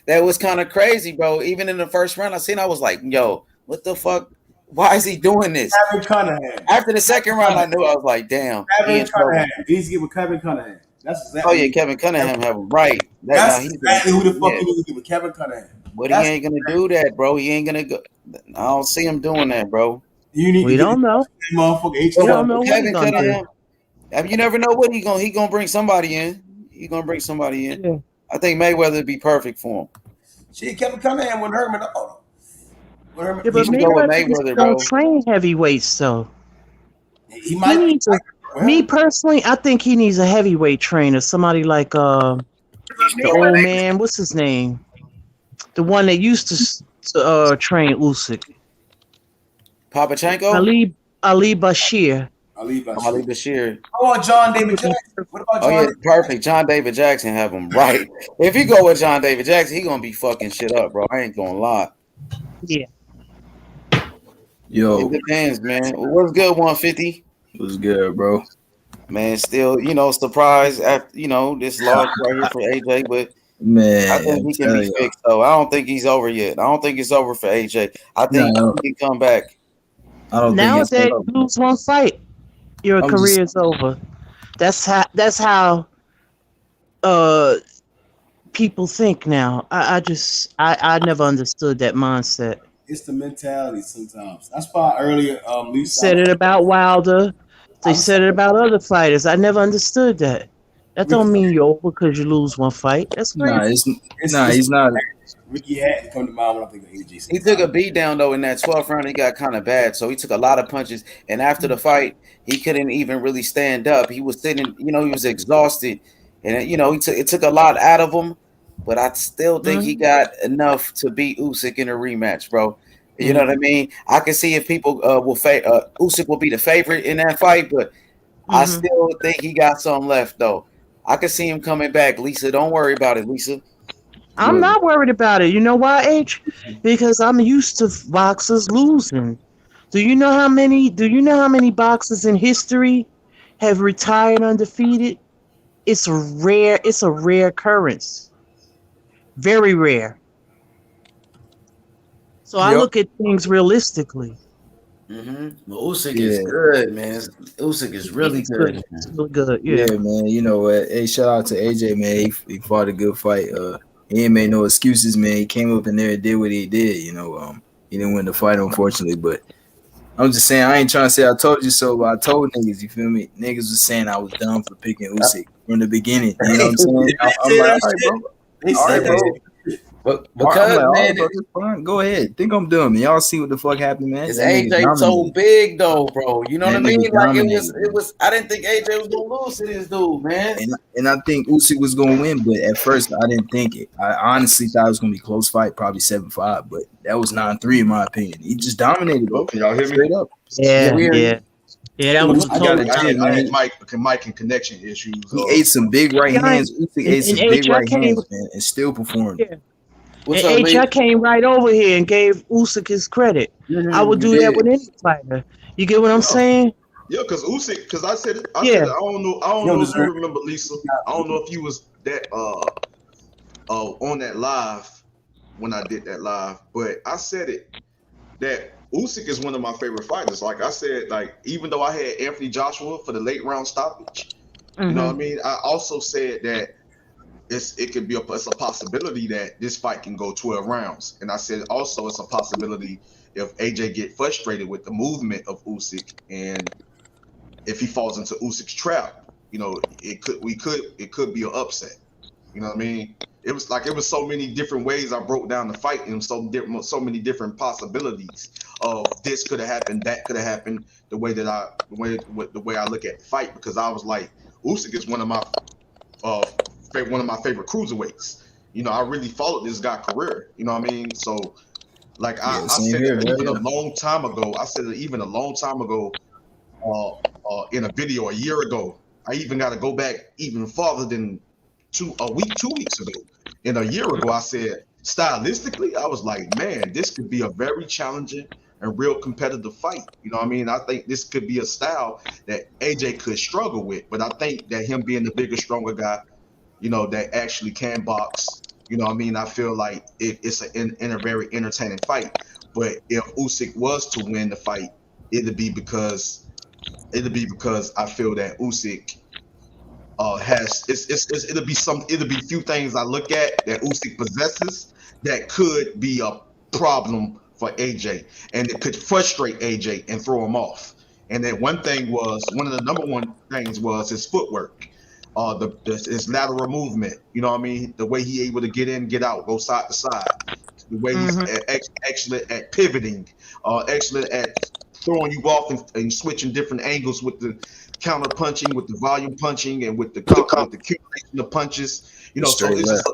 That was kind of crazy, bro. Even in the first round, I was like, yo, what the fuck? Why is he doing this? Kevin Cunningham. After the second round, I knew. I was like, damn. Kevin Cunningham. He's getting with Kevin Cunningham. That's exactly. Oh yeah, Kevin Cunningham have him right. That's exactly who the fuck he needs to get with Kevin Cunningham. But he ain't gonna do that, bro. He ain't gonna go. I don't see him doing that, bro. You need. We don't know. Motherfucker. We don't know what Kevin he's gonna Cunningham. do. I mean, you never know what he gonna bring somebody in. He gonna bring somebody in. Yeah. I think Mayweather would be perfect for him. Shit, Kevin Cunningham when Herman. Oh, when Herman, Yeah, He but should go with Mayweather just Mayweather, don't bro. train heavyweights though. he He might. needs a me personally, I think he needs a heavyweight trainer. Somebody like the old man, what's his name? The one that used to train Usyk. Papachenko, Ali Bashir. Ali Ali Bashir. Bashir. Oh, John He David would be Jackson. What about Oh yeah, John? perfect. John David Jackson have him right. If he go with John David Jackson, he gonna be fucking shit up, bro. I ain't gonna lie. yeah. It depends, man. What's good, 150? What's good, bro? Man, still, surprised after this loss right here for AJ, but I Man, think I'm he can be telling y'all. fixed though. I don't think he's over yet. I don't think it's over for AJ. I No, think he can come back. I don't think it's Nowadays, over. lose one fight, your I'm just career is over. That's how uh people think now. I never understood that mindset. It's the mentality sometimes. That's why earlier, They Lisa, said it about Wilder. They I'm said it about other fighters. I never understood that. That Ricky, don't mean you're over because you lose one fight. That's nah. crazy. it's He's not. Ricky Hatton come to mind when I think of AJ He took a sometimes. beat down though in that 12th round. He got kind of bad, so he took a lot of punches. And after the fight, he couldn't even really stand up. He was sitting, he was exhausted, and it took a lot out of him. But I still think he got enough to beat Usyk in a rematch, bro. You know what I mean? I can see if people Usyk will be the favorite in that fight, but I Mm-hmm. still think he got some left though. I can see him coming back, Lisa. Don't worry about it, Lisa. I'm not worried about it. You know why, H? Because I'm used to boxers losing. Do you know how many boxers in history have retired undefeated? It's a rare occurrence. Very rare. So I Yep. look at things realistically. Well, Usyk is Yeah. good, man. Usyk is really He's good. good, He's man. really good. Yeah. Yeah, man. You know what? Hey, shout out to AJ, man. He fought a good fight. He ain't made no excuses, man. He came up in there and did what he did. He didn't win the fight, unfortunately, but I'm just saying, I ain't trying to say I told you so, but I told niggas, you feel me? Niggas was saying I was dumb for picking Usyk from the beginning. You know what I'm saying? I'm They like, said all that right, shit. bro. They All said right, that bro. shit. But I'm because like, all right, man, bro, that's fine. Go ahead. Think I'm dumb. And y'all see what the fuck happened, man. it's That nigga AJ so dominated. big though, bro. You know what That I mean? nigga Like it was, dominated, it man. was. I didn't think AJ was gonna lose to this dude, man. And I think Usyk was gonna win, but at first I didn't think it. I honestly thought it was gonna be a close fight, probably 7-5, but that was 9-3 in my opinion. He just dominated, Oh, bro. can y'all hear me? Straight up. Yeah, Yeah. we hear you. Yeah. Yeah. That was a Usyk got total a I had chin, I man. had Mike and connection issues. He ate some big right Yeah. hands. Usyk ate And some big H, I right came. hands, man, and still performed. Yeah. What's And up, H, Lee? I came right over here and gave Usyk his credit. I would You do that did. with any fighter. You get what I'm Yeah, saying? yeah, because Usyk, because I said Yeah. it. I You don't don't know if you deserve remember, Lisa. I don't know if you was that on that live when I did that live, but I said it that Usyk is one of my favorite fighters. Like I said, like even though I had Anthony Joshua for the late round stoppage, you know what I Mm-hmm. mean. I also said that it's a possibility that this fight can go 12 rounds, and I said also it's a possibility if AJ get frustrated with the movement of Usyk and if he falls into Usyk's trap, it could be an upset. You know what I mean? It was so many different ways I broke down the fight and so many different possibilities of this could have happened, that could have happened, the way I look at the fight because I was like, Usyk is uh one of my favorite cruiserweights. I really followed this guy's career. You know what I mean? So like Yeah, I same said here, it bro. even a Yeah. long time ago. I said it even a long time ago in a video a year ago. I even got to go back even farther than 2 weeks ago. And a year ago, I said stylistically, I was like, man, this could be a very challenging and real competitive fight. You know what I mean? I think this could be a style that AJ could struggle with, but I think that him being the bigger, stronger guy, that actually can box. You know what I mean? I feel like it's in a very entertaining fight. But if Usyk was to win the fight, it'd be because I feel that Usyk has it'll be few things I look at that Usyk possesses that could be a problem for AJ and it could frustrate AJ and throw him off. And then one of the number one things was his footwork, his lateral movement. You know what I mean? The way he able to get in, get out, go side to side. The way he's excellent at pivoting, excellent at throwing you off and switching different angles with the counter punching, with the volume punching, and with the accumulation of punches. You know, so it's just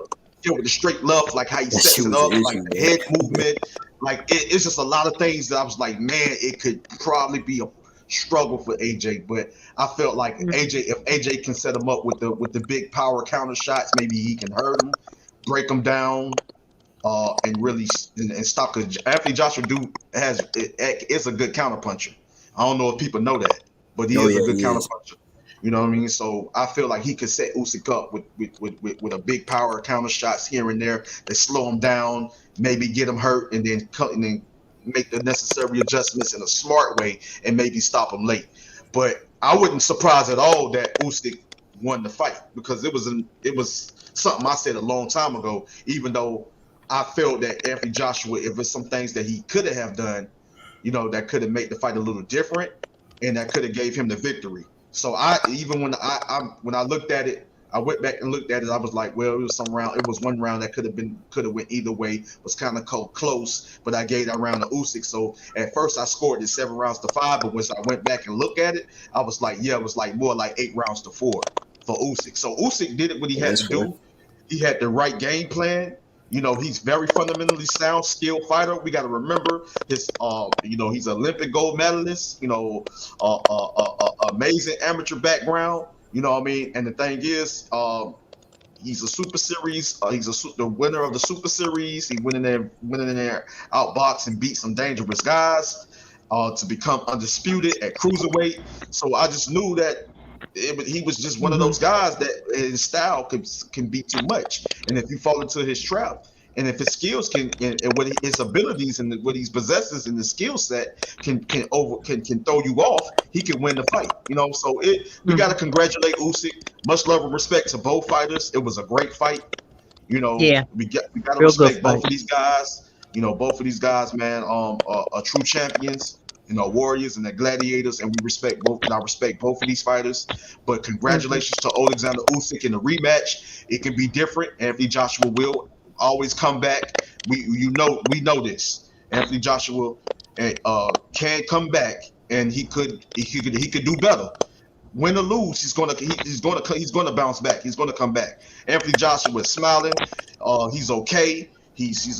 with the straight left, like how he sets it up, like the head movement. Like it's just a lot of things that I was like, man, it could probably be a struggle for AJ, but I felt like if AJ can set him up with the big power counter shots, maybe he can hurt him, break him down, and really and stop. Because Anthony Joshua is a good counter puncher. I don't know if people know that, but he is a good counter puncher. You know what I mean? So I feel like he could set Usyk up with a big power counter shots here and there that slow him down, maybe get him hurt, and then make the necessary adjustments in a smart way and maybe stop him late. But I wasn't surprised at all that Usyk won the fight, because it was something I said a long time ago, even though I felt that Anthony Joshua, if there's some things that he could have done, you know, that could have made the fight a little different and that could have gave him the victory. So when I looked at it, I went back and looked at it. I was like, well, it was one round that could have went either way. It was kind of close, but I gave that round to Usyk. So at first I scored it 7-5, but once I went back and looked at it, I was like, yeah, it was like more like 8-4 for Usyk. So Usyk did what he had to do. He had the right game plan. You know, he's very fundamentally sound, skilled fighter. We got to remember his, you know, he's an Olympic gold medalist. You know, amazing amateur background. You know what I mean? And the thing is, he's a Super Series. He's the winner of the Super Series. He went in there, outboxed and beat some dangerous guys to become undisputed at cruiserweight. So I just knew that he was just one of those guys that his style can be too much, and if you fall into his trap, and if his skills and what his abilities and what he possesses in the skill set can throw you off, he can win the fight. You know, so we got to congratulate Usyk. Much love and respect to both fighters. It was a great fight. You know, we got to respect both of these guys. You know, both of these guys, man, are true champions. You know, warriors and the gladiators, and we respect both. And I respect both of these fighters. But congratulations to Oleksandr Usyk in the rematch. It can be different. Anthony Joshua will always come back. We know this. Anthony Joshua can come back, and he could do better. Win or lose, he's gonna bounce back. He's gonna come back. Anthony Joshua is smiling. He's okay. He's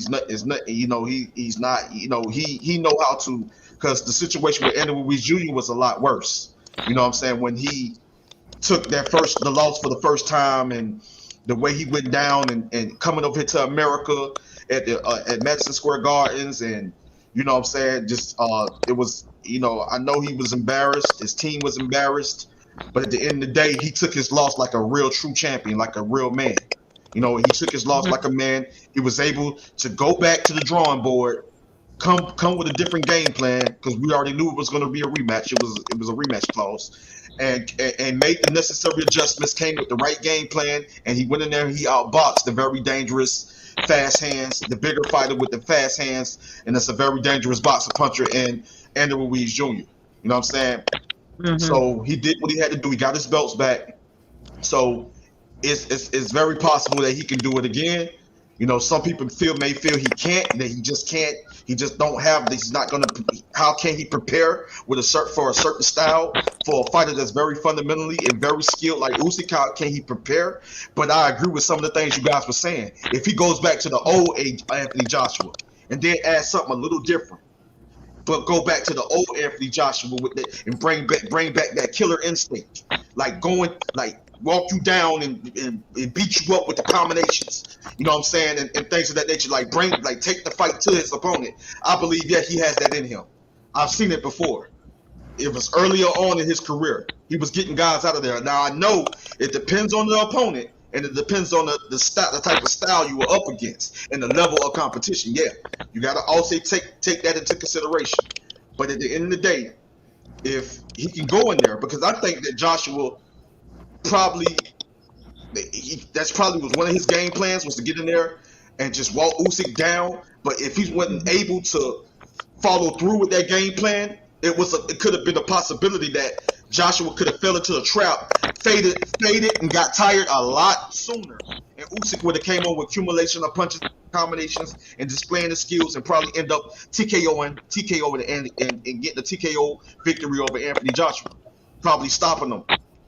not, you know, he's not, you know, he know how to, because the situation with Anthony Ruiz Jr. was a lot worse. You know what I'm saying? When he took the loss for the first time, and the way he went down and coming over here to America at Madison Square Gardens, and you know what I'm saying, just it was, you know, I know he was embarrassed, his team was embarrassed, but at the end of the day, he took his loss like a real true champion, like a real man. You know, he took his loss like a man. He was able to go back to the drawing board, come with a different game plan, because we already knew it was going to be a rematch. It was a rematch clause, and made the necessary adjustments. Came with the right game plan, and he went in there and he outboxed the very dangerous fast hands, the bigger fighter with the fast hands, and it's a very dangerous boxer puncher in Anthony Ruiz Jr. You know what I'm saying? So he did what he had to do. He got his belts back. So it's very possible that he can do it again. You know, some people may feel he can't, that he just can't. He just don't have. He's not gonna. How can he prepare for a certain style for a fighter that's very fundamentally and very skilled like Usyk? How can he prepare? But I agree with some of the things you guys were saying. If he goes back to the old age Anthony Joshua and then add something a little different, but go back to the old Anthony Joshua with it and bring back that killer instinct, like walk you down and beat you up with the combinations, you know what I'm saying, and things of that nature, take the fight to his opponent. I believe he has that in him. I've seen it before. It was earlier on in his career. He was getting guys out of there. Now I know it depends on the opponent, and it depends on the type of style you were up against and the level of competition. Yeah, you got to also take that into consideration. But at the end of the day, if he can go in there, because I think that Joshua that's probably was one of his game plans, was to get in there and just walk Usyk down. But if he wasn't able to follow through with that game plan, it could have been a possibility that Joshua could have fell into a trap, faded, and got tired a lot sooner. And Usyk would have came on with accumulation of punches, combinations, and displaying the skills, and probably end up TKO and getting the TKO victory over Anthony Joshua, probably stopping him.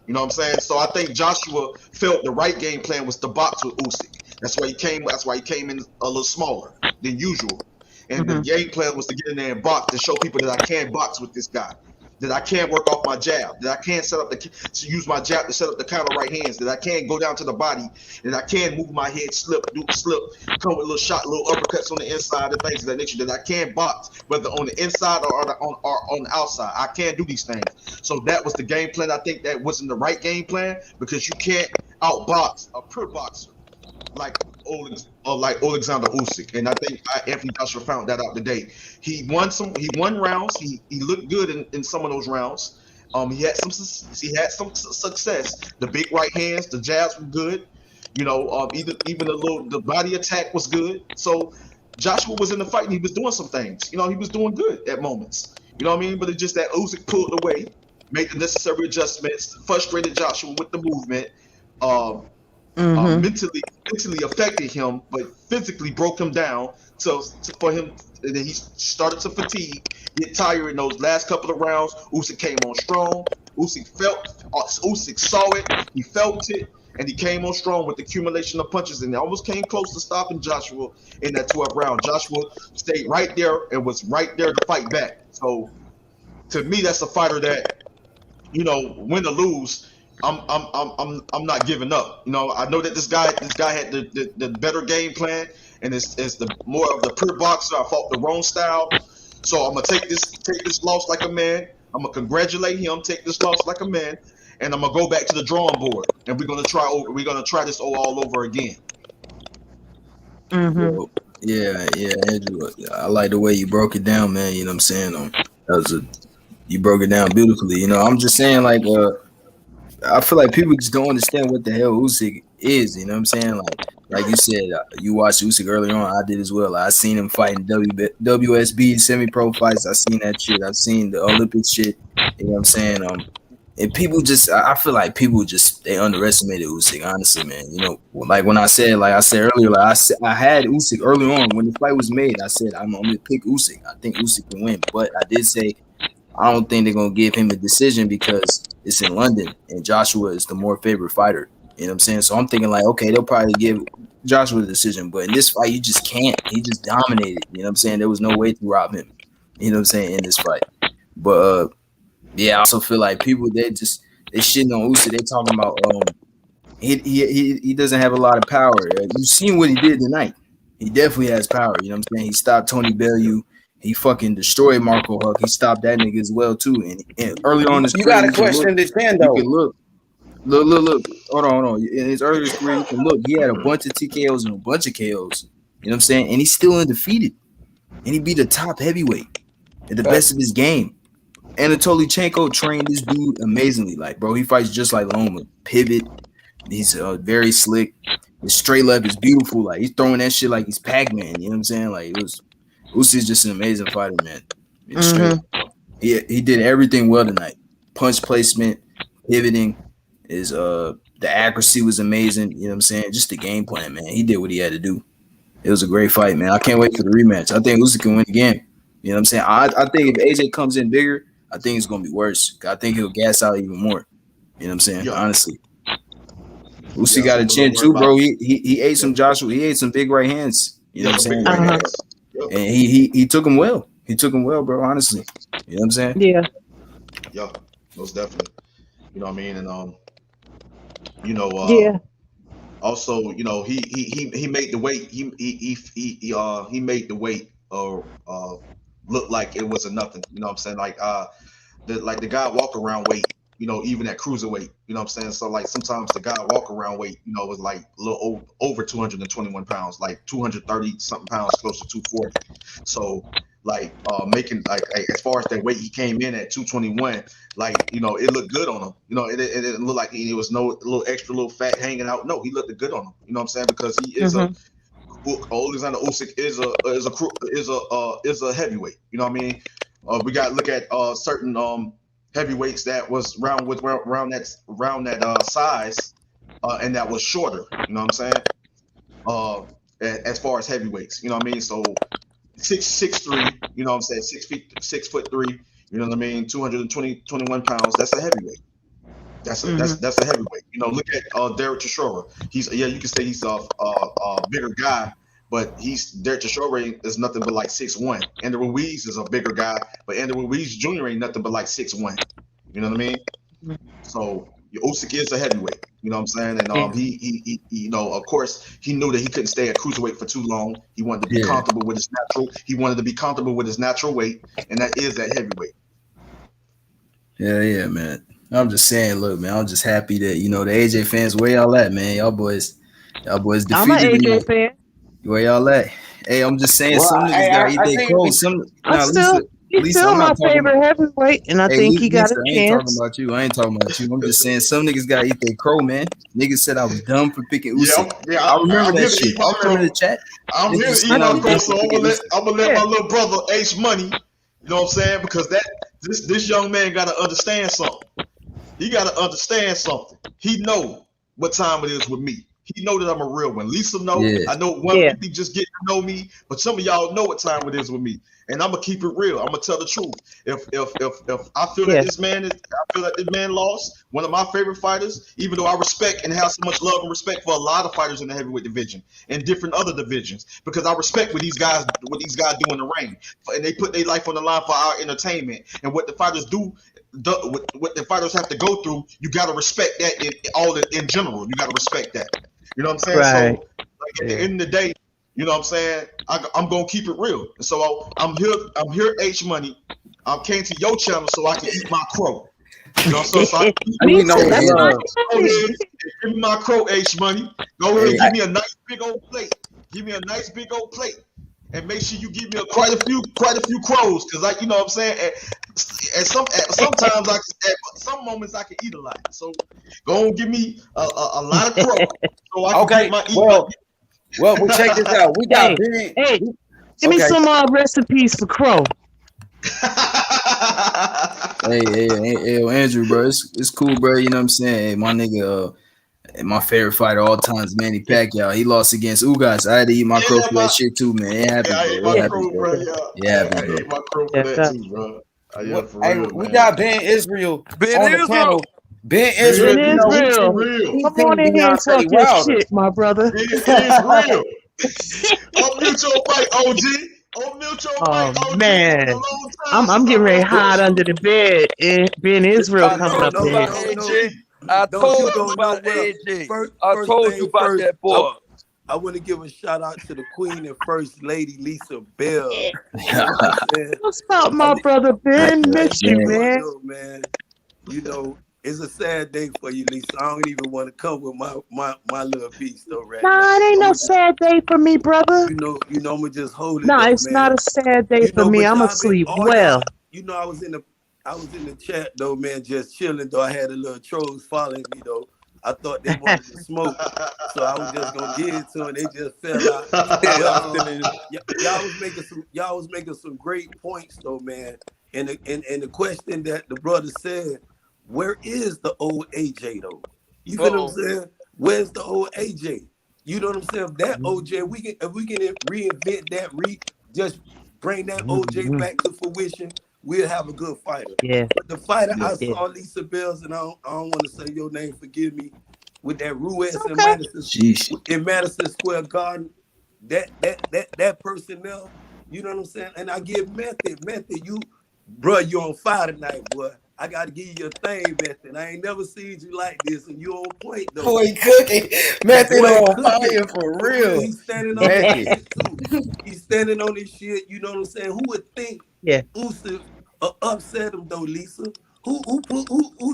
You know what I'm saying? So I think Joshua felt the right game plan was to box with Usyk. That's why he came in a little smaller than usual. And the game plan was to get in there and box, to show people that I can box with this guy, that I can work off my jab, that I can to use my jab to set up the counter right hands, that I can go down to the body, that I can move my head, slip, come with a little shot, little uppercuts on the inside and things of that nature, that I can box, whether on the inside or on the outside. I can do these things. So that was the game plan. I think that wasn't the right game plan, because you can't outbox a pure boxer like Oleksandr Usyk, and I think Anthony Joshua found that out today. He won rounds. He looked good in some of those rounds. He had some success. The big right hands, the jabs were good. You know, even the body attack was good. So Joshua was in the fight and he was doing some things. You know, he was doing good at moments. You know what I mean? But it's just that Usyk pulled away, made the necessary adjustments, frustrated Joshua with the movement. Mentally affected him, but physically broke him down. For him, and then he started to fatigue, get tired in those last couple of rounds. Usyk came on strong. Usyk saw it, he felt it, and he came on strong with the accumulation of punches, and almost came close to stopping Joshua in that 12th round. Joshua stayed right there and was right there to fight back. So, to me, that's a fighter that, you know, win or lose, I'm not giving up. You know, I know that this guy had the better game plan, and it's the more of the pure boxer. I fought the wrong style, so I'm gonna take this loss like a man. I'm gonna congratulate him, take this loss like a man, and I'm gonna go back to the drawing board, and we're gonna try this all over again. Well, yeah, Andrew. I like the way you broke it down, man. You know what I'm saying? You broke it down beautifully. You know, I'm just saying, like, I feel like people just don't understand what the hell Usyk is. You know what I'm saying? Like you said, you watched Usyk early on. I did as well. I seen him fighting WSB semi-pro fights. I seen that shit. I've seen the Olympic shit. You know what I'm saying? And people just, I feel like people just, they underestimated Usyk. Honestly, man. You know, like when I said earlier, I had Usyk early on when the fight was made. I said I'm gonna pick Usyk. I think Usyk can win, but I did say I don't think they're gonna give him a decision because it's in London and Joshua is the more favorite fighter. You know what I'm saying? So I'm thinking like, okay, they'll probably give Joshua the decision, but in this fight, you just can't. He just dominated. You know what I'm saying? There was no way to rob him. You know what I'm saying, in this fight. But yeah, I also feel like people they shitting on Usyk. They talking about he doesn't have a lot of power. You've seen what he did tonight. He definitely has power. You know what I'm saying? He stopped Tony Bellew. He fucking destroyed Marco Huck. He stopped that nigga as well too. And early on in his career, you got to question this chin though. You can look. Hold on. In his earlier career, you can look. He had a bunch of TKOs and a bunch of KOs. You know what I'm saying? And he's still undefeated. And he beat a top heavyweight at the best of his game. Anatoly Chenko trained this dude amazingly. Like, bro, he fights just like Loma. Pivot. He's very slick. His straight left is beautiful. Like, he's throwing that shit like he's Pac-Man. You know what I'm saying? Like, Usyk's just an amazing fighter, man. He did everything well tonight. Punch placement, pivoting, the accuracy was amazing. You know what I'm saying? Just the game plan, man. He did what he had to do. It was a great fight, man. I can't wait for the rematch. I think Usyk can win again. You know what I'm saying? I think if AJ comes in bigger, I think it's gonna be worse. I think he'll gas out even more. You know what I'm saying? Honestly. Usyk got a chin too, bro. He ate some Joshua. He ate some big right hands. You know what I'm saying? And he took him well. He took him well, bro. Honestly, you know what I'm saying? Yeah. Yeah, most definitely. You know what I mean? And also, you know, he made the weight. He made the weight look like it wasn't nothing. You know what I'm saying? Like the guy walk around weight. You know, even at cruiserweight, you know what I'm saying? So, like, sometimes the guy walk around weight, you know, was like a little over 221 pounds, like 230 something pounds, close to 240. So, like, making, like, as far as that weight, he came in at 221, like, you know, it looked good on him. You know, it didn't look like he was no little extra little fat hanging out. No, he looked good on him. You know what I'm saying? Because he is Oleksandr Usyk is a heavyweight. You know what I mean? We got to look at certain heavyweights that was around that size, and that was shorter. You know what I'm saying? As far as heavyweights, you know what I mean. So 6'3", you know what I'm saying, 6'3", you know what I mean, 21 pounds. That's a heavyweight. That's a heavyweight. You know, look at Derek Chisora. You can say he's a bigger guy, but Derek Chisora is nothing but like 6'1". Andy Ruiz is a bigger guy, but Andy Ruiz Jr. ain't nothing but like 6'1". You know what I mean? So Usyk is a heavyweight. You know what I'm saying? And he you know, of course, he knew that he couldn't stay at cruiserweight for too long. He wanted to be comfortable with his natural. He wanted to be comfortable with his natural weight, and that is that heavyweight. Yeah, man. I'm just saying, look, man, I'm just happy that, you know, the AJ fans, where y'all at, man? Y'all boys defeated. I'm an AJ fan. Where y'all at? Hey, I'm just saying, Well, some niggas got to eat their crow. He's still my favorite heavyweight, and I think he got a I ain't talking chance. about you. I ain't talking about you. I'm just saying, some niggas got to eat their crow, man. Niggas said I was dumb for picking Usyk. I remember that shit. I remember the chat. I'm here to eat my crow, so I'm gonna let my little brother H Money. You know what I'm saying? Because this young man got to understand something. He got to understand something. He know what time it is with me. He know that I'm a real one. Lisa know. Yeah. I know one people just get to know me, but some of y'all know what time it is with me. And I'm gonna keep it real. I'm gonna tell the truth. If I feel that this man lost one of my favorite fighters, even though I respect and have so much love and respect for a lot of fighters in the heavyweight division and different other divisions, because I respect what these guys do in the ring, and they put their life on the line for our entertainment. And what the fighters do, what the fighters have to go through, you gotta respect that in general. You gotta respect that. You know what I'm saying? Right. So like, at the end of the day, you know what I'm saying? I'm gonna keep it real. And so I'm here, H Money. I came to your channel so I can eat my crow. You know, so I can give me my crow, H Money. Go ahead and give me a nice big old plate. Give me a nice big old plate. And make sure you give me quite a few crows, because you know what I'm saying. Sometimes at some moments I can eat a lot. So go and give me a lot of crow, so I can get my eat. Well, check this out. We got Ben. Hey, give me some recipes for crow. Hey, Andrew, bro, it's cool, bro. You know what I'm saying? Hey, my nigga, my favorite fighter all time is Manny Pacquiao. He lost against Ugas. I had to eat my crow for that shit too, man. It happens, I ate my crow, bro. Yeah, I ate my crow for that too, bro. We got Ben Israel on the panel. Ben Israel, Come on in here and talk your shit, my brother. Ben Israel. Unmute your mic, OG. Unmute your mic, OG. Man, I'm getting ready to hide under the bed. Ben Israel coming up there. I told you about AJ. I told you about that boy. I want to give a shout out to the Queen and First Lady Lisa Bell. What's up, my brother Ben? Miss you, man. Man, you know, it's a sad day for you, Lisa. I don't even want to come with my little piece though, right? Nah, it ain't no sad day for me, brother. You know, I'm gonna just hold it. Nah, it's not a sad day for me. I'm gonna sleep well. You know, I was in the chat though, man, just chilling though. I had a little trolls following me though. I thought they wanted to smoke, so I was just gonna give it to them. They just fell out. Y'all was making some great points though, man. And the question that the brother said, where is the old AJ though? You feel what I'm saying? Where's the old AJ? You know what I'm saying? If that OJ, if we can reinvent that, just bring that OJ back to fruition, we'll have a good fighter. Yeah. But the fighter I saw, Lisa Bells, and I don't want to say your name, forgive me, with that Ruiz in Madison Square Garden, that personnel, you know what I'm saying? And I give Method, you on fire tonight, boy. I gotta give you your thing, Method. I ain't never seen you like this, and you on point though. Boy, cooking. Method on fire for real. He's standing on his shit too. He's standing on his shit. You know what I'm saying? Who would think Usyk upset him though, Lisa? Who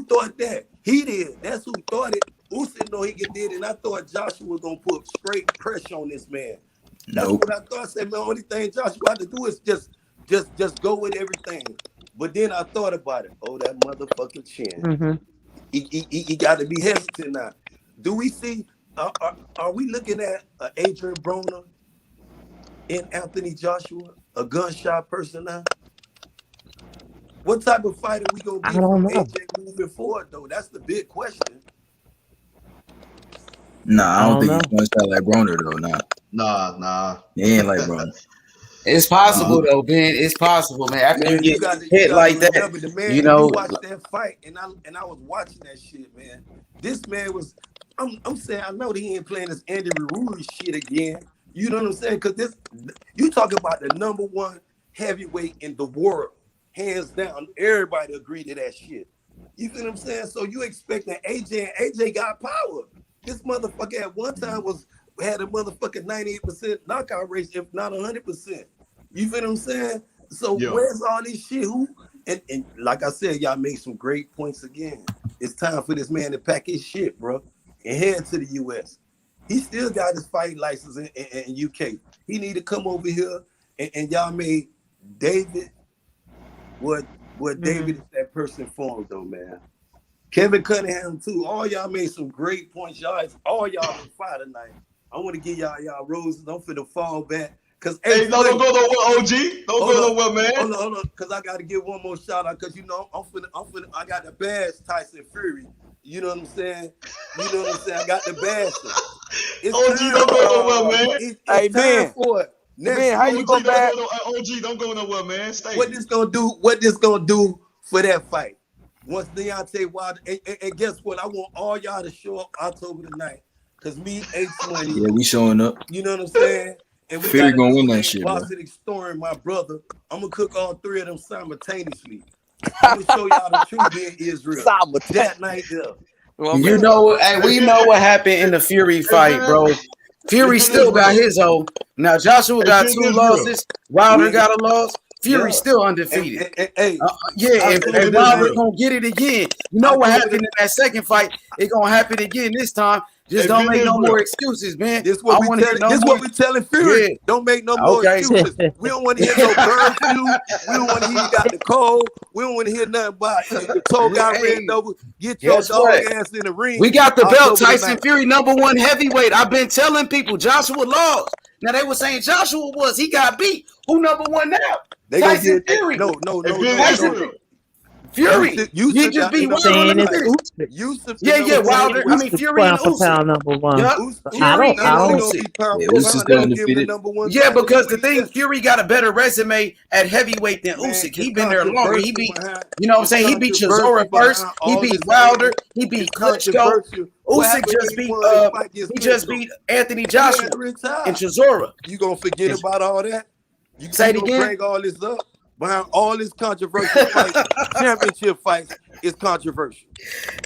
thought that? He did. That's who thought it. Usyk know he could did it, and I thought Joshua was gonna put straight pressure on this man. That's what I thought. I said, man, only thing Joshua had to do is just go with everything. But then I thought about it. Oh, that motherfucking chin. He got to be hesitant now. Do we see? Are we looking at Adrian Broner and Anthony Joshua, a gunshot person now? What type of fighter we gonna I get don't from know. AJ moving forward though? That's the big question. Nah, I don't think know. he's one shot like Broner though. Nah. He ain't like Broner. It's possible though, Ben. It's possible, man. After you Man, get you hit got to like that, remember the man. you If you know. watch that fight, and I was watching that shit, man. This man was. I'm saying I know that he ain't playing this Andy Ruiz shit again. You know what I'm saying? Because this, you talking about the number one heavyweight in the world, hands down. Everybody agree to that shit. You feel what I'm saying? So you expecting AJ, and AJ got power. This motherfucker at one time had a motherfucking 98% knockout rate, if not 100%. You feel what I'm saying? So where's all this shit? Who and like I said, y'all made some great points again. It's time for this man to pack his shit, bro, and head to the US. He still got his fighting license in UK. He need to come over here and y'all made David what David is that person for him though, man. Kevin Cunningham too. All y'all made some great points. All y'all been fire tonight. I want to give y'all roses. I'm finna fall back. Cause hey, no, don't go nowhere, OG. Don't go nowhere, man. Hold on, cause I gotta give one more shout out. Cause you know I'm finna. I got the badge, Tyson Fury. You know what I'm saying? I got the badge. It's OG, don't go nowhere, man. It's time for it. Man, how you go back? OG, don't go nowhere, man. Stay. What this gonna do? What this gonna do for that fight? Once Deontay Wilder, and guess what? I want all y'all to show up October the 9th. Cause me, H-Money. Yeah, we showing up. You know what I'm saying? And we Fury got gonna win that shit, bro. Boston Story, my brother. I'm gonna cook all three of them simultaneously. I'm gonna show y'all the truth in Israel. That night there. You know, hey, we know what happened in the Fury fight, bro. Fury still got his own. Now Joshua got 2 losses. Wilder got a loss. Fury still undefeated. And Wilder gonna get it again. You know what happened in that second fight? It gonna happen again this time. Just don't make no more excuses, man. This what we telling Fury. Yeah. Don't make no more excuses. We don't want to hear no bird flu. We don't want to hear you got the cold. We don't want to hear nothing about the toe got ran over. Get your dog ass in the ring. We got the belt. Tyson Fury, #1 heavyweight. I've been telling people Joshua lost. Now they were saying Joshua he got beat. Who #1 now? They Tyson Fury. No. Fury. You just beat Wilder. Wilder. I mean Fury and Usyk. #1. Fury and Usyk's still undefeated. Yeah, because the thing, Fury got a better resume at heavyweight than Usyk. He been there longer. He beat, you know what I'm saying? He beat Chisora first. He beat Wilder. He beat Klitschko. Usyk just beat Anthony Joshua and Chisora. You gonna forget about all that? You say it again? Bring all this up behind all this controversial fights, championship fights is controversial.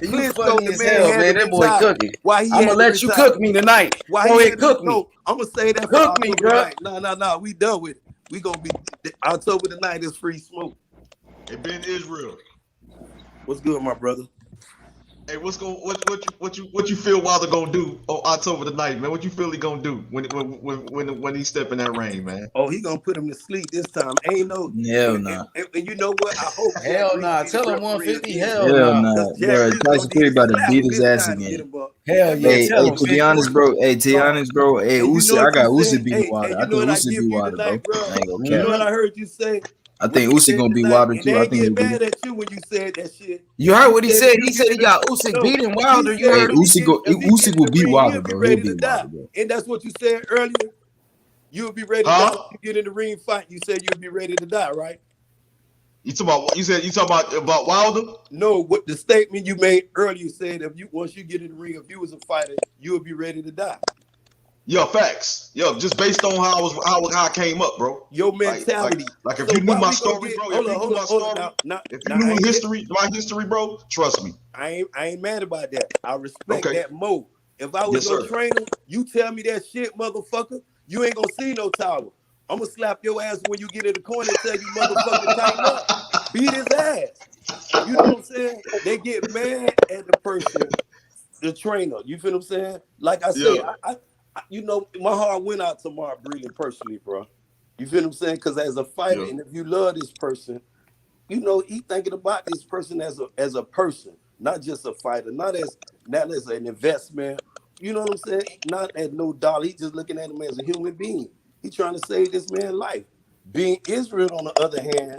You funny as hell, man. That boy cooking. I'm gonna let you cook me tonight. Go ahead, cook me. I'm gonna say that. Cook me, bro. No. We done with it. We gonna be October the 9th is free smoke. Hey, Ben Israel. What's good, my brother? Hey, what you feel Wilder gonna do on October the 9th, man? What you feel he gonna do when he step in that ring, man? Oh, he gonna put him to sleep this time. Ain't no hell nah. And you know what? I hope hell nah. Tell him 150. Hell nah. Bro, Tyson Fury about to beat his ass again. Hell yeah. Hey, to be honest, bro. Hey, Usyk, I got Usyk beating Wilder. I think Usyk beat Wilder, bro. I ain't gonna You know what I heard you say? I think Usyk gonna beat Wilder too. I think he mad at you when you said that shit. You heard what he said? He said he got Usyk beating Wilder. You heard Usyk will beat Wilder, bro. He'll beat Wilder, bro. And that's what you said earlier. You'll be ready to die. You get in the ring fight. You said you'll be ready to die, right? You talking about Wilder? No, what the statement you made earlier said once you get in the ring, if you was a fighter, you'll be ready to die. Yo, facts. Yo, just based on how I came up, bro. Your mentality. Like if you knew my story, bro. If you knew my story, if you knew my history, bro. Trust me. I ain't mad about that. I respect that more. If I was your trainer, you tell me that shit, motherfucker. You ain't gonna see no tower. I'm gonna slap your ass when you get in the corner and tell you, motherfucker, tighten up. Beat his ass. You know what I'm saying? They get mad at the person, the trainer. You feel what I'm saying? Like I said, you know, my heart went out to Mark Breland personally, bro. You feel what I'm saying? Because as a fighter, and if you love this person, you know, he thinking about this person as a person, not just a fighter, not as an investment. You know what I'm saying? Not as no dollar. He's just looking at him as a human being. He's trying to save this man's life. Being Israel, on the other hand,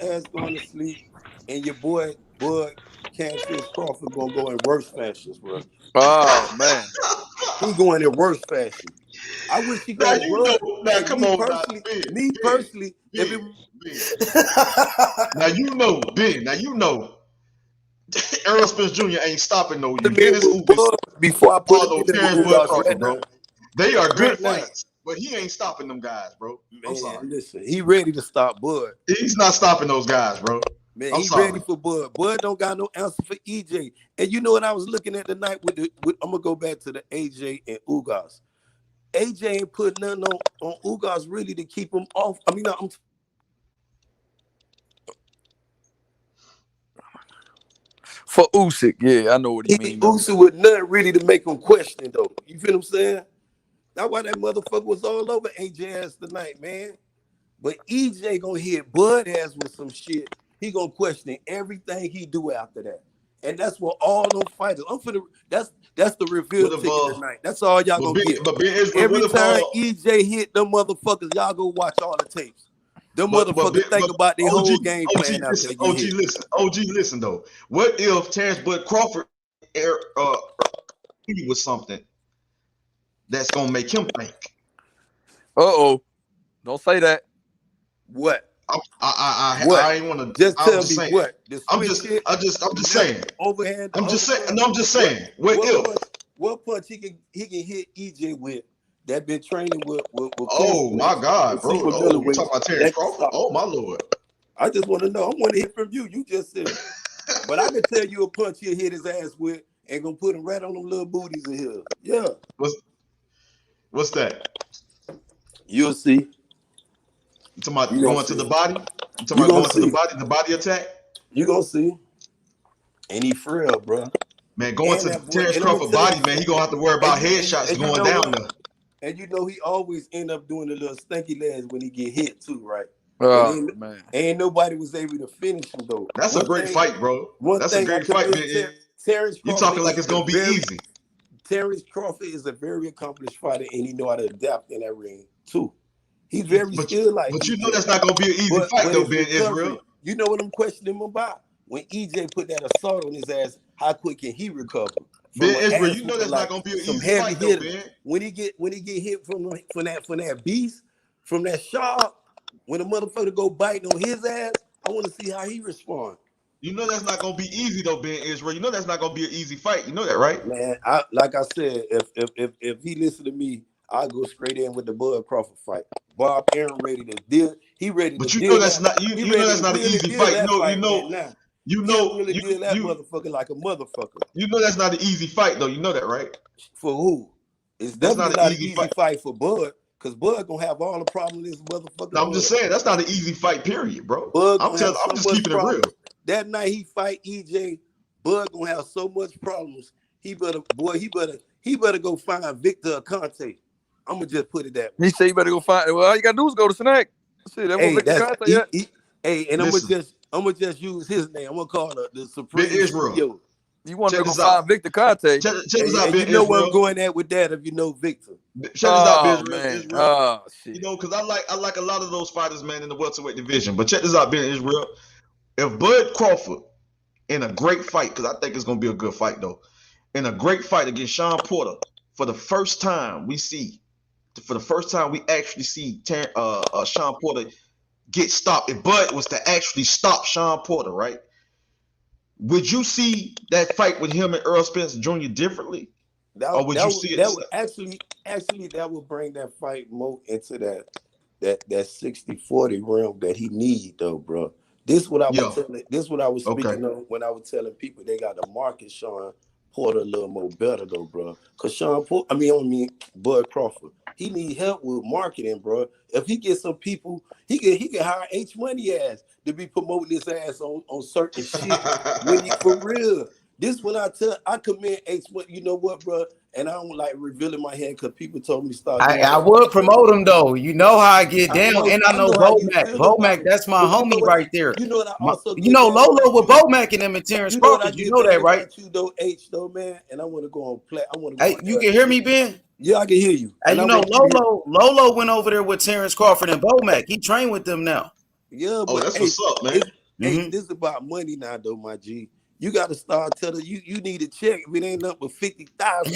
Errol's ass going to sleep, and your boy Bud Catfish Crawford gonna go in worse fashions, bro. Oh man, he going in worse fashion. I wish he Now got you know. Bud. Now Hey, come on, now, if it now you know, Ben. Now you know, Errol Spence Jr. ain't stopping no you. him in Dennis with Ugas Bud before I put or him no in there with Terrence Bud Ugas Crawford, right bro. now. They are good Right now. fights, but he ain't stopping them guys, bro. I'm sorry. Listen, he ready to stop Bud. He's not stopping those guys, bro. Man, I'm he sorry. ready for Bud. Bud don't got no answer for EJ. And you know what I was looking at tonight with I'm gonna go back to the AJ and Ugas. AJ ain't put nothing on Ugas really to keep him off. I mean, for Usyk, yeah, I know what he mean. Usyk with nothing really to make him question though. You feel what I'm saying? That's why that motherfucker was all over AJ ass tonight, man. But EJ gonna hit Bud ass with some shit. He gonna question everything he do after that. And that's what all them fighters. That's the reveal ticket tonight. That's all y'all gonna get. Every time EJ hit them motherfuckers, y'all go watch all the tapes. Them motherfuckers think about their whole game plan after they get hit. Listen though. What if Terrence Bud Crawford was something that's gonna make him think? Don't say that. What? I ain't want to. Just tell me what. I'm just saying. Overhand. I'm just saying. What punch he can hit EJ with? That been training with oh my God, bro! Oh, you talking about Terrence Crawford? Oh my Lord! I just want to know. I want to hear from you. You just said, but I can tell you a punch he'll hit his ass with and gonna put him right on them little booties in here. Yeah. What's that? You'll see. You talking about going to the body? You talking about going to the body attack? You gonna see. And he frail, bro. Man, going to Terrence Crawford body, man, he gonna have to worry about headshots going down there. And you know he always end up doing the little stinky legs when he get hit too, right? Man. Ain't nobody was able to finish him though. That's a great fight, bro. That's a great fight, man. You talking like it's gonna be easy. Terrence Crawford is a very accomplished fighter, and he know how to adapt in that ring too. He's very skilled like. But you know that's not gonna be an easy fight though, Ben Israel. You know what I'm questioning him about? When EJ put that assault on his ass, how quick can he recover? Ben Israel, you know that's not gonna be an easy fight though, Ben. When he get hit from that beast, from that shark, when the motherfucker go biting on his ass, I want to see how he respond. You know that's not gonna be easy though, Ben Israel. You know that's not gonna be an easy fight. You know that, right? Man, like I said, if he listen to me, I'll go straight in with the Bud Crawford fight. Bob Aaron ready to deal. He ready to. But you know that's not. You know that's not an easy fight. You know that motherfucker like a motherfucker. You know that's not an easy fight though. You know that, right? For who? It's definitely not an easy fight for Bud, because Bud gonna have all the problems this motherfucker. No, I'm just saying that's not an easy fight, period, bro. I'm just keeping it real. That night he fight EJ, Bud gonna have so much problems. He better go find Victor Conte. I'm gonna just put it that way. He said you better go find. Well, all you gotta do is go to Snack. And I'm gonna just use his name. I'm gonna call the Supreme Israel. You want to go find Victor Conte? Check this out, you know where I'm going at with that if you know Victor. Check this out, Ben Israel. Oh shit. You know, because I like a lot of those fighters, man, in the welterweight division. But check this out, Ben Israel. If Bud Crawford in a great fight, because I think it's gonna be a good fight though, in a great fight against Sean Porter, for the first time we actually see Sean Porter get stopped. If Bud was to actually stop Sean Porter, right? Would you see that fight with him and Earl Spence Jr. differently? Or would you see it? Actually, that would bring that fight more into that 60-40 realm that he need though, bro. This is what I was telling. This is what I was speaking of when I was telling people they got to market Sean Porter a little more better though, bro. Cause Bud Crawford, he need help with marketing, bro. If he gets some people, he can hire H Money ass to be promoting his ass on certain shit. When he for real. This when I commend H Money. You know what, bro? And I don't like revealing my hand because people told me to start. I would promote him though. You know how I get down, and I know Bomac. Bomac, that's my homie right there. You know what I also Lolo with Bomac and them and Terrence Crawford. You know that, right? You though, H though, man. And I want to go on play. Hey, you can hear me, Ben? Yeah, I can hear you. Hey, you know Lolo went over there with Terrence Crawford and Bomac. He trained with them now. Yeah, but that's what's up, man. This is about money now, though, my G. You got to start telling you need a check if it ain't up with 50,000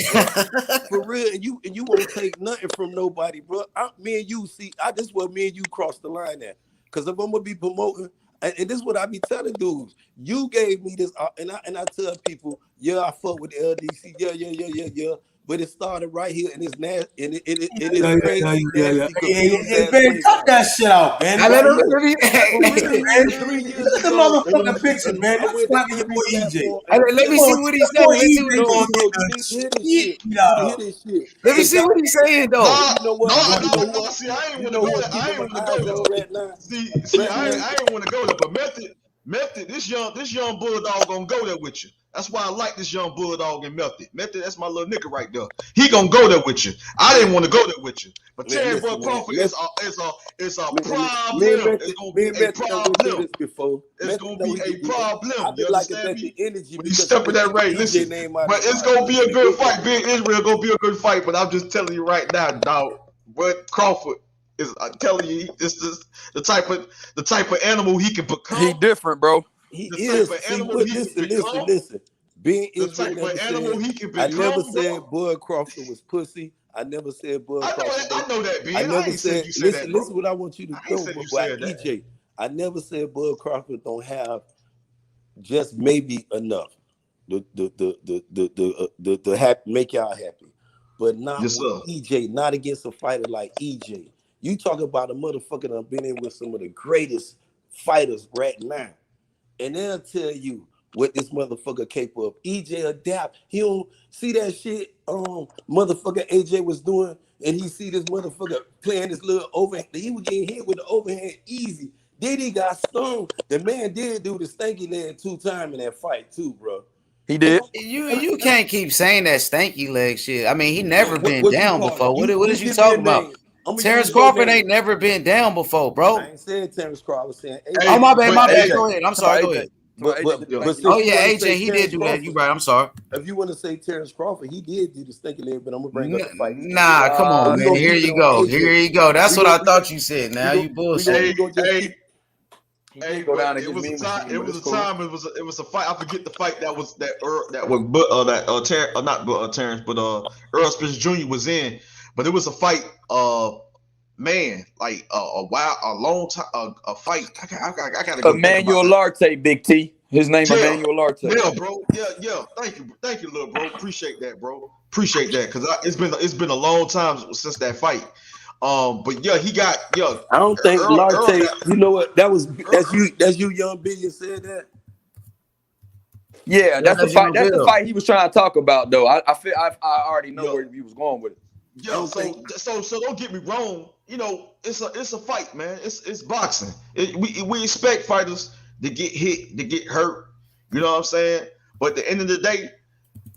for real, and you won't take nothing from nobody, bro. Me and you this is where me and you cross the line at. Because if I'm gonna be promoting, and this is what I be telling dudes, you gave me this, and I tell people, yeah, I fuck with the LDC, yeah. but it started right here in his nasty, and it's crazy nasty, Hey, Ben, cut that shit out, Ben. I let him. For 3 years Look at the ago, motherfucking picture, Ben. I That's went to why your boy EJ EJ. platform, Let me see what he's That boy saying. Let's see what EJ he's no, gonna saying. bro, get you the need to hear this shit shit. beat You need out to of hear him. this shit. Let me Cause see what he's saying though. you know what? See, I ain't want to know go who there. I keeping ain't my want to eyes go on there. right now? See, Right now, I ain't want to go there. But Method, this young bulldog gonna go there with you. That's why I like this young bulldog and Method. Method, that's my little nigga right there. He gonna go there with you. I didn't want to go there with you. But man, Terry listen, Boy man. Crawford is a Me and problem. It's Method, gonna me be and a Method done went through problem. this before. It's Method gonna know be he a can get that. problem. I've You been liking understand Method me? energy When you because he step in been that keeping ring, EJ listen. name out But his it's mouth. gonna be a He good been fight. keeping Big Israel gonna be a good fight. But I'm just telling you right now, dog. But Crawford is, I'm telling you, this is the type of animal he can become. He different, bro. He The type is. of See, animal but he can listen. become. Being The Israel type of never animal said. he can I never become, said bro. Bud Crawford was pussy. I never said Bud Crawford was. I know that, I Ben. I never ain't said said. you said that, Listen, bro. listen. What I want you to I ain't know said you about said that. EJ. I never said Bud Crawford don't have just maybe enough to make y'all happy, but not Yes, with sir. EJ. Not against a fighter like EJ. You talk about a motherfucker that been in with some of the greatest fighters right now, and they'll tell you what this motherfucker capable of. EJ adapt. He don't see that shit. Motherfucker AJ was doing, and he see this motherfucker playing this little overhand. He was getting hit with the overhand easy. Then he got stung. The man did do the stanky leg 2 times in that fight too, bro. He did. You can't keep saying that stanky leg shit. I mean, he never been What you down call it? before. What You is you give me a talking about? name. I'm gonna Terrence use your Crawford name. ain't never been down before, bro. I ain't saying Terrence Crawford. I was saying Oh AJ. my bad, my bad. AJ. Go ahead. I'm sorry. Go ahead. But Oh since you yeah, want to say AJ, he did Terrence do that. You Crawford, right. I'm sorry. if you want to say Terrence Crawford, he did do the stinky leg, but I'm gonna bring up the fight he did. Nah, come But on, we man. gonna Here keep it you on go. AJ. Here you go. That's We what go, I thought you said. Now you bullshit. we go just keep. He did go But down it against was a Mean time. Machine, It but was it's a cool. time. It was a fight. I forget the fight that was Terrence, but Earl Spence Jr. was in. But it was a fight. Man, like a long time, a fight. I gotta go think about Emmanuel that. Larte, Big T. His name Yeah, Emmanuel Larte. yeah, bro. Yeah. Thank you, little bro. Appreciate that, bro. Appreciate that, cause it's been a long time since that fight. But yeah, he got I don't think Earl Larte. got You know what? Earl, That's you, young Billion said that. Yeah, Yeah, that's the that's fight. Young That's the Bill. fight he was trying to talk about, though. I feel I already know yeah, where he was going with it. I yeah. don't think. So don't get me wrong. You know, it's a fight, man. It's boxing. We expect fighters to get hit, to get hurt. You know what I'm saying? But at the end of the day,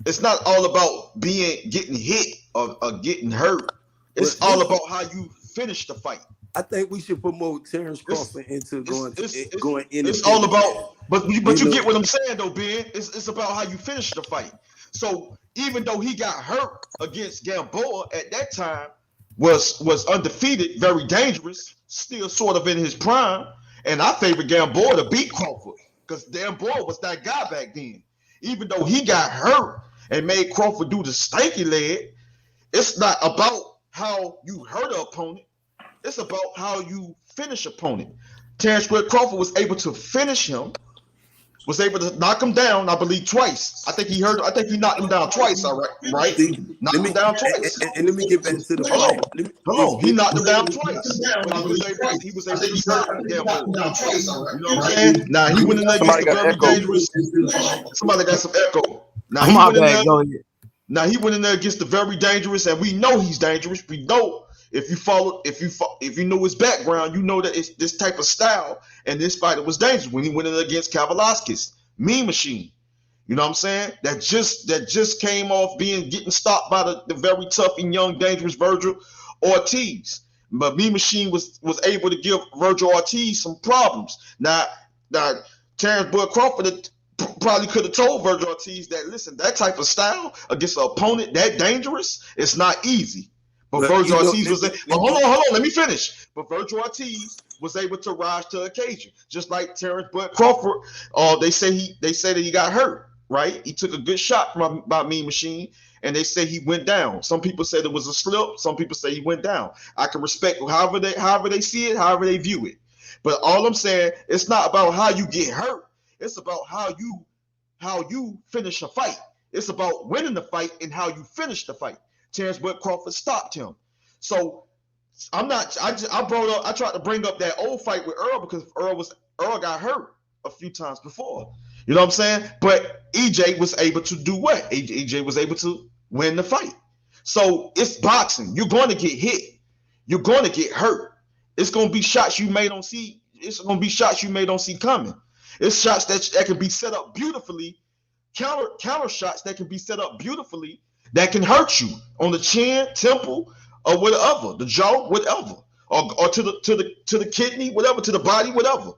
it's not all about getting hit or getting hurt. But It's all about how you finish the fight. I think we should promote Terrence It's Crawford into it's going it's all independent, man. about, but you You get know, what I'm saying though, Ben. It's about how you finish the fight. So even though he got hurt against Gamboa at that time, was undefeated, very dangerous, still sort of in his prime, and I favor Gamboa to beat Crawford because Gamboa was that guy back then. Even though he got hurt and made Crawford do the stanky leg, it's not about how you hurt an opponent. It's about how you finish opponent. Terrence Crawford was able to finish him, was able to knock him down, I believe, twice. I think he knocked him down twice, all right? Right? see, let Knocked him me down twice. and let me get back to the Hold fight. on. Hold on. He knocked him down twice. But he was able to stop Gamboa. You know what I'm saying? Now he went in there against Somebody the got very echo. dangerous. Somebody got some echo. Now Oh he my went in bad. there. Go ahead. Now he went in there against the very dangerous, and we know he's dangerous. We know if you know his background, you know that it's this type of style, and this fighter was dangerous when he went in against Kavalaskis, Mean Machine. You know what I'm saying? That just came off getting stopped by the very tough and young, dangerous Virgil Ortiz. But Mean Machine was able to give Virgil Ortiz some problems. Now Terrence Bud Crawford probably could have told Virgil Ortiz that, listen, that type of style against an opponent that dangerous, it's not easy. But Well, Virgil you know, Ortiz hold on, let me finish. But Virgil Ortiz was able to rise to the occasion, just like Terrence Bud Crawford. They say that he got hurt, right? He took a good shot by Mean Machine, and they say he went down. Some people said it was a slip. Some people say he went down. I can respect however they see it, however they view it. But all I'm saying, it's not about how you get hurt. It's about how you finish a fight. It's about winning the fight and how you finish the fight. Terrence Bud Crawford stopped him. So I'm not. I tried to bring up that old fight with Earl because Earl got hurt a few times before. You know what I'm saying? But EJ was able to do what? EJ was able to win the fight. So it's boxing. You're going to get hit. You're going to get hurt. It's going to be shots you may don't see. It's going to be shots you may don't see coming. It's shots that can be set up beautifully. Counter shots that can be set up beautifully that can hurt you on the chin, temple, or whatever, the jaw, whatever, or to the kidney, whatever, to the body, whatever.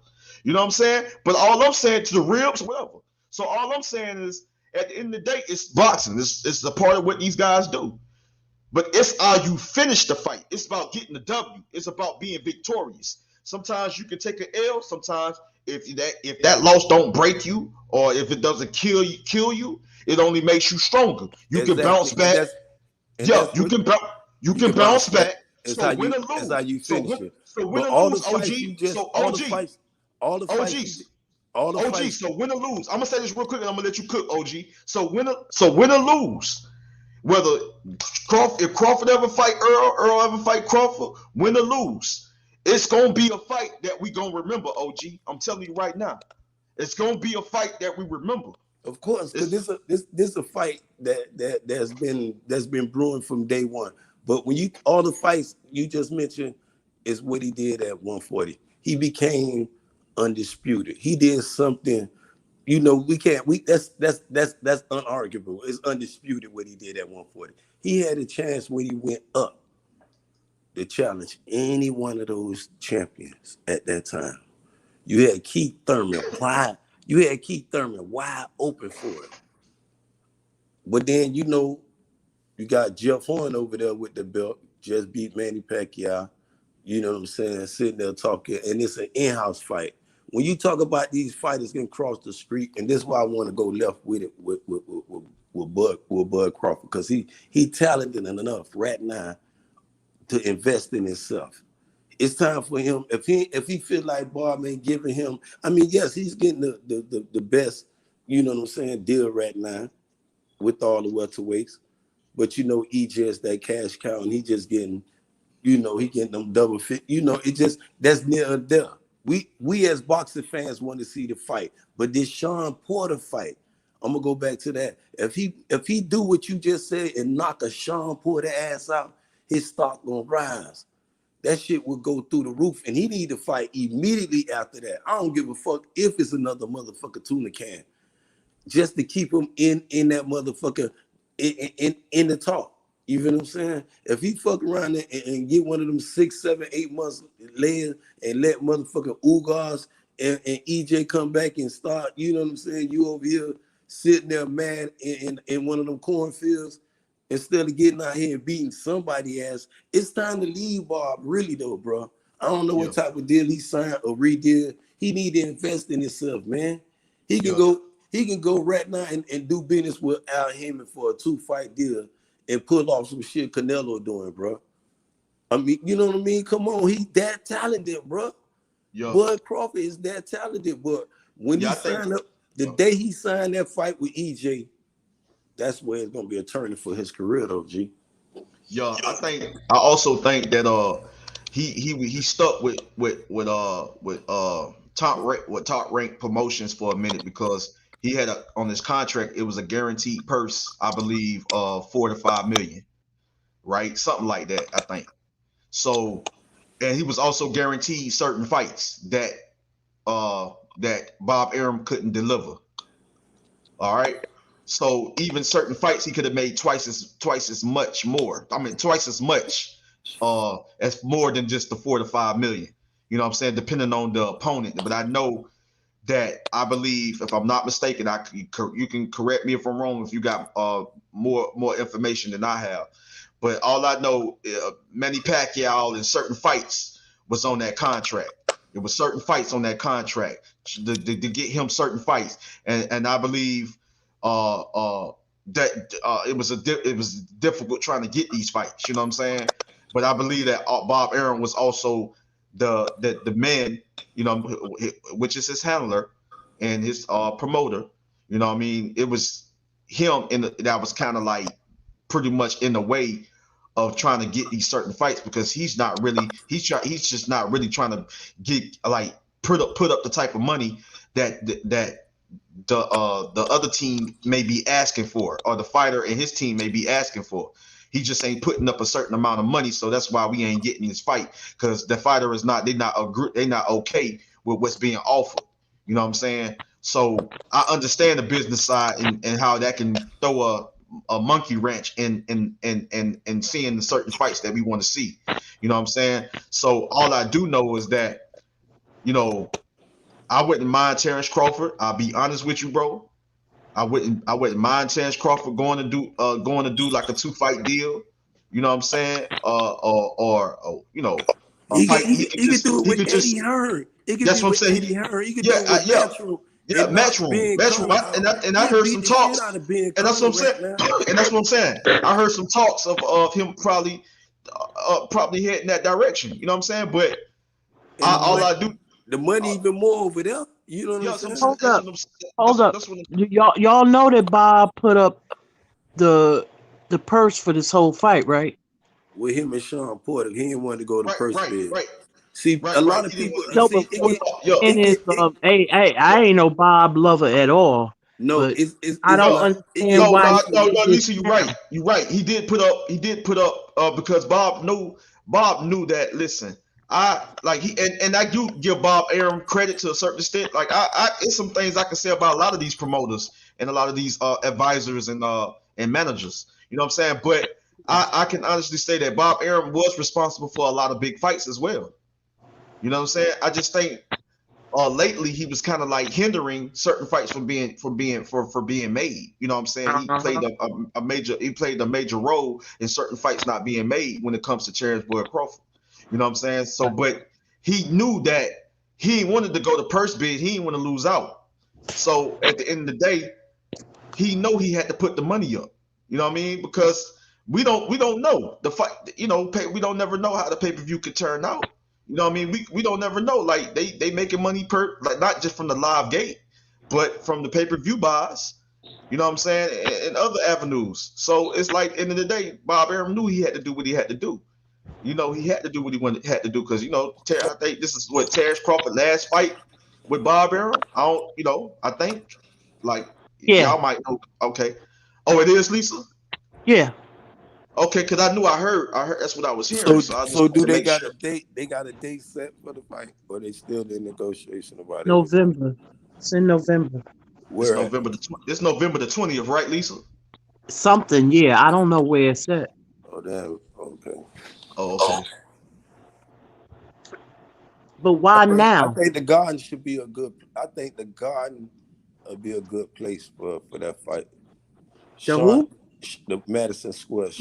You know what I'm saying? But all I'm saying, to the ribs, whatever. So all I'm saying is, at the end of the day, it's boxing. It's a part of what these guys do. But it's how you finish the fight. It's about getting the W. It's about being victorious. Sometimes you can take an L. Sometimes if that loss don't break you, or if it doesn't kill you, it only makes you stronger. You can bounce back. You can bounce back. It's So how win you, or lose. it's how you finish it. So win But or all the lose, fights OG. you just, So all OG. the fights, all the fights, all the OG, fights. so win or lose. I'm gonna say this real quick, and I'm gonna let you cook, OG. So win or lose. Whether if Crawford ever fight Earl ever fight Crawford, win or lose, it's gonna be a fight that we gonna remember, OG. I'm telling you right now, it's gonna be a fight that we remember. Of course, because this a fight that's been brewing from day one. But when you all the fights you just mentioned is what he did at 140. He became undisputed. He did something. That's unarguable. It's undisputed what he did at 140. He had a chance when he went up to challenge any one of those champions at that time. You had Keith Thurman wide open for it. But then you got Jeff Horn over there with the belt, just beat Manny Pacquiao. You know what I'm saying? Sitting there talking, and it's an in-house fight. When you talk about these fighters getting across the street, and this is why I want to go left with it with Bud Crawford, because he talented enough right now to invest in himself. It's time for him. If he feel like Bob ain't giving him, I mean, yes, he's getting the best, you know what I'm saying, deal right now with all the welterweights. But EJ is that cash cow, and he just getting, he getting them double fit. That's near there. We as boxing fans want to see the fight, but this Sean Porter fight, I'm gonna go back to that. If he do what you just said and knock a Sean Porter ass out, his stock gonna rise. That shit will go through the roof, and he need to fight immediately after that. I don't give a fuck if it's another motherfucker tuna can, just to keep him in that motherfucker in the talk. You know what I'm saying? If he fuck around and get one of them 6, 7, 8 months laying and let motherfucker Ugas and EJ come back and start, you know what I'm saying? You over here sitting there mad in one of them cornfields instead of getting out here and beating somebody ass. It's time to leave Bob, really though, bro. I don't know what type of deal he signed or redid. He need to invest in himself, man. He can go right now and do business with Al Heyman for a 2-fight deal and pull off some shit Canelo doing, bro. I mean, you know what I mean? Come on, he's that talented, bro. Bud Crawford is that talented, but when he signed up, the day he signed that fight with EJ, that's where it's gonna be a turning for his career, though, G. Yeah, I also think that he stuck with top rank promotions for a minute because he had on his contract, it was a guaranteed purse, I believe, 4 to 5 million, right? Something like that, I think. So, and he was also guaranteed certain fights that Bob Arum couldn't deliver. All right. So even certain fights he could have made twice as much more. I mean, twice as much as more than just the 4 to 5 million. You know what I'm saying? Depending on the opponent. But I know that I believe, if I'm not mistaken, you can correct me if I'm wrong if you got more information than I have. But all I know, Manny Pacquiao in certain fights was on that contract. It was certain fights on that contract to get him certain fights, and I believe that it was difficult trying to get these fights. You know what I'm saying? But I believe that Bob Arum was also the man, you know, which is his handler and his promoter. You know what I mean? him that was kind of like pretty much in the way of trying to get these certain fights, because he's just not really trying to get like put up the type of money that the other team may be asking for, or the fighter and his team may be asking for. He just ain't putting up a certain amount of money, so that's why we ain't getting this fight, because the fighter is not okay with what's being offered. You know what I'm saying? So I understand the business side and how that can throw a monkey wrench in seeing the certain fights that we want to see. You know what I'm saying? So all I do know is that, you know, I wouldn't mind Terrence Crawford. I'll be honest with you, bro. I wouldn't mind Terrence Crawford going to do like a 2-fight deal. You know what I'm saying? Or you know, he could do it with Eddie Hearn. He could that's do what I'm with saying. Eddie Hearn. He could do it with Matchroom. Yeah, Matchroom. And I heard some talks, and that's what I'm saying. And that's what I'm saying. I heard some talks of him probably heading that direction. You know what I'm saying? But all I do, the money even more over there. You know what I'm saying? Hold up. Y'all know that Bob put up the purse for this whole fight, right? With him and Sean Porter, he didn't want to go to purse bid. Right. See, a lot of people. Hey, I ain't no Bob lover at all. No, but I don't understand why. No, Lisa, you're right. You're right. He did put up because Bob knew that. Listen, I do give Bob Arum credit to a certain extent. Like it's some things I can say about a lot of these promoters and a lot of these advisors and managers. You know what I'm saying? But I can honestly say that Bob Arum was responsible for a lot of big fights as well. You know what I'm saying? I just think lately he was kind of like hindering certain fights from being made. You know what I'm saying? He played a major role in certain fights not being made when it comes to Terrence Boyd Crawford. You know what I'm saying? So, but he knew that he wanted to go to purse bid. He didn't want to lose out. So at the end of the day, he know he had to put the money up. You know what I mean? Because we don't know the fight. You know, we don't never know how the pay-per-view could turn out. You know what I mean? We don't never know. Like they making money like not just from the live gate, but from the pay-per-view buys. You know what I'm saying? And other avenues. So it's like end of the day, Bob Arum knew he had to do what he had to do. You know, he had to do what he had to do because I think this is what Terrence Crawford last fight with Bob Arum. I think like y'all might know. Okay. Oh, it is, Lisa? Yeah. Okay, because I heard that's what I was hearing. So do they got a date? They got a date set for the fight, or they still in negotiation about it? November. It's in November. It's November the 20th, right, Lisa? Something, yeah. I don't know where it's at. Oh, damn. Okay. Oh, okay. But why now? I think the Garden should be a good. I think the Garden would be a good place for that fight. The Madison Square.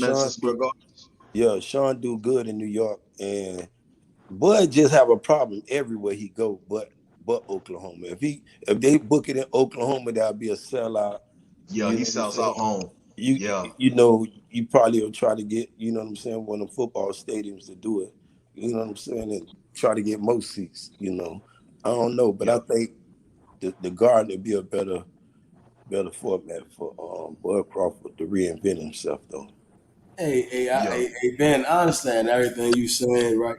Yeah, Sean do good in New York, and Bud just have a problem everywhere he go, but Oklahoma. If they book it in Oklahoma, that'll be a sellout. Yeah, he sells out home. You know, you probably will try to get, you know what I'm saying, one of the football stadiums to do it. You know what I'm saying, and try to get most seats. You know, I don't know, but I think the Garden would be a better format for Bud Crawford to reinvent himself, though. Hey, Ben, I understand everything you saying, right?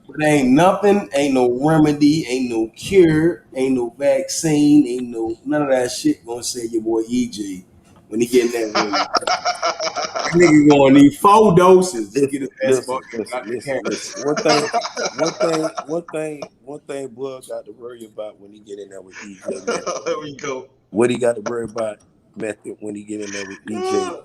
But ain't nothing, ain't no remedy, ain't no cure, ain't no vaccine, ain't no none of that shit gonna save your boy EJ when he get in that ring. That nigga gonna need 4 doses to get his ass back. Listen. One thing Bud got to worry about when he get in there with EJ. There we go. What he got to worry about, Method, when he get in there with EJ?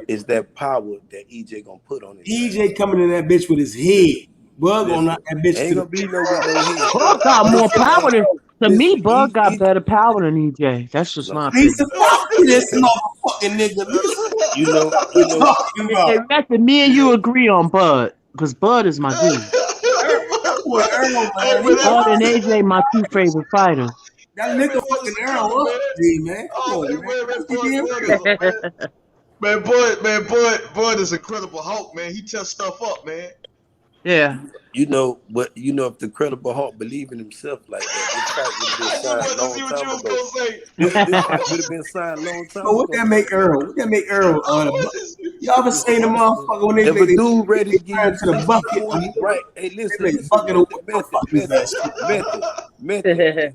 Is that power that EJ gonna put on his EJ coming in that bitch with his head. Bud gonna knock that bitch ain't to gonna be no with no head. Bud got more power to me. Bud got better power than EJ. That's just my opinion. Fuck this motherfucking nigga. You know. Hey, Method, me and you agree on Bud because Bud is my dude. Bud and AJ my 2 favorite fighters. That nigga fucking Earl up, man. Come on, man. Bud is Incredible Hulk, man. He tests stuff up, man. Yeah. But if the Credible Hulk believe in himself like that, this fight would have been signed a long time ago. This fight would have been signed a long time So ago. what that make Earl? What that make Earl? Y'all been saying the motherfucker when they If a dude ready to they give turn you to the 60, bucket, 40, right? Hey, listen, they make a bucket of what the fuck is that shit?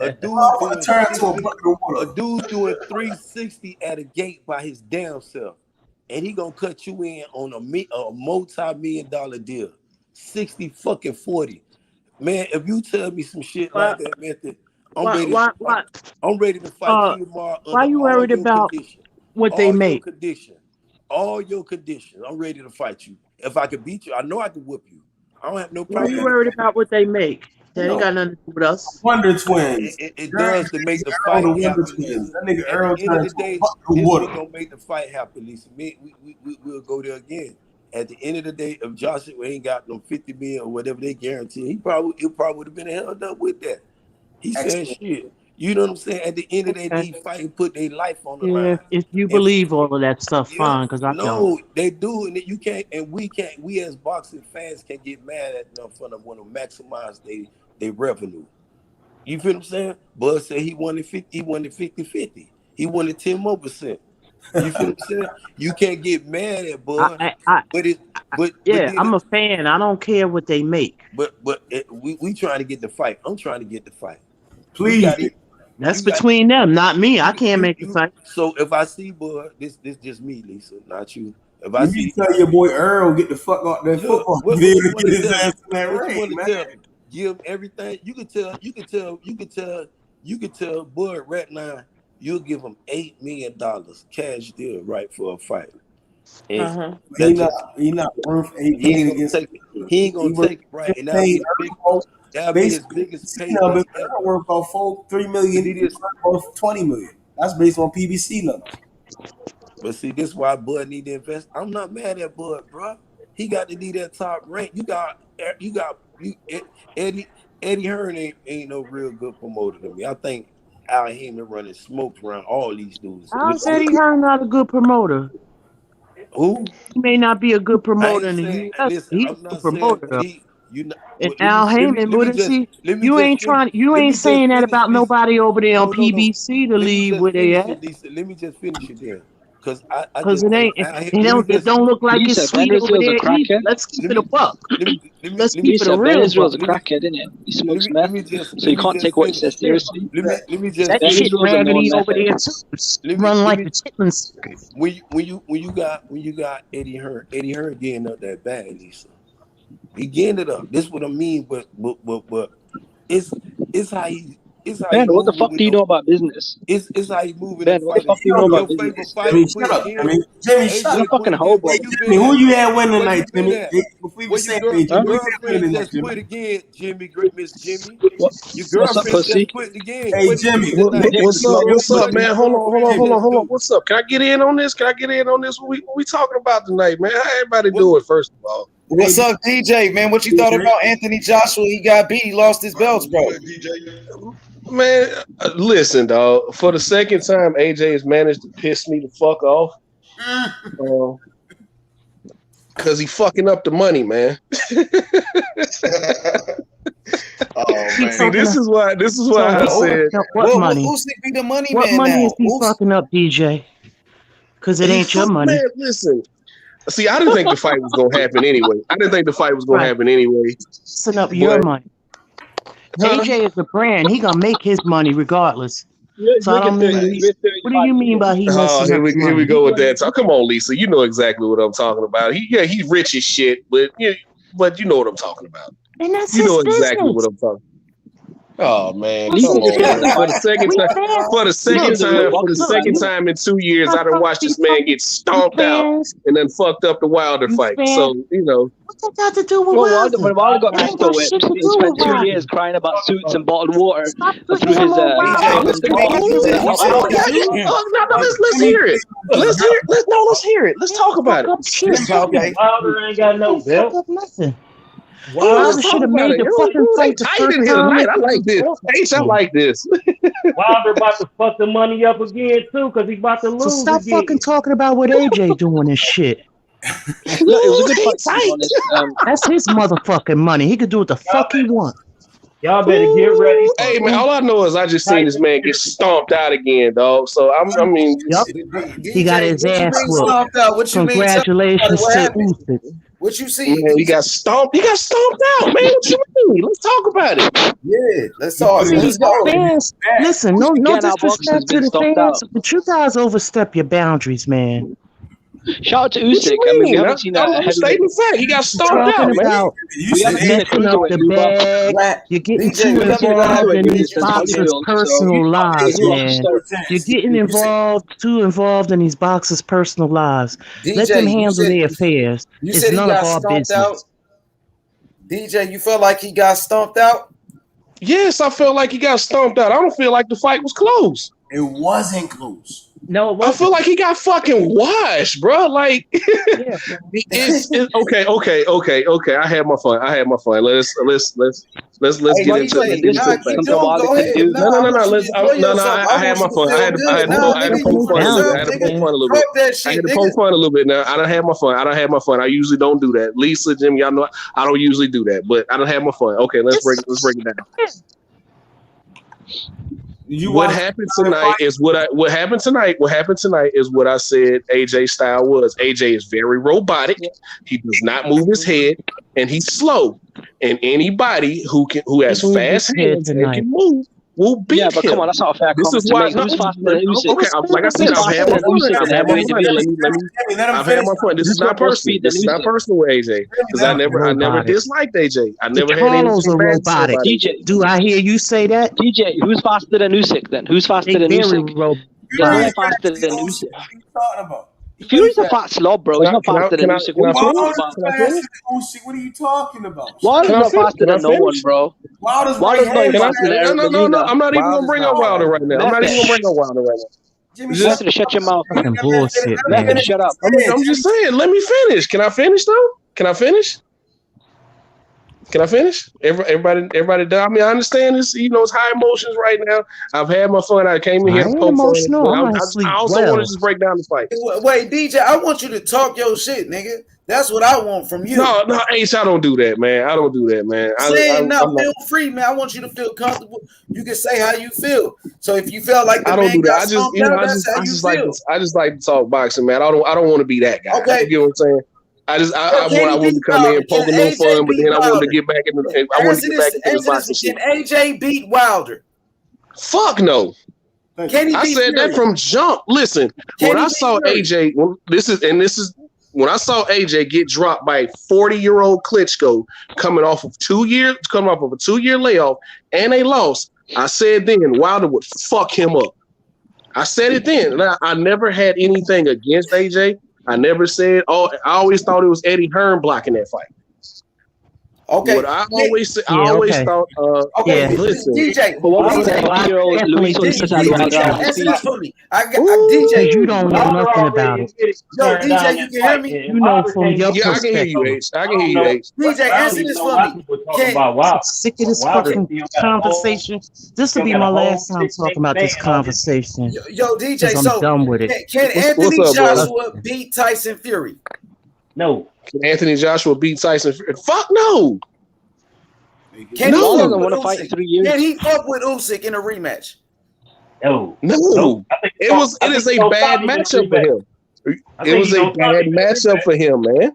A dude Motherfucker doing turn to a 60, bucket of a water. dude doing 360 at a gate by his damn self, and he gonna cut you in on a multi-million-dollar deal, 60 fucking 40. Man, if you tell me some shit like that, Method, I'm ready to fight. I'm ready to fight you tomorrow why under you all worried your about conditions. what they make? All your conditions. I'm ready to fight you. If I could beat you, I know I can whoop you. I don't have no Why problem. you worried about what they make? That ain't got nothing to do with us. Wonder Twins. It does to make the Earl fight the Wonder happen, Twins. Lisa. That nigga At Earl the end of turned the to a day, bucket of this water. what gonna make the fight happen, Lisa. We'll go there again. At the end of the day, if Joshua ain't got no 50 million or whatever they guarantee, he probably would have been held up with that. He said shit. You know what I'm saying? At the end of the day, they fight and put their life on the Yeah, line. if you And believe all of that stuff, fine, because I don't. no, they do, and you can't, and we can't. We as boxing fans can get mad at them for them want to maximize their revenue. You feel what I'm saying? Bud said he wanted 50. He wanted 50-50. He wanted 10 more %. You feel what I'm saying? You can't get mad at Bud, I'm a fan. I don't care what they make. We trying to get the fight. I'm trying to get the fight. Please. That's between them, not me. I can't make the fight. So if I see Bud, this just me, Lisa, not you. If I You see need to tell your boy Earl get the fuck out that football. what Get you want to his tell ass me? in that What you ring, want to man. tell me? Give him everything. You could tell Bud right now. You'll give him $8 million cash deal, right, for a fight. And He not worth $8 million against. He ain't gonna take it, right, and that'll be his biggest payday ever. Earl worth about $3 million, worth $20 million. That's based on PBC numbers. But see, this is why Bud need to invest. I'm not mad at Bud, bro. He got to be that top rank. Eddie Hearn ain't no real good promoter to me. I think Al Heyman running smokes around all these dudes. How's Eddie Hearn not a good promoter? Who? He may not be a good promoter in the U.S. Listen, He's I'm a not promoter. saying And Al Heyman, but see, you ain't saying that about nobody over there on PBC to leave where they at. Lisa, let me just finish it there. Because I Because just it ain't, it don't look like it's sweet over there either. Let's keep it a buck. Let's keep it a real buck. Venezuela's a crackhead, isn't it? He smokes meth, so you can't take what he says seriously. Let me just that shit Venezuela's a known raggedy meth over head. there too. Run like a chitlin circus. When you got Eddie Hearn getting up that bag, Lisa. He getting it up. This is what I mean, but it's how he Ben, what the fuck do you know about business? It's how he moving. Ben, what the fuck do you know about business? Jimmy, shut up. Fucking hobo. Jimmy, who you had winning tonight, Jimmy? Before we say anything, Your Jimmy, girlfriend just quit again, Jimmy. Miss Jimmy. Your What's up, girlfriend pussy? just quit again. Hey, Jimmy. What's up, man? Hold on. What's up? Can I get in on this? What we talking about tonight, man? How everybody doing, first of all? What's up, DJ, man? What you thought about Anthony Joshua? He got beat. He lost his belts, bro. Man, listen, dog. For the second time, AJ has managed to piss me the fuck off. Because he fucking up the money, man. See, this is why I said. What money? Usyk be the money What man money now? is he fucking up, DJ? Because it ain't your money. Man, listen. See, I didn't think the fight was gonna happen anyway. Listen up your money. AJ is a brand. He gonna make his money regardless. So I don't mean. What do you mean by he messing up here money? we go with that. So come on, Lisa. You know exactly what I'm talking about. He's rich as shit, but you know what I'm talking about. And that's you his know exactly business. what I'm talking about. Oh man, We come on! fans. For the second time in 2 years, I done watched this man get stomped out and then fucked up the Wilder fight. So What's that got to do with Wilder? When Wilder got That ain't pistol got whipped, shit to he do spent with 2 Wilder. years crying about suits and bottled water through his Let's hear it. Let's hear it. Let's talk about it. Wilder ain't got no belt. Nothing. Wilder Wilder should have made the fucking fight the tight first in here time. tonight. I like this. H, I like this. Wilder about to fuck the money up again too, because he about to lose So stop again. fucking talking about what AJ doing and shit. Look, it was a good fight, to be honest. That's his motherfucking money. He could do what the fuck he wants. Y'all better get ready. Hey man, all I know is I just seen this man get stomped out again, dog. So I mean, Yep. He got his ass whooped. What you mean? Congratulations What to happened? Usyk. What you see? Man, he got stomped. He got stomped out, man. What you mean? Let's talk about it. Yeah, let's talk. See, Let's go. fans, listen, no Again, our boxers disrespect to been the stomped fans, out. but you guys overstep your boundaries, man. Shout out to What Usyk. you I mean, we mean? haven't seen a I'm heavyweight. stating fact. He got stomped out, Talking man. about We haven't seen a messing up cruiserweight the move up. bag. You're getting DJ, too we got to involved in cruiserweight these Since boxers' Holyfield, so personal lives, you have to man. start. You're getting too involved in these boxers' personal lives. Let them DJ, handle their affairs. you It's said he none of got our stomped business. out. DJ, you felt like he got stomped out? Yes, I felt like he got stomped out. I don't feel like the fight was close. It wasn't close. No, it I wasn't. feel like he got fucking washed, bro. Like, Yeah. it's okay. I had my fun. Let's Hey, get into DJ, it. nah, keep going. Go ahead. I had my fun. I had to poke fun a little bit. I had to poke fun a little bit. I had to poke fun a little bit. Now I don't have my fun. I usually don't do that. Lisa, Jim, y'all know I don't usually do that, but I don't have my fun. Okay, let's break it down. What happened tonight is what happened tonight is what I said AJ's style was. AJ is very robotic. He does not move his head, and he's slow. And anybody who has fast hands and can move will beat him. Yeah, but come on, that's not a fair This comment is to why. make. Who's faster than Usyk? Okay, like I said, I've had my fun. I've had my fun. This is not personal. This is not personal with AJ because I never disliked AJ. I never had Carlos anything are bad to say robotic. about DJ, AJ. Do I hear you say that? DJ, who's faster than Usyk then? Who's faster They than very Usyk? robotic. There's no one faster than Usyk. What are you talking about? Fury's a fat slob, bro. He's not faster than Usyk. What are you talking Wilder's about? faster than Usyk. What are you talking about? Wilder's not faster than no one, bro. Wilder's Wilder's not even faster than Eric No. Molina. I'm not even gonna bring up Wilder right now. I'm not even gonna bring up Wilder right now. Jimmy, You have to shut your mouth. Fucking bullshit, Let man. him shut up. I'm just saying. Let me finish. Can I finish though? Can I finish? Everybody done. I mean, I understand this. It's high emotions right now. I've had my fun. I came in here to I ain't poke fun. emotional. But I'm I actually also want well. to just break down the fight. Wait, DJ, I want you to talk your shit, nigga. That's what I want from you. No, H, I don't do that, man. I don't do that, man. Feel free, man. I want you to feel comfortable. You can say how you feel. So if you feel like the I don't man do that. got stomped out, that's how you feel. I just like to talk boxing, man. I don't want to be that guy. Okay. You get what I'm saying? I wanted to come in, poke a little fun, but then I wanted to get back into the boxing shit. Can AJ beat Wilder? Fuck no. Can he I beat said Fury? that from jump. Listen, when I saw AJ, when I saw AJ get dropped by a 40-year-old Klitschko coming off of a 2-year layoff and a loss, I said then Wilder would fuck him up. I said it then. I never had anything against AJ. I never said, I always thought it was Eddie Hearn blocking that fight. Okay. What I always said, I always thought, listen. DJ, But what was that 5-year-old Louis answer this for me. DJ, you don't know nothing about it. Yo, DJ, you can hear me? You know from your I can perspective. hear you, H. I can hear you, H. DJ, answer this for me. I'm sick of this fucking conversation. This will be my last time talking about this conversation. Yo, DJ, 'cause I'm done with it. Can Anthony what's up, brother? Joshua beat Tyson Fury? No. Can Anthony Joshua beat Tyson? Fuck no. Can No. he Doesn't want to fight in 3 years. Can he fuck with Usyk in a rematch? No. It is a bad matchup for him. It was a bad matchup for him, man.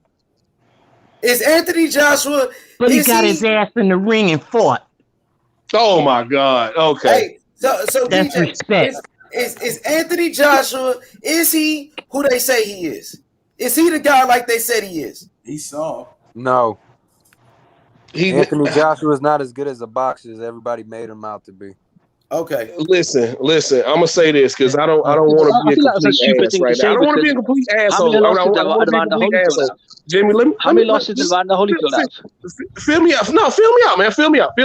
Is Anthony Joshua? But he got his ass in the ring and fought. Oh my God. Okay. Hey, so That's DJ, respect. is Anthony Joshua? Is he who they say he is? Is he the guy like they said he is? He saw. No. Anthony Joshua is not as good as a boxer as everybody made him out to be. Okay. Listen. I'm gonna say this because I don't want to be a complete ass right now. I don't want to be a complete asshole. I don't want to be a complete asshole. Jamie, let me. How many losses did Evander Holyfield have? Fill me out. No, fill me out, man. Fill me out.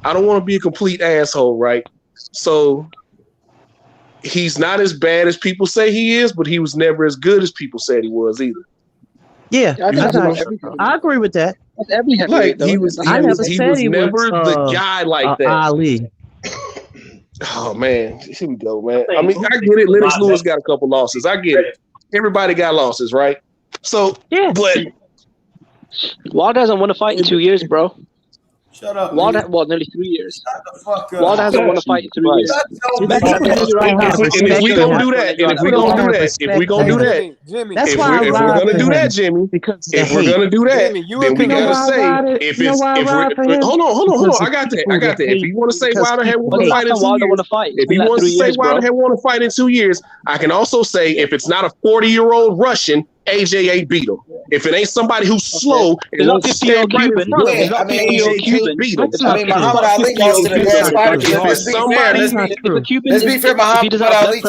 I don't want to be a complete asshole, right? So he's not as bad as people say he is, but he was never as good as people said he was either. Yeah, I agree with that. That's every Like he was never the guy like that. Ali. Oh man, here we go, man. I mean, I get it. Lennox Lewis got a couple losses. I get it. Everybody got losses, right? So, yeah, but Wilder hasn't won a fight in 2 years, bro. Shut up, Wilder, nigga. well, nearly 3 years. Shut the fuck up. Wilder hasn't won a fight in 3 years. Shut your Method, bitch I think you're ass. right. if we gonna do that, and if we gonna do that, if we gonna do that, Jimmy, if we're gonna do that, Jimmy, if we're gonna do that, then we gotta say if it's if we're hold on, I got that. If you want to say Wilder had won a fight in 2 years, if he wants to say Wilder had won a fight in 2 years, I can also say if it's not a 40-year-old Russian, AJ ain't beat him. If it ain't somebody who's slow and won't stand right in front of him, AJ can't beat him. I mean, Muhammad Ali lost to the best fighter. If it's somebody, let's be fair, Muhammad Ali.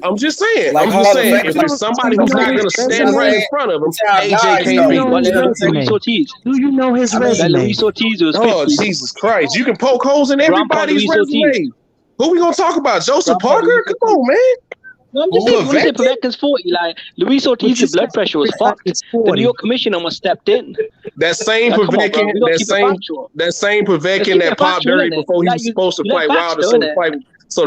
I'm just saying. If there's somebody who's not going to stand right in front of him, AJ can't beat him. Do you know his resume? Oh, Jesus Christ. You can poke holes in everybody's resume. Who we going to talk about? Joseph Parker? Come on, man. No, I'm just saying, when you say Povetkin's 40, like, Luis Ortiz's blood pressure was fucked. The New York commissioner almost stepped in. That same Povetkin, that popped dirty before he was supposed to fight Wilder, so the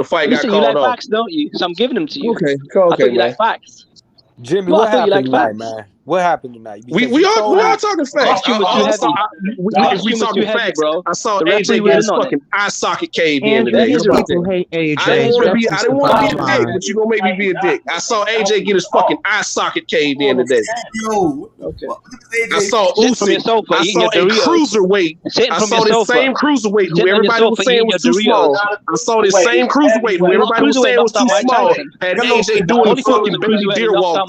fight got called off. You like off. facts, don't you? So I'm giving them to you. Okay, I thought you man. like facts. Jimmy, No, I what thought you happened liked tonight, facts. man? What happened tonight? We are talking facts. If we talking facts, I saw AJ get his fucking eye socket caved in today. People hate AJ. I didn't want to be a dick, but you gonna make me be a dick. I saw AJ get his fucking eye socket caved in today. Okay. I saw Usyk. I saw a cruiserweight. I saw this same cruiserweight who everybody was saying was too small. I saw this same cruiserweight who everybody was saying was too small. Had AJ doing the fucking baby deer walk.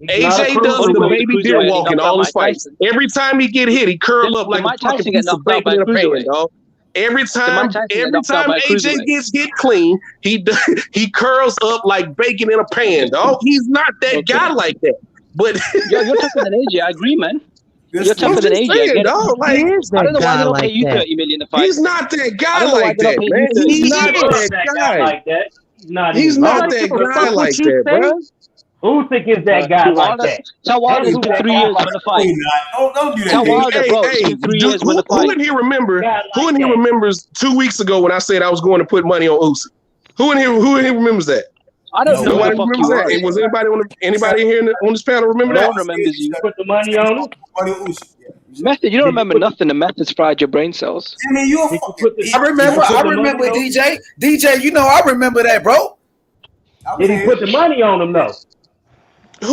AJ does the baby deer walk in all his fights. Every time he get hit, he curl up like a fucking piece of bacon in a pan, dog. Every time AJ gets hit clean, he curls up like bacon in a pan, dog. He's not that guy like that. But you're tougher than AJ. I agree, man. You're tougher than AJ. Dog. Like, He is I don't know that why guy they don't like pay you that. 30 million to fight. He's not that I guy don't know why like they don't that, pay you man. 30 He's million. not that guy. like that. He's not that guy like that, bro. Usyk is that guy like that. Tell Wilder it's been 3 years when the fight. Don't do that. Tell Wilder, bro, it's been 3 years when the fight. Who in here remembers 2 weeks ago when I said I was going to put money on Usyk? Who in here remembers that? I don't know. Nobody remembers that. And was anybody here on this panel remember that? No one remembers you. Put the money on him. Method, you don't remember nothing. The method's fried your brain cells. I remember DJ. DJ, you know I remember that, bro. Did he put the money on him though? Did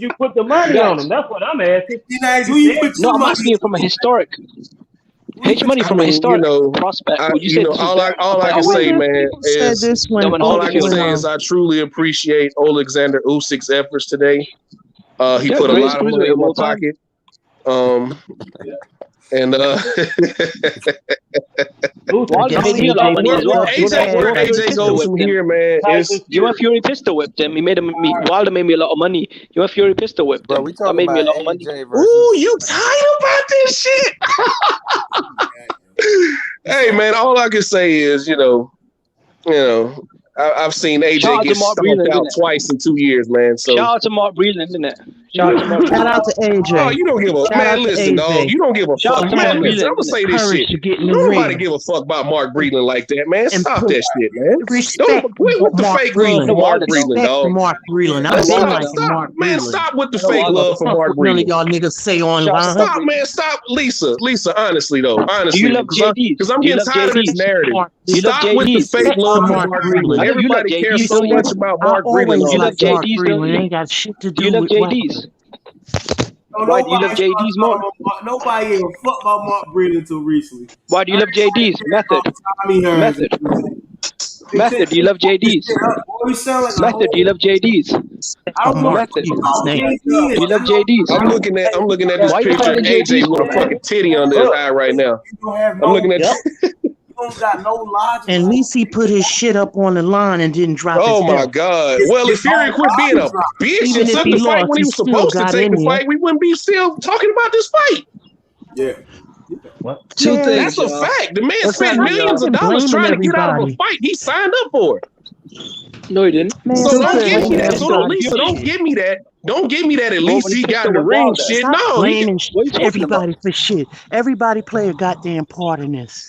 you put the money on him? That's what I'm asking. No, I'm asking you from a historic. H money from a historic prospect. Would you say all I can say, man, is all I can say is I truly appreciate Oleksandr Usyk's efforts today. He put a lot of money in my pocket. And where AJ goes from here, man. You and Fury pistol whipped him. He made him. Wilder made me a lot of money. You and Fury pistol whipped him. That made me a lot of money. Ooh, you tired about this shit? Hey, man, all I can say is, I've seen AJ get stomped out twice in 2 years, man. So shout out to Mark Breland, isn't it? Shout out to AJ. Oh, you don't give a man. Listen, dog. You don't give a fuck. Man, listen, I'm gonna say this shit. Nobody give a fuck about Mark Breland like that, man. Stop that shit, man. Don't quit with the fake love for Mark Breland, dog. Mark Breland. I've been like Mark Breland. Man, stop with the fake love for Mark None of Breland. y'all niggas say online. Stop, man. Stop, Lisa. Honestly, though, because I'm getting tired of this narrative. Stop with the fake love for Mark Breland. Everybody cares so much about Mark Breland. You love JD's. Breland ain't got shit to do with JD's. Why do you love JD's more? Nobody gave a fuck about Mark Breland until recently. Why do you love JD's? Method, do you love JD's? Method, do you love JD's? Method, do you love JD's? I'm looking at this picture of AJ with a fucking titty under his eye right now. I'm looking at got no logic. And at least he put his shit up on the line and didn't drop his Oh my belt. God. Well, if Fury quit being a bitch and took the fight when he was supposed to take the fight, we wouldn't be still talking about this fight. Yeah. Two things. That's a fact. The man spent millions of dollars trying to get out of a fight he signed up for. No, he didn't. So don't give me that. So don't give me that. Don't give me that. At least he got in the ring. Shit. Stop No. blaming everybody for shit. Everybody play a goddamn part in this.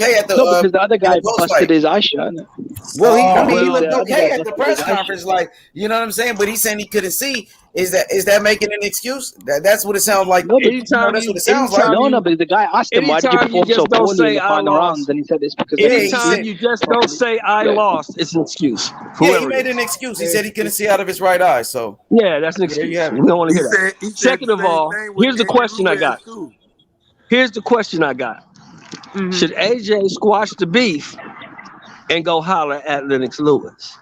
okay at the No, because the other in guy the post busted fight. his eye shot. Well, he The looked other okay guy at the busted his press eye conference, shot. like, you know what I'm saying. But he's saying he couldn't see. Is that making an excuse? That's what it sounds like. No, but That's what it sounds like. no, but the guy asked him, "Why did you anytime you perform so just don't poorly in say the I final rounds?" lost, And he said it's because Yeah, I he anytime said. you just don't properly. say I Yeah. lost, it's an excuse. Yeah, he Whoever it made is. an excuse. He said he couldn't see out of his right eye. So Yeah, that's an there excuse. you have We it. don't want to He hear that. said the Second of same all, thing with here's the Andy question I Ruiz got. too. Here's the question I got. Mhm. Should AJ squash the beef and go holler at Lennox Lewis?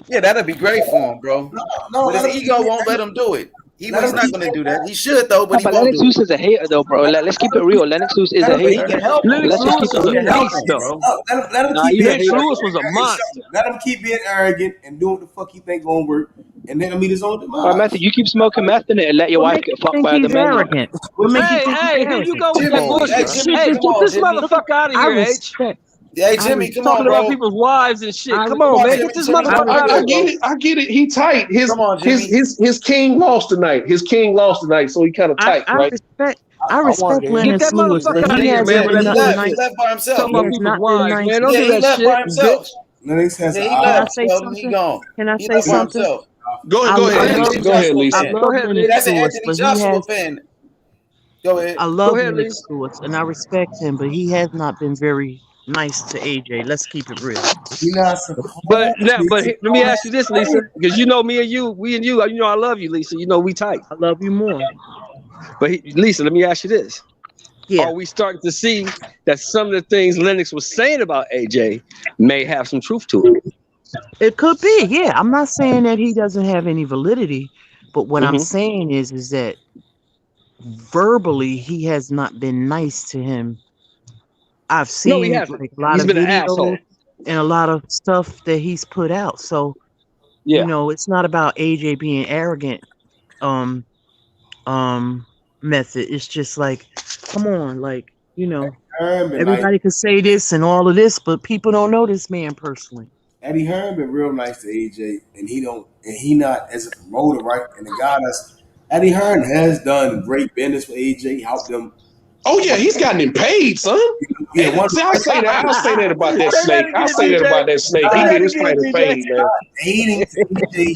Yeah, that'd be great for him, bro. No, But his let him ego won't let him do it. He's let him not keep going to do that. He should though, but No, he but won't Lennox do it. Lewis is a hater, though, bro. Let's keep it real. Lennox Lewis is let a him But he hater. can help him. Lennox Let's just Lewis keep it is a real. beast, though. let him Nah, keep you being a Lennox hater. Lewis was a monster. let him keep being arrogant and doing what the fuck he think gonna work, and then meet his own All right, demise. Matthew, you keep smoking meth in it and let your What wife makes you get fucked think by other he's men. arrogant? What makes you Hey, think he's hey, here you arrogant? go with that Jimmy, bullshit. hey, Jimmy, Hey, come get on, this Jimmy. motherfucker out of I here, H. respect. Hey, Jimmy, come talking on, about bro. people's wives and shit. Come Come on, on, man, Jimmy. get this Jimmy, motherfucker out I of get here. it. I get it. He tight. Come on, Jimmy. His king lost tonight. His king lost tonight, so he kind of tight, right? I respect Get Lennox that Lewis, motherfucker but out of he here, man. hasn't With been that He nothing left. He nice. bullshit. left by himself. Talking He about has people's not been wives, nice. man. Don't Yeah, do he that left shit, by you bitch. himself. Lennox has Yeah, an he Can I left. say eye. Sheldon, he something? gone. Can I He say left by something? himself. Go I That's ahead, an love Lisa. Anthony Go ahead, Joshua I Lisa. fan. Go love ahead, Yeah, Lennox Lisa. that's an Lewis, Anthony but he Joshua has fan. Go ahead. I Go love ahead, Lennox Lisa. Lewis and I respect him, but he has not been very nice to AJ. Let's keep it real. You're not supposed But to let go me that ask you this, Lisa, way. because you know me and you, we and you, you know I love you, Lisa. You know we tight. I love you more. But Lisa, let me ask you this: Yeah. are we starting to see that some of the things Lennox was saying about AJ may have some truth to it? It could be, yeah. I'm not saying that he doesn't have any validity, but what I'm Mm-hmm. saying is that verbally he has not been nice to him. I've No, he seen hasn't. like a lot He's of been an asshole. videos and a lot of stuff that he's put out. So, Yeah. it's not about AJ being arrogant um method. It's just like, come on, like, Hearn been nice. everybody could say this and all of this, but people don't know this man personally. Eddie Hearn been real nice to AJ, and he not as a promoter, right? And the guy that's Eddie Hearn has done great business for AJ, helped them. Oh yeah, he's gotten him paid, son. Yeah, one. See, I'll say that about that Say that snake. I'll again, say that DJ. about that snake. Say He that get his again, fighter DJ. paid, man. Aiding to AJ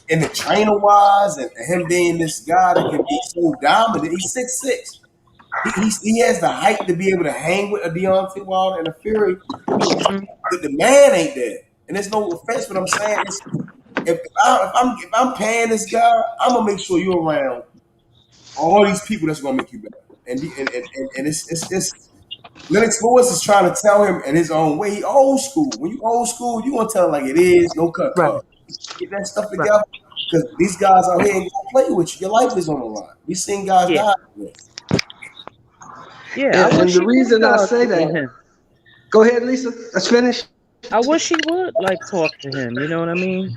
in the trainer wise, and him being this guy that can be so dominant. He's 6'6". He has the height to be able to hang with a Deontay Wilder and a Fury, Mhm. but the man ain't there. And there's no offense, but I'm saying is if I'm paying this guy, I'm gonna make sure you're around all these people that's gonna make you better. And it's Lennox Lewis is trying to tell him in his own way. He old school. When you old school, you gonna tell him like it is. No cut Right, cut. Get that stuff right. together because these guys out here ain't gonna play with you. Your life is on the line. We seen guys Yeah. die. With. Yeah, I And wish the he would reason I say call that, him. go ahead, Lisa. Let's finish. I wish he would like talk to him. You know what I mean?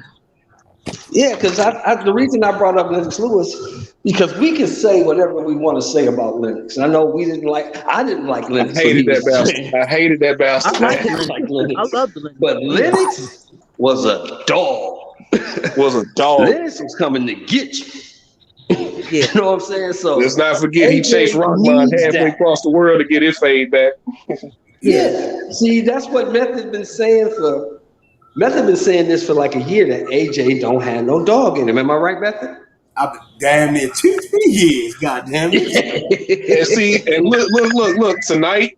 Yeah, because the reason I brought up Lennox Lewis, because we can say whatever we want to say about Lennox. I know I didn't like I Lennox, what he hated that was bastard. saying. I hated that I bastard, like man. I didn't like Lennox. I Lennox. love the Lennox. But Yeah. Lennox was a dog. Was a dog. Lennox was coming to get you. Yeah. You know what I'm saying? So Let's not forget he chased AJ Rockmond needs halfway that. across the world to get his fade back. Yeah. See, that's what Method been saying for. Method been saying this for like a year that AJ don't have no dog in him. Am I right, Method? I've been damn near 2-3 years. God damn it. And see, and look. Tonight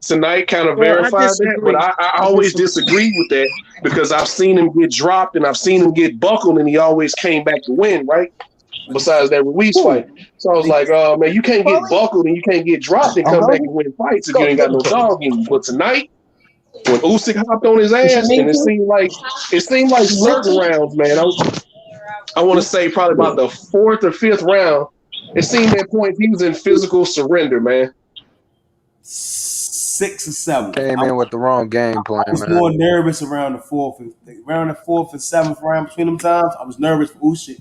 kind of Well, I verified that, but disagree. I always disagree with that because I've seen him get dropped and I've seen him get buckled, and he always came back to win, right? Besides that Ruiz fight, so I was like, "Oh man, you can't get buckled and you can't get dropped and come back and win fights if you ain't got no dog in you." But tonight, when Usyk hopped on his ass, and it seemed like certain rounds, man. I want to say probably about the fourth or fifth round. It seemed at points he was in physical surrender, man. 6 or 7. Came in with the wrong game plan, I was man. more nervous around the fourth and seventh round between them times. I was nervous for Usyk.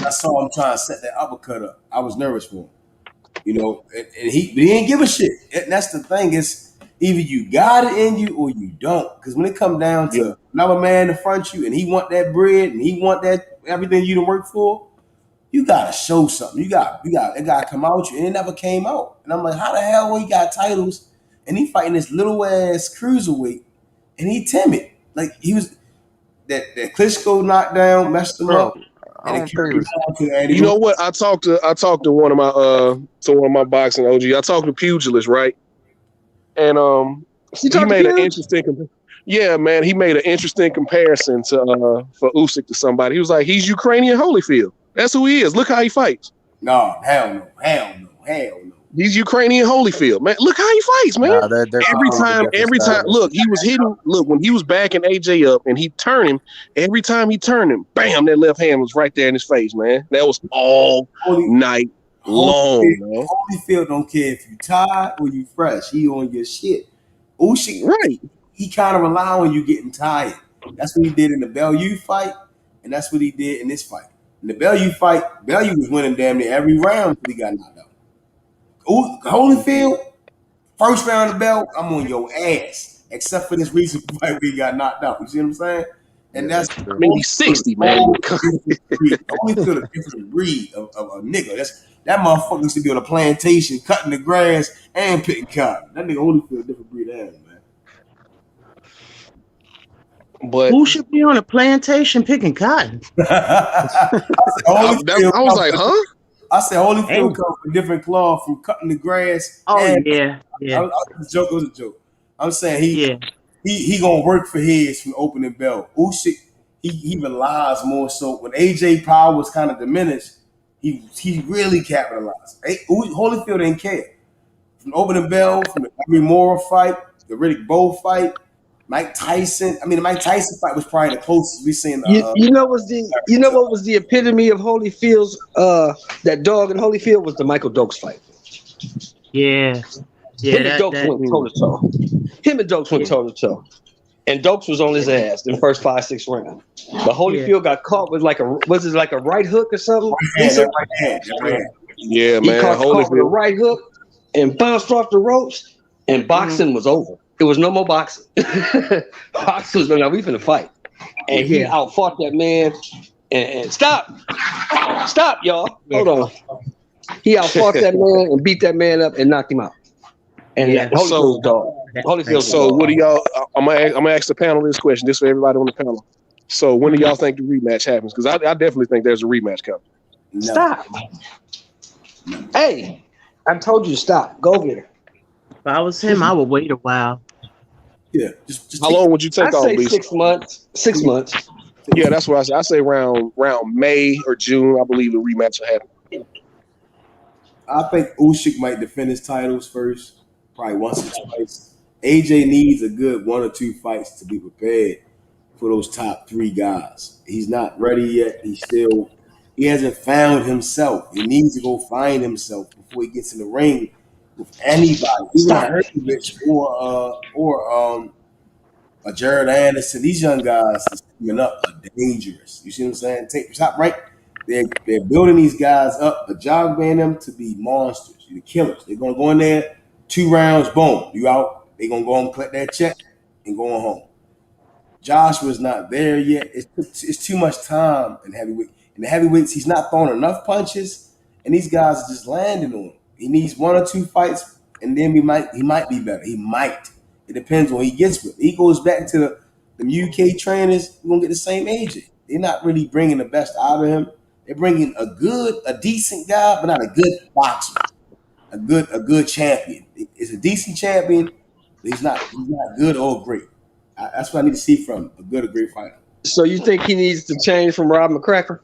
I saw him trying to set that uppercut up. I was nervous for him. And he didn't give a shit. And that's the thing is either you got it in you or you don't. Because when it comes down to another man in front of you and he want that bread and he want that everything you done work for, you gotta show something. You got it gotta come out you, and it never came out. And I'm like, how the hell he got titles and he fighting this little ass cruiserweight and he timid. Like he was that Klitschko knockdown messed him up. I And don't it carried think on to Eddie. You know what? I talked to one of my boxing OG. I talked to pugilist, right? And he made an interesting. Yeah, man, he made an interesting comparison to for Usyk to somebody. He was like, he's Ukrainian Holyfield. That's who he is. Look how he fights. No, hell no. He's Ukrainian Holyfield, man. Look how he fights, man. Nah, they're Every time, look, he was hitting. Look, when he was backing AJ up and he turned him, every time he turned him, bam, that left hand was right there in his face, man. That was all night long, man. Holyfield don't care if you tired or you fresh. He on your shit. Usyk, right? He kind of rely on you getting tired. That's what he did in the Bellew fight, and that's what he did in this fight. In the Bellew fight, Bellew was winning damn near every round until he got knocked out. Holyfield, first round of the bell, I'm on your ass. except for this recent fight where he got knocked out. You see what I'm saying? And that's maybe 60, man. Holyfield a different breed of a nigga. That motherfucker used to be on a plantation cutting the grass and picking cotton. That nigga Holyfield a different breed of animal, man. But who should be on a plantation picking cotton? I was like, huh? I said Holyfield comes from a different cloth from cutting the grass. Oh and yeah. It was a joke. I'm saying he gonna work for his from opening bell. Usyk, he relies more so when AJ power was kind of diminished. He really capitalized. Holyfield didn't care. From opening bell, from the Emery Moore fight, the Riddick Bowe fight, Mike Tyson. I mean, the Mike Tyson fight was probably the closest we seen. You know what was the epitome of Holyfield's that dog in Holyfield was the Michael Dokes fight. Yeah. Him and Dokes went toe to toe. Him and Dokes went toe to toe. And Dokes was on his ass in the first 5-6 rounds. But Holyfield got caught with like a right hook or something? Yeah, man. He caught with a right hook and bounced off the ropes, and boxing was over. It was no more boxing. Boxing was now we finna fight. And he outfought that man. And stop, y'all. Hold on. He outfought that man and beat that man up and knocked him out. And Holyfield's dog. So what do y'all? I'm gonna ask the panel this question. This for everybody on the panel. So when do y'all think the rematch happens? Because I definitely think there's a rematch coming. No. Stop. Hey, I told you to stop. Go get her. If I was him, I would wait a while. Yeah. How long would you take off? I say 6 months. 6 months. Yeah, that's what I say. I say around May or June. I believe the rematch will happen. I think Usyk might defend his titles first, probably once or twice. AJ needs a good 1 or 2 fights to be prepared for those top 3 guys. He's not ready yet. He hasn't found himself. He needs to go find himself before he gets in the ring with anybody, even Herkovich or Jared Anderson. These young guys is coming up are dangerous. You see what I'm saying? Take the top right. They're building these guys up, but jogging them to be monsters, the killers. They're gonna go in there, 2 rounds, boom, you out. They're gonna go and collect that check and go on home. Joshua's not there yet. It's too much time in heavyweight. In the heavyweights, he's not throwing enough punches, and these guys are just landing on him. He needs 1 or 2 fights, and then he might be better. He might. It depends on what he gets with. He goes back to the UK trainers. We're gonna get the same AJ. They're not really bringing the best out of him. They're bringing a decent guy, but not a good boxer. A good champion. It's a decent champion, but he's not good or great. That's what I need to see from a good or great fighter. So you think he needs to change from Rob McCracken?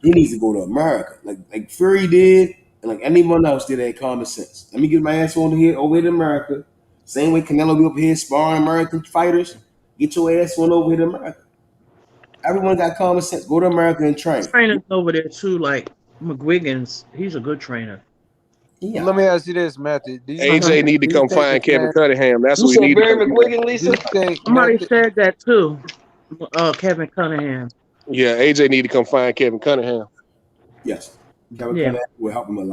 He needs to go to America, like Fury did, and like anyone else did at Common Sense. Let me get my ass over here to America. Same way Canelo be over here sparring American fighters. Get your ass over here to America. Everyone got common sense. Go to America and train. Trainers over there too, like McGuiggins. He's a good trainer. Yeah. Let me ask you this, Matthew. AJ need to come find Kevin Cunningham. That's what he need to come McGuigan, Lisa? Somebody said that too. Kevin Cunningham. Yeah, AJ need to come find Kevin Cunningham. Yes. Kevin Cunningham will help him a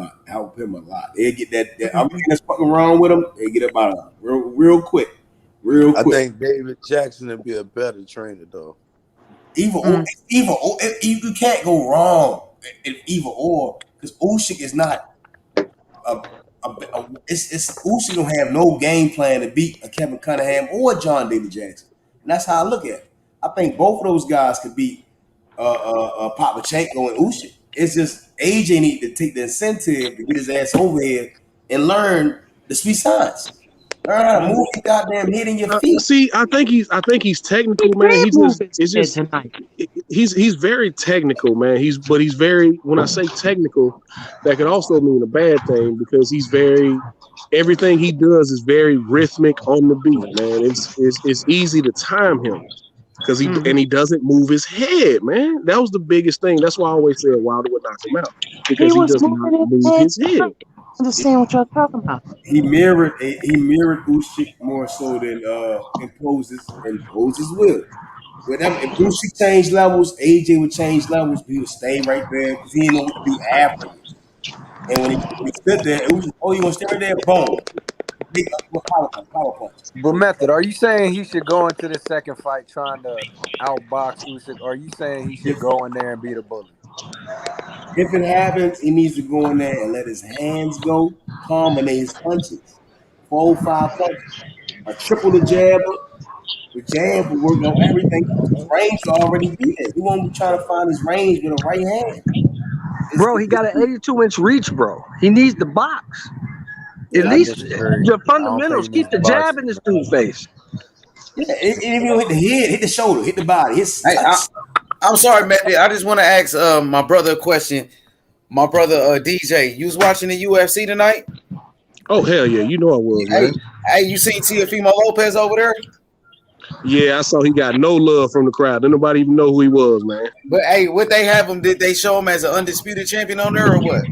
lot. They get that I'm that's fucking wrong with him. They get up out of him real quick. I think David Jackson would be a better trainer though. You can't go wrong if either or, because Usyk is not Usyk don't have no game plan to beat a Kevin Cunningham or John David Jackson, and that's how I look at it. I think both of those guys could beat Papachenko and Usyk. It's just AJ need to take the incentive to get his ass over here and learn the sweet science. Learn how to move your goddamn head in your feet. See, I think he's technical, man. He's very technical, man. He's very, when I say technical, that could also mean a bad thing, because everything he does is very rhythmic on the beat, man. It's easy to time him because he doesn't move his head, man. That was the biggest thing. That's why I always said Wilder would knock him out, because he does not move his head. Understand what y'all talking about? He mirrored Usyk more so than imposes will. If Usyk changed levels, AJ would change levels, but he would stay right there because he didn't know what to do afterwards. And when he stood there, it was, you gonna stay right there, boom. Power punch. But Method, are you saying he should go into the second fight trying to outbox Usyk, or are you saying he should go in there and be the bully? If it happens, he needs to go in there and let his hands go, combinate his punches. 4 or 5 punches. A triple the jab. The jab will work on everything. His range will already be there. He won't be trying to find his range with a right hand. Bro, he got an 82-inch reach, bro. He needs the box. At I least disagree. your I don't fundamentals. think he Keep needs the to jab box. in this dude's face. Yeah, if you don't hit the head, hit the shoulder, hit the body. Hey, I'm sorry, man. I just want to ask my brother a question. My brother DJ, you was watching the UFC tonight? Oh hell yeah, you know I was, man. Hey, you seen Teofimo Lopez over there? Yeah, I saw he got no love from the crowd. Didn't nobody even know who he was, man. But hey, what they have him? Did they show him as an undisputed champion on there or what?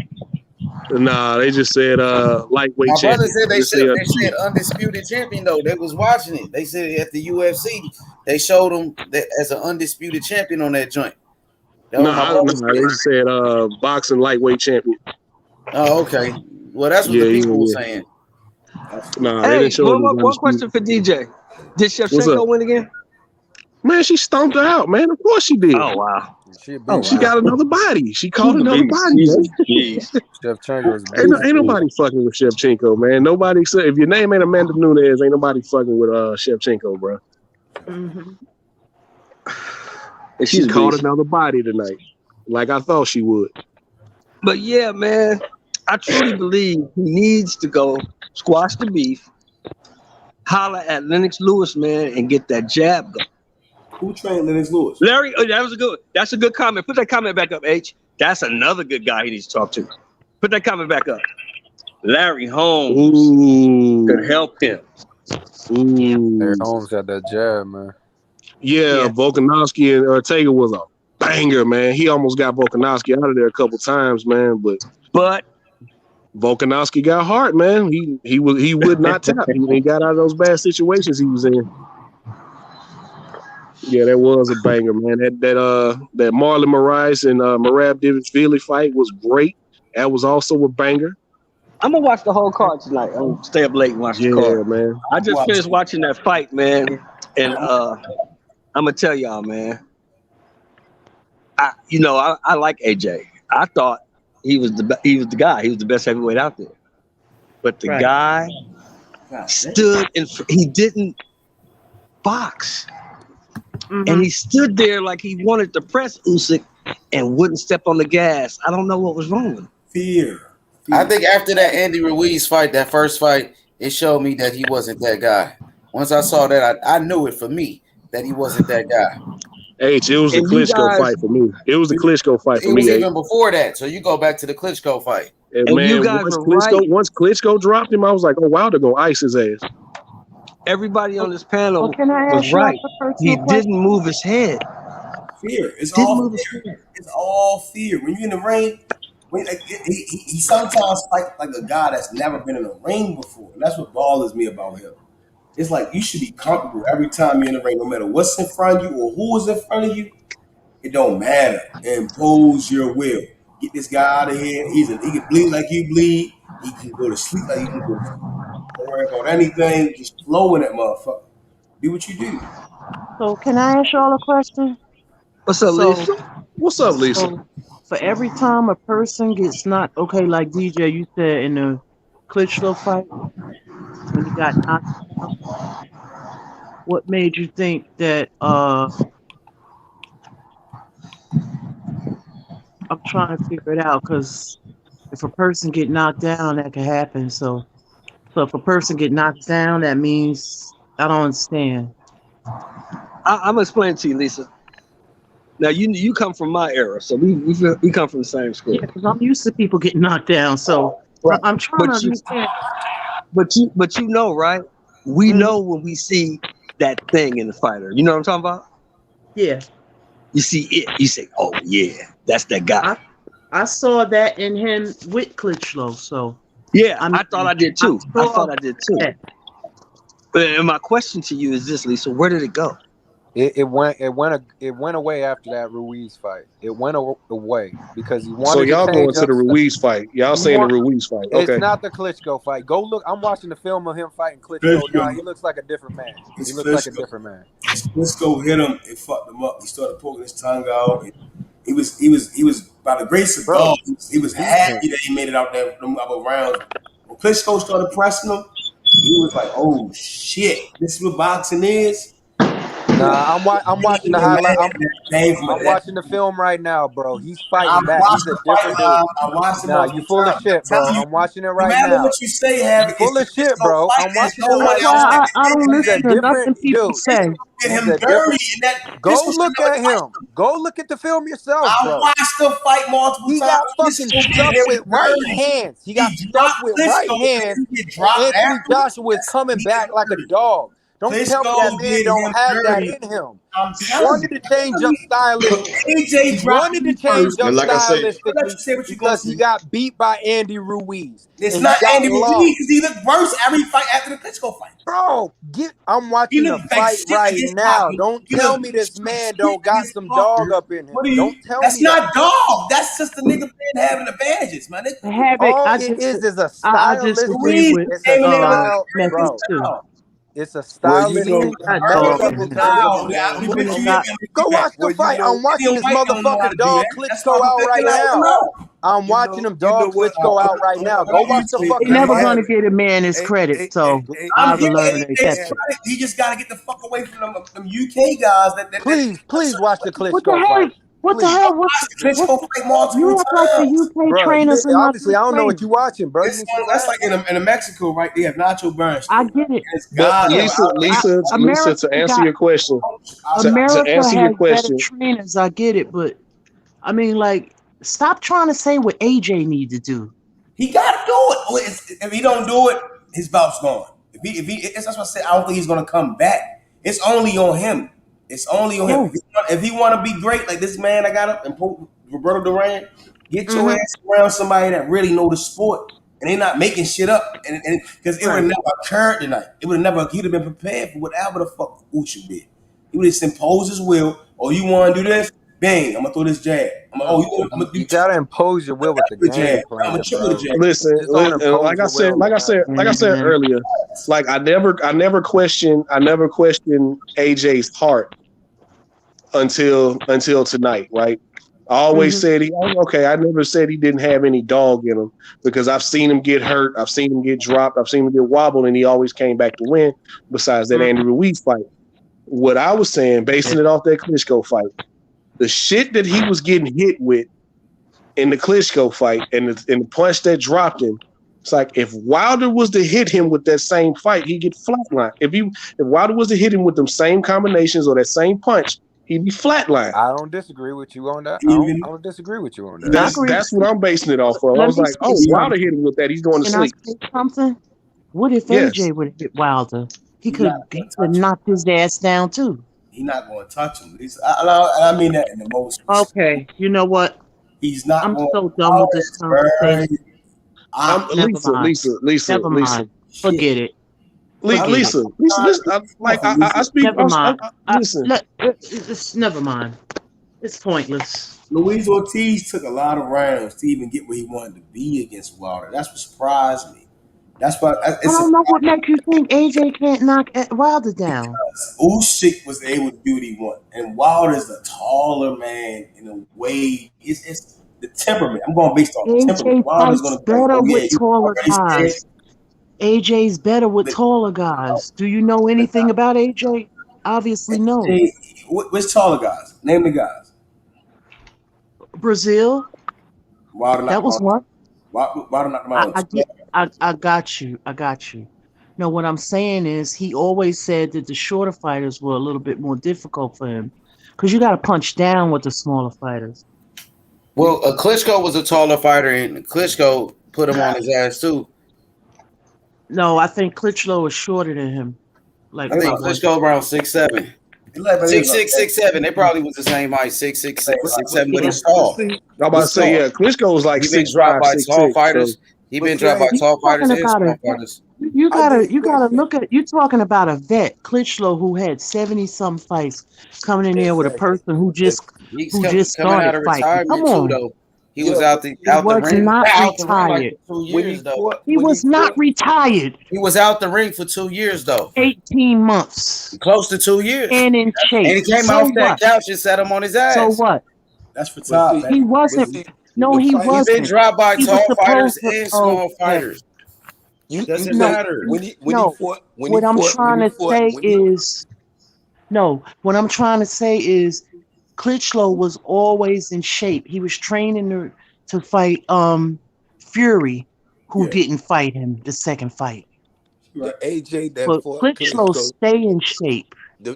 Nah, they just said lightweight My brother champion. said they said undefeated. undisputed champion though. They was watching it. They said at the UFC they showed him that as an undisputed champion on that joint. That was my brother said. They just said boxing lightweight champion. Oh, okay. Well, that's what the people were saying. Nah, they Hey, didn't show him. one question for DJ. Did Shevchenko win again? Man, she stomped her out, man. Of course she did. Oh wow. She got another body. She caught another body. Shevchenko ain't nobody fucking with Shevchenko, man. Nobody said if your name ain't Amanda Nunes, ain't nobody fucking with Shevchenko, bro. Mm-hmm. She caught another body tonight, like I thought she would. But yeah, man, I truly believe he needs to go squash the beef, holler at Lennox Lewis, man, and get that jab going. Who trained Lennox Lewis? Larry, that's a good comment. Put that comment back up, H. That's another good guy he needs to talk to. Put that comment back up. Larry Holmes could help him. Larry Holmes had that jab, man. Yeah, Volkanovski and Ortega was a banger, man. He almost got Volkanovski out of there a couple times, man. But Volkanovski got heart, man. He would not tap. He got out of those bad situations he was in. Yeah, that was a banger, man. That Marlon Moraes and Merab Dvalishvili fight was great. That was also a banger. I'm gonna watch the whole card tonight. I'm gonna stay up late and watch the card. Yeah, man. I just finished watching that fight, man, and I'm gonna tell y'all, man. I like AJ. I thought he was the guy. He was the best heavyweight out there. But the guy stood he didn't box. Mm-hmm. And he stood there like he wanted to press Usyk and wouldn't step on the gas. I don't know what was wrong with him. Fear. I think after that Andy Ruiz fight, that first fight, it showed me that he wasn't that guy. Once I saw that, I knew it for me that he wasn't that guy. It was a Klitschko fight for me. It was a Klitschko fight for me. It was even before that. So you go back to the Klitschko fight. And man, once Klitschko dropped him, I was like, oh wow, they're gonna ice his ass. Everybody on this panel was right. He didn't move his head. Fear. It's all fear. It's all fear. When you're in the ring, he sometimes fights like a guy that's never been in a ring before. And that's what bothers me about him. It's like you should be comfortable every time you're in the ring, no matter what's in front of you or who is in front of you. It don't matter. Impose your will. Get this guy out of here. He can bleed like you bleed. He can go to sleep like you can go to sleep. Don't worry about anything. Just flow in that motherfucker. Do what you do. So can I ask y'all a question? What's up, Lisa? What's up, Lisa? So for every time a person gets knocked, like DJ, you said in the Klitschko fight, when he got knocked out, what made you think that I'm trying to figure it out, because if a person get knocked down, that can happen. So if a person get knocked down, that means I don't understand. I'm gonna explain it to you, Lisa. Now you come from my era, so we come from the same school. Yeah, because I'm used to people getting knocked down. So I'm trying to understand. But you know, right? We know when we see that thing in the fighter. You know what I'm talking about? Yeah. You see it. You say, "Oh yeah, that's that guy." I saw that in him with Klitschko. So yeah, I thought I did too. And my question to you is this, Lisa: where did it go? It went away after that Ruiz fight. It went away because he So wanted to y'all going change to up. the Ruiz fight? Y'all saying the Ruiz fight? It's Okay. not the Klitschko fight. Go look. I'm watching the film of him fighting Klitschko now. He looks like a different man. He looks like a different man. Klitschko hit him. It fucked him up. He started poking his tongue out. And he was by the grace of God. He was happy that he made it out there them other rounds. When Klitschko started pressing him, he was like, "Oh shit, this is what boxing is." Nah, I'm watching the highlight. I'm watching the film right now, bro. He's fighting back. He's a different dude. I watched him. Nah, you full of shit, bro. I'm watching it No right matter now. what you say, Have You full of shit, bro. I'm watching it That's right why now. I don't He's a listen to nothing different people dude. say. Get He's him a dirty, different. and that Go look at him. Go look at the film yourself, I bro. watched him fight multiple He times. got fucking Klitschko did stuck him with right dirty. hands. He got stuck dropped with right Klitschko, hands, and he get and dropped Anthony afterwards. Joshua is coming back like a dog. Don't tell me that Klitschko man did don't him have that dirty. in him. I'm He telling wanted you. to change up stylistically. AJ He dropped wanted to me change first. up And like I say, I'll let you stylistically say what you're gonna because say. he got beat by Andy Ruiz. It's And not he got Andy Ruiz lost. because he looked worse every fight after the Klitschko fight. Bro, I'm He watching the looked like fight shit right against now. Parker. Don't He tell looked me this like man shit don't got against some dog Parker. up in him. What do you? Don't tell That's me that. not dog. That's just the nigga man having advantages, man. Havoc, All it is a I stylistic. disagree Ruiz with It's a came in there with style, Memphis bro. too. It's a Well, you He know, stylistic ain't got dog measure in in him. terms of style. who. I'm He gonna let ain't you got. hit me. Go watch the well, you fight. know, I'm watching Indian this white don't know how motherfucker to do dog that. That's why Klitschko out they right let him now. know. I'm watching him dog what? Klitschko out right now. Go watch the They fucking never fight. gonna get a man his credit, so I'm I've giving eliminated AJ that. credit. He just got to get the fuck away from them UK guys. Please watch the What the Klitschko hell? fight. What the Please. hell? Watch the What? Klitschko fight multiple You act like the times. UK Bro, trainers are not obviously good I don't know what trainers. you watching, bro. You It's need to that's relax. like in Mexico, right? They have Nacho I Bernstein. get it. It's But guys. Yeah, Lisa, America to answer got your question, to America answer your has better question, trainers. I get it, but I mean, like, stop trying to say what AJ need to do. He got to do it. If he don't do it, his bout's gone. If he, that's what I said. I don't think he's gonna come back. It's only on him. It's only on him. Yeah. If he want to be great, like this man I got up and Roberto Duran, get your Mhm. ass around somebody that really know the sport and they not making shit up. And because it would have Right. never occurred tonight. It would have never. He'd have been prepared for whatever the fuck Usyk did. He would have just imposed his will. Oh, you want to do this? Bang! I'm gonna throw this jab. I'm gonna do You gotta impose your will with the the jab. game I'm gonna plan, triple bro. the jab. listen, Just don't and impose like I your said, will. like I said earlier, like I never questioned AJ's heart until tonight, right? I always said I never said he didn't have any dog in him because I've seen him get hurt, I've seen him get dropped, I've seen him get wobbled, and he always came back to win. Besides that Andy Ruiz fight, what I was saying, basing it off that Klitschko fight, the shit that he was getting hit with in the Klitschko fight and the punch that dropped him, it's like if Wilder was to hit him with that same fight, he'd get flatlined. If Wilder was to hit him with them same combinations or that same punch, he'd be flatlined. I don't disagree with you on that. I don't disagree with you on that. That's what I'm basing it off of. I Let was me like, say oh, Wilder something. hit him with that. He's going to Can I sleep. say something? What if Yes. AJ would have hit Wilder? He could knocked his ass down too. He's not going to touch him. I mean that in the most. Okay, you know what? He's not. I'm going so done with this conversation. Lisa, Never mind. Forget it. Lisa, I speak. Never mind. Listen. Never mind. It's pointless. Luis Ortiz took a lot of rounds to even get where he wanted to be against Wilder. That's what surprised me. That's why I don't know what makes you think AJ can't knock Wilder down. Usyk was able to do what he wanted, and Wilder's a taller man in a way. It's the temperament. I'm going based on temperament. AJ Wilder's fights going to be like, better oh yeah, with you taller already said. guys. AJ's better with taller guys. Do you know anything about AJ? Obviously, no. Hey, which taller guys? Name the guys. Brazil. Wilder That was one. Wilder knocked him out. I got you. I got you. No, what I'm saying is he always said that the shorter fighters were a little bit more difficult for him because you got to punch down with the smaller fighters. Well, Klitschko was a taller fighter, and Klitschko put him on his ass too. No, I think Klitschko is shorter than him. Like I think Klitschko around 6'7". 6'6", 6'7". They probably was the same height, 6'6", 6'7", but he's tall. I'm about to say, yeah, Klitschko was like He's been 6'5", dropped by 6'6", tall fighters. He been dropped by You tall fighters talking and about small a fighters. you gotta look at you talking about a vet, Klitschko, who had 70-some fights coming in there with a person He's who just coming out started of fighting. Come retirement too, on. though. He Yeah, was but He out the was ring not out the ring like retired. for 2 when he years though. fought, He was not retired. He was out the ring for 2 years though. 18 months. Close to 2 years. And in shape. And he came So off that what? couch and sat him on his So ass. what? That's for but top, see, man. He but wasn't. see, No, the he fight. He been wasn't. dropped by He was tall fighters supposed to. and small Okay. fighters. You Doesn't No, matter. when he no. fought What I'm trying to say is no. What I'm trying to say is Klitschko was always in shape. He was training to fight Fury, who didn't fight him the second fight. the AJ that But fought Klitschko Klitschko, stay in shape. the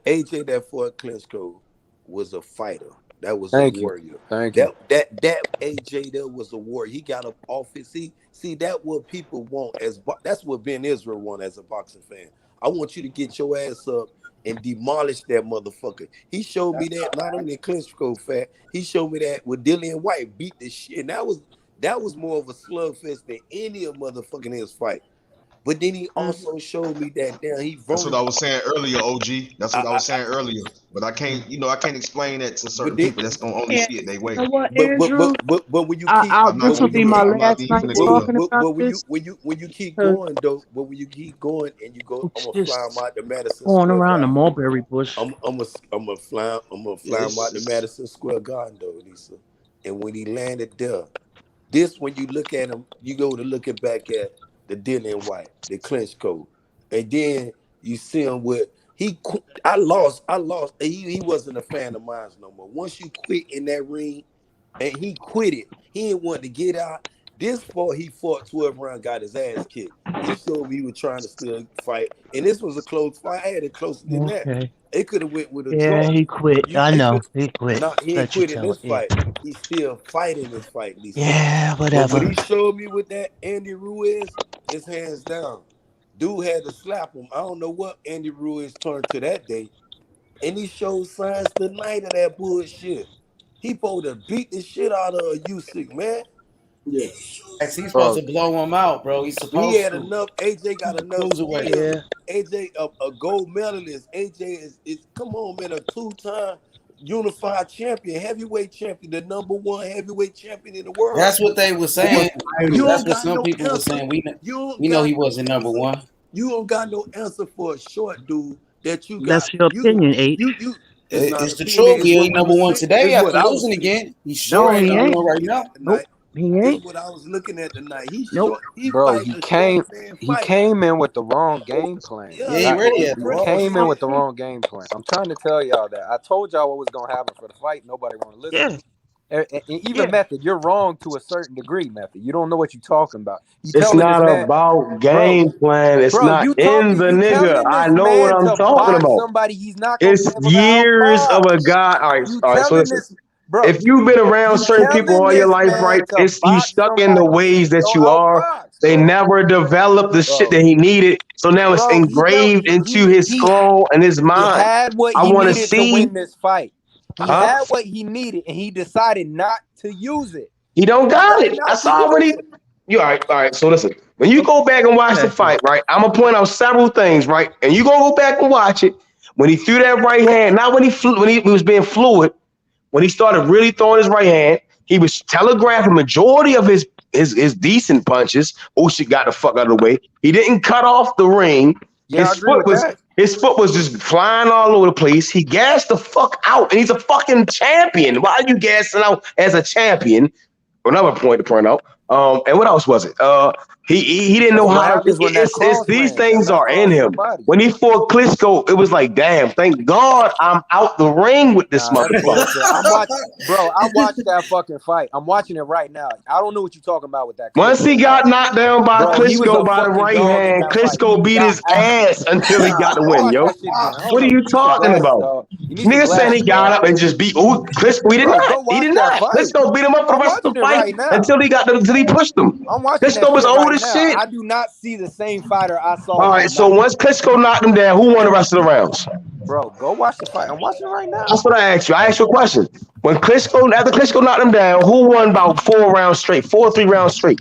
AJ that fought Klitschko was a fighter. That was a Thank you. warrior. Thank you. That AJ there was a warrior. He got up off his seat. See, that what people want that's what Ben Israel want as a boxing fan. I want you to get your ass up and demolish that motherfucker. He showed me that not only in Klitschko fat, he showed me that with Dillian White beat the shit. And that was more of a slugfest than any of motherfucking his fight. But then he also showed me that he That's what I was saying earlier, OG. That's what I was saying earlier. But I can't explain that to certain people that's gonna only see it their way. You know what, Andrew? But when you keep This will be my last night talking about when this. you keep going though, but when you keep going and you go, I'm gonna fly Just him out to Madison going Square around the Garden. mulberry bush. I'm gonna fly him out to Madison Square Garden though, Lisa. And when he landed there, this when you look at him, you go to looking back at the Dillian White, the Klitschko, and then you see him with I lost. He wasn't a fan of mine no more. Once you quit in that ring, and he quit it, he didn't want to get out. This fought, he fought 12 rounds, got his ass kicked. He showed me he was trying to still fight, and this was a close fight. I had it closer than that. Okay. It could have went with a Yeah, draw. he quit. I know he quit. No, he ain't Let you quit in tell this it. Yeah. fight. He's still fighting this fight, Lisa. Yeah, But whatever. what he showed me with that Andy Ruiz is hands down. Dude had to slap him. I don't know what Andy Ruiz turned to that day. And he showed signs tonight of that bullshit. He supposed to beat the shit out of Usyk, man. Yeah. He's supposed to blow him out, bro. He's supposed He had to. enough. AJ got enough Cruiserweight. skill. Yeah. AJ, a gold medalist. AJ is come on, man, a two-time unified champion, heavyweight champion, the number one heavyweight champion in the world. That's what they were saying. You That's don't what got some no people were answer. saying. We You know he got wasn't no number answer. one. You don't got no answer for a short dude that you got. That's your opinion, H. It's the truth. He ain't number one today after losing again. He's sure ain't number one right now. Nope. He ain't. It's what I was looking at tonight. Nope. Bro, he came in with the wrong game plan. Yeah, he really had the He wrong came in shit. with the wrong game plan. I'm trying to tell y'all that. I told y'all what was gonna happen for the fight. Nobody want to listen. And even Method, you're wrong to a certain degree, Method. You don't know what you're talking about. You It's telling this not man, about game plan. It's not you in the nigga. telling I this know what man I'm to talking box about. somebody he's not gonna It's be able to years of a outbox. guy. All right. So telling listen. this, bro. If you've been around You certain people telling all your this life, man right? to It's you box stuck in the somebody he ways that ain't you gonna are. outbox, They bro. never developed the shit that he needed. So now it's Bro, engraved into his skull and his He mind. had what I he want to needed to see. win this fight. He Huh? had what he needed, and he decided not to use it. He don't got it. Not That's to use already. it. You all right? All right. So listen. When you go back and watch the fight, right? I'm gonna point out several things, right? And you gonna go back and watch it. When he threw that right hand, not when he was being fluid. When he started really throwing his right hand, he was telegraphing majority of his decent punches. Usyk got the fuck out of the way. He didn't cut off the ring. Yeah, I agree with that. His foot was just flying all over the place. He gassed the fuck out, and he's a fucking champion. Why are you gassing out as a champion? Another point to point out. And what else was it? He didn't know how to. These things are in him. When he fought Klitschko, it was like, damn, thank God I'm out the ring with this motherfucker. I watched that fucking fight. I'm watching it right now. I don't know what you're talking about with that. Once he got knocked down by Klitschko by the right hand, Klitschko beat his ass until he got the win, yo. What are you talking about? Nigga saying he got up and just beat Klitschko. He did not. He did not. Klitschko beat him up for the rest of the fight until he pushed him. I'm watching Klitschko was old as shit. I do not see the same fighter I saw. All right, so once Klitschko knocked him down, who won the rest of the rounds? Bro, go watch the fight. I'm watching it right now. That's what I asked you. I asked you a question. After Klitschko knocked him down, who won about 4 rounds straight? 4 or 3 rounds straight?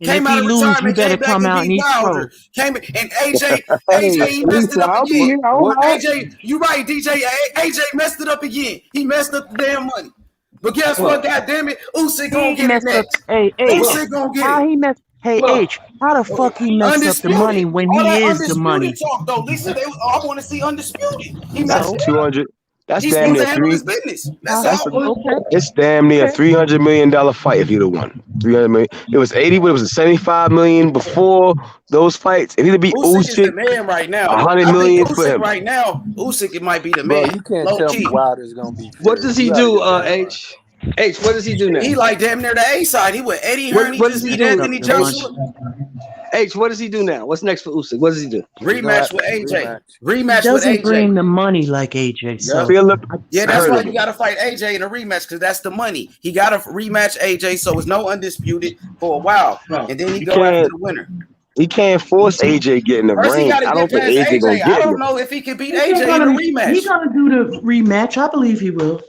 And Came if out he of lose, you retirement, better came back come and out and beat eat Wilder. crow. Came and AJ Hey, he messed it Lisa, up I'll be again. here. I don't know. AJ, you right, DJ. AJ messed it up again. He messed up the damn money. But guess what? Look, God damn it, Usyk gonna He get it messed up. next. Hey, H. Usyk gonna get How it. he messed? Hey, look. H. How the fuck he messed up the money Undisputed. when All he that is the undisputed money? talk though, Lisa. I want to see undisputed. He That's messed So, it up. 200. That's He's damn supposed near to handle three. his business. That's huh? That's a, all. Okay. it's damn near Okay. $300 million fight if he'd have won. 300 million. It was 80, but it was 75 million before those fights. If he'd have beat Usyk is the Usyk, man right now. 100 I think million for Usyk him. right now, Usyk it might be the Bro, man. you can't Low tell me key. Wilder's gonna be What fair. does You he out of do, your damn mind. H? H, what does he do now? He like damn near the A side. He with Eddie Hearn. He What just does he beat do? Anthony Joshua. H, what does he do now? What's next for Usyk? What does he do? Rematch with AJ. Rematch He with doesn't bring AJ. the money like AJ. So Yeah, that's why you got to fight AJ in a rematch because that's the money. He got to rematch AJ, so it's no undisputed for a while, and then he You go after can't. the winner. He can't force AJ get in the First, he ring. got to I get don't think past AJ gonna AJ. I get don't there. know if he can beat He's AJ in a gonna rematch. do the rematch. I believe he will.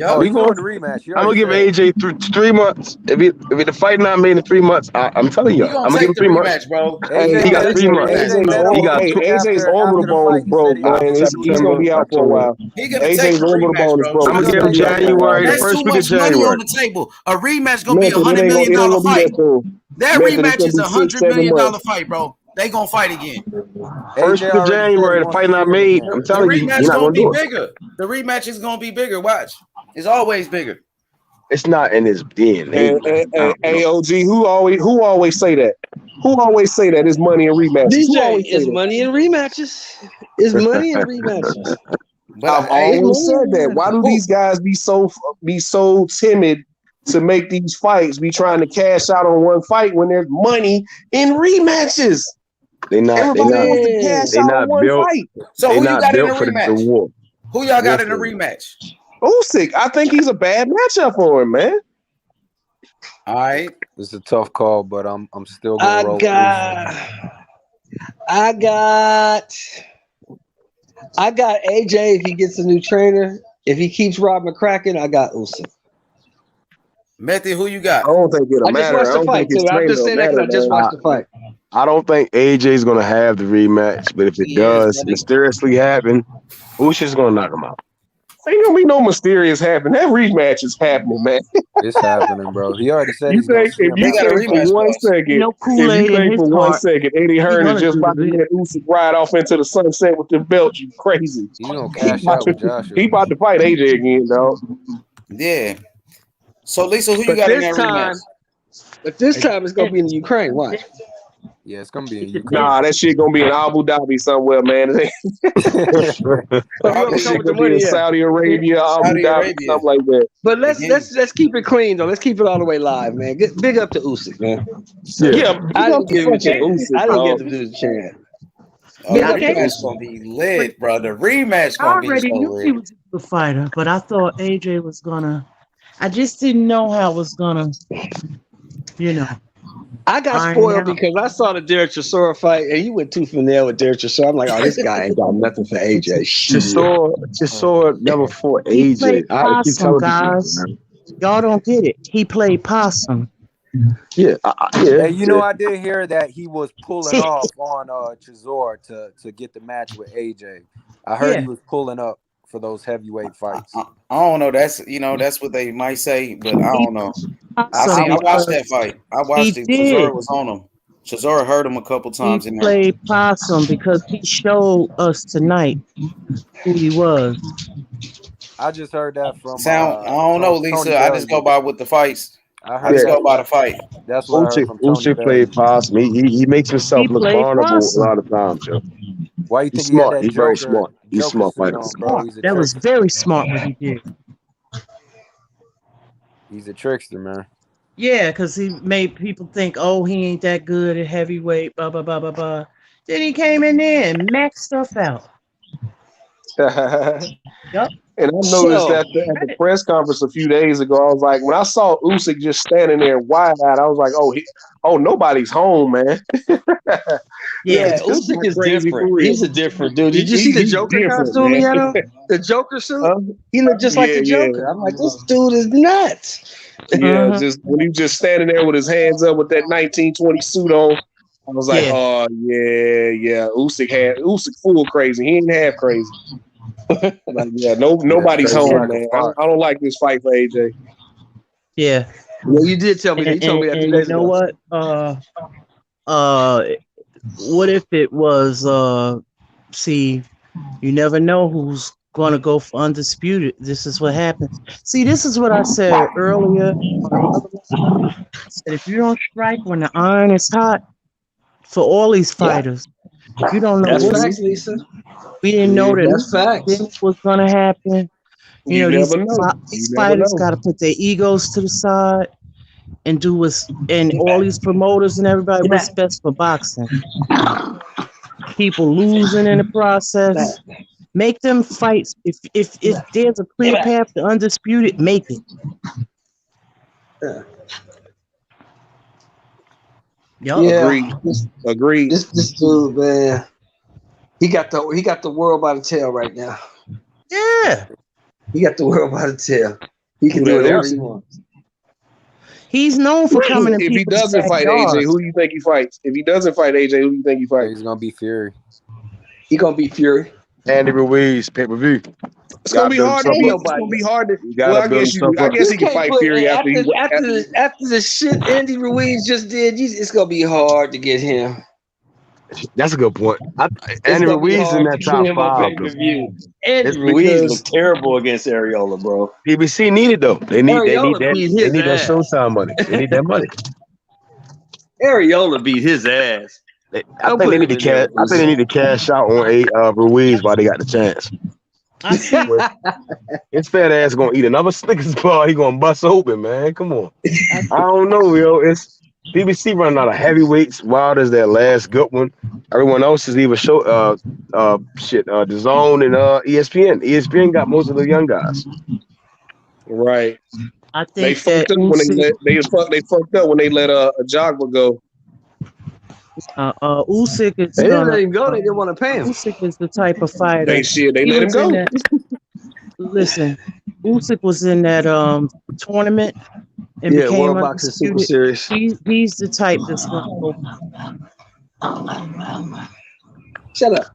Oh, We he's gonna- doing the rematch. You I'm gonna already give said. AJ 3 months. If the fight not made in 3 months, I'm telling you, He gonna I'm gonna give him take the 3 months. rematch, bro. Hey, he got 3 months. AJ met him He on got the week AJ's after orbital the bone fight. is He broke, said he was man. gonna He's gonna be out for a while. He gonna take AJ's the orbital rematch, bone is bro. broke. I'm Trust gonna give him me. January, the That's first too week of much money January. on the table. A rematch gonna be Method, $100 it million ain't gonna be fight. that soon. That Method, it's rematch gonna is be $100 6-7 million months. fight, bro. They gonna fight again. First week of January, the fight not made. I'm The telling you, rematch you're not gonna gonna be do it. bigger. The rematch is gonna be bigger. Watch. It's always bigger. It's not in his DNA. And AOG, who always say that? Who always say that? It's money in rematches. Who DJ always say is that? money in rematches. Is money in rematches. I've always said that. Why do these guys be so timid to make these fights? Be trying to cash out on one fight when there's money in rematches. Everybody wants to cash out on one built. fight. So They who you not got in the built for the rematch? war. Who y'all got in the Listen. rematch? Usyk, I think he's a bad matchup for him, man. All right. It's a tough call, but I'm still I gonna roll. got AJ if he gets a new trainer. If he keeps Rob McCracken, I got Usyk. Method, who you got? I don't think it'll I just matter. watched I the don't fight think his too. I'm trainer just will saying that because matter, I just man. watched the fight. I don't think AJ's gonna have the rematch, but if it He is, does buddy. mysteriously happen, Usyk's gonna knock him out. Ain't gonna be no mysterious happening. That rematch is happening, man. It's happening, bro. He already said You he's gonna think see if him you They out. got a think for rematch one clause. second, No if you Kool-Aid in think his for one heart. second, Eddie Hearn gonna is just do about to the let Usyk ride off into the sunset with the belt, you crazy. He's gonna He cash about out to, with Joshua. he about to fight AJ again, dog. Yeah. So Lisa, who you But got in this that rematch? time it's gonna be in Ukraine. Watch. Yeah, it's gonna be in Ukraine. Nah, that shit gonna be in Abu Dhabi somewhere, man. But That whoever shit come with the gonna be in money, yeah. Saudi Arabia, Abu Saudi Dhabi, Arabia. something like that. But Again. let's keep it clean though. Let's keep it all the way live, man. Big up to Usyk, man. Yeah, big I up didn't to give him a fucking chance. Usyk, I didn't dog. give him the chance. A Big up to rematch Usyk. gonna be lit, bro. The rematch I gonna be already so knew he lit. was a good fighter, but I thought AJ was gonna. I just didn't know how it was gonna, I got iron spoiled out. because I saw the Derek Chisora fight and he went tooth and nail with Derek Chisora. I'm like, oh, this guy ain't got nothing for AJ. Shit. Chisora never fought He AJ. played I keep possum, telling people, guys. man. Y'all don't get it. He played possum. Yeah, Hey, you know, I did hear that he was pulling off on Chisora to get the match with AJ. I heard he was pulling up for those heavyweight fights. I don't know. That's what they might say, but I don't know. Possum I watched that because fight. I he watched it. did. Chisora was on him. Chisora hurt him a couple He times in there. played possum because he showed us tonight who he was. I just heard that from I don't know, Tony Lisa. I just go Bellew. by with the fights. I I heard just Yeah, go that. by the fight. That's what I heard from Tony Usyk played Bellew. possum. He makes himself He look played vulnerable a possum. lot of times, yo. Why you He's think he had smart. that He's very smart. He's a Joker smart suit fighter. on, bro? He's a That was trickster. very smart what he did. He's a trickster, man. Yeah, because he made people think, oh, he ain't that good at heavyweight, blah, blah, blah, blah, blah. Then he came in there and maxed stuff out. Yup. And I noticed that at the press conference a few days ago, I was like, when I saw Usyk just standing there wide-eyed, I was like, nobody's home, man. Yeah, this Usyk not is crazy for different. real. He's a different dude. Did you see the He's Joker different, costume man. he had on? The Joker suit? He looked just like Yeah, the yeah. Joker. I'm like, this dude is nuts. Yeah, just when he was just standing there with his hands up with that 1920 suit on, I was like, oh yeah. Usyk full crazy. He ain't half crazy. Like, yeah, nobody's crazy home, like a man. I fox. don't like this fight for AJ. Yeah. Well, you did tell me that. You told me that 2 and days you know ago. what? What if it was see, you never know who's gonna go for undisputed. This is what happens. See, this is what I said earlier on another one. I said if you don't strike when the iron is hot, for all these fighters, you don't know That's what's. facts, Lisa. We didn't know that That's facts. this was gonna happen. You know, never know. these You never fighters know. got to put their egos to the side and do and all these promoters and everybody, what's best for boxing. People losing in the process. Make them fight. If there's a clear path to undisputed, make it. Yeah. Agreed. This dude, man, he got the world by the tail right now. Yeah. He got the world by the tail. He can do whatever he wants. He's known for coming in If he people's doesn't fight backyards. AJ, who do you think he fights? If he doesn't fight AJ, who do you think he fights? He's gonna be Fury. He gonna be Fury. Andy Ruiz, pay-per-view. It's gonna be hard to beat. It's gonna be hard to. Well, I guess he can fight Fury after the shit Andy Ruiz just did. It's gonna be hard to get him. That's a good point. Andy Ruiz in that top five. Andy Ruiz looked terrible against Areola, bro. PBC needed though. They need Areola that. beat They his need that ass. Showtime money. They need that money. Areola beat his ass. I think they need to cash. I think they need to cash out on Ruiz while they got the chance. His fat ass gonna eat another Snickers bar. He gonna bust open, man. Come on. I don't know, yo. It's BBC running out of heavyweights. Wilder's that last good one. Everyone else is either The Zone and ESPN. ESPN got most of the young guys. Right. I think they fucked up when they fucked up when they let Ajagba go. Usyk is. They didn't let him go. They didn't want to pay him. Usyk is the type of fighter. They let him go. Listen, Usyk was in that tournament and became World Boxing Super Series. He's the type that's gonna go. Shut up.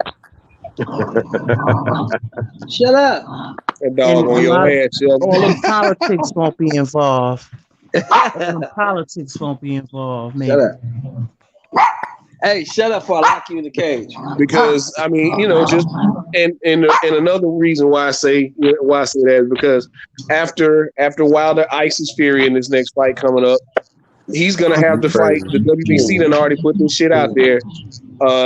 Shut up. That dog on your head, all the politics won't be involved. Politics won't be involved, man. Shut up. Hey, shut up before I lock you in the cage. Because I mean, just and another reason why I say that is because after Wilder ices Fury in this next fight coming up, he's gonna have to fight. The WBC done already put this shit out there.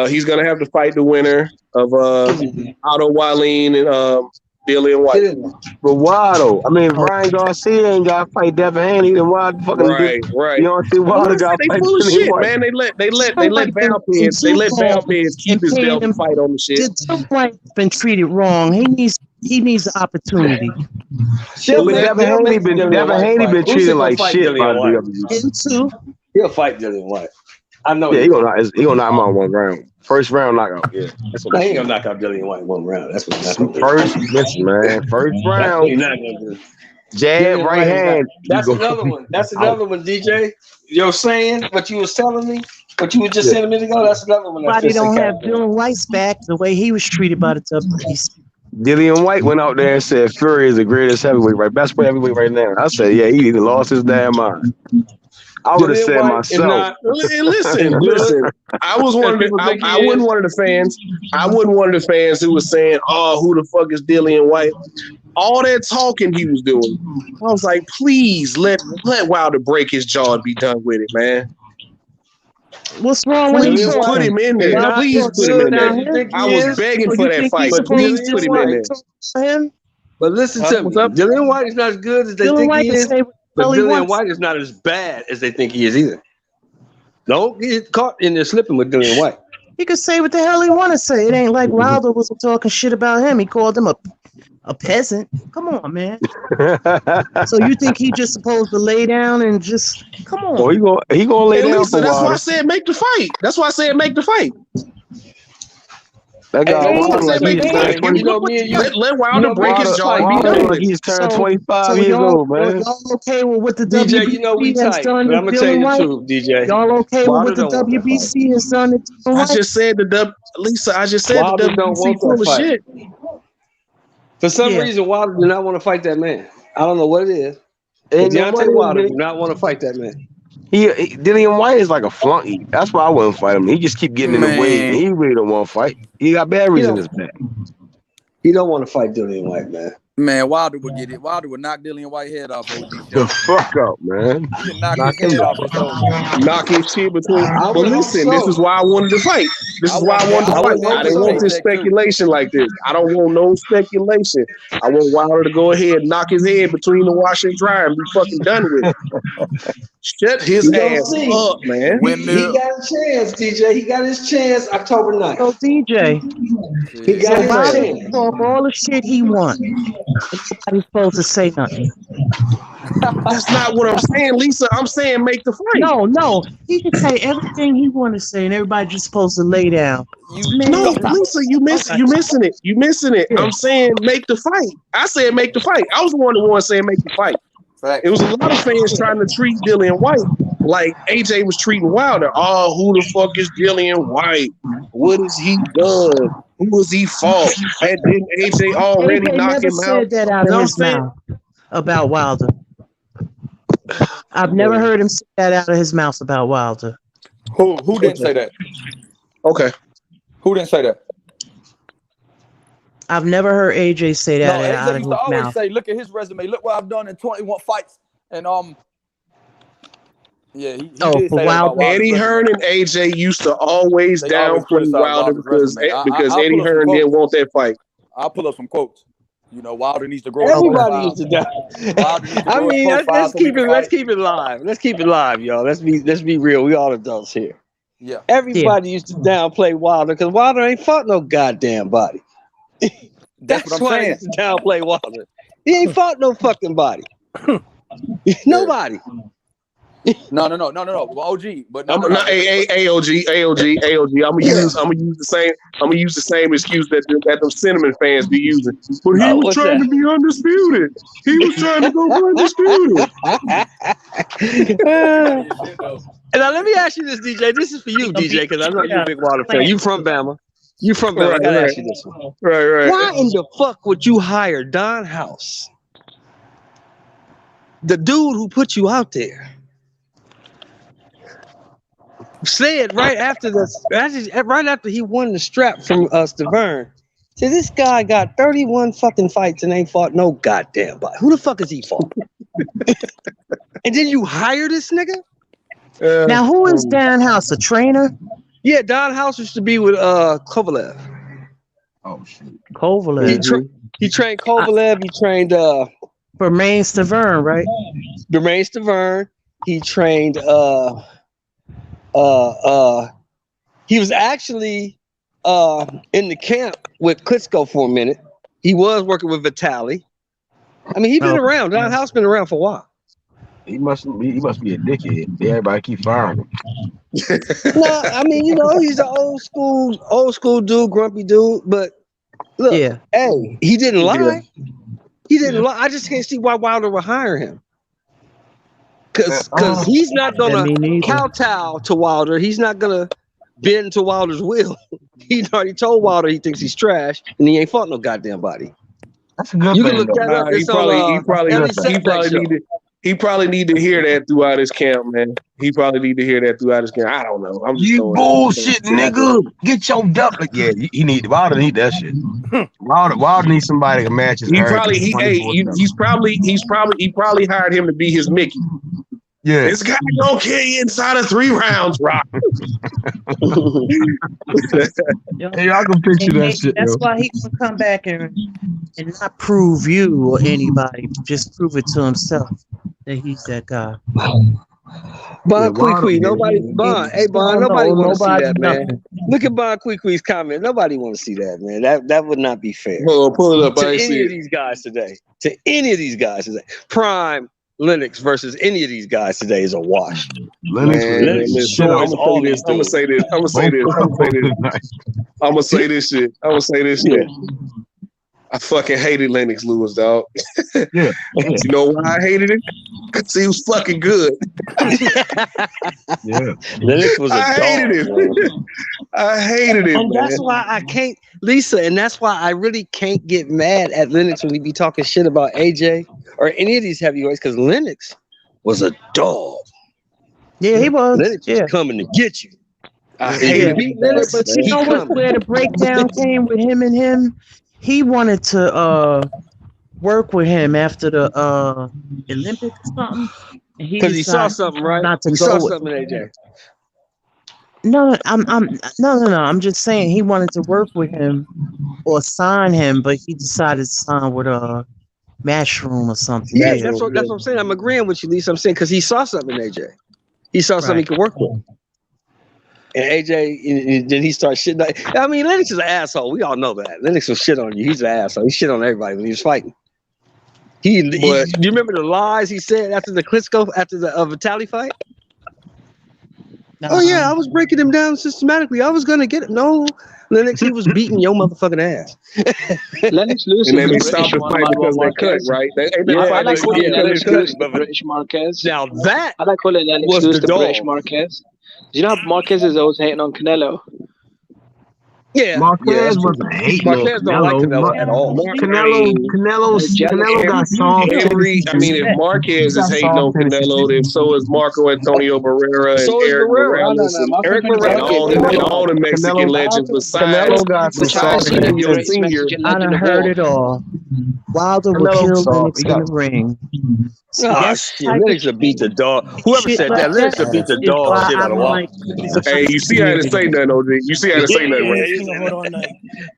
He's gonna have to fight the winner of Otto Wallin and Dillian White. But Waddle, I mean, Ryan Garcia ain't got to fight Devin Haney. Then why fucking right? You don't see Waddle got to they fight full of Dillian shit, White. man. They let Valdez keep his belt and fight on the shit. Dillian White's been treated wrong. He needs the opportunity. Devin Haney been treated like shit by WWE. He'll fight Dillian White. I know. Yeah, he gonna knock him out 1 round. First round knockout. Yeah, that's what he ain't gonna knock out Dillian White 1 round. That's what he's not gonna do. Listen, man. First round. He's not gonna do. Jab, right hand. That's another one. That's another one, DJ. You're saying what you was telling me, what you were just saying a minute ago. That's another one. Why they don't have Dillian White's back the way he was treated by the WBC? Dillian White went out there and said Fury is the greatest heavyweight, best heavyweight right now. I said, yeah, he either lost his damn mind. I would have said myself. Listen. I was one of the. I wasn't one of the fans. I wasn't one of the fans who was saying, "Oh, who the fuck is Dillian White?" All that talking he was doing. I was like, please let Wilder break his jaw and be done with it, man. What's wrong with Please put him in there. Please put him in there. I was begging for that fight. Please put him in there. But listen to me. Dillian White is not as good as they think he is. But Dillian White is not as bad as they think he is either. Don't get caught in there slipping with Dillian White. He could say what the hell he want to say. It ain't like Wilder was talking shit about him. He called him a peasant. Come on, man. So you think he just supposed to lay down and just come on? Oh, he gonna lay down for That's why I Wilder. said make the fight. That's why I said make the fight. That guy let Wilder break his jaw and be done with it. He's turned 25 years old, man. Y'all okay with what the DJ, WBC you know we has tight, done but to I'm gonna tell you Dillian the White? truth, DJ. Y'all okay Wilder with what the don't want that WBC has done to Dillian I White? just said Lisa. I just said Wilder the don't WBC want full that of fight. shit. For some reason, Wilder do not want to fight that man. I don't know what it is. But Deontay Wilder do not want to fight that man. Dillian White is like a flunky. That's why I wouldn't fight him. He just keep getting in the way. He really don't want to fight. He got batteries in his back. He don't want to fight Dillian White, man. Man, Wilder would get it. Wilder would knock Dillian White head off. OG The fuck up, man. He would knock his head off. It's over. Knock his shit between. I But would hope listen, this so. is why I wanted to fight. This is why I wanted to fight. I didn't want this speculation like this. I don't want no speculation. I want Wilder to go ahead and knock his head between the washer and dryer and be fucking done with it. Shut his ass up, man. He got a chance, DJ. He got his chance October 9th. So DJ, He got his Wilder chance. can talk all the shit he wants. Nobody's supposed to say nothing. That's not what I'm saying, Lisa. I'm saying make the fight. No. He can say everything he want to say, and everybody just supposed to lay down. No, Lisa, you missing it. You missing it. I'm saying make the fight. I said make the fight. I was the one saying make the fight. It was a lot of fans trying to treat Dillian White like AJ was treating Wilder. Oh, who the fuck is Dillian White? What has he done? Who has he fought? And didn't AJ already AJ knock never him said out? that out of his mouth about Wilder. I've never heard him say that out of his mouth about Wilder. Who didn't say that? Okay. Who didn't say that? I've never heard AJ say that No, out AJ of used his to always mouth. say, "Look at his resume. Look what I've done in 21 fights." And yeah, he did say that about Wilder. Eddie Hearn and AJ used to always They always downplay criticize Wilder Wilder's because resume. I'll Eddie pull up some Hearn didn't quotes. want that fight. I'll pull up some quotes. You know, Wilder needs to grow. Everybody used to die. I mean, let's keep it live. Let's keep it live, y'all. Let's be real. We all adults here. Yeah. Everybody used to downplay Wilder because Wilder ain't fought no goddamn body. That's what I'm why saying. he used to downplay Wilder. He ain't fought no fucking body. Nobody. No. Well, OG, but I'm not AOG. I'm gonna use the same excuse that them cinnamon fans be using. But he was trying to be undisputed. He was trying to go for undisputed. And now let me ask you this, DJ. This is for you, DJ, because I know you're a big Wilder fan. You from Bama. You from Bama. I gotta ask you this one. Right. Why in the fuck would you hire Don House, the dude who put you out there? Said right after he won the strap from Stavern. Said this guy got 31 fucking fights and ain't fought no goddamn body. Who the fuck is he fought? And then you hire this nigga? Now, who is Dan House? A trainer? Yeah, Don House used to be with Kovalev. Oh shit. Kovalev. He trained Kovalev. He trained Bermain Stavern, right? Bermain Stavern. He trained he was actually in the camp with Klitschko for a minute. He was working with Vitaly. I mean, he's been around. Don House been around for a while. He must be a dickhead. Everybody keep firing him. No, I mean, you know, he's an old school dude, grumpy dude. But look, hey, he didn't lie. He didn't lie. I just can't see why Wilder would hire him. Because he's not gonna kowtow to Wilder. He's not gonna bend to Wilder's will. He's already told Wilder he thinks he's trash, and he ain't fought no goddamn body. That's a good you thing. Can look that up. He probably need to hear that throughout his camp, man. He probably need to hear that throughout his camp. I don't know. I'm just You bullshit, nigga. Get your duck. Yeah, Wilder need that shit. Wilder needs somebody to match his. He probably hired him to be his Mickey. Yeah, this guy gonna kill you inside of 3 rounds, Rock. Hey, I can picture that shit. That's why he can come back and not prove you or anybody, just prove it to himself that he's that guy. Bond Queequee, nobody want to see that, man. Look at Bond Queequee's comment. Nobody want to see that, man. That would not be fair. Well, pull it up. To any of these guys today. Prime Lennox versus any of these guys today is a wash. Lennox I'm gonna say this shit. I fucking hated Lennox Lewis, dog. Yeah. You know why I hated him? Because he was fucking good. Yeah. Lennox was a dog. I hated him. And that's why I can't, Lisa, and that's why I really can't get mad at Lennox when he be talking shit about AJ or any of these heavyweights, because Lennox was a dog. Yeah, he was. Lennox was coming to get you. I hated Lennox, but you know where the breakdown came with him and him? He wanted to work with him after the Olympics or something, and he Because he saw decided something, right? not to He saw go with. something in AJ. No, no. I'm just saying he wanted to work with him or sign him, but he decided to sign with Matchroom or something. Yeah, Yeah. that's what I'm saying. I'm agreeing with you, Lisa. I'm saying because he saw something in AJ. He saw something he could work with. And AJ, and then he started shitting. I mean, Lennox is an asshole. We all know that. Lennox will shit on you. He's an asshole. He shit on everybody when he was fighting. Do you remember the lies he said after the Klitschko, after the Vitali fight? Oh yeah, I was breaking him down systematically. I was gonna get it. No, Lennox, he was beating your motherfucking ass. Lennox Lewis And is then the they British stopped the fight because they cut, Marquez. right? I like calling Lennox Lewis the but British Marquez. Now that I like calling Lennox was Lewis the the British dog. Marquez. You know how Marquez is always hating on Canelo. Yeah, Marquez wasn't hating on Marquez don't like Canelo. Canelo at all. Canelo got soft If Marquez is hating on Canelo, then so is Marco Antonio Barrera and So is Eric Barrera. Morales and Marco Eric Antonio and Barrera. all the Mexican legends besides Which I see the Julio greatest Senior. Mexican I legend done of heard all. it all. Wilder would kill Lennox in the ring. See, Ah, that's shit. the type Lennox of would beat the dog. Whoever shit said like that, Lennox would beat the is dog why shit I out of don't Wilder. like criticism Hey, you see how to say nothing, OG. You see how to say nothing, right?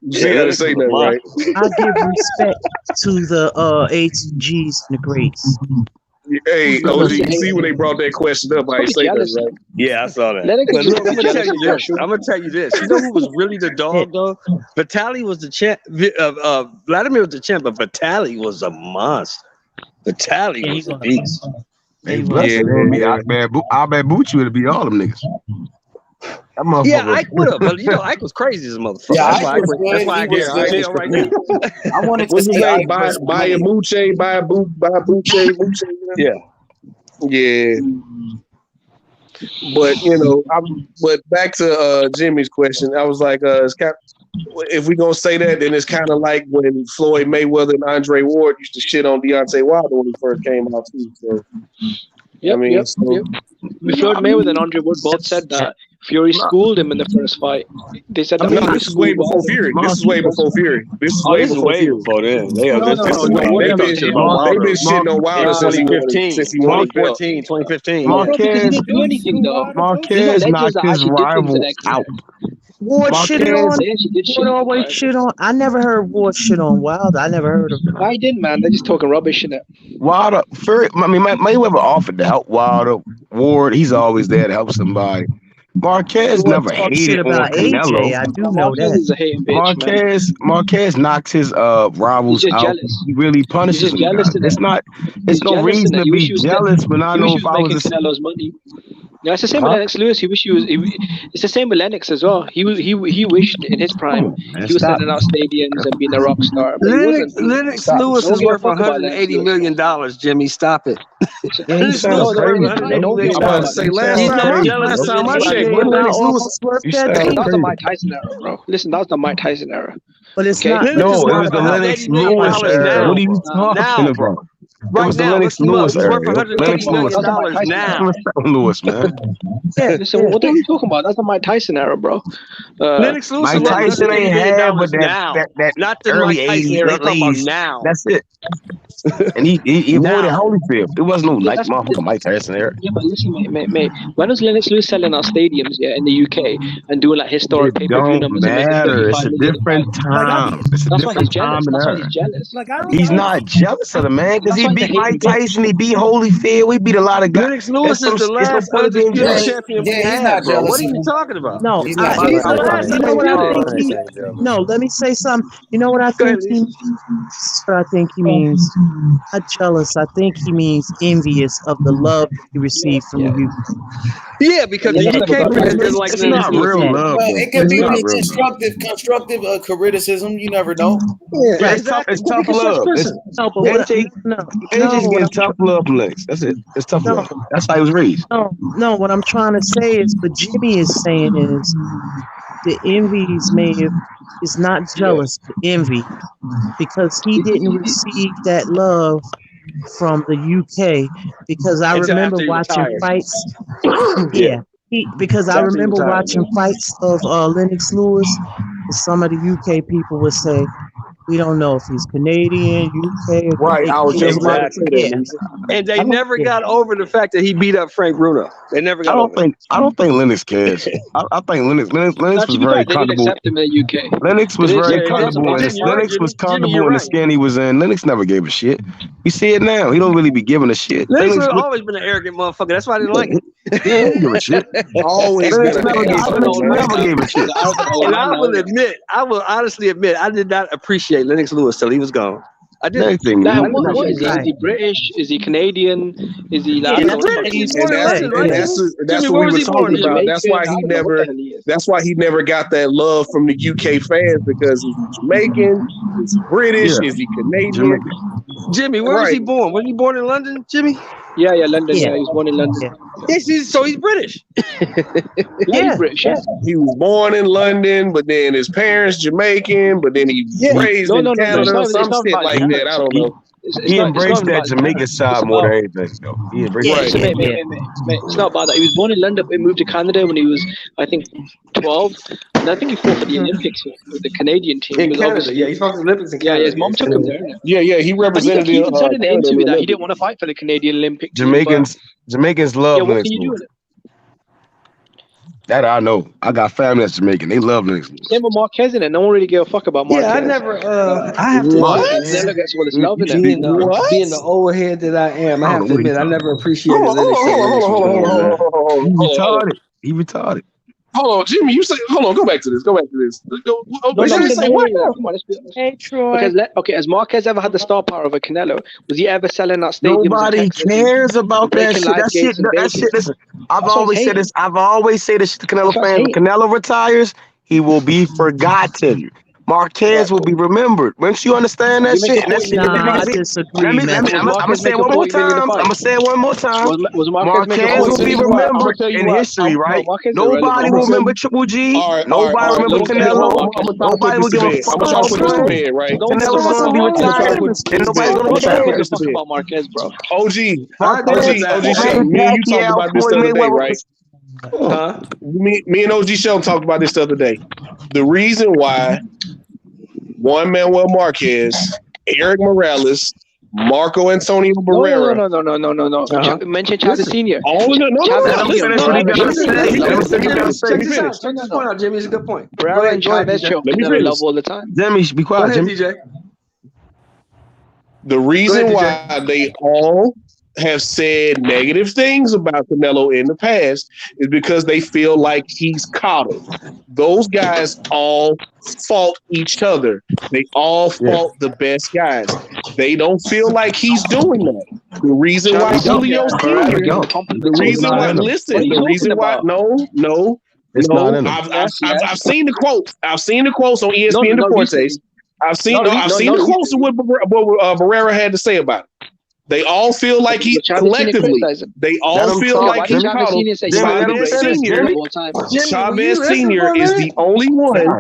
You see how to say nothing, right? I give respect to the HGs and the greats. Hey, OG, Because you see when they brought that question up, I ain't say nothing, right? Yeah, I saw that. Lennox But is look, I'm probably gonna tell jealous you of this. Joshua. I'm gonna tell you this. You know who was really the dog though? Vitali was the champ. Vladimir was the champ, but Vitali was a monster. Vitali was a beast. Hey, bless him, man. I bet Bucci would be all them niggas. That motherfucker. Yeah, Ike would have, but you know, Ike was crazy as a motherfucker. Yeah, that's Ike why was good. that's why He I was get good. jail right now. I wanted to What's his say name? Ike was Buy a good. Buche, buy Buche. Yeah. Yeah. But but back to Jimmy's question, I was like, if we gonna say that, then it's kind of like when Floyd Mayweather and Andre Ward used to shit on Deontay Wilder when he first came out too. So, Yep. Floyd Mayweather and Andre Wood both said that Fury schooled him in the first fight. They said that Fury this is way schooled before Wilder. Fury. This is way before Fury. This is way before Fury. before then. They've been shitting on Wilder since he won his belt. 2015. No, bro, because he didn't do anything though. These are Marquez legends knocked that his actually did things in rival their career. out. Ward shitted on. They actually did shit. Ward always shit on. I never heard Ward shit on Wilder. I never heard of it. I didn't, man. They're just talking rubbish in it. Wilder, Mayweather offered to help Wilder. Ward, he's always there to help somebody. Marquez Ward never talk hated shit on about Canelo. AJ. I do know Marquez that. is a hating bitch, man. Marquez knocks his rivals He's just out. jealous. He really He's punishes just them. jealous Guys. in It's it. not. He's It's no jealous reason in it. to He wish be he was jealous, but I he know wish he if was I making was a Canelo's money. Yeah, it's the same with Lennox Lewis. He wish he was. It's the same with Lennox as well. He wished in his prime he was selling out stadiums and being a rock star, but he wasn't. Lennox Lewis No one is gave a worth fuck about Lennox $180 Lewis. million, Jimmy. Stop it. Lennox sounds Lewis is worth crazy. $180 No one gives million. a fuck I'm about to about say Lennox. last He's not time jealous of I checked, anybody. when Not Lennox Lewis. almost worth You that sound Listen, that was the crazy. Mike Tyson era, bro. Listen, that was the Mike Tyson era. But it's Okay? not. Lennox is No, it worth was the Lennox $180 million Lewis era. now, What are you bro. talking Now, bro. about? It Right was the now, Lennox look him up. Lewis He's era. worth $180 Lennox Lewis. million That's the Mike Tyson now. era. Lewis, man. Listen, what are you talking about? That's the Mike Tyson era, bro. Lennox Lewis is Mike worth Tyson ain't $180 had million but now. that Not the early Mike Tyson 80s, era. I'm late talking about 80s. now. That's it. And he avoided Now. Holyfield. It wasn't no Yeah, like that's motherfucker Mike Tyson era. yeah, but listen, mate. When was Lennox Lewis selling out stadiums in the UK and doing like historic It pay-per-view don't numbers and making matter. It's 35 a million a fight? different time. It's a That's why he's different jealous. time and That's why era. he's jealous. He's not jealous of the man because That's he why he's a beat Mike hating bitch. Tyson. He beat Holyfield. He beat a lot of guys. Lennox Lewis is the It's no last point of being undisputed jealous. champion we Yeah, he's had, not bro. jealous What are of you him. talking about? No, He's I, not He's jealous the of him. last you know what I undisputed. think no, let me say something. You know what I Go ahead, think he Lisa. means? This is what I think he means. Not jealous. I think he means envious of the love that he received from the youth. Yeah, because the Yeah, UK fans didn't like It's Lennox not Lewis real either. love, Well, though. it could It's be not real love. constructive criticism. You never know. Yeah, It's tough. It's tough Because love. It's No, but what? AJ. No, AJ's what getting I'm tough love from Lex. That's it. It's tough no, love. That's how he was raised. no. What I'm trying to say is, what Jimmy is saying is, the envies is not jealous, but envy, because he didn't receive that love from the UK. Because I until remember after he watching retired. fights. Yeah. Because I Until after he remember retired, watching man. fights of Lennox Lewis, and some of the UK people would say, We don't know if he's Canadian, UK, or Right, I was just Jamaican. about to say that, Yeah, Lisa. And they I don't never care. got over the fact that he beat up Frank Bruno. They never got over it. I don't think Lennox cares. I think Lennox Now, was to be very fair, they did comfortable. accept him in the UK. Lennox They was did very accept him. comfortable in Jimmy, the you're right, Lennox was Jimmy. Jimmy, comfortable you're in the right. skin he was in. Lennox never gave a shit. You see it now. He don't really be giving a shit. Lennox Lennox has look, always been an arrogant motherfucker. That's why I didn't like him. he don't give a shit. Always Lennox been an never, asshole, Lennox man. never gave a shit. The arrogant old And man I now, will innit? admit, I will honestly admit, I did not appreciate Lennox Lewis till he was gone. I didn't. Lennox ain't Now, he- what is he? Is Right. he British? Is he Canadian? Is he like, I He's don't know what the fuck British. he He's is. born in London, right, Yeah. Jimmy? That's Jimmy, what where we was were he born, talking Jimmy? about. That's why Jamaican? I he don't know what the never. hell he is. That's why he never got that love from the UK fans because is he Jamaican? Is he British? Yeah, Is he Canadian? Jamaican. Jimmy, where was Right. he born? Was he born in London, Jimmy? Yeah, London. Yeah. Yeah, he was born in London. Yeah. Yes, so he's British. Yeah, he's British. Yeah. He was born in London, but then his parents Jamaican, but then he Yeah. raised No, in no, no, no. It's Canada, not. It's some not shit about his like that. parents. I don't He, know. It's he not. It's not embraced even that about his Jamaican parents. side It's more about. than anything, though. He embraced Yeah, Right. So, that. mate, it's not about that. He was born in London, but he moved to Canada when he was, I think, 12. And I think he fought for the Olympics with the Canadian team. He In was Canada, obviously, yeah, he's from the Olympics in yeah, Canada. his mom took him there. innit? Yeah, he And represented he even said in the Canada in interview the that he Olympics. didn't want to fight for the Canadian Olympic team. But Jamaicans yeah, love what Lennox can you do Lewis. in it? That I know. I got family that's Jamaican. They love Lennox Lewis. Same with Marquez in it. No one really gave a fuck about Marquez. Yeah, I never. I have to What? admit, Canelo man. gets all this love in it. Being the old head that I am, I I have don't to know what admit, I he's never appreciated Hold on, Lennox till Lennox was gone, man. He hold on. retarded. He retarded. Hold on, Jimmy. You say, hold on. Go back to this. No, I'm Jimmy saying say no, what? come on, let's be honest. Hey, Troy. Because has Marquez ever had the star power of a Canelo? Was he ever selling out stadiums in Nobody Texas cares about that breaking shit. live That shit. gates in That shit. Vegas? Listen, I've That's why always he's said hating. this. I've always said this to Canelo That's why he's fans. When hating. Canelo retires, he will be forgotten. Marquez will be remembered. Once you understand that Did he make shit, a and that 40 shit, million Nah, I fight? disagree, I'm man. Was gonna Marquez say it making one more 40 million a time. I'm fight? gonna say it one more time. Was Marquez making Marquez 40 will be million a fight? remembered in history, right? Marquez is Nobody irrelevant. will remember Triple G. All right. Nobody No remember one cares about Canelo. Marquez. I'm gonna try to put Nobody this will to give a bed. fuck I'm gonna try to about put this to Trump. bed, right? No one gives a Canelo's fuck gonna about be Marquez, I'm gonna try bro. to retired, put and this to nobody's bed. gonna I'm gonna try to Nobody put care. gives this a to fuck bed. about Marquez, bro. OG, Marquez, Shelton, Manny me and you talked Pacquiao, about this Floyd the other day, Mayweather. right? Huh? Me and OG Shelton talked about this the other day. The reason why Juan Manuel Marquez, Eric Morales, Marco Antonio Barrera. No. Mention Chávez Senior. All of them. No. Let him finish what he gotta say. Let him finish what he gotta Check this say. out. Check this point out, Jimmy. It's a good point. Go Barrera ahead, and go ahead, Chavez DJ. show Let me Canelo finish. love all the time. Jimmy, be Go quiet, ahead, Jimmy. DJ. The reason Go why ahead, they all have said negative things about Canelo in the past is because they feel like he's coddled. Those guys all fault each other. They all fault the best guys. They don't feel like he's doing that. The reason why Julio Senior, the reason why, listen, the reason why, no. It's not in him. I've seen the quotes. I've seen the quotes on ESPN Deportes. I've seen the quotes of what Barrera had to say about it. They all feel like he collectively. They all feel like he's coddled. Chavez Senior is the only one.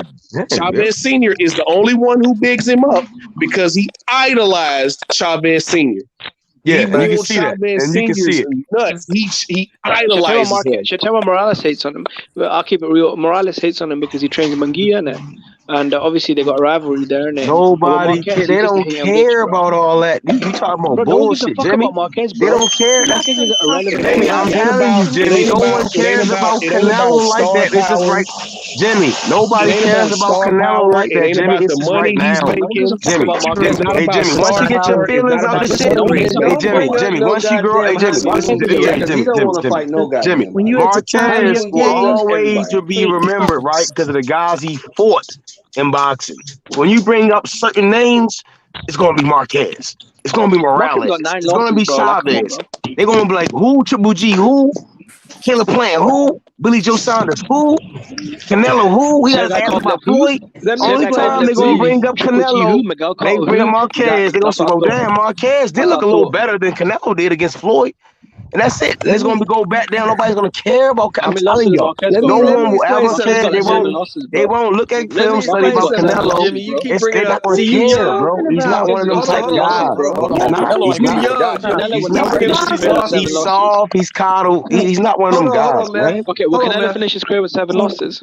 Chavez Senior is the only one who bigs him up because he idolized Chavez Senior. Yeah, and you can see that. And you can see it. Nuts. He idolizes him. Chetema Morales hates on him. Well, I'll keep it real. Morales hates on him because he trains Munguia, and obviously they got a rivalry there. Nobody care. They don't care about all that. You talking about bullshit, Jimmy? They don't care. Jimmy, I'm telling you, Jimmy. No one cares about Canelo like that. This is right, Jimmy. Nobody cares about Canelo like that, Jimmy. This is right now, Jimmy. Hey, Jimmy. Once you get your feelings out the shit, Jimmy. Once you grow, hey, Jimmy. Listen, Jimmy. Marquez will always be remembered, right? Because of the guys he fought in boxing. When you bring up certain names, it's gonna be Marquez. It's gonna be Morales. It's gonna be Chavez. They're gonna be like, who? Triple G? Who? Killer Plant? Who? Billy Joe Saunders? Who? Canelo? Who? He has asked about Floyd. Only time they're gonna bring up Canelo, they bring up Marquez. They're gonna say, well, damn, Marquez did look a little better than Canelo did against Floyd. And that's it. It's going to go back down. Nobody's going to care about. I'm telling you, no one will ever care. They won't look at film study about Canelo. They're not going to care, bro. He's not one of them type guys. He's soft. He's coddled. He's not one of them guys, man. Okay, well, Canelo finished his career with 7 losses.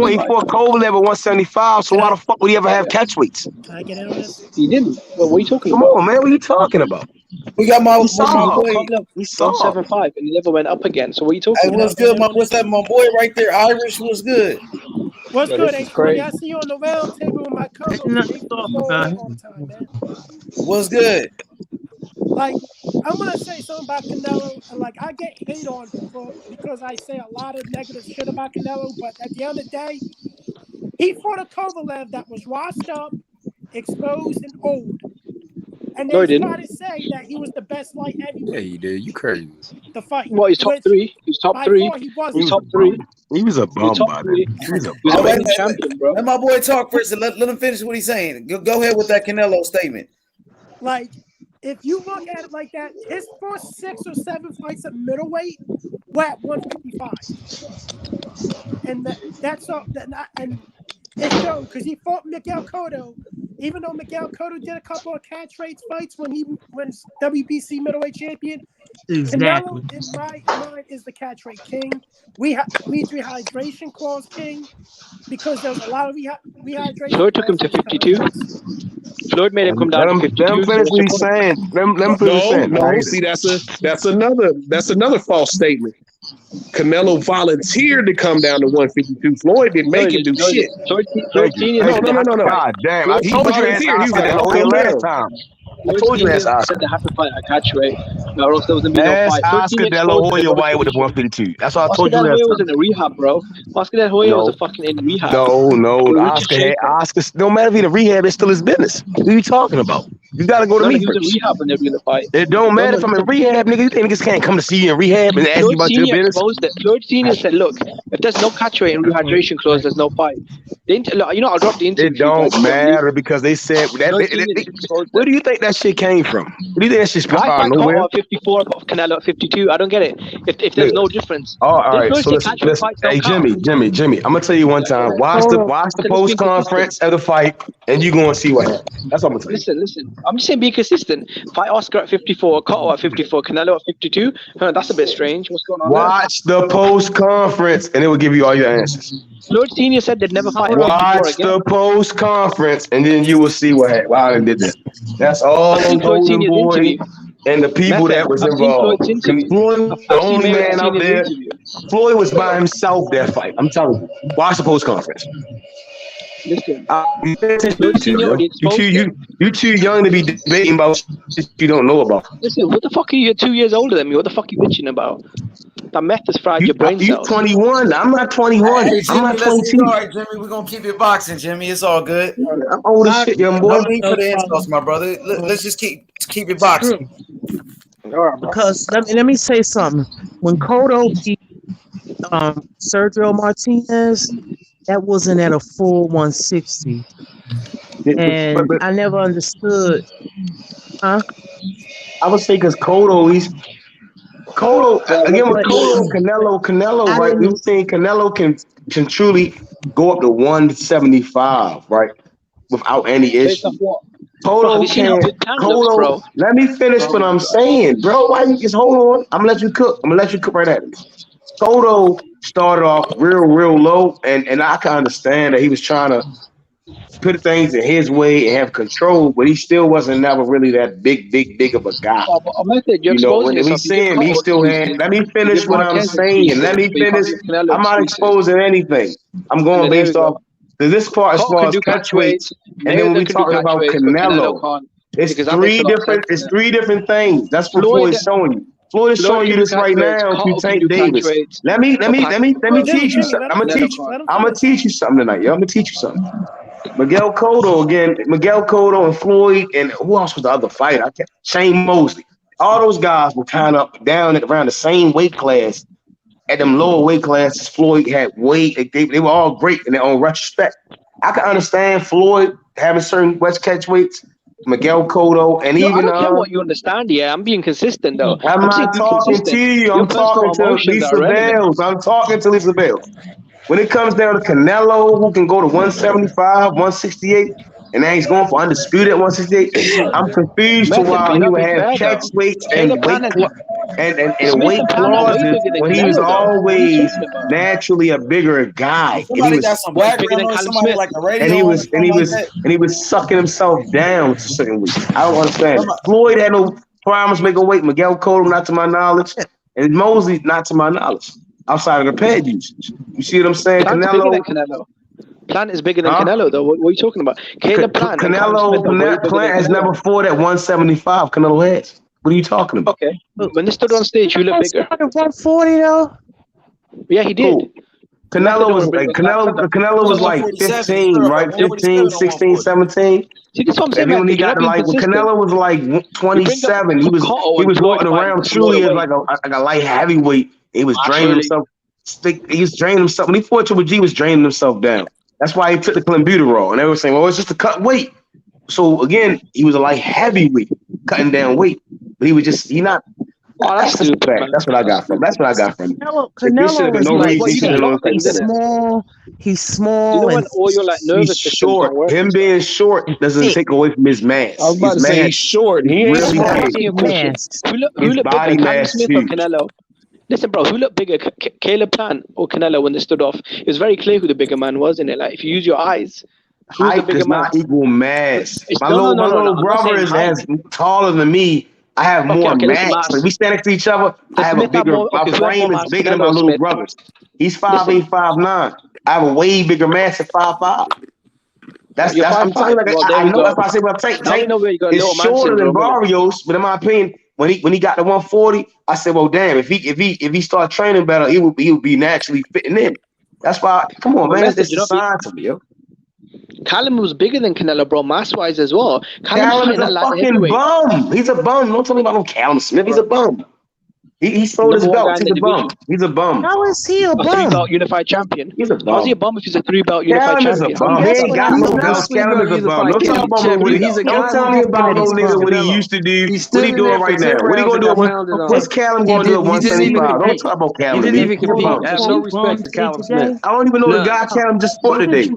point, he fought Kovalev at 175. So why the fuck would he ever have catch weights? Can I get in on this? He didn't. What are you talking Come about? on, man. What are you talking about? We got my He boy. Kovalev He saw. 175 and he never went up again. So what are you talking Hey, about? what's good? What's that? My boy right there, Irish. What's good? What's Yo, good, this is H Money? crazy. I see you on the round table with my co-host. Ain't nothing They to talk fall about. away all the time, man. What's good? Like, I'm gonna say something about Canelo. Like, I get hate on because I say a lot of negative shit about Canelo, but at the end of the day, he fought a Kovalev that was washed up, exposed, and old. And No, they he didn't. try to say that he was the best light Yeah, heavyweight. he did. You crazy? The fight, Well, he's top which 3. He's top by 3. far he He wasn't. was Top a 3. bum. He was a He was bum top by 3. then. He was a He was a bum. Wait, reigning champion, bro. let my boy talk first and let him finish what he's saying. Go ahead with that Canelo statement. Like, if you look at it like that, his first 6 or 7 fights at middleweight were at 155, and that's all. And it showed because he fought Miguel Cotto. Even though Miguel Cotto did a couple of catch rates fights when he wins WBC middleweight champion, Exactly. Canelo, in my mind, is the catch rate king. Means rehydration clause king because there was a lot of rehydration. Floyd took him to 52. Floyd made him come down to 52. Let him finish what he's saying. Let him finish what he's saying. No. See, that's another false statement. Canelo volunteered to come down to 152. Floyd didn't make him do shit. No. God damn! I told you that last time. I told you that's Oscar. Said they have to fight a catch rate. Or else there was going to be no fight. Oscar De La Hoya White with the 152. That's what I told you last time. Oscar De La Hoya was in the rehab, bro. Oscar De La Hoya was a fucking in rehab. No. Oscar. No matter if he's in rehab, it's still his business. What are you talking about? You got to go to me first. He was in rehab when they were going to fight. It don't matter if I'm in rehab, nigga. You think niggas can't come to see you in rehab and ask you about your business? Floyd Senior said, "Look, if there's no catch rate and rehydration clause, there's no fight." I'll drop the interview. It don't matter because they said that. Where do you think that shit came from? What do you think that shit's out of nowhere? 54, Canelo at 52. I don't get it. If there's no difference. All right. So listen. Hey, Jimmy. I'm gonna tell you one time. Watch the post conference of the fight, and you gonna see what happens. That's what I'm gonna tell you. Listen. I'm just saying, be consistent. Fight Oscar at 54, Cotto at 54, Canelo at 52. That's a bit strange. What's going on? Watch the post conference, and it will give you all your answers. Floyd Senior said they'd never fight. Watch the post conference, and then you will see what happened. Wow, they did that. That's all the Golden Boy and the people that was involved. Floyd, the only man out there. Floyd was by himself that fight. I'm telling you. Watch the post conference. Listen, you too young to be debating about shit you don't know about. Listen, what the fuck are you? You're 2 years older than me. What the fuck are you bitching about? That meth has fried your brain cells. You 21. I'm not 21. Hey, Jimmy, I'm not 22. All right, Jimmy, we're gonna keep it boxing, Jimmy. It's all good. I'm old as shit, young boy. No need for the insults, my brother. Let's just keep it boxing. Because let me say something. When Cotto beat Sergio Martinez, that wasn't at a full 160. And I never understood. Huh? I would say because Cotto again with Canelo, right? We were saying Canelo can truly go up to 175, right? Without any issue. Cotto, let me finish what I'm saying, bro. Why you just hold on? I'm gonna let you cook. Right at me. Cotto started off real low, and I can understand that he was trying to put things in his way and have control, but he still wasn't never really that big of a guy. You know, when we see him, he still had. Let me finish what I'm saying. Let me finish. I'm not exposing anything. I'm going based off this part as far as catch weights, and then when we talking about Canelo, it's three different things. That's what Floyd's showing you. Floyd is showing you this right now to Tank Davis. Let me teach you something. I'm gonna teach you something tonight, yo. I'm gonna teach you something. Miguel Cotto and Floyd, and who else was the other fighter? Shane Mosley. All those guys were kind of down at around the same weight class. At them lower weight classes, Floyd had weight. They were all great in their own retrospect. I can understand Floyd having certain West catch weights. Miguel Cotto, and even I don't care what you understand. Yeah, I'm being consistent though. I'm not talking to you. I'm talking to Lisa Bales. I'm talking to Lisa Bales. When it comes down to Canelo, who can go to 175, 168, and now he's going for undisputed at 168, I'm confused to why he would have catch weights and weight clauses when he was always naturally a bigger guy. Somebody got some background on somebody like the radio. And he was sucking himself down to certain weeks. I don't understand. Floyd had no problems making weight. Miguel Cotto, not to my knowledge, and Mosley, not to my knowledge. Outside of the pad usage. You see what I'm saying? Plant is bigger than Canelo, though. What are you talking about? Plant has never fought at 175. Canelo has. What are you talking about? Okay. When they stood on stage, you look bigger. 140 though. Yeah, he did. Cool. Canelo was like 15, right? 15, 16, 17. See, this what I'm saying. And then when he got when Canelo was like 27, he was walking around truly as like a light heavyweight. He was draining himself. He was draining himself. When he fought Triple G, he was draining himself down. That's why he took the clenbuterol. And they were saying, well, it's just a cut weight. So again, he was a light heavyweight. cutting down weight, but he was just not. Oh, that's stupid, fact. man. That's what I got from. That's what I got from. This should have Canelo been is no like reason. He should have no. he's small. He's small. You know when and all your like nervous He's systems short. don't work. Him being short doesn't take away from his mass. I was about to say he's short. He ain't really small. big. Who His looked body bigger, Callum mass Smith or huge. Canelo? Listen, bro, who looked bigger, Caleb Plant or Canelo when they stood off? It was very clear who the bigger man was, innit? Like, if you use your eyes, who's the Height bigger does man? not equal mass. My No, little I'm not brother saying is height. as taller than me. I have more Okay, listen, mass. mass. Like we stand next to each other. I have Smith a bigger. more, my who had more frame is mass, bigger than Canelo my or little Smith? brother's. He's 5'8", 5'9". I have a way bigger mass at 5'5". That's You're I'm 5'5". telling you, like, Well, there I we know go. that's why I say, well, Now we know where you got is little man shorter than syndrome, innit? Barrios, but in my opinion, when he got to 140, I said, well, damn, if he start training better, he would be naturally fitting in. That's why, come on, man, it's a sign to me, yo. Callum was bigger than Canelo, bro, mass-wise as well. Callum is a fucking bum. He's a bum. Don't tell me about no Callum Smith. He's a bum. He sold his Number one guy belts. in He's the a bum. division. He's a bum. How is he a A bum? three-belt unified champion. He's a How's he a bum. bum if he's a three-belt unified Callum is a champion? bum. He ain't got no belts. Callum is a bum. Don't talk about no what he. Don't tell me about no nigga what he used to do. What he doing right now? What he gonna do? What's Callum gonna do at 175? Don't talk about Callum to me. He's a bum. I have no respect for Callum Smith. I don't even know the guy Callum just fought today.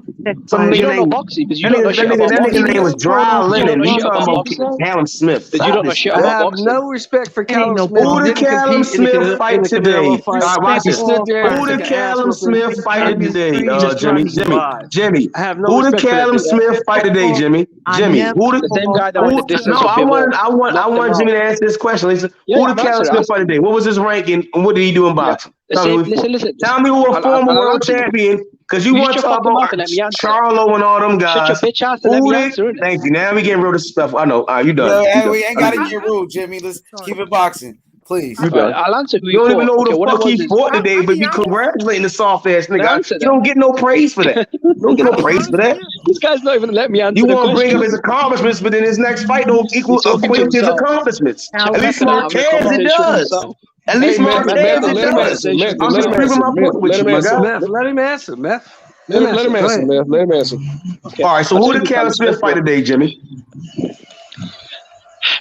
Some You nigga don't know name. boxing because you That don't know shit about nigga boxing. name was Dry You don't Lennon. know You shit talking about about boxing. Callum Smith? Because you don't know shit I about have boxing. no respect for Callum no Smith. Who He did didn't Callum compete in Smith fight the today? Canelo fight. All right, watch He this. stood there and Who took did an ass Callum whooping Smith fight today? just trying to survive. Jimmy. I have no Who did respect for that Callum dude. Smith fight today, Jimmy? Jimmy. Who did? The same guy that went the distance No, with I Bivol. want Jimmy to answer this question. Listen, Yeah, who did I'm Callum answering. Smith fight today? What was his ranking and what did he do in boxing? The Tell me same. who he fought. Listen. Tell me who a former I'll world answer you. champion. Because you You want to shut your talk fucking about mouth and let me answer. Charlo and all them Shut your guys. bitch ass and let me answer it. Thank you. Now we getting rid of stuff. I know. You done. Yo, You hey, done. we ain't gotta get rude, Jimmy. Let's keep it boxing, please. You done. I'll answer who You don't even know who fought. the What fuck it he was is, fought today, but be congratulating the soft ass nigga. answer You don't get no praise for that. You don't get no praise for that. This guy's not even let me answer You the want to bring question. up his accomplishments, but then his next fight don't He's talking to equate his himself. accomplishments. So At least Method having a Marquez it conversation with does. himself. At least Hey, Marquez Method it having a does. conversation I'm with just himself. proving my point with you, my guy. Let him answer, Meth. Let him answer, man. Let him answer. Okay. All right, so I'll who tell did you Callum Smith fight today, Jimmy?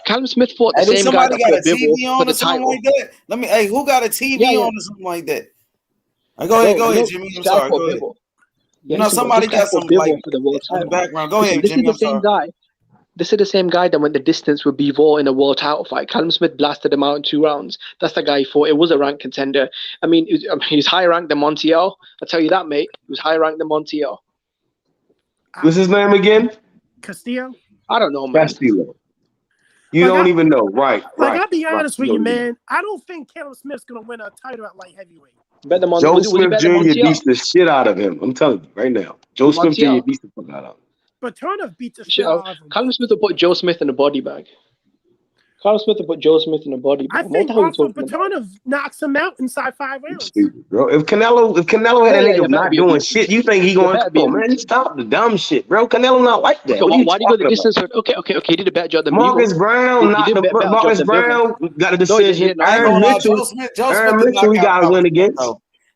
Callum Smith fought the Hey, do same guy somebody that got a fought Bivol TV for on the or something title. like that? Hey, who got a TV on or something like that? Go ahead, Jimmy. I'm sorry. Go ahead. Yeah, No, somebody got some some like for the world in the title. background. Go Listen, ahead, this Jimmy. is the I'm same sorry. guy. This is the same guy that went the distance with Bivol in a world title fight. Callum Smith blasted him out in 2 rounds. That's the guy he fought. It was a ranked contender. I mean, he's higher ranked than Montiel. I'll tell you that, mate. He was higher ranked than Montiel. What's his name again? Castillo. I don't know, man. Castillo. You don't even know, right? I'll be right. honest with you, man. I don't think Callum Smith's gonna win a title at light heavyweight. Joe Smith Jr. beats the shit out of him. I'm telling you right now. Joe Smith Jr. beats the fuck out of him. But Turner beat the shit out of him. Callum Smith will put Joe Smith in a body bag. Callum Smith will put Joe Smith in a body bag. I think also Paterno knocks him out inside 5 rounds. Stupid, bro. If Canelo had a nigga not doing shit, you think he going? Come on, man, stop the dumb shit, bro. Canelo not like that. Okay, What why do you go the talking distance? Okay, he did a better job than Marcus Bivol. Brown, Marcus Brown got a decision. Aaron Mitchell, he got to win against.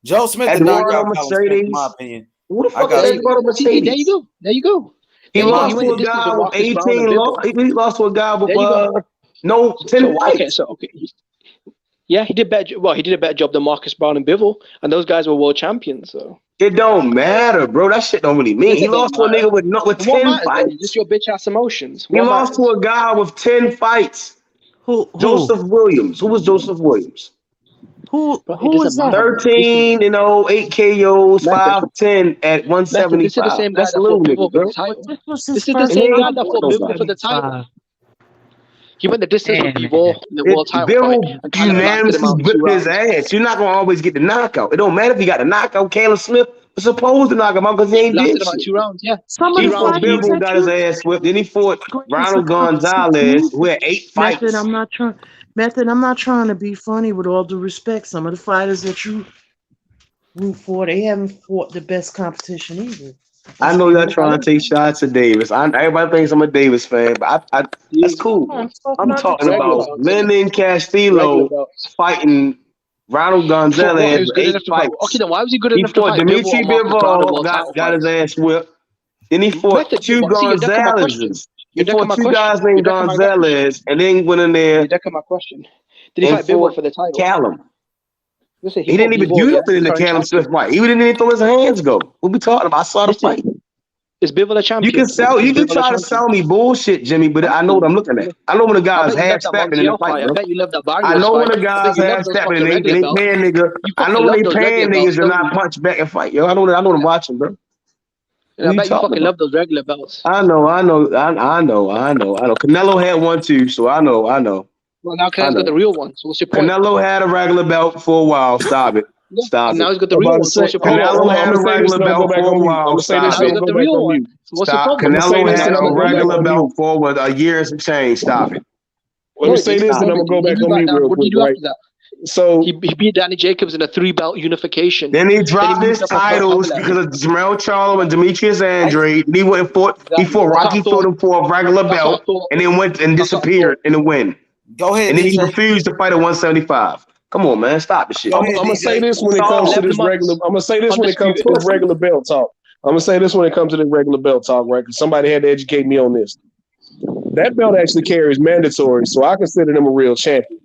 Joe Smith did knock Eduardo out Callum Smith, in my Mercedes. opinion. Who the fuck is Eduardo Mercedes? There you go. He lost to a guy with 18 losses. He lost to a guy with 10 fights. Yeah, he did better. Well, he did a better job than Marcus Brown and Bivol, and those guys were world champions. So it don't matter, bro. That shit don't really mean. He lost to a nigga with 10 fights. Just your bitch ass emotions. He lost to a guy with 10 fights. Joseph Williams. Who was Joseph Williams? Who was that? 13 8 KOs, 5'10" at 175. This is the same guy That's that little fought nigga, Bivol bro. for the title. This is the same guy that fought Bivol for the title. He went the distance with Bivol in the world title Bill fight. And Callum blasted him unanimously out in 2 whipped his rounds. ass. You're not gonna always get the knockout. It don't matter if you got the knockout. Caleb Smith was supposed to knock him out because he ain't Blasted did him out in shit. 2 rounds. Yeah. He fought Bivol, got his ass whipped. Then he fought Ronald Gonzalez, who had 8 fights. Method, I'm not trying to be funny. With all due respect, some of the fighters that you root for, they haven't fought the best competition either. I know y'all trying to take shots at Davis. Everybody thinks I'm a Davis fan, but that's cool. I'm talking about Lenin Castillo fighting Ronald Gonzalez with 8 fights. Okay, then why was he good He enough to fought fight Dimitri Bivol and Marcus Brown in Bivol, world title got his fights? ass whipped. Then he fought two Gonzalez's. You're He fought my two question. guys named Gonzalez, and then went in there. You're decking my question. Did he and fight Bivol fought for the title? Callum. Listen, He didn't even do nothing in the Callum Smith fight. He didn't even throw his hands go. What we talking about? I saw the fight. Is Bivol a champion? You can try to sell me bullshit, Jimmy, but I know what I'm looking at. I know when a guy's half stepping in the fight, I bro. bet you love that I Barrios know fight. when a guy's half stepping and they paying nigga. I know when they paying niggas to not punch back and fight, yo. I know what I'm watching, bro. And I bet you fucking love those regular belts. I know. Canelo had one too, so I know. Well, now Canelo's got the real one. So what's your point? Canelo had a regular belt for a while. Stop it. Stop and it. now he's got the real one. So what's your problem? Canelo had a regular belt for a while. Stop it. He's got the real one. So what's your problem? Canelo had a regular belt for a year and some change. Stop it. Let me say this, and I'm gonna go back on mute real quick. Right? So he beat Danny Jacobs in a 3-belt unification. Then he dropped his titles because of Jermell Charlo and Demetrius Andrade. He went and fought. He fought Rocky Fielding for a regular belt, and then went and disappeared in the win. Go ahead. And then he refused to fight at 175. Come on, man, stop the shit. I'm gonna say this when it comes to this regular. I'm gonna say this when it comes to this regular belt talk. Right? Because somebody had to educate me on this. That belt actually carries mandatory, so I consider them a real champion.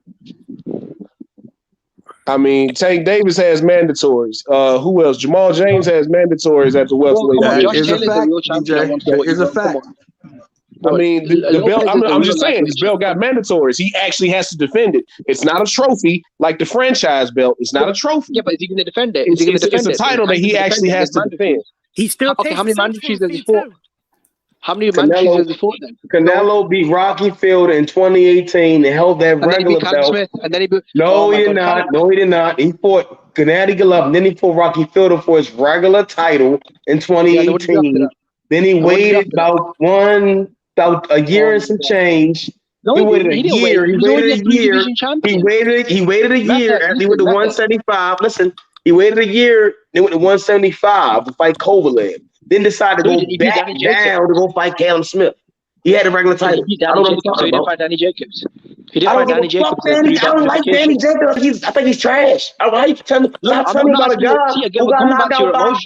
I mean, Tank Davis has mandatories. Who else? Jamal James has mandatories at the welterweight. It's a fact. I mean, the belt. I'm just saying, this belt got mandatories. He actually has to defend it. It's not a trophy like the franchise belt. It's not a trophy. Yeah, but is he going to defend it? It's a title that he actually has to defend. He still okay. How many mandatories does he fought? How many Canelo, mandatories does he fought then? Canelo beat Rocky Field in 2018 and held that regular belt. Smith, and then he beat, No, he did not. No, he did not. He fought Gennady Golovkin. Then he fought Rocky Fielder for his regular title in 2018. Then he waited about a year and some change. No, he waited a year. He waited a year. He waited a year after he went to 175. Listen, he waited a year. Then went to 175 to fight Kovalev. Then decided to go back down to go fight Callum Smith. He had a regular title. He didn't fight Danny Jacobs. He didn't fight Danny Jacobs. I don't like Danny Jacobs. I think he's trash. I don't like tell me about a guy who got knocked out by I'm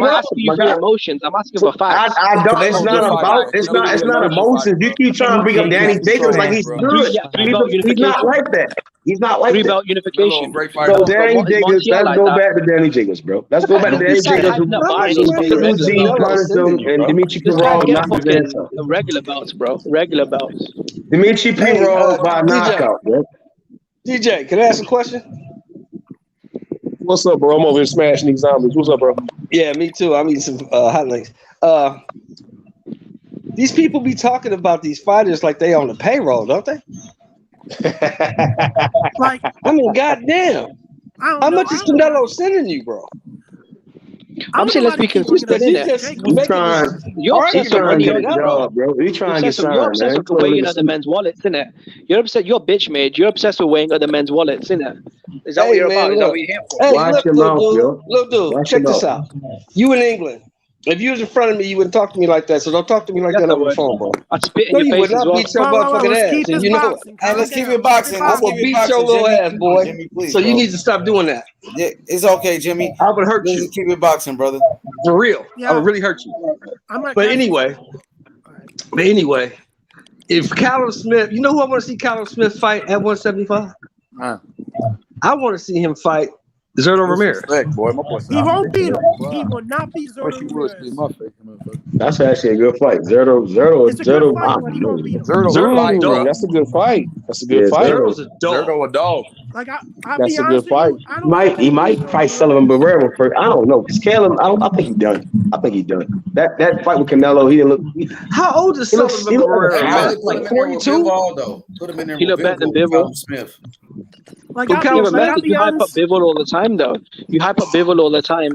asking you for your emotions. I'm asking for facts. I don't. It's not about. It's not emotions. You keep trying to bring up Danny Jacobs like he's good. He's not like that. He's not like that. 3-belt unification. So Danny Jacobs. Let's go back to Danny Jacobs, bro. Let's go back to Danny Jacobs. And Dimitri Pirog knocked his ass out. Regular belts, bro. Regular belts. Dimitri Pirog by knockout, bro. DJ, can I ask a question? What's up, bro? I'm over here smashing these zombies. What's up, bro? Yeah, me too. I'm eating some hot links. These people be talking about these fighters like they on the payroll, don't they? Like, I mean, goddamn. How much is Canelo sending you, bro? I'm saying let's be consistent in it. You're obsessed with money, bro. You trying to get signed, You're obsessed with weighing other men's wallets, innit? You're upset. You're bitch made. You're obsessed with weighing other men's wallets, innit? Is that what you're about? Is that what you're here for? Hey, Watch your mouth, yo. Look, dude, check this out. You in England. If you was in front of me, you wouldn't talk to me like that. So don't talk to me like that over the phone, bro. I'd spit in your face as well. Beat your motherfucking ass. And you know it. Hey, let's keep it boxing. I'm gonna beat your little ass, boy. Jimmy, please, so you bro. need to stop doing that. Yeah, it's okay, Jimmy. I would hurt you. Just keep it boxing, brother. For real. Yeah. I would really hurt you. But But anyway, if Callum Smith, you know who I want to see Callum Smith fight at 175? I want to see him fight Zerto Ramirez. Boy, my boy he won't beat him. He will not beat Zerto Ramirez. That's actually a good fight. Zerto. It's a good fight, but he won't beat him. That's a good fight. That's a good fight. Zerto's a dog. Zerto a dog. Like I'll That's be a honest good fight. with you, I don't He might fight Sullivan Barrera first. I don't know. Cause Caleb, I think he's done. That fight with Canelo, he didn't look. How old is Sullivan Barrera? Like 42? Put him in there. He looked better than Bivol. Smith. Like You I'll be hype up honest. Bivol all the time, though. You hype up Bivol all the time,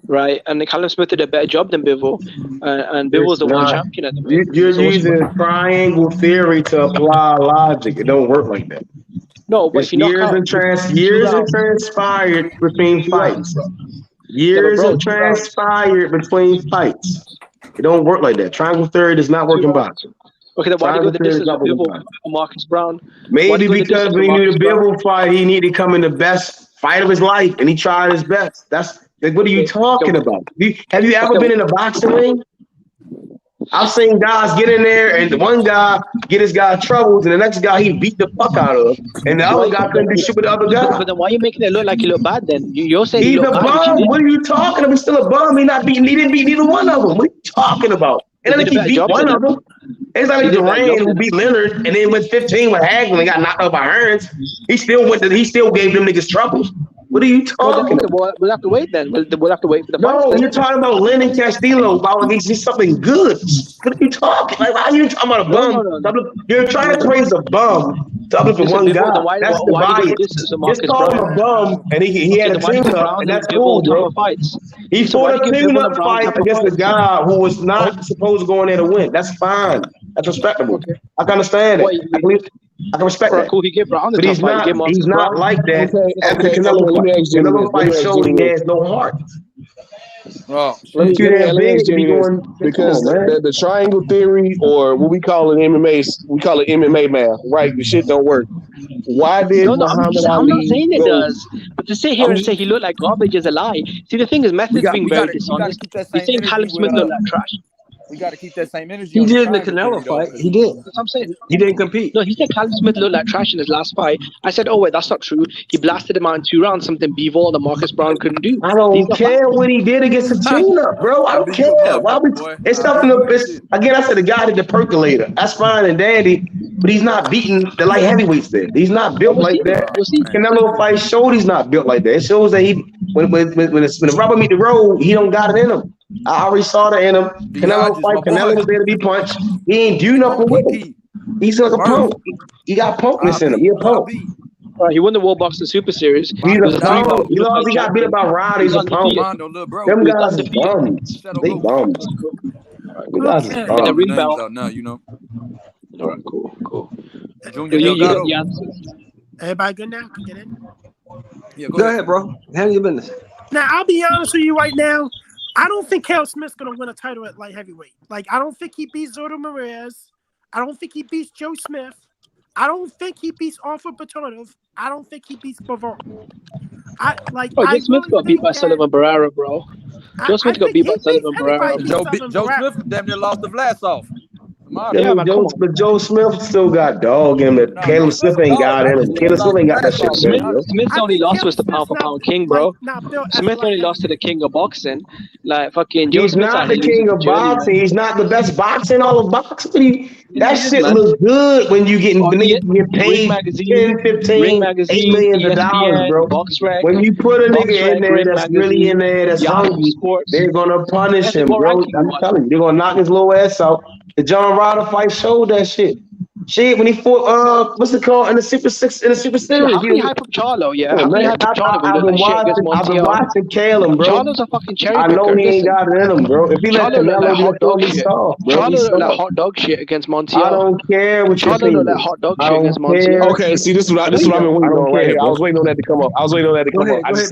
right? And Callum Smith did a better job than Bivol, and Bivol's the world champion at the moment. You're using triangle theory to apply logic. It don't work like that. No, but if you knock years out, transpired between fights. Transpired between fights. It don't work like that. Triangle theory does not work in boxing. Okay, then why do you go the distance with Bivol or Marcus Brown? Maybe because when he knew the Bivol fight, he needed to come in the best fight of his life, and he tried his best. That's like, what are you talking about? Have you ever been in a boxing ring? I've seen guys get in there, and the one guy get his guy troubles, and the next guy he beat the fuck out of, and the other guy couldn't do shit with the other guy. But then why are you making it look like he look bad? Then you're saying He's he a looked bad. bum. What are you talking about? He's still a bum. He didn't beat neither one of them. What are you talking about? And then he beat one of them. It's like Durant who beat Leonard and then went 15 with Hagelin and got knocked out by Hearns. He still gave them niggas troubles. What are you talking about? We'll have to wait then. We'll have to wait for the No, fight. you're talking about Lennon Castillo about he's something good. What are you talking? Like, why are you talking about a bum? No. You're trying to praise a bum. Talking for one guy. That's the bias. Just call him a bum, and he had a tune-up, and that's cool, bro. He fought a tune-up fight against a guy who was not supposed to go in there to win. That's fine. That's respectable. I can understand it. I can respect that. Cool, he gave Brown but he's not like that. After Canelo fight shows he has no heart. Oh, let me ask you because the triangle theory, or what we call it MMA, we call it MMA math, right? The shit don't work. Why did Muhammad Ali? I'm not saying it does, but to sit here and say he looked like garbage is a lie. See, the thing is, Method's being very dishonest. He's saying Callum Smith looked like trash. We got to keep that same energy. He did in the Canelo fight. He did. That's what I'm saying. He didn't compete. No, he said Callum Smith looked like trash in his last fight. I said, oh wait, that's not true. He blasted him out in 2 rounds, something Bivol and Marcus Brown couldn't do. I don't care what he did against the tune-up, bro. I don't care. It's something. Again, I said the guy did the percolator. That's fine and dandy, but he's not beating the light heavyweights there. He's not built like that. Canelo fight showed he's not built like that. It shows that when the rubber meet the road, he don't got it in him. I already saw that in him. Canelo was there to be punched. He ain't do nothing with him. He's like a punk. He got punkness in him. He a punk. He won the World Boxing Super Series. He's a punk. He got beat up by Rod. He's a punk. Them guys are bums. They bums. Them guys are bums. Now, you know. All right, cool. Junior, everybody good now? Can get in? Yeah, go ahead, bro. Handle your business. Now, I'll be honest with you right now. I don't think Cale Smith's going to win a title at light heavyweight. Like, I don't think he beats Zoto Moraes. I don't think he beats Joe Smith. I don't think he beats Arthur Batonov. I don't think he beats Bavaro. Joe Smith got beat by Sullivan Barrera, bro. Joe Smith got beat by Sullivan Barrera. Joe Smith damn near lost to Vlasov. But Joe Smith still got dog in him. Caleb Smith ain't got him. Caleb Smith ain't got that shit. Smith's only lost was the pound for pound king, bro. Smith only lost to the king of boxing. Like fucking Joe He's Smith. not the king of boxing. He's not the best boxer in all of boxing. That shit looks good when you get paid 10, 15, $8 million dollars, bro. When you put a nigga in there that's really in there, that's hungry, they're gonna punish him, bro. I'm telling you, they're gonna knock his little ass out. The John Ryder fight showed that shit. Shit, when he fought, what's it called in the Super Six in the Super Series? How can you hype up Charlo? Yeah, I've been watching Caleb, bro. Charlo's a fucking cherry I know he ain't got it in him, bro. If he let Canelo hot dog shit, Charlo look like hot dog shit against Montiel. I don't care what you think. Charlo look like hot dog shit against Montiel. Okay, see, this is what I've been waiting on right here. I was waiting on that to come up. I just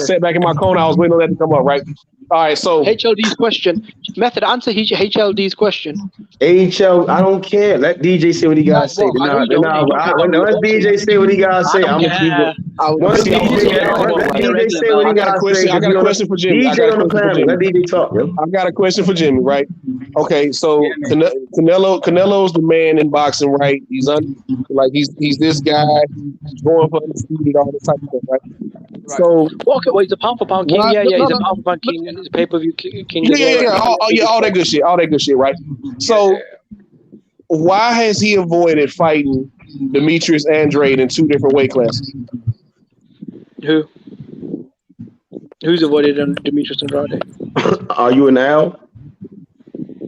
sat back in my corner. I was waiting on that to come up, right? All right, so HLD's question. Method, answer HLD's question. HL, I don't care. Let DJ say what he got to say. Let DJ say what he got to say. I'm gonna keep it. Once DJ say what he got to say. I got a question for Jimmy. DJ on the panel. Let DJ talk. I got a question for Jimmy. Right? Okay, so Canelo's the man in boxing, right? He's he's this guy going for undisputed, all this type of stuff, right? So he's a pound for pound king. He's a pound for pound king. He's a pay-per-view king. All that good shit, right? So why has he avoided fighting Demetrius Andrade in 2 different weight classes? Who's avoided Demetrius Andrade? Are you an Al?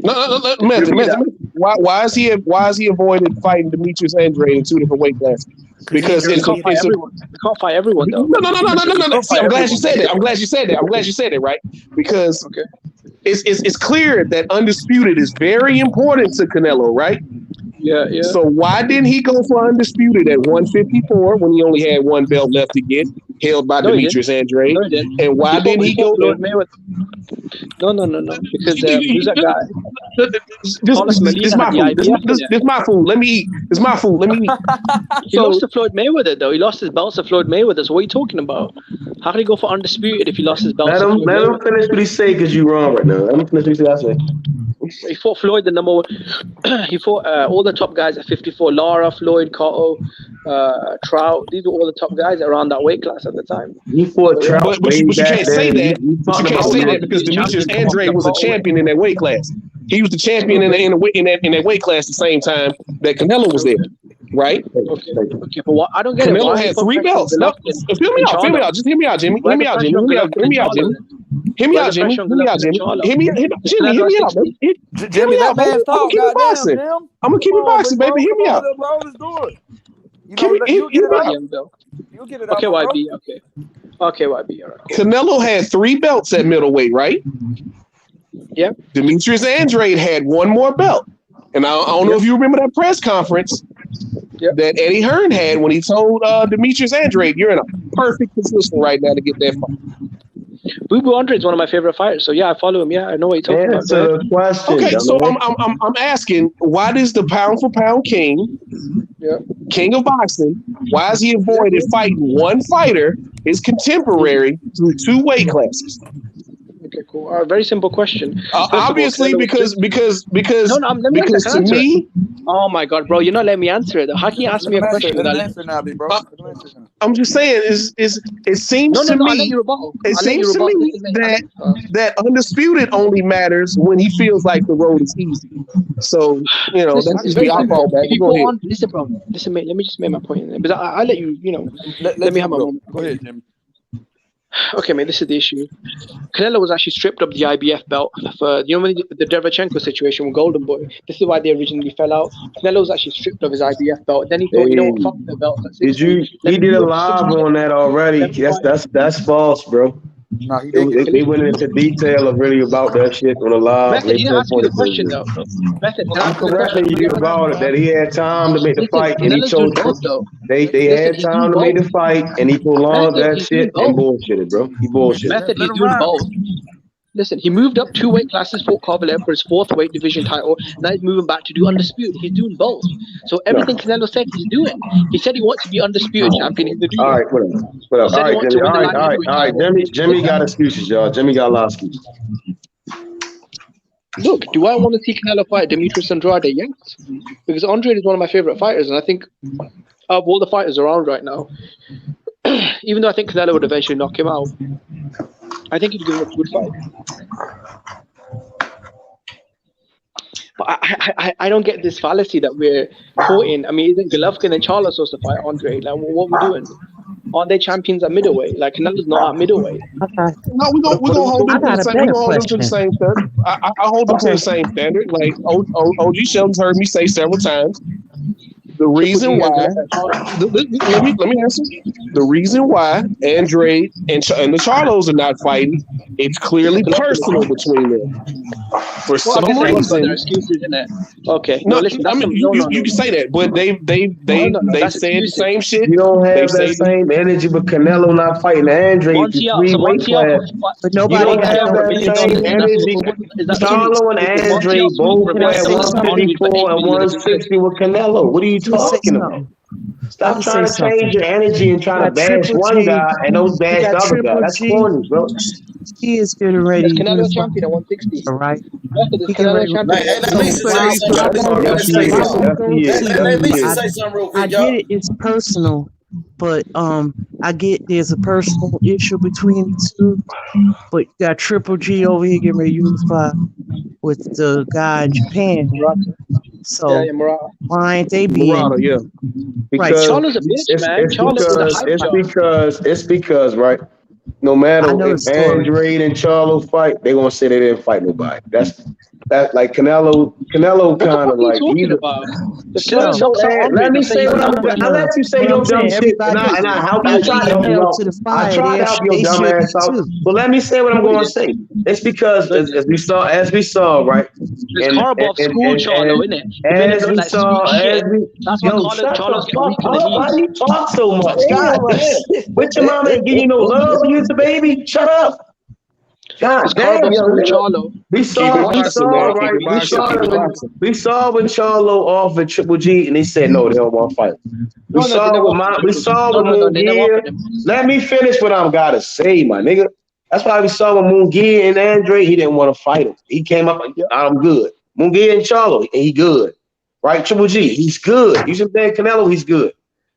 No, why is he avoided fighting Demetrius Andrade in 2 different weight classes? Because they can't fight everyone though. No. See, I'm glad you said that. Right? Because it's clear that undisputed is very important to Canelo, right? Yeah. So why didn't he go for undisputed at 154 when he only had 1 belt left to get, held by Demetrius Andrade? No, he didn't. And why didn't he go? No. Because who's that guy? This my food. Let me eat. It's my food. Let me eat. He lost to Floyd Mayweather though. He lost his belts to Floyd Mayweather. So what are you talking about? How can he go for undisputed if he lost his belts? Let him finish what he say because you're wrong right now. Let him finish what he say. He fought Floyd, the number one. He fought all the top guys at 54. Lara, Floyd, Cotto, Trout. These were all the top guys around that weight class at the time. He fought Trout But you way back can't say then. that. But you can't say that because Demetrius Andrade was a champion in that weight class. He was the champion in that weight class at the same time that Canelo was there, right? Okay, but what, I don't get Canelo it. had 3 belts. No, hear me out. Just hear me out, Jimmy. Hear me out, Jimmy. Hear me out, Jimmy. Hear me out, Jimmy. Hear me out, Jimmy. Hear me out, baby. Hear me out, baby. I'm gonna keep it boxing. I'm gonna keep it boxing, baby. Hear me out. You'll get it Okay, out, YB. Okay, YB. All right. Canelo had 3 belts at middleweight, right? Yeah. Demetrius Andrade had 1 more belt. And I don't know if you remember that press conference that Eddie Hearn had when he told Demetrius Andrade, you're in a perfect position right now to get that fight. Boo Boo Andre is one of my favorite fighters. So yeah, I follow him. Yeah, I know what you're talking about. Question, okay, so I'm asking, why does the pound for pound king, king of boxing, why is he avoided fighting one fighter, his contemporary, through 2 weight classes? Okay, cool. Very simple question. Obviously, because to me, oh my god, bro, you're not letting me answer it. How can you ask me a question? I'm just saying, it seems to me that undisputed only matters when he feels like the road is easy. So that's just the eyeball back. Go ahead. Listen, bro. Listen, mate. Let me just make my point. Because I'll let you. Let me have my moment. Go ahead, Jimmy. Okay, mate, this is the issue. Canelo was actually stripped of the IBF belt for the Derevchenko situation with Golden Boy. This is why they originally fell out. Canelo was actually stripped of his IBF belt. Then he thought, you know what, fuck the belt. He did a live on that already. That's false, bro. No, they went into detail of really about that shit on the live. Method, he didn't ask you the question though. Method, I'm correcting you about it. That he had time to make the fight, and he chose. They had time to make the fight, and he prolonged that shit and bullshitted, bro. He bullshitted. Method, he's doing both. Listen, he moved up 2 weight classes, fought Kovalev for his 4th weight division title. Now he's moving back to do undisputed. He's doing both. So everything Canelo said, he's doing. He said he wants to be undisputed champion. He's doing. All right, whatever. All right, Jimmy. All right. Jimmy got excuses, y'all. Jimmy got a lot of excuses. Look, do I want to see Canelo fight Demetrius Andrade? Yes, because Andrade is one of my favorite fighters, and I think of all the fighters around right now, even though I think Canelo would eventually knock him out, I think he'd give him a good fight. But I don't get this fallacy that we're caught in. I mean, isn't Golovkin and Charlo supposed to fight Andre? Like, what are we doing? Aren't they champions at middleweight? Like, Canelo's not at middleweight. No, we're gonna hold them to the same standard. I hold them to the same standard. Like OG Sheldon's heard me say several times. The reason why, let me answer. The reason why Andrade and the Charlos are not fighting, it's clearly personal between them. For some reason, okay. No, listen. I mean, you can say that, but they said the same shit. You don't have that same energy with Canelo not fighting Andrade. But nobody don't have that same energy. Charlo and Andrade both at 154 and 160 with Canelo. What are you talking about? Stop trying to change your energy and trying to bash one guy and don't bash the other guy. That's corny, bro. He is getting ready. Canelo champion at 160. All right. I get it. It's personal, but I get there's a personal issue between the two. But you got Triple G over here getting ready to unify with the guy in Japan. So why ain't they being? Because Charlo's a bitch, man. It's because right. No matter if Andrade and Charlo fight, they're gonna say they didn't fight nobody. That's like Canelo kind of like. Let me say what I'm doing. I let you say your dumb shit, and I help you. Try to help you out. I try to help your dumb ass out. But let me say what I'm going to say. It's because as we saw, right? It's horrible school, Charlo, isn't it? As we saw, that's why Charlo's getting weak in the knees. Why do you talk so much? God damn! With your mama ain't give you no love when you was a baby. Shut up. God damn, we saw when Charlo offered Triple G and he said no, they don't want to fight. We saw with Munguia. Let me finish what I'm gotta say, my nigga. That's why we saw with Munguia and Andre, he didn't want to fight him. He came up like, I'm good. Munguia and Charlo, and he good. Right? Triple G, he's good. You see what I'm saying? Canelo, he's good.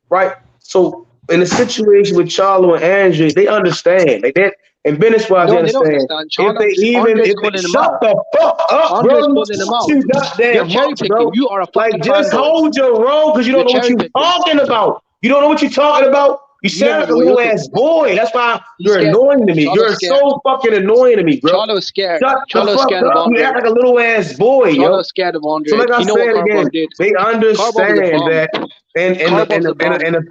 Right? So in the situation with Charlo and Andre, they understand. Like that, and business wise, they They don't understand. understand. If they shut the fuck up, bro, Andre's calling him out. you goddamn You're cherry much, picking. bro. You are a Like fucking just fanboy. hold your roll because you don't know what you're talking about. You don't know what you're talking about. You sound like a little ass boy. That's why you're annoying to me. You're so fucking annoying to me, bro. Charlo's scared. Shut the Charlo's fuck scared of up. You Andre. act like a little ass boy, yo. Charlo's scared of Andre. So like I You know what said Carbon again, did? they understand that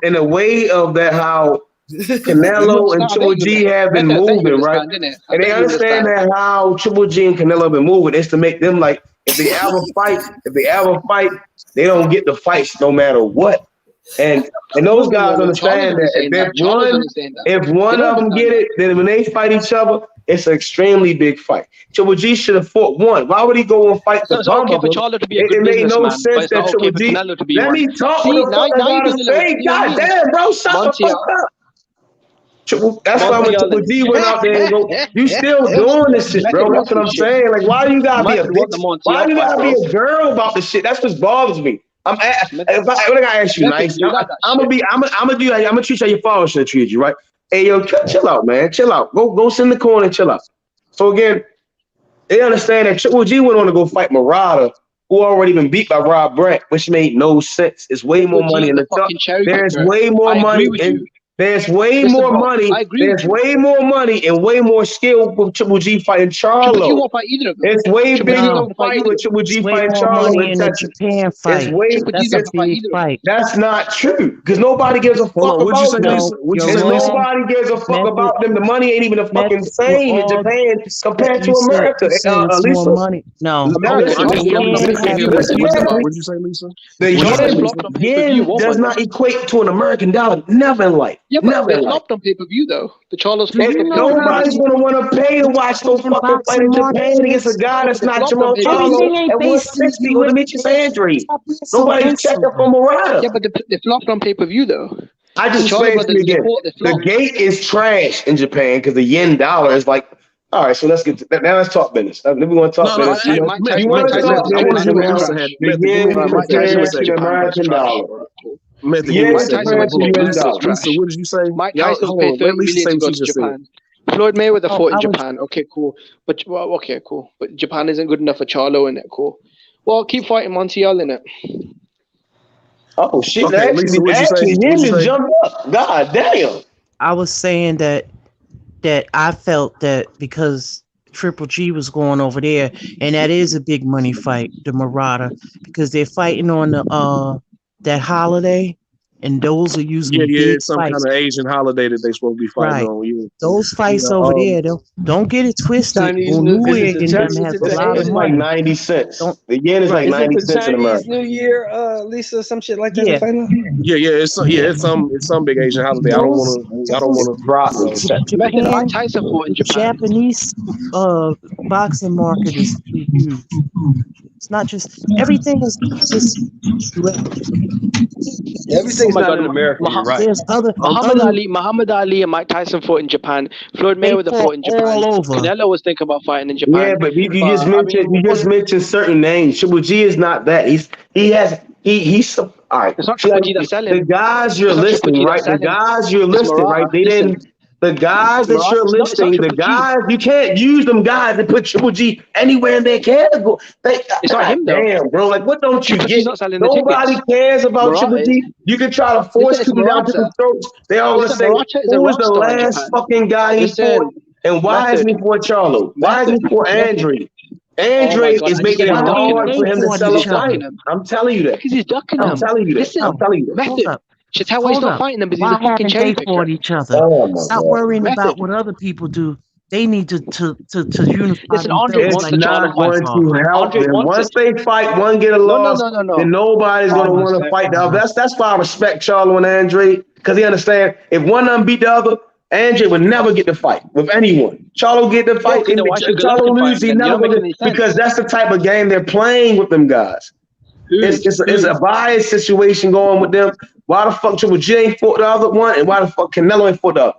in a way of that how Canelo and Triple G have been moving, right? And they understand that how Triple G and Canelo have been moving is to make them like if they ever fight, they don't get the fights no matter what. And those guys understand that if one of them get it, then when they fight each other, it's an extremely big fight. Triple G should have fought one. Why would he go and fight the bum of him? It made no sense that Triple G. Let me talk what the fuck I gotta say. God damn, bro, shut the fuck up. That's why when Triple G went out there and go, you still doing this shit, bro. That's what I'm saying. Like, why do you gotta be a bitch? Why do you gotta be a girl about this shit? That's what bothers me. When I ask you nice, I'm gonna treat you how your father should have treated you, right? Hey, yo, chill out, man. Chill out. Go sit in the corner and chill out. So again, they understand that Triple G went on to go fight Murata, who already been beat by Rob Brandt, which made no sense. It's way more money in the top. There's way more money in. There's way more money. There's way more money and way more skill with Triple G fighting Charlo. It's way bigger of a fight with Triple G fighting Charlo in Texas. It's way That's a big fight. That's not true because nobody gives a fuck about them. Nobody gives a fuck about them. The money ain't even the fucking same in Japan compared to America. Lisa, more money. No, what did you say, Lisa? The yen does not equate to an American dollar. Never in life. Yeah, but they flopped on pay-per-view though. The Charlo's flopped on nobody's gonna want to pay to watch no fucking fight in Japan against a guy that's not Jamal Charlo at 160 or Demetrius Andre. Nobody's checking for Murata. Yeah, but they flopped on pay-per-view though. I just explained to you again. The gate is trash in Japan because the yen dollar is like. All right, so let's get to that. Now let's talk business. Then we want to talk business. You want to talk business? The yen compared to the American dollar. Lisa, what did you say? Mike Tyson paid $30 million to go to Japan. Floyd Mayweather fought in Japan. Okay, cool. But okay, cool. But Japan isn't good enough for Charlo, in it. Cool. Well, keep fighting Montiel in it. Oh shit! Okay, Lisa, actually, just jumped up. God damn. I was saying that I felt that because Triple G was going over there, and that is a big money fight, the Murata, because they're fighting on the that holiday, and those are usually big some fights. kind of Asian holiday that they're supposed to be fighting on. Yeah. Those fights over there, don't get it twisted. It's like 90 cents. The yen is like 90 cents in America. New Year, Lisa, some shit like that. Yeah. It's some big Asian holiday. I don't want to drop Japan, Tyson fought in Japan. Japanese boxing market is huge. It's not just everything is just everything's not in America. You're right. There's other Muhammad Ali and Mike Tyson fought in Japan. Floyd Mayweather fought in Japan. All over. Canelo was thinking about fighting in Japan. Yeah, but you just mentioned certain names. Triple G is not that. He's all right. It's not Triple G that's selling. The guys you're listing, right? The guys you're listing, right? They didn't. The guys that you're listing, the guys, you can't use them guys to put Triple G anywhere in their category. It's not him, though. Damn, bro. Like, what don't you get? Nobody cares about Triple G. You can try to force people down people's throats. They all want to say, who was the last fucking guy he fought? And why isn't he for Charlo? Why isn't he for Andre? Andre is making it hard for him to sell a fight. I'm telling you that. Because he's ducking them. I'm telling you that. I'm telling you that. Method. Should tell why he's not fighting them because he's a fucking cherry picker. Each other. Stop worrying about what other people do. They need to unify. Listen, Andre it's wants not going to help them. Once they fight, one get a loss, then nobody's going to want to fight the other. That's why I respect Charlo and Andre, because he understand if one of them beat the other, Andre would never get the fight with anyone. Charlo get the fight. Charlo lose, he never get because that's the type of game they're playing with them guys. It's a bias situation going with them. Why the fuck Triple G ain't fought the other one, and why the fuck Canelo ain't fought the other?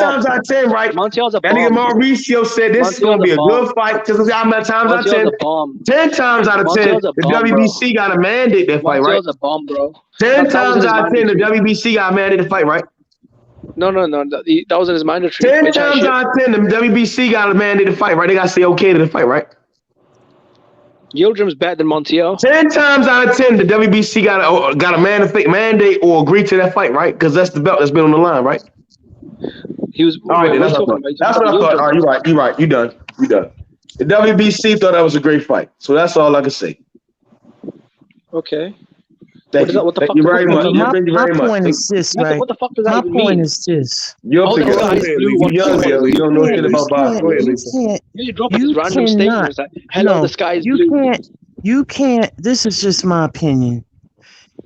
times out of 10, right? Montiel's a That nigga bomb. Mauricio said this is gonna Montiel's be a a bomb. good fight. Just how many times out of Montiel's 10? a bomb. 10 times out of 10, Montiel's a the bomb, bro. WBC got to mandate that fight, right? Montiel's a bomb, bro. 10 That wasn't times his out of 10, the mandatory. WBC got mandated to fight, right? No. That wasn't his mandatory. 10 Bitch ass times shit. out of 10, the WBC got a mandated to fight, right? They got to say okay to the fight, right? Yildirim's better than Montiel. 10 times out of 10, the WBC got a mandate or agree to that fight, right? Because that's the belt that's been on the line, right? He was. All right, then, that's what I thought. That's what I thought. All right, you're right. You done. The WBC thought that was a great fight, so that's all I can say. Okay. Thank you. What the fuck? Thank you very much. My Thank you very much. point is this, right? What the fuck does that My even point mean? is this. You'll figure it out. You don't know shit about boxing. You drop these random statements like, "Hello, the sky is blue." You can't. This is just my opinion.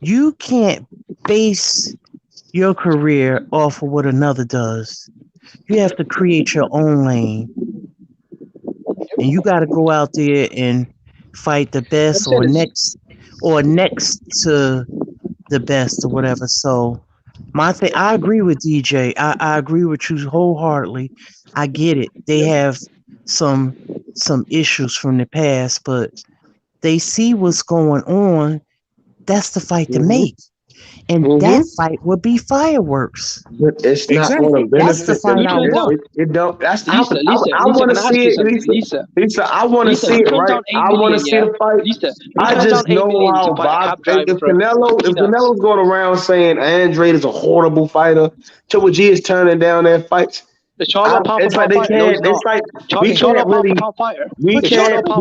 You can't base your career off of what another does. You have to create your own lane, and you got to go out there and fight the best or next to the best or whatever. So my thing, I agree with DJ. I agree with you wholeheartedly. I get it. They have some issues from the past, but they see what's going on. That's the fight to make. And that fight would be fireworks. But it's not going to benefit the fight I want. It don't. That's Lisa, I want to see it, Lisa. I want to see it, right? I want to see the fight. I just know how if Canelo's going around saying Andrade is a horrible fighter, Triple G is turning down their fights. It's like they can't. It's like we can't really. We can't. Let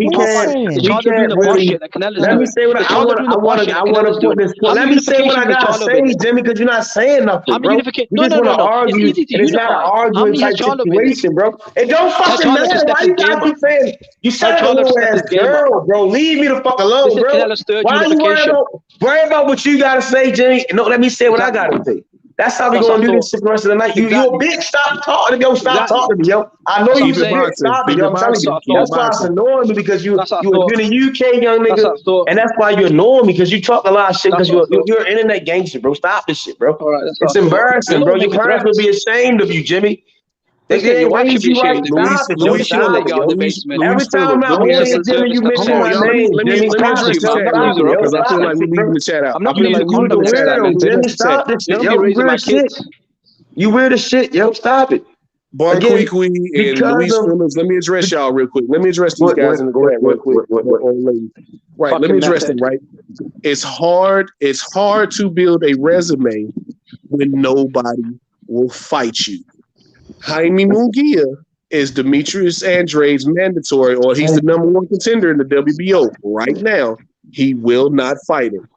me say what I want to put this. Let me say what I gotta say, Jimmy, because you're not saying nothing, bro. You just want to argue, and it's not an arguing type situation, bro. It don't fucking matter. Why you gotta keep saying you sound a little ass girl, bro? Leave me the fuck alone, bro. Why are you worried about what you gotta say, Jimmy? No, let me say what I gotta say. That's how we gonna do this shit the rest of the night. You a bitch, stop talking, yo. Stop talking to me, yo. I know you a bitch, stop it, yo. I'm telling you. That's why it's annoying me because you're in the UK, young nigga, and that's why you're annoying me because you talk a lot of shit because you're an internet gangster, bro. Stop this shit, bro. It's embarrassing, bro. Your parents would be ashamed of you, Jimmy. They raised you right. Stop it, yo. Stop it. Every time I'm out here, Jimmy, you mention my name. Let me address this chat because I feel like we're leaving the chat out. I feel like you the weirdo, Jimmy. Stop this shit, yo. You weird as shit. You weird as shit, yo. Stop it. Bar Queequeg and Luis Phillips. Let me address y'all real quick. Let me address these guys in the chat real quick. Right. Let me address them. Right. It's hard to build a resume when nobody will fight you. Jaime Munguia is Demetrius Andrade's mandatory, or he's the number one contender in the WBO right now. He will not fight him.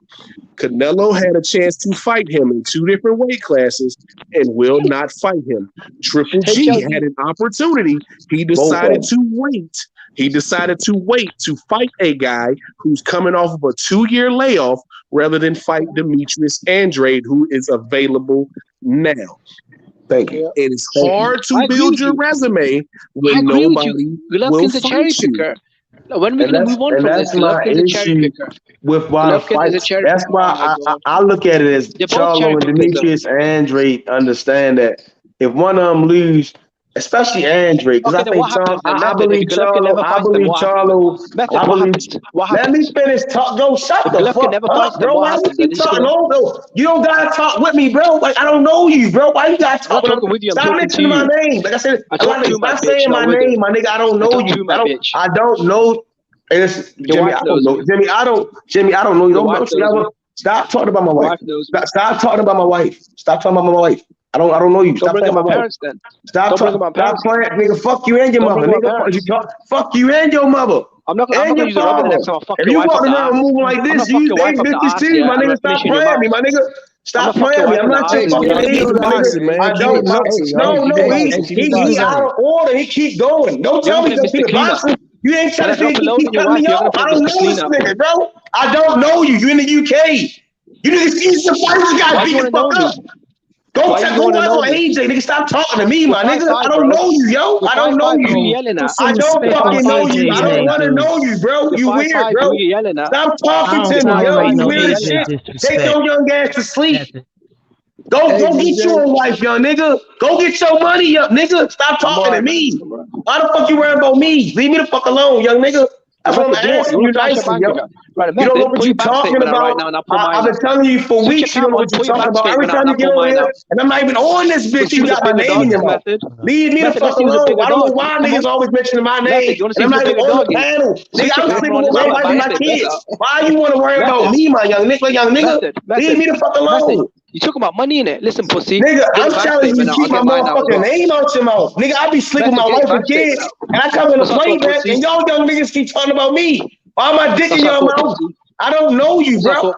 Canelo had a chance to fight him in two different weight classes and will not fight him. Triple G had an opportunity. He decided to wait. He decided to wait to fight a guy who's coming off of a 2-year layoff rather than fight Demetrius Andrade, who is available now. Thank you. It is hard to build your resume when nobody will fight you. When we gonna move on from this? Golovkin is a cherry picker. With why the fight. That's why I look at it as Charlo and Demetrius Andrade understand that if one of them lose, especially Andrade, because I think I believe Charlo. Let me finish talk. Go shut the fuck up, bro. Why you keep talking over? You don't gotta talk with me, bro. Like I don't know you, bro. Why you gotta talk with me? Stop mentioning my name. Like I said, stop saying my name, my nigga. I don't know you. I don't know. Jimmy, I don't know. Jimmy, I don't know you. Stop talking about my wife. Stop talking about my wife. Stop talking about my wife. I don't know you. Stop talking about my parents then. Stop playing, nigga. Fuck you and your mother, nigga. Fuck you and your mother. I'm not gonna use the rubber next time. If you walk around moving like this, you bitches too, my nigga. Stop playing me, my nigga. Stop playing me. I'm not your fucking age, nigga. I don't know. No, he's out of order. He keep going. Don't tell me to keep boxing. You ain't trying to keep cutting me off. I don't know this nigga, bro. I don't know you. You in the UK. You need to see some fighters got beat the fuck up. Go watch on AJ, nigga. Stop talking to me, my nigga. I don't know you, yo. I don't know you. I don't fucking know you. I don't want to know you, bro. You weird, bro. Stop talking to me, yo. You weird as shit. Take your young ass to sleep. Go get you a wife, young nigga. Go get your money up, nigga. Stop talking to me. Why the fuck you worrying about me? Leave me the fuck alone, young nigga. That's what I'm asking you nicely, yo. You don't know what you're talking about. I've been telling you for weeks, you don't know what you're talking about. Every time you get on here, and I'm not even on this bitch, you got my name in your mouth. Leave me the fuck alone. I don't know why niggas always mentioning my name, and I'm not even on the panel. Nigga, I'm sleeping with my wife and my kids. Why you want to worry about me, my young nigga? Leave me the fuck alone. You talking about money in it? Listen, pussy. Nigga, I'm telling you, keep my motherfucking name out your mouth. Nigga, I be sleeping with my wife and kids, and I come in the playback, and y'all young niggas keep talking about me. Why am I dick in your mouth? I don't know you, bro.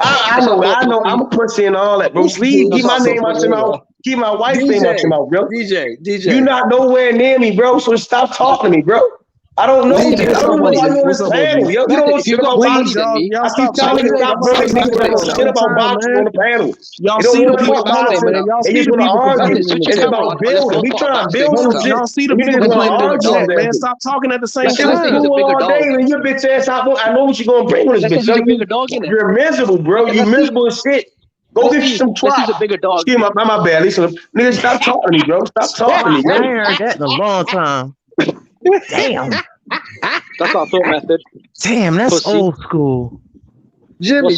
I know. I'm a pussy and all that, bro. Please keep my name out your mouth. Keep my wife's name out your mouth, bro. DJ. You not nowhere near me, bro. So stop talking to me, bro. I don't know you. I don't know why you on this panel, yo. You don't know shit about boxing. I keep telling you stop bringing niggas that know shit about boxing on the panel. Y'all You don't see know the about boxing. They just want to argue. It's about building. We trying to build some shit. Y'all see the You people niggas want playing in the to argue. chat, man. Stop talking at the same That shit was time. cool all day, and your bitch ass out. I know what you're gonna bring with this bitch. You're miserable, bro. You miserable as shit. Go get you some twat. Excuse me, my bad. Listen, nigga, stop talking to me, bro. Stop talking to me, I bro. ain't heard that in a long time. Damn. That's our thought method. Damn, that's old school. Jimmy,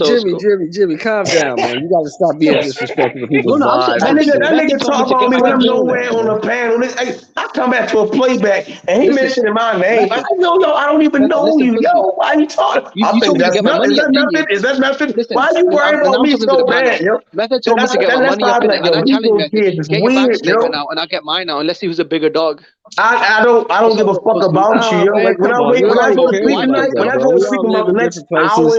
calm down, man. You gotta stop being disrespectful to people's lives. That nigga talk about me when I'm nowhere on the panel. I come back to a playback and he mentioning my name. I know, yo, I don't even know you, yo. Why you talking? I think that's nothing. Is that nothing? Why you worried about me so bad, yo? Method told me to get my money up in it, and I challenge kids. get your bank statement out, and I get mine out. Unless he was a bigger dog. I don't give a fuck about you, yo. Like when I go to sleep tonight, when I go to sleep about the next hour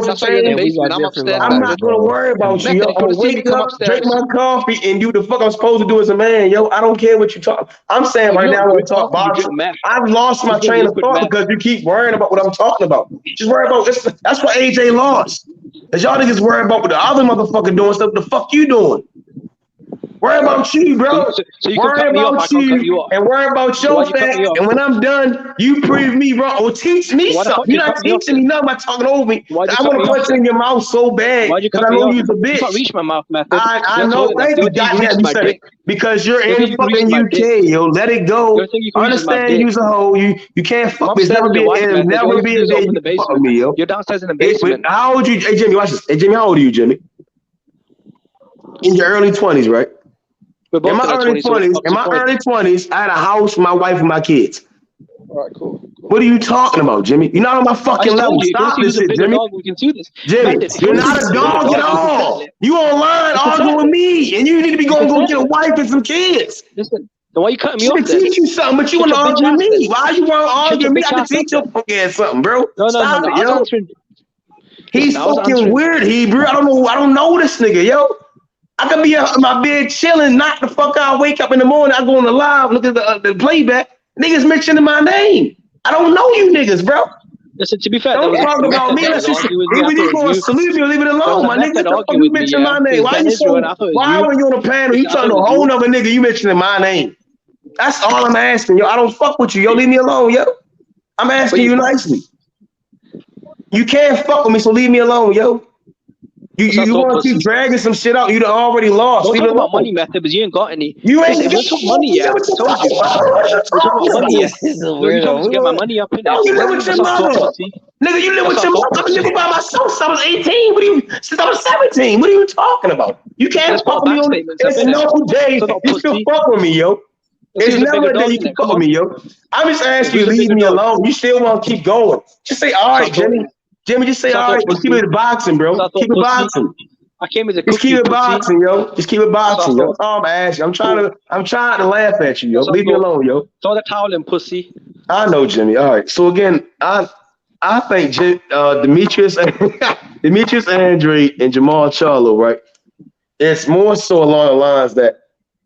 and I'm not gonna worry about you, yo. I'm gonna wake up, drink my coffee, and do the fuck I'm supposed to do as a man, yo. I don't care what you talk. I'm saying right now, I want to talk boxing. I've lost my train of thought because you keep worrying about what I'm talking about. Just worry about this. That's what AJ lost. Cause y'all niggas worry about what the other motherfucker doing stuff. The fuck you doing? Worry about you, bro. Worry about you and worry about your facts. And when I'm done, you prove me wrong or teach me something. You're not teaching me nothing by talking over me. I want to punch in your mouth so bad because I know you're the bitch. You can't reach my mouth, method. I know. Thank you. Goddamn, you said it. Because you're in fucking UK, yo. Let it go. Understand you's a hoe. You can't fuck me. Never be a day you fuck with me, yo. You're downstairs in the basement. How old are you? Hey, Jimmy, watch this. Hey, Jimmy, how old are you, Jimmy? In your early 20s, right? In my early 20s, I had a house, my wife, and my kids. All right, cool. What are you talking about, Jimmy? You're not on my fucking level. Stop this shit, Jimmy. Jimmy, you're not a dog at all. You online arguing with me, and you need to be going to go get a wife and some kids. Listen, then why you cutting me off? I should teach you something, but you want to argue with me. Why you want to argue with me? I can teach your fucking ass something, bro. Stop it, yo. He's fucking weird, Hebrew. I don't know this nigga, yo. I could be in my bed chilling, knock the fuck out, wake up in the morning, I go on the live, look at the playback. Niggas mentioning my name. I don't know you niggas, bro. Listen, to be fair, don't talk about me. Let's just either you gonna salute me or leave it alone, my nigga. The fuck you mentioning my name? Why you so? Why when you on the panel, you talking to a whole nother nigga, you mentioning my name? That's all I'm asking, yo. I don't fuck with you, yo. Leave me alone, yo. I'm asking you nicely. You can't fuck with me, so leave me alone, yo. You want to keep dragging some shit out you done already lost. Don't talk about money, method, but you ain't got any. You ain't got money yet. I told you. Talk about money. You told me to get my money up in there. You live with your mother. Nigga, you live with your mother. I'm living by myself since I was 18. Since I was 17. What are you talking about? You can't fuck with me on it's no day. You still fuck with me, yo. It's never a day you can fuck with me, yo. I'm just asking you to leave me alone. You still want to keep going. Just say, all right, Jimmy. Jimmy, just say, all right, just keep it boxing, bro. Keep it boxing. I came as a just keep it boxing, yo. Just keep it boxing, yo. That's all I'm asking. I'm trying to laugh at you, yo. Leave me alone, yo. Throw the towel in, pussy. I know, Jimmy. All right. So again, I think Demetrius Andre and Jamal Charlo, right? It's more so along the lines that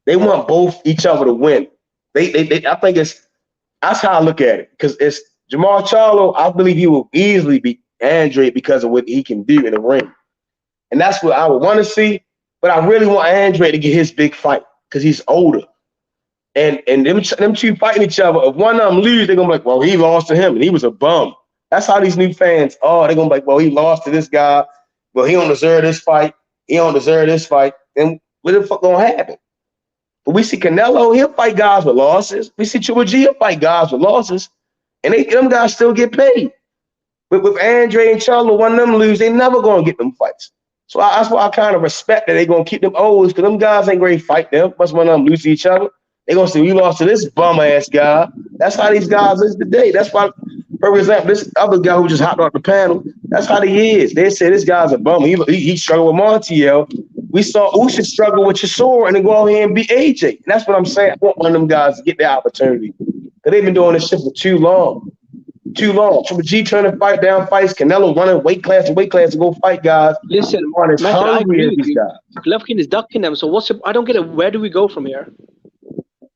they want both each other to win. I think that's how I look at it. Because it's Jamal Charlo, I believe he will easily beat Andre because of what he can do in the ring. And that's what I would want to see. But I really want Andre to get his big fight because he's older. And them two fighting each other, if one of them lose, they're going to be like, well, he lost to him and he was a bum. That's how these new fans are. They're going to be like, well, he lost to this guy. Well, he don't deserve this fight. He don't deserve this fight. And what the fuck going to happen? But we see Canelo, he'll fight guys with losses. We see Triple G, he'll fight guys with losses. And them guys still get paid. with Andre and Charlo, one of them lose, they never gonna get them fights. So that's why I kind of respect that they gonna keep them olds, because them guys ain't gonna fight them. Once one of them lose to each other, they gonna say we lost to this bum ass guy. That's how these guys is today. That's why, for example, this other guy who just hopped off the panel, that's how he is. They say this guy's a bum. He struggled with Montiel. We saw Usyk struggle with Chisora and then go out here and beat AJ. And that's what I'm saying. I want one of them guys to get their opportunity. Because they've been doing this shit for too long. Too long. Triple G turning to fight down fights. Canelo running weight class to go fight guys. Listen, I agree with you. Golovkin is ducking them. So I don't get it. Where do we go from here?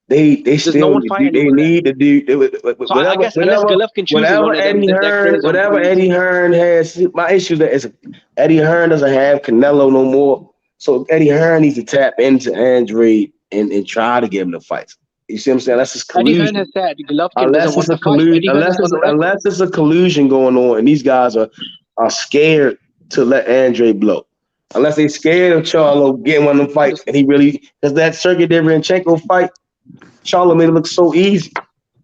They still need to do whatever Eddie Hearn has. My issue is Eddie Hearn doesn't have Canelo no more. So Eddie Hearn needs to tap into Andre and try to give him the fights. You see what I'm saying? That's just collusion. Eddie Hearn has said Golovkin doesn't want to fight. Unless there's a collusion going on and these guys are scared to let Andre blow. Unless they're scared of Charlo getting one of them fights and he really, because that Sergey Derevyanchenko fight, Charlo made it look so easy.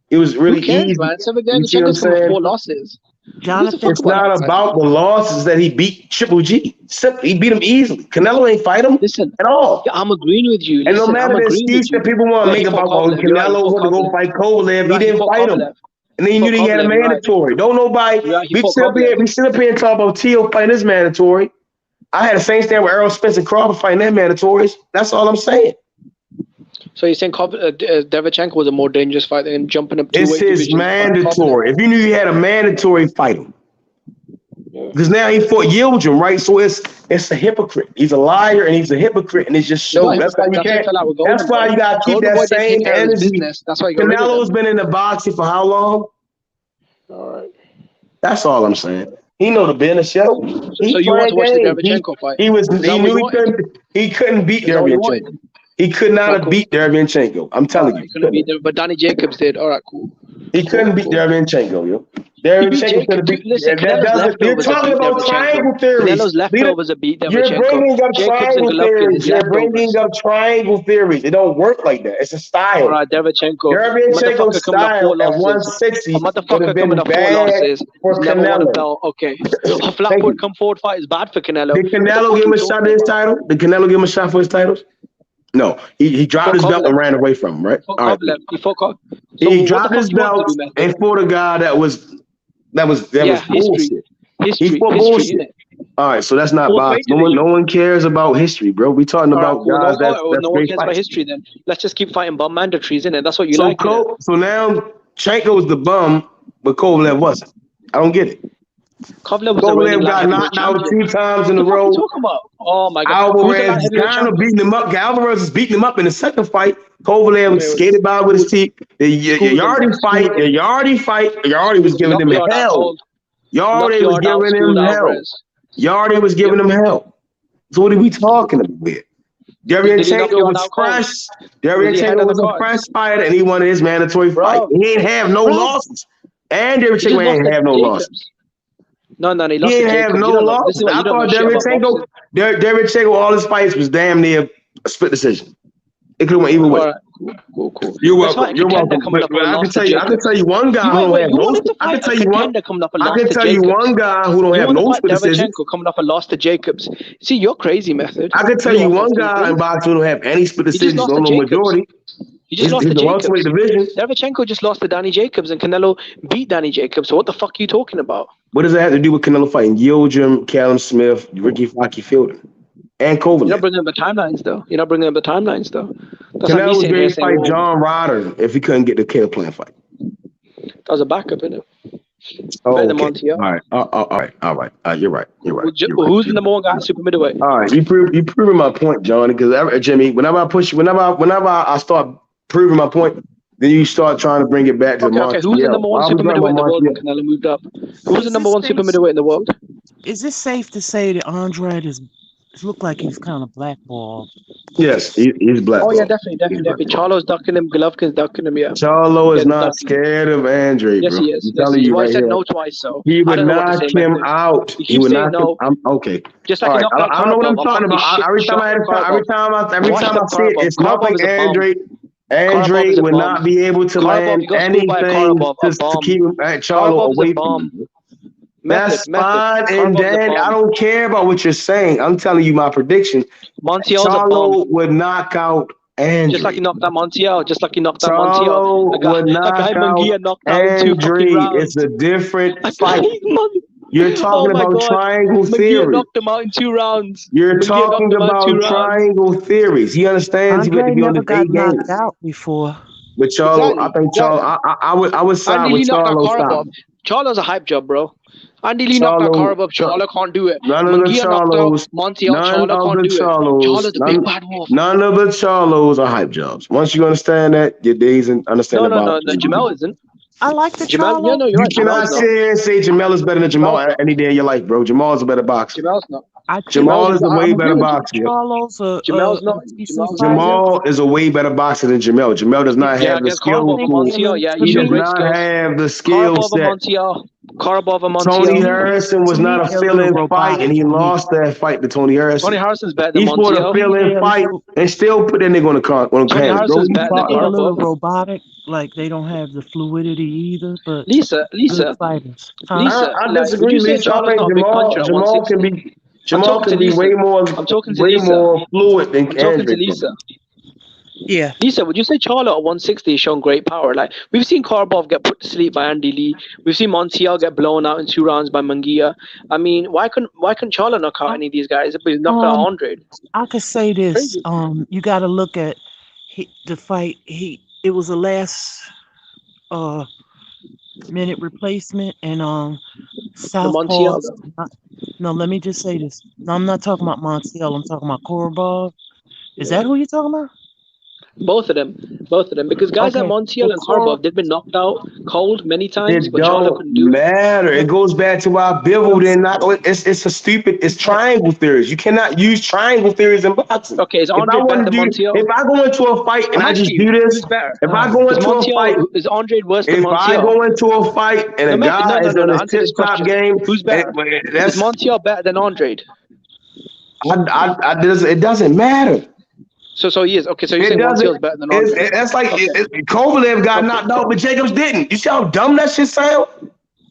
It was really easy. Man. So you see what I'm saying? 4 losses. Jonathan, it's not about the losses that he beat Triple G. He beat him easily. Canelo ain't fight him at all. I'm agreeing with you. And no matter the excuse that people want to make about Canelo want to go fight Kovalev, he didn't fight him. And then you knew he had a mandatory. Don't nobody. We sit up here and talk about Tio fighting his mandatory. I had the same stand with Errol Spence and Crawford fighting their mandatories. That's all I'm saying. So you're saying Derevyanchenko was a more dangerous fight than jumping up 2 weight divisions? It's his mandatory. If you knew you had a mandatory, fight him. Because now he fought Yildirim, right? So it's a hypocrite. He's a liar and he's a hypocrite, and it's just stupid. That's why you can't. That's why you gotta keep that same energy. That's why Canelo's been in the boxing for how long? All right. That's all I'm saying. He know the business, yo. So you want to watch the Derevyanchenko fight? He knew he couldn't beat Derevyanchenko. He could not have beat Derevyanchenko. I'm telling you. He couldn't beat but Danny Jacobs did. All right, cool. He couldn't beat Derevyanchenko, yo. Derevyanchenko could have beat. You're talking about triangle theories. Canelo's leftovers are beat Derevyanchenko. You're bringing up triangle theories. You're bringing up triangle theories. It don't work like that. It's a style. All right, Derevyanchenko's style at 160 would have been bad for Canelo. Okay. Flatfoot come forward fight is bad for Canelo. Did Canelo give him a shot at his title? Did Canelo give him a shot for his titles? No, he dropped his belt and ran away from him, right? All right. He dropped his belt and fought a guy that was bullshit. He fought bullshit. All right, so that's not boxing. No one cares about history, bro. We talking about guys no one cares about history. Then let's just keep fighting bum mandatories, innit? That's what you like. So now Chanko's the bum, but Kovalev wasn't. I don't get it. Kovalev got knocked out 2 times in a row. What are you talking about? Oh my God! Alvarez is kind of beating him up. Alvarez is beating him up in the second fight. Kovalev skated by with his teeth. Yardy was giving him hell. Yardy was giving him hell. Yardy was giving him hell. So what are we talking about here? Derevyanchenko was fresh. Derevyanchenko was a fresh fighter, and he won his mandatory fight. He ain't have no losses. And Derevyanchenko ain't have no losses. No, he lost. He didn't have no losses. I thought Derevyanchenko, all his fights was damn near a split decision. It could have went either way. Cool. You're welcome. You're welcome. I can tell you one guy who don't have no. I can tell you one guy who don't have no split decision. Coming up and lost to Jacobs. See, you're crazy, Method. I can tell you one guy in boxing who don't have any split decisions. Don't know majority. He just lost to Jacobs. Derevyanchenko just lost to Danny Jacobs, and Canelo beat Danny Jacobs. So what the fuck are you talking about? What does that have to do with Canelo fighting Yildirim, Callum Smith, Ricky Fielding, and Kovalev? You're not bringing up the timelines, though. That's Canelo was ready to fight John Ryder if he couldn't get the Caleb Plant fight. That was a backup, innit? Oh, okay. All right. You're right. Who's the number 1 guy at super middleweight? All right, you proving my point, Johnny. Because Jimmy, whenever I start proving my point, then you start trying to bring it back to Okay, who's the number 1 super middleweight in the world when Canelo moved up? Who's the number 1 super middleweight in the world? Is it safe to say that Andre look like he's kind of blackballed? Yes, he's blackballed. Oh yeah, definitely. Charlo's ducking him, Golovkin's ducking him. Yeah. Charlo is not scared of Andre, bro. Yes, he is. I'm telling you right here. I said here. no twice, so he would knock him out. He would knock him. I'm okay. Just like I know what I'm talking about. Every time I see it, it's nothing. Andre would not be able to land anything to keep Charlo away from him. That's fine, and Dan, I don't care about what you're saying. I'm telling you my prediction. Montiel's a bomb. Charlo would knock out Andre. Just like he knocked out Montiel. Just like he knocked out Montiel. Charlo would A guy knock out Munguia knocked out in 2 fucking Andre. rounds. It's a different fight. You're talking Oh my about God. triangle Munguia theory. knocked him out in 2 rounds. You're Munguia talking knocked him out in 2 about rounds. triangle theories. He understands he had to Andre be on never this got 8 games. knocked out before. But Charlo, I think Charlo. I would side Andy with Lee knocked out Charlo. Karabov. Charlo's a hype job, bro. Andy Lee knocked out Karabov. Charlo can't do it. None of the Munguia knocked out Charlos. Montiel. None Charlo of can't the do it. Charlos. Charlo's a big bad wolf. None of the Charlos are hype jobs. Once you understand that, your days and understand No. about. Jamel isn't. I like the Jamel. Charlo. Yeah, no, you're You right. cannot Jamel's sit here and say Jamel is better than Jamal any day of your life, bro. Jamal is a better boxer. Jamel's not. Jamal is a way better boxer. Charlo's Jamel's not. Jamal is a way better boxer than Jamel. Jamel does not have the against skill. Karabov and Montiel. Yeah, He he showed does great not skills. have the skill Karabov and set. Montiel. Karabov and Montiel. Tony Harrison was not a fill-in fight, and he lost that fight to Tony Harrison. Tony Harrison's better than He fought a Montiel. fill-in fight and still put that nigga on the con. Tony Harrison's better than They're a little Karabov. robotic, like they don't have the fluidity either. But Lisa, good fighters. Huh? I like, disagree. would you say Lisa. I Charlo's think not a big puncher at Jamal can 160? be. Jamal can be way more fluid than I'm talking to Andre. Lisa. Yeah. Lisa, would you say Charlo at 160 has shown great power? Like, we've seen Karabov get put to sleep by Andy Lee. We've seen Montiel get blown out in 2 rounds by Munguia. I mean, why couldn't Charlo knock out any of these guys? But he's knocked out Andre. I could say this. You got to look at the fight. It was a last minute replacement, and Southpaw. No, let me just say this. No, I'm not talking about Montiel. I'm talking about Korobov. Is that who you're talking about? Both of them, because guys like Montiel and Karabov, they've been knocked out cold many times, It but Charlo couldn't do don't it. matter. It goes back to why Bivol did not. It's triangle theories. You cannot use triangle theories in boxing. Okay, is Andre better than Montiel? If I go into a fight and I just do this, if I go into a fight, is Andre worse than if Montiel? I go into a fight and a guy is on his tip-top game, who's better? Is Montiel better than Andre? It doesn't matter. So he is. Okay, so you're saying Montiel's better than Andre. That's like Kovalev got knocked out, but Jacobs didn't. You see how dumb that shit sound?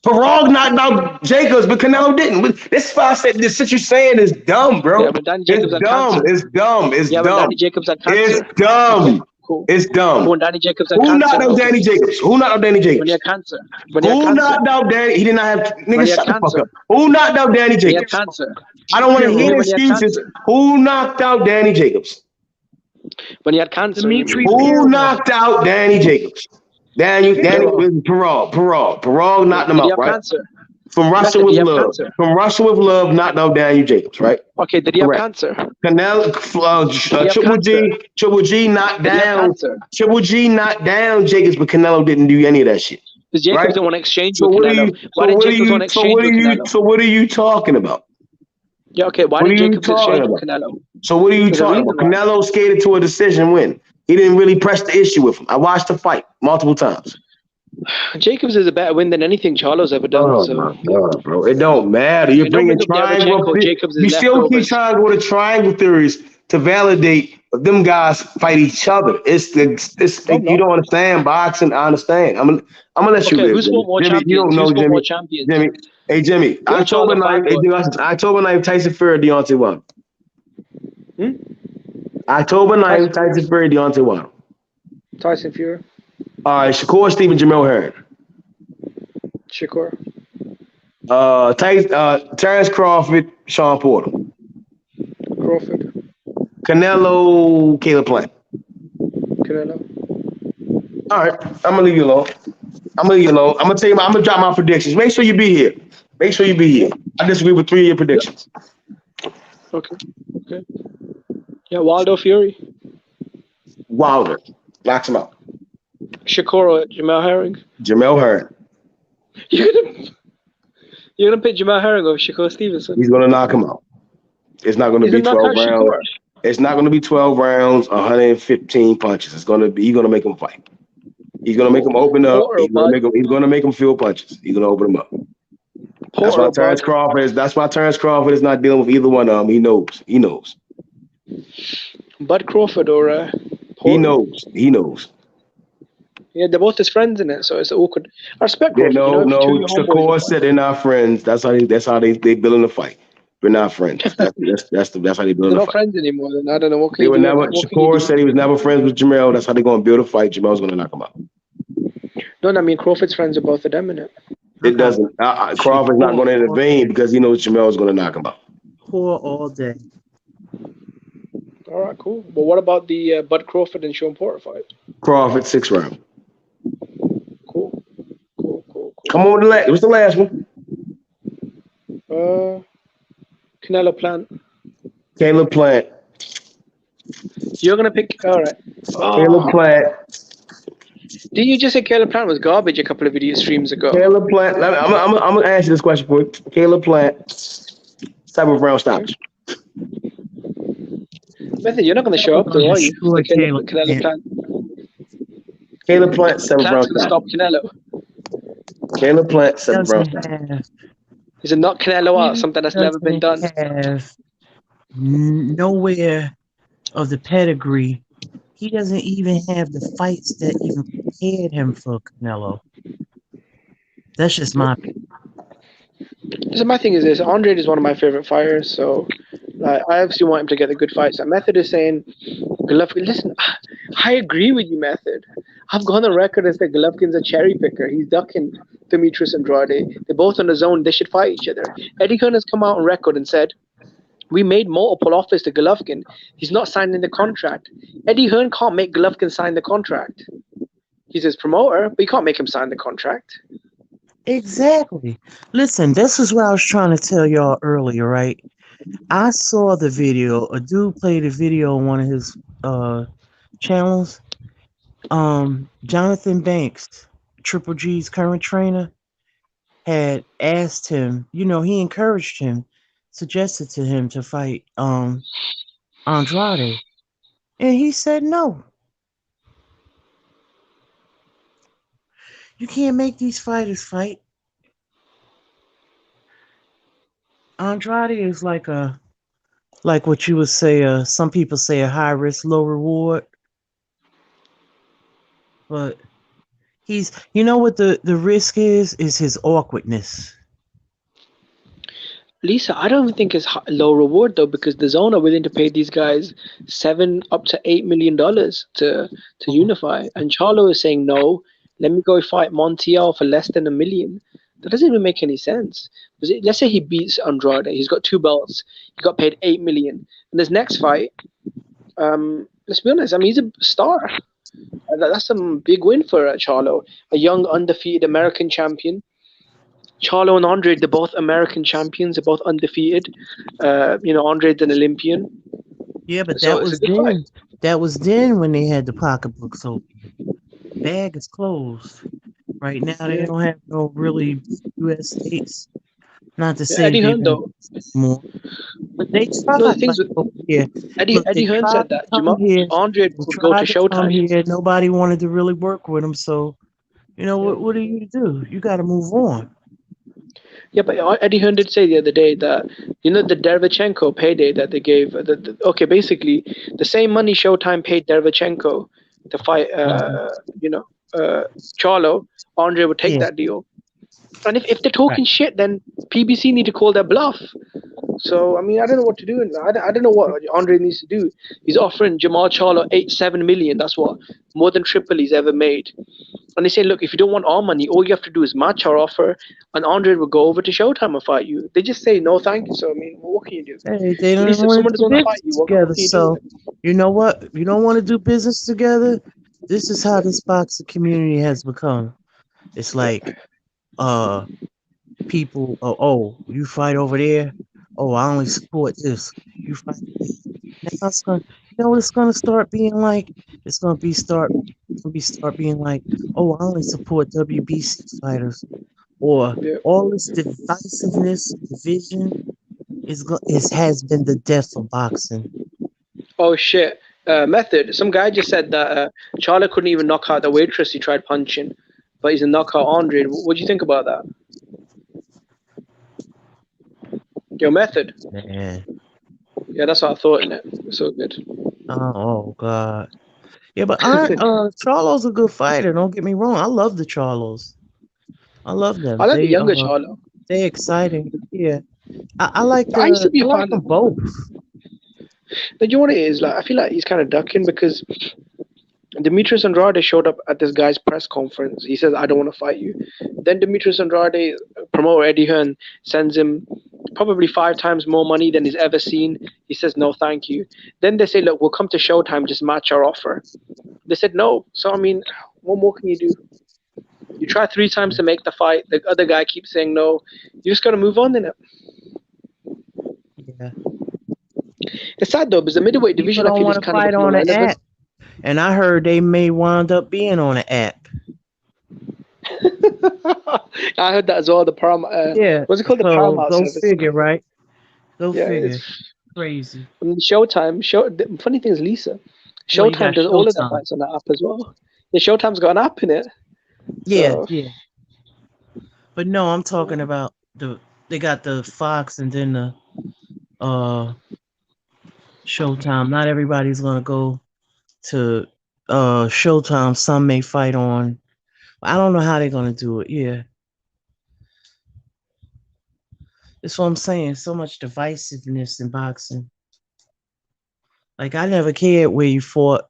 Parag knocked out Jacobs, but Canelo didn't. This is why I said this shit you're saying is dumb, bro. Yeah, but Danny Jacobs had cancer. It's dumb. It's Yeah, but dumb. Danny Jacobs had cancer. It's dumb. Okay, cool. It's dumb. When Danny Jacobs had Who cancer. knocked out Danny Jacobs? Who knocked out Danny Jacobs? When he had cancer. Who knocked out Danny? He did not have. When Nigga, he had shut the fuck cancer. up. Who knocked out Danny He had Jacobs? cancer. I don't want to hear When he had excuses. cancer. Who knocked out Danny Jacobs? When he had cancer. Who knocked out Danny Jacobs? Danny Parag knocked him Did he out, have right? cancer? From Russia Did with he have Love. cancer? From Russia with Love knocked out Daniel Jacobs, right? Okay, did he have Correct. cancer? Canelo, Triple G knocked down. Triple G knocked down Jacobs, but Canelo didn't do any of that shit. Because Jacobs right? didn't want to exchange So with what are Canelo. you? Why did Jacobs want to exchange with Canelo? So what are you talking about? Yeah, okay. Why What did are you Jacobs talking exchange about? with Canelo? So what are you There's a talking about? reason why. Canelo skated to a decision win. He didn't really press the issue with him. I watched the fight multiple times. Jacobs is a better win than anything Charlo's ever done. Oh so. my God, bro! It don't matter. You're It don't bringing bring up triangle. Derevchenko, Jacobs is You still keep leftovers. trying to go to triangle theories to validate them guys fight each other. You don't understand boxing. I understand. I'm gonna let you Okay, live. who's Jimmy. fought more Jimmy, you don't champions? know Who's fought Jimmy. more champions? Jimmy, hey Jimmy. October 9th, Tyson Fury, Deontay Wilder. October 9th, Tyson Fury, Deontay Wilder. Tyson Fury. All right, Shakur Stevenson, Jamel Herring. Shakur. Terrence Crawford, Sean Porter. Crawford. Canelo, Caleb Plant. Canelo. All right, I'm gonna leave you alone. I'm gonna tell you. I'm gonna drop my predictions. Make sure you be here. I disagree with 3 of your predictions. Okay. Yeah, Wilder Fury. Wilder knocks him out. Shakur or Jamel Herring. Jamel Herring. You're gonna pick Jamel Herring over Shakur Stevenson. He's gonna knock him out. It's not gonna He's be gonna 12 knock out rounds. Shakur. It's not gonna be 12 rounds, 115 punches. He's gonna make him fight. He's gonna make him open up. He's gonna make him feel punches. He's gonna open him up. That's why Terrence Crawford is not dealing with either one of them. He knows. Bud Crawford or He knows. Yeah, they're both his friends in it, so it's awkward. I respect Yeah, Crawford. You know, no, if two of no. your homeboys. Shakur said they're not friends. That's how they building the fight. We're not friends. That's how they They're building the not fight. friends anymore. Then I don't know what can They you were do with never. that. What can you do? Shakur said he was never friends with Jamel. That's how they're gonna build a fight. Jamel's gonna knock him out. No, I mean Crawford's friends with both of them in it. It doesn't. Crawford's not going to intervene because he knows Jamel's going to knock him out. Poor all day. All right, cool. But what about the Bud Crawford and Sean Porter fight? Crawford 6th round. Cool. Come on with the last. What's the last one? Canelo Plant. Caleb Plant. You're gonna pick. All right. Caleb Plant. Did you just say Caleb Plant was garbage a couple of video streams ago? Caleb Plant. I'm gonna answer this question for you. Caleb Plant. 7th round stoppage. Method, you're not gonna show up though, are you? For Caleb Plant. Caleb Plant, 7th round Plant's gonna stop Canelo. Caleb Plant, 7th round stoppage. Is it not Canelo out? Something that's never been done. Have nowhere of the pedigree. He doesn't even have the fights that even prepared him for Canelo. That's just my opinion. So my thing is this: Andre is one of my favorite fighters, so I obviously want him to get the good fights. And Method is saying, Golovkin. Listen, I agree with you, Method. I've gone on record and said Golovkin's a cherry picker. He's ducking Demetrius Andrade. They're both on the zone. They should fight each other. Eddie Hearn has come out on record and said, we made multiple offers to Golovkin. He's not signing the contract. Eddie Hearn can't make Golovkin sign the contract. He's his promoter, but he can't make him sign the contract. Exactly. Listen, this is what I was trying to tell y'all earlier, right? I saw the video. A dude played a video on one of his channels. Jonathan Banks, Triple G's current trainer, had asked him, he encouraged him, suggested to him to fight Andrade. And he said no. You can't make these fighters fight. Andrade is like what you would say, some people say a high risk, low reward. But what the risk is his awkwardness. Lisa, I don't even think it's low reward though, because the zone are willing to pay these guys $7 up to $8 million to unify, and Charlo is saying no. Let me go fight Montiel for less than $1 million. That doesn't even make any sense. Let's say he beats Andrade. He's got 2 belts. He got paid $8 million. And this next fight, let's be honest. I mean, he's a star. That's some big win for Charlo, a young undefeated American champion. Charlo and Andre, they're both American champions. They're both undefeated. Andre's an Olympian. Yeah, but that was then. Fight. That was then when they had the pocketbooks open. Bag is closed. Right now, they don't have no really U.S. states. Not to say Eddie Hearn though. More, but they tried. No, the things Eddie Hearn said that Andre would go to Showtime. Here, nobody wanted to really work with him. So, what are you to do? You got to move on. Yeah, but Eddie Hearn did say the other day that the Derevchenko payday that they gave. Basically the same money Showtime paid Derevchenko to fight. Charlo, Andre would take that deal. And if they're talking shit, then PBC need to call their bluff. So, I mean, I don't know what to do. I don't know what Andre needs to do. He's offering Jamal Charlo $7 million. That's what more than triple he's ever made. And they say, look, if you don't want our money, all you have to do is match our offer, and Andre will go over to Showtime and fight you. They just say no, thank you. So, I mean, what can you do? Hey, they don't want to do business together. So, you know what? You don't want to do business together. This is how this boxing community has become. It's like, people. Oh, you fight over there. Oh, I only support this. You fight. Now it's gonna, it's gonna start being like. It's gonna start being like. Oh, I only support WBC fighters, or all this divisiveness, division, has been the death of boxing. Oh shit! Method. Some guy just said that Charlo couldn't even knock out the waitress he tried punching, but he's a knockout Andre. What do you think about that? Your Method. Man. Yeah, that's what I thought in it. So good. Oh God. Yeah, but Charlo's a good fighter. Don't get me wrong. I love the Charlos. I love them. I like the younger Charlo. They exciting. Yeah, I like I used to be a like fan them of both. But you know what it is? Like I feel like he's kind of ducking because Demetrius Andrade showed up at this guy's press conference. He says, "I don't want to fight you." Then Demetrius Andrade, promoter Eddie Hearn, sends him probably 5 times more money than he's ever seen. He says, "No, thank you." Then they say, "Look, we'll come to Showtime. Just match our offer." They said no. So I mean, what more can you do? You try 3 times to make the fight. The other guy keeps saying no. You just gotta move on in it. Yeah. It's sad though, because the middleweight People division I don't feel is want to kind of fight become on the irrelevant. app, and I heard they may wind up being on the app. I heard that as well. The Paramount, Yeah. what's it called? The So Paramount go service. figure, right? Go Yeah, figure. it's Crazy. I mean, Showtime. The funny thing is, Lisa, Well, you Showtime got does all of their Showtime. fights on the app as well. The Showtime's got an app in it. Yeah, So yeah. But no, I'm talking about they got the Fox and then the Showtime. Not everybody's gonna go to Showtime. Some may fight on. I don't know how they're gonna do it. Yeah. That's what I'm saying. So much divisiveness in boxing. Like I never cared where you fought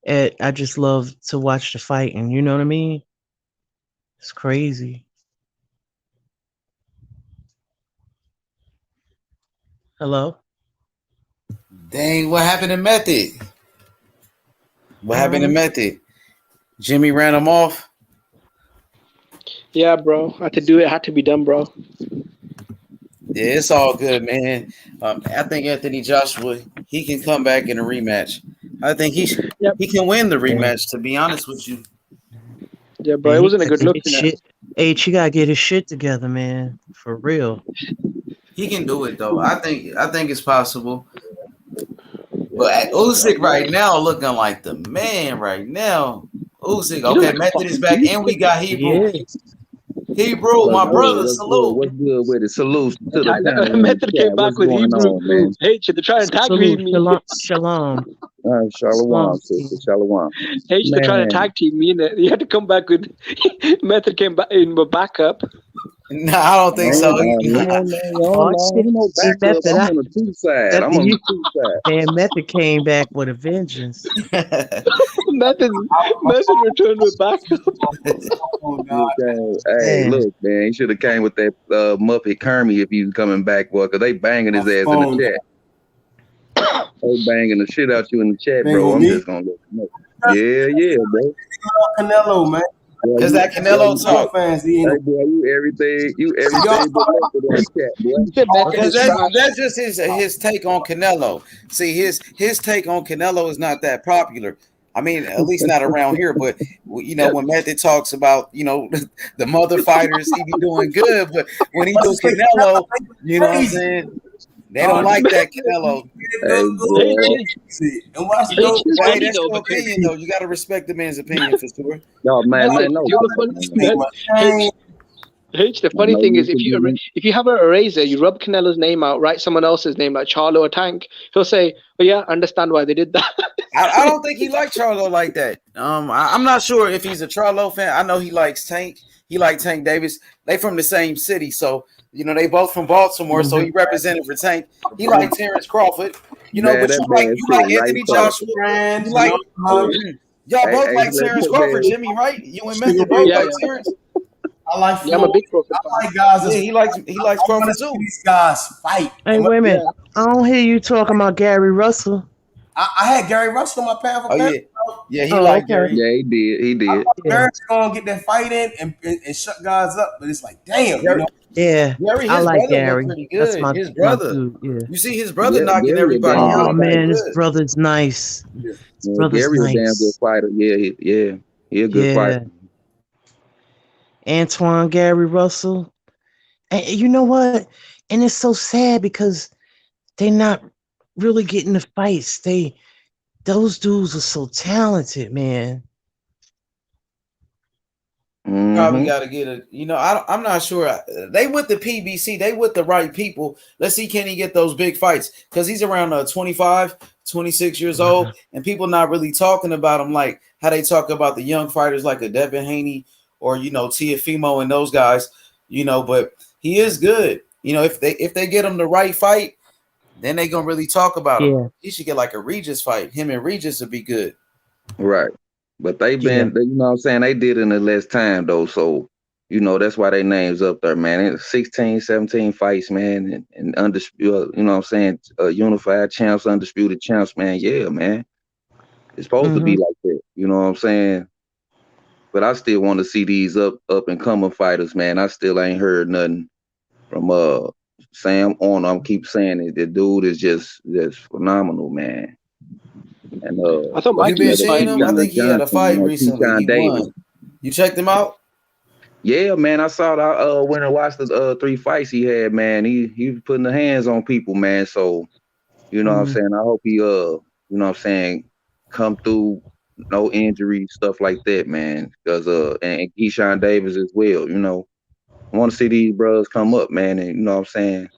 at. I just love to watch the fighting. You know what I mean? It's crazy. Hello? Dang, what happened to Method? What happened to Method? Jimmy ran him off. yeah, bro, I had to do it. It had to be done, bro. Yeah, it's all good, man. I think Anthony Joshua, he can come back in a rematch. I think he can win the rematch, to be honest with you. Yeah, bro, it wasn't a good look. H, you gotta get his shit together, man. For real. He can do it though. I think it's possible. But Usyk right now looking like the man right now. Usyk, okay, Method is back, and we got Hebrew. Hebrew, my brother, salute. What's good with it? Salute to the panel. Method came back with Hebrew. Man? Hey, they're trying to tag me. Shalom. Shalom, sister. Shalom. Hey, they're trying to tag team me. You had to come back with Method came back in the backup. No, I don't think so. I'm on the two side. I'm on the two side. And Method came back with a vengeance. Method returned with backup. Hey, look, man, he should have came with that Muppet Kermie if he was coming back, boy, because they banging his ass in the chat. They banging the shit out you in the chat, bro. I'm just gonna let you know. Yeah, bro. Canelo, man. Because that Canelo talk. Fans, hey, boy, you everything but left it on the chat, boy. Because that's just his take on Canelo. See, his take on Canelo is not that popular. I mean, at least not around here. But you know, when Method talks about the mother fighters, he be doing good. But when he do Canelo, you know what I'm saying? They don't like that Canelo. Hey, that's your opinion, though. You got to respect the man's opinion for sure. No, man, H, the funny thing is, if you have an eraser, you rub Canelo's name out, write someone else's name like Charlo or Tank, he'll say, "Oh yeah, understand why they did that." I don't think he likes Charlo like that. I'm not sure if he's a Charlo fan. I know he likes Tank. He likes Tank Davis. They from the same city, so they both from Baltimore. So he represented for Tank. He likes Terrence Crawford. But you like Anthony Joshua. You like y'all both like Terrence Crawford, Jimmy, right? You and Method both like Terrence. I like. Yeah, I'm a big Crawford fan. I like guys. Yeah, he likes Crawford too. These guys fight. Hey, wait a minute. I don't hear you talking about Gary Russell. I had Gary Russell on my panel. Yeah, he liked Gary. Yeah, he did. Gary's gonna get that fight in and shut guys up, but it's like, damn, Yeah, Gary, I like Gary. Gary. That's That's his brother. Dude, yeah. You see his brother knocking everybody out. Oh man, his brother's nice. His brother's Gary's nice. a damn good fighter. Yeah. He a good fighter. Antoine Gary Russell. And you know what? And it's so sad because they're not really getting the fights. Those dudes are so talented, man. Probably got to get a, I'm not sure. They with the PBC, they with the right people. Let's see, can he get those big fights? Because he's around 25, 26 years old, and people not really talking about him like how they talk about the young fighters like a Devin Haney or, Tiafimo and those guys, but he is good. If they get him the right fight, then they going to really talk about him. Yeah. He should get like a Regis fight. Him and Regis would be good. Right. But they've been, you know what I'm saying, they did in the less time, though. So, that's why their name's up there, man. It's 16, 17 fights, man, and undisputed, you know what I'm saying, unified champs, undisputed champs, man. Yeah, man. It's supposed to be like that, you know what I'm saying? But I still want to see these up and coming fighters, man. I still ain't heard nothing from Sam Arnold. I'm keep saying it. The dude is just phenomenal, man. And I thought Mike been seeing him. I think he had a fight recently. He won. You checked him out? Yeah, man. I saw that when I watched the 3 fights he had, man. He was putting the hands on people, man. So, you know what I'm saying? I hope he you know what I'm saying, come through, no injuries, stuff like that, man. Because and Keyshawn Davis as well, I want to see these brothers come up, man, and you know what I'm saying,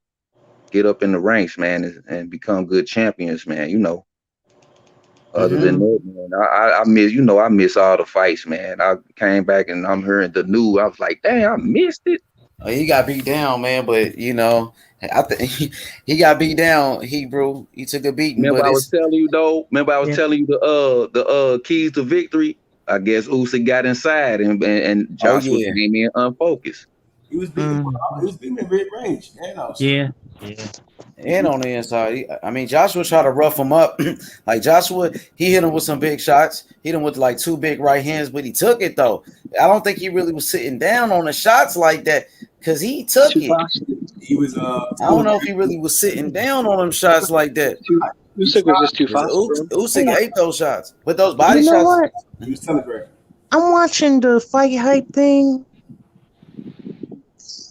get up in the ranks, man, and become good champions, man, Other than that, man, I miss all the fights, man. I came back and I'm hearing the news. I was like, damn, I missed it. Oh, he got beat down, man. But I think he got beat down. Hebrew, he took a beating. Remember, I was telling you though. Remember, I was telling you the keys to victory. I guess Usyk got inside and Joshua came in unfocused. He was beating. He was beating in mid range and outside. Yeah. And on the inside, Joshua tried to rough him up. Like Joshua, he hit him with some big shots. Hit him with like 2 big right hands, but he took it though. I don't think he really was sitting down on the shots like that because he took it. He was. I don't know if he really was sitting down on them shots like that. Usyk was just too fast. Usyk ate those shots, but those body You know shots. what? He was telegraphing. I'm watching the fight hype thing.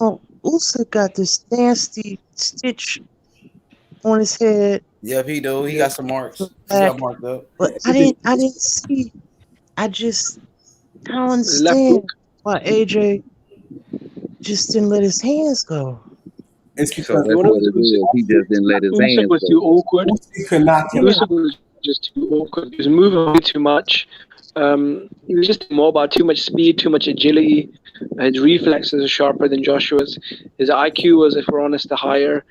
Oh, Usyk got this nasty stitch on his head. Yep, he do. He got some marks. He got marked up. But I didn't see. I don't understand why AJ just didn't let his hands go. It's because he just didn't let his hands Usyk was too awkward. Usyk was just too awkward. He was moving way too much. He was just immobile, too much speed, too much agility. His reflexes are sharper than Joshua's. His IQ was, if we're honest, higher.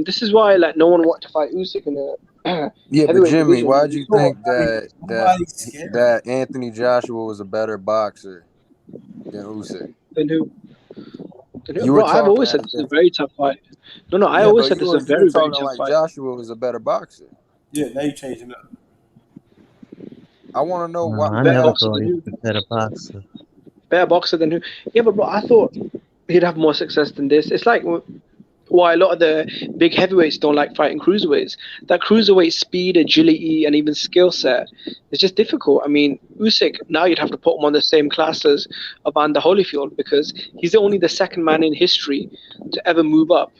This is why no one wanted to fight Usyk in a yeah, but Jimmy, division. why do you think that Anthony Joshua was a better boxer than Usyk? Then who? I've always said this is a very tough fight. No, I always said this is a very, very tough fight. Joshua was a better boxer. Yeah, now you're changing up. I want to know No, what I never thought he was a better boxer. Better boxer than who? Yeah, but bro, I thought he'd have more success than this. It's like why a lot of the big heavyweights don't like fighting cruiserweights. That cruiserweight speed, agility, and even skill set is just difficult. Usyk, now you'd have to put him on the same class as Evander Holyfield because he's only the second man in history to ever move up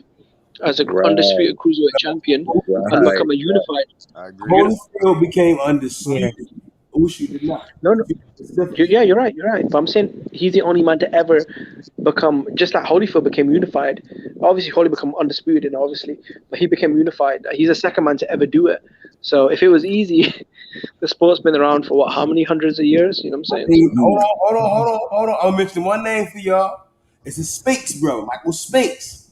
as a undisputed cruiserweight champion and become a unified. I agree. Holyfield became undisputed. Usyk did not. No. Yeah, you're right. But I'm saying he's the only man to ever become, just like Holyfield became unified. Obviously, Holy became undisputed, obviously, but he became unified. He's the second man to ever do it. So if it was easy, the sport's been around for how many hundreds of years? You know what I'm saying? Hold on. I'll mention one name for y'all. It's a Spinks, bro. Michael Spinks.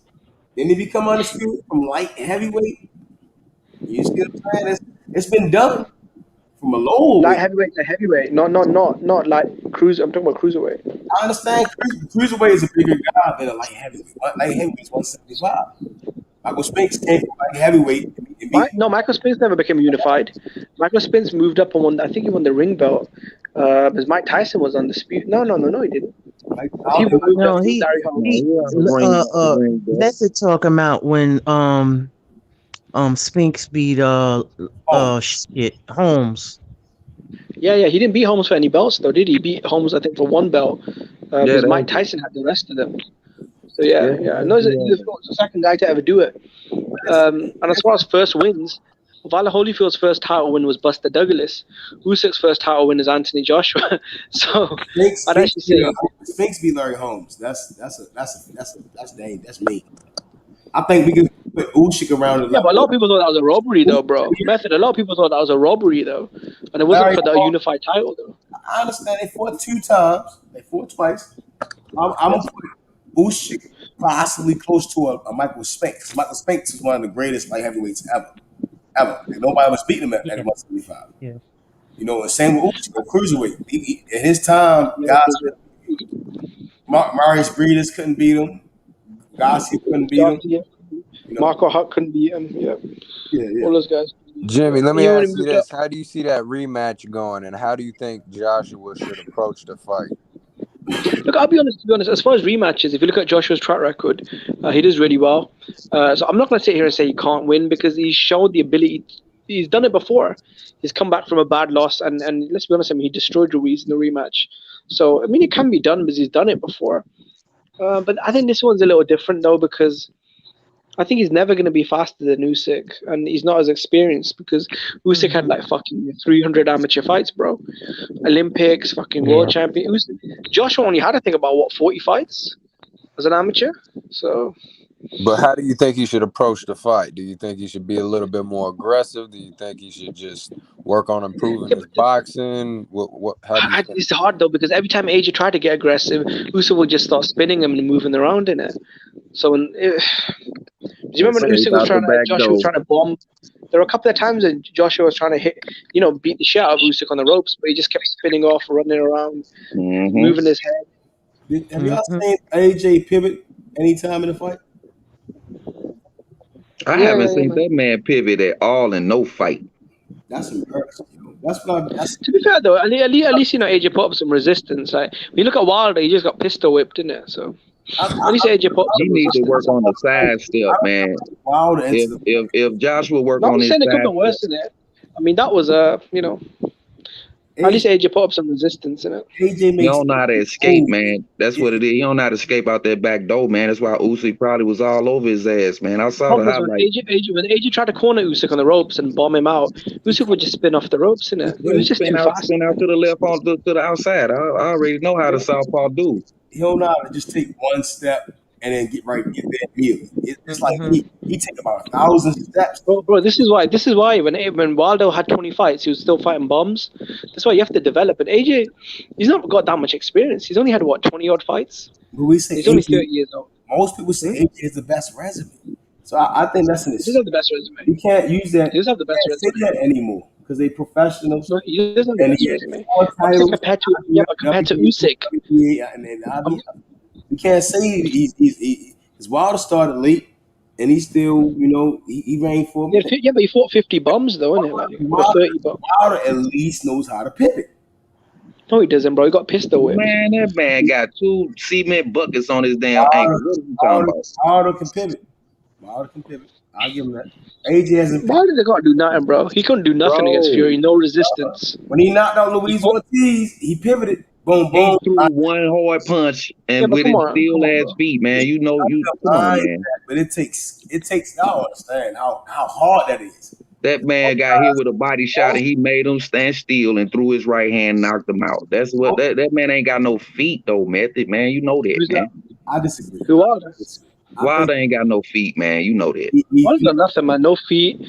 Then he become undisputed from light heavyweight. You see what I'm saying? It's been done. From a low light heavyweight to heavyweight, not like cruiser. I'm talking about cruiserweight. I understand cruiserweight is a bigger guy than a light heavyweight. Light heavyweight is 175. Michael Spinks came from light heavyweight. No, Michael Spinks never became unified. Michael Spinks moved up and won. I think he won the ring belt. Because Mike Tyson was undisputed. No, he didn't. Method talking about when Spinks beat Holmes. Yeah, he didn't beat Holmes for any belts though, did he? He beat Holmes, I think, for one belt. Because Mike Tyson had the rest of them. So yeah. No, he's the second guy to ever do it. And as far as first wins, Valer Holyfield's first title win was Buster Douglas. Usyk's first title win is Anthony Joshua. So I'd actually say Sphinx be Larry Holmes. That's me. I think we can put Usyk around the yeah, level. but a lot of people thought that was a robbery, though, bro. Method. A lot of people thought that was a robbery, though, and it wasn't for the unified title, though. I understand they fought 2 times. They fought twice. I'm gonna put Usyk possibly close to a Michael Spinks. Michael Spinks is one of the greatest light heavyweights ever. Like, nobody was beating him at 175. Yeah. You know, and same with Usyk, a cruiserweight. In his time, guys, Marius Breeders couldn't beat him. Garcia couldn't beat him. Yeah. You know? Marco Huck couldn't beat him. Yeah. All those guys. Jimmy, let me ask you this: how do you see that rematch going, and how do you think Joshua should approach the fight? Look, I'll be honest. To be honest, as far as rematches, if you look at Joshua's track record, he does really well. So I'm not going to sit here and say he can't win because he's showed the ability. He's done it before. He's come back from a bad loss, and let's be honest, I mean, he destroyed Ruiz in the rematch. So I mean, it can be done because he's done it before. But I think this one's a little different though because I think he's never going to be faster than Usyk, and he's not as experienced because Usyk had like fucking 300 amateur fights, bro. Olympics, fucking world champion. Joshua only had, I think, about 40 fights as an amateur. So. But how do you think he should approach the fight? Do you think he should be a little bit more aggressive? Do you think he should just work on improving his boxing? How do you think? It's hard though because every time AJ tried to get aggressive, Usyk will just start spinning him and moving around in it. So do you remember when Usyk was Joshua was trying to bomb? There were a couple of times that Joshua was trying to beat the shit out of Usyk on the ropes, but he just kept spinning off, running around, moving his head. Have y'all seen AJ pivot anytime in the fight? I haven't seen that man pivot at all in no fight. That's impressive. That's what To be fair though, at least AJ put up some resistance. Like when you look at Wilder, he just got pistol whipped, didn't it? So at least AJ put up some He needs to work on the side step, man. If Joshua work on his side, it could be worse than it. I mean, that was at least AJ put up some resistance in it. He don't know how to escape, man. That's what it is. He don't know how to escape out that back door, man. That's why Usyk probably was all over his ass, man. I saw the highlight. When AJ tried to corner Usyk on the ropes and bomb him out, Usyk would just spin off the ropes, innit? It was just too fast. Spin out to the left, to the outside. I already know how the southpaw do. He don't know how to just take one step and then get there immediately. It's like he take about 1,000 steps. Bro, this is why when Waldo had 20 fights, he was still fighting bombs. That's why you have to develop. And AJ, he's not got that much experience. He's only had 20 odd fights. But we say he's only 30 years old. Most people say AJ is the best resume. So I think that's an excuse. He doesn't have the best resume. You can't use that. He doesn't have the best resume. Say that anymore because they professionals. No, he doesn't have the best resume. Compared to Usyk. Yeah, you can't say his Wilder started late, and he still, he reigned for him. Yeah, but he fought 50 bombs though, isn't it? Like 30 bombs. Wilder at least knows how to pivot. No, he doesn't, bro. He got pistol whipped. Man, that man got 2 cement buckets on his damn ankle. What are you talking about? Wilder can pivot. I'll give him that. AJ hasn't. Wilder can't do nothing, bro. He couldn't do nothing against Fury. No resistance. When he knocked out Luis Ortiz, he pivoted. Boom, boom. He threw one hard punch and with his steel ass feet, man. Come on, man. But it takes. Y'all understand how hard that is. That man got hit with a body shot and he made him stand still and threw his right hand, knocked him out. That's what that man ain't got no feet though, Method, man. You know that, man. I disagree. Who Wilder? Wilder ain't got no feet, man. You know that. Wilder got nothing, man. No feet.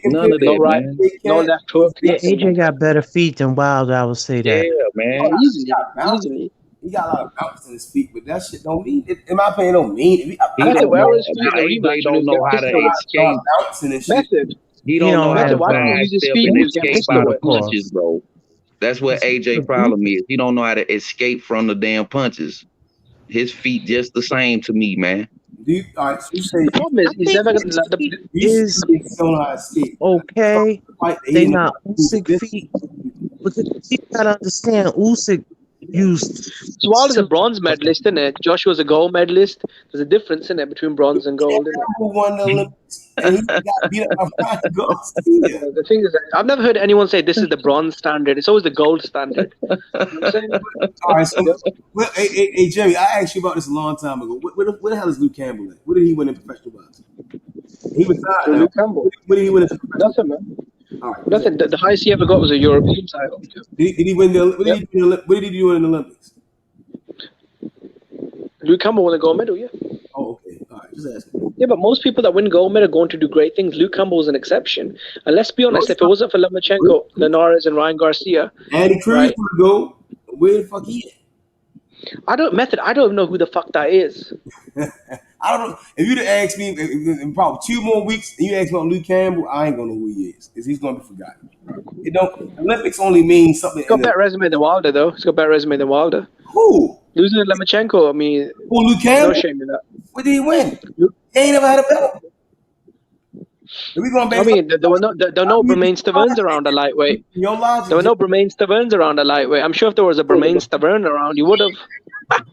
None of that, no right. man. No left hook. Yeah, AJ got better feet than Wilder. I would say that. Yeah, man. Easily. He got a lot of bounce in his feet, but that shit don't mean. In my opinion, don't mean it. He don't know how to escape. He don't know how to sidestep and escape out of punches, bro. That's what AJ problem is. He don't know how to escape from the damn punches. His feet just the same to me, man. The problem is he's never going to let okay. They not Usyk feet. But you gotta understand, Usyk used. Wilder's a bronze medalist, isn't it? Joshua's a gold medalist. There's a difference in it between bronze and gold, isn't it? Won the Olympics, and he got beat up by Garcia. The thing is, I've never heard anyone say this is the bronze standard. It's always the gold standard. You know what I'm saying? All right, so hey, Jerry, I asked you about this a long time ago. Where the hell is Luke Campbell at? What did he win in professional boxing? He was tired. Luke Campbell. What did he win in professional? Nothing, man. Nothing. The highest he ever got was a European title. Did he win the? What did he do in the Olympics? Luke Campbell won the gold medal. Yeah. Oh, okay. All right. Just asking. Yeah, but most people that win gold medal are going to do great things. Luke Campbell was an exception. And let's be honest, if it wasn't for Lomachenko, Linares, and Ryan Garcia, Andy Cruz would go. Where the fuck he at? I don't know who the fuck that is. I don't know. If you'd have asked me in probably 2 more weeks, and you asked me about Luke Campbell, I ain't gonna know who he is because he's gonna be forgotten. It don't. Olympics only means something. He's got better resume than Wilder, though. He's got better resume than Wilder. Who? Losing to Lomachenko. I mean, who? Luke Campbell? No shame in that. What did he win? He ain't never had a belt. I mean, there were no Bremain Staverns around a lightweight. Your logic. There were no Bremain Staverns around a lightweight. I'm sure if there was a Bremain Stavern around, you would have.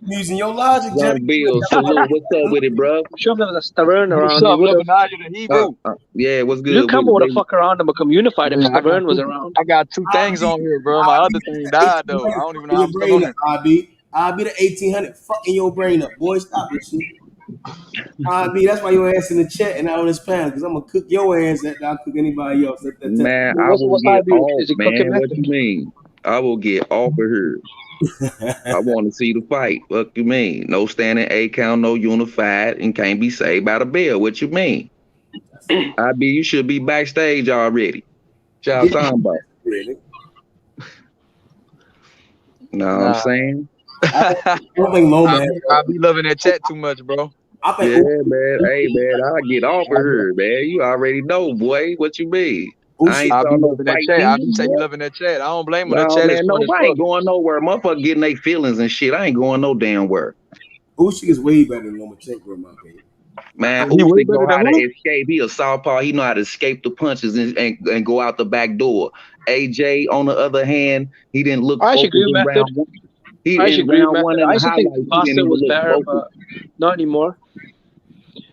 Using your logic, Young Bill, salute. What's up with it, bro? I'm sure if there was a Stavern around, What's you up, would have. Yeah, what's good? Luke Campbell would have fucked around and become unified if Stavern was around. I got 2 things on here, bro. My other thing died though. I don't even know how I'm still on it. I'll be the 1800 fucking your brain up, boy. Stop this shit. That's why your ass in the chat and not on this panel, because I'm gonna cook your ass that I'll cook anybody else. Man, I will get off, man. What you mean? I will get off of here. I want to see the fight. What you mean? No standing 8 count, no unified, and can't be saved by the bell. What you mean? You should be backstage already. What y'all talking about? Know what I'm saying? I don't think Loma. I be loving that chat too much, bro. Yeah, man. Hey, man, I'll get off of her, man. You already know, boy. What you mean? I ain't be loving that chat. I be saying you loving that chat. I don't blame him. That chat man, is no, fun as I ain't fuck. going nowhere. Motherfucker getting their feelings and shit. I ain't going no damn where. Usyk is way better than Lomachenko, in my opinion. Man, He way Usyk know better how than to who? escape. He a southpaw. He know how to escape the punches and go out the back door. AJ, on the other hand, he didn't look. I actually agree with Method. He I actually agree with round one Method. in I the used to think highlights. He didn't Basta even was look better, focused. but not anymore.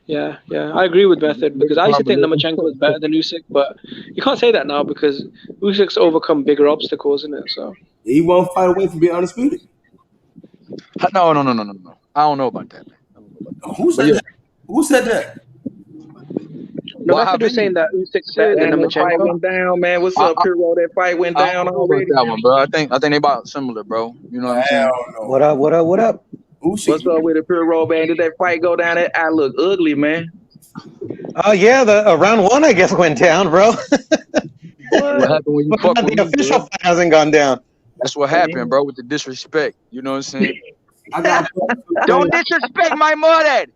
Yeah, I agree with Method because I used to think Lomachenko was better than Usyk, but you can't say that now because Usyk's overcome bigger obstacles, isn't it? So he won't fight away from being undisputed. No. I don't know about that, man. Who said that? Who said that? No, Method was saying that Usyk's better than Man, that fight Lomachenko. went down, man. What's up, Piro? That fight went I down don't know about already. that one, bro. I think they about similar, bro. You know what I'm saying? What up? What's up with the Piro, man? Did that fight go down? That I look ugly, man. Oh yeah, the round 1 I guess went down, bro. What happened when you fuck with The me, official bro? fight hasn't gone down. That's what happened, bro, with the disrespect. You know what I'm saying? I got Don't disrespect my mother.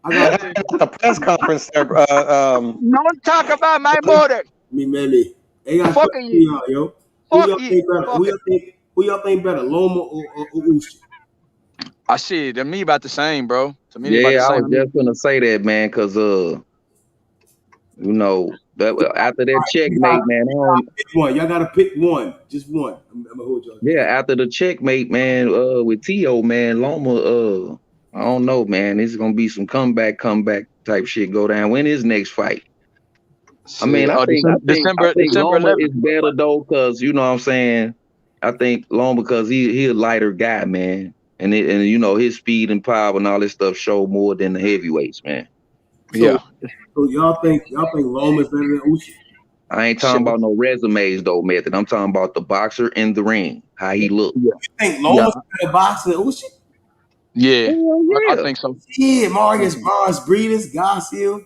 The press conference there. Don't talk about my mother. Me. They got Fuck you. yo. Fuck Who y'all think better, Loma or Usyk? I see. To me, about the same, bro. To me, they about Yeah, the I same. was just gonna say that, man, because after that checkmate, man. Y'all gotta pick one, just one. I'm gonna hold y'all. Yeah, after the checkmate, man, with T.O., man, Loma, I don't know, man. It's gonna be some comeback type shit go down. When is next fight? I mean, I think December Loma 11th. is better though, because you know what I'm saying. I think Loma because he a lighter guy, man, and you know his speed and power and all this stuff show more than the heavyweights, man. So y'all think Loma's better than Usyk? I ain't talking about no resumes though, Method. I'm talking about the boxer in the ring, how he look. You think Loma's better boxer than Usyk? Yeah, I think so. Yeah, Marius Barnes, Breeders, Garcia,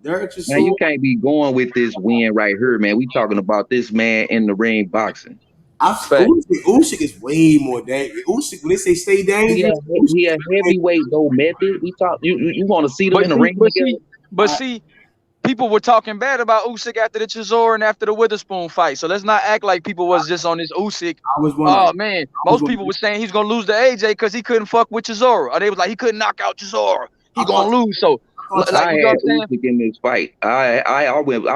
Derek Chisholm. Man, you can't be going with this win right here, man. We talking about this man in the ring boxing. Usyk is way more dangerous. Usyk, when they say stay dangerous, he a heavyweight though, Method. We talk. You want to see them in the ring together? But see, people were talking bad about Usyk after the Chisora and after the Witherspoon fight. So let's not act like people was just on this Usyk. Oh man, most people were saying he's gonna lose to AJ because he couldn't fuck with Chisora. Or they was like he couldn't knock out Chisora. He gonna lose. So like, I you know had what I'm saying? Usyk in this fight. I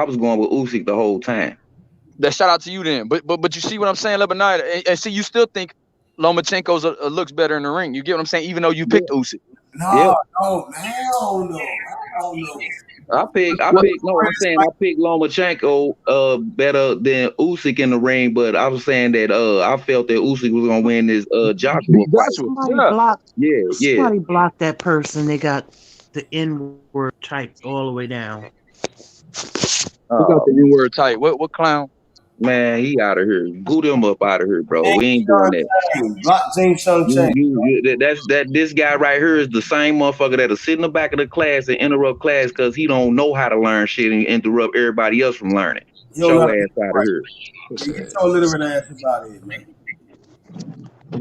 was going with Usyk the whole time. That shout out to you then. But you see what I'm saying, Lebanon, and see you still think Lomachenko's looks better in the ring. You get what I'm saying? Even though you picked Usyk. No, hell no. I picked Lomachenko better than Usyk in the ring, but I was saying that I felt that Usyk was gonna win this Joshua fight. Somebody blocked that person. They got the N-word typed all the way down. Who got the N word tight? What clown? Man, he out of here. Boot him up out of here, bro. We ain't doing that. Block James Sean Chain. This guy right here is the same motherfucker that'll sit in the back of the class and interrupt class because he don't know how to learn shit and interrupt everybody else from learning. Show ass out of here. You get your literate ass about it, man.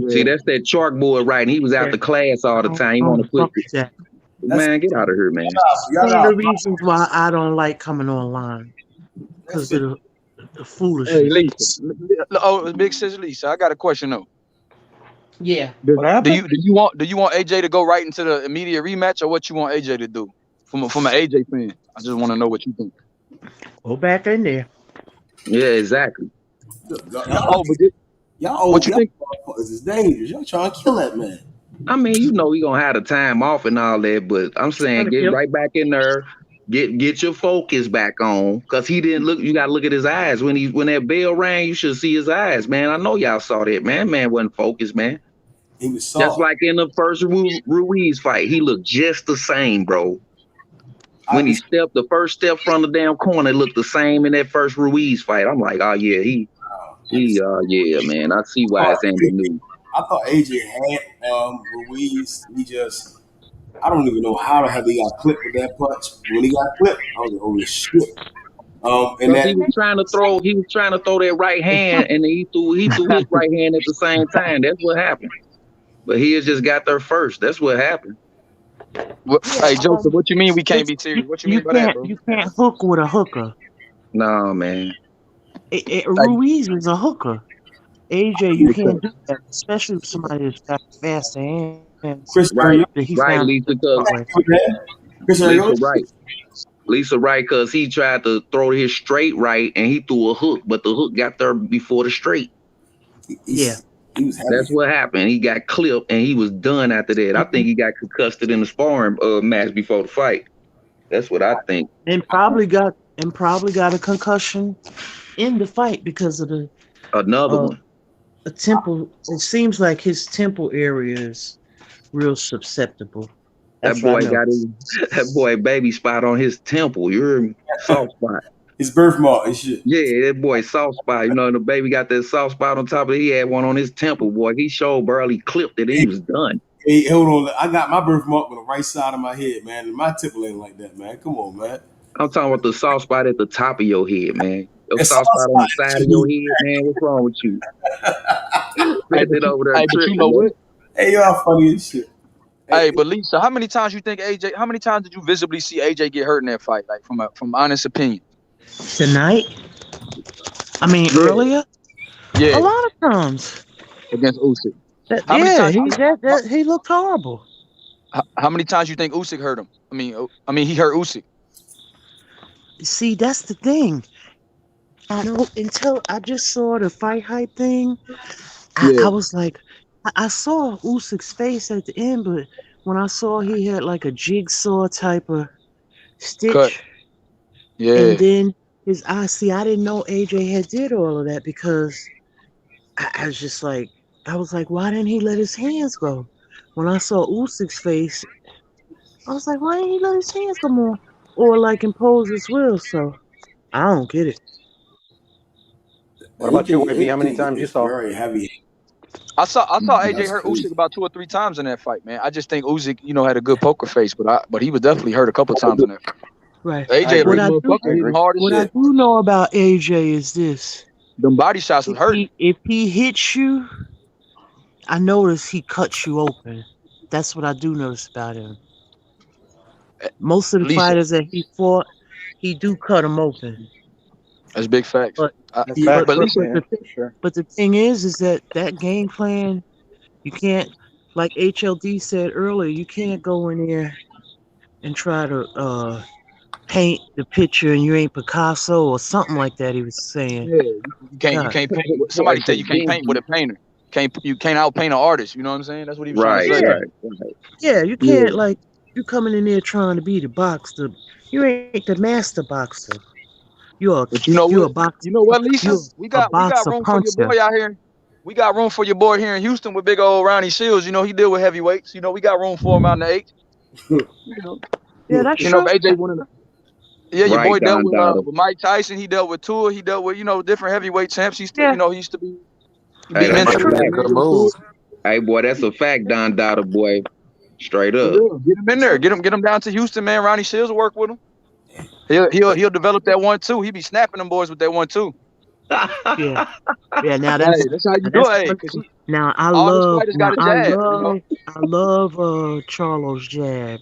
See, that's that chalkboard writing. He was out the class all the time. He want to put that. Man, get out of here, man. One of the reasons why I don't like coming online because of the foolishness. Hey, Lisa. Oh, Big Sis Lisa, I got a question though. Yeah. Do you want AJ to go right into the immediate rematch, or what you want AJ to do? From an AJ fan, I just want to know what you think. Go back in there. Yeah, exactly. What you think? This is dangerous. Y'all trying to kill that man. I mean, you know he gonna have the time off and all that, but I'm saying get right back in there, get your focus back on, cause he didn't look. You gotta look at his eyes when that bell rang. You should see his eyes, man. I know y'all saw that, man. Man wasn't focused, man. He was soft. Just like in the first Ruiz fight, he looked just the same, bro. When he stepped the first step from the damn corner, it looked the same in that first Ruiz fight. I'm like, oh yeah, yeah, man. I see why it's Andy New. I thought AJ had Ruiz. I don't even know how the hell he got clipped with that punch. When he got clipped, I was like, holy shit. He was trying to throw that right hand, and he threw his right hand at the same time. That's what happened. But he has just got there first. That's what happened. Hey Joseph, what you mean we can't be serious? What you mean by that, bro? You can't hook with a hooker. No, man. Ruiz was a hooker. AJ, you can't do that, especially with somebody that's got faster hands. Right, Lisa, right, because he tried to throw his straight right and he threw a hook, but the hook got there before the straight. That's what happened. He got clipped and he was done after that. I think he got concussed in the sparring match before the fight. That's what I think. And probably got a concussion in the fight because of another one. A temple. It seems like his temple area is real susceptible. That boy baby spot on his temple. You're soft spot. His birthmark and shit. Yeah, that boy soft spot. You know, the baby got that soft spot on top of it. He had one on his temple, boy. He showed barely clipped it. He was done. Hey, hold on. I got my birthmark on the right side of my head, man. And my temple ain't like that, man. Come on, man. I'm talking about the soft spot at the top of your head, man. The soft spot on the side of your head, man. What's wrong with you? But you know what? Hey, y'all funny as shit. Hey, but Lisa, how many times did you visibly see AJ get hurt in that fight? Like from honest opinion. Tonight? I mean, earlier? Yeah. A lot of times. Against Usyk. He looked horrible. How many times you think Usyk hurt him? I mean, he hurt Usyk. See, that's the thing. I don't until I just saw the fight hype thing. I was like, I saw Usyk's face at the end, but when I saw he had like a jigsaw type of stitch, cut. Yeah, and then his eyes. See, I didn't know AJ had did all of that because I was just like, why didn't he let his hands go? When I saw Usyk's face, I was like, why didn't he let his hands go more or like impose his will? So I don't get it. What about you, Whitby? How many times you saw? Very heavy. I saw AJ hurt Usyk about 2 or 3 times in that fight, man. I just think Usyk, had a good poker face, but he was definitely hurt a couple times in that fight. Right. AJ, what I do know about AJ is this: them body shots was hurting. If he hits you, I notice he cuts you open. That's what I do notice about him. Most of the fighters that he fought, he do cut them open. That's big facts. But the thing is that game plan, you can't, like HLD said earlier, you can't go in there and try to paint the picture and you ain't Picasso or something like that. He was saying. Yeah, you can't paint. Somebody said you can't paint with a painter. You can't outpaint an artist. You know what I'm saying? That's what he was trying to say. Right. Yeah, you can't like you coming in there trying to be the boxer. You ain't the master boxer. You're a boxer. You know what, Lisa? We got room for your boy out here. We got room for your boy here in Houston with big old Ronnie Shields. He deal with heavyweights. We got room for him out in the 8. Yeah, that's true. AJ one of the. Yeah, your Right, boy dealt Don Dada. with Mike Tyson. He dealt with Tua. He dealt with different heavyweight champs. He used to be Hey, that's a mentally fact. immune to it. Hey, boy, that's a fact, Don Dada, boy. Straight For up. real. Get him in there. Get him down to Houston, man. Ronnie Shields will work with him. He'll develop that 1-2. He be snapping them boys with that 1-2. Yeah. Yeah, now Hey, that's how you do it. Hey, 'cause now all his fighters got a jab. I love Charlo's jab.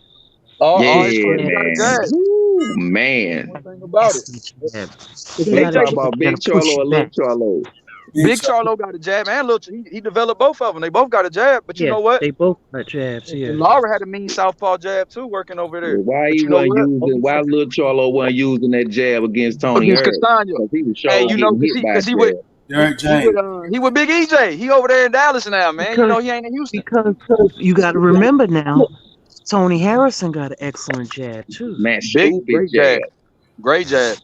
All his Yeah, fighters got a man. jab. Woo, man. One thing about it. Jab. They talk about Big Charlo or Little Charlo. Big Charlo got a jab, and Little he developed both of them. They both got a jab, but you know what? They both got jabs. Yeah. And Laura had a mean southpaw jab too, working over there. Why But he you know wasn't what? using? Why Little Charlo wasn't using that jab against Tony Against Harris? Castano. Because he was Hey, sure getting hit by a jab. Derek James. He with Big EJ. He over there in Dallas now, man. He ain't in Houston. Because you got to remember now, Tony Harrison got an excellent jab too. Man, stupid jab. Great jab.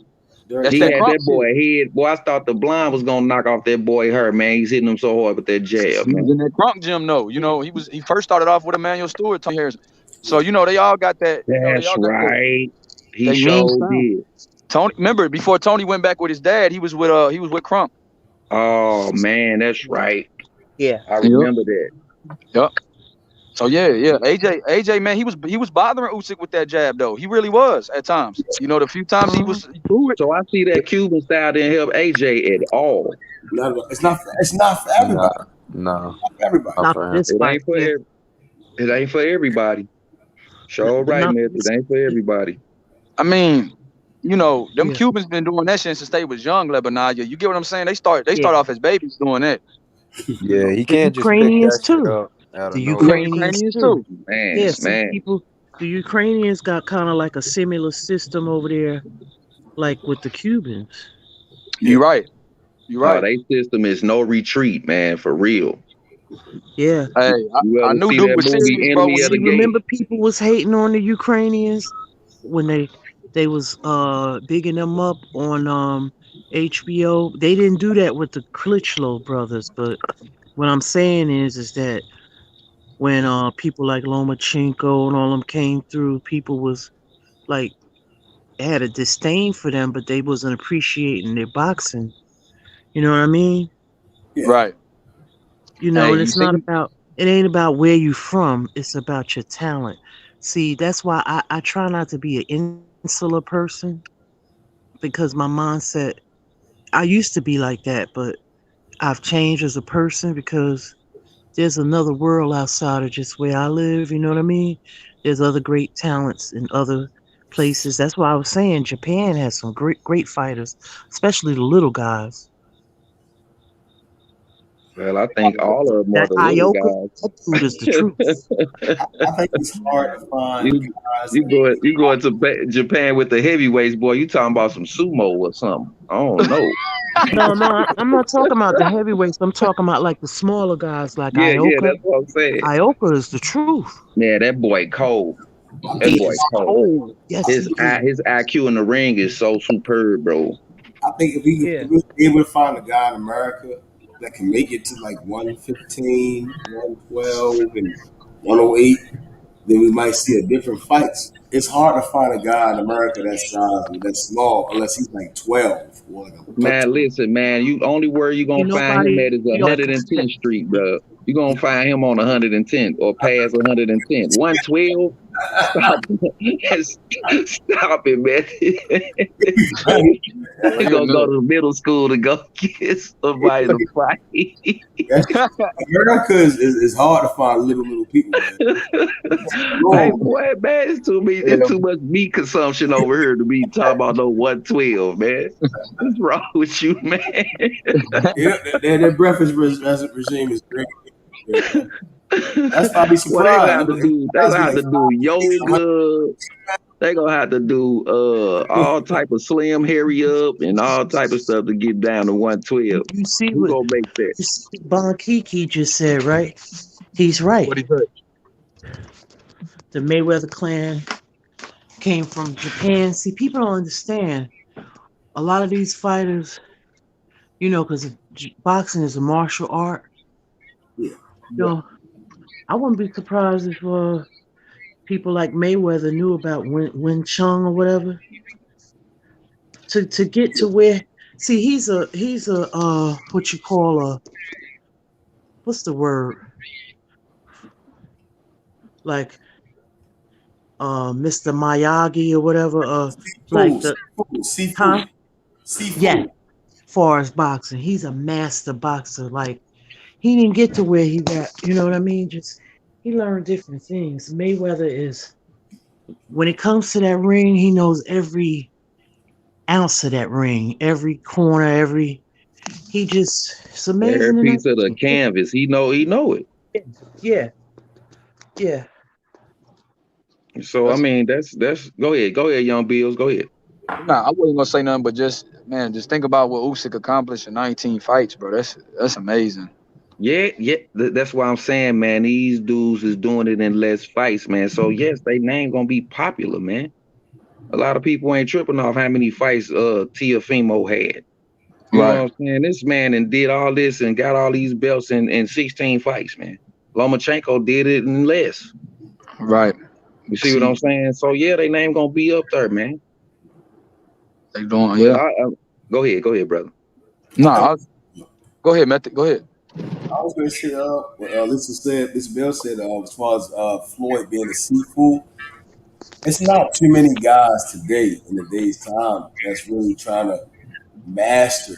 He had that boy head. Boy, I thought the blind was gonna knock off that boy hair, man. He's hitting him so hard with that jab, He man. was in that Crunk gym, though. He first started off with Emmanuel Stewart, Tony Harrison. So they all got that. That's right. He they sure mean did. Tony, remember before Tony went back with his dad, he was with Crunk. Oh man, that's right. Yeah, I remember that. Yep. So yeah. AJ, man, he was bothering Usyk with that jab though. He really was at times. The few times he threw it. So I see that Cuban style didn't help AJ at all. It's not for everybody. No. Not for everybody. Not for this fight. It ain't for everybody. Sure right, man. It ain't for everybody. I mean, them Cubans been doing that shit since they was young, Lebanon. You get what I'm saying? They start off as babies doing that. Yeah, he can't just pick Ukrainians that shit too. up out of The nowhere. Ukrainians too. Man, Yes, man. the Ukrainians got kind of like a similar system over there, like with the Cubans. You're right. Oh, they system is no retreat, man, for real. Yeah. Hey, I knew dude was serious, bro. Enemy of the You Game? remember people was hating on the Ukrainians when they was bigging them up on HBO. They didn't do that with the Klitschko brothers, but what I'm saying is that when people like Lomachenko and all them came through, people was like had a disdain for them, but they wasn't appreciating their boxing. You know what I mean? Right. And it's not about, it ain't about where you from. It's about your talent. See, that's why I try not to be an insular person, because my mindset, I used to be like that, but I've changed as a person because there's another world outside of just where I live. You know what I mean? There's other great talents in other places. That's why I was saying Japan has some great fighters, especially the little guys. Well, I think all of them are the little guys. That dude is the truth. I think it's hard to find guys. You go into Japan with the heavyweights, boy. You talking about some sumo or something? I don't know. No, I'm not talking about the heavyweights. I'm talking about like the smaller guys, like Ioka. Yeah, that's what I'm saying. Ioka is the truth. Yeah, that boy cold. That boy cold. Yes, his IQ in the ring is so superb, bro. I think if we could be able to find a guy in America that can make it to like 115, 112, and 108, then we might see a different fights. It's hard to find a guy in America that's small, unless he's like 12 or like a Man, listen, man. You only where you gonna find him at is 110th Street, bro. You gonna find him on 110 or past 110. 112. Stop it, man. He's gonna go to middle school to go get somebody to fight. America is hard to find little people, man. Hey, boy, man, it's too much meat consumption over here to be talking about no 112, man. What's wrong with you, man? Their breakfast regime is great. Yeah. That's probably surprised. Well, they gonna have to do yoga. They gonna have to do all type of slim hurry up and all type of stuff to get down to 112. You see who gonna make that? Bon Kiki just said, right? He's right. What he said? The Mayweather clan came from Japan. See, people don't understand. A lot of these fighters, because boxing is a martial art. I wouldn't be surprised if people like Mayweather knew about Wing Chun or whatever. to get to where. See, he's a what you call a what's the word? Like Mr. Miyagi or whatever. Like the seafood, huh? Yeah, seafood. far as boxing, he's a master boxer. Like he didn't get to where he got. You know what I mean? Just he learned different things. Mayweather is when it comes to that ring, he knows every ounce of that ring, every corner, every. He just it's Every amazing in piece of the that. canvas, he know it. Yeah, yeah. So I mean, that's go ahead, young Bills, go ahead. Nah, I wasn't gonna say nothing, but just man, just think about what Usyk accomplished in 19 fights, bro. That's amazing. Yeah, that's why I'm saying, man, these dudes is doing it in less fights, man. So yes, they name gonna be popular, man. A lot of people ain't tripping off how many fights Tiafimo had. You know Right. what I'm saying? This man and did all this and got all these belts in 16 fights, man. Lomachenko did it in less. Right. You see what I'm saying? So yeah, they name gonna be up there, man. They doing, But yeah. Go ahead, brother. Nah, go ahead, Method. Go ahead. I was going to say, what this Bill said, as far as Floyd being a seafood, it's not too many guys today in the day's time that's really trying to master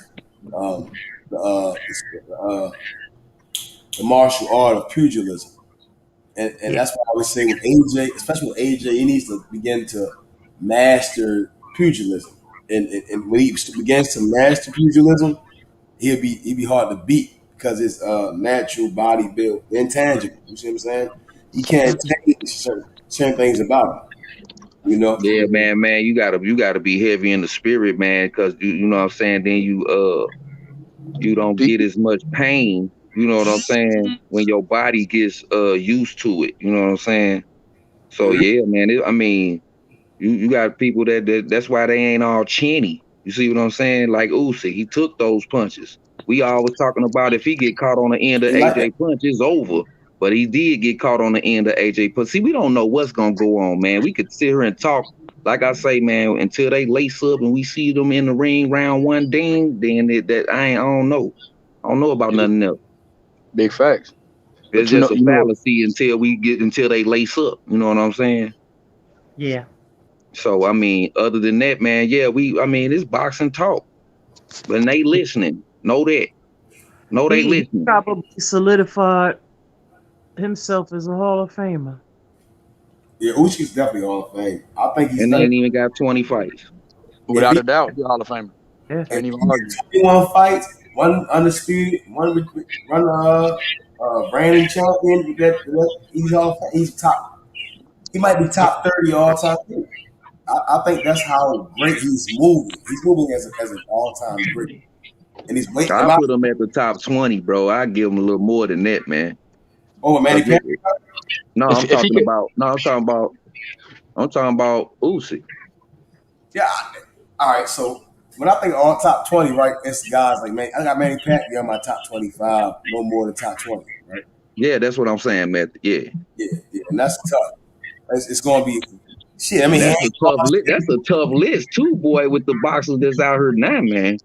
um, the, uh, the, uh, the martial art of pugilism. And that's why I would say with AJ, especially with AJ, he needs to begin to master pugilism. And when he begins to master pugilism, he'd be hard to beat because his natural body build intangible. You see what I'm saying? He can't take certain things about him. You know? Yeah, man, you gotta be heavy in the spirit, man, because you know what I'm saying. Then you don't get as much pain. You know what I'm saying when your body gets used to it. You know what I'm saying. So yeah, man. I mean, you got people that's why they ain't all chinny. You see what I'm saying? Like Usyk, he took those punches. We always talking about if he get caught on the end of He like that. AJ punch, it's over. But he did get caught on the end of AJ punch. See, we don't know what's gonna go on, man. We could sit here and talk, like I say, man, until they lace up and we see them in the ring round one, ding, then I don't know. I don't know about nothing else. Big facts. It's just a fallacy until they lace up. You know what I'm saying? Yeah. So I mean, other than that, man, yeah, it's boxing talk. But they listening. Know that. Know they He listening. probably solidified himself as a Hall of Famer. Yeah, Usyk's definitely Hall of Fame. I think he's And they ain't even got 20 fights. Without a doubt, he's a Hall of Famer. Yeah. Ain't even arguing. 21 fights, one undisputed, one reigning champion. He's Hall of Fame. He's top. He might be top 30 all time. I think that's how great he's moving. He's moving as an all time great. And he's waiting. I put him at the top 20, bro. I give him a little more than that, man. Oh, Manny Pacquiao? No, I'm talking about Usyk. Yeah. All right. So when I think all top 20, right, it's guys like man. I got Manny Pacquiao in my top 25, no more than top 20, right? Yeah, that's what I'm saying, man. Yeah. Yeah, and that's tough. It's going to be shit. I mean, that's a tough list too, boy. With the boxers that's out here now, man.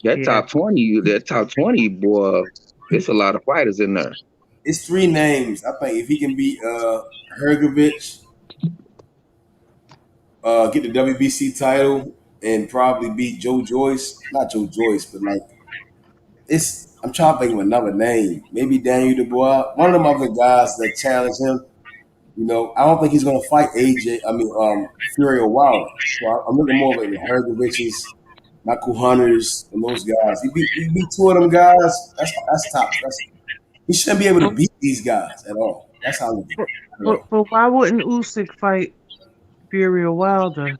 That top 20, boy. There's a lot of fighters in there. It's three names. I think if he can beat Hergovich, get the WBC title, and probably beat Joe Joyce. Not Joe Joyce, but like I'm trying to think of another name. Maybe Daniel Dubois. One of them other guys that challenge him. You know, I don't think he's going to fight AJ. I mean, Fury or Wilder. So I'm looking more at the Hergoviches, Michael Hunters, and those guys. He beat two of them guys. That's top. He shouldn't be able to beat these guys at all. That's how I look at it. But why wouldn't Usyk fight Fury or Wilder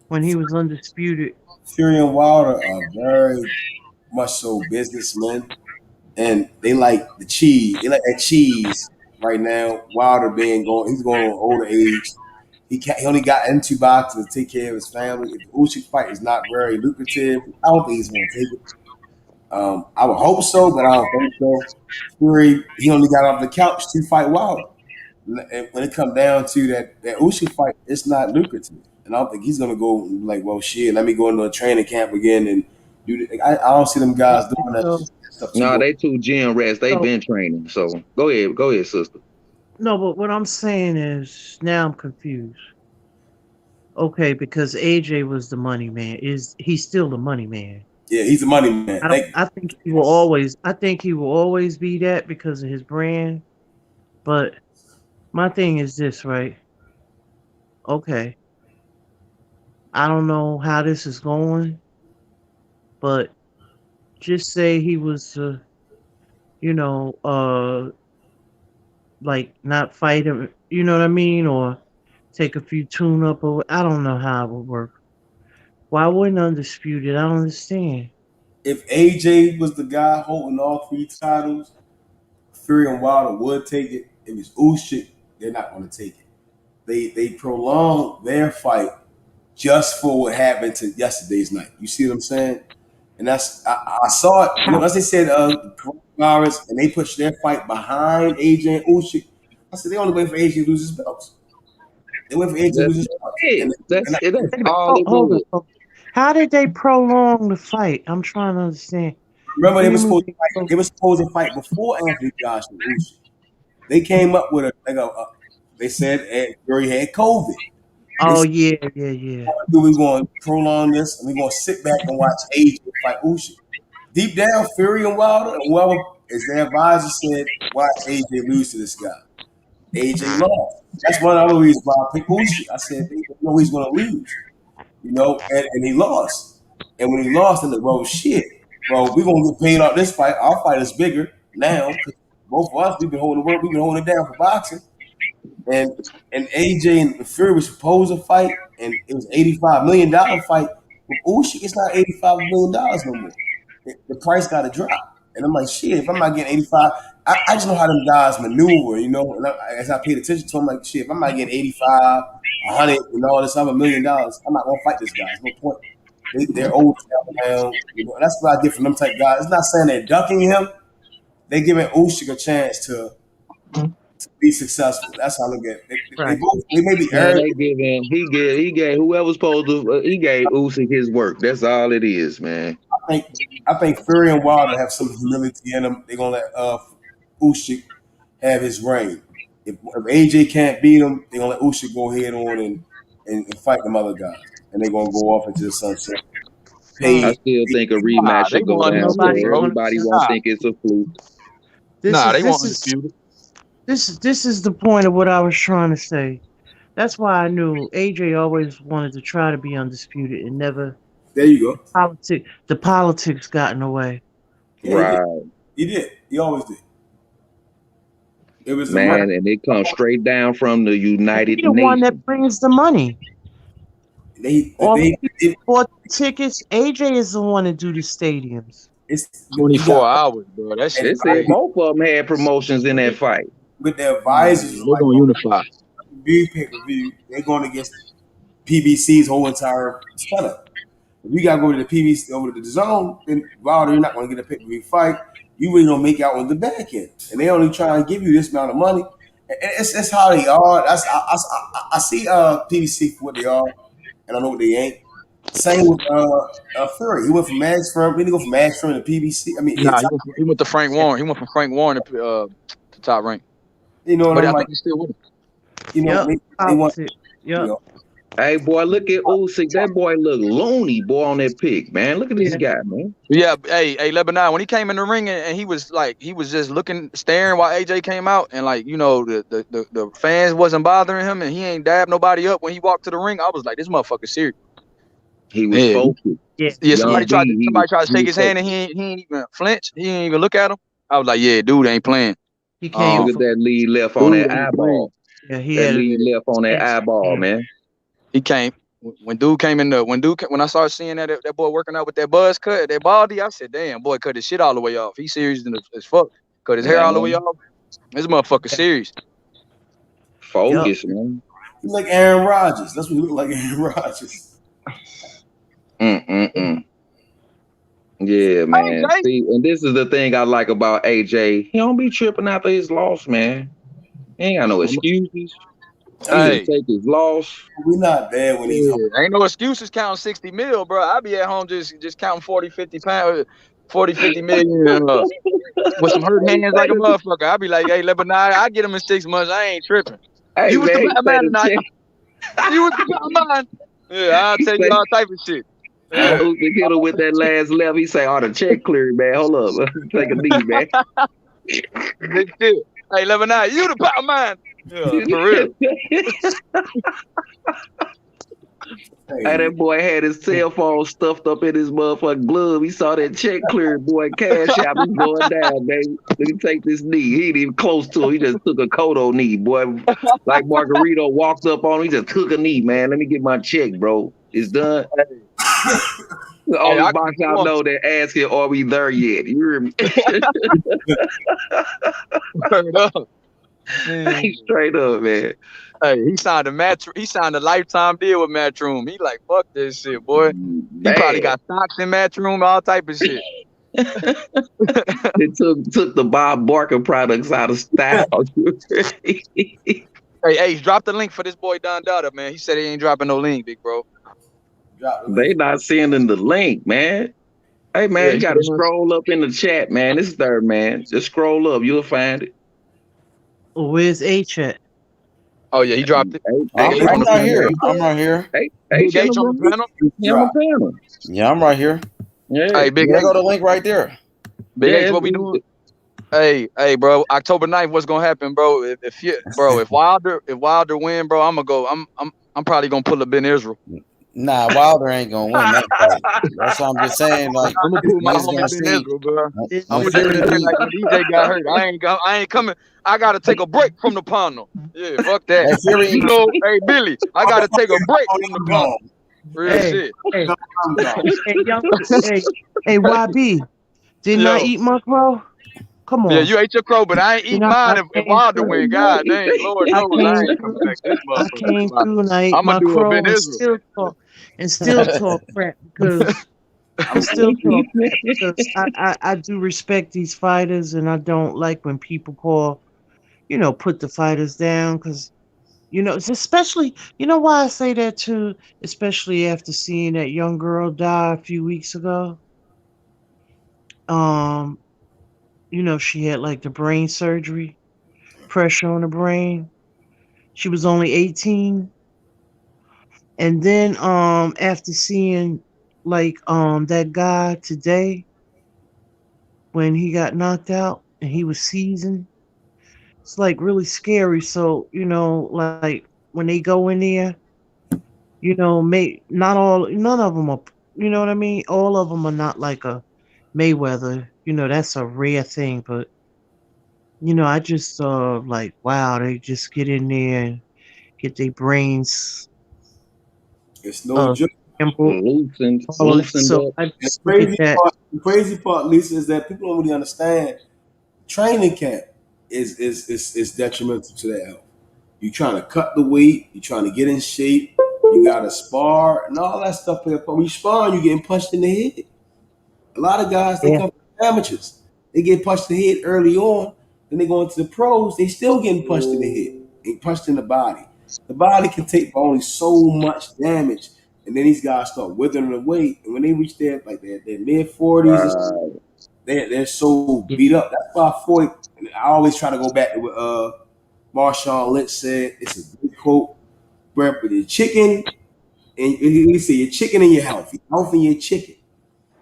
when he was undisputed? Fury and Wilder are very much so businessmen, and they like the cheese. They like that cheese right now. Wilder he's going on older age. He only got into boxing to take care of his family. If the Usyk fight is not very lucrative, I don't think he's going to take it. I would hope so, but I don't think so. Fury, he only got off the couch to fight Wilder. And when it comes down to that Usyk fight, it's not lucrative, and I don't think he's gonna go like, well, shit, let me go into a training camp again and do. I don't see them guys doing that So, stuff too Nah, much. they two gym rats. They so been training. So go ahead, sister. no, but what I'm saying is now I'm confused. Okay, because AJ was the money man. Is he's still the money man? Yeah, he's a money man. I don't. Thank you. I think he will always. I think he will always be that because of his brand. But my thing is this, right? Okay, I don't know how this is going, but just say he was, you know, like not fight him. You know what I mean? Or take a few tune up, or I don't know how it would work. Why wouldn't undisputed? I don't understand. If AJ was the guy holding all three titles, Fury and Wilder would take it. If it's Usyk, they're not going to take it. They prolonged their fight just for what happened to yesterday's night. You see what I'm saying? And I saw it. You know, as they said, coronavirus, and they pushed their fight behind AJ and Usyk. I said they only wait for AJ to lose his belts. They wait for AJ to lose his belts. That's it. That's all Hold, it hold was. on. How did they prolong the fight? I'm trying to understand. Remember, What they do were you mean? supposed to fight. They were supposed to fight before Anthony Joshua and Usyk. They came up with they said Fury had COVID. They Oh said, yeah, yeah, yeah. we're going to prolong this, and we're going to sit back and watch AJ fight Usyk. Deep down, Fury and Wilder, and whoever as their advisor said, watch AJ lose to this guy. AJ lost. That's one of the reasons why I picked Usyk. I said, they know he's going to lose, and he lost. And when he lost, I'm like, well, shit, bro, we're going to get paid off this fight. Our fight is bigger now because both of us, we've been holding it down for boxing. And AJ and Fury was supposed to fight, and it was $85 million fight. With Usyk, it's not $85 million no more. The price got to drop. And I'm like, shit, if I'm not getting 85, I just know how them guys maneuver, And as I paid attention to them, like, shit, if I'm not getting 85, 100, and all this other $1 million, I'm not gonna fight this guy. There's no point. They're old now, And that's what I get from them type guys. It's not saying they're ducking him. They're giving Usyk a chance to be successful. That's how I look at it. They may be Man, arrogant. he gave whoever's supposed to he gave Usyk his work. That's all it is, man. I think Fury and Wilder have some humility in them. They're gonna let Usyk have his reign. If AJ can't beat him, they're gonna let Usyk go ahead on and fight them other guys, and they're gonna go off into the sunset. I still think a rematch should go down, so everybody won't think it's a fluke. This is the point of what I was trying to say. That's why I knew AJ always wanted to try to be undisputed and never. There you go. The politics got in the way. Yeah, Right. He did. He always did. It was Man, and it comes straight down from the United He's the one that brings the money. They bought tickets. AJ is the one that do the stadiums. It's 24 hours, bro. That shit. Both of them had promotions in that fight. With their advisors, they're gonna unify. Pay-per-view, they're going against PBC's whole entire setup. If you gotta go to the PBC over to the zone, then Wilder, you're not going to get a pay-per-view fight. You really don't make out on the back end, and they only try and give you this amount of money. And it's how they are. I see PBC for what they are, and I know what they ain't. Same with Fury. He went from Max Firm. He didn't go from Max Firm to PBC. I mean, Nah, he went to Frank Warren. He went from Frank Warren to Top Rank. You know what but I'm I like? think he's still with him. You know, they want. You know, Hey, boy, look at Usyk. That boy look loony, boy, on that pic, man. Look at this guy, man. Yeah, hey, Lebanon, when he came in the ring and he was just staring while AJ came out, and the fans wasn't bothering him, and he ain't dabbed nobody up when he walked to the ring. I was like, this motherfucker serious. He was focused. Yeah. Somebody tried to shake his hand, and he ain't even flinch. He ain't even look at him. I was like, yeah, dude ain't playing. He came. Look at that lead left on that eyeball. Yeah, that lead left on that eyeball, man. He came when I started seeing that boy working out with that buzz cut, that baldy. I said, "Damn, boy, cut his shit all the way off. He serious as fuck. Cut his hair all the way off. This motherfucker serious. Focus, man. You like Aaron Rodgers. That's what you look like, Aaron Rodgers. Yeah, man. See, and this is the thing I like about AJ. He don't be tripping after his loss, man. He ain't got no excuses. Hey, He take his loss. We not bad when he's yeah, ain't no excuses counting 60 mil, bro. I be at home just counting 40, 50 pounds, 40, 50 million with some hurt hands like a motherfucker. I be like, hey, Lebanon, I get him in 6 months. I ain't tripping. Hey, You was the man, he better say man the tonight. check. You was the better man. Yeah, I'll He tell you say, all type of shit. Yeah. Usyk hit him with that last left. He say, "Oh, the check cleared, man. Hold up, take a knee, man." Big shit. Hey, Lebanon, you the better man. Yeah, for real. Hey, that boy had his cell phone stuffed up in his motherfucking glove. He saw that check cleared, boy. Cash out. He's going down, baby. Let me take this knee. He ain't even close to him. He just took a Kodo knee, boy. Like Margarito walked up on him. He just took a knee, man. Let me get my check, bro. It's done. The Hey, only I box I know that asking, are we there yet? You hear me? Word up. Straight up, man. Hey, he signed a lifetime deal with Matchroom. He like, fuck this shit, boy. He probably got stocks in Matchroom, all type of shit. They took the Bob Barker products out of style. Hey, drop the link for this boy Don Dada, man. He said he ain't dropping no link, big bro. They not sending the link, man. Hey, man, Yeah, you got to scroll up in the chat, man. This is there, man. Just scroll up. You'll find it. Where's H at? Oh, yeah, he dropped it. I'm right here. I'm right here. Big H on the panel. Yeah, I'm right here. Yeah. Hey, Big There H. go the link right there. Big H, what we doing? Hey, bro. October 9th, what's gonna happen, bro? If Wilder win, bro, I'm probably gonna pull a Ben Israel. Nah, Wilder ain't gonna win that fight. That's what I'm just saying. Like, I'm gonna pull my niggas homie gonna Ben see. Israel, bro. I'm When gonna do Fury it beat, like when DJ got hurt. I ain't coming. I gotta take a break from the panel. Yeah, fuck that. Hey, Fury, You know, hey Billy, I gotta take a break from the panel. Real shit. Hey, YB, didn't I eat my crow? Come on. Yeah, you ate your crow, but I ain't eat mine if Wilder win. God dang, Lord knows I ain't coming back this I motherfucker. came through and I ate I'm my gonna do a crow Ben and Israel. still talk crap because I do respect these fighters and I don't like when people put the fighters down because it's especially why I say that too, especially after seeing that young girl die a few weeks ago. She had like the brain surgery, pressure on the brain. She was only 18. And then after seeing like that guy today when he got knocked out and he was seasoned, it's like really scary. So, like when they go in there, none of them are, you know what I mean? All of them are not like a Mayweather. That's a rare thing, but I just like wow, they just get in there and get their brains It's no joke. Loosened so up. I The just look at that. crazy part, Lisa, is that people don't really understand. Training camp is detrimental to their health. You're trying to cut the weight. You're trying to get in shape. You got to spar and all that stuff. When you spar, you're getting punched in the head. A lot of guys, they Yeah. come from amateurs. They get punched in the head early on. Then they go into the pros. They still getting punched in the head and punched in the body. The body can take only so much damage. And then these guys start withering away. And when they reach their mid 40s, they're so beat up. That's why 40. I always try to go back to what Marshawn Lynch said. It's a good quote. Where the chicken and you say your chicken and your health and your chicken.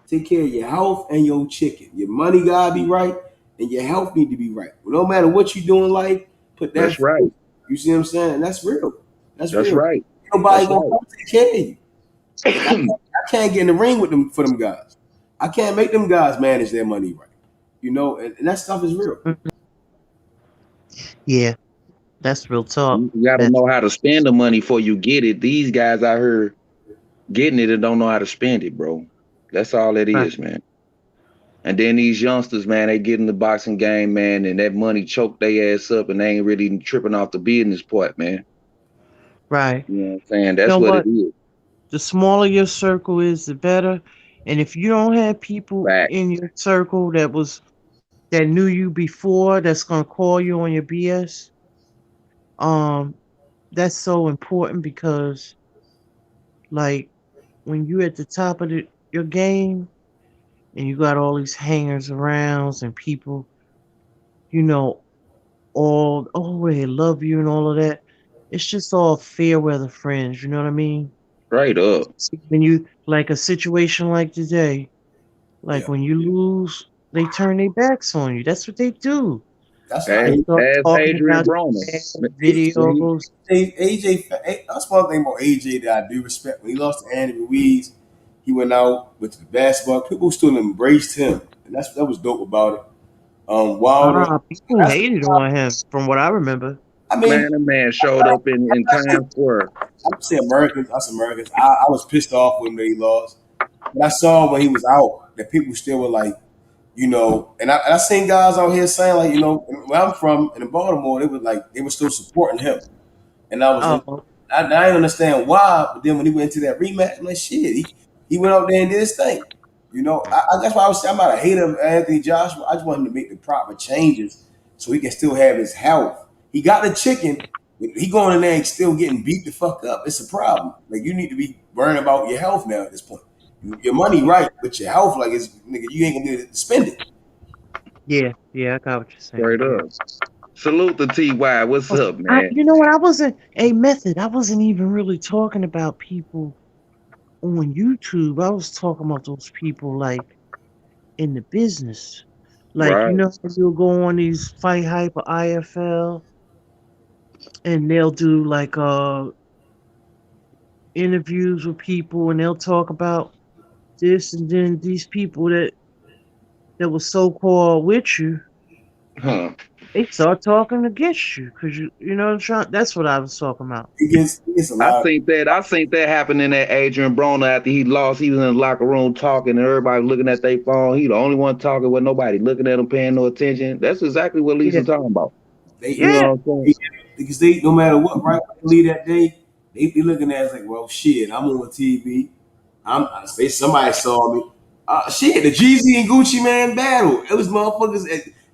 Take care of your health and your chicken. Your money gotta be right, and your health need to be right. Well, no matter what you do in life, put that. That's right. You see what I'm saying? And that's real. That's real. Right. Nobody gonna come take care of you. I can't get in the ring with them for them guys. I can't make them guys manage their money right. And that stuff is real. Yeah, that's real talk. You got to know how to spend the money before you get it. These guys out here getting it and don't know how to spend it, bro. That's all it is, man. And then these youngsters, man, they get in the boxing game, man, and that money choke their ass up and they ain't really tripping off the business part, man. Right. You know what I'm saying? That's what it is. The smaller your circle is, the better. And if you don't have people in your circle that knew you before, that's gonna call you on your BS, That's so important because, like, when you're at the top of your game and you got all these hangers arounds and people, you know, all they love you and all of that. It's just all fair weather friends. You know what I mean? Straight up. When you like a situation like today, like Yeah. when you lose, they turn their backs on you. That's what they do. That's what They As, start as talking Adrian about Broner. videos. AJ, that's one thing about AJ that I do respect. When he lost to Andy Ruiz, he went out with the basketball. People still embraced him, and that was dope about it. Wilder, People that's hated on him, from what I remember. I Man, mean, that man showed up in Times Square. I'm saying Americans, us Americans. I was pissed off when he lost, but I saw when he was out that people still were like, and I seen guys out here saying like, where I'm from in Baltimore, they were still supporting him. And Oh, I didn't understand why, but then when he went into that rematch, I'm like, shit, he went out there and did his thing. That's why I was saying I'm not a hater of Anthony Joshua. I just want him to make the proper changes so he can still have his health. He got the chicken. He going in there and still getting beat the fuck up. It's a problem. Like you need to be worrying about your health now at this point. Your money right, but your health, like it's nigga, you ain't gonna be able to spend it. yeah, I got what you're saying. Straight up. Salute to TY. What's up, man? You know what? I wasn't a method. I wasn't even really talking about people on YouTube. I was talking about those people like in the business. Like, Right. you'll go on these Fight Hype or IFL and they'll do like interviews with people and they'll talk about this, and then these people that were so called with you, Huh. they start talking against you because you know what I'm trying. That's what I was talking about. It gets a I lot. think that happened in that Adrian Broner after he lost. He was in the locker room talking, and everybody looking at their phone. He the only one talking with nobody looking at him, paying no attention. That's exactly what Yeah, Lisa's talking about. You yeah, know what I'm saying? Because they no matter what, right? Leave that day, they be looking at it like, well, shit, I'm on TV. Somebody saw me. Shit, the Jeezy and Gucci man battle. It was motherfuckers,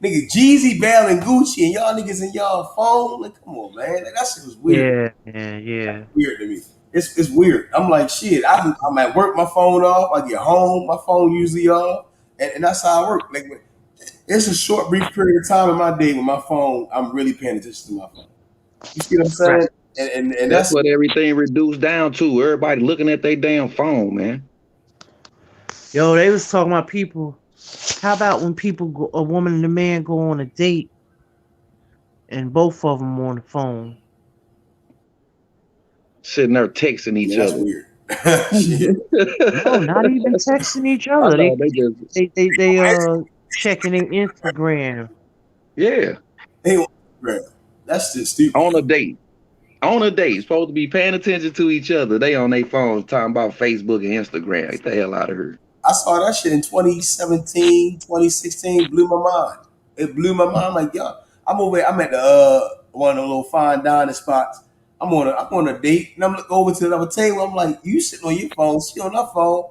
nigga Jeezy battling Gucci, and y'all niggas in y'all phone. Like, come on, man, like, that shit was weird. yeah. Weird to me. It's weird. I'm like, shit. I'm at work, my phone off. I get home, my phone usually off, and that's how I work. Like, it's a short, brief period of time in my day when my phone, I'm really paying attention to my phone. You see what I'm Right. saying? And That's that's what everything reduced down to. Everybody looking at their damn phone, man. Yo, they was talking about people. How about when people go, a woman and a man go on a date and both of them on the phone? Sitting there texting each that's other. weird. Shit. No, not even texting each I other. know they just They checking their Instagram. yeah. Hey, that's just stupid. On a date. On a date, supposed to be paying attention to each other. They on their phones talking about Facebook and Instagram. Get the hell out of here. I saw that shit in 2017, 2016. Blew my mind. It blew my mind. I'm like, yo, I'm at the one of the little fine dining spots. I'm on a date, and I'm looking over to another table. I'm like, you sitting on your phone, she on her phone,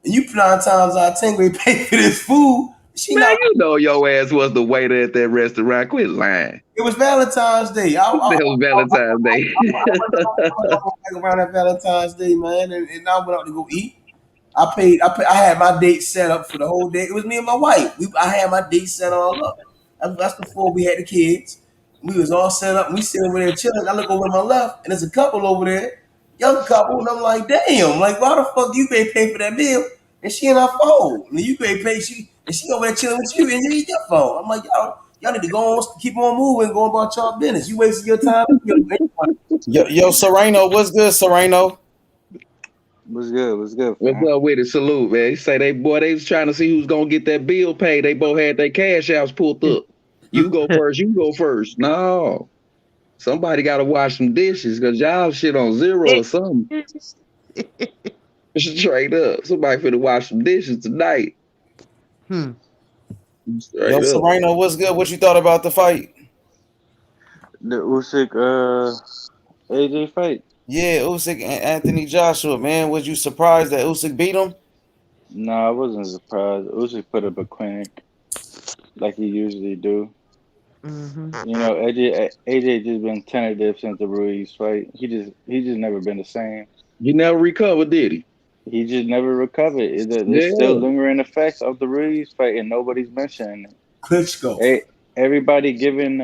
and you 9 times out of 10 gonna pay for this food. She Man, not. you know your ass was the waiter at that restaurant. Quit lying. It was Valentine's Day. It was Valentine's Day. I went around that Valentine's Day, man, and I went out to go eat. I had my date set up for the whole day. It was me and my wife. I had my date set all up. That's before we had the kids. We was all set up. And we sitting over there chilling. I look over to my left, and there's a couple over there, young couple, and I'm like, damn, like why the fuck you pay for that bill? And she in her phone. And you pay and she over there chilling with you, and you eat your phone. I'm like, y'all need to go on, keep on moving, go about y'all business. You wasting your time. Yo, Sereno, what's good, Sereno? What's good? What's good? What's up with it? Salute, man. He say they was trying to see who's gonna get that bill paid. They both had their cash outs pulled up. You go first, you go first. No. Somebody gotta wash some dishes because y'all shit on zero or something. Straight up. Somebody finna wash some dishes tonight. Straight Yo, up. Sereno, what's good? What you thought about the fight? The Usyk AJ fight. Yeah, Usyk and Anthony Joshua, man. Was you surprised that Usyk beat him? No, I wasn't surprised. Usyk put up a clinic like he usually do. You know, AJ just been tentative since the Ruiz fight. He just never been the same. He never recovered, did he? He just never recovered. There's still Yeah. lingering effects of the Ruiz fight, and nobody's mentioning it. Klitschko. Hey, everybody giving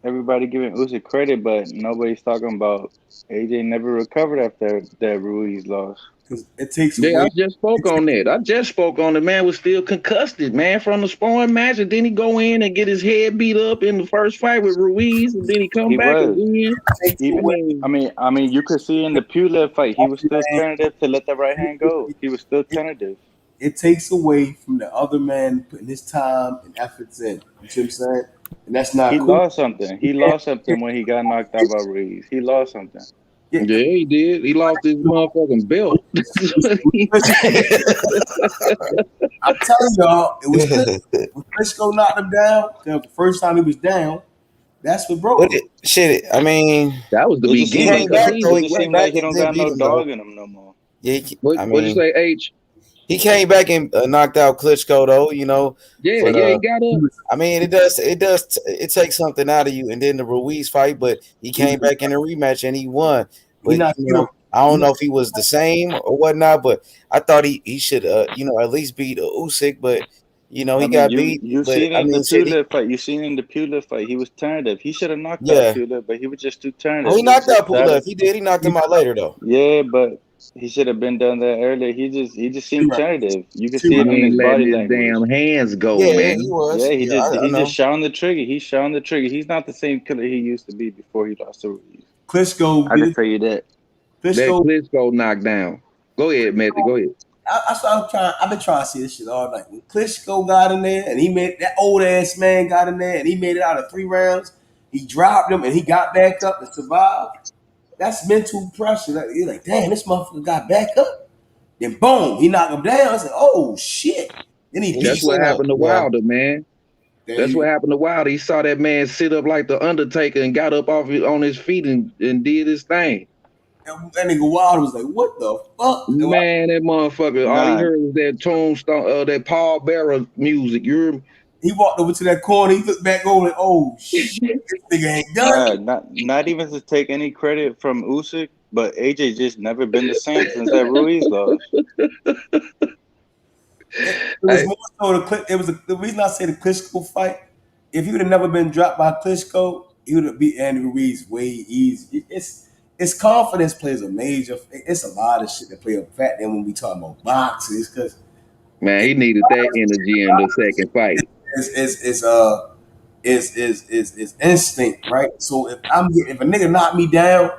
Usyk credit, but nobody's talking about AJ never recovered after that Ruiz loss. Because it takes Yeah, away. I just spoke on that. I just spoke on the man was still concussed, man, from the sparring match, and then he go in and get his head beat up in the first fight with Ruiz, and then he come He back and was. win. Even you could see in the Pulev fight, he was still tentative to let the right hand go. He was still tentative. It takes away from the other man putting his time and efforts in. You see what I'm saying? And that's not He cool. lost something. He lost something when he got knocked out by Ruiz. He lost something. Yeah, he did. He lost his motherfucking belt. I'm telling y'all, it was Klitschko. When Klitschko knocked him down, the first time he was down, that's what broke him. I mean, that was the It just seemed beginning. like back though. it He just came seemed back like he and don't did got beat no him though. dog in him no more. Yeah, What'd you say, H? He came back and knocked out Klitschko though, you know. Yeah, but, he got up. I mean, it takes something out of you. And then the Ruiz fight, but he came back in a rematch and he won. But I don't know if he was the same or whatnot. But I thought he should, at least beat Usyk. But he got beat. You But seen it I in the mean, shit, Pulev fight. You seen it in the Pulev fight. He was tentative. He should have knocked out yeah. Pulev, but he was just too Oh, tentative. he knocked out Pulev. He did. He knocked him out later though. Yeah, but he should have been done that earlier. He just seemed tentative. You could see He it in his ain't letting body his language. damn hands go, Yeah, man. he was. Yeah, I he know. just shot the trigger. He's shot the trigger. He's not the same killer he used to be before he lost to Ruiz. Klitschko. I can tell you that. That Klitschko knocked down. Go ahead, Matthew. Go ahead. I've been trying to see this shit all night. When Klitschko got in there and he made that old ass man got in there and he made it out of 3 rounds, he dropped him and he got back up and survived. That's mental pressure. You're like, damn, this motherfucker got back up. Then boom, he knocked him down. I said, oh shit. Then he That's what happened to Wilder, man. There That's you what go. happened to Wilder. He saw that man sit up like the Undertaker and got up on his feet and did his thing. That nigga Wilder was like, what the fuck? Man, that motherfucker, all he Nah. heard was that tombstone, that Paul Bearer music. You hear me? He walked over to that corner. He looked back over like, oh shit, this nigga ain't done. Not even to take any credit from Usyk, but AJ just never been the same since that Ruiz loss. It was more so the reason I say the Klitschko fight. If he would have never been dropped by Klitschko, he would have beat Andy Ruiz way easy. It's confidence plays a major. It's a lot of shit that play a factor when we talk about boxing. It's because Man, he needed that energy in the second fight. It's instinct, right? So if a nigga knock me down,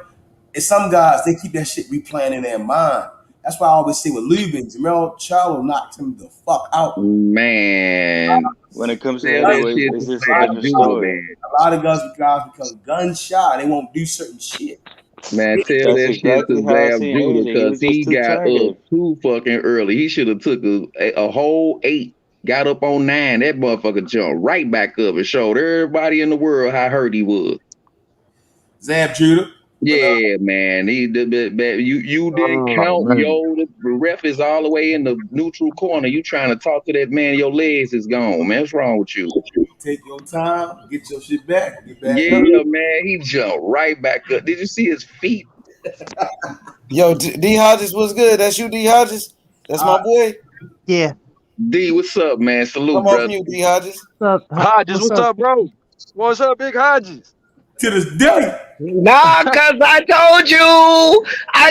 it's some guys they keep that shit replaying in their mind. That's why I always say with Lubin, Jamel Charlo knocked him the fuck out. Man, when it comes to that heavyweights, shit it's just a a different story. A lot of guys become gun shy. They won't do certain shit. Man, tell That's that exactly shit to how I Zab seen Judah AJ. He because was just he too got tentative. up too fucking early. He should have took a whole 8, got up on 9. That motherfucker jumped right back up and showed everybody in the world how hurt he was. Zab Judah. Yeah, man. You didn't count, man. yo. The ref is all the way in the neutral corner. You trying to talk to that man? Your legs is gone, man. What's wrong with you? Take your time, get your shit back, get back Yeah, up. man. He jumped right back up. Did you see his feet? Yo, D Hodges was good. That's you, D Hodges. That's my boy. Yeah. D, what's up, man? Salute, Come off brother. mute, D Hodges. What's up? Hodges, what's up, bro? What's up, Big Hodges? To this day. Nah, cause I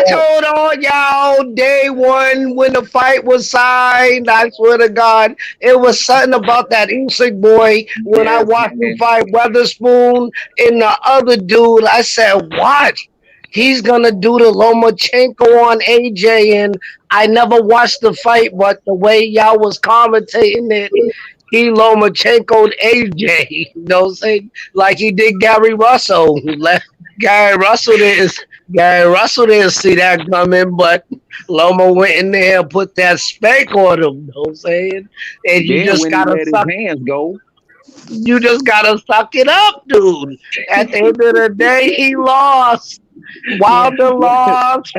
told all y'all day one when the fight was signed. I swear to God, it was something about that Usyk boy. When I watched him fight Weatherspoon and the other dude, I said, "Watch, he's gonna do the Lomachenko on AJ." And I never watched the fight, but the way y'all was commentating it, he Lomachenko'd AJ. You know what I'm saying? Like he did Gary Russell. Gary Russell didn't see that coming, but Loma went in there and put that spank on him. You know what I'm saying? And you Yeah, just when he gotta let his suck. hands go. You just gotta suck it up, dude. At the end of the day, he lost. Wilder lost.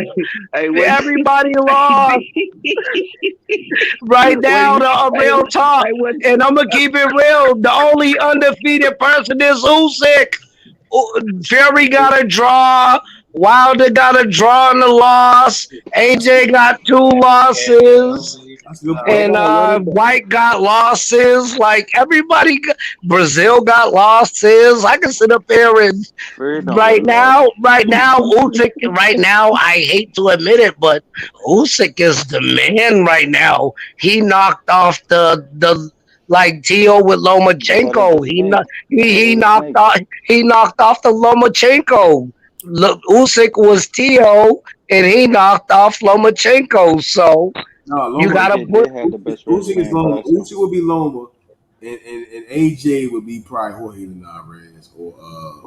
Everybody lost. Right now, the real talk. And I'm going to keep it real. The only undefeated person is Usyk. Fury got a draw. Wilder got a draw and a loss. AJ got 2 losses. And White got losses. Like everybody, Brazil got losses. I can sit up there and right now, Usyk. Right now, I hate to admit it, but Usyk is the man right now. He knocked off the like Tio with Lomachenko. He knocked off the Lomachenko. Usyk was Tio, and he knocked off Lomachenko. So you gotta put. Usyk is Loma. Usyk would be Loma, and AJ would be probably Jorge Linares or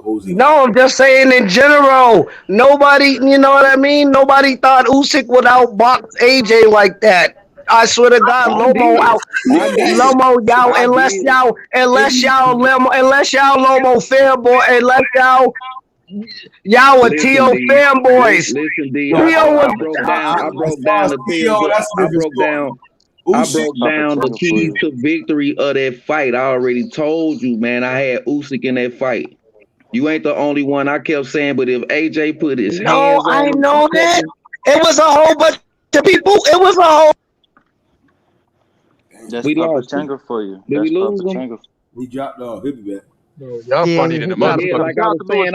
Jose. No, I'm just saying in general. Nobody, you know what I mean? Nobody thought Usyk would outbox AJ like that. I swear to God, Lomo, y'all, unless y'all Lomo fanboy, unless y'all were Tio fanboys. Listen, D, Tio was. I broke down the keys to victory of that fight. I already told you, man. I had Usyk in that fight. You ain't the only one. I kept saying, but if AJ put his hands on him, know that. It was a whole bunch of people. It was a whole. That's we lost Papachenko for you. Did That's we lose him? He dropped off. He'll be back. Y'all funny than the motherfucker. Like I was saying,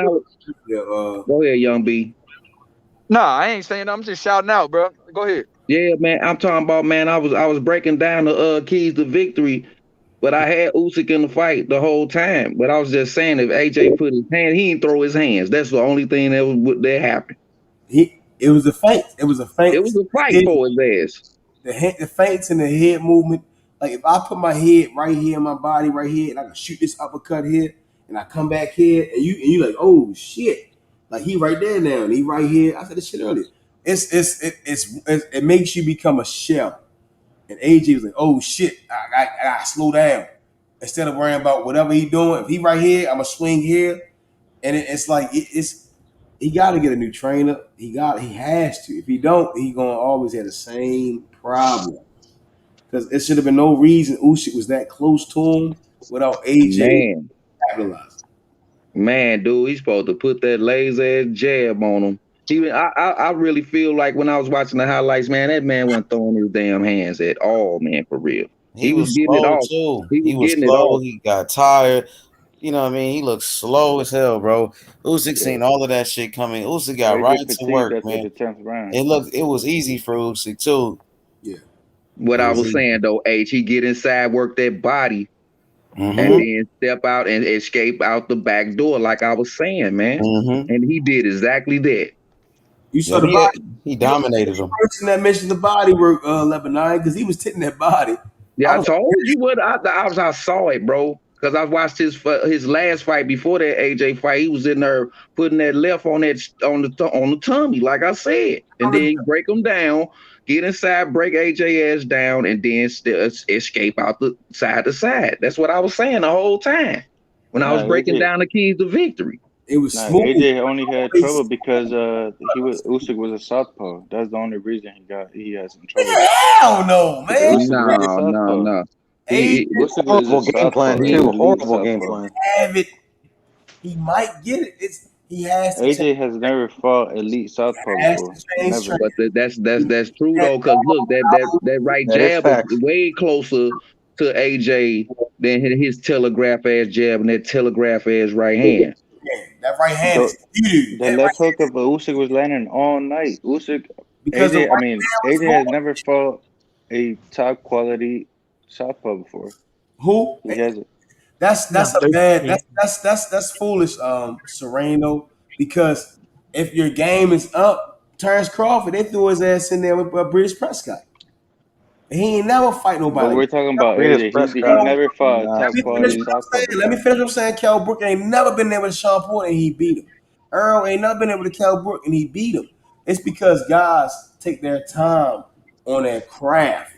go ahead, Young B. Nah, I ain't saying. I'm just shouting out, bro. Go ahead. Yeah, man. I'm talking about, man. I was breaking down the keys to victory, but I had Usyk in the fight the whole time. But I was just saying, if AJ put his hand, he didn't throw his hands. That's the only thing that happened. It was a feint. It was a feint. It was a fight for his ass. The feints and the head movement. Like if I put my head right here in my body right here, and I can shoot this uppercut here, and I come back here, and you like, oh shit, like he right there now, and he right here. I said this shit earlier. It makes you become a shell. And AJ was like, oh shit, I gotta slow down. Instead of worrying about whatever he doing, if he right here, I'm gonna swing here, and it's like he got to get a new trainer. He has to. If he don't, he gonna always have the same problem. Because it should have been no reason Usyk was that close to him without AJ capitalizing. Man, dude, he's supposed to put that laser ass jab on him. I really feel like when I was watching the highlights, man, that man wasn't throwing his damn hands at all, man, for real. He was getting slow it off. too. He was getting slow. He got tired. You know what I mean? He looked slow as hell, bro. Usyk seen all of that shit coming. Usyk got right to work, man. It was easy for Usyk too. Yeah. What I was saying though, he get inside, work that body, and then step out and escape out the back door, like I was saying, man. And he did exactly that. You saw the body. He dominated him. The person that mentioned the body were Lebanon because he was hitting that body. Yeah, I told you what I saw it, bro. Because I watched his last fight before that AJ fight. He was in there putting that left on the tummy, like I said, and then you break him down, get inside, break AJ ass down, and then still escape out the side to side. That's what I was saying the whole time when I was breaking down the keys to victory. It was smooth. AJ only had trouble because Usyk was a southpaw. That's the only reason he had some trouble. Hell no, man. No. Horrible game plan too. Horrible game plan. He might get it. He has to. AJ has never fought elite southpaw before. Never. But that's true though, because look, that right jab is way closer to AJ than his telegraph ass jab and that telegraph ass right hand. Yeah, that right hand is huge. The left hook of Usyk was landing all night. AJ has never fought a top quality southpaw before. Who? He hasn't. That's foolish, Serrano. Because if your game is up, Terrence Crawford, they threw his ass in there with British Prescott. He ain't never fight nobody. But we're talking about AJ. He never fought top quality southpaw. Let me finish what I'm saying. Kell Brook ain't never been there with Sean Porter and he beat him. Earl ain't never been there with Kell Brook and he beat him. It's because guys take their time on their craft.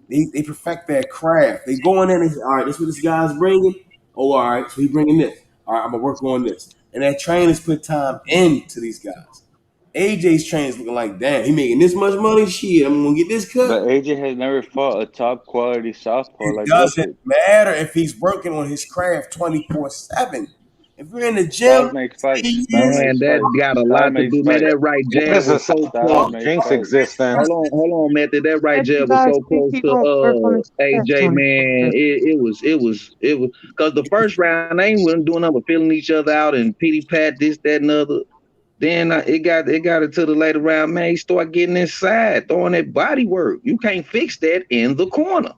They perfect their craft. They go in there and they say, all right, this is what this guy's bringing. Oh, all right, so he's bringing this. All right, I'm going to work on this. And that trainers put time into these guys. AJ's train's looking like, damn, he making this much money. Shit, I'm gonna get this cut. But AJ has never fought a top quality southpaw It like doesn't Usyk. matter if he's working on his craft 24/7. If you're in the Styles gym, makes fights. Style Man, makes that fights. got a Style lot to makes do. Man, that fights. right What jab is a was so Styles close. southpaw? makes Jinx fights. exists then. Hold on, Method. That right If you jab was guys so think close he to gonna work on his craft AJ, 24/7. man. It was because the first round they ain't doing nothing but feeling each other out and pity pat this, that, and other. Then it got into the later round, man. He started getting inside, throwing that body work. You can't fix that in the corner.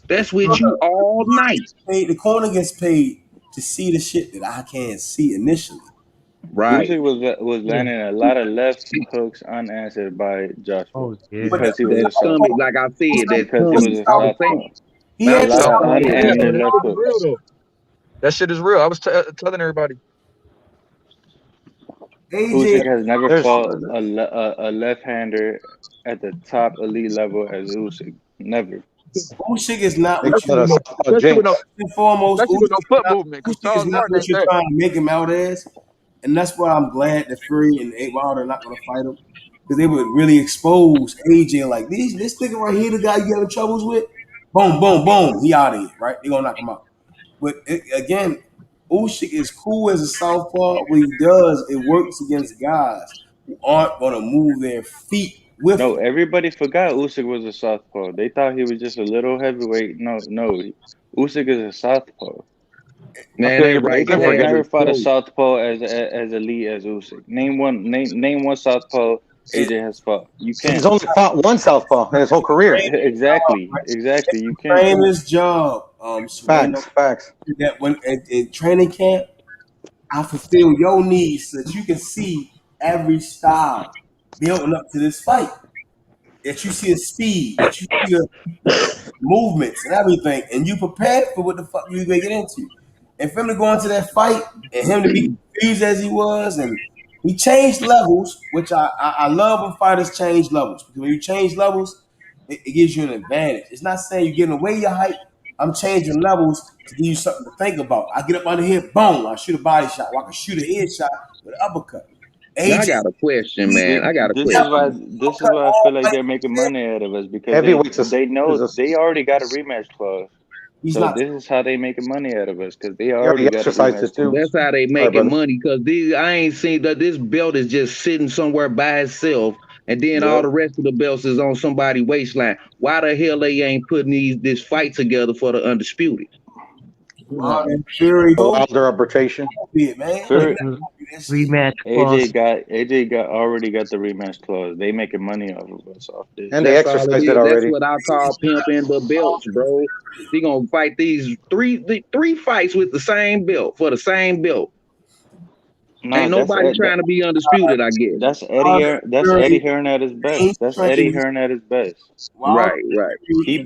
That's with you all night. The corner gets paid to see the shit that I can't see initially. Right. Usyk was landing a lot of left hooks unanswered by Joshua Oh yeah. because he was That a southpaw. stomach, like I said, that Because he stomach. was a I was southpaw. saying, He A had lot of stomach. Yeah, though, unanswered that left shit is real hooks. though. That shit is real. I was telling everybody. AJ, Usyk has never There's fought a left-hander at the top elite level as Usyk. Never. Usyk is not they what call you it a first southpaw Especially jinx. and foremost. with no foot movement, because Usyk is Charles not Martin what ain't you're that. trying to make him out as, and that's why I'm glad that Fury and Wilder are not going to fight him because they would really expose AJ like this nigga right here, the guy you having troubles with. Boom, boom, boom. He out of here, right? They gonna knock him out. But again, Usyk is cool as a southpaw. What he does, it works against guys who aren't gonna move their feet with No, him. everybody forgot Usyk was a southpaw. They thought he was just a little heavyweight. No. Usyk is a southpaw. I Man, feel that you, but right AJ people has forget. jab never was fought a close. southpaw as elite as Usyk. Name one southpaw AJ has fought. You He's can't. only fought one southpaw in his whole career. Exactly. You can't. Trainer's job, Sereno, Facts. that when in training camp, I fulfill your needs so that you can see every style building up to this fight. That you see a speed, that you see movements and everything, and you prepared for what the fuck you gonna get into. And for him to go into that fight and him to be confused as he was, and he changed levels, which I love when fighters change levels because when you change levels, it gives you an advantage. It's not saying you're giving away your height. I'm changing levels to give you something to think about. I get up under here, boom, I shoot a body shot, or I can shoot a head shot with an uppercut. Now I AJ, got a question, he man. I got a This is question. why I feel like they're making money out of us because Heavyweights they is know a, they already got a rematch clause. he's So not. this is how they making money out of us because they he already already got a exercised rematch it too. clause. That's how they Sorry, making brother. money because I ain't seen that this belt is just sitting somewhere by itself, and then all Yep. the rest of the belts is on somebody's waistline. Why the hell they ain't putting this fight together for the undisputed? Wow, and Fury, A Wilder arbitration. man. Put Fury, the rematch clause. AJ already got the rematch clause. They making money off of us off this. And they That's all it exercised it is. That's already. what I call pimping the belts, bro. He gonna fight these three fights with the same belt for the same belt. No, Ain't nobody trying to be undisputed, I guess. That's Eddie Hearn at his best. That's Eddie Hearn at his best. Right. He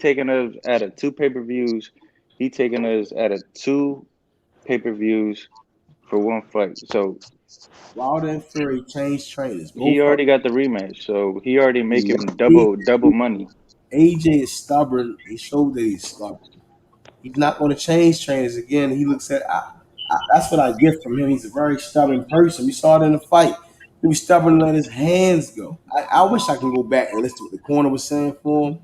taking us out of two pay-per-views. He taking us out of two pay-per-views for one fight. So Wilder and Fury changed trainers. he Both of already got the rematch. So he already making them. double money. AJ is stubborn. He showed that he's stubborn. He's not going to change trainers again. He looks at that's what I get from him. He's a very stubborn person. We saw it in the fight. He was stubborn to let his hands go. I wish I can go back and listen to what the corner was saying for him.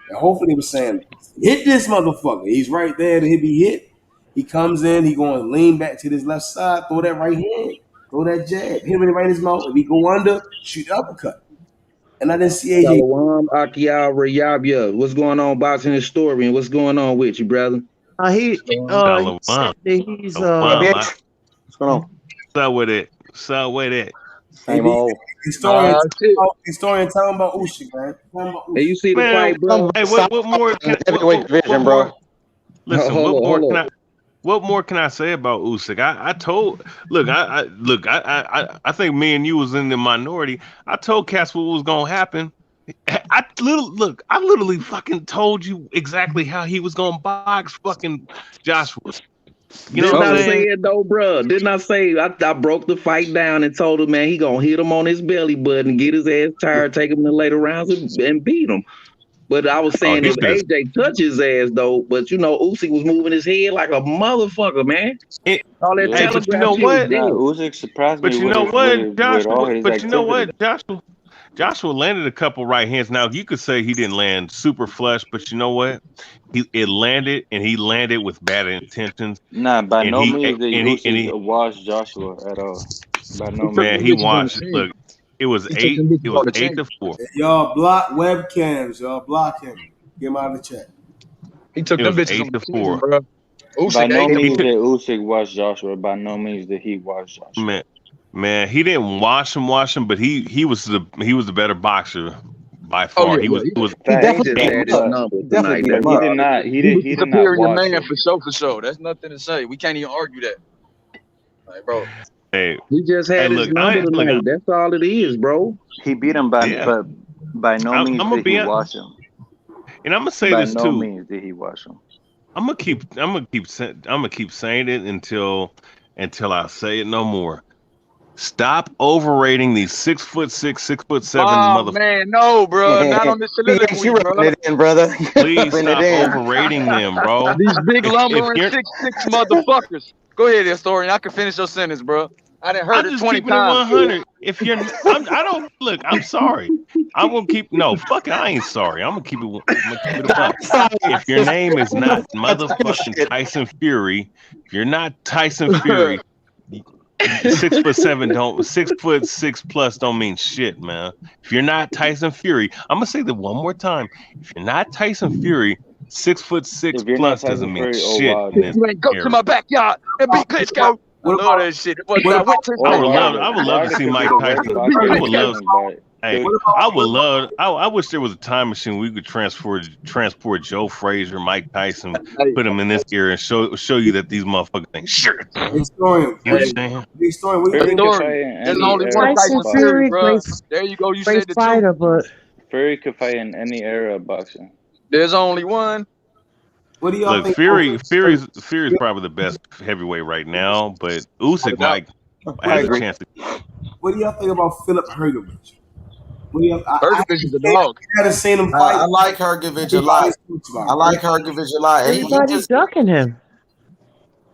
And hopefully he was saying, hit this motherfucker. He's right there to be hit. He comes in, he going to lean back to his left side, throw that right hand, throw that jab, hit him in the right in his mouth. If he go under, shoot the uppercut. And I didn't see AJ. Shalom Akia Rayabia. What's going on, boxing historian? What's going on with you, brother? He Shalom. said that he's What's going on? So with it. So with it. Same old. Historian talking about Usyk, man. Hey, you see the Man, fight, bro? hey, what more can Heavyweight division, bro. Listen, Hold on. what more can I say about Usyk? I think me and you was in the minority. I told Cass what was gonna happen. I literally fucking told you exactly how he was gonna box fucking Joshua. You know what I'm saying? Say it though, bro. Didn't I say I broke the fight down and told him, man, he gonna hit him on his belly button, get his ass tired, take him in the later rounds and beat him. But I was saying if AJ touched his ass though, but Usyk was moving his head like a motherfucker, man. All that Yeah. telegraph but you know shit was what? Nah, dead. Usyk surprised But me you with know his what, with all Joshua? his But you know activity. what, Joshua landed a couple right hands. Now you could say he didn't land super flush, but you know what? It landed, and he landed with bad intentions. Nah, by And no he means did and he and Usyk he wash Joshua at all. By He no took man, them he means. bitches on the watched. chin. Look, it was He took eight. them It bitches was on the chin. 8-4. Y'all block webcams. Y'all block him. Get him out of the chat. He took It them was bitches on eight the to chin, four. bro. By Usyk no ate them. He means took did Usyk wash Joshua. By no means did he wash Joshua. man. He didn't wash him, but he was the better boxer by Oh far. yeah, He yeah. was it was He Facts, just but had his but number but tonight. but That's he all did it not is. He was he the did not superior wash man him. for sure. That's nothing to say. We can't even argue that. Like, bro. hey He just hey had his look number tonight. That's all it is, bro. He beat him yeah. but by no I'm means gonna did he be wash him. and I'm gonna say By this no too. means did he wash him. I'm gonna keep saying it until I say it no more. Stop overrating these 6'6", 6'7" Oh motherfuckers. man, no, bro. Not on this PX, you soliloquy, bro. rubbing it in, brother. Please Rubbing it stop in. overrating them, bro. These big If lumbering you're 6'6" motherfuckers. Go ahead, historian. I can finish your sentence, bro. I done heard I'm it just 20 keeping it times. 100. If you're, I don't look. I'm sorry. I'm gonna keep. No, fuck it. I ain't sorry. I'm gonna keep it. I'm gonna keep it a buck. If your name is not motherfucking Tyson Fury, if you're not Tyson Fury, 6'7" don't 6'6" plus don't mean shit, man. If you're not Tyson Fury, I'm gonna say that one more time. If you're not Tyson Fury, 6'6" If you're not plus doesn't Tyson mean Fury, oh shit wild in this You ain't go to era. my backyard and beat Klitschko. I love that shit. It wasn't I went to his or backyard. I would love to Wilder see could be Mike the worst Tyson. boxer Beat I in would the Klitschko. love. game, but Hey, I wish there was a time machine we could transport Joe Frazier, Mike Tyson, Hey, put them in this era and show you that these motherfuckers ain't shit. Historian, You understand? historian, what do you Fury think? could historian. fight in There's any only one era Tyson of Tyson Fury, boxing. Fury, bro. There you go. You great said the two. fighter, but Fury could fight in any era of boxing. There's only one. What do y'all Look, think? Fury's probably the best heavyweight right now, but Usyk Without. might I has a agree. chance to. What do y'all think about Philip Hergovich? What do y'all? I Bergovich is a dog. haven't seen him I fight. like Hergovich a lot. Everybody talks about I him. like Hergovich a lot. He everybody's just ducking him.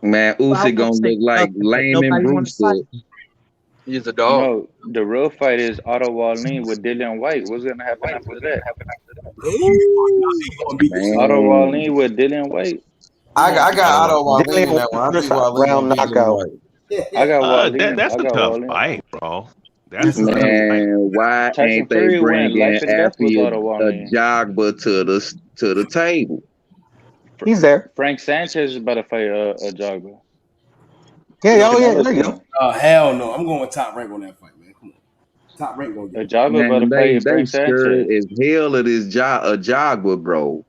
Man, Well, I Usyk gonna won't say look like ducking, but Lame nobody want to fight Brewster. him. He's a dog. No, the real fight is Otto Wallin with Dillian White. What's gonna happen after that? He gonna beat this. Otto Man, Wallin with Dillian White. I I don't got know. Otto Wallin in Dillian that one. I first think Wallin round gonna beat Dillian knockout. White. I got That's I a got tough Wallin. fight, bro. That's a tough fight. man, why Tyson ain't they Fury went bringing life and death with Alfie Otto a Wallin. jogger to the table? He's there. Frank Sanchez is about to fight a Jogger. Yeah, oh yeah, Canelo's there you go. corner. Hell no. I'm going with Top Rank on that fight, man. Come on. Top Rank gonna get A him. Jogger about to Man, they fight Frank scared Sanchez. as hell of this a jogger, bro.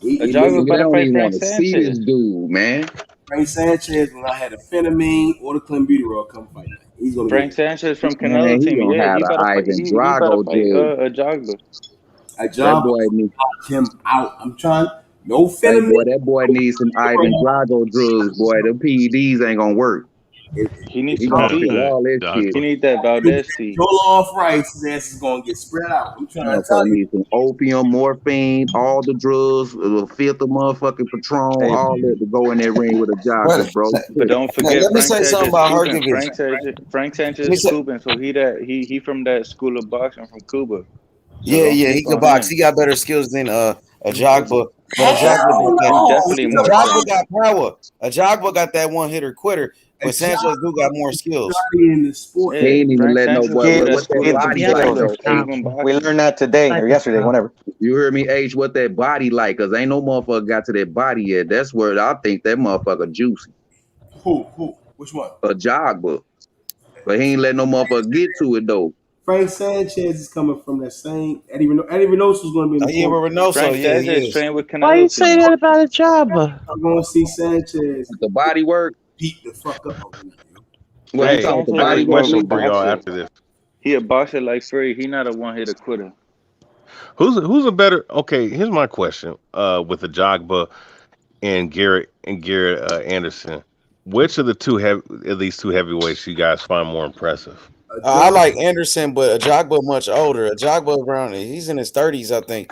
A He Jogger They about to don't fight even Frank want to see this Sanchez. dude, man. Frank Sanchez when I had a Phenamine or the Clenbuterol come fight night. He's gonna get Frank him. Sanchez from Man, Canelo he team. gonna Yeah, have he the about to fight. Ivan He about to Drago fight jug. a Jogger. A That job boy needs knock him out. I'm trying. No Phenamine. that boy needs some Ivan Drago drugs, boy. The PEDs ain't gonna work. He needs He some gonna tea. feel all that He shit. needs that Valdez tea. Joel off rights, his ass is gonna get spread out. I'm trying to tell Motherfucker you. needs some opium, morphine, all the drugs, a fifth of motherfucking Patron, Hey, all that to go in that ring with a jogger, But bro. but don't hey, forget let me Frank say something Sanchez about Cuban. Hergovich. Frank Let me Sanchez say, Cuban. So he from that school of boxing from Cuba. So yeah, don't yeah, he sleep could on box. him. He got better skills than a Jogba, but a He Jogba definitely got he that. definitely A more Jogba skilled. got power. A Jogba got that one hitter quitter, A but job Sanchez do got more skills. in the sport. He Yeah, ain't even Frank let Sanchez nobody from Kid, that what that school kid of some body Yeah, I like. like skills. his Hey, Cuban style. we boxing. learned that I today like or his yesterday, style. whenever. You heard me, H, what that body like, cause ain't no motherfucker got to that body yet. That's where I think that motherfucker juicy. Who? Which one? A jogger. But he ain't let no motherfucker get to it though. Frank Sanchez is coming from that same. Eddie Reynoso is going to be in Oh the yeah, with corner. Reynoso, Frank yeah, he Sanchez is. trained with Why you Canelo say team. that about a jobber? I'm going to see Sanchez The body work. beat the fuck up on him. Well, you Frank Hey, talking about the I Sanchez got is a body more work, of a question Lee? for y'all boxer. after this. He a boxer like Fury. He not a one hitter quitter. Who's a better? Okay, here's my question. With the Jogba and Garrett Anderson, which of the two of these two heavyweights you guys find more impressive? I like Anderson, but a Jogba much older. A Jogba around, he's in his 30s, I think.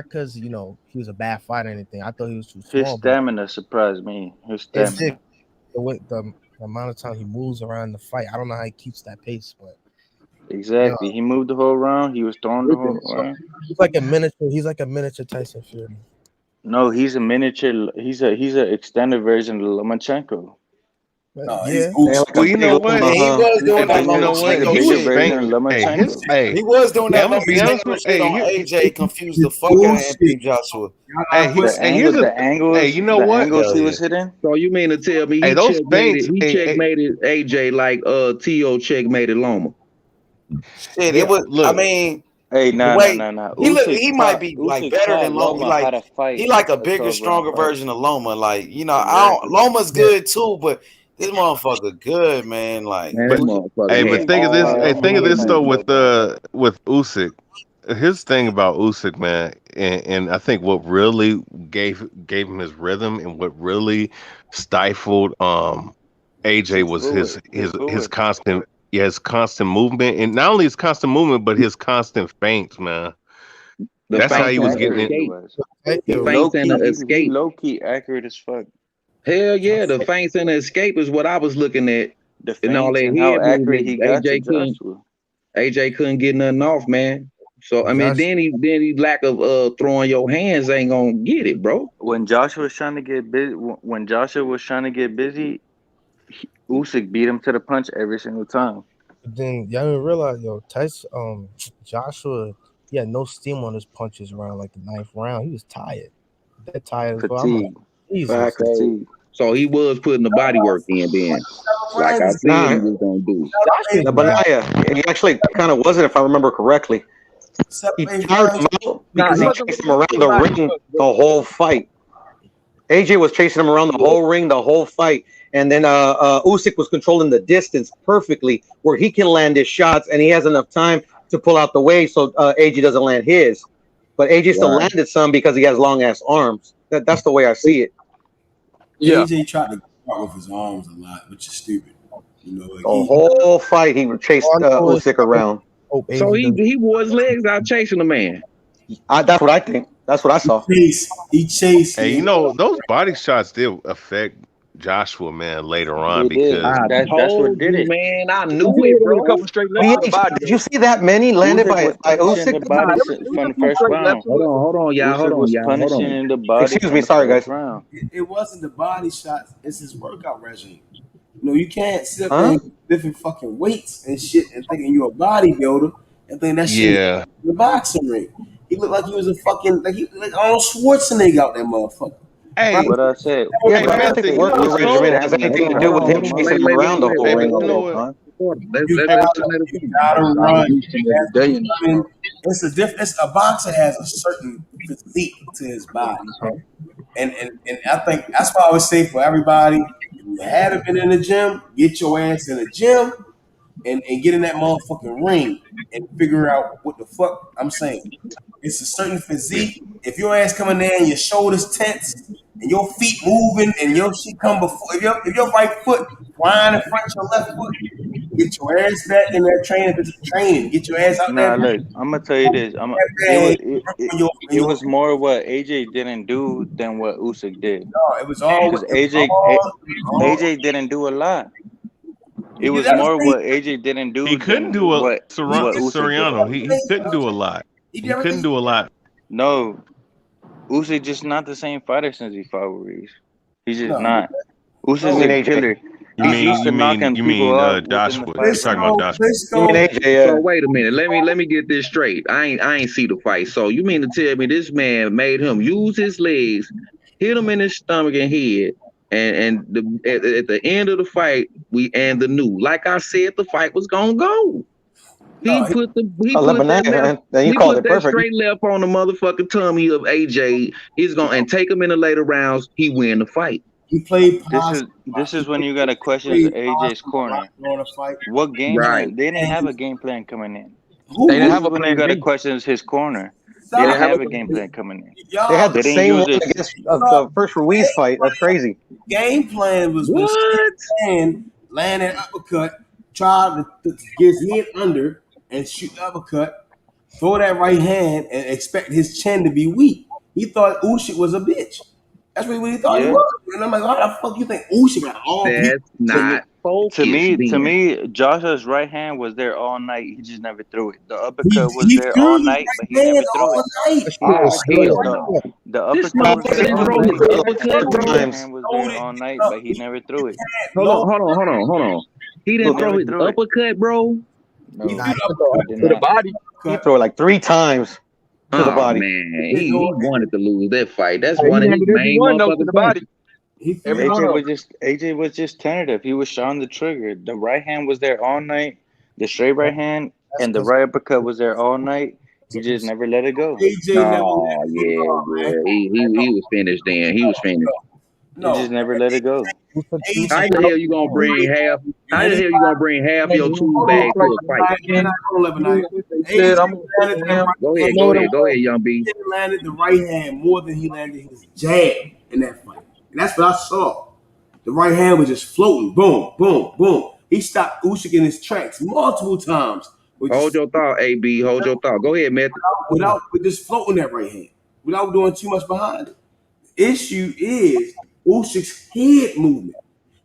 not because he was a bad fighter or anything. I thought he was too His small. stamina surprised me. His It stamina. did. The amount of time he moves around the fight, I don't know how he keeps that pace, but Exactly. yeah. He moved the whole round. He was throwing the whole round. He's like a miniature. He's like a miniature Tyson Fury. No, he's a miniature. He's an extended version of Lomachenko. No, he's Yeah. Usyk. Well, you know what? Yeah, he was doing that You know what? He's a Lomachenko bigger His shit. version of fame. Hey, his Lomachenko. hey. He was doing Hey, that I'm gonna be honest Lomachenko with. shit Hey, on here. AJ. Confused the fuck out of Usyk. Anthony Joshua. Hey, The hey, here's a. Hey, angles, you know the what? angles Hell he yeah. was hitting. So you mean to tell me Hey, he those checkmated? feints. He checkmated AJ like T.O. checkmated Loma. Shit, it Yeah, was. I look. mean, Hey, the nah. way he look, he might be like Usyk better taught than Loma. Loma how to He fight like a a bigger, 12-round stronger fight. version of Loma. Like I don't. Exactly. Loma's good too, but this motherfucker good, man. Like, Man, But that Usyk, motherfucker hey, but had Usyk think of just this. taught Hey, Loma think how of to this fight a though 12-round fight. with Usyk. His thing about Usyk, man, and I think what really gave him his rhythm and what really stifled AJ His was footwork. His his footwork. constant his constant movement, and not only his constant movement but his constant feints, man. the That's how How feints he and was the getting accurate it. he escape. was. Hey, The He yo, low feints and key. the He escape. low key accurate as fuck. Hell yeah, the feints and the escape is what I was looking at. The And all feints that and how head accurate movement, he got to Joshua. AJ couldn't get nothing off, man. So I mean, Josh. then he lack of throwing your hands ain't gonna get it, bro. When Joshua was trying to get busy, Usyk beat him to the punch every single time. But then y'all didn't realize, yo, Tyson, Joshua, he had no steam on his punches around like the ninth round. He was tired. That tired as well. I'm like, Fatigue. Jesus. Fatigue. So he was putting the body work in then, like I said Nah, he was gonna do. Joshua the was bad. Belaya, he actually kind of wasn't, if I remember correctly. He tired him out Nah, because he he wasn't chased him releasing around his the body ring work, the bro. whole fight. AJ was chasing him around the whole ring, the whole fight, and then Usyk was controlling the distance perfectly, where he can land his shots, and he has enough time to pull out the way so AJ doesn't land his. But AJ still Right. landed some because he has long ass arms. That's the way I see it. Yeah. AJ tried to go out with his arms a lot, which is stupid. You know, like The whole fight he chased All I know is Usyk around. hope So AJ doesn't. he wore his legs out chasing the man. That's what I think. That's what I saw. he chased. Hey, you know those body shots did affect Joshua, man, later on They did. because I That's what told did you, it. man. I He knew hit it, him with a bro. couple straight lefts to the body, Did though. you see that many landed Usyk was by punishing Usyk? the Nah, body it was from a the few first straight lefts round. to it. Hold on, y'all. Usyk was Hold on. punishing the body Excuse from me, the sorry first guys. round. It wasn't the body shots. It's his workout regimen. You know, you can't sit up there Huh? and lifting fucking weights and shit and thinking you're a bodybuilder and think that shit is yeah. the boxing ring. He looked like he was a fucking like Arnold Schwarzenegger out there, motherfucker. Hey, What I said. Yeah, hey, but What I don't I think Method, said. you know workout what's Usyk regimen so? has had him at anything to Hold do on, with hold him on. chasing him around the whole Hey, ring but the you know whole what? time. You Hey, but gotta run. Day and I mean, it's a difference. A boxer has a certain physique to his body, bro. And I think that's why I would say for everybody, if you haven't been in the gym, get your ass in the gym and get in that motherfucking ring and figure out what the fuck I'm saying. It's a certain physique. If your ass coming there and your shoulders tense and your feet moving and your shit come before, if your right foot flying in front of your left foot, get your ass back in that training. If it's training, get your ass out there. Nah, look. I'm gonna tell you this. It was Bag, it was more what AJ didn't do than what Usyk did. no, it was all. Because It was all. AJ didn't do a lot. It Yeah, was that's more the thing. what AJ didn't he do couldn't than do a He what did Usyk did. Soriano. He couldn't do a lot. He did He couldn't everything. do a lot. No, Usyk just not the same fighter since he fought with Reeves. He's just No, not. You Usyk's mean a AJ? killer. He's used to knocking people out within the Joshua. You're fight. talking about Joshua. You mean AJ? So wait a minute. Let me get this straight. I ain't see the fight. So you mean to tell me this man made him use his legs, hit him in his stomach and head, and at the end of the fight, the new. Like I said, the fight was gonna go. He put that left. Then you He called put it that perfect. straight left on the motherfucking tummy of AJ. He's gonna and take him in the later rounds. He win the fight. He played This is when you gotta question AJ's corner. What game Right. plan? They didn't have a game plan coming in. They didn't This have is a when you plan gotta B. question his corner. They They didn't didn't have a have a plan game B. plan coming in. They had the They didn't same use one it. against the first Ruiz fight. That's crazy. Game plan was when What? Stan land that uppercut, try to get his head under and shoot the uppercut, throw that right hand, and expect his chin to be weak. He thought Usyk was a bitch. That's what he thought he Yeah. was. And I'm like, how the fuck you think Usyk got all people? That's not To me, then. Joshua's right hand was there all night. He just never threw it. The He uppercut was he there threw all his night, but he right hand never threw all it. night. He Oh never threw it. hell no! The This uppercut was motherfucker there didn't all throw his night, and uppercut, his bro. right times. hand was there all night, but he never threw it. Hold on. He He didn't throw never his threw it. uppercut, bro. He No, threw the he uppercut did To the not. body. He threw it like 3 times to the Oh body. man, It- no, he wanted to lose that fight. That's He one of his landed every main one though to motherfucking the punches. body. he threw Every the one of them. AJ was just tentative. He was shot on the trigger. The right hand was there all night. The straight right hand That's and the because right uppercut was there all night. He just never let it go. AJ never Oh let it yeah, go, man. yeah. He was finished then. He was finished. He No, just never let it go. AJ How the hell you gonna bring half? How the hell you gonna bring half your tool bag to a fight? Hold on, Lebanon. They AJ said I'm landed the him. Go right ahead, hand. Young B. AJ landed the right hand more than he landed his jab in that fight. And that's what I saw. The right hand was just floating. Boom, boom, boom. He stopped Usyk in his tracks multiple times. Hold your thought, AB. Hold your thought. Go ahead, Method. Without just floating that right hand. Without doing too much behind it. Issue is Usyk's head movement.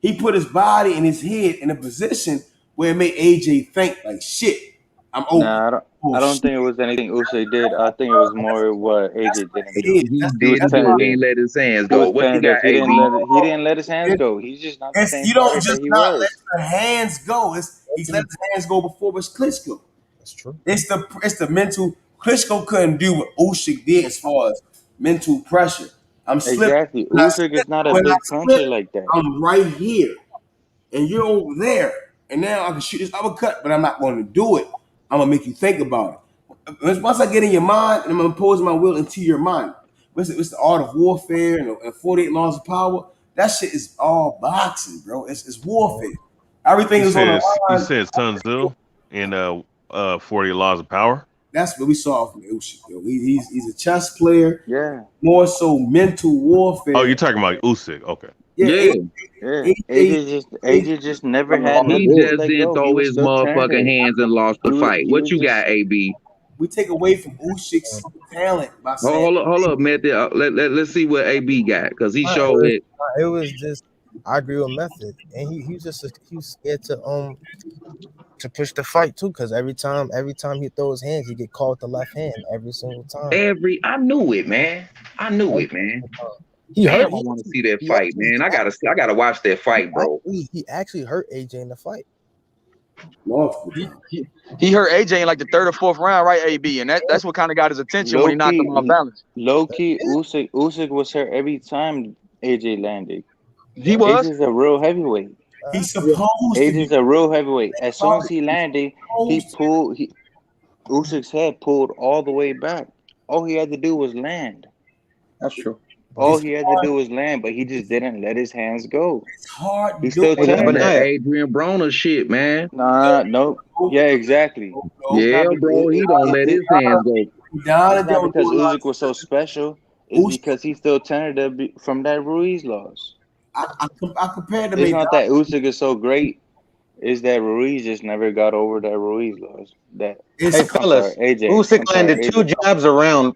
He put his body and his head in a position where it made AJ think like, shit, I'm open. Nah, Oh I don't shit. think it was anything Usyk did. I think it was more what AJ didn't do. He He was didn't do it. He tentative. ain't let his hands He go. was What you tentative. got, AB? He didn't let his hands go. He's just not the same You don't fighter that just he not let was. your hands go. He's let his hands go before his Klitschko. that's true. It's the mental. Klitschko couldn't do what Usyk did as far as mental pressure. I'm slipping. Exactly. Usyk is not a When I big slip, puncher like that. I'm right here, and you're over there. And now I can shoot this uppercut, but I'm not going to do it. I'm gonna make you think about it. Once I get in your mind, and I'm gonna impose my will into your mind. What's the art of warfare and 48 laws of power? That shit is all boxing, bro. It's warfare. Everything is on the You line. said Sun Tzu in 40 Laws of Power. That's what we saw from Usyk. Yo. He's a chess player, Yeah. more so mental Oh, warfare. you're talking about Usyk. Okay. Yeah, Yeah. Yeah. AJ, AJ just never had He nothing to just let didn't go. He throw was his still motherfucking tentative. hands and lost the fight. He What was you just got, AB? we take away from Usyk's talent by saying Hold up, Method. Let's see what AB got because he showed it. It was just I agree with Method, and he was just he was scared to push the fight too, because every time he throw his hands, he get caught with the left hand every single time. I knew it, man. I knew it, man. He hurt. Damn, I want to see that fight, man. I gotta watch that fight, bro. He actually hurt AJ in the fight. He hurt AJ in like the third or fourth round, right? AB, and that's what kind of got his attention when he knocked him off balance. Low key, Usyk was hurt every time AJ landed. He was. AJ's a real heavyweight. He's supposed to AJ's be. a real heavyweight. As soon as he landed, Usyk's head pulled all the way back. All he had to do was land. That's true. All he had to do was land, but he just didn't let his hands go. It's hard. He's still tentative. That Adrian Broner shit, man. Nah, nope. Yeah, exactly. Yeah, bro. He don't let his hands go. It's not because Usyk was so special. It's because he's still tentative from that Ruiz loss. I compared him. It's not that Usyk is so great. It's that Ruiz just never got over that Ruiz loss. Hey fellas, AJ. Usyk landed 2 jabs around,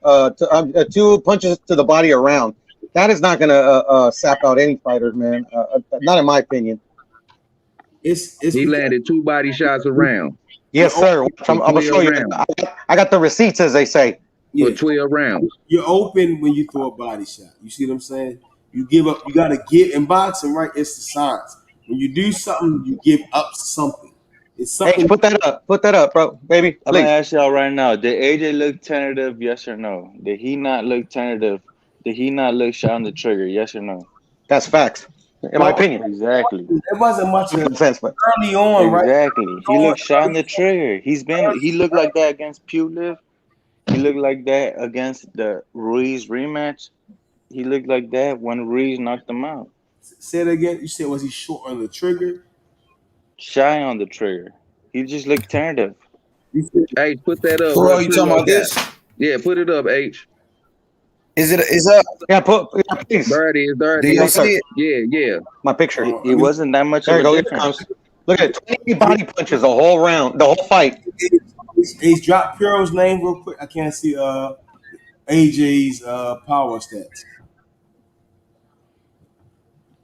2 punches to the body around. That is not gonna sap out any fighters, man. Not in my opinion. He landed 2 body shots around. Yes, sir. I'm gonna show you. I got the receipts, as they say. For 12 rounds. You're open when you throw a body shot. You see what I'm saying? You give up. You got to give in boxing, right? It's the science. When you do something, you give up something. It's something. Hey, put that up. Put that up, bro, baby. I'm Please. gonna ask y'all right now: did AJ look tentative? Yes or no? Did he not look tentative? Did he not look shot on the trigger? Yes or no? That's facts, in my opinion. Exactly. It wasn't much of sense, but early on, right? Exactly. He looked shot on the trigger. He looked like that against Pulev. He looked like that against the Ruiz rematch. He looked like that when Ruiz knocked him out. Say it again. You said, was he short on the trigger? Shy on the trigger. He just looked tentative. H, put that up. Bro, you talking about this? Yeah, put it up, H. Is up? Yeah, please. There it is. There it Do y'all is. see it? Yeah. My picture. It wasn't that much There of you a go. Here it difference. comes. Look at it. 20 body punches the whole round, the whole fight. He's dropped Piro's name real quick. I can't see AJ's power stats.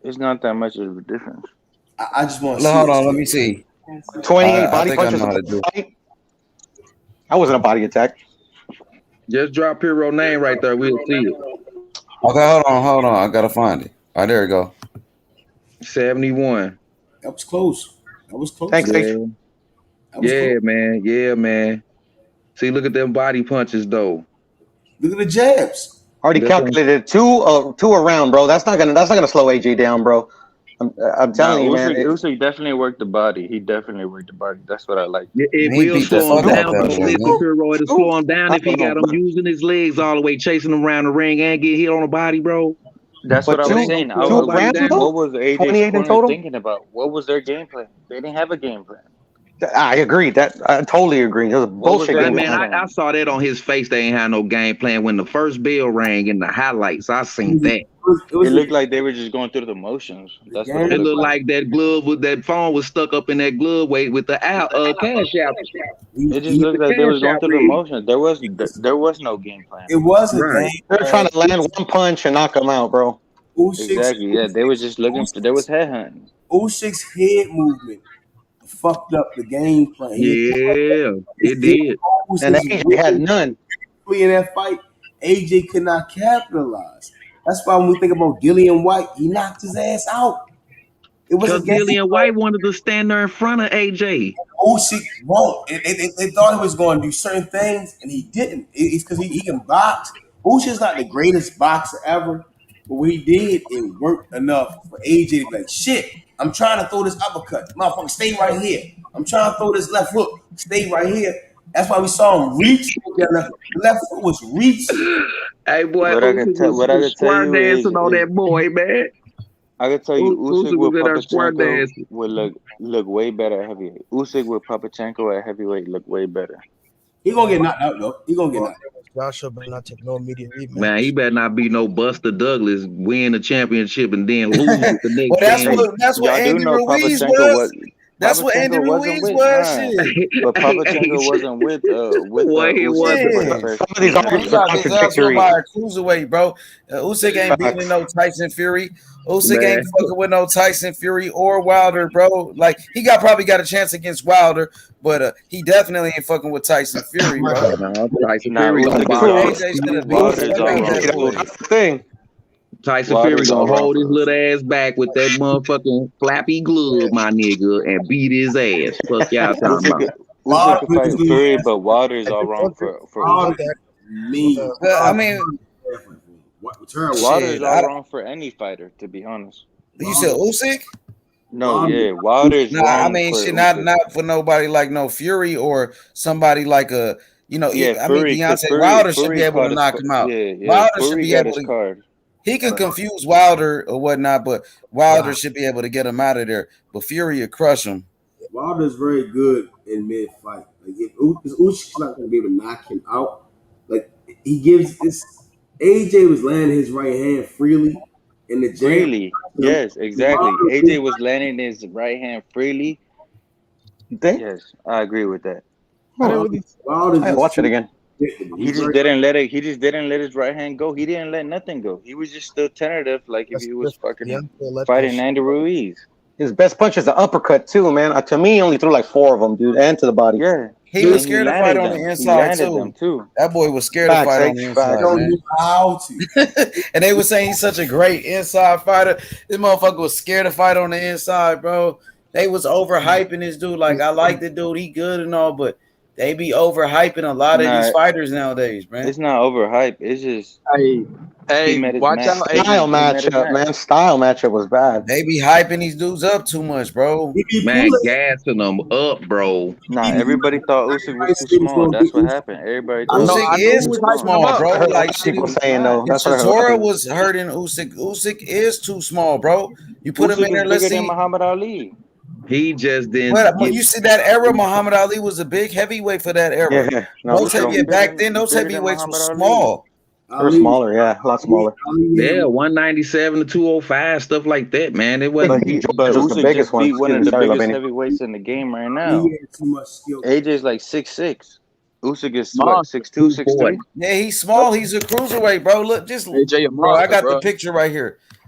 It's not that much of a difference. I just want to see Hold it. on, let me see. 28 body think I punches. know how to do. That wasn't a body attack. Just drop Hero name right there. We'll see it. Okay, hold on. I gotta find it. All right, there we go. 71. That was close. That was close. Thanks, Yeah, That was yeah, close. man. Yeah, man. See, look at them body punches though. Look at the jabs. Already That's what calculated two around, bro. That's not gonna slow AJ down, bro. I'm Nah, telling you, man. Usyk definitely worked the body. He definitely worked the body. That's what I like. It He will beat the slow him fuck out down, that though. boy, Listen, man. Hero, it'll slow him down I if he don't know, got him but using his legs all the way, chasing him around the ring and get hit on the body, bro. That's what I That was ain't gonna saying. slow two nobody rounds down. though. What was AJ's 28 in corner total. thinking about? What was their game plan? They didn't have a game plan. I agree. I totally agree. It was a What was bullshit their Hey, game man, game plan. I plan? saw that on his face. They ain't had no game plan when the first bell rang in the highlights. I seen that. It was It looked like they were just going through the motions. the That's what it game. It looked looked like. like that phone was stuck up in that glove weight with the cash out. It just With looked the like they was cash going out through the rig. motions. There was no game plan. It was a Right. game They're trying plan. to land one punch and knock him out, bro. Exactly. Yeah, they was just looking for. There was headhunting. Usyk's head movement fucked up the game plan. Yeah, it His did. moves, And his AJ had none. in that fight, AJ could not capitalize. That's why when we think about Dillian White, he knocked his ass out. It was a Because game Dillian plan. White wanted to stand there in front of AJ. Usyk won't. They thought he was going to do certain things, and he didn't. It's because he can box. Usyk's not the greatest boxer ever, but what he did, it worked enough for AJ to be like, shit, I'm trying to throw this uppercut. Motherfucker, stay right here. I'm trying to throw this left hook. Stay right here. That's why we saw him reach. The left foot was reaching. Hey, boy, What I Usyk could tell. What I was could tell square you dancing on is that boy, man. I could tell you Usyk Usyk was with in there square Papachenko dancing. would look way better at heavyweight. Usyk with Papachenko at heavyweight look way better. He gonna get knocked out though. He gonna get knocked out. Joshua better not take no immediate Man, he rematch. better not be no Buster Douglas, win the championship and then lose it the next Well, day. that's what Y'all do Andy know Ruiz Papachenko was was. That's what Andy wasn't Ruiz with was. nah, Shit. but Papachenko wasn't with What he Usyk wasn't. for the Yeah. first Some of these Man, offers he are got his ass whooped contradictory. by a cruiserweight, bro. Usyk ain't beating no Tyson Fury. Usyk Man. ain't fucking with no Tyson Fury or Wilder, bro. Like he probably got a chance against Wilder, but he definitely ain't fucking with Tyson Fury, bro. No, Tyson Nah, Fury gonna Usyk is box. all AJ should have beat the Wilder's fuck all out wrong that for boy. That's the thing. Tyson Fury Wilder's gonna all wrong hold his for little Usyk. ass back with that motherfucking flappy glove, my nigga, and beat his ass. Fuck y'all talking about. Usyk could fight Fury, but Wilder's all wrong for Usyk. Me. I mean, Wilder's shit. all wrong for any fighter, to be honest. You said Usyk? No, yeah, Wilder's Nah, I wrong mean, for shit, Usyk. not for nobody like no Fury or somebody like a, Yeah, I mean, Fury, because Deontay Wilder should be Fury able to caught his, knock him out. yeah, Wilder should Fury be got able his to. card. He can confuse Wilder or whatnot, but Wilder should be able to get him out of there. But Fury will crush him. Wilder's very good in mid fight. Like if Usyk's not gonna be able to knock him out. Like he gives this. AJ was landing his right hand freely in the jab. Freely, yes, exactly. AJ was landing his right hand freely. Yes, I agree with that. I watch it again. He just didn't let it. He just didn't let his right hand go. He didn't let nothing go. He was just still tentative, like if he was fucking fighting Andy Ruiz. His best punch is the uppercut too, man. To me, he only threw like 4 of them, dude, and to the body. Yeah, He was scared to fight on the inside too. That boy was scared to fight on the inside, man. How to? And they were saying he's such a great inside fighter. This motherfucker was scared to fight on the inside, bro. They was overhyping this dude. Like, I like the dude, he good and all, but they be overhyping a lot of these fighters nowadays, man. It's not overhype. It's just Hey, watch out. Style matchup, man. Style matchup was bad. They be hyping these dudes up too much, bro. Man, gassing them up, bro. Nah, everybody thought Usyk was too small. That's what happened. Everybody thought Usyk is too small, bro. Like people saying though. That's what I Chisora heard. was hurting Usyk. Usyk is too small, bro. You put him Usyk in there. is Let's bigger see. than Muhammad Ali. He just didn't. But you see that era, Muhammad Ali was a big heavyweight for that era. Yeah, no, Those heavyweights back then, those heavyweights were small. They're smaller, yeah, a lot smaller. Yeah, 197 to 205, stuff like that, man. It wasn't. But was the Usyk biggest just one. beat one of Excuse the me, sorry, biggest Albania. heavyweights in the game right now. He had too much skill. AJ's like 6'6". Usyk is No, what, 6'2", 6'3"? Yeah, he's small. He's a cruiserweight, bro. Look, AJ a bro. I monster, got bro. the picture right here.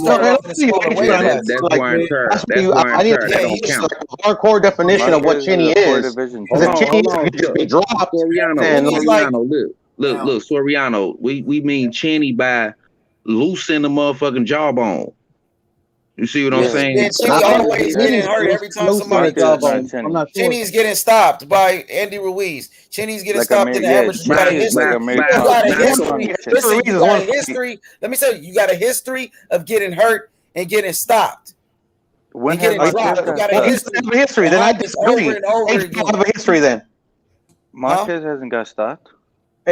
started off in a smaller weight class. That's why I'm tired. That's why I'm I need tired. That don't count. a hardcore definition of what Marquez Cheney is a 4 is. division Because if champion. Cheney is just be dropped, then Soriano, look, Soriano. We mean Cheney by loosening the motherfucking jawbone. You see what I'm saying? Yeah, Chinny always getting hurt every time somebody touches. I'm not sure. Chinny's getting stopped by Andy Ruiz. Chinny's getting stopped in the average. You got a history. Listen, you got a history. Let me tell you, you got a history of getting hurt and getting stopped. When and getting dropped. You got a history. Then I disagree. Over and over Have a history then. Marquez hasn't got stopped.